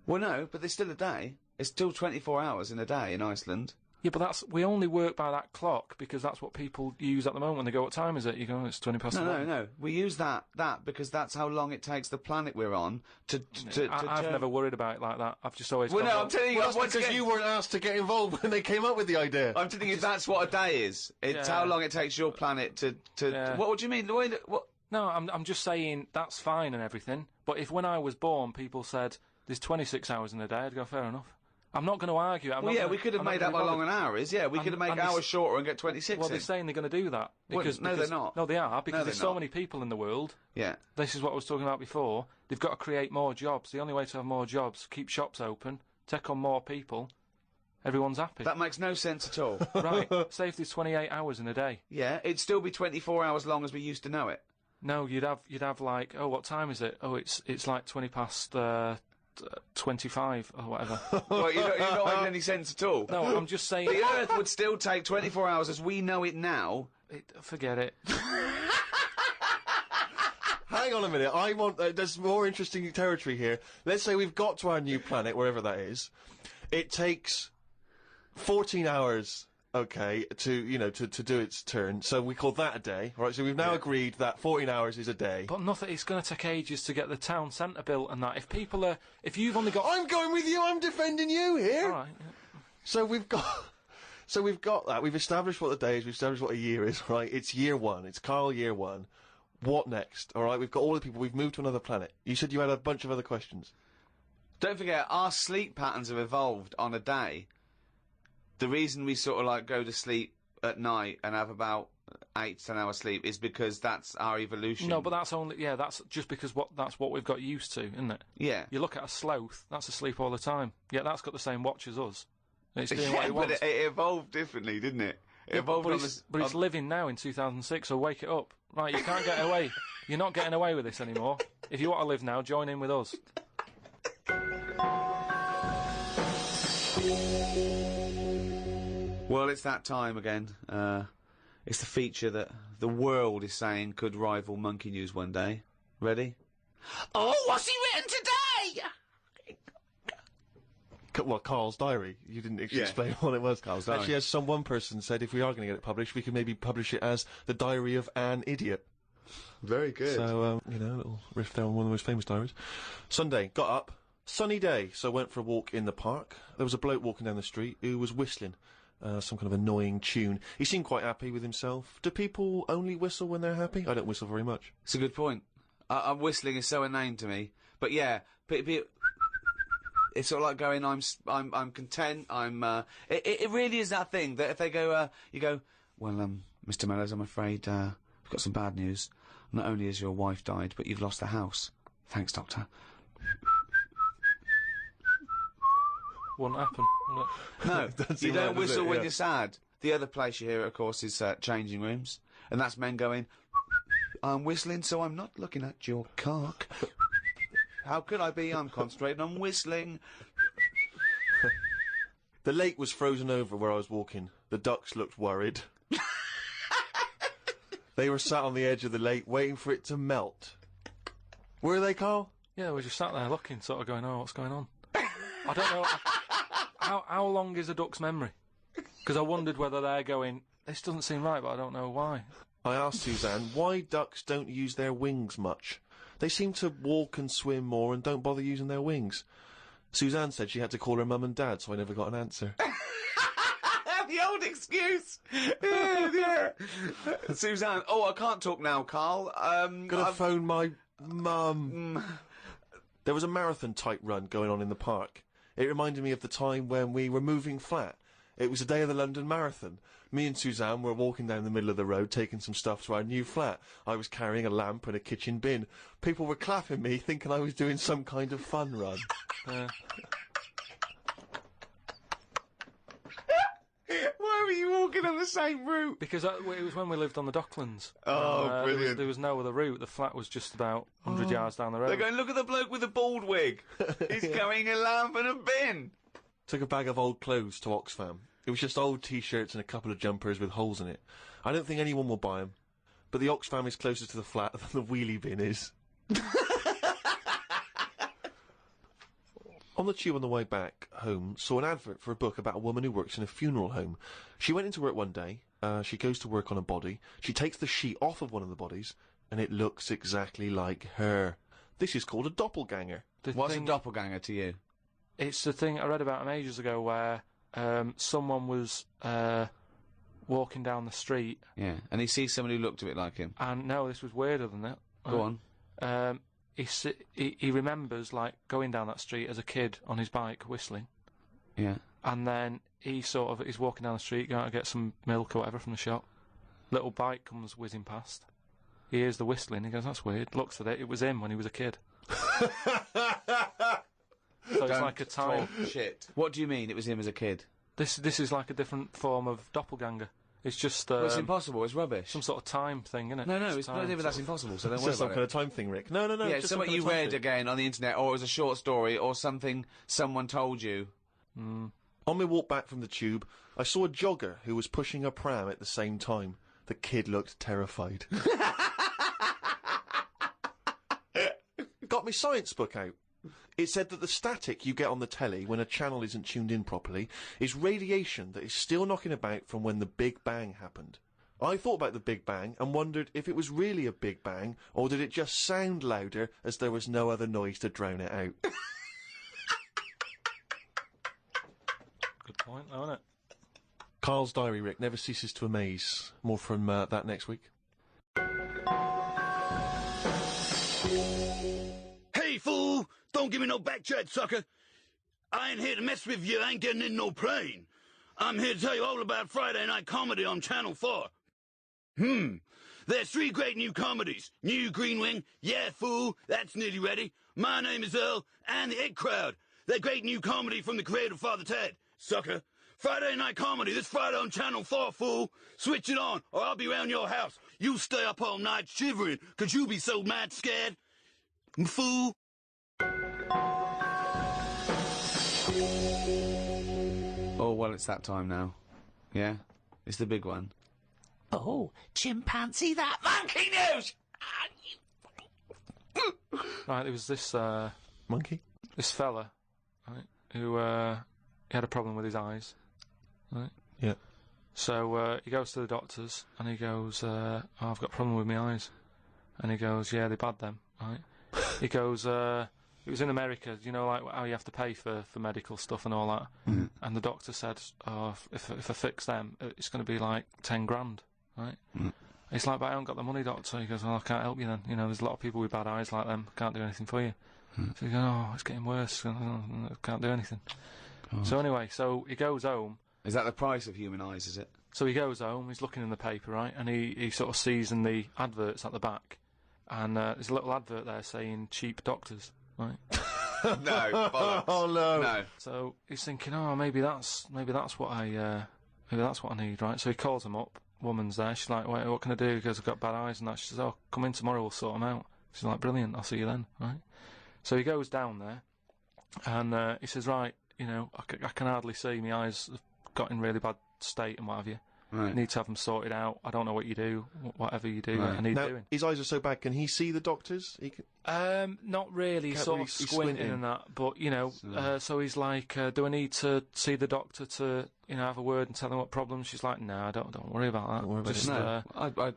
Well, no, but there's still a day. It's still 24 hours in a day in Iceland. Yeah, but we only work by that clock because that's what people use at the moment when they go, what time is it? You go, it's 20 past 11. No. We use that because that's how long it takes the planet we're on to I've never worried about it like that. I've just always Well, no, I'm telling you... Well, that's because you weren't asked to get involved when they came up with the idea. I'm telling you, that's what a day is. It's how long it takes your planet to... What do you mean? What? No, I'm just saying that's fine and everything, but if when I was born people said there's 26 hours in a day, I'd go, fair enough. I'm not going to argue. We could have made up how long an hour is. Yeah, we could have made hours shorter and get 26 Well, they're saying they're going to do that. Because, no, they're not. No, they are, because there's so many people in the world. Yeah. This is what I was talking about before. They've got to create more jobs. The only way to have more jobs, keep shops open, take on more people. Everyone's happy. That makes no sense at all. Right. Say if there's 28 hours in a day. Yeah, it'd still be 24 hours long as we used to know it. No, you'd have like, oh, what time is it? Oh, it's like 20 past 25 or whatever. Well, you're not making any sense at all. No, I'm just saying... The Earth would still take 24 hours as we know it now. Forget it. Hang on a minute, I want... there's more interesting territory here. Let's say we've got to our new planet, wherever that is. It takes 14 hours... Okay, to do its turn, so we call that a day, right? So we've now agreed that 14 hours is a day. But nothing. It's going to take ages to get the town centre built and that. If you've only got, I'm going with you. I'm defending you here. All right. Yeah. So we've got that. We've established what the day is. We've established what a year is, right? It's year one. It's Karl year one. What next? All right. We've got all the people. We've moved to another planet. You said you had a bunch of other questions. Don't forget, our sleep patterns have evolved on a day. The reason we sort of like go to sleep at night and have about 8 to 10 hours sleep is because that's our evolution. No, but that's that's just because that's what we've got used to, isn't it? Yeah. You look at a sloth, that's asleep all the time. Yeah, that's got the same watch as us. It's doing what it wants. But it evolved differently, didn't it? It evolved but it's living now in 2006, so wake it up. Right, you can't get away. You're not getting away with this anymore. If you want to live now, join in with us. Well, it's that time again. It's the feature that the world is saying could rival Monkey News one day. Ready? Oh, what's he written today? What, Karl's diary? You didn't explain what it was. Karl's diary. Actually, as one person said, if we are going to get it published, we could maybe publish it as The Diary of an Idiot. Very good. So, a little riff there on one of the most famous diaries. Sunday, got up, sunny day, so went for a walk in the park. There was a bloke walking down the street who was whistling. some kind of annoying tune. He seemed quite happy with himself. Do people only whistle when they're happy? I don't whistle very much. It's a good point. Whistling is so inane to me. But yeah, it's sort of like going, I'm content, it really is that thing that if they go, you go, well, Mr. Mellors, I'm afraid, we've got some bad news. Not only has your wife died, but you've lost the house. Thanks, Doctor. Wouldn't happen, would it? No, you don't whistle when you're sad. The other place you hear it, of course, is changing rooms. And that's men going, I'm whistling so I'm not looking at your cock. How could I be? I'm concentrating on whistling. The lake was frozen over where I was walking. The ducks looked worried. They were sat on the edge of the lake waiting for it to melt. Were they, Carl? Yeah, we just sat there looking, sort of going, oh, what's going on? I don't know. How long is a duck's memory? Because I wondered whether they're going, this doesn't seem right, but I don't know why. I asked Suzanne why ducks don't use their wings much. They seem to walk and swim more and don't bother using their wings. Suzanne said she had to call her mum and dad, so I never got an answer. The old excuse! Yeah. Suzanne, oh, I can't talk now, Carl. Gonna phone my mum. There was a marathon-type run going on in the park. It reminded me of the time when we were moving flat. It was the day of the London Marathon. Me and Suzanne were walking down the middle of the road taking some stuff to our new flat. I was carrying a lamp and a kitchen bin. People were clapping me, thinking I was doing some kind of fun run. Why were you walking on the same route? Because it was when we lived on the Docklands. Oh, brilliant. There was no other route. The flat was just about 100 yards down the road. They're going, look at the bloke with the bald wig. He's carrying a lamp and a bin. Took a bag of old clothes to Oxfam. It was just old T-shirts and a couple of jumpers with holes in it. I don't think anyone will buy them. But the Oxfam is closer to the flat than the wheelie bin is. On the tube on the way back home, saw an advert for a book about a woman who works in a funeral home. She went into work one day, she goes to work on a body, she takes the sheet off of one of the bodies, and it looks exactly like her. This is called a doppelganger. What's a doppelganger to you? It's the thing I read about him ages ago where someone was walking down the street. Yeah, and he sees someone who looked a bit like him. And no, this was weirder than that. Go on. He remembers, like, going down that street as a kid on his bike, whistling. Yeah. And then he's walking down the street, going to get some milk or whatever from the shop. Little bike comes whizzing past. He hears the whistling, he goes, that's weird. Looks at it, it was him when he was a kid. So it's like a time. Shit. What do you mean it was him as a kid? This is like a different form of doppelganger. It's just well, it's impossible. It's rubbish. Some sort of time thing, isn't it? No, it's not even that's impossible. So don't worry It's some about kind of time thing, Rick. No. Yeah, it's something you read again on the internet, or it was a short story, or something someone told you. On my walk back from the tube, I saw a jogger who was pushing a pram at the same time. The kid looked terrified. Got my science book out. It said that the static you get on the telly when a channel isn't tuned in properly is radiation that is still knocking about from when the Big Bang happened. I thought about the Big Bang and wondered if it was really a Big Bang, or did it just sound louder as there was no other noise to drown it out. Good point, isn't it? Carl's diary, Rick, never ceases to amaze. More from that next week. Hey, fool! Don't give me no back chat, sucker! I ain't here to mess with you, I ain't getting in no plane. I'm here to tell you all about Friday night comedy on Channel 4. There's 3 great new comedies. New Green Wing, Yeah Fool, that's nearly ready. My Name is Earl, and The It Crowd. They're great new comedy from the creator of Father Ted, sucker. Friday night comedy this Friday on Channel 4, fool. Switch it on, or I'll be round your house. You stay up all night shivering, 'cause you be so mad scared. Fool. Oh, well, it's that time now. Yeah? It's the big one. Oh, chimpanzee that monkey news! Right, there was this, monkey? This fella, right, who, he had a problem with his eyes, right? Yeah. So, he goes to the doctors, and he goes, oh, I've got a problem with my eyes. And he goes, yeah, they're bad then, right? He goes, It was in America, you know, like how you have to pay for medical stuff and all that. And the doctor said, "Oh, if I fix them, it's going to be like 10 grand, right?" It's like, "But I haven't got the money, doctor." He goes, "Well, I can't help you then. You know, there's a lot of people with bad eyes like them. Can't do anything for you." So he goes, "Oh, it's getting worse. I can't do anything." So anyway, so he goes home. Is that the price of human eyes, is it? So he goes home, he's looking in the paper, right, and he sort of sees in the adverts at the back, and there's a little advert there saying cheap doctors, right? No, bollocks. Oh no. No. So he's thinking, oh, maybe that's what I need, right? So he calls them up. Woman's there. She's like, wait, what can I do? He goes, I've got bad eyes and that. She says, oh, come in tomorrow, we'll sort them out. She's like, brilliant, I'll see you then, right? So he goes down there, and he says, right, you know, I can hardly see. My eyes have got in really bad state and what have you. Right. Need to have them sorted out. I don't know what you do. Whatever you do, I need Now, doing. his eyes are so bad. Can he see the doctors? He can... Not really. Can't Sort really- of he's squinting squinting. and that. But you know, so he's like, do I need to see the doctor to, you know, have a word and tell him what problems? She's like, no, don't worry about that. Don't worry about just, No,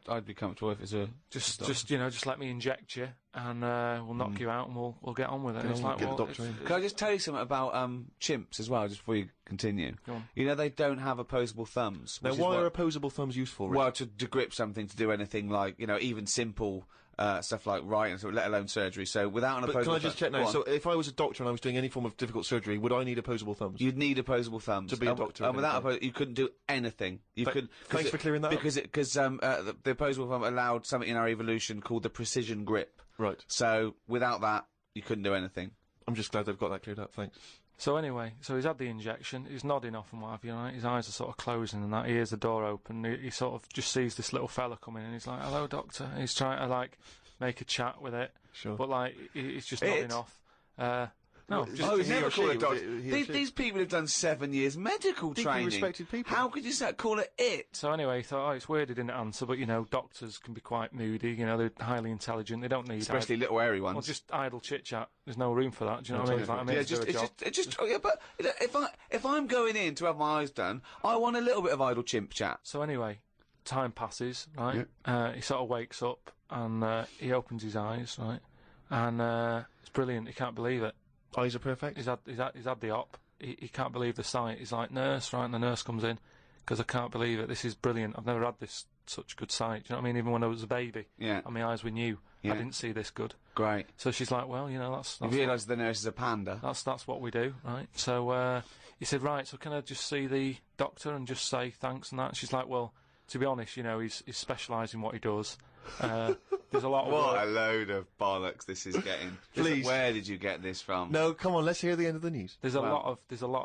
I'd be comfortable if it's a... just you know, just let me inject you, and we'll knock you out, and we'll get on with it. And it's like, get the well, doctor in. Can I just tell you something about chimps as well, just before you continue? Go on. You know, they don't have opposable thumbs. Now, which is why what- are opposable thumbs useful? Rick? Well, to grip something, to do anything like, you know, even simple stuff like writing, so let alone surgery. So without an But opposable can I just thumb- check now? Go on. So if I was a doctor and I was doing any form of difficult surgery, would I need opposable thumbs? You'd need opposable thumbs To be a doctor, And without okay. you couldn't do anything. You could. Thanks for clearing that up. Because the opposable thumb allowed something in our evolution called the precision grip. Right. So without that, you couldn't do anything. I'm just glad they've got that cleared up. Thanks. So anyway, so he's had the injection, he's nodding off and what have you, right? His eyes are sort of closing and that, he hears the door open, he sort of just sees this little fella coming in, he's like, hello doctor, and he's trying to like make a chat with it, Sure. but like, he's just nodding off. No, just Oh, he's he never or called she, it doctor. was it he or she? These people have done 7 years medical Deeply training. respected people. How could you call it it? So anyway, he thought, oh, it's weird he didn't answer, but you know, doctors can be quite moody, you know, they're highly intelligent, they don't need... Especially little airy ones. Well, just idle chit-chat, there's no room for that, do you know what I mean? It's like, I'm here to do a job. Yeah, but you know, if I'm going in to have my eyes done, I want a little bit of idle chimp chat. So anyway, time passes, right? He sort of wakes up and he opens his eyes, right? And it's brilliant. He can't believe it. Eyes are perfect. He's had the op. He can't believe the sight. He's like, nurse, right? And the nurse comes in because I can't believe it. This is brilliant. I've never had such good sight. Do you know what I mean? Even when I was a baby, and my eyes were new, I didn't see this good. Great. So she's like, well, you know, that's You realise the nurse is a panda. That's what we do, right? So he said, right, so can I just see the doctor and just say thanks and that? And she's like, well, to be honest, you know, he's specialised in what he does. There's a lot of What work. a load of bollocks this is getting. Please. Where did you get this from? No, come on, let's hear the end of the news. There's a lot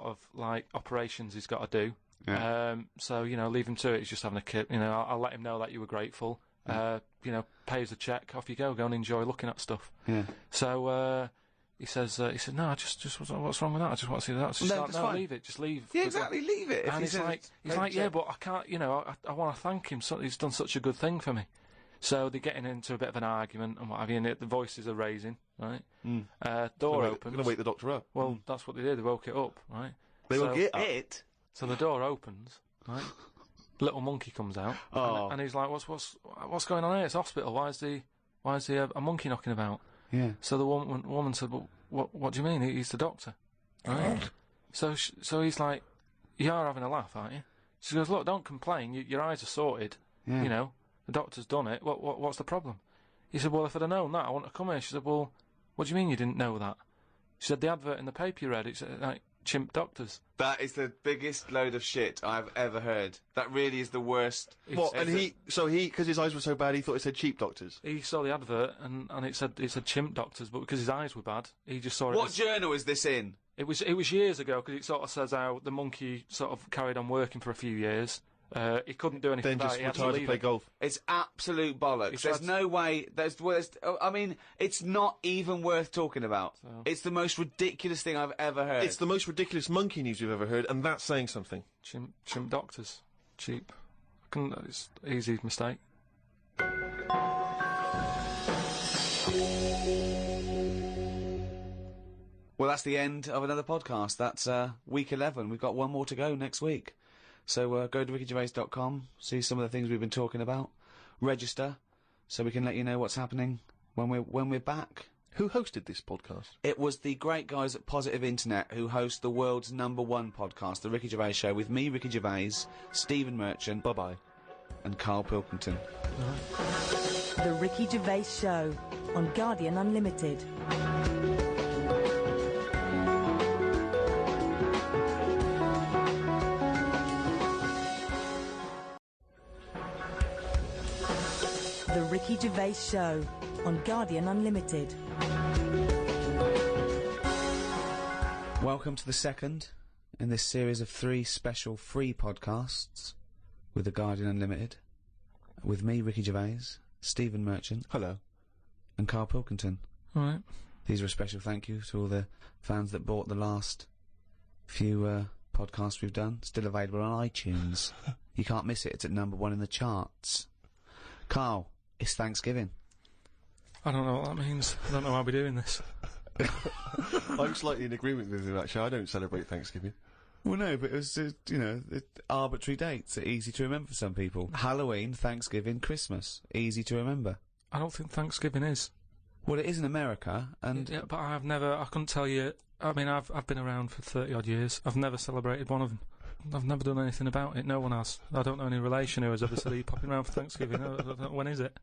of like operations he's got to do. Yeah. So you know, leave him to it. He's just having a kid. You know, I'll let him know that you were grateful. You know, pay us a check. Off you go. Go and enjoy looking at stuff. Yeah. So he said, no, just what's wrong with that? I just want to see that. She's No, like, that's no, fine. leave it. Just leave. Yeah, exactly. Leave it. If And he says he's like, yeah, but I can't. You know, I want to thank him. So he's done such a good thing for me. So they're getting into a bit of an argument and what have you, and the voices are raising, right? Door opens. Gonna wake the doctor up. Well, that's what they did. They woke it up, right? They woke it up. So the door opens, right? Little monkey comes out, and he's like, "What's going on here? It's a hospital. Why is there a monkey knocking about?" Yeah. So the woman said, "Well, what do you mean? He's the doctor, right?" So he's like, "You are having a laugh, aren't you?" She goes, "Look, don't complain. Your eyes are sorted. Yeah. You know, the doctor's done it. What's the problem?" He said, "Well, if I'd have known that, I wouldn't have come here." She said, "Well, what do you mean you didn't know that?" She said, "The advert in the paper you read, it's like chimp doctors." That is the biggest load of shit I've ever heard. That really is the worst. What? And because his eyes were so bad, he thought it said cheap doctors. He saw the advert and it said chimp doctors, but because his eyes were bad, he just saw it. What journal is this in? It was years ago, because it sort of says how the monkey sort of carried on working for a few years. He couldn't do anything Then about just it. He had retired to leave play it. golf. It's absolute bollocks. It's There's right. no way. I mean, it's not even worth talking about. It's the most ridiculous thing I've ever heard. It's the most ridiculous monkey news you've ever heard, and that's saying something. Chimp doctors, cheap. It's easy mistake. Well, that's the end of another podcast. That's week 11. We've got one more to go next week. So go to rickygervais.com, see some of the things we've been talking about, register, so we can let you know what's happening when we're back. Who hosted this podcast? It was the great guys at Positive Internet who host the world's #1 podcast, The Ricky Gervais Show, with me, Ricky Gervais, Stephen Merchant, bye-bye, and Karl Pilkington. The Ricky Gervais Show on Guardian Unlimited. The Ricky Gervais Show on Guardian Unlimited. Welcome to the second in this series of 3 special free podcasts with the Guardian Unlimited, with me, Ricky Gervais, Stephen Merchant. Hello. And Karl Pilkington. All right. These are a special thank you to all the fans that bought the last few podcasts we've done. Still available on iTunes. You can't miss it. It's at #1 in the charts. Karl, it's Thanksgiving. I don't know what that means. I don't know why we're doing this. I'm slightly in agreement with you, actually. I don't celebrate Thanksgiving. Well, no, but it was, arbitrary dates are easy to remember for some people. Halloween, Thanksgiving, Christmas. Easy to remember. I don't think Thanksgiving is. Well, it is in America, and... Yeah, but I couldn't tell you... I mean, I've been around for 30-odd years. I've never celebrated one of them. I've never done anything about it. No one has. I don't know any relation who has ever said, "Are you popping around for Thanksgiving?" When is it?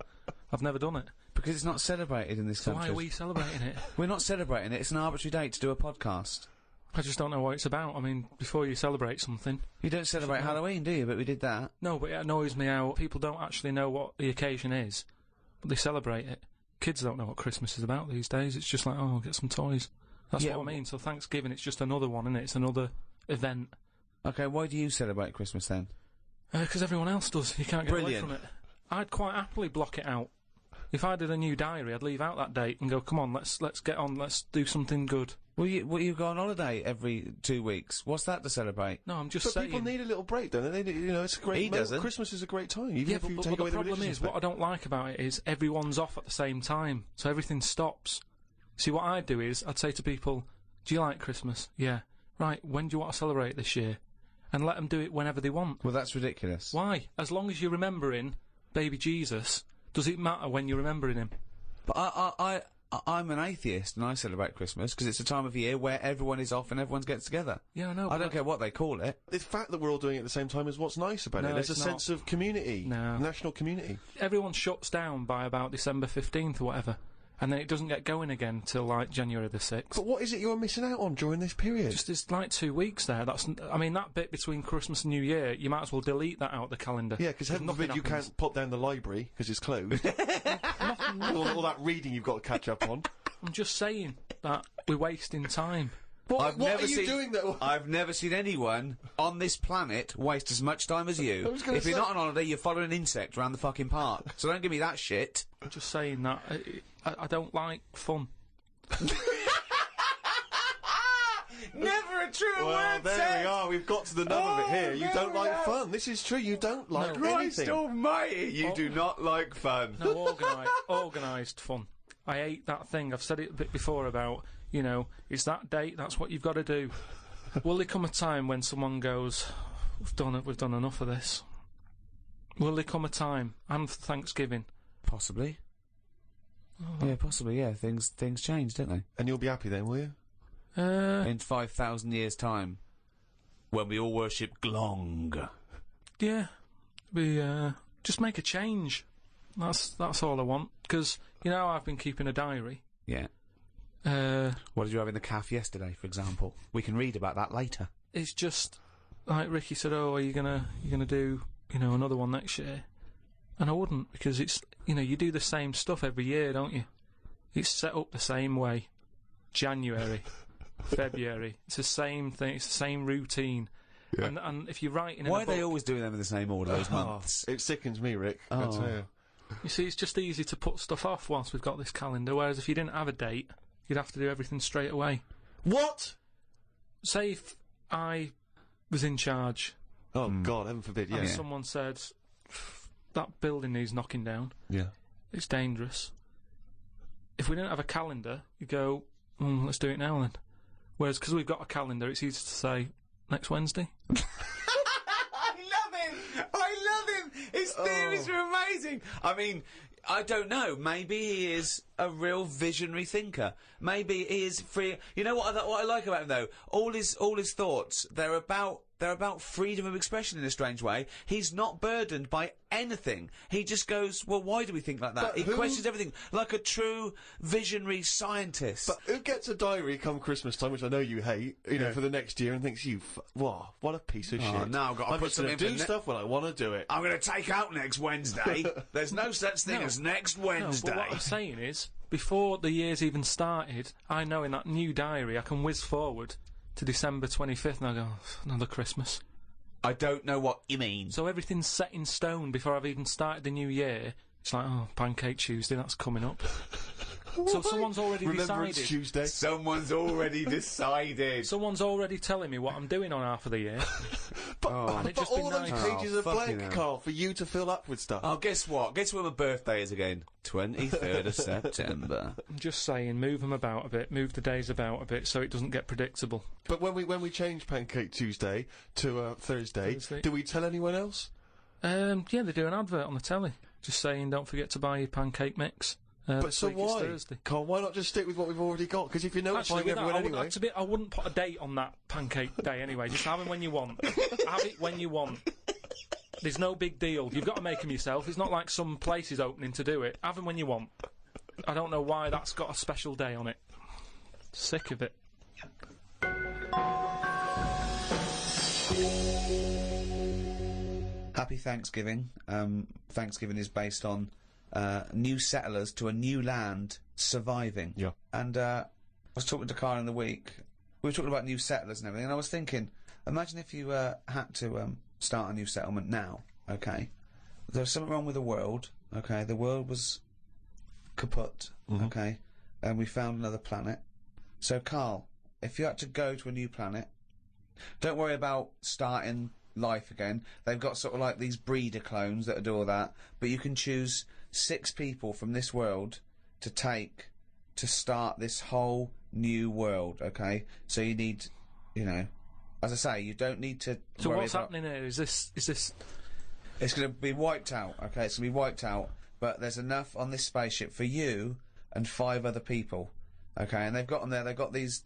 I've never done it. Because it's not celebrated in this country. Why are we celebrating it? We're not celebrating it. It's an arbitrary date to do a podcast. I just don't know what it's about. I mean, before you celebrate something... You don't celebrate Halloween, do you? But we did that. No, but it annoys me how people don't actually know what the occasion is, but they celebrate it. Kids don't know what Christmas is about these days. It's just like, oh, I'll get some toys. That's what I mean. So Thanksgiving, it's just another one, isn't it? It's another event. Okay, why do you celebrate Christmas then? Because everyone else does. You can't get away from it. I'd quite happily block it out. If I did a new diary, I'd leave out that date and go, come on, let's get on, let's do something good. Well, you go on holiday every 2 weeks. What's that to celebrate? No, I'm just saying. But people need a little break, don't they? You know, it's a great... He doesn't. Christmas is a great time, even yeah, if you but take away the problem is, what I don't like about it is everyone's off at the same time, so everything stops. See, what I'd do is, I'd say to people, do you like Christmas? Yeah. Right, when do you want to celebrate this year? And let them do it whenever they want. Well, that's ridiculous. Why? As long as you're remembering baby Jesus, does it matter when you're remembering him? But I'm an atheist and I celebrate Christmas because it's a time of year where everyone is off and everyone gets together. Yeah, I know. I don't care what they call it. The fact that we're all doing it at the same time is what's nice about it. There's a sense of community. No. National community. Everyone shuts down by about December 15th or whatever. And then it doesn't get going again till, like, January the 6th. But what is it you're missing out on during this period? Just, it's like 2 weeks there. I mean, that bit between Christmas and New Year, you might as well delete that out of the calendar. Yeah, because heaven forbid you can't pop down the library, because it's closed. all that reading you've got to catch up on. I'm just saying that we're wasting time. What are you doing, though? I've never seen anyone on this planet waste as much time as you. If you're not on holiday, you're following an insect around the fucking park. So don't give me that shit. I'm just saying that I don't like fun. Never a truer word there said. we are. We've got to the nub of it here. You don't like fun. This is true. You don't like anything. Christ almighty, you do not like fun. No, organised fun. I hate that thing. I've said it a bit before about, you know, it's that date, that's what you've got to do. Will there come a time when someone goes, we've done enough of this? Will there come a time, and for Thanksgiving? Possibly. Oh. Yeah, possibly, yeah. Things change, don't they? And you'll be happy then, will you? In 5,000 years' time, when we all worship Glong. Yeah. We, just make a change. That's all I want. Because, you know, I've been keeping a diary. Yeah. What did you have in the cafe yesterday, for example? We can read about that later. It's just, like Ricky said, oh, are you gonna do, you know, another one next year? And I wouldn't, because it's, you know, you do the same stuff every year, don't you? It's set up the same way. January, February, it's the same thing, it's the same routine. Yeah. And if you're writing in Why are they always doing them in the same order, those months? It sickens me, Rick. I tell you. You see, it's just easy to put stuff off whilst we've got this calendar, whereas if you didn't have a date, you'd have to do everything straight away. What? Say if I was in charge. Oh, God, heaven forbid, yeah. And someone said, that building needs knocking down. Yeah. It's dangerous. If we didn't have a calendar, you go, let's do it now then. Whereas, because we've got a calendar, it's easy to say, next Wednesday. I love him! His theories are amazing! I mean, I don't know. Maybe he is a real visionary thinker. Maybe he is free. You know what I like about him though? All his thoughts. They're about freedom of expression in a strange way. He's not burdened by anything. He just goes, well, why do we think like that? He questions everything like a true visionary scientist. But who gets a diary come Christmas time, which I know you hate, you know, for the next year, and thinks, what a piece of shit. Now I've got to put something I'm do stuff when I want to do it. I'm going to take out next Wednesday. There's no such thing as next Wednesday. No, but what I'm saying is, before the year's even started, I know in that new diary I can whiz forward to December 25th and I go, another Christmas. I don't know what you mean. So everything's set in stone before I've even started the new year. It's like, oh, Pancake Tuesday, that's coming up. So someone's already Remember decided. It's Tuesday. Someone's already decided. Someone's already telling me what I'm doing on half of the year. But all those pages are fucking blank, Carl, for you to fill up with stuff. Oh, guess what? Guess when my birthday is again? 23rd of September. I'm just saying, move them about a bit, move the days about a bit so it doesn't get predictable. But when we change Pancake Tuesday to Thursday, do we tell anyone else? Yeah, they do an advert on the telly, just saying don't forget to buy your pancake mix. But so why? Thursday. Carl, why not just stick with what we've already got? Because if you're notifying everyone anyway... I wouldn't put a date on that pancake day anyway. Just have them when you want. Have it when you want. There's no big deal. You've got to make them yourself. It's not like some place is opening to do it. Have them when you want. I don't know why that's got a special day on it. Sick of it. Happy Thanksgiving. Thanksgiving is based on new settlers to a new land surviving. Yeah. And I was talking to Karl in the week. We were talking about new settlers and everything, and I was thinking, imagine if you had to start a new settlement now, okay? There's something wrong with the world, okay? The world was kaput, okay? And we found another planet. So, Karl, if you had to go to a new planet, don't worry about starting life again. They've got sort of like these breeder clones that do all that, but you can choose 6 people from this world to take to start this whole new world, okay? So you need, you know, as I say, you don't need to So worry what's about... happening here? Is this... It's going to be wiped out, okay? It's going to be wiped out, but there's enough on this spaceship for you and 5 other people, okay? And they've got on there, they've got these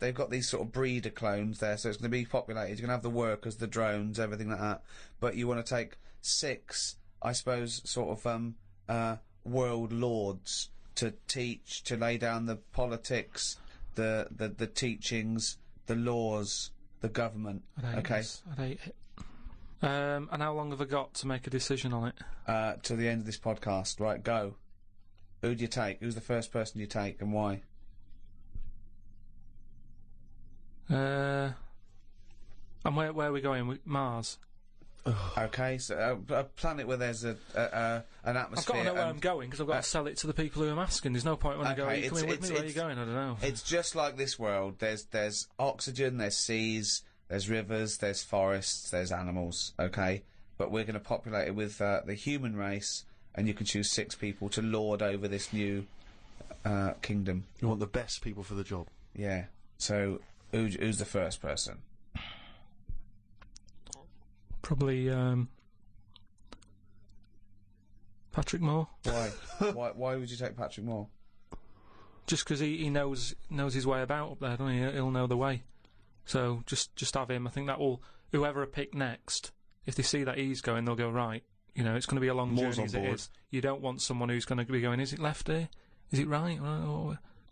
sort of breeder clones there, so it's going to be populated. You're going to have the workers, the drones, everything like that. But you want to take 6, I suppose, sort of world lords to teach, to lay down the politics, the teachings, the laws, the government. I'd hate it. And how long have I got to make a decision on it? To the end of this podcast. Right, go. Who do you take? Who's the first person you take, and why? And where are we going? Mars. Okay, so a planet where there's an atmosphere. I've got to know where I'm going because I've got to sell it to the people who I'm asking. There's no point when I go, are you coming with me? Where are you going? I don't know. It's just like this world. There's oxygen, there's seas, there's rivers, there's forests, there's animals, okay? But we're going to populate it with the human race, and you can choose 6 people to lord over this new kingdom. You want the best people for the job. Yeah. So, who's the first person? Probably Patrick Moore. Why? Why would you take Patrick Moore? Just because he knows his way about up there, doesn't he? He'll know the way. So just have him. I think that will, whoever I pick next, if they see that he's going, they'll go, right, you know, it's going to be a long Moore's journey as it is. You don't want someone who's going to be going, is it left here? Is it right? Do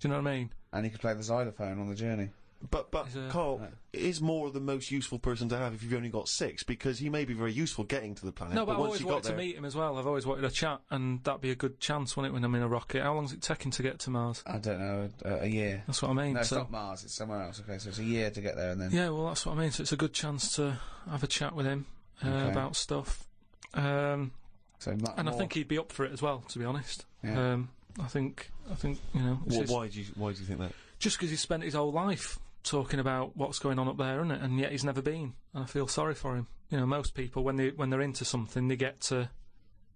you know what I mean? And he could play the xylophone on the journey. But Carl, is Moore the most useful person to have if you've only got 6? Because he may be very useful getting to the planet. No, but I've once always you wanted got to meet him as well. I've always wanted a chat, and that'd be a good chance, wouldn't it, when I'm in a rocket? How long's it taking to get to Mars? I don't know, a year. That's what I mean. No, it's not Mars, it's somewhere else. Okay, so it's a year to get there, and then... Yeah, well, that's what I mean. So it's a good chance to have a chat with him about stuff. And I think he'd be up for it as well, to be honest. Yeah. I think you know... Why do you think that? Just because he spent his whole life talking about what's going on up there, isn't it? And yet he's never been. And I feel sorry for him. You know, most people, when they're into something, they get to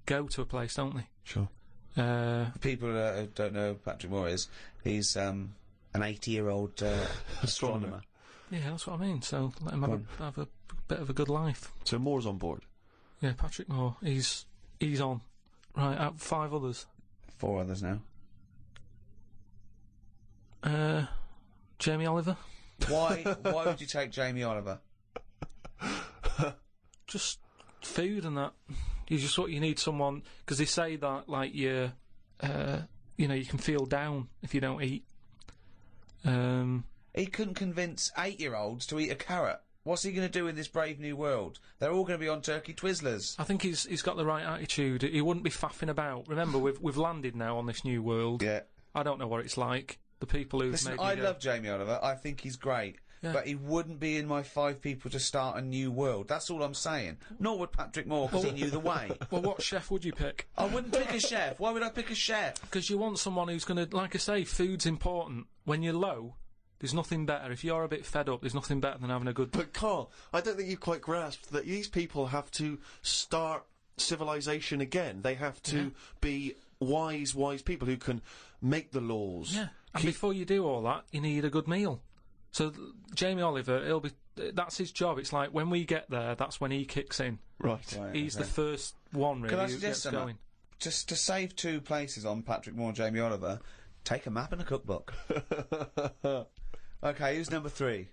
go to a place, don't they? Sure. For people who don't know who Patrick Moore is, he's an 80-year-old astronomer. Yeah, that's what I mean. So let him have a bit of a good life. So Moore's on board? Yeah, Patrick Moore. He's on. Right, out of 5 others. 4 others now. Jamie Oliver. Why would you take Jamie Oliver? Just food and that. You need someone, because they say that, like, you can feel down if you don't eat. He couldn't convince 8-year-olds to eat a carrot. What's he going to do in this brave new world? They're all going to be on turkey Twizzlers. I think he's got the right attitude. He wouldn't be faffing about. Remember, we've landed now on this new world. Yeah. I don't know what it's like. The people who've Listen, made me I go, love Jamie Oliver. I think he's great. Yeah. But he wouldn't be in my 5 people to start a new world. That's all I'm saying. Nor would Patrick Moore, because he knew the way. Well, what chef would you pick? I wouldn't pick a chef. Why would I pick a chef? Because you want someone who's going to, like I say, food's important. When you're low, there's nothing better. If you're a bit fed up, there's nothing better than having a good... But, Carl, I don't think you've quite grasped that these people have to start civilization again. They have to be wise people who can make the laws. Yeah, and before you do all that, you need a good meal. So, Jamie Oliver, that's his job. It's like, when we get there, that's when he kicks in. Right. He's the first one, really, Can I who suggest gets going. Just to save 2 places on Patrick Moore and Jamie Oliver, take a map and a cookbook. Okay, who's number 3?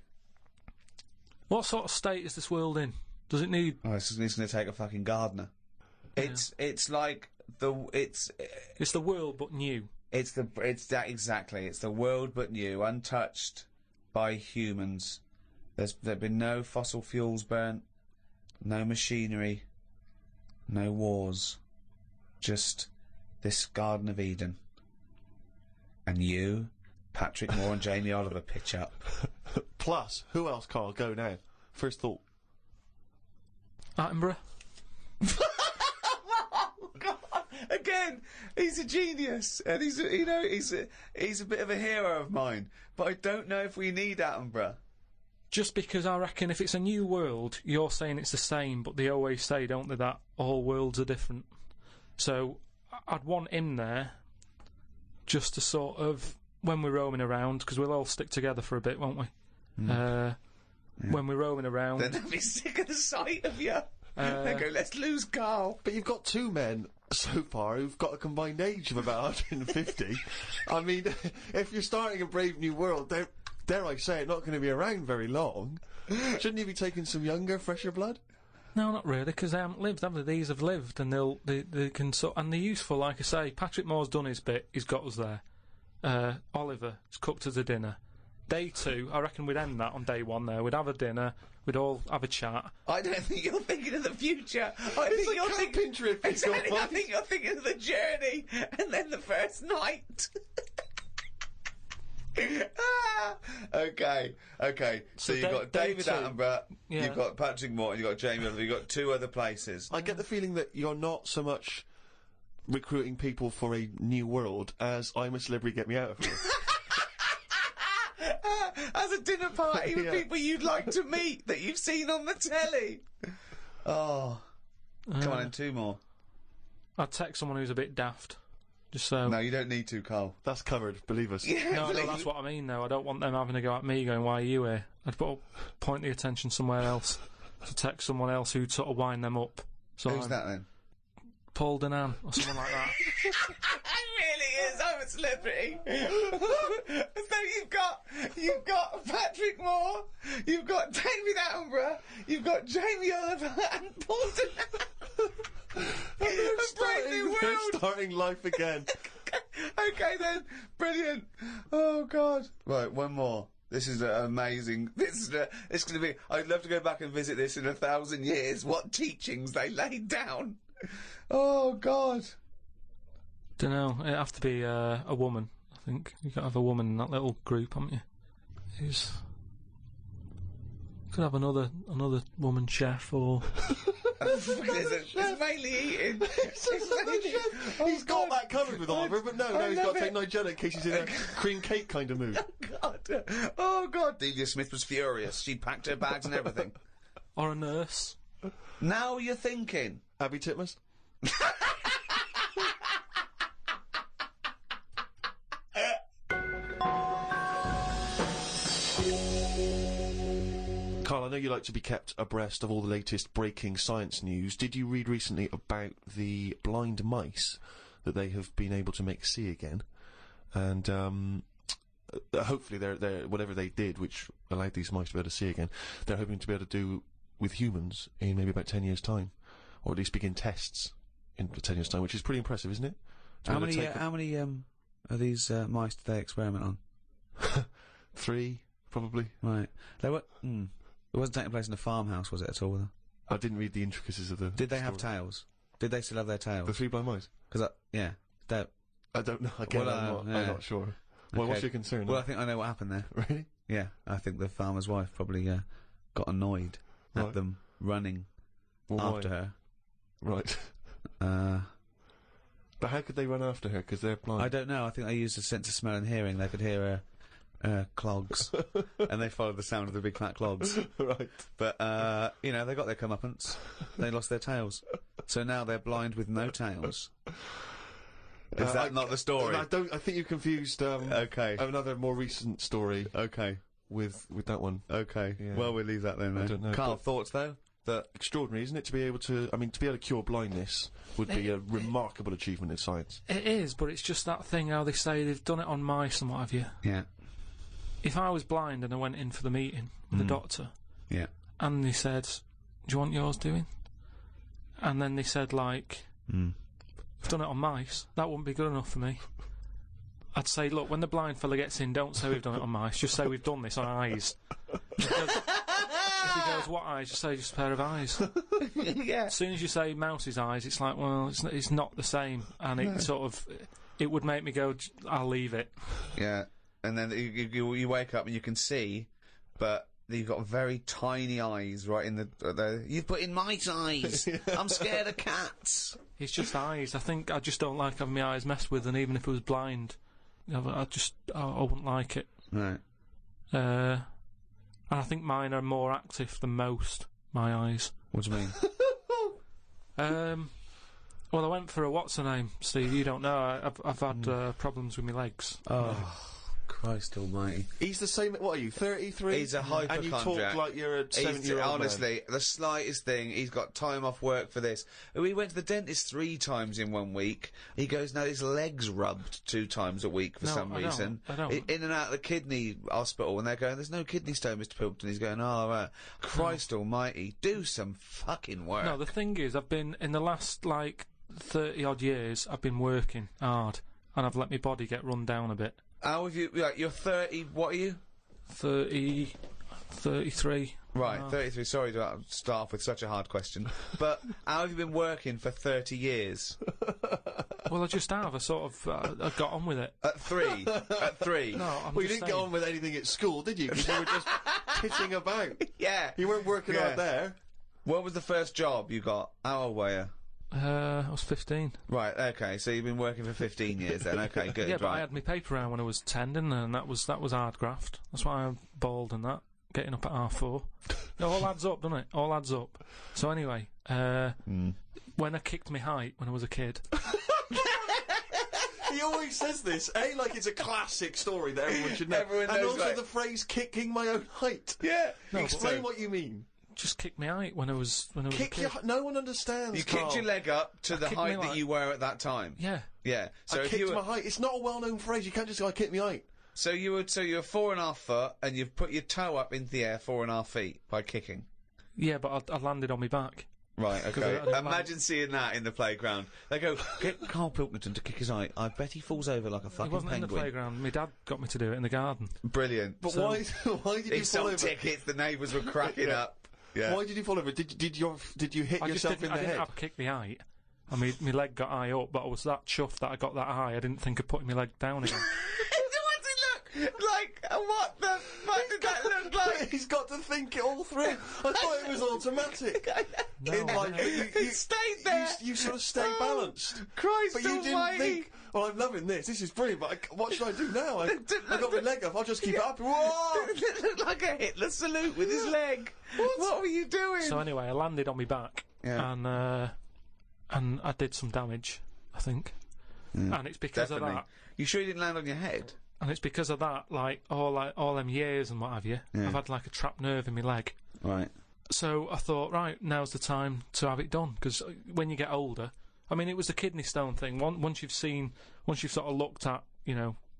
What sort of state is this world in? Does it need... Oh, he's going to take a fucking gardener. It's like it's the world, but new. It's that exactly. It's the world, but new, untouched by humans. There've been no fossil fuels burnt, no machinery, no wars, just this Garden of Eden. And you, Patrick Moore and Jamie Oliver pitch up. Plus, who else, Carl? Go now. First thought. Attenborough. Oh, God. Again, he's a genius, and he's a bit of a hero of mine. But I don't know if we need Attenborough. Just because I reckon if it's a new world, you're saying it's the same, but they always say, don't they, that all worlds are different. So I'd want him there, just to sort of, when we're roaming around, because we'll all stick together for a bit, won't we? Yeah. When we're roaming around. Then they'll be sick of the sight of you. They go, let's lose Carl. But you've got 2 men so far who've got a combined age of about 150. I mean, if you're starting a brave new world, dare I say it, not going to be around very long. Shouldn't you be taking some younger, fresher blood? No, not really, because they haven't lived, have they? These have lived, and they can and they're useful, like I say. Patrick Moore's done his bit, he's got us there. Oliver's cooked us a dinner. Day 2, I reckon we'd end that on day 1 there. We'd have a dinner, we'd all have a chat. I don't think you're thinking of the future. I It's think a you're camping trip. Exactly, I think you're thinking of the journey, and then the first night. Okay. So you've got David Attenborough, you've got Patrick Moore, and you've got Jamie Oliver, you've got 2 other places. I get the feeling that you're not so much recruiting people for a new world as I'm a celebrity, get me out of here. As a dinner party with people you'd like to meet that you've seen on the telly. Oh. Come on, 2 more. I'd text someone who's a bit daft. Just so... No, you don't need to, Carl. That's covered, believe us. Yeah, no, that's what I mean, though. I don't want them having a go at me going, why are you here? I'd point the attention somewhere else to text someone else who'd sort of wind them up. So who's that, then? Paul Denan, or someone like that. It really is. I'm a celebrity. So you've got Patrick Moore, you've got David Attenborough, you've got Jamie Oliver and Paul Denan. They're starting life again. Okay then, brilliant. Oh God. Right, one more. This is amazing. It's going to be. I'd love to go back and visit this in 1,000 years. What teachings they laid down. Oh God. Don't know. It'd have to be a woman. I think you got to have a woman in that little group, haven't you? Could have another woman chef or. It's mainly eating. He's got that covered with Oliver, but no, he's got to take Nigella in case he's in a cream cake kind of mood. Oh God. Delia Smith was furious. She packed her bags and everything. Or a nurse. Now you're thinking. Abby Titmus? Carl, I know you like to be kept abreast of all the latest breaking science news. Did you read recently about the blind mice that they have been able to make see again, and hopefully they're whatever they did, which allowed these mice to be able to see again, they're hoping to be able to do with humans in maybe about 10 years' time, or at least begin tests in 10 years' time, which is pretty impressive, isn't it? How many of these mice did they experiment on? 3, probably. Right. They were. It wasn't taking place in a farmhouse, was it at all? I didn't read the intricacies of the. Did they have tails? Did they still have their tails? The 3 blind mice? Because yeah, I don't know. Again, well, I'm not sure. Well, okay. what's your concern? Well, I think I know what happened there. Really? Yeah, I think the farmer's wife probably got annoyed at them running after her. Right. But how could they run after her? Because they're blind. I don't know. I think they used a sense of smell and hearing. They could hear her clogs, and they followed the sound of the big fat clogs. Right. But you know, they got their comeuppance. They lost their tails, so now they're blind with no tails. Is that not the story? I think you confused. Okay. Another more recent story. Okay. With that one. Okay. Yeah. Well, we'll leave that then. I don't know. Carl, thoughts though? That extraordinary, isn't it? To be able to, to be able to cure blindness would be a remarkable achievement in science. It is, but it's just that thing how they say they've done it on mice and what have you. Yeah. If I was blind and I went in for the meeting with the doctor, yeah, and they said, "Do you want yours doing?" and then they said like, "We've done it on mice," that wouldn't be good enough for me. I'd say, look, when the blind fella gets in, don't say we've done it on mice, just say we've done this on eyes. Because if he goes, what eyes? Just say just a pair of eyes. Yeah. As soon as you say mouse's eyes, it's like, well, it's not the same, and it sort of, it would make me go, I'll leave it. Yeah, and then you wake up and you can see, but you've got very tiny eyes right in the you've put in mice eyes. I'm scared of cats. It's just eyes. I think I just don't like having my eyes messed with, and even if I was blind, I wouldn't like it. Right. And I think mine are more active than most, my eyes. What do you mean? Well, I went for a what's-her-name, Steve, you don't know. I've had problems with my legs. Oh, Christ almighty. He's the same, what are you, 33? He's a hypochondriac. And you talk like you're a 70-year-old honestly, the slightest thing, he's got time off work for this. We went to the dentist 3 times in 1 week. He goes, now his leg's rubbed 2 times a week for some reason. I don't. In and out of the kidney hospital, and they're going, there's no kidney stone, Mr. Pilkington. He's going, oh, right. Christ almighty, do some fucking work. No, the thing is, I've been, in the last, 30-odd years, I've been working hard, and I've let my body get run down a bit. How have you, you're 30, what are you? 33. Right, 33, sorry to start off with such a hard question. But how have you been working for 30 years? Well, I just have. I sort of, I got on with it. At 3? At 3? No, Well, you didn't get on with anything at school, did you? Because you were just pitching about. Yeah. You weren't working hard there. What was the first job you got? How old were you? I was 15. Right, okay, so you've been working for 15 years then, okay, good. Yeah, but I had my paper round when I was 10, didn't I? And that was hard graft. That's why I'm bald and that. Getting up at 4:30. It all adds up, doesn't it? All adds up. So anyway, when I kicked my height when I was a kid... He always says this, like it's a classic story that everyone should know. Everyone and knows also the phrase "kicking my own height." Yeah. No, explain what you mean. Just kicked my height when I was a kid. No one understands. You Carl. kicked your leg up to the height that you were at that time. Yeah. Yeah. So I kicked my height. It's not a well-known phrase. You can't just go, "I kicked my height." So you're 4.5 foot, and you've put your toe up into the air 4.5 feet by kicking. Yeah, but I landed on my back. Right, okay. Imagine seeing that in the playground. They go, get Karl Pilkington to kick his height. I bet he falls over like a fucking penguin. It wasn't in the playground. My dad got me to do it in the garden. Brilliant. But why did you fall over? Tickets, the neighbours were cracking up. Yeah. Why did you fall over? Did you hit yourself in the head? I didn't have kicked the height. I mean, my leg got high up, but I was that chuffed that I got that high, I didn't think of putting my leg down again. What's it look like? What the fuck did that look like? He's got to think it all through. I thought it was automatic. No, it stayed there. You sort of stay balanced. Christ but you didn't think, well, I'm loving this. This is brilliant, but what should I do now? I got my leg up. I'll just keep it up. Whoa! It looked like a Hitler salute with his leg. What were you doing? So anyway, I landed on my back, and I did some damage, I think. And it's because of that. You sure you didn't land on your head? And it's because of that, all them years and what have you, I've had a trapped nerve in my leg. Right. So I thought, right, now's the time to have it done, because when you get older, I mean, it was the kidney stone thing. Once you've sort of looked at,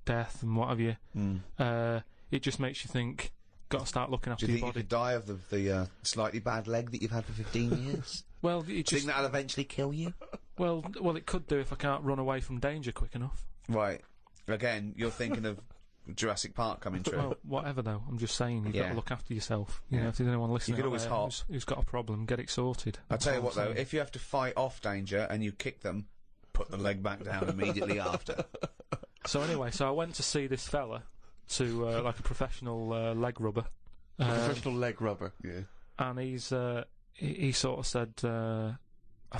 death and what have you, it just makes you think, got to start looking after Do you your think body. you could die of the slightly bad leg that you've had for 15 years? Well, Do you think that'll eventually kill you? Well, it could do if I can't run away from danger quick enough. Right. Again, you're thinking of Jurassic Park coming true. Well, whatever though. I'm just saying you've got to look after yourself. If there's anyone listening, You could always out hop. there who's got a problem, get it sorted. I'll tell you what though, if you have to fight off danger and you kick them, put the leg back down immediately after. So anyway, I went to see this fella to like a professional leg rubber. Professional leg rubber. Yeah. And he sort of said a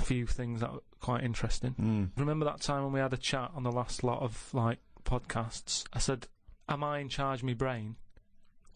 few things that were quite interesting. Remember that time when we had a chat on the last lot of podcasts? I said, am I in charge of my brain,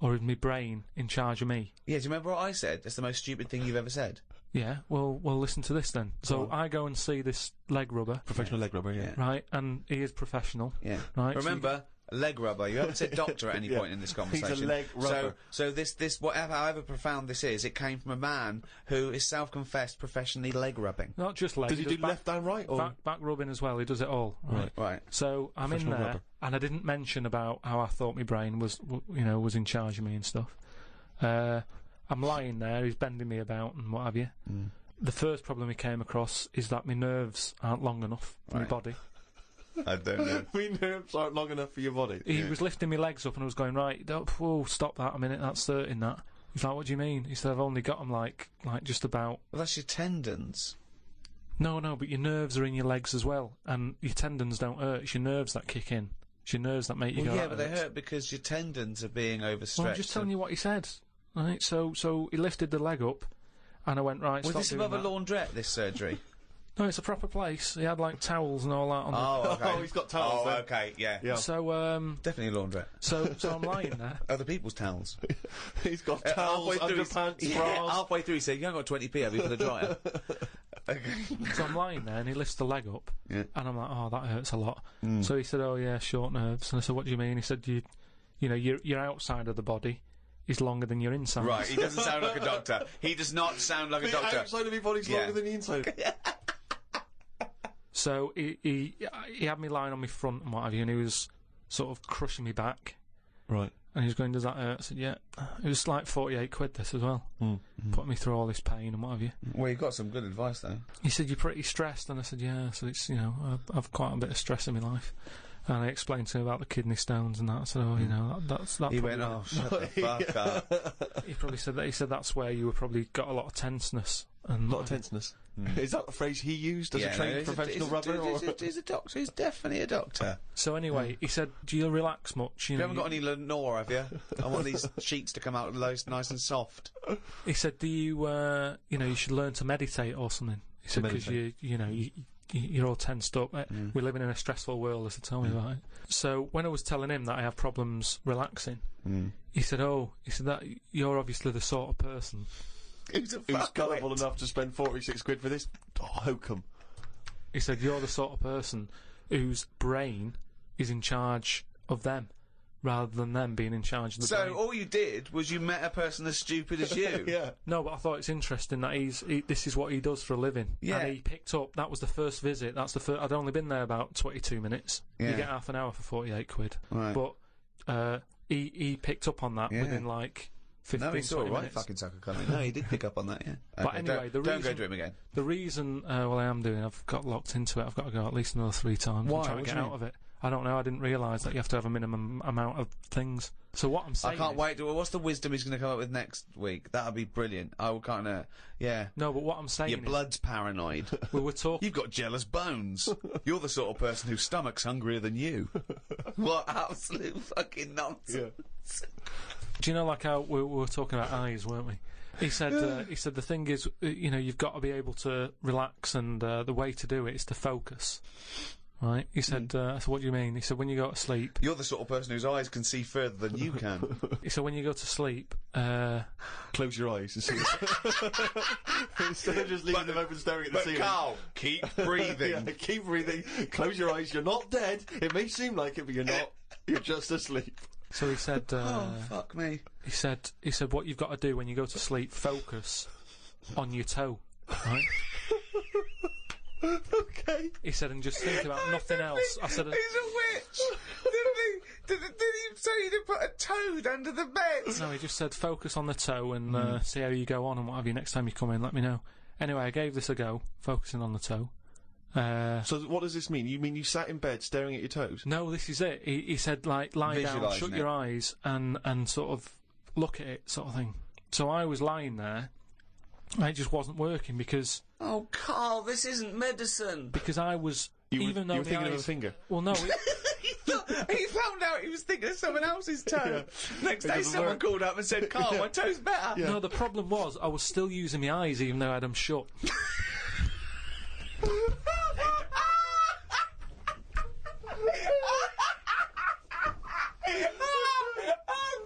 or is my brain in charge of me? Yeah, do you remember what I said? That's the most stupid thing you've ever said. Yeah, well, listen to this then. So I go and see this leg rubber. Professional leg rubber, yeah. Right, and he is professional. Yeah. Right. Remember, leg rubber. You haven't said doctor at any point in this conversation. He's a leg rubber. So this however profound this is, it came from a man who is self-confessed professionally leg rubbing. Not just leg. Does he do left and right, or back rubbing as well? He does it all. Right. So I'm in there, rubber. and I didn't mention about how I thought my brain was in charge of me and stuff. I'm lying there. He's bending me about and what have you. The first problem he came across is that my nerves aren't long enough for my body. I don't know. My nerves aren't long enough for your body. He was lifting my legs up and I was going, right, whoa, stop that a minute, that's hurting that. He's like, what do you mean? He said, I've only got them like just about... Well, that's your tendons. No, but your nerves are in your legs as well, and your tendons don't hurt, it's your nerves that kick in. It's your nerves that make you go... Yeah, but they hurt because your tendons are being overstretched. Well, I'm just telling you what he said. Right, so he lifted the leg up, and I went, right, Was stop this doing above that. a laundrette, this surgery? No, it's a proper place. He had towels and all that on Oh, okay. Oh, he's got towels there. Okay, yeah. So, Definitely a laundrette. So I'm lying there. Other people's towels. He's got towels, underpants, bras. Halfway through he said, you haven't got 20p, have you, for the dryer? So I'm lying there and he lifts the leg up, Yeah. and I'm like, oh, that hurts a lot. So he said, oh yeah, short nerves. And I said, what do you mean? He said, your outside of the body is longer than your inside. Right, he doesn't sound like a doctor. He does not sound like a doctor. The outside of your body's longer than the inside. So he had me lying on my front and what have you, and he was sort of crushing me back. Right. And he was going, does that hurt? I said, yeah. It was like 48 quid this as well. Putting me through all this pain and what have you. Well, you got some good advice though. He said, you're pretty stressed, and I said, yeah. So it's, I've quite a bit of stress in my life. And I explained to him about the kidney stones and that. I said, that's that. He went, oh, shut the fuck up. He probably said that. He said that's where you were probably got a lot of tenseness. And A lot of tenseness. Is that the phrase he used as a trained professional rubber? He's a doctor. He's definitely a doctor. So anyway, he said, do you relax much? You haven't got any Lenore, have you? I want these sheets to come out nice and soft. He said, do you, you should learn to meditate or something. He said, because you're all tensed up. We're living in a stressful world, as they tell me about it. So when I was telling him that I have problems relaxing, he said, that you're obviously the sort of person who's gullible enough to spend 46 quid for this hokum. He said, you're the sort of person whose brain is in charge of them, rather than them being in charge of the brain. So all you did was you met a person as stupid as you. Yeah. No, but I thought it's interesting that this is what he does for a living. Yeah. And he picked up, that was the first visit, I'd only been there about 22 minutes. Yeah. You get half an hour for 48 quid. Right. But he picked up on that within like 15, no, he saw 20 right minutes. fucking sucker coming. No, he did pick up on that, yeah. But anyway, don't go to him again. The reason, I am doing, I've got locked into it, I've got to go at least another 3 times. Why? I'm trying to get out of it. I don't know, I didn't realise that you have to have a minimum amount of things. So what I'm saying I can't wait. What's the wisdom he's going to come up with next week? That'll be brilliant. I will kind of, yeah. No, but what I'm saying Your blood's paranoid. We were talking... You've got jealous bones. You're the sort of person whose stomach's hungrier than you. What absolute fucking nonsense. Yeah. Do you know, like how we were talking about eyes, weren't we? He said the thing is, you've got to be able to relax, and the way to do it is to focus. Right? He said, so what do you mean? He said, when you go to sleep... You're the sort of person whose eyes can see further than you can. He said, when you go to sleep... Close your eyes and see. Instead of just leaving them open staring at the ceiling. Carl, keep breathing. Yeah, keep breathing. Close your eyes. You're not dead. It may seem like it, but you're not. You're just asleep. So he said... oh, fuck me. He said, what you've got to do when you go to sleep, focus on your toe. Right? Okay. okay? He said, and just think about nothing else. I said, He's a witch. Did he say you to put a toad under the bed? no, he just said focus on the toe and see how you go on and what have you. Next time you come in, let me know. Anyway, I gave this a go, focusing on the toe. So what does this mean? You mean you sat in bed staring at your toes? No, this is it. He said, like, lie down, shut your eyes, and sort of look at it, sort of thing. So I was lying there, and it just wasn't working because... Oh, Carl, this isn't medicine! Because I was... You were thinking of a finger? Well, no, He found out he was thinking of someone else's toe. Next day someone called up and said, Carl, my toe's better. No, the problem was I was still using my eyes even though I had them shut. Oh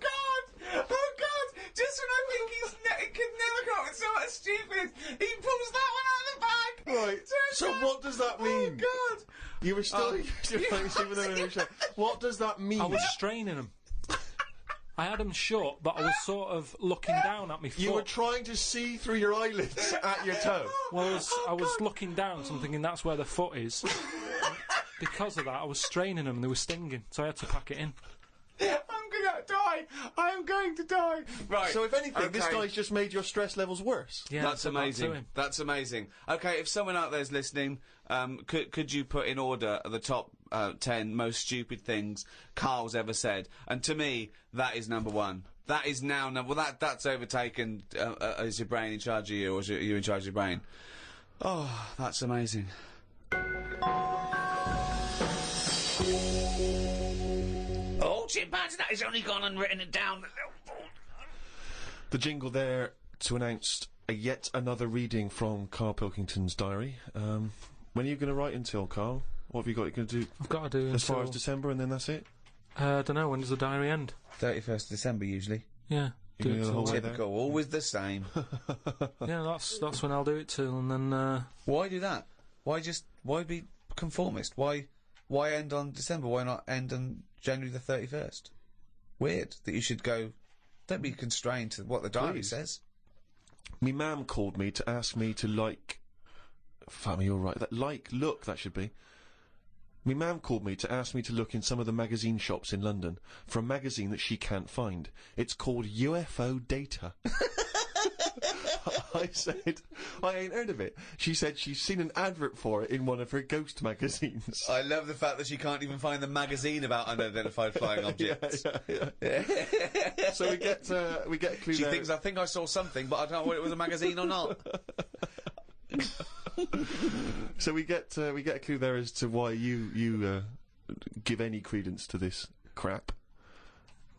God! Just when I think he could never come up with something stupid, he pulls that one out of the bag! Right, so what does that mean? Oh God! You were still... What does that mean? I was straining them. I had them shut, but I was sort of looking down at my foot. You were trying to see through your eyelids at your toe? Well, I was looking down, so I'm thinking that's where the foot is. Because of that, I was straining them and they were stinging, so I had to pack it in. I'm gonna die! I am going to die! Right. So if anything, this guy's just made your stress levels worse. Yeah, that's amazing. That's amazing. Okay, if someone out there's listening, could you put in order the top 10 most stupid things Carl's ever said? And to me, that is number one. That is now number... Well, that's overtaken... is your brain in charge of you, or is you in charge of your brain? Oh, that's amazing. Oh, chimpanzee, that has only gone and written it down. The jingle there to announce yet another reading from Karl Pilkington's diary. When are you going to write until, Karl? What have you got? You're going to do? I've got to do as far as December, and then that's it. I don't know. When does the diary end? 31st of December usually. Yeah. Do it till typical, always the same. Yeah, that's when I'll do it till, and then. Why do that? Why be conformist? Why end on December? Why not end on January the 31st? Weird that you should go. Don't be constrained to what the diary says. Me mum called me to ask me to like. Fuck me, you're right. That should be. Me mum called me to ask me to look in some of the magazine shops in London for a magazine that she can't find. It's called UFO Data. I said, I ain't heard of it. She said she's seen an advert for it in one of her ghost magazines. I love the fact that she can't even find the magazine about unidentified flying objects. Yeah. So we get a clue. She thinks, I think I saw something, but I don't know whether it was a magazine or not. So we get a clue there as to why you give any credence to this crap.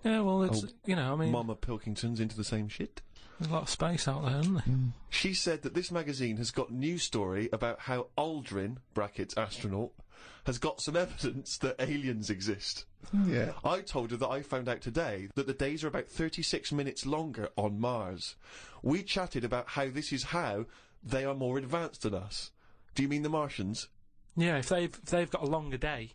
Yeah, well, it's I mean, Mama Pilkington's into the same shit. There's a lot of space out there, isn't there? She said that this magazine has got news story about how Aldrin (astronaut) has got some evidence that aliens exist. Yeah. I told her that I found out today that the days are about 36 minutes longer on Mars. We chatted about how this is how they are more advanced than us. Do you mean the Martians? Yeah, if they've got a longer day,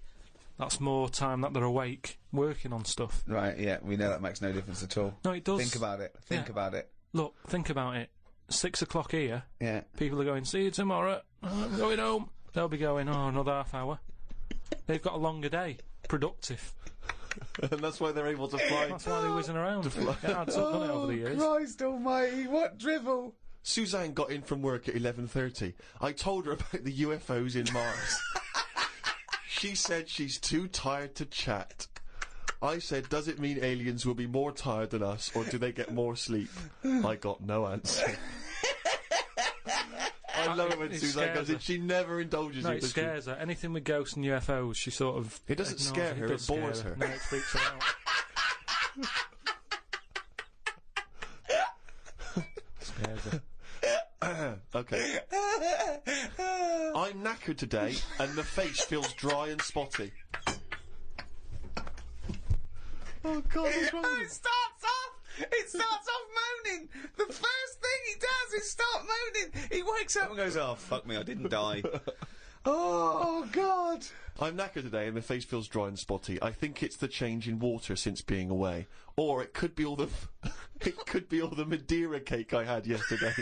that's more time that they're awake working on stuff. Right, yeah, we know that makes no difference at all. No, it does. Think about it. Think about it. Look, think about it. 6 o'clock here. Yeah. People are going, see you tomorrow. I'm going home. They'll be going, another half hour. They've got a longer day. Productive. And that's why they're able to fly. That's why they're whizzing around. It adds up, doesn't it, over the years? Christ almighty, what drivel! Suzanne got in from work at 11:30. I told her about the UFOs in Mars. She said she's too tired to chat. I said, does it mean aliens will be more tired than us, or do they get more sleep? I got no answer. I love it when Suzanne goes in. She never indulges in it scares her. Anything with ghosts and UFOs, she sort of... It doesn't scare her, it bores her. No, it freaks her out. Scares her. Okay. I'm knackered today, and the face feels dry and spotty. Oh God, what's wrong? It starts off moaning. The first thing he does is start moaning. He wakes up and goes, oh, fuck me, I didn't die. Oh God. I'm knackered today and my face feels dry and spotty. I think it's the change in water since being away. Or it could be all the... it could be all the Madeira cake I had yesterday.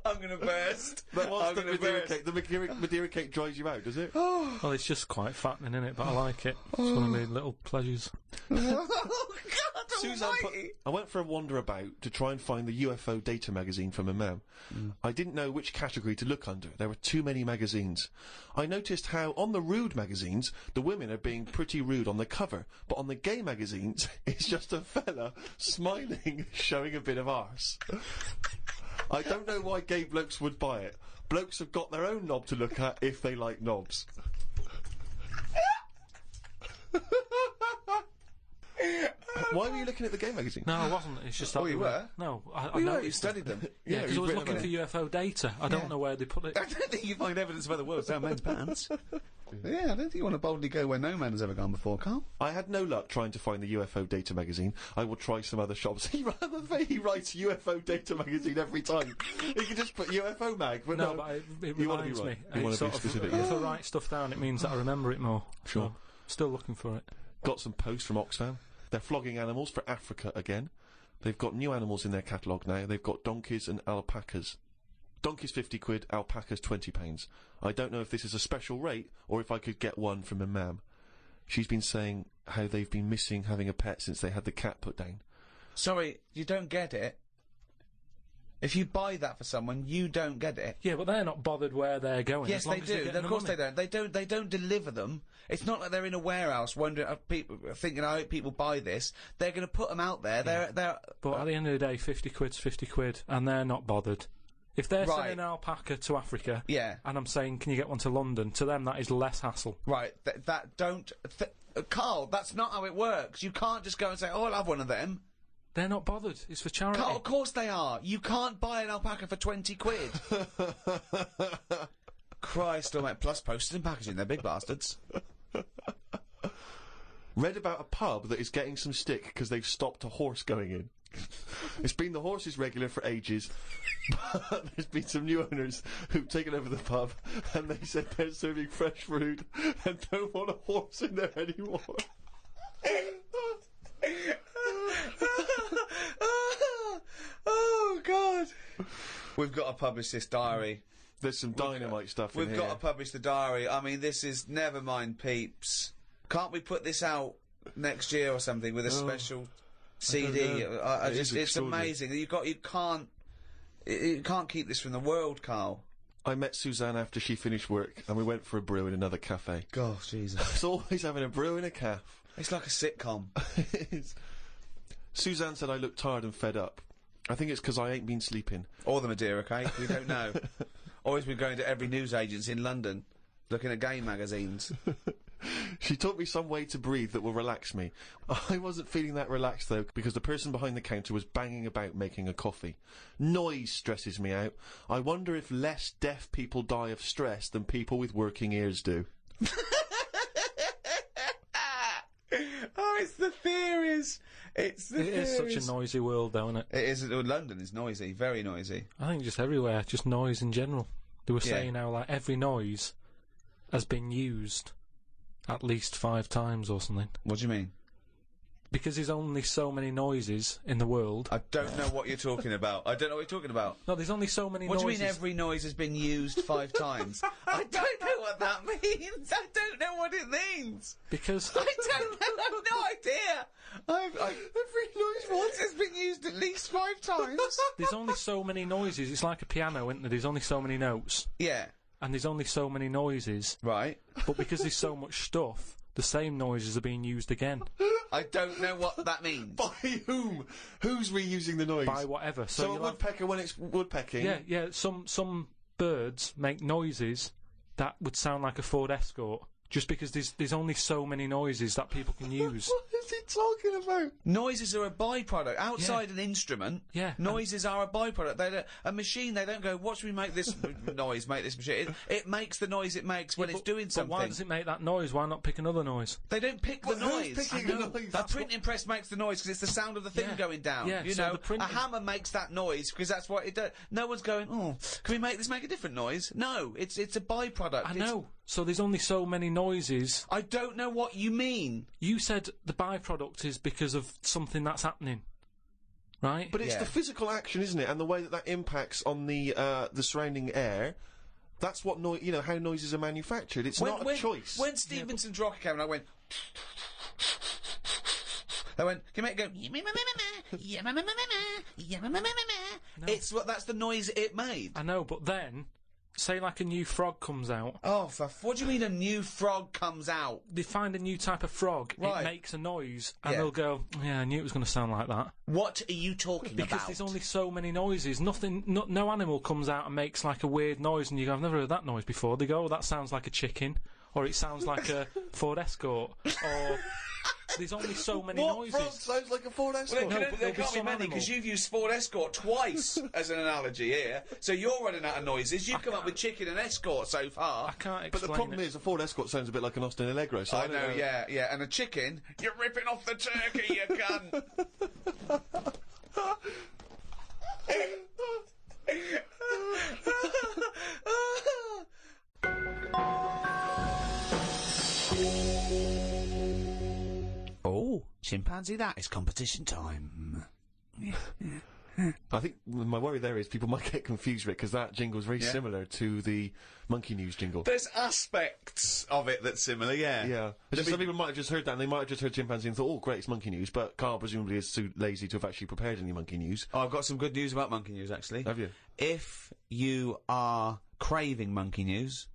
I'm I'm gonna burst. But what's I'm the gonna Madeira burst. cake? The Madeira cake dries you out, does it? Well, it's just quite fattening, isn't it? But I like it. It's one of my little pleasures. Oh, God Suzanne almighty. I went for a wander about to try and find the UFO data magazine from my mum. I didn't know which category to look under. There were too many magazines. I noticed how on the rude magazines, the women are being pretty rude on the cover, but on the gay magazines, it's just a fella smiling, showing a bit of arse. I don't know why gay blokes would buy it. Blokes have got their own knob to look at if they like knobs. Why were you looking at the gay magazine? No, I wasn't. It's just that. Oh, you were? No, I You noticed studied them. Yeah, because I was you've looking written for UFO data. I don't know where they put it. I don't think you find evidence of other worlds down men's pants. Yeah, I don't think you want to boldly go where no man has ever gone before, Carl. I had no luck trying to find the UFO data magazine. I will try some other shops. He writes UFO data magazine every time. He can just put UFO mag, but No, but it You wanna be reminds me. right. You wanna It's be sort of- specific, If yeah. I write stuff down, it means that I remember it more. Sure. So, still looking for it. Got some posts from Oxfam. They're flogging animals for Africa again. They've got new animals in their catalogue now. They've got donkeys and alpacas. Donkeys 50 quid, alpacas 20 pounds. I don't know if this is a special rate or if I could get one from a mam. She's been saying how they've been missing having a pet since they had the cat put down. Sorry, you don't get it. If you buy that for someone, you don't get it. Yeah, but they're not bothered where they're going. Yes, as long they as they're do. getting Of the course money. they don't. They don't deliver them. It's not like they're in a warehouse wondering, people thinking, I hope people buy this. They're going to put them out there. They're. But at the end of the day, 50 quid's 50 quid, and they're not bothered. If they're Right. sending an alpaca to Africa, Yeah. and I'm saying, can you get one to London? To them, that is less hassle. Right. Carl, that's not how it works. You can't just go and say, oh, I'll have one of them. They're not bothered. It's for charity. Carl, of course they are. You can't buy an alpaca for 20 quid. Christ almighty. Plus postage and packaging. They're big bastards. Read about a pub that is getting some stick because they've stopped a horse going in. It's been the horse's regular for ages, but there's been some new owners who've taken over the pub and they said they're serving fresh fruit and don't want a horse in there anymore. Oh, God. We've got to publish this diary. There's some dynamite stuff in We've here. got to publish the diary. I mean, this is never mind, peeps. Can't we put this out next year or something with a special CD? It's amazing. You can't keep this from the world, Carl. I met Suzanne after she finished work and we went for a brew in another cafe. Gosh, Jesus. It's always having a brew in a calf. It's like a sitcom. It is. Suzanne said I looked tired and fed up. I think it's because I ain't been sleeping. Or the Madeira cake, we don't know. Or he's been going to every news agency in London, looking at gay magazines. She taught me some way to breathe that will relax me. I wasn't feeling that relaxed, though, because the person behind the counter was banging about making a coffee. Noise stresses me out. I wonder if less deaf people die of stress than people with working ears do. Oh, it's the theories. It's the It is such a noisy world, though, isn't it? It is. London is noisy, very noisy. I think just everywhere, just noise in general. They were Yeah. saying how, like, every noise has been used at least 5 times or something. What do you mean? Because there's only so many noises in the world. I don't know what you're talking about. I don't know what you're talking about. No, there's only so many What noises. do you mean every noise has been used 5 times? I don't know what that means. I don't know what it means. Because I don't know. I've no idea. Every noise once has been used at least 5 times. there's only so many noises. It's like a piano, isn't there? There's only so many notes. Yeah. And there's only so many noises. Right. But because there's so much stuff, the same noises are being used again. I don't know what that means. By whom? Who's reusing the noise? By whatever. So a you'll have- woodpecker when it's woodpecking? Yeah. Some birds make noises that would sound like a Ford Escort. Just because there's only so many noises that people can use. What is he talking about? Noises are a byproduct. Outside an instrument, noises are a byproduct. A machine, they don't go, what should we make this noise, make this machine? It makes the noise it makes when it's doing something. But why does it make that noise? Why not pick another noise? They don't pick the noise. Who's picking the noise? A printing press makes the noise because it's the sound of the thing going down. Yeah, you so know, the printing- a hammer makes that noise because that's what it does. No one's going, oh, can we make this make a different noise? No, it's a byproduct. I know. So there's only so many noises. I don't know what you mean. You said the byproduct is because of something that's happening. right? But it's the physical action, isn't it, and the way that impacts on the surrounding air. That's what how noises are manufactured. It's not a choice. When Steve Vincent's rocket came, and I went. I went. Can you make it go? It's that's the noise it made. I know, but then. Say like a new frog comes out. Oh, what do you mean a new frog comes out? They find a new type of frog, it makes a noise, and they'll go, yeah, I knew it was going to sound like that. What are you talking about? Because there's only so many noises. No animal comes out and makes like a weird noise, and you go, I've never heard that noise before. They go, oh, that sounds like a chicken, or it sounds like a Ford Escort, or... There's only so many noises. What frog sounds like a Ford Escort? Well, there can't be many, because you've used Ford Escort twice as an analogy here. So you're running out of noises. You've come up with chicken and Escort so far. I can't explain But the problem is, a Ford Escort sounds a bit like an Austin Allegro. So I know, yeah. And a chicken, you're ripping off the turkey, you cunt. Oh, chimpanzee, that is competition time. I think my worry there is people might get confused, Rick, because that jingle is very similar to the Monkey News jingle. There's aspects of it that's similar, yeah. Yeah. Some people might have just heard that, and they might have just heard chimpanzee and thought, oh, great, it's Monkey News, but Carl presumably is too lazy to have actually prepared any Monkey News. Oh, I've got some good news about Monkey News, actually. Have you? If you are craving Monkey News,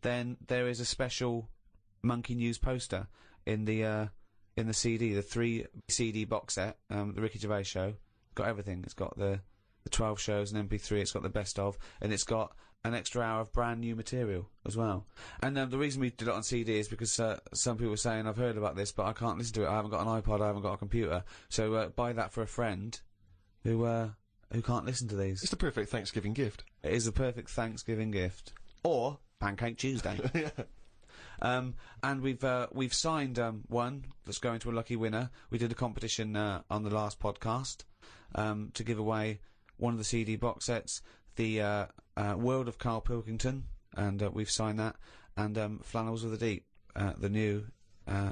then there is a special Monkey News poster in the CD, the 3 CD box set, the Ricky Gervais Show. Got everything. It's got the 12 shows and MP3. It's got the best of, and it's got an extra hour of brand new material as well. And the reason we did it on CD is because some people were saying, I've heard about this, but I can't listen to it. I haven't got an iPod. I haven't got a computer. So buy that for a friend who can't listen to these. It's the perfect Thanksgiving gift. It is the perfect Thanksgiving gift, or Pancake Tuesday. Yeah. And we've signed one that's going to a lucky winner. We did a competition on the last podcast to give away one of the CD box sets, the World of Karl Pilkington, and we've signed that, and Flannels of the Deep, the new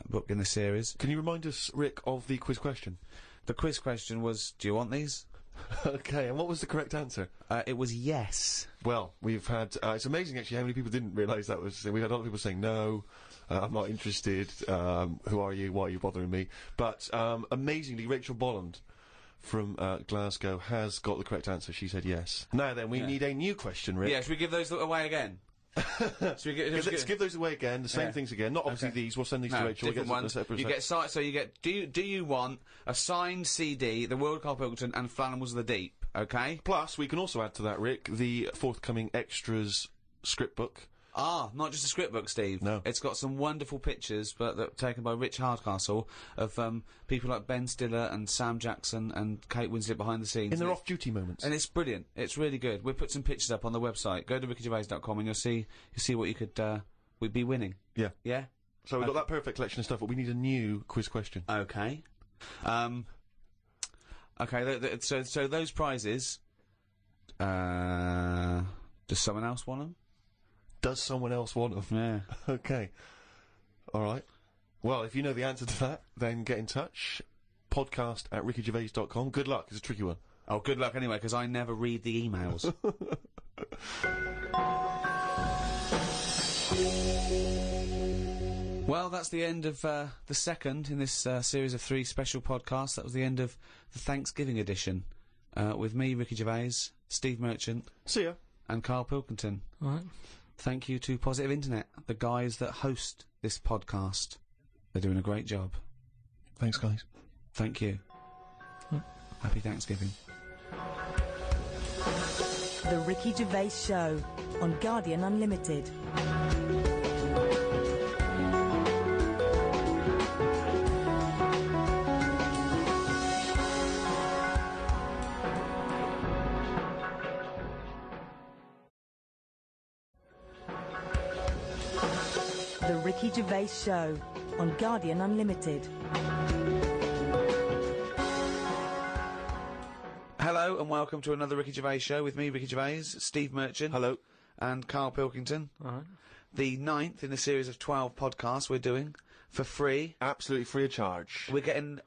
book in the series. Can you remind us, Rick, of the quiz question? The quiz question was, do you want these? Okay, and what was the correct answer? It was yes. Well, we've had... it's amazing, actually, how many people didn't realise that was... We had a lot of people saying, no, I'm not interested, who are you, why are you bothering me? But, amazingly, Rachel Bolland from Glasgow has got the correct answer. She said yes. Now then, we need a new question, Rick. Yeah, should we give those away again? Let's give those away again, the same things again. Not obviously these, we'll send these to Rachel. Different ones. You get, so you get, do you want a signed CD, The World of Karl Pilkington and Flannels of the Deep, okay? Plus, we can also add to that, Rick, the forthcoming extras script book. Ah, not just a script book, Steve. No. It's got some wonderful pictures, but that taken by Rich Hardcastle, of people like Ben Stiller and Sam Jackson and Kate Winslet behind the scenes. In their off-duty moments. And it's brilliant. It's really good. We'll put some pictures up on the website. Go to rickygervais.com and you'll see what you could we'd be winning. Yeah. Yeah? So we've got that perfect collection of stuff, but we need a new quiz question. Okay. Okay, so those prizes, does someone else want them? Does someone else want them? Yeah. Okay. All right. Well, if you know the answer to that, then get in touch. podcast@rickygervais.com. Good luck. It's a tricky one. Oh, good luck anyway, because I never read the emails. Well, that's the end of the second in this series of 3 special podcasts. That was the end of the Thanksgiving edition. With me, Ricky Gervais, Steve Merchant. See ya. And Karl Pilkington. All right. Thank you to Positive Internet, the guys that host this podcast. They're doing a great job. Thanks, guys. Thank you. Happy Thanksgiving. The Ricky Gervais Show on Guardian Unlimited. The Ricky Gervais Show on Guardian Unlimited. Hello and welcome to another Ricky Gervais Show with me, Ricky Gervais, Steve Merchant. Hello. And Karl Pilkington. All right. The 9th in a series of 12 podcasts we're doing for free. Absolutely free of charge. We're getting,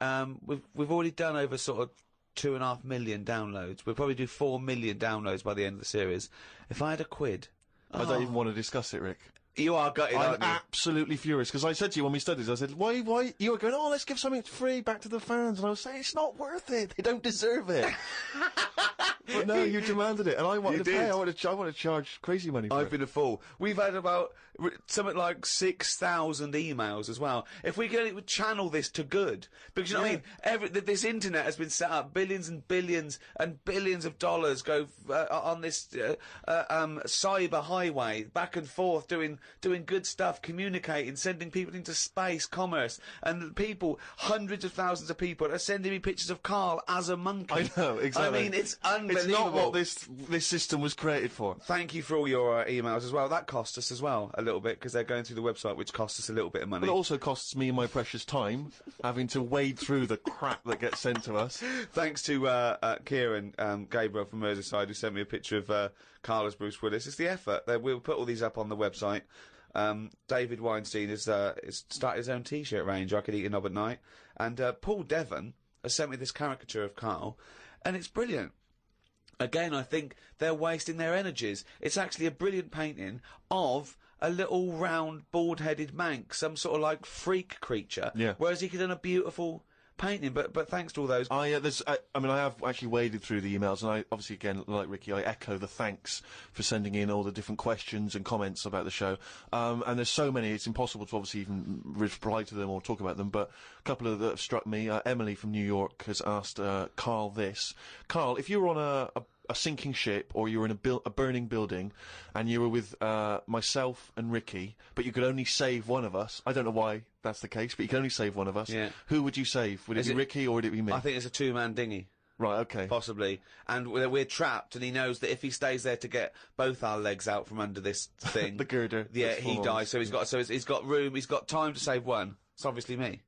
we've already done over sort of 2.5 million downloads. We'll probably do 4 million downloads by the end of the series. If I had a quid... I don't even want to discuss it, Rick. You are gutted, I'm aren't you? absolutely furious, because I said to you when we studied, I said, why, you were going, oh, let's give something free back to the fans, and I was saying, it's not worth it, they don't deserve it. But no, you demanded it, and I wanted to pay, I want to charge crazy money for it. I've been a fool. We've had about something like 6,000 emails as well. If we could channel this to good, because you know what I mean. This internet has been set up. Billions and billions and billions of dollars go on this cyber highway back and forth, doing good stuff, communicating, sending people into space, commerce, and people, hundreds of thousands of people, are sending me pictures of Karl as a monkey. I know, exactly. I mean, it's unbelievable. It's not what this system was created for. Thank you for all your emails as well. That cost us as well a little bit, because they're going through the website, which costs us a little bit of money. But it also costs me my precious time, having to wade through the crap that gets sent to us. Thanks to Kieran Gabriel from Merseyside, who sent me a picture of Karl as Bruce Willis. It's the effort. We'll put all these up on the website. David Weinstein has started his own T-shirt range, I Could Eat a Knob at Night. And Paul Devon has sent me this caricature of Karl, and it's brilliant. Again, I think they're wasting their energies. It's actually a brilliant painting of a little round, bald-headed Manx, some sort of, like, freak creature. Yeah. Whereas he could have done a beautiful painting, but thanks to all those... I mean, I have actually waded through the emails, and I, obviously, again, like Ricky, I echo the thanks for sending in all the different questions and comments about the show. And there's so many, it's impossible to obviously even reply to them or talk about them, but a couple of that have struck me. Emily from New York has asked Karl this. Karl, if you were on a sinking ship, or you were in a burning building, and you were with myself and Ricky, but you could only save one of us. I don't know why that's the case, but you can only save one of us. Yeah. Who would you save? Would it be Ricky, or would it be me? I think it's a two-man dinghy. Right, okay. Possibly. And we're trapped, and he knows that if he stays there to get both our legs out from under this thing... the girder. Yeah, he dies, so he's got room, he's got time to save one. It's obviously me.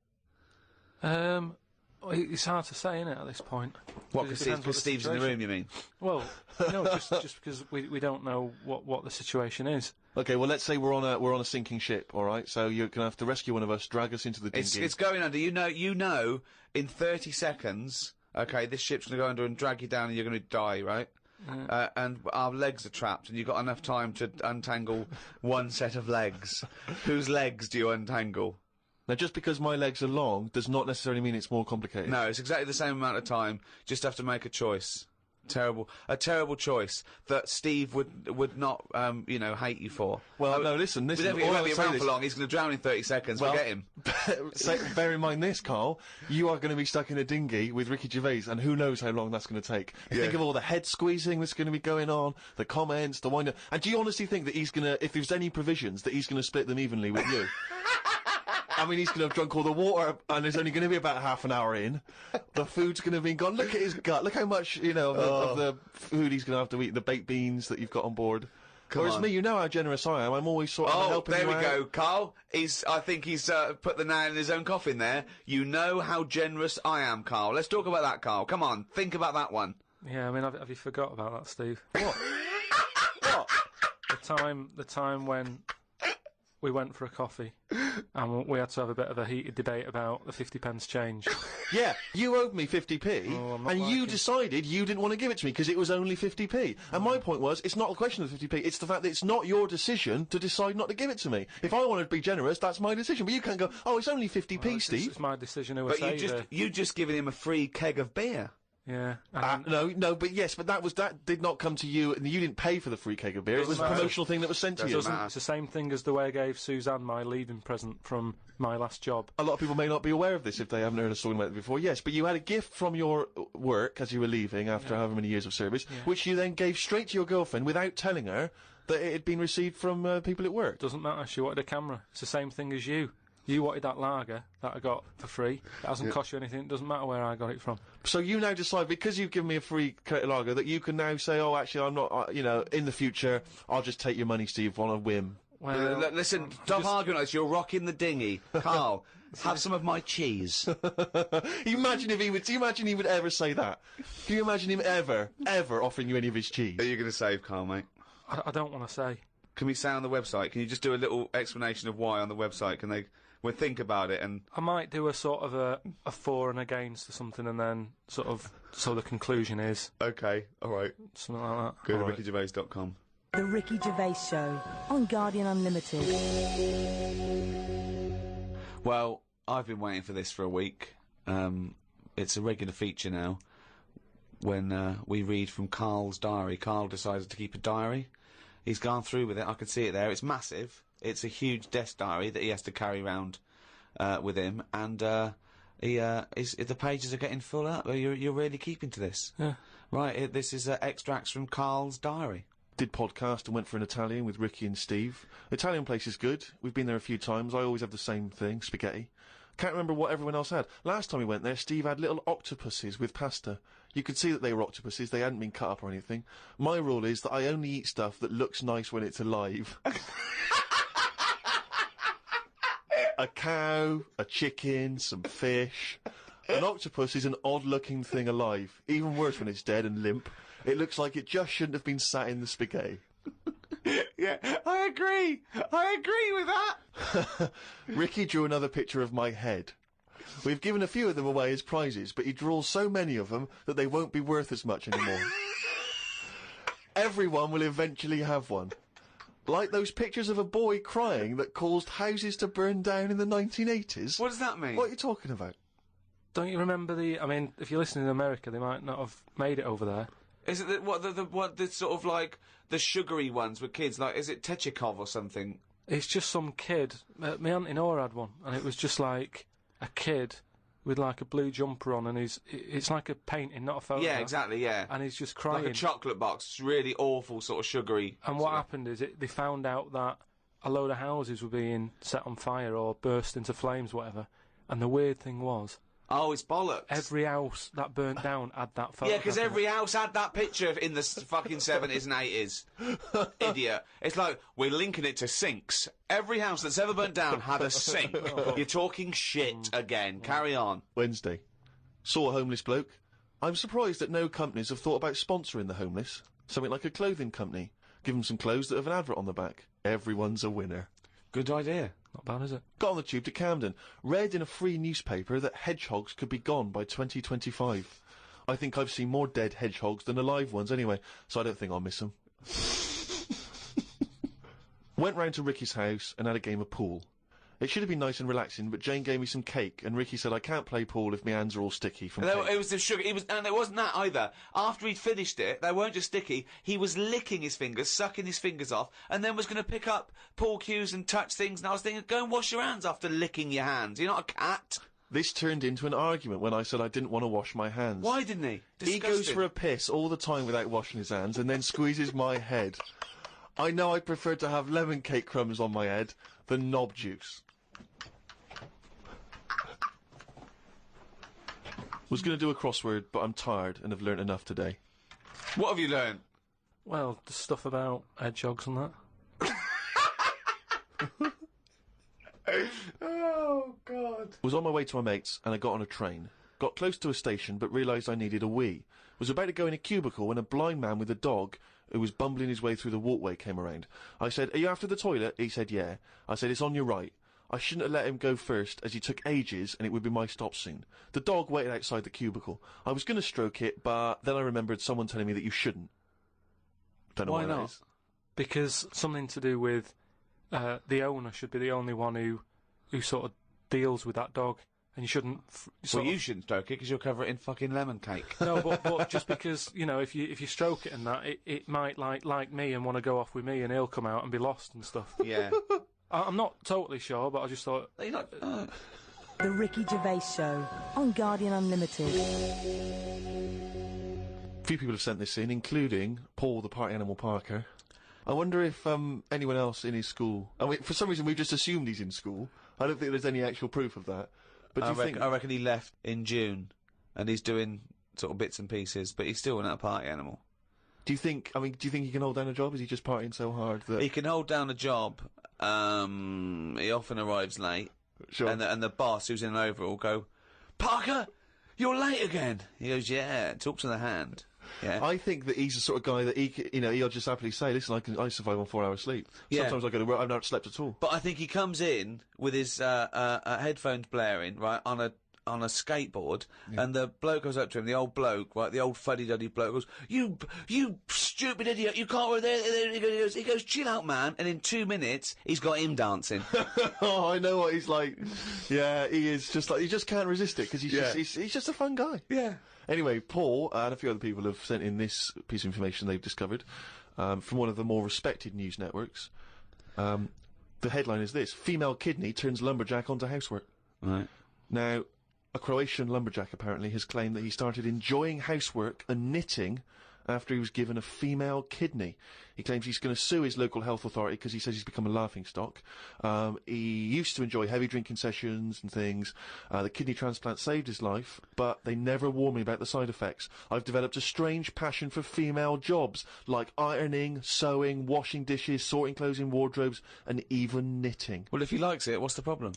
It's hard to say, isn't it, at this point? What, because Steve's in the room, you mean? Well, no, just because we don't know what the situation is. Okay, well, let's say we're on a sinking ship, all right? So you're gonna have to rescue one of us, drag us into the dinghy. It's going under. You know, in 30 seconds, okay, this ship's gonna go under and drag you down, and you're gonna die, right? And our legs are trapped, and you've got enough time to untangle one set of legs. Whose legs do you untangle? Now, just because my legs are long does not necessarily mean it's more complicated. No, it's exactly the same amount of time. Just have to make a choice. A terrible choice that Steve would not, hate you for. Well, no, listen. He won't be around for long. He's going to drown in 30 seconds. Well, forget him. Bear in mind this, Karl. You are going to be stuck in a dinghy with Ricky Gervais, and who knows how long that's going to take. Yeah. Think of all the head squeezing that's going to be going on, the comments, the wind-up. And do you honestly think that he's going to, if there's any provisions, that he's going to split them evenly with you? I mean, he's going to have drunk all the water, and there's only going to be about half an hour in. The food's going to be gone. Look at his gut. Look how much, of the food he's going to have to eat, the baked beans that you've got on board. Whereas me, you know how generous I am. I'm always sort of helping you out. Oh, there we go, Karl. I think he's put the nail in his own coffin there. You know how generous I am, Karl. Let's talk about that, Karl. Come on, think about that one. Yeah, I mean, have you forgot about that, Steve? What? What? The time when we went for a coffee, and we had to have a bit of a heated debate about the 50p change. Yeah, you owed me 50p, and you decided you didn't want to give it to me because it was only 50p. And my point was, it's not a question of 50p, it's the fact that it's not your decision to decide not to give it to me. If I wanted to be generous, that's my decision, but you can't go, oh, it's only 50p, Steve. It's my decision who I But say you just given him a free keg of beer. Yeah. But that did not come to you, and you didn't pay for the free keg of beer. It was a promotional thing that was sent to you. It's the same thing as the way I gave Suzanne my leaving present from my last job. A lot of people may not be aware of this if they haven't heard us talking about it before. Yes, but you had a gift from your work as you were leaving after however many years of service, which you then gave straight to your girlfriend without telling her that it had been received from people at work. Doesn't matter. She wanted a camera. It's the same thing as you. You wanted that lager that I got for free. It hasn't cost you anything. It doesn't matter where I got it from. So you now decide, because you've given me a free crate lager, that you can now say, oh, actually, I'm not, in the future, I'll just take your money, Steve, on a whim. Well, listen, stop arguing like this. You're rocking the dinghy. Karl, have some of my cheese. Imagine if he would. Do you imagine he would ever say that? Can you imagine him ever offering you any of his cheese? Are you going to save, Karl, mate? I don't want to say. Can we say on the website? Can you just do a little explanation of why on the website? Can they? We'll think about it and... I might do a sort of a for and against or something, and then sort of, so the conclusion is... Okay, alright. Something like that. Go to rickygervais.com. The Ricky Gervais Show on Guardian Unlimited. Well, I've been waiting for this for a week. It's a regular feature now. When we read from Karl's diary. Karl decided to keep a diary. He's gone through with it. I can see it there. It's massive. It's a huge desk diary that he has to carry around with him, and the pages are getting full up. You're really keeping to this, yeah? Right. This is extracts from Karl's diary. Did podcast and went for an Italian with Ricky and Steve. Italian place is good. We've been there a few times. I always have the same thing, spaghetti. Can't remember what everyone else had. Last time we went there, Steve had little octopuses with pasta. You could see that they were octopuses. They hadn't been cut up or anything. My rule is that I only eat stuff that looks nice when it's alive. A cow, a chicken, some fish. An octopus is an odd-looking thing alive. Even worse when it's dead and limp. It looks like it just shouldn't have been sat in the spaghetti. Yeah, I agree. I agree with that. Ricky drew another picture of my head. We've given a few of them away as prizes, but he draws so many of them that they won't be worth as much anymore. Everyone will eventually have one. Like those pictures of a boy crying that caused houses to burn down in the 1980s. What does that mean? What are you talking about? Don't you remember I mean, if you're listening in America, they might not have made it over there. Is it the sort of like the sugary ones with kids? Like, is it Techikov or something? It's just some kid. My auntie Nora had one, and it was just like a kid with like a blue jumper on, and it's like a painting, not a photo. Yeah, exactly. Yeah, and he's just crying. Like a chocolate box. It's really awful, sort of sugary. And what happened is they found out that a load of houses were being set on fire or burst into flames, whatever. And the weird thing was, oh, it's bollocks. every house that burnt down had that photo. Yeah, because every house had that picture in the fucking 70s and 80s. Idiot. It's like, we're linking it to sinks. Every house that's ever burnt down had a sink. You're talking shit again. Carry on. Wednesday. Saw a homeless bloke. I'm surprised that no companies have thought about sponsoring the homeless. Something like a clothing company. Give them some clothes that have an advert on the back. Everyone's a winner. Good idea. Not bad, is it? Got on the tube to Camden. Read in a free newspaper that hedgehogs could be gone by 2025. I think I've seen more dead hedgehogs than alive ones anyway, so I don't think I'll miss them. Went round to Ricky's house and had a game of pool. It should have been nice and relaxing, but Jane gave me some cake, and Ricky said I can't play pool if my hands are all sticky from cake. It was the sugar. And it wasn't that either. After he'd finished it, they weren't just sticky. He was licking his fingers, sucking his fingers off, and then was going to pick up pool cues and touch things. And I was thinking, go and wash your hands after licking your hands. You're not a cat. This turned into an argument when I said I didn't want to wash my hands. Why didn't he? Disgusting. He goes for a piss all the time without washing his hands, and then squeezes my head. I know I prefer to have lemon cake crumbs on my head than knob juice. Was going to do a crossword, but I'm tired and have learnt enough today. What have you learnt? Well, the stuff about hedgehogs and that. Oh, God. Was on my way to my mates, and I got on a train. Got close to a station, but realised I needed a wee. Was about to go in a cubicle when a blind man with a dog, who was bumbling his way through the walkway, came around. I said, "Are you after the toilet?" He said, "Yeah." I said, "It's on your right." I shouldn't have let him go first, as he took ages, and it would be my stop soon. The dog waited outside the cubicle. I was going to stroke it, but then I remembered someone telling me that you shouldn't. Don't know why not? that is. Because something to do with the owner should be the only one who sort of deals with that dog, and you shouldn't. Well, you shouldn't stroke it because you'll cover it in fucking lemon cake. No, but just because if you stroke it and that, it might like me and want to go off with me, and he'll come out and be lost and stuff. Yeah. I'm not totally sure, but I just thought... The Ricky Gervais Show on Guardian Unlimited. A few people have sent this in, including Paul the Party Animal Parker. I wonder if anyone else in his school... I mean, for some reason we've just assumed he's in school. I don't think there's any actual proof of that. But do you think... I reckon he left in June, and he's doing sort of bits and pieces, but he's still a party animal. Do you think he can hold down a job? Is he just partying so hard that... He can hold down a job. He often arrives late. Sure. And the boss, who's in an overall, go, "Parker, you're late again." He goes, "Yeah, talk to the hand." Yeah. I think that he's the sort of guy that he'll just happily say, listen, I survive on 4 hours sleep. Yeah. Sometimes I go to work, I've not slept at all. But I think he comes in with his headphones blaring, right, on a skateboard, and the bloke goes up to him, the old bloke, right, the old fuddy-duddy bloke goes, you stupid idiot, you can't wear there. He goes, chill out, man, and in 2 minutes, he's got him dancing. Oh, I know what he's like. Yeah, he is just like, he just can't resist it, because he's just a fun guy. Yeah. Anyway, Paul and a few other people have sent in this piece of information they've discovered from one of the more respected news networks. The headline is this: female kidney turns lumberjack onto housework. Right. Now, a Croatian lumberjack apparently has claimed that he started enjoying housework and knitting after he was given a female kidney. He claims he's going to sue his local health authority because he says he's become a laughingstock. He used to enjoy heavy drinking sessions and things. The kidney transplant saved his life, but they never warned me about the side effects. I've developed a strange passion for female jobs, like ironing, sewing, washing dishes, sorting clothes in wardrobes, and even knitting. Well, if he likes it, what's the problem?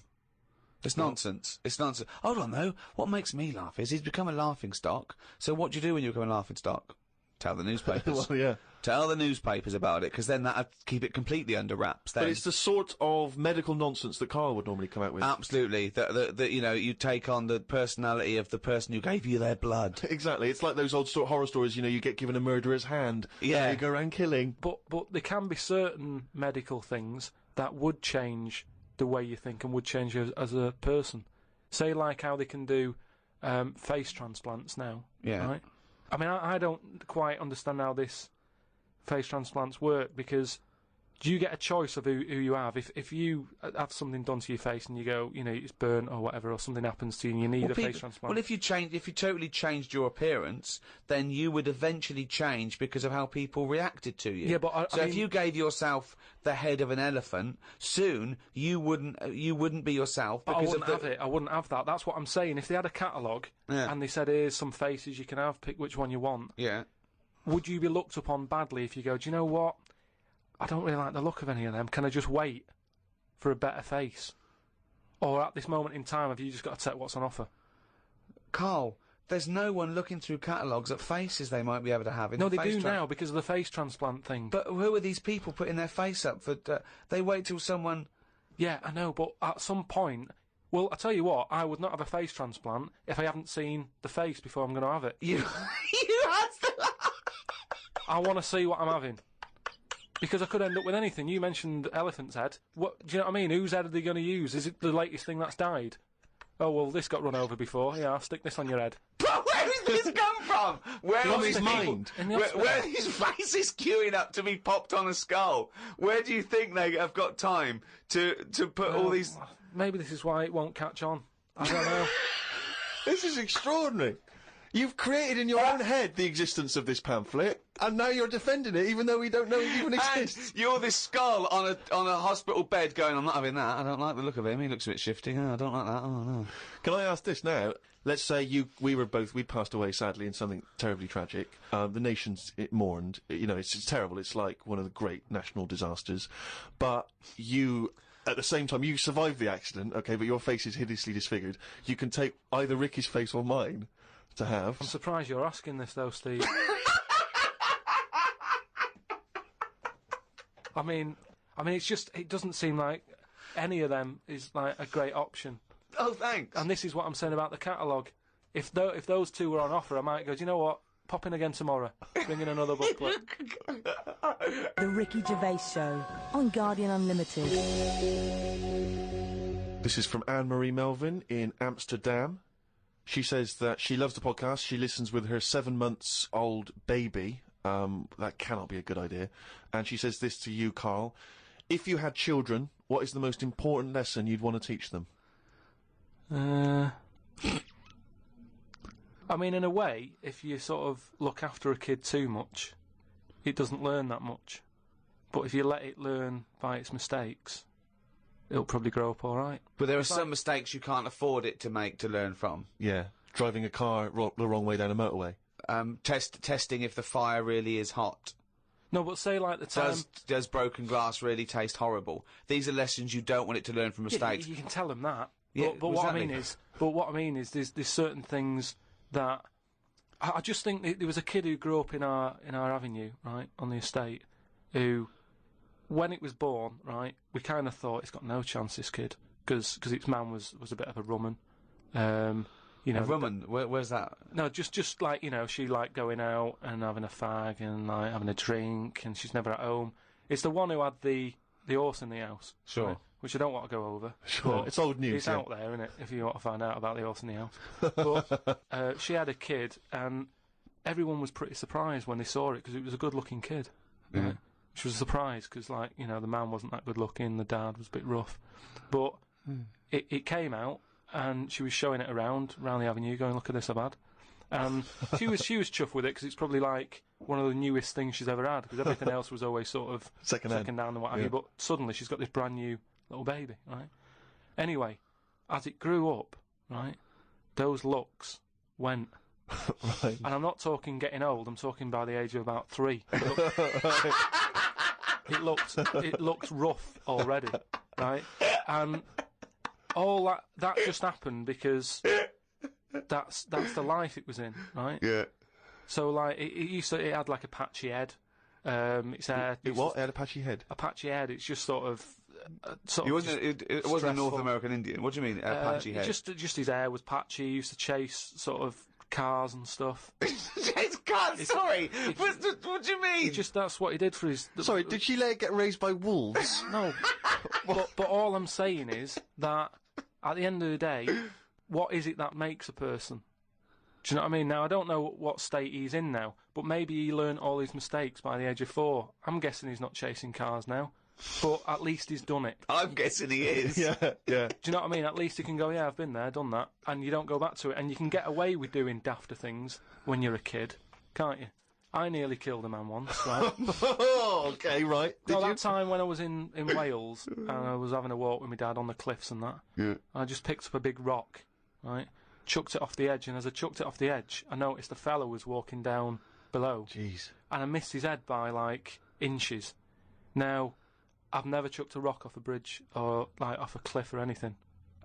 It's nonsense. It's nonsense. Hold on, though. What makes me laugh is he's become a laughingstock. So what do you do when you become a laughingstock? Tell the newspapers. Well, yeah. Tell the newspapers about it, because then that'd keep it completely under wraps. Then. But it's the sort of medical nonsense that Karl would normally come out with. Absolutely. That you take on the personality of the person who gave you their blood. Exactly. It's like those old horror stories, you get given a murderer's hand. Yeah. And you go around killing. But there can be certain medical things that would change the way you think and would change you as a person. Say, like how they can do face transplants now. Yeah. Right? I mean, I don't quite understand how this face transplants work, because do you get a choice of who you have? If you have something done to your face and you go, it's burnt or whatever, or something happens to you and you need a face transplant. Well, if you totally changed your appearance, then you would eventually change because of how people reacted to you. Yeah, but so if you gave yourself the head of an elephant, soon you wouldn't be yourself because I wouldn't have it. I wouldn't have that. That's what I'm saying. If they had a catalogue and they said, here's some faces you can have, pick which one you want. Yeah. Would you be looked upon badly if you go, do you know what? I don't really like the look of any of them. Can I just wait for a better face? Or at this moment in time, have you just got to take what's on offer? Karl, there's no one looking through catalogues at faces they might be able to have in No, the they face do now because of the face transplant thing. But who are these people putting their face up for? They wait till someone... Yeah, I know, but at some point... Well, I tell you what, I would not have a face transplant if I haven't seen the face before I'm going to have it. You had to... I want to see what I'm having. Because I could end up with anything. You mentioned elephant's head. What do you know what I mean? Whose head are they going to use? Is it the latest thing that's died? Oh, well, this got run over before. Yeah, I'll stick this on your head. But where did this come from? Where From his mind. Where are these faces queuing up to be popped on a skull? Where do you think they have got time to put all these... Maybe this is why it won't catch on. I don't know. This is extraordinary. You've created in your own head the existence of this pamphlet, and now you're defending it, even though we don't know it even exists. And you're this skull on a hospital bed going, I'm not having that, I don't like the look of him, he looks a bit shifty, I don't like that, oh no. Can I ask this now? Let's say we passed away sadly in something terribly tragic. The nation's mourned. It's terrible. It's like one of the great national disasters. But you... At the same time, you survived the accident, okay, but your face is hideously disfigured. You can take either Ricky's face or mine to have. I'm surprised you're asking this, though, Steve. I mean, it's just, it doesn't seem like any of them is, like, a great option. Oh, thanks. And this is what I'm saying about the catalogue. If those two were on offer, I might go, do you know what? Pop in again tomorrow. Bring in another booklet. The Ricky Gervais Show on Guardian Unlimited. This is from Anne-Marie Melvin in Amsterdam. She says that she loves the podcast. She listens with her 7-month-old baby. That cannot be a good idea. And she says this to you, Karl. If you had children, what is the most important lesson you'd want to teach them? I mean, in a way, if you sort of look after a kid too much, it doesn't learn that much. But if you let it learn by its mistakes, it'll probably grow up all right. But there are some mistakes you can't afford it to make to learn from. Yeah, driving a car the wrong way down a motorway. Testing if the fire really is hot. No, but say like the time... Does broken glass really taste horrible? These are lessons you don't want it to learn from mistakes. Yeah, you can tell them that. Yeah, but what I mean is, there's certain things that I just think there was a kid who grew up in our avenue, right, on the estate, who, when it was born, right, we kind of thought it's got no chance, this kid, because its man was a bit of a rumman. You know, a rumman? Where's that? No, just like, you know, she liked going out and having a fag and like having a drink, and she's never at home. It's the one who had the horse in the house. Sure. Right? Which I don't want to go over. Sure, it's old news. It's out there, isn't it, if you want to find out about the horse in the house. But she had a kid, and everyone was pretty surprised when they saw it, because it was a good-looking kid. Yeah. Right? Which was a surprise, because, like, you know, the man wasn't that good-looking, the dad was a bit rough. But it came out, and she was showing it around the avenue, going, look at this I've had. And she was chuffed with it, because it's probably, like, one of the newest things she's ever had, because everything else was always sort of second down and what have you. But suddenly she's got this brand new little baby, right? Anyway, as it grew up, right, those looks went. Right. And I'm not talking getting old, I'm talking by the age of about 3. It looked rough already, right? And all that just happened because that's the life it was in, right? Yeah. So, like, it had like a patchy head. Its hair. It had a patchy head. A patchy head. It's just sort of. It wasn't a North American Indian. What do you mean, a patchy head? Just his hair was patchy. He used to chase sort of cars and stuff. Chase cars. Sorry. What do you mean? That's what he did for his. Sorry, did she let it get raised by wolves? No. but all I'm saying is that at the end of the day, what is it that makes a person? Do you know what I mean? Now, I don't know what state he's in now, but maybe he learned all his mistakes by the age of 4. I'm guessing he's not chasing cars now, but at least he's done it. I'm guessing he is. Yeah. Do you know what I mean? At least he can go, yeah, I've been there, done that, and you don't go back to it. And you can get away with doing dafter things when you're a kid, can't you? I nearly killed a man once, right? Okay, right. That time when I was in Wales, and I was having a walk with my dad on the cliffs and that, I just picked up a big rock, right? Chucked it off the edge, and as I chucked it off the edge, I noticed a fella was walking down below. Jeez. And I missed his head by, like, inches. Now, I've never chucked a rock off a bridge or, like, off a cliff or anything.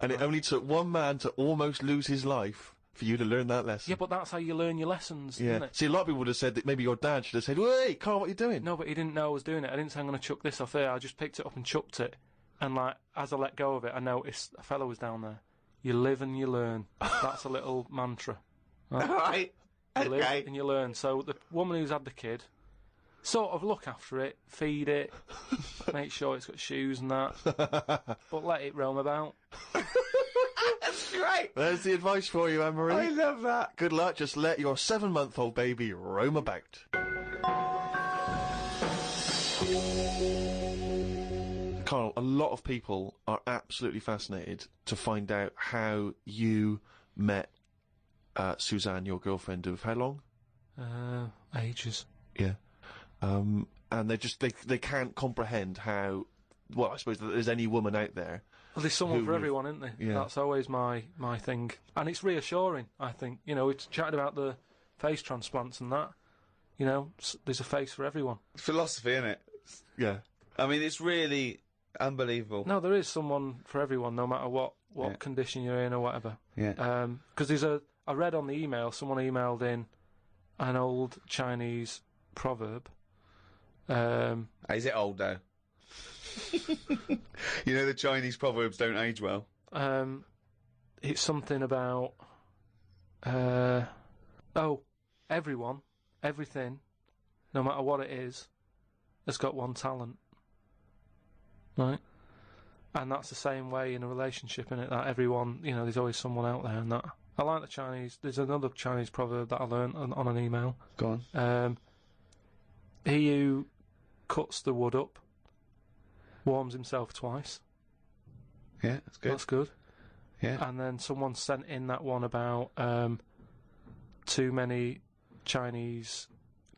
And it only took one man to almost lose his life for you to learn that lesson. Yeah, but that's how you learn your lessons, isn't it? See, a lot of people would have said that maybe your dad should have said, "Hey, Carl, what are you doing?" No, but he didn't know I was doing it. I didn't say I'm going to chuck this off there. I just picked it up and chucked it. And, like, as I let go of it, I noticed a fella was down there. You live and you learn. That's a little mantra. Right? Right. You live and you learn. So the woman who's had the kid, sort of look after it, feed it, make sure it's got shoes and that, but let it roam about. That's great. There's the advice for you, Anne-Marie. I love that. Good luck. Just let your 7-month-old baby roam about. Carl, a lot of people are absolutely fascinated to find out how you met Suzanne, your girlfriend of how long? Ages. Yeah. And they can't comprehend how, well, I suppose that there's any woman out there. Well, there's someone for everyone, isn't there? Yeah. That's always my thing. And it's reassuring, I think. You know, we chatted about the face transplants and that. You know, there's a face for everyone. Philosophy, innit? Yeah. I mean, it's really unbelievable. No, there is someone for everyone, no matter what condition you're in or whatever. Yeah. Because I read on the email, someone emailed in an old Chinese proverb. Is it old, though? You know the Chinese proverbs don't age well. It's something about everyone, everything, no matter what it is, has got one talent, right? And that's the same way in a relationship, innit? That everyone, you know, there's always someone out there, and that. I like the Chinese. There's another Chinese proverb that I learned on an email. Go on. He who cuts the wood up warms himself twice. Yeah, that's good. That's good. Yeah. And then someone sent in that one about too many Chinese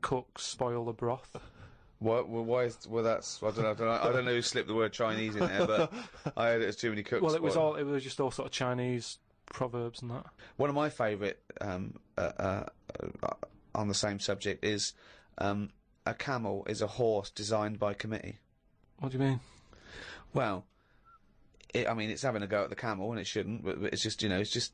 cooks spoil the broth. What? Why is? Well, that's. I don't know who slipped the word Chinese in there, but I heard it was too many cooks. Well, it was just all sort of Chinese proverbs and that. One of my favourite on the same subject is a camel is a horse designed by committee. What do you mean? Well, I mean, it's having a go at the camel, and it shouldn't, but it's just, you know, it's just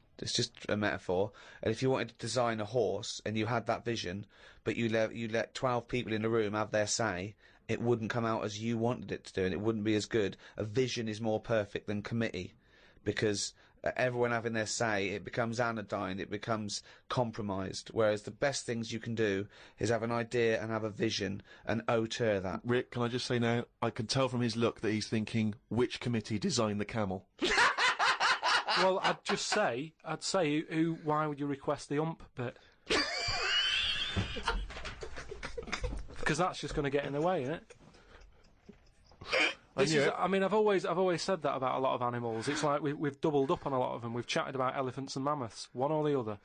a metaphor. And if you wanted to design a horse, and you had that vision, but you let 12 people in the room have their say, it wouldn't come out as you wanted it to do, and it wouldn't be as good. A vision is more perfect than committee, because everyone having their say, it becomes anodyne, it becomes compromised, whereas the best things you can do is have an idea and have a vision and auteur that. Rick, can I just say now, I can tell from his look that he's thinking, which committee designed the camel? Well, I'd say, why would you request the ump bit? Because that's just going to get in the way, isn't it? I mean, I've always said that about a lot of animals. It's like we've doubled up on a lot of them. We've chatted about elephants and mammoths, one or the other.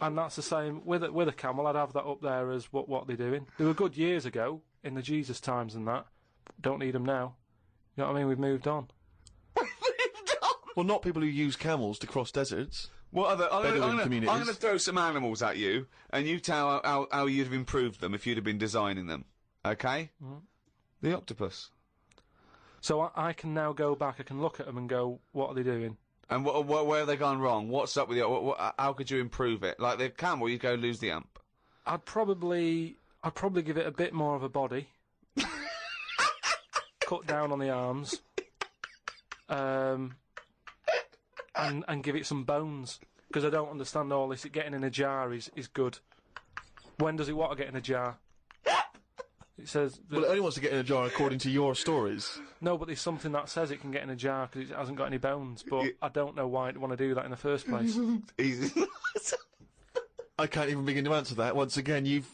And that's the same with a camel. I'd have that up there as what they're doing. They were good years ago in the Jesus times and that. Don't need them now. You know what I mean? We've moved on. Well, not people who use camels to cross deserts. What other? I'm communities. going to throw some animals at you, and you tell how you'd have improved them if you'd have been designing them. Okay? Mm. The octopus. So I can now go back. I can look at them and go, what are they doing? And where have they gone wrong? What's up with you? How could you improve it? Like the camel, you'd go lose the ump. I'd probably give it a bit more of a body. Cut down on the arms. And give it some bones, because I don't understand all this. It getting in a jar is good. When does it want to get in a jar? It says... Well, it only wants to get in a jar according to your stories. No, but there's something that says it can get in a jar because it hasn't got any bones, but I don't know why it'd want to do that in the first place. I can't even begin to answer that. Once again, you've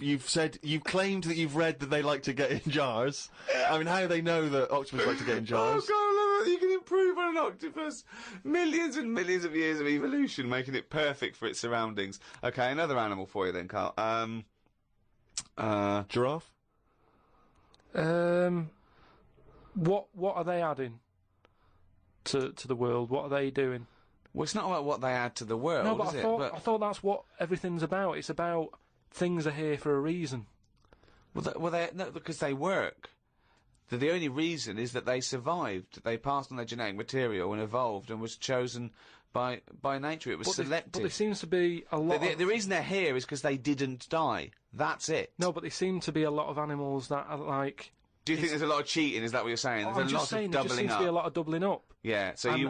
claimed that you've read that they like to get in jars. I mean, how do they know that octopus like to get in jars? Oh God, I love it. You can improve on an octopus. Millions and millions of years of evolution, making it perfect for its surroundings. Okay, another animal for you then, Carl. Giraffe? What are they adding to the world? What are they doing? Well, it's not about what they add to the world, no, but is I thought that's what everything's about. It's about things are here for a reason. No, because they work. The only reason is that they survived. They passed on their genetic material and evolved and was chosen by nature. It was selected. But there seems to be a lot. The reason they're here is because they didn't die. That's it. No, but there seem to be a lot of animals that are like. Do you think there's a lot of cheating? Is that what you're saying? There's a lot of doubling up. There just seems to be a lot of doubling up. Yeah. So you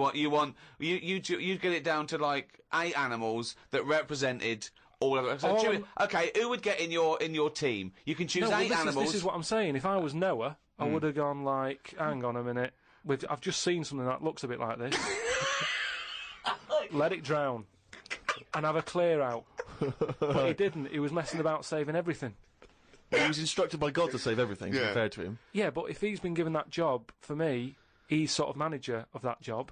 get it down to like 8 animals that represented all of it. So okay, who would get in your team? You can choose 8 animals. This is what I'm saying. If I was Noah, I would have gone like, hang on a minute. I've just seen something that looks a bit like this. Let it drown, and have a clear out. But he didn't. He was messing about saving everything. He was instructed by God to save everything, to be fair to him. Yeah, but if he's been given that job, for me, he's sort of manager of that job.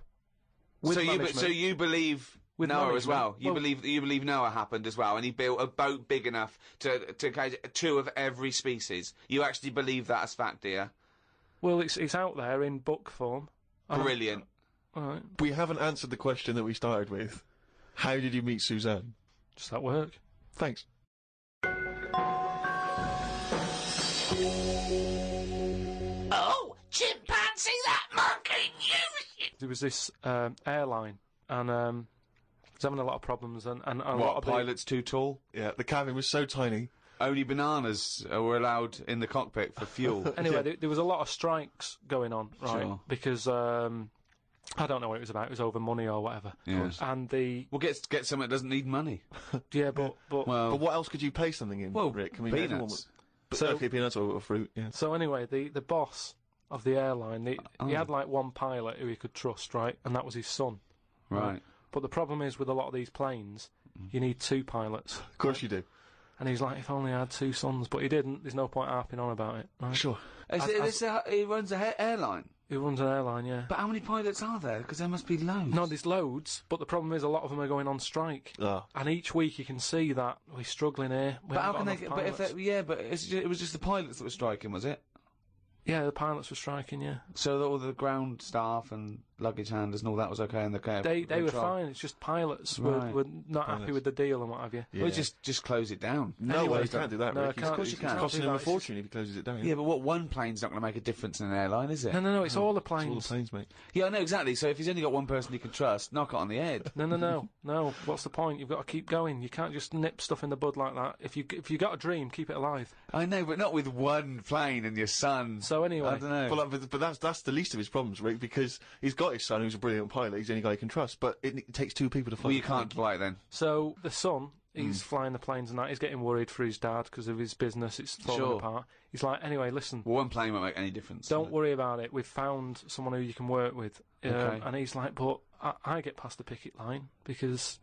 So you believe Noah as well? You believe Noah happened as well, and he built a boat big enough to catch 2 of every species. You actually believe that as fact, do you? Well, it's out there in book form. Brilliant. All right. We haven't answered the question that we started with. How did you meet Suzanne? Just at work. Thanks. Oh, chimpanzee, that monkey! There was this airline, and was having a lot of problems, and a lot of pilots too tall? Yeah, the cabin was so tiny. Only bananas were allowed in the cockpit for fuel. Anyway, there was a lot of strikes going on, right? Sure. Because I don't know what it was about. It was over money or whatever. Yes. And get something that doesn't need money. Yeah, but what else could you pay something in? Well, Rick, I mean, peanuts. Peanuts or fruit. Yeah. So anyway, the boss of the airline, he had like one pilot who he could trust, right? And that was his son. Right. But the problem is with a lot of these planes, you need 2 pilots. Of course you do. And he's like, if only I had 2 sons, but he didn't. There's no point harping on about it. Right? Sure. He runs an airline. He runs an airline, yeah. But how many pilots are there? Because there must be loads. No, there's loads, but the problem is a lot of them are going on strike. Oh. And each week you can see that we're struggling here. But how can they? But it was just the pilots that were striking, was it? Yeah, the pilots were striking, yeah. So all the ground staff and luggage handlers and all that was okay in the cab? They were fine, it's just pilots were not happy with the deal and what have you. Yeah. Well, just close it down. No way, you can't do that, No, Rick. of course you can't. It's costing him a fortune if he closes it down. Yeah, but what one plane's not going to make a difference in an airline, is it? No, it's all the planes. It's all the planes, mate. Yeah, I know, exactly. So if he's only got one person he can trust, knock it on the head. No. What's the point? You've got to keep going. You can't just nip stuff in the bud like that. If you got a dream, keep it alive. I know, but not with one plane and your son. So anyway, I don't know. Well, but that's the least of his problems, Rick, because he's got his son who's a brilliant pilot. He's the only guy he can trust. But it takes two people to fly. Well, you can't fly then. So the son, he's flying the planes and that. He's getting worried for his dad because of his business. It's falling apart. He's like, anyway, listen. Well, one plane won't make any difference. Don't worry about it. We've found someone who you can work with. Okay. And he's like, but I get past the picket line because,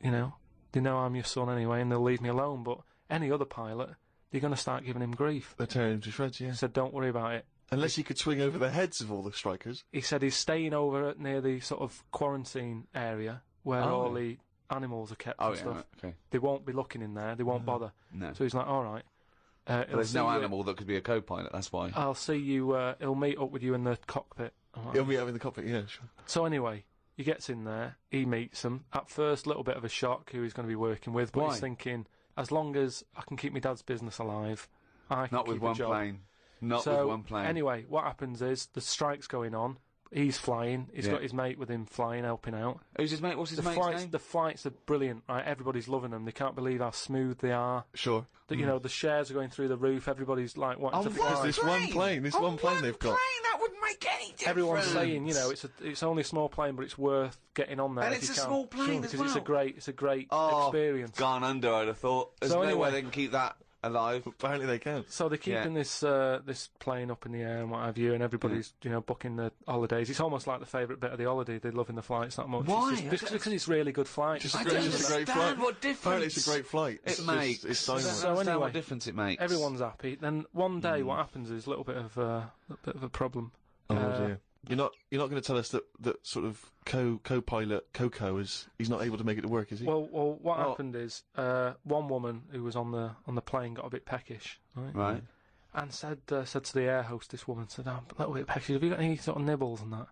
they know I'm your son anyway and they'll leave me alone. But any other pilot, they're going to start giving him grief. They're tearing him to shreds, yeah. He said, don't worry about it. Unless he could swing over the heads of all the strikers. He said he's staying over near the sort of quarantine area where all the animals are kept and stuff. Right, okay. They won't be looking in there. They won't bother. No. So he's like, all right. But there's no animal that could be a co-pilot, that's why. I'll see you, he'll meet up with you in the cockpit. He'll meet up in the cockpit, yeah, sure. So anyway, he gets in there, he meets them. At first, a little bit of a shock who he's going to be working with, but he's thinking, as long as I can keep my dad's business alive, I can Not keep with one a job. plane. Not So, with one plane. Anyway, what happens is, the strike's going on, he's flying, he's got his mate with him flying, helping out. Who's his mate? What's his mate's name? The flights are brilliant, right? Everybody's loving them. They can't believe how smooth they are. Sure. The shares are going through the roof. Everybody's like wanting to fly. This one plane they've got. That wouldn't make any difference. Everyone's saying, it's only a small plane, but it's worth getting on there. And if it's you a can. small plane as because well. it's a great experience. Gone under, I'd have thought. There's So no anyway- way they can keep that alive. Apparently they can. So they're keeping this plane up in the air and what have you, and everybody's booking the holidays. It's almost like the favourite bit of the holiday. They're loving the flights that much. Why? Because it's really good flights. I don't understand what difference. Apparently it's a great flight. It makes. It's I don't dynamite. understand what difference it makes. Everyone's happy. Then one day, what happens is a little bit of a problem. Oh dear. You're not going to tell us that sort of co-pilot Coco he's not able to make it to work, is he? Well, what happened is one woman who was on the plane got a bit peckish, Right. and said to the air hostess woman, said, "I'm a little bit peckish. Have you got any sort of nibbles and that?"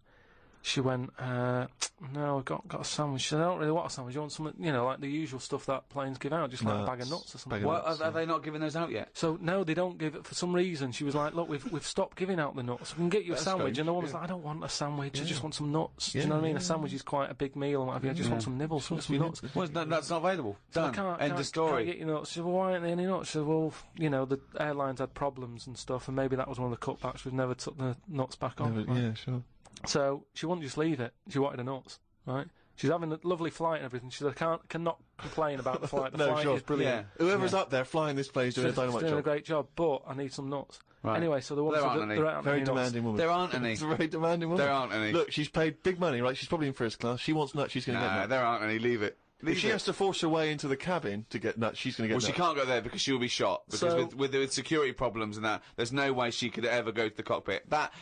She went, "No, I've got a sandwich." She said, "I don't really want a sandwich. You want something, like the usual stuff that planes give out, just like a bag of nuts or something." Are they not giving those out yet? So no, they don't give it for some reason. She was like, "Look, we've stopped giving out the nuts. We can get you a sandwich." strange, And the woman's like, "I don't want a sandwich. I just want some nuts." Do you know what I mean? A sandwich is quite a big meal and what have you. I just want some nibbles, some nuts. Well, that's not available. Done. End of story. Can't get your nuts. She said, "Well, why aren't there any nuts?" She said, "Well, the airlines had problems and stuff, and maybe that was one of the cutbacks. We've never took the nuts back on." Yeah, sure. So she wouldn't just leave it. She wanted the nuts, right? She's having a lovely flight and everything. She said, "I cannot complain about the flight. The flight is brilliant." Yeah. Whoever's up there flying this plane is doing a dynamite doing job. a great job, but I need some nuts. Right. Anyway, so the woman There said aren't any. there aren't Very any nuts. demanding woman. There aren't any. It's a very demanding woman. There aren't any. Look, she's paid big money, right? She's probably in first class. She wants nuts. She's going to get nuts. There aren't any. Leave it. If she has to force her way into the cabin to get nuts, she's going to get nuts. Well, she can't go there because she'll be shot. Because So- with security problems and that, there's no way she could ever go to the cockpit. That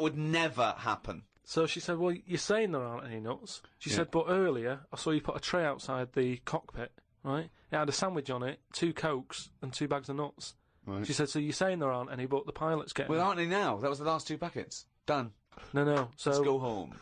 would never happen. So she said, "Well, you're saying there aren't any nuts." She said, "But earlier I saw you put a tray outside the cockpit, right? It had a sandwich on it, 2 Cokes and 2 bags of nuts." Right. She said, "So you're saying there aren't any, but the pilot's getting Well, them." aren't they now? That was the last 2 packets. Done. No. So Let's go home.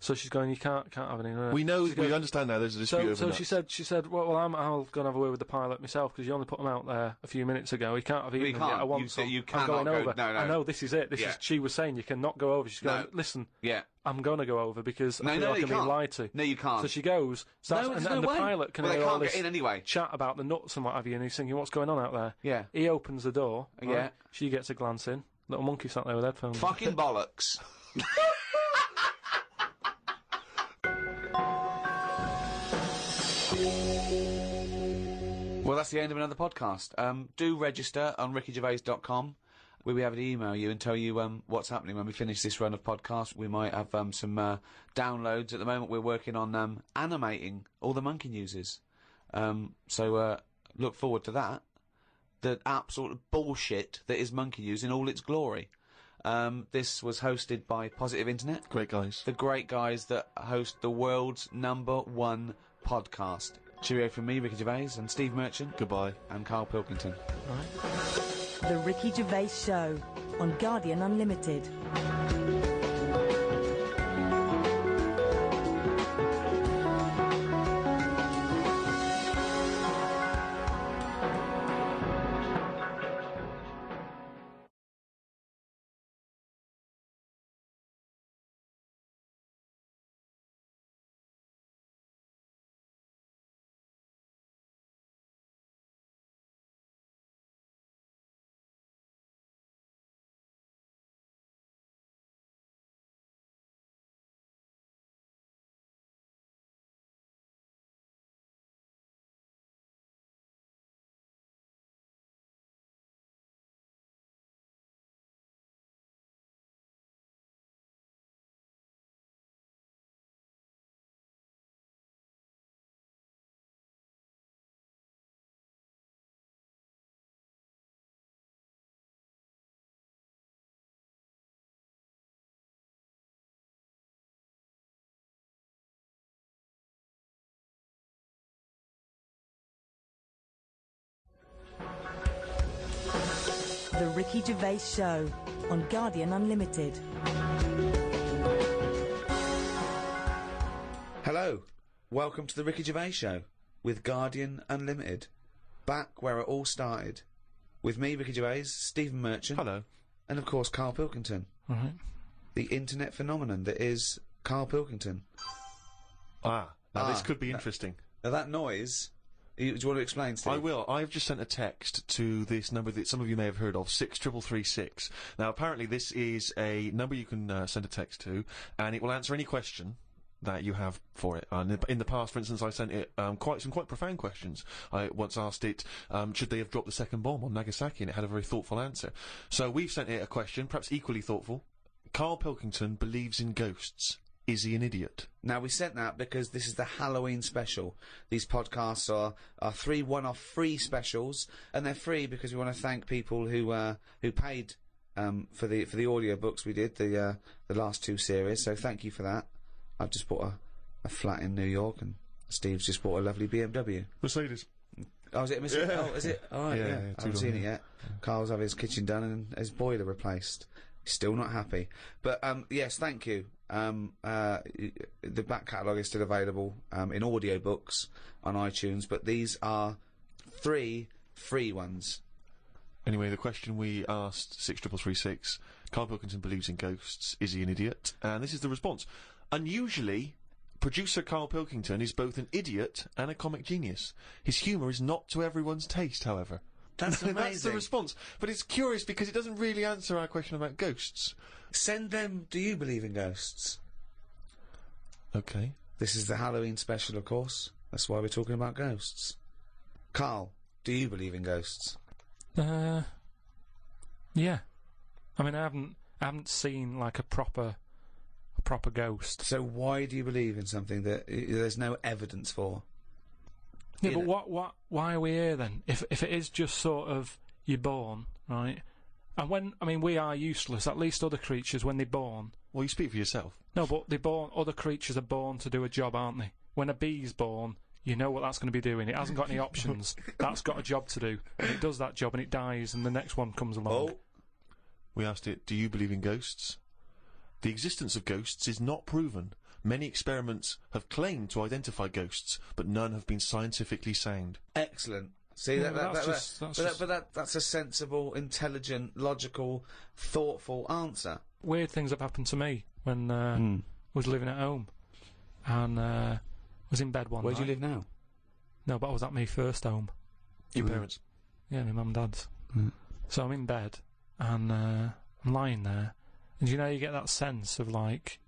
So she's going, "You can't have any." No. We know, She goes- we understand now there's a dispute over So nuts. she said, "Well, I'll go and have a word with the pilot myself because you only put them out there a few minutes ago. He can't have eaten them yet. I want some. You I'm cannot going go. over. No. I know this is it. She was saying you cannot go over. She's going, No. "Listen, Yeah. I'm going to go over because I feel No, like you I'm being can't. lied to." No, you can't. So she goes, No, there's and no the way. pilot can Well, they hear all can't this get in anyway. chat about the nuts and what have you, and he's thinking, "What's going on out there?" Yeah. He opens the door. Right? Yeah. She gets a glance in. Little monkey sat there with headphones. Fucking bollocks. Well, that's the end of another podcast. Do register on rickygervais.com. We'll be able to email you and tell you what's happening when we finish this run of podcasts. We might have some downloads. At the moment, we're working on animating all the monkey newses. So look forward to that. The absolute bullshit that is monkey news in all its glory. This was hosted by Positive Internet. Great guys. The great guys that host the world's #1 podcast. Cheerio from me, Ricky Gervais, and Steve Merchant. Goodbye. And Karl Pilkington. The Ricky Gervais Show. on Guardian Unlimited. The Ricky Gervais Show on Guardian Unlimited. Hello, welcome to the Ricky Gervais Show with Guardian Unlimited. Back where it all started. With me, Ricky Gervais, Stephen Merchant. Hello. And of course, Karl Pilkington. Right. The internet phenomenon that is Karl Pilkington. Now this could be interesting. Now that noise... Do you want to explain, Steve? I will. I've just sent a text to this number that some of you may have heard of, 63336. Now, apparently this is a number you can send a text to, and it will answer any question that you have for it. And in the past, for instance, I sent it quite profound questions. I once asked it, should they have dropped the second bomb on Nagasaki, and it had a very thoughtful answer. So we've sent it a question, perhaps equally thoughtful. Karl Pilkington believes in ghosts. Is he an idiot? Now, we sent that because this is the Halloween special. These podcasts are 3 one-off free specials, and they're free because we want to thank people who paid for the audio books we did, the last 2 series, so thank you for that. I've just bought a flat in New York, and Steve's just bought a lovely BMW. Mercedes. Oh, is it a Mercedes? Yeah. Oh, is it? Oh, right, yeah. I haven't seen it yet. Yeah. Carl's having his kitchen done and his boiler replaced. He's still not happy. But, yes, thank you. The back catalogue is still available in audiobooks on iTunes, but these are 3 free ones. Anyway, the question we asked, 63336, Karl Pilkington believes in ghosts. Is he an idiot? And this is the response. Unusually, producer Karl Pilkington is both an idiot and a comic genius. His humour is not to everyone's taste, however. That's amazing. That's the response. But it's curious because it doesn't really answer our question about ghosts. Send them, do you believe in ghosts? Okay. This is the Halloween special, of course. That's why we're talking about ghosts. Karl, do you believe in ghosts? Yeah. I mean, I haven't seen like a proper ghost. So why do you believe in something that there's no evidence for? Yeah, but why are we here then? If it is just sort of you're born, right? And we are useless. At least other creatures, when they're born. Well, you speak for yourself. No, but they're born. Other creatures are born to do a job, aren't they? When a bee's born, you know what that's going to be doing. It hasn't got any options. That's got a job to do, and it does that job, and it dies, and the next one comes along. Oh. We asked it, do you believe in ghosts? The existence of ghosts is not proven. Many experiments have claimed to identify ghosts, but none have been scientifically sound. Excellent. See, that's a sensible, intelligent, logical, thoughtful answer. Weird things have happened to me when I was living at home, and was in bed one night. Where do you live now? No, but I was at my first home. Your parents? Yeah, my mum and dad's. So I'm in bed, and I'm lying there, and you get that sense of like,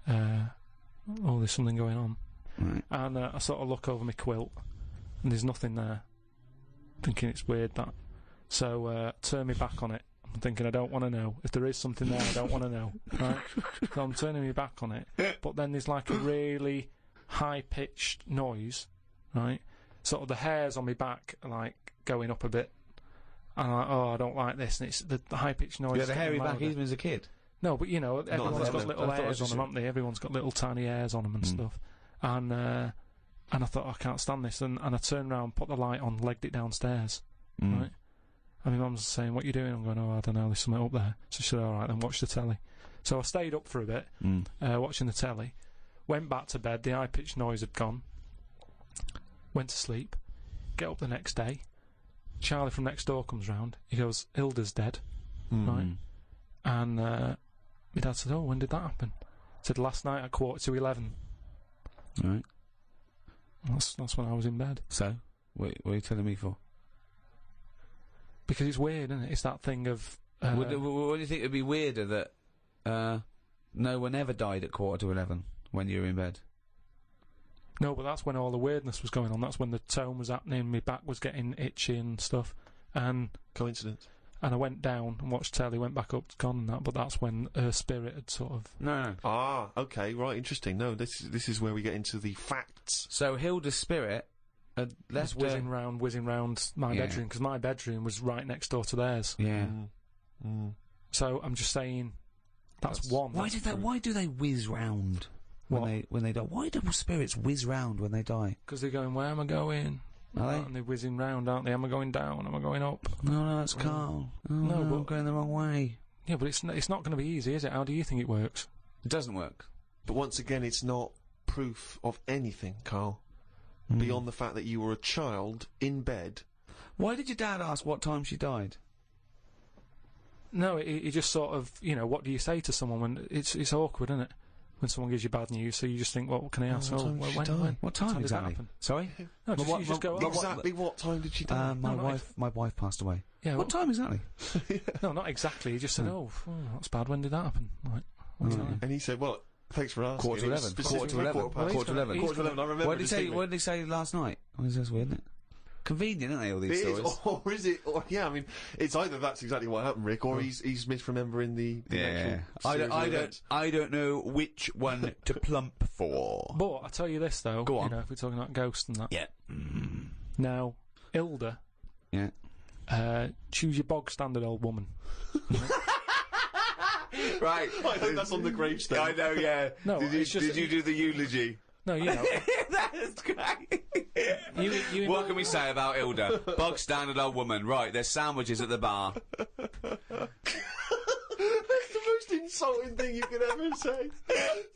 oh, there's something going on. Right. And I sort of look over my quilt, and there's nothing there. Thinking it's weird, that. So turn me back on it. I'm thinking I don't want to know. If there is something there, I don't want to know. Right? So I'm turning me back on it. But then there's like a really high-pitched noise, right? Sort of the hairs on my back are like going up a bit. And I'm like, oh, I don't like this. And it's the high-pitched noise. You had a hairy back even as a kid? No, but everyone's got little hairs on them, haven't they? Everyone's got little tiny hairs on them and stuff. And I thought, I can't stand this. And I turned around, put the light on, legged it downstairs. Right? And my mum's saying, what are you doing? I'm going, oh, I don't know, there's something up there. So she said, alright, then watch the telly. So I stayed up for a bit, watching the telly, went back to bed, the high-pitched noise had gone, went to sleep, get up the next day, Charlie from next door comes round, he goes, Hilda's dead, right? And my dad said, oh, when did that happen? I said, last night at 11:15. Right. That's when I was in bed. So, what are you telling me for? Because it's weird, isn't it? It's that thing of... what do you think would be weirder, that no one ever died at 11:15 when you were in bed? No, but that's when all the weirdness was going on. That's when the tone was happening, my back was getting itchy and stuff. And coincidence. And I went down and watched telly, went back up, gone and that, but that's when her spirit had sort of... No. Ah, okay, right, interesting. No, this is where we get into the facts. So Hilda's spirit had left whizzing round my bedroom, because my bedroom was right next door to theirs. Yeah. So I'm just saying, that's one. Why do they whiz round when they die? Why do spirits whiz round when they die? Because they're going, where am I going? Are they? And they're whizzing round, aren't they? Am I going down? Am I going up? No, it's Carl. No, but I'm going the wrong way. Yeah, but it's not going to be easy, is it? How do you think it works? It doesn't work. But once again, it's not proof of anything, Carl. Beyond the fact that you were a child in bed. Why did your dad ask what time she died? No, he just sort of, what do you say to someone when it's awkward, isn't it? When someone gives you bad news, so you just think, well, what can I ask? When? What time did exactly? that happen? Sorry? No, you just go, exactly what time did she die? My wife passed away. Yeah, what time exactly? No, not exactly. He just said, that's bad. When did that happen? Like, what time? And he said, well, thanks for asking. Quarter to 11. Quarter to 11. I remember. What did he say last night? Oh, that's weird, isn't it? Convenient, aren't they, all these stories? Or is it? Or, yeah, I mean, it's either that's exactly what happened, Rick, or he's misremembering the actual I don't know which one to plump for. But I tell you this though, go on. If we're talking about ghosts and that. Yeah. Now, Hilda. Yeah. Choose your bog standard old woman. Right. I hope that's on the gravestone. I know. Yeah. No. Did you do the eulogy? No, That's great. What can we say about Hilda? Bog standard old woman. Right, there's sandwiches at the bar. That's the most insulting thing you could ever say. There's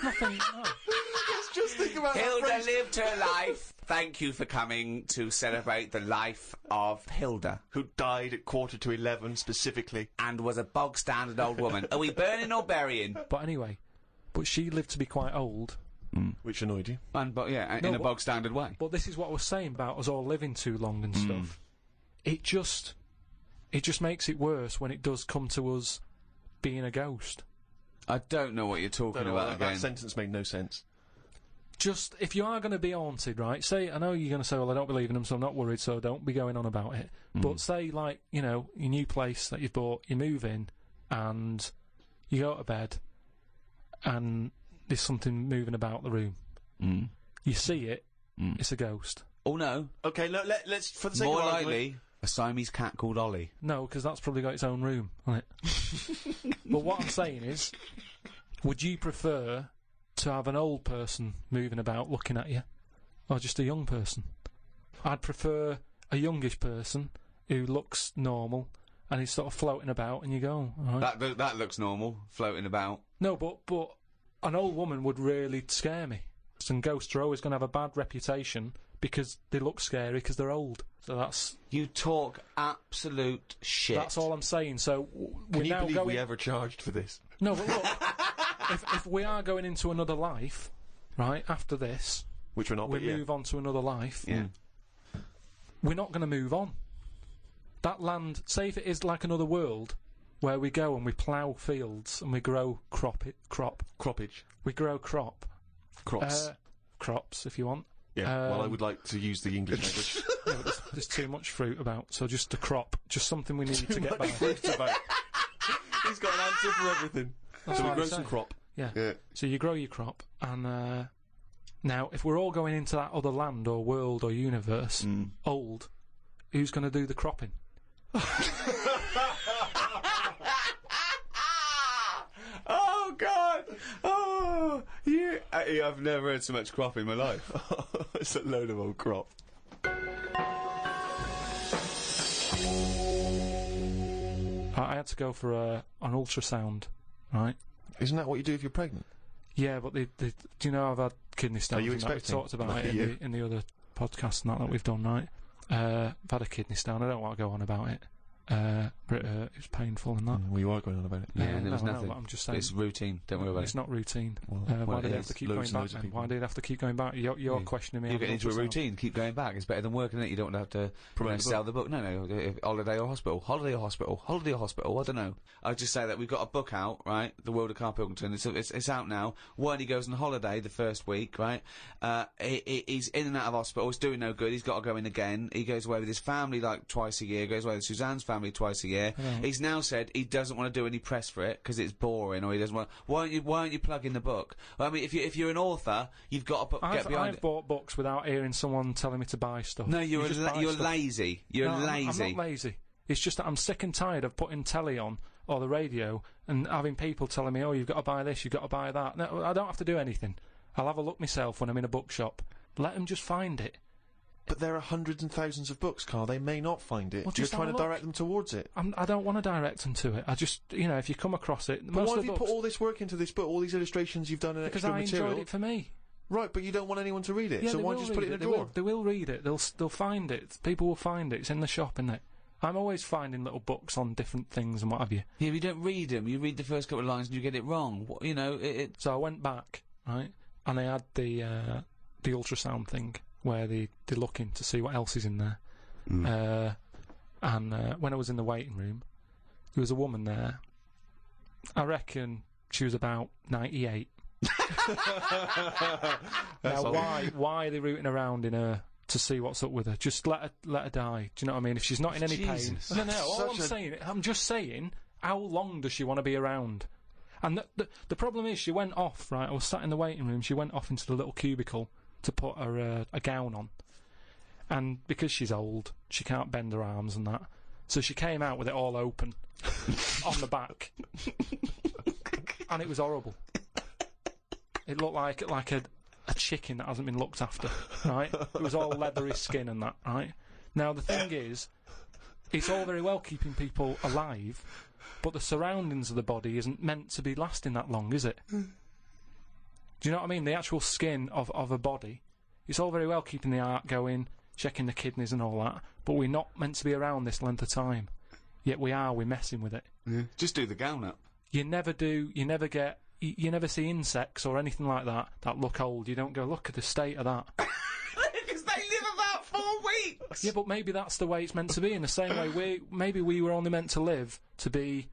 nothing. No. Let's just think about Hilda lived her life. Thank you for coming to celebrate the life of Hilda, who died at 11:15 specifically, and was a bog standard old woman. Are we burning or burying? But anyway. But she lived to be quite old. Which annoyed you. In a bog standard way. But this is what I was saying about us all living too long and stuff. It just makes it worse when it does come to us being a ghost. I don't know what you're talking about again. That sentence made no sense. Just, if you are going to be haunted, right, say, I know you're going to say, well, I don't believe in them, so I'm not worried, so don't be going on about it. But say, like, your new place that you've bought, you move in, and you go to bed, and there's something moving about the room. You see it, it's a ghost. Oh, no. Okay, let's, for the sake More of likely, argument, a Siamese cat called Ollie. No, because that's probably got its own room, hasn't it? But what I'm saying is, would you prefer to have an old person moving about looking at you, or just a young person? I'd prefer a youngish person who looks normal, and he's sort of floating about, and you go, all right. That looks normal, floating about. No, but an old woman would really scare me. And ghosts are always going to have a bad reputation because they look scary because they're old. So that's... You talk absolute shit. That's all I'm saying. So Can you believe we ever charged for this? No, but look, if we are going into another life, right, after this... Which we're not, we move on to another life. Yeah. We're not going to move on. That land, say if it is like another world... where we go and we plough fields and we grow croppage. We grow crops, if you want. Yeah, well, I would like to use the English language. Yeah, but there's too much fruit about, so just a crop, just something we need to get by. Fruit about. He's got an answer for everything. That's so we what grow I'm some saying. crop. Yeah. So you grow your crop, and now if we're all going into that other land or world or universe, old, who's going to do the cropping? Oh God! Oh, I've never heard so much crop in my life. It's a load of old crop. go for an ultrasound, right? Isn't that what you do if you're pregnant? Yeah, but do you know I've had kidney stones? Are you and that? We've expecting? talked about it in the other podcasts and that we've done, right? I've had a kidney stone. I don't want to go on about it. But it was painful and that. Well, you are going on about it. Yeah, and there was nothing. But I'm just saying. It's routine. Don't worry about it's it. not routine. Well, why do it they have is. to keep Loads going and back loads of then? people. Why do they have to keep going back? You're questioning me. You're on getting into a ultrasound. routine. Keep going back. It's better than working it. You don't have to sell the book. No. Holiday or hospital. Holiday or hospital. Holiday or hospital. I don't know. I'll just say that we've got a book out, right? The World of Karl Pilkington. It's out now. When he goes on holiday the first week, right? He's in and out of hospital. It's doing no good. He's got to go in again. He goes away with his family like twice a year. Goes away with Suzanne's family twice a year. He's now said he doesn't want to do any press for it because it's boring, or he doesn't want. Why aren't you plugging the book? Well, I mean, if you're an author, you've got to get behind it. I've bought books without hearing someone telling me to buy stuff. No, you're stuff. lazy. You're lazy. I'm not lazy. It's just that I'm sick and tired of putting telly on or the radio and having people telling me, "Oh, you've got to buy this, you've got to buy that." No, I don't have to do anything. I'll have a look myself when I'm in a bookshop. Let them just find it. But there are hundreds and thousands of books, Karl. They may not find it. Well, You're just trying have to a look. direct them towards it. I don't want to direct them to it. I just, if you come across it... But why have you put all this work into this book, all these illustrations you've done and because extra I material? enjoyed it for me. Right, but you don't want anyone to read it, Yeah, so why don't you just put it in a drawer? They will read it. They'll find it. People will find it. It's in the shop, isn't it? I'm always finding little books on different things and what have you. Yeah, but you don't read them. You read the first couple of lines and you get it wrong. So I went back, right, and they had the ultrasound thing where they're looking to see what else is in there. And when I was in the waiting room, there was a woman there. I reckon she was about 98. Now, why are they rooting around in her to see what's up with her? Just let her die. Do you know what I mean? If she's not in any pain. No. I'm just saying, how long does she want to be around? And the problem is, she went off. Right, I was sat in the waiting room. She went off into the little cubicle to put her a gown on, and because she's old, she can't bend her arms and that. So she came out with it all open on the back, and it was horrible. It looked like a chicken that hasn't been looked after, right? It was all leathery skin and that, right? Now, the thing is, it's all very well keeping people alive, but the surroundings of the body isn't meant to be lasting that long, is it? Do you know what I mean? The actual skin of a body, it's all very well keeping the heart going, checking the kidneys and all that, but we're not meant to be around this length of time. Yet we're messing with it. Yeah. Just do the gown up. You never do, you never see insects or anything like that look old. You don't go, look at the state of that. Because they live about 4 weeks! Yeah, but maybe that's the way it's meant to be. In the same way, maybe we were only meant to live to be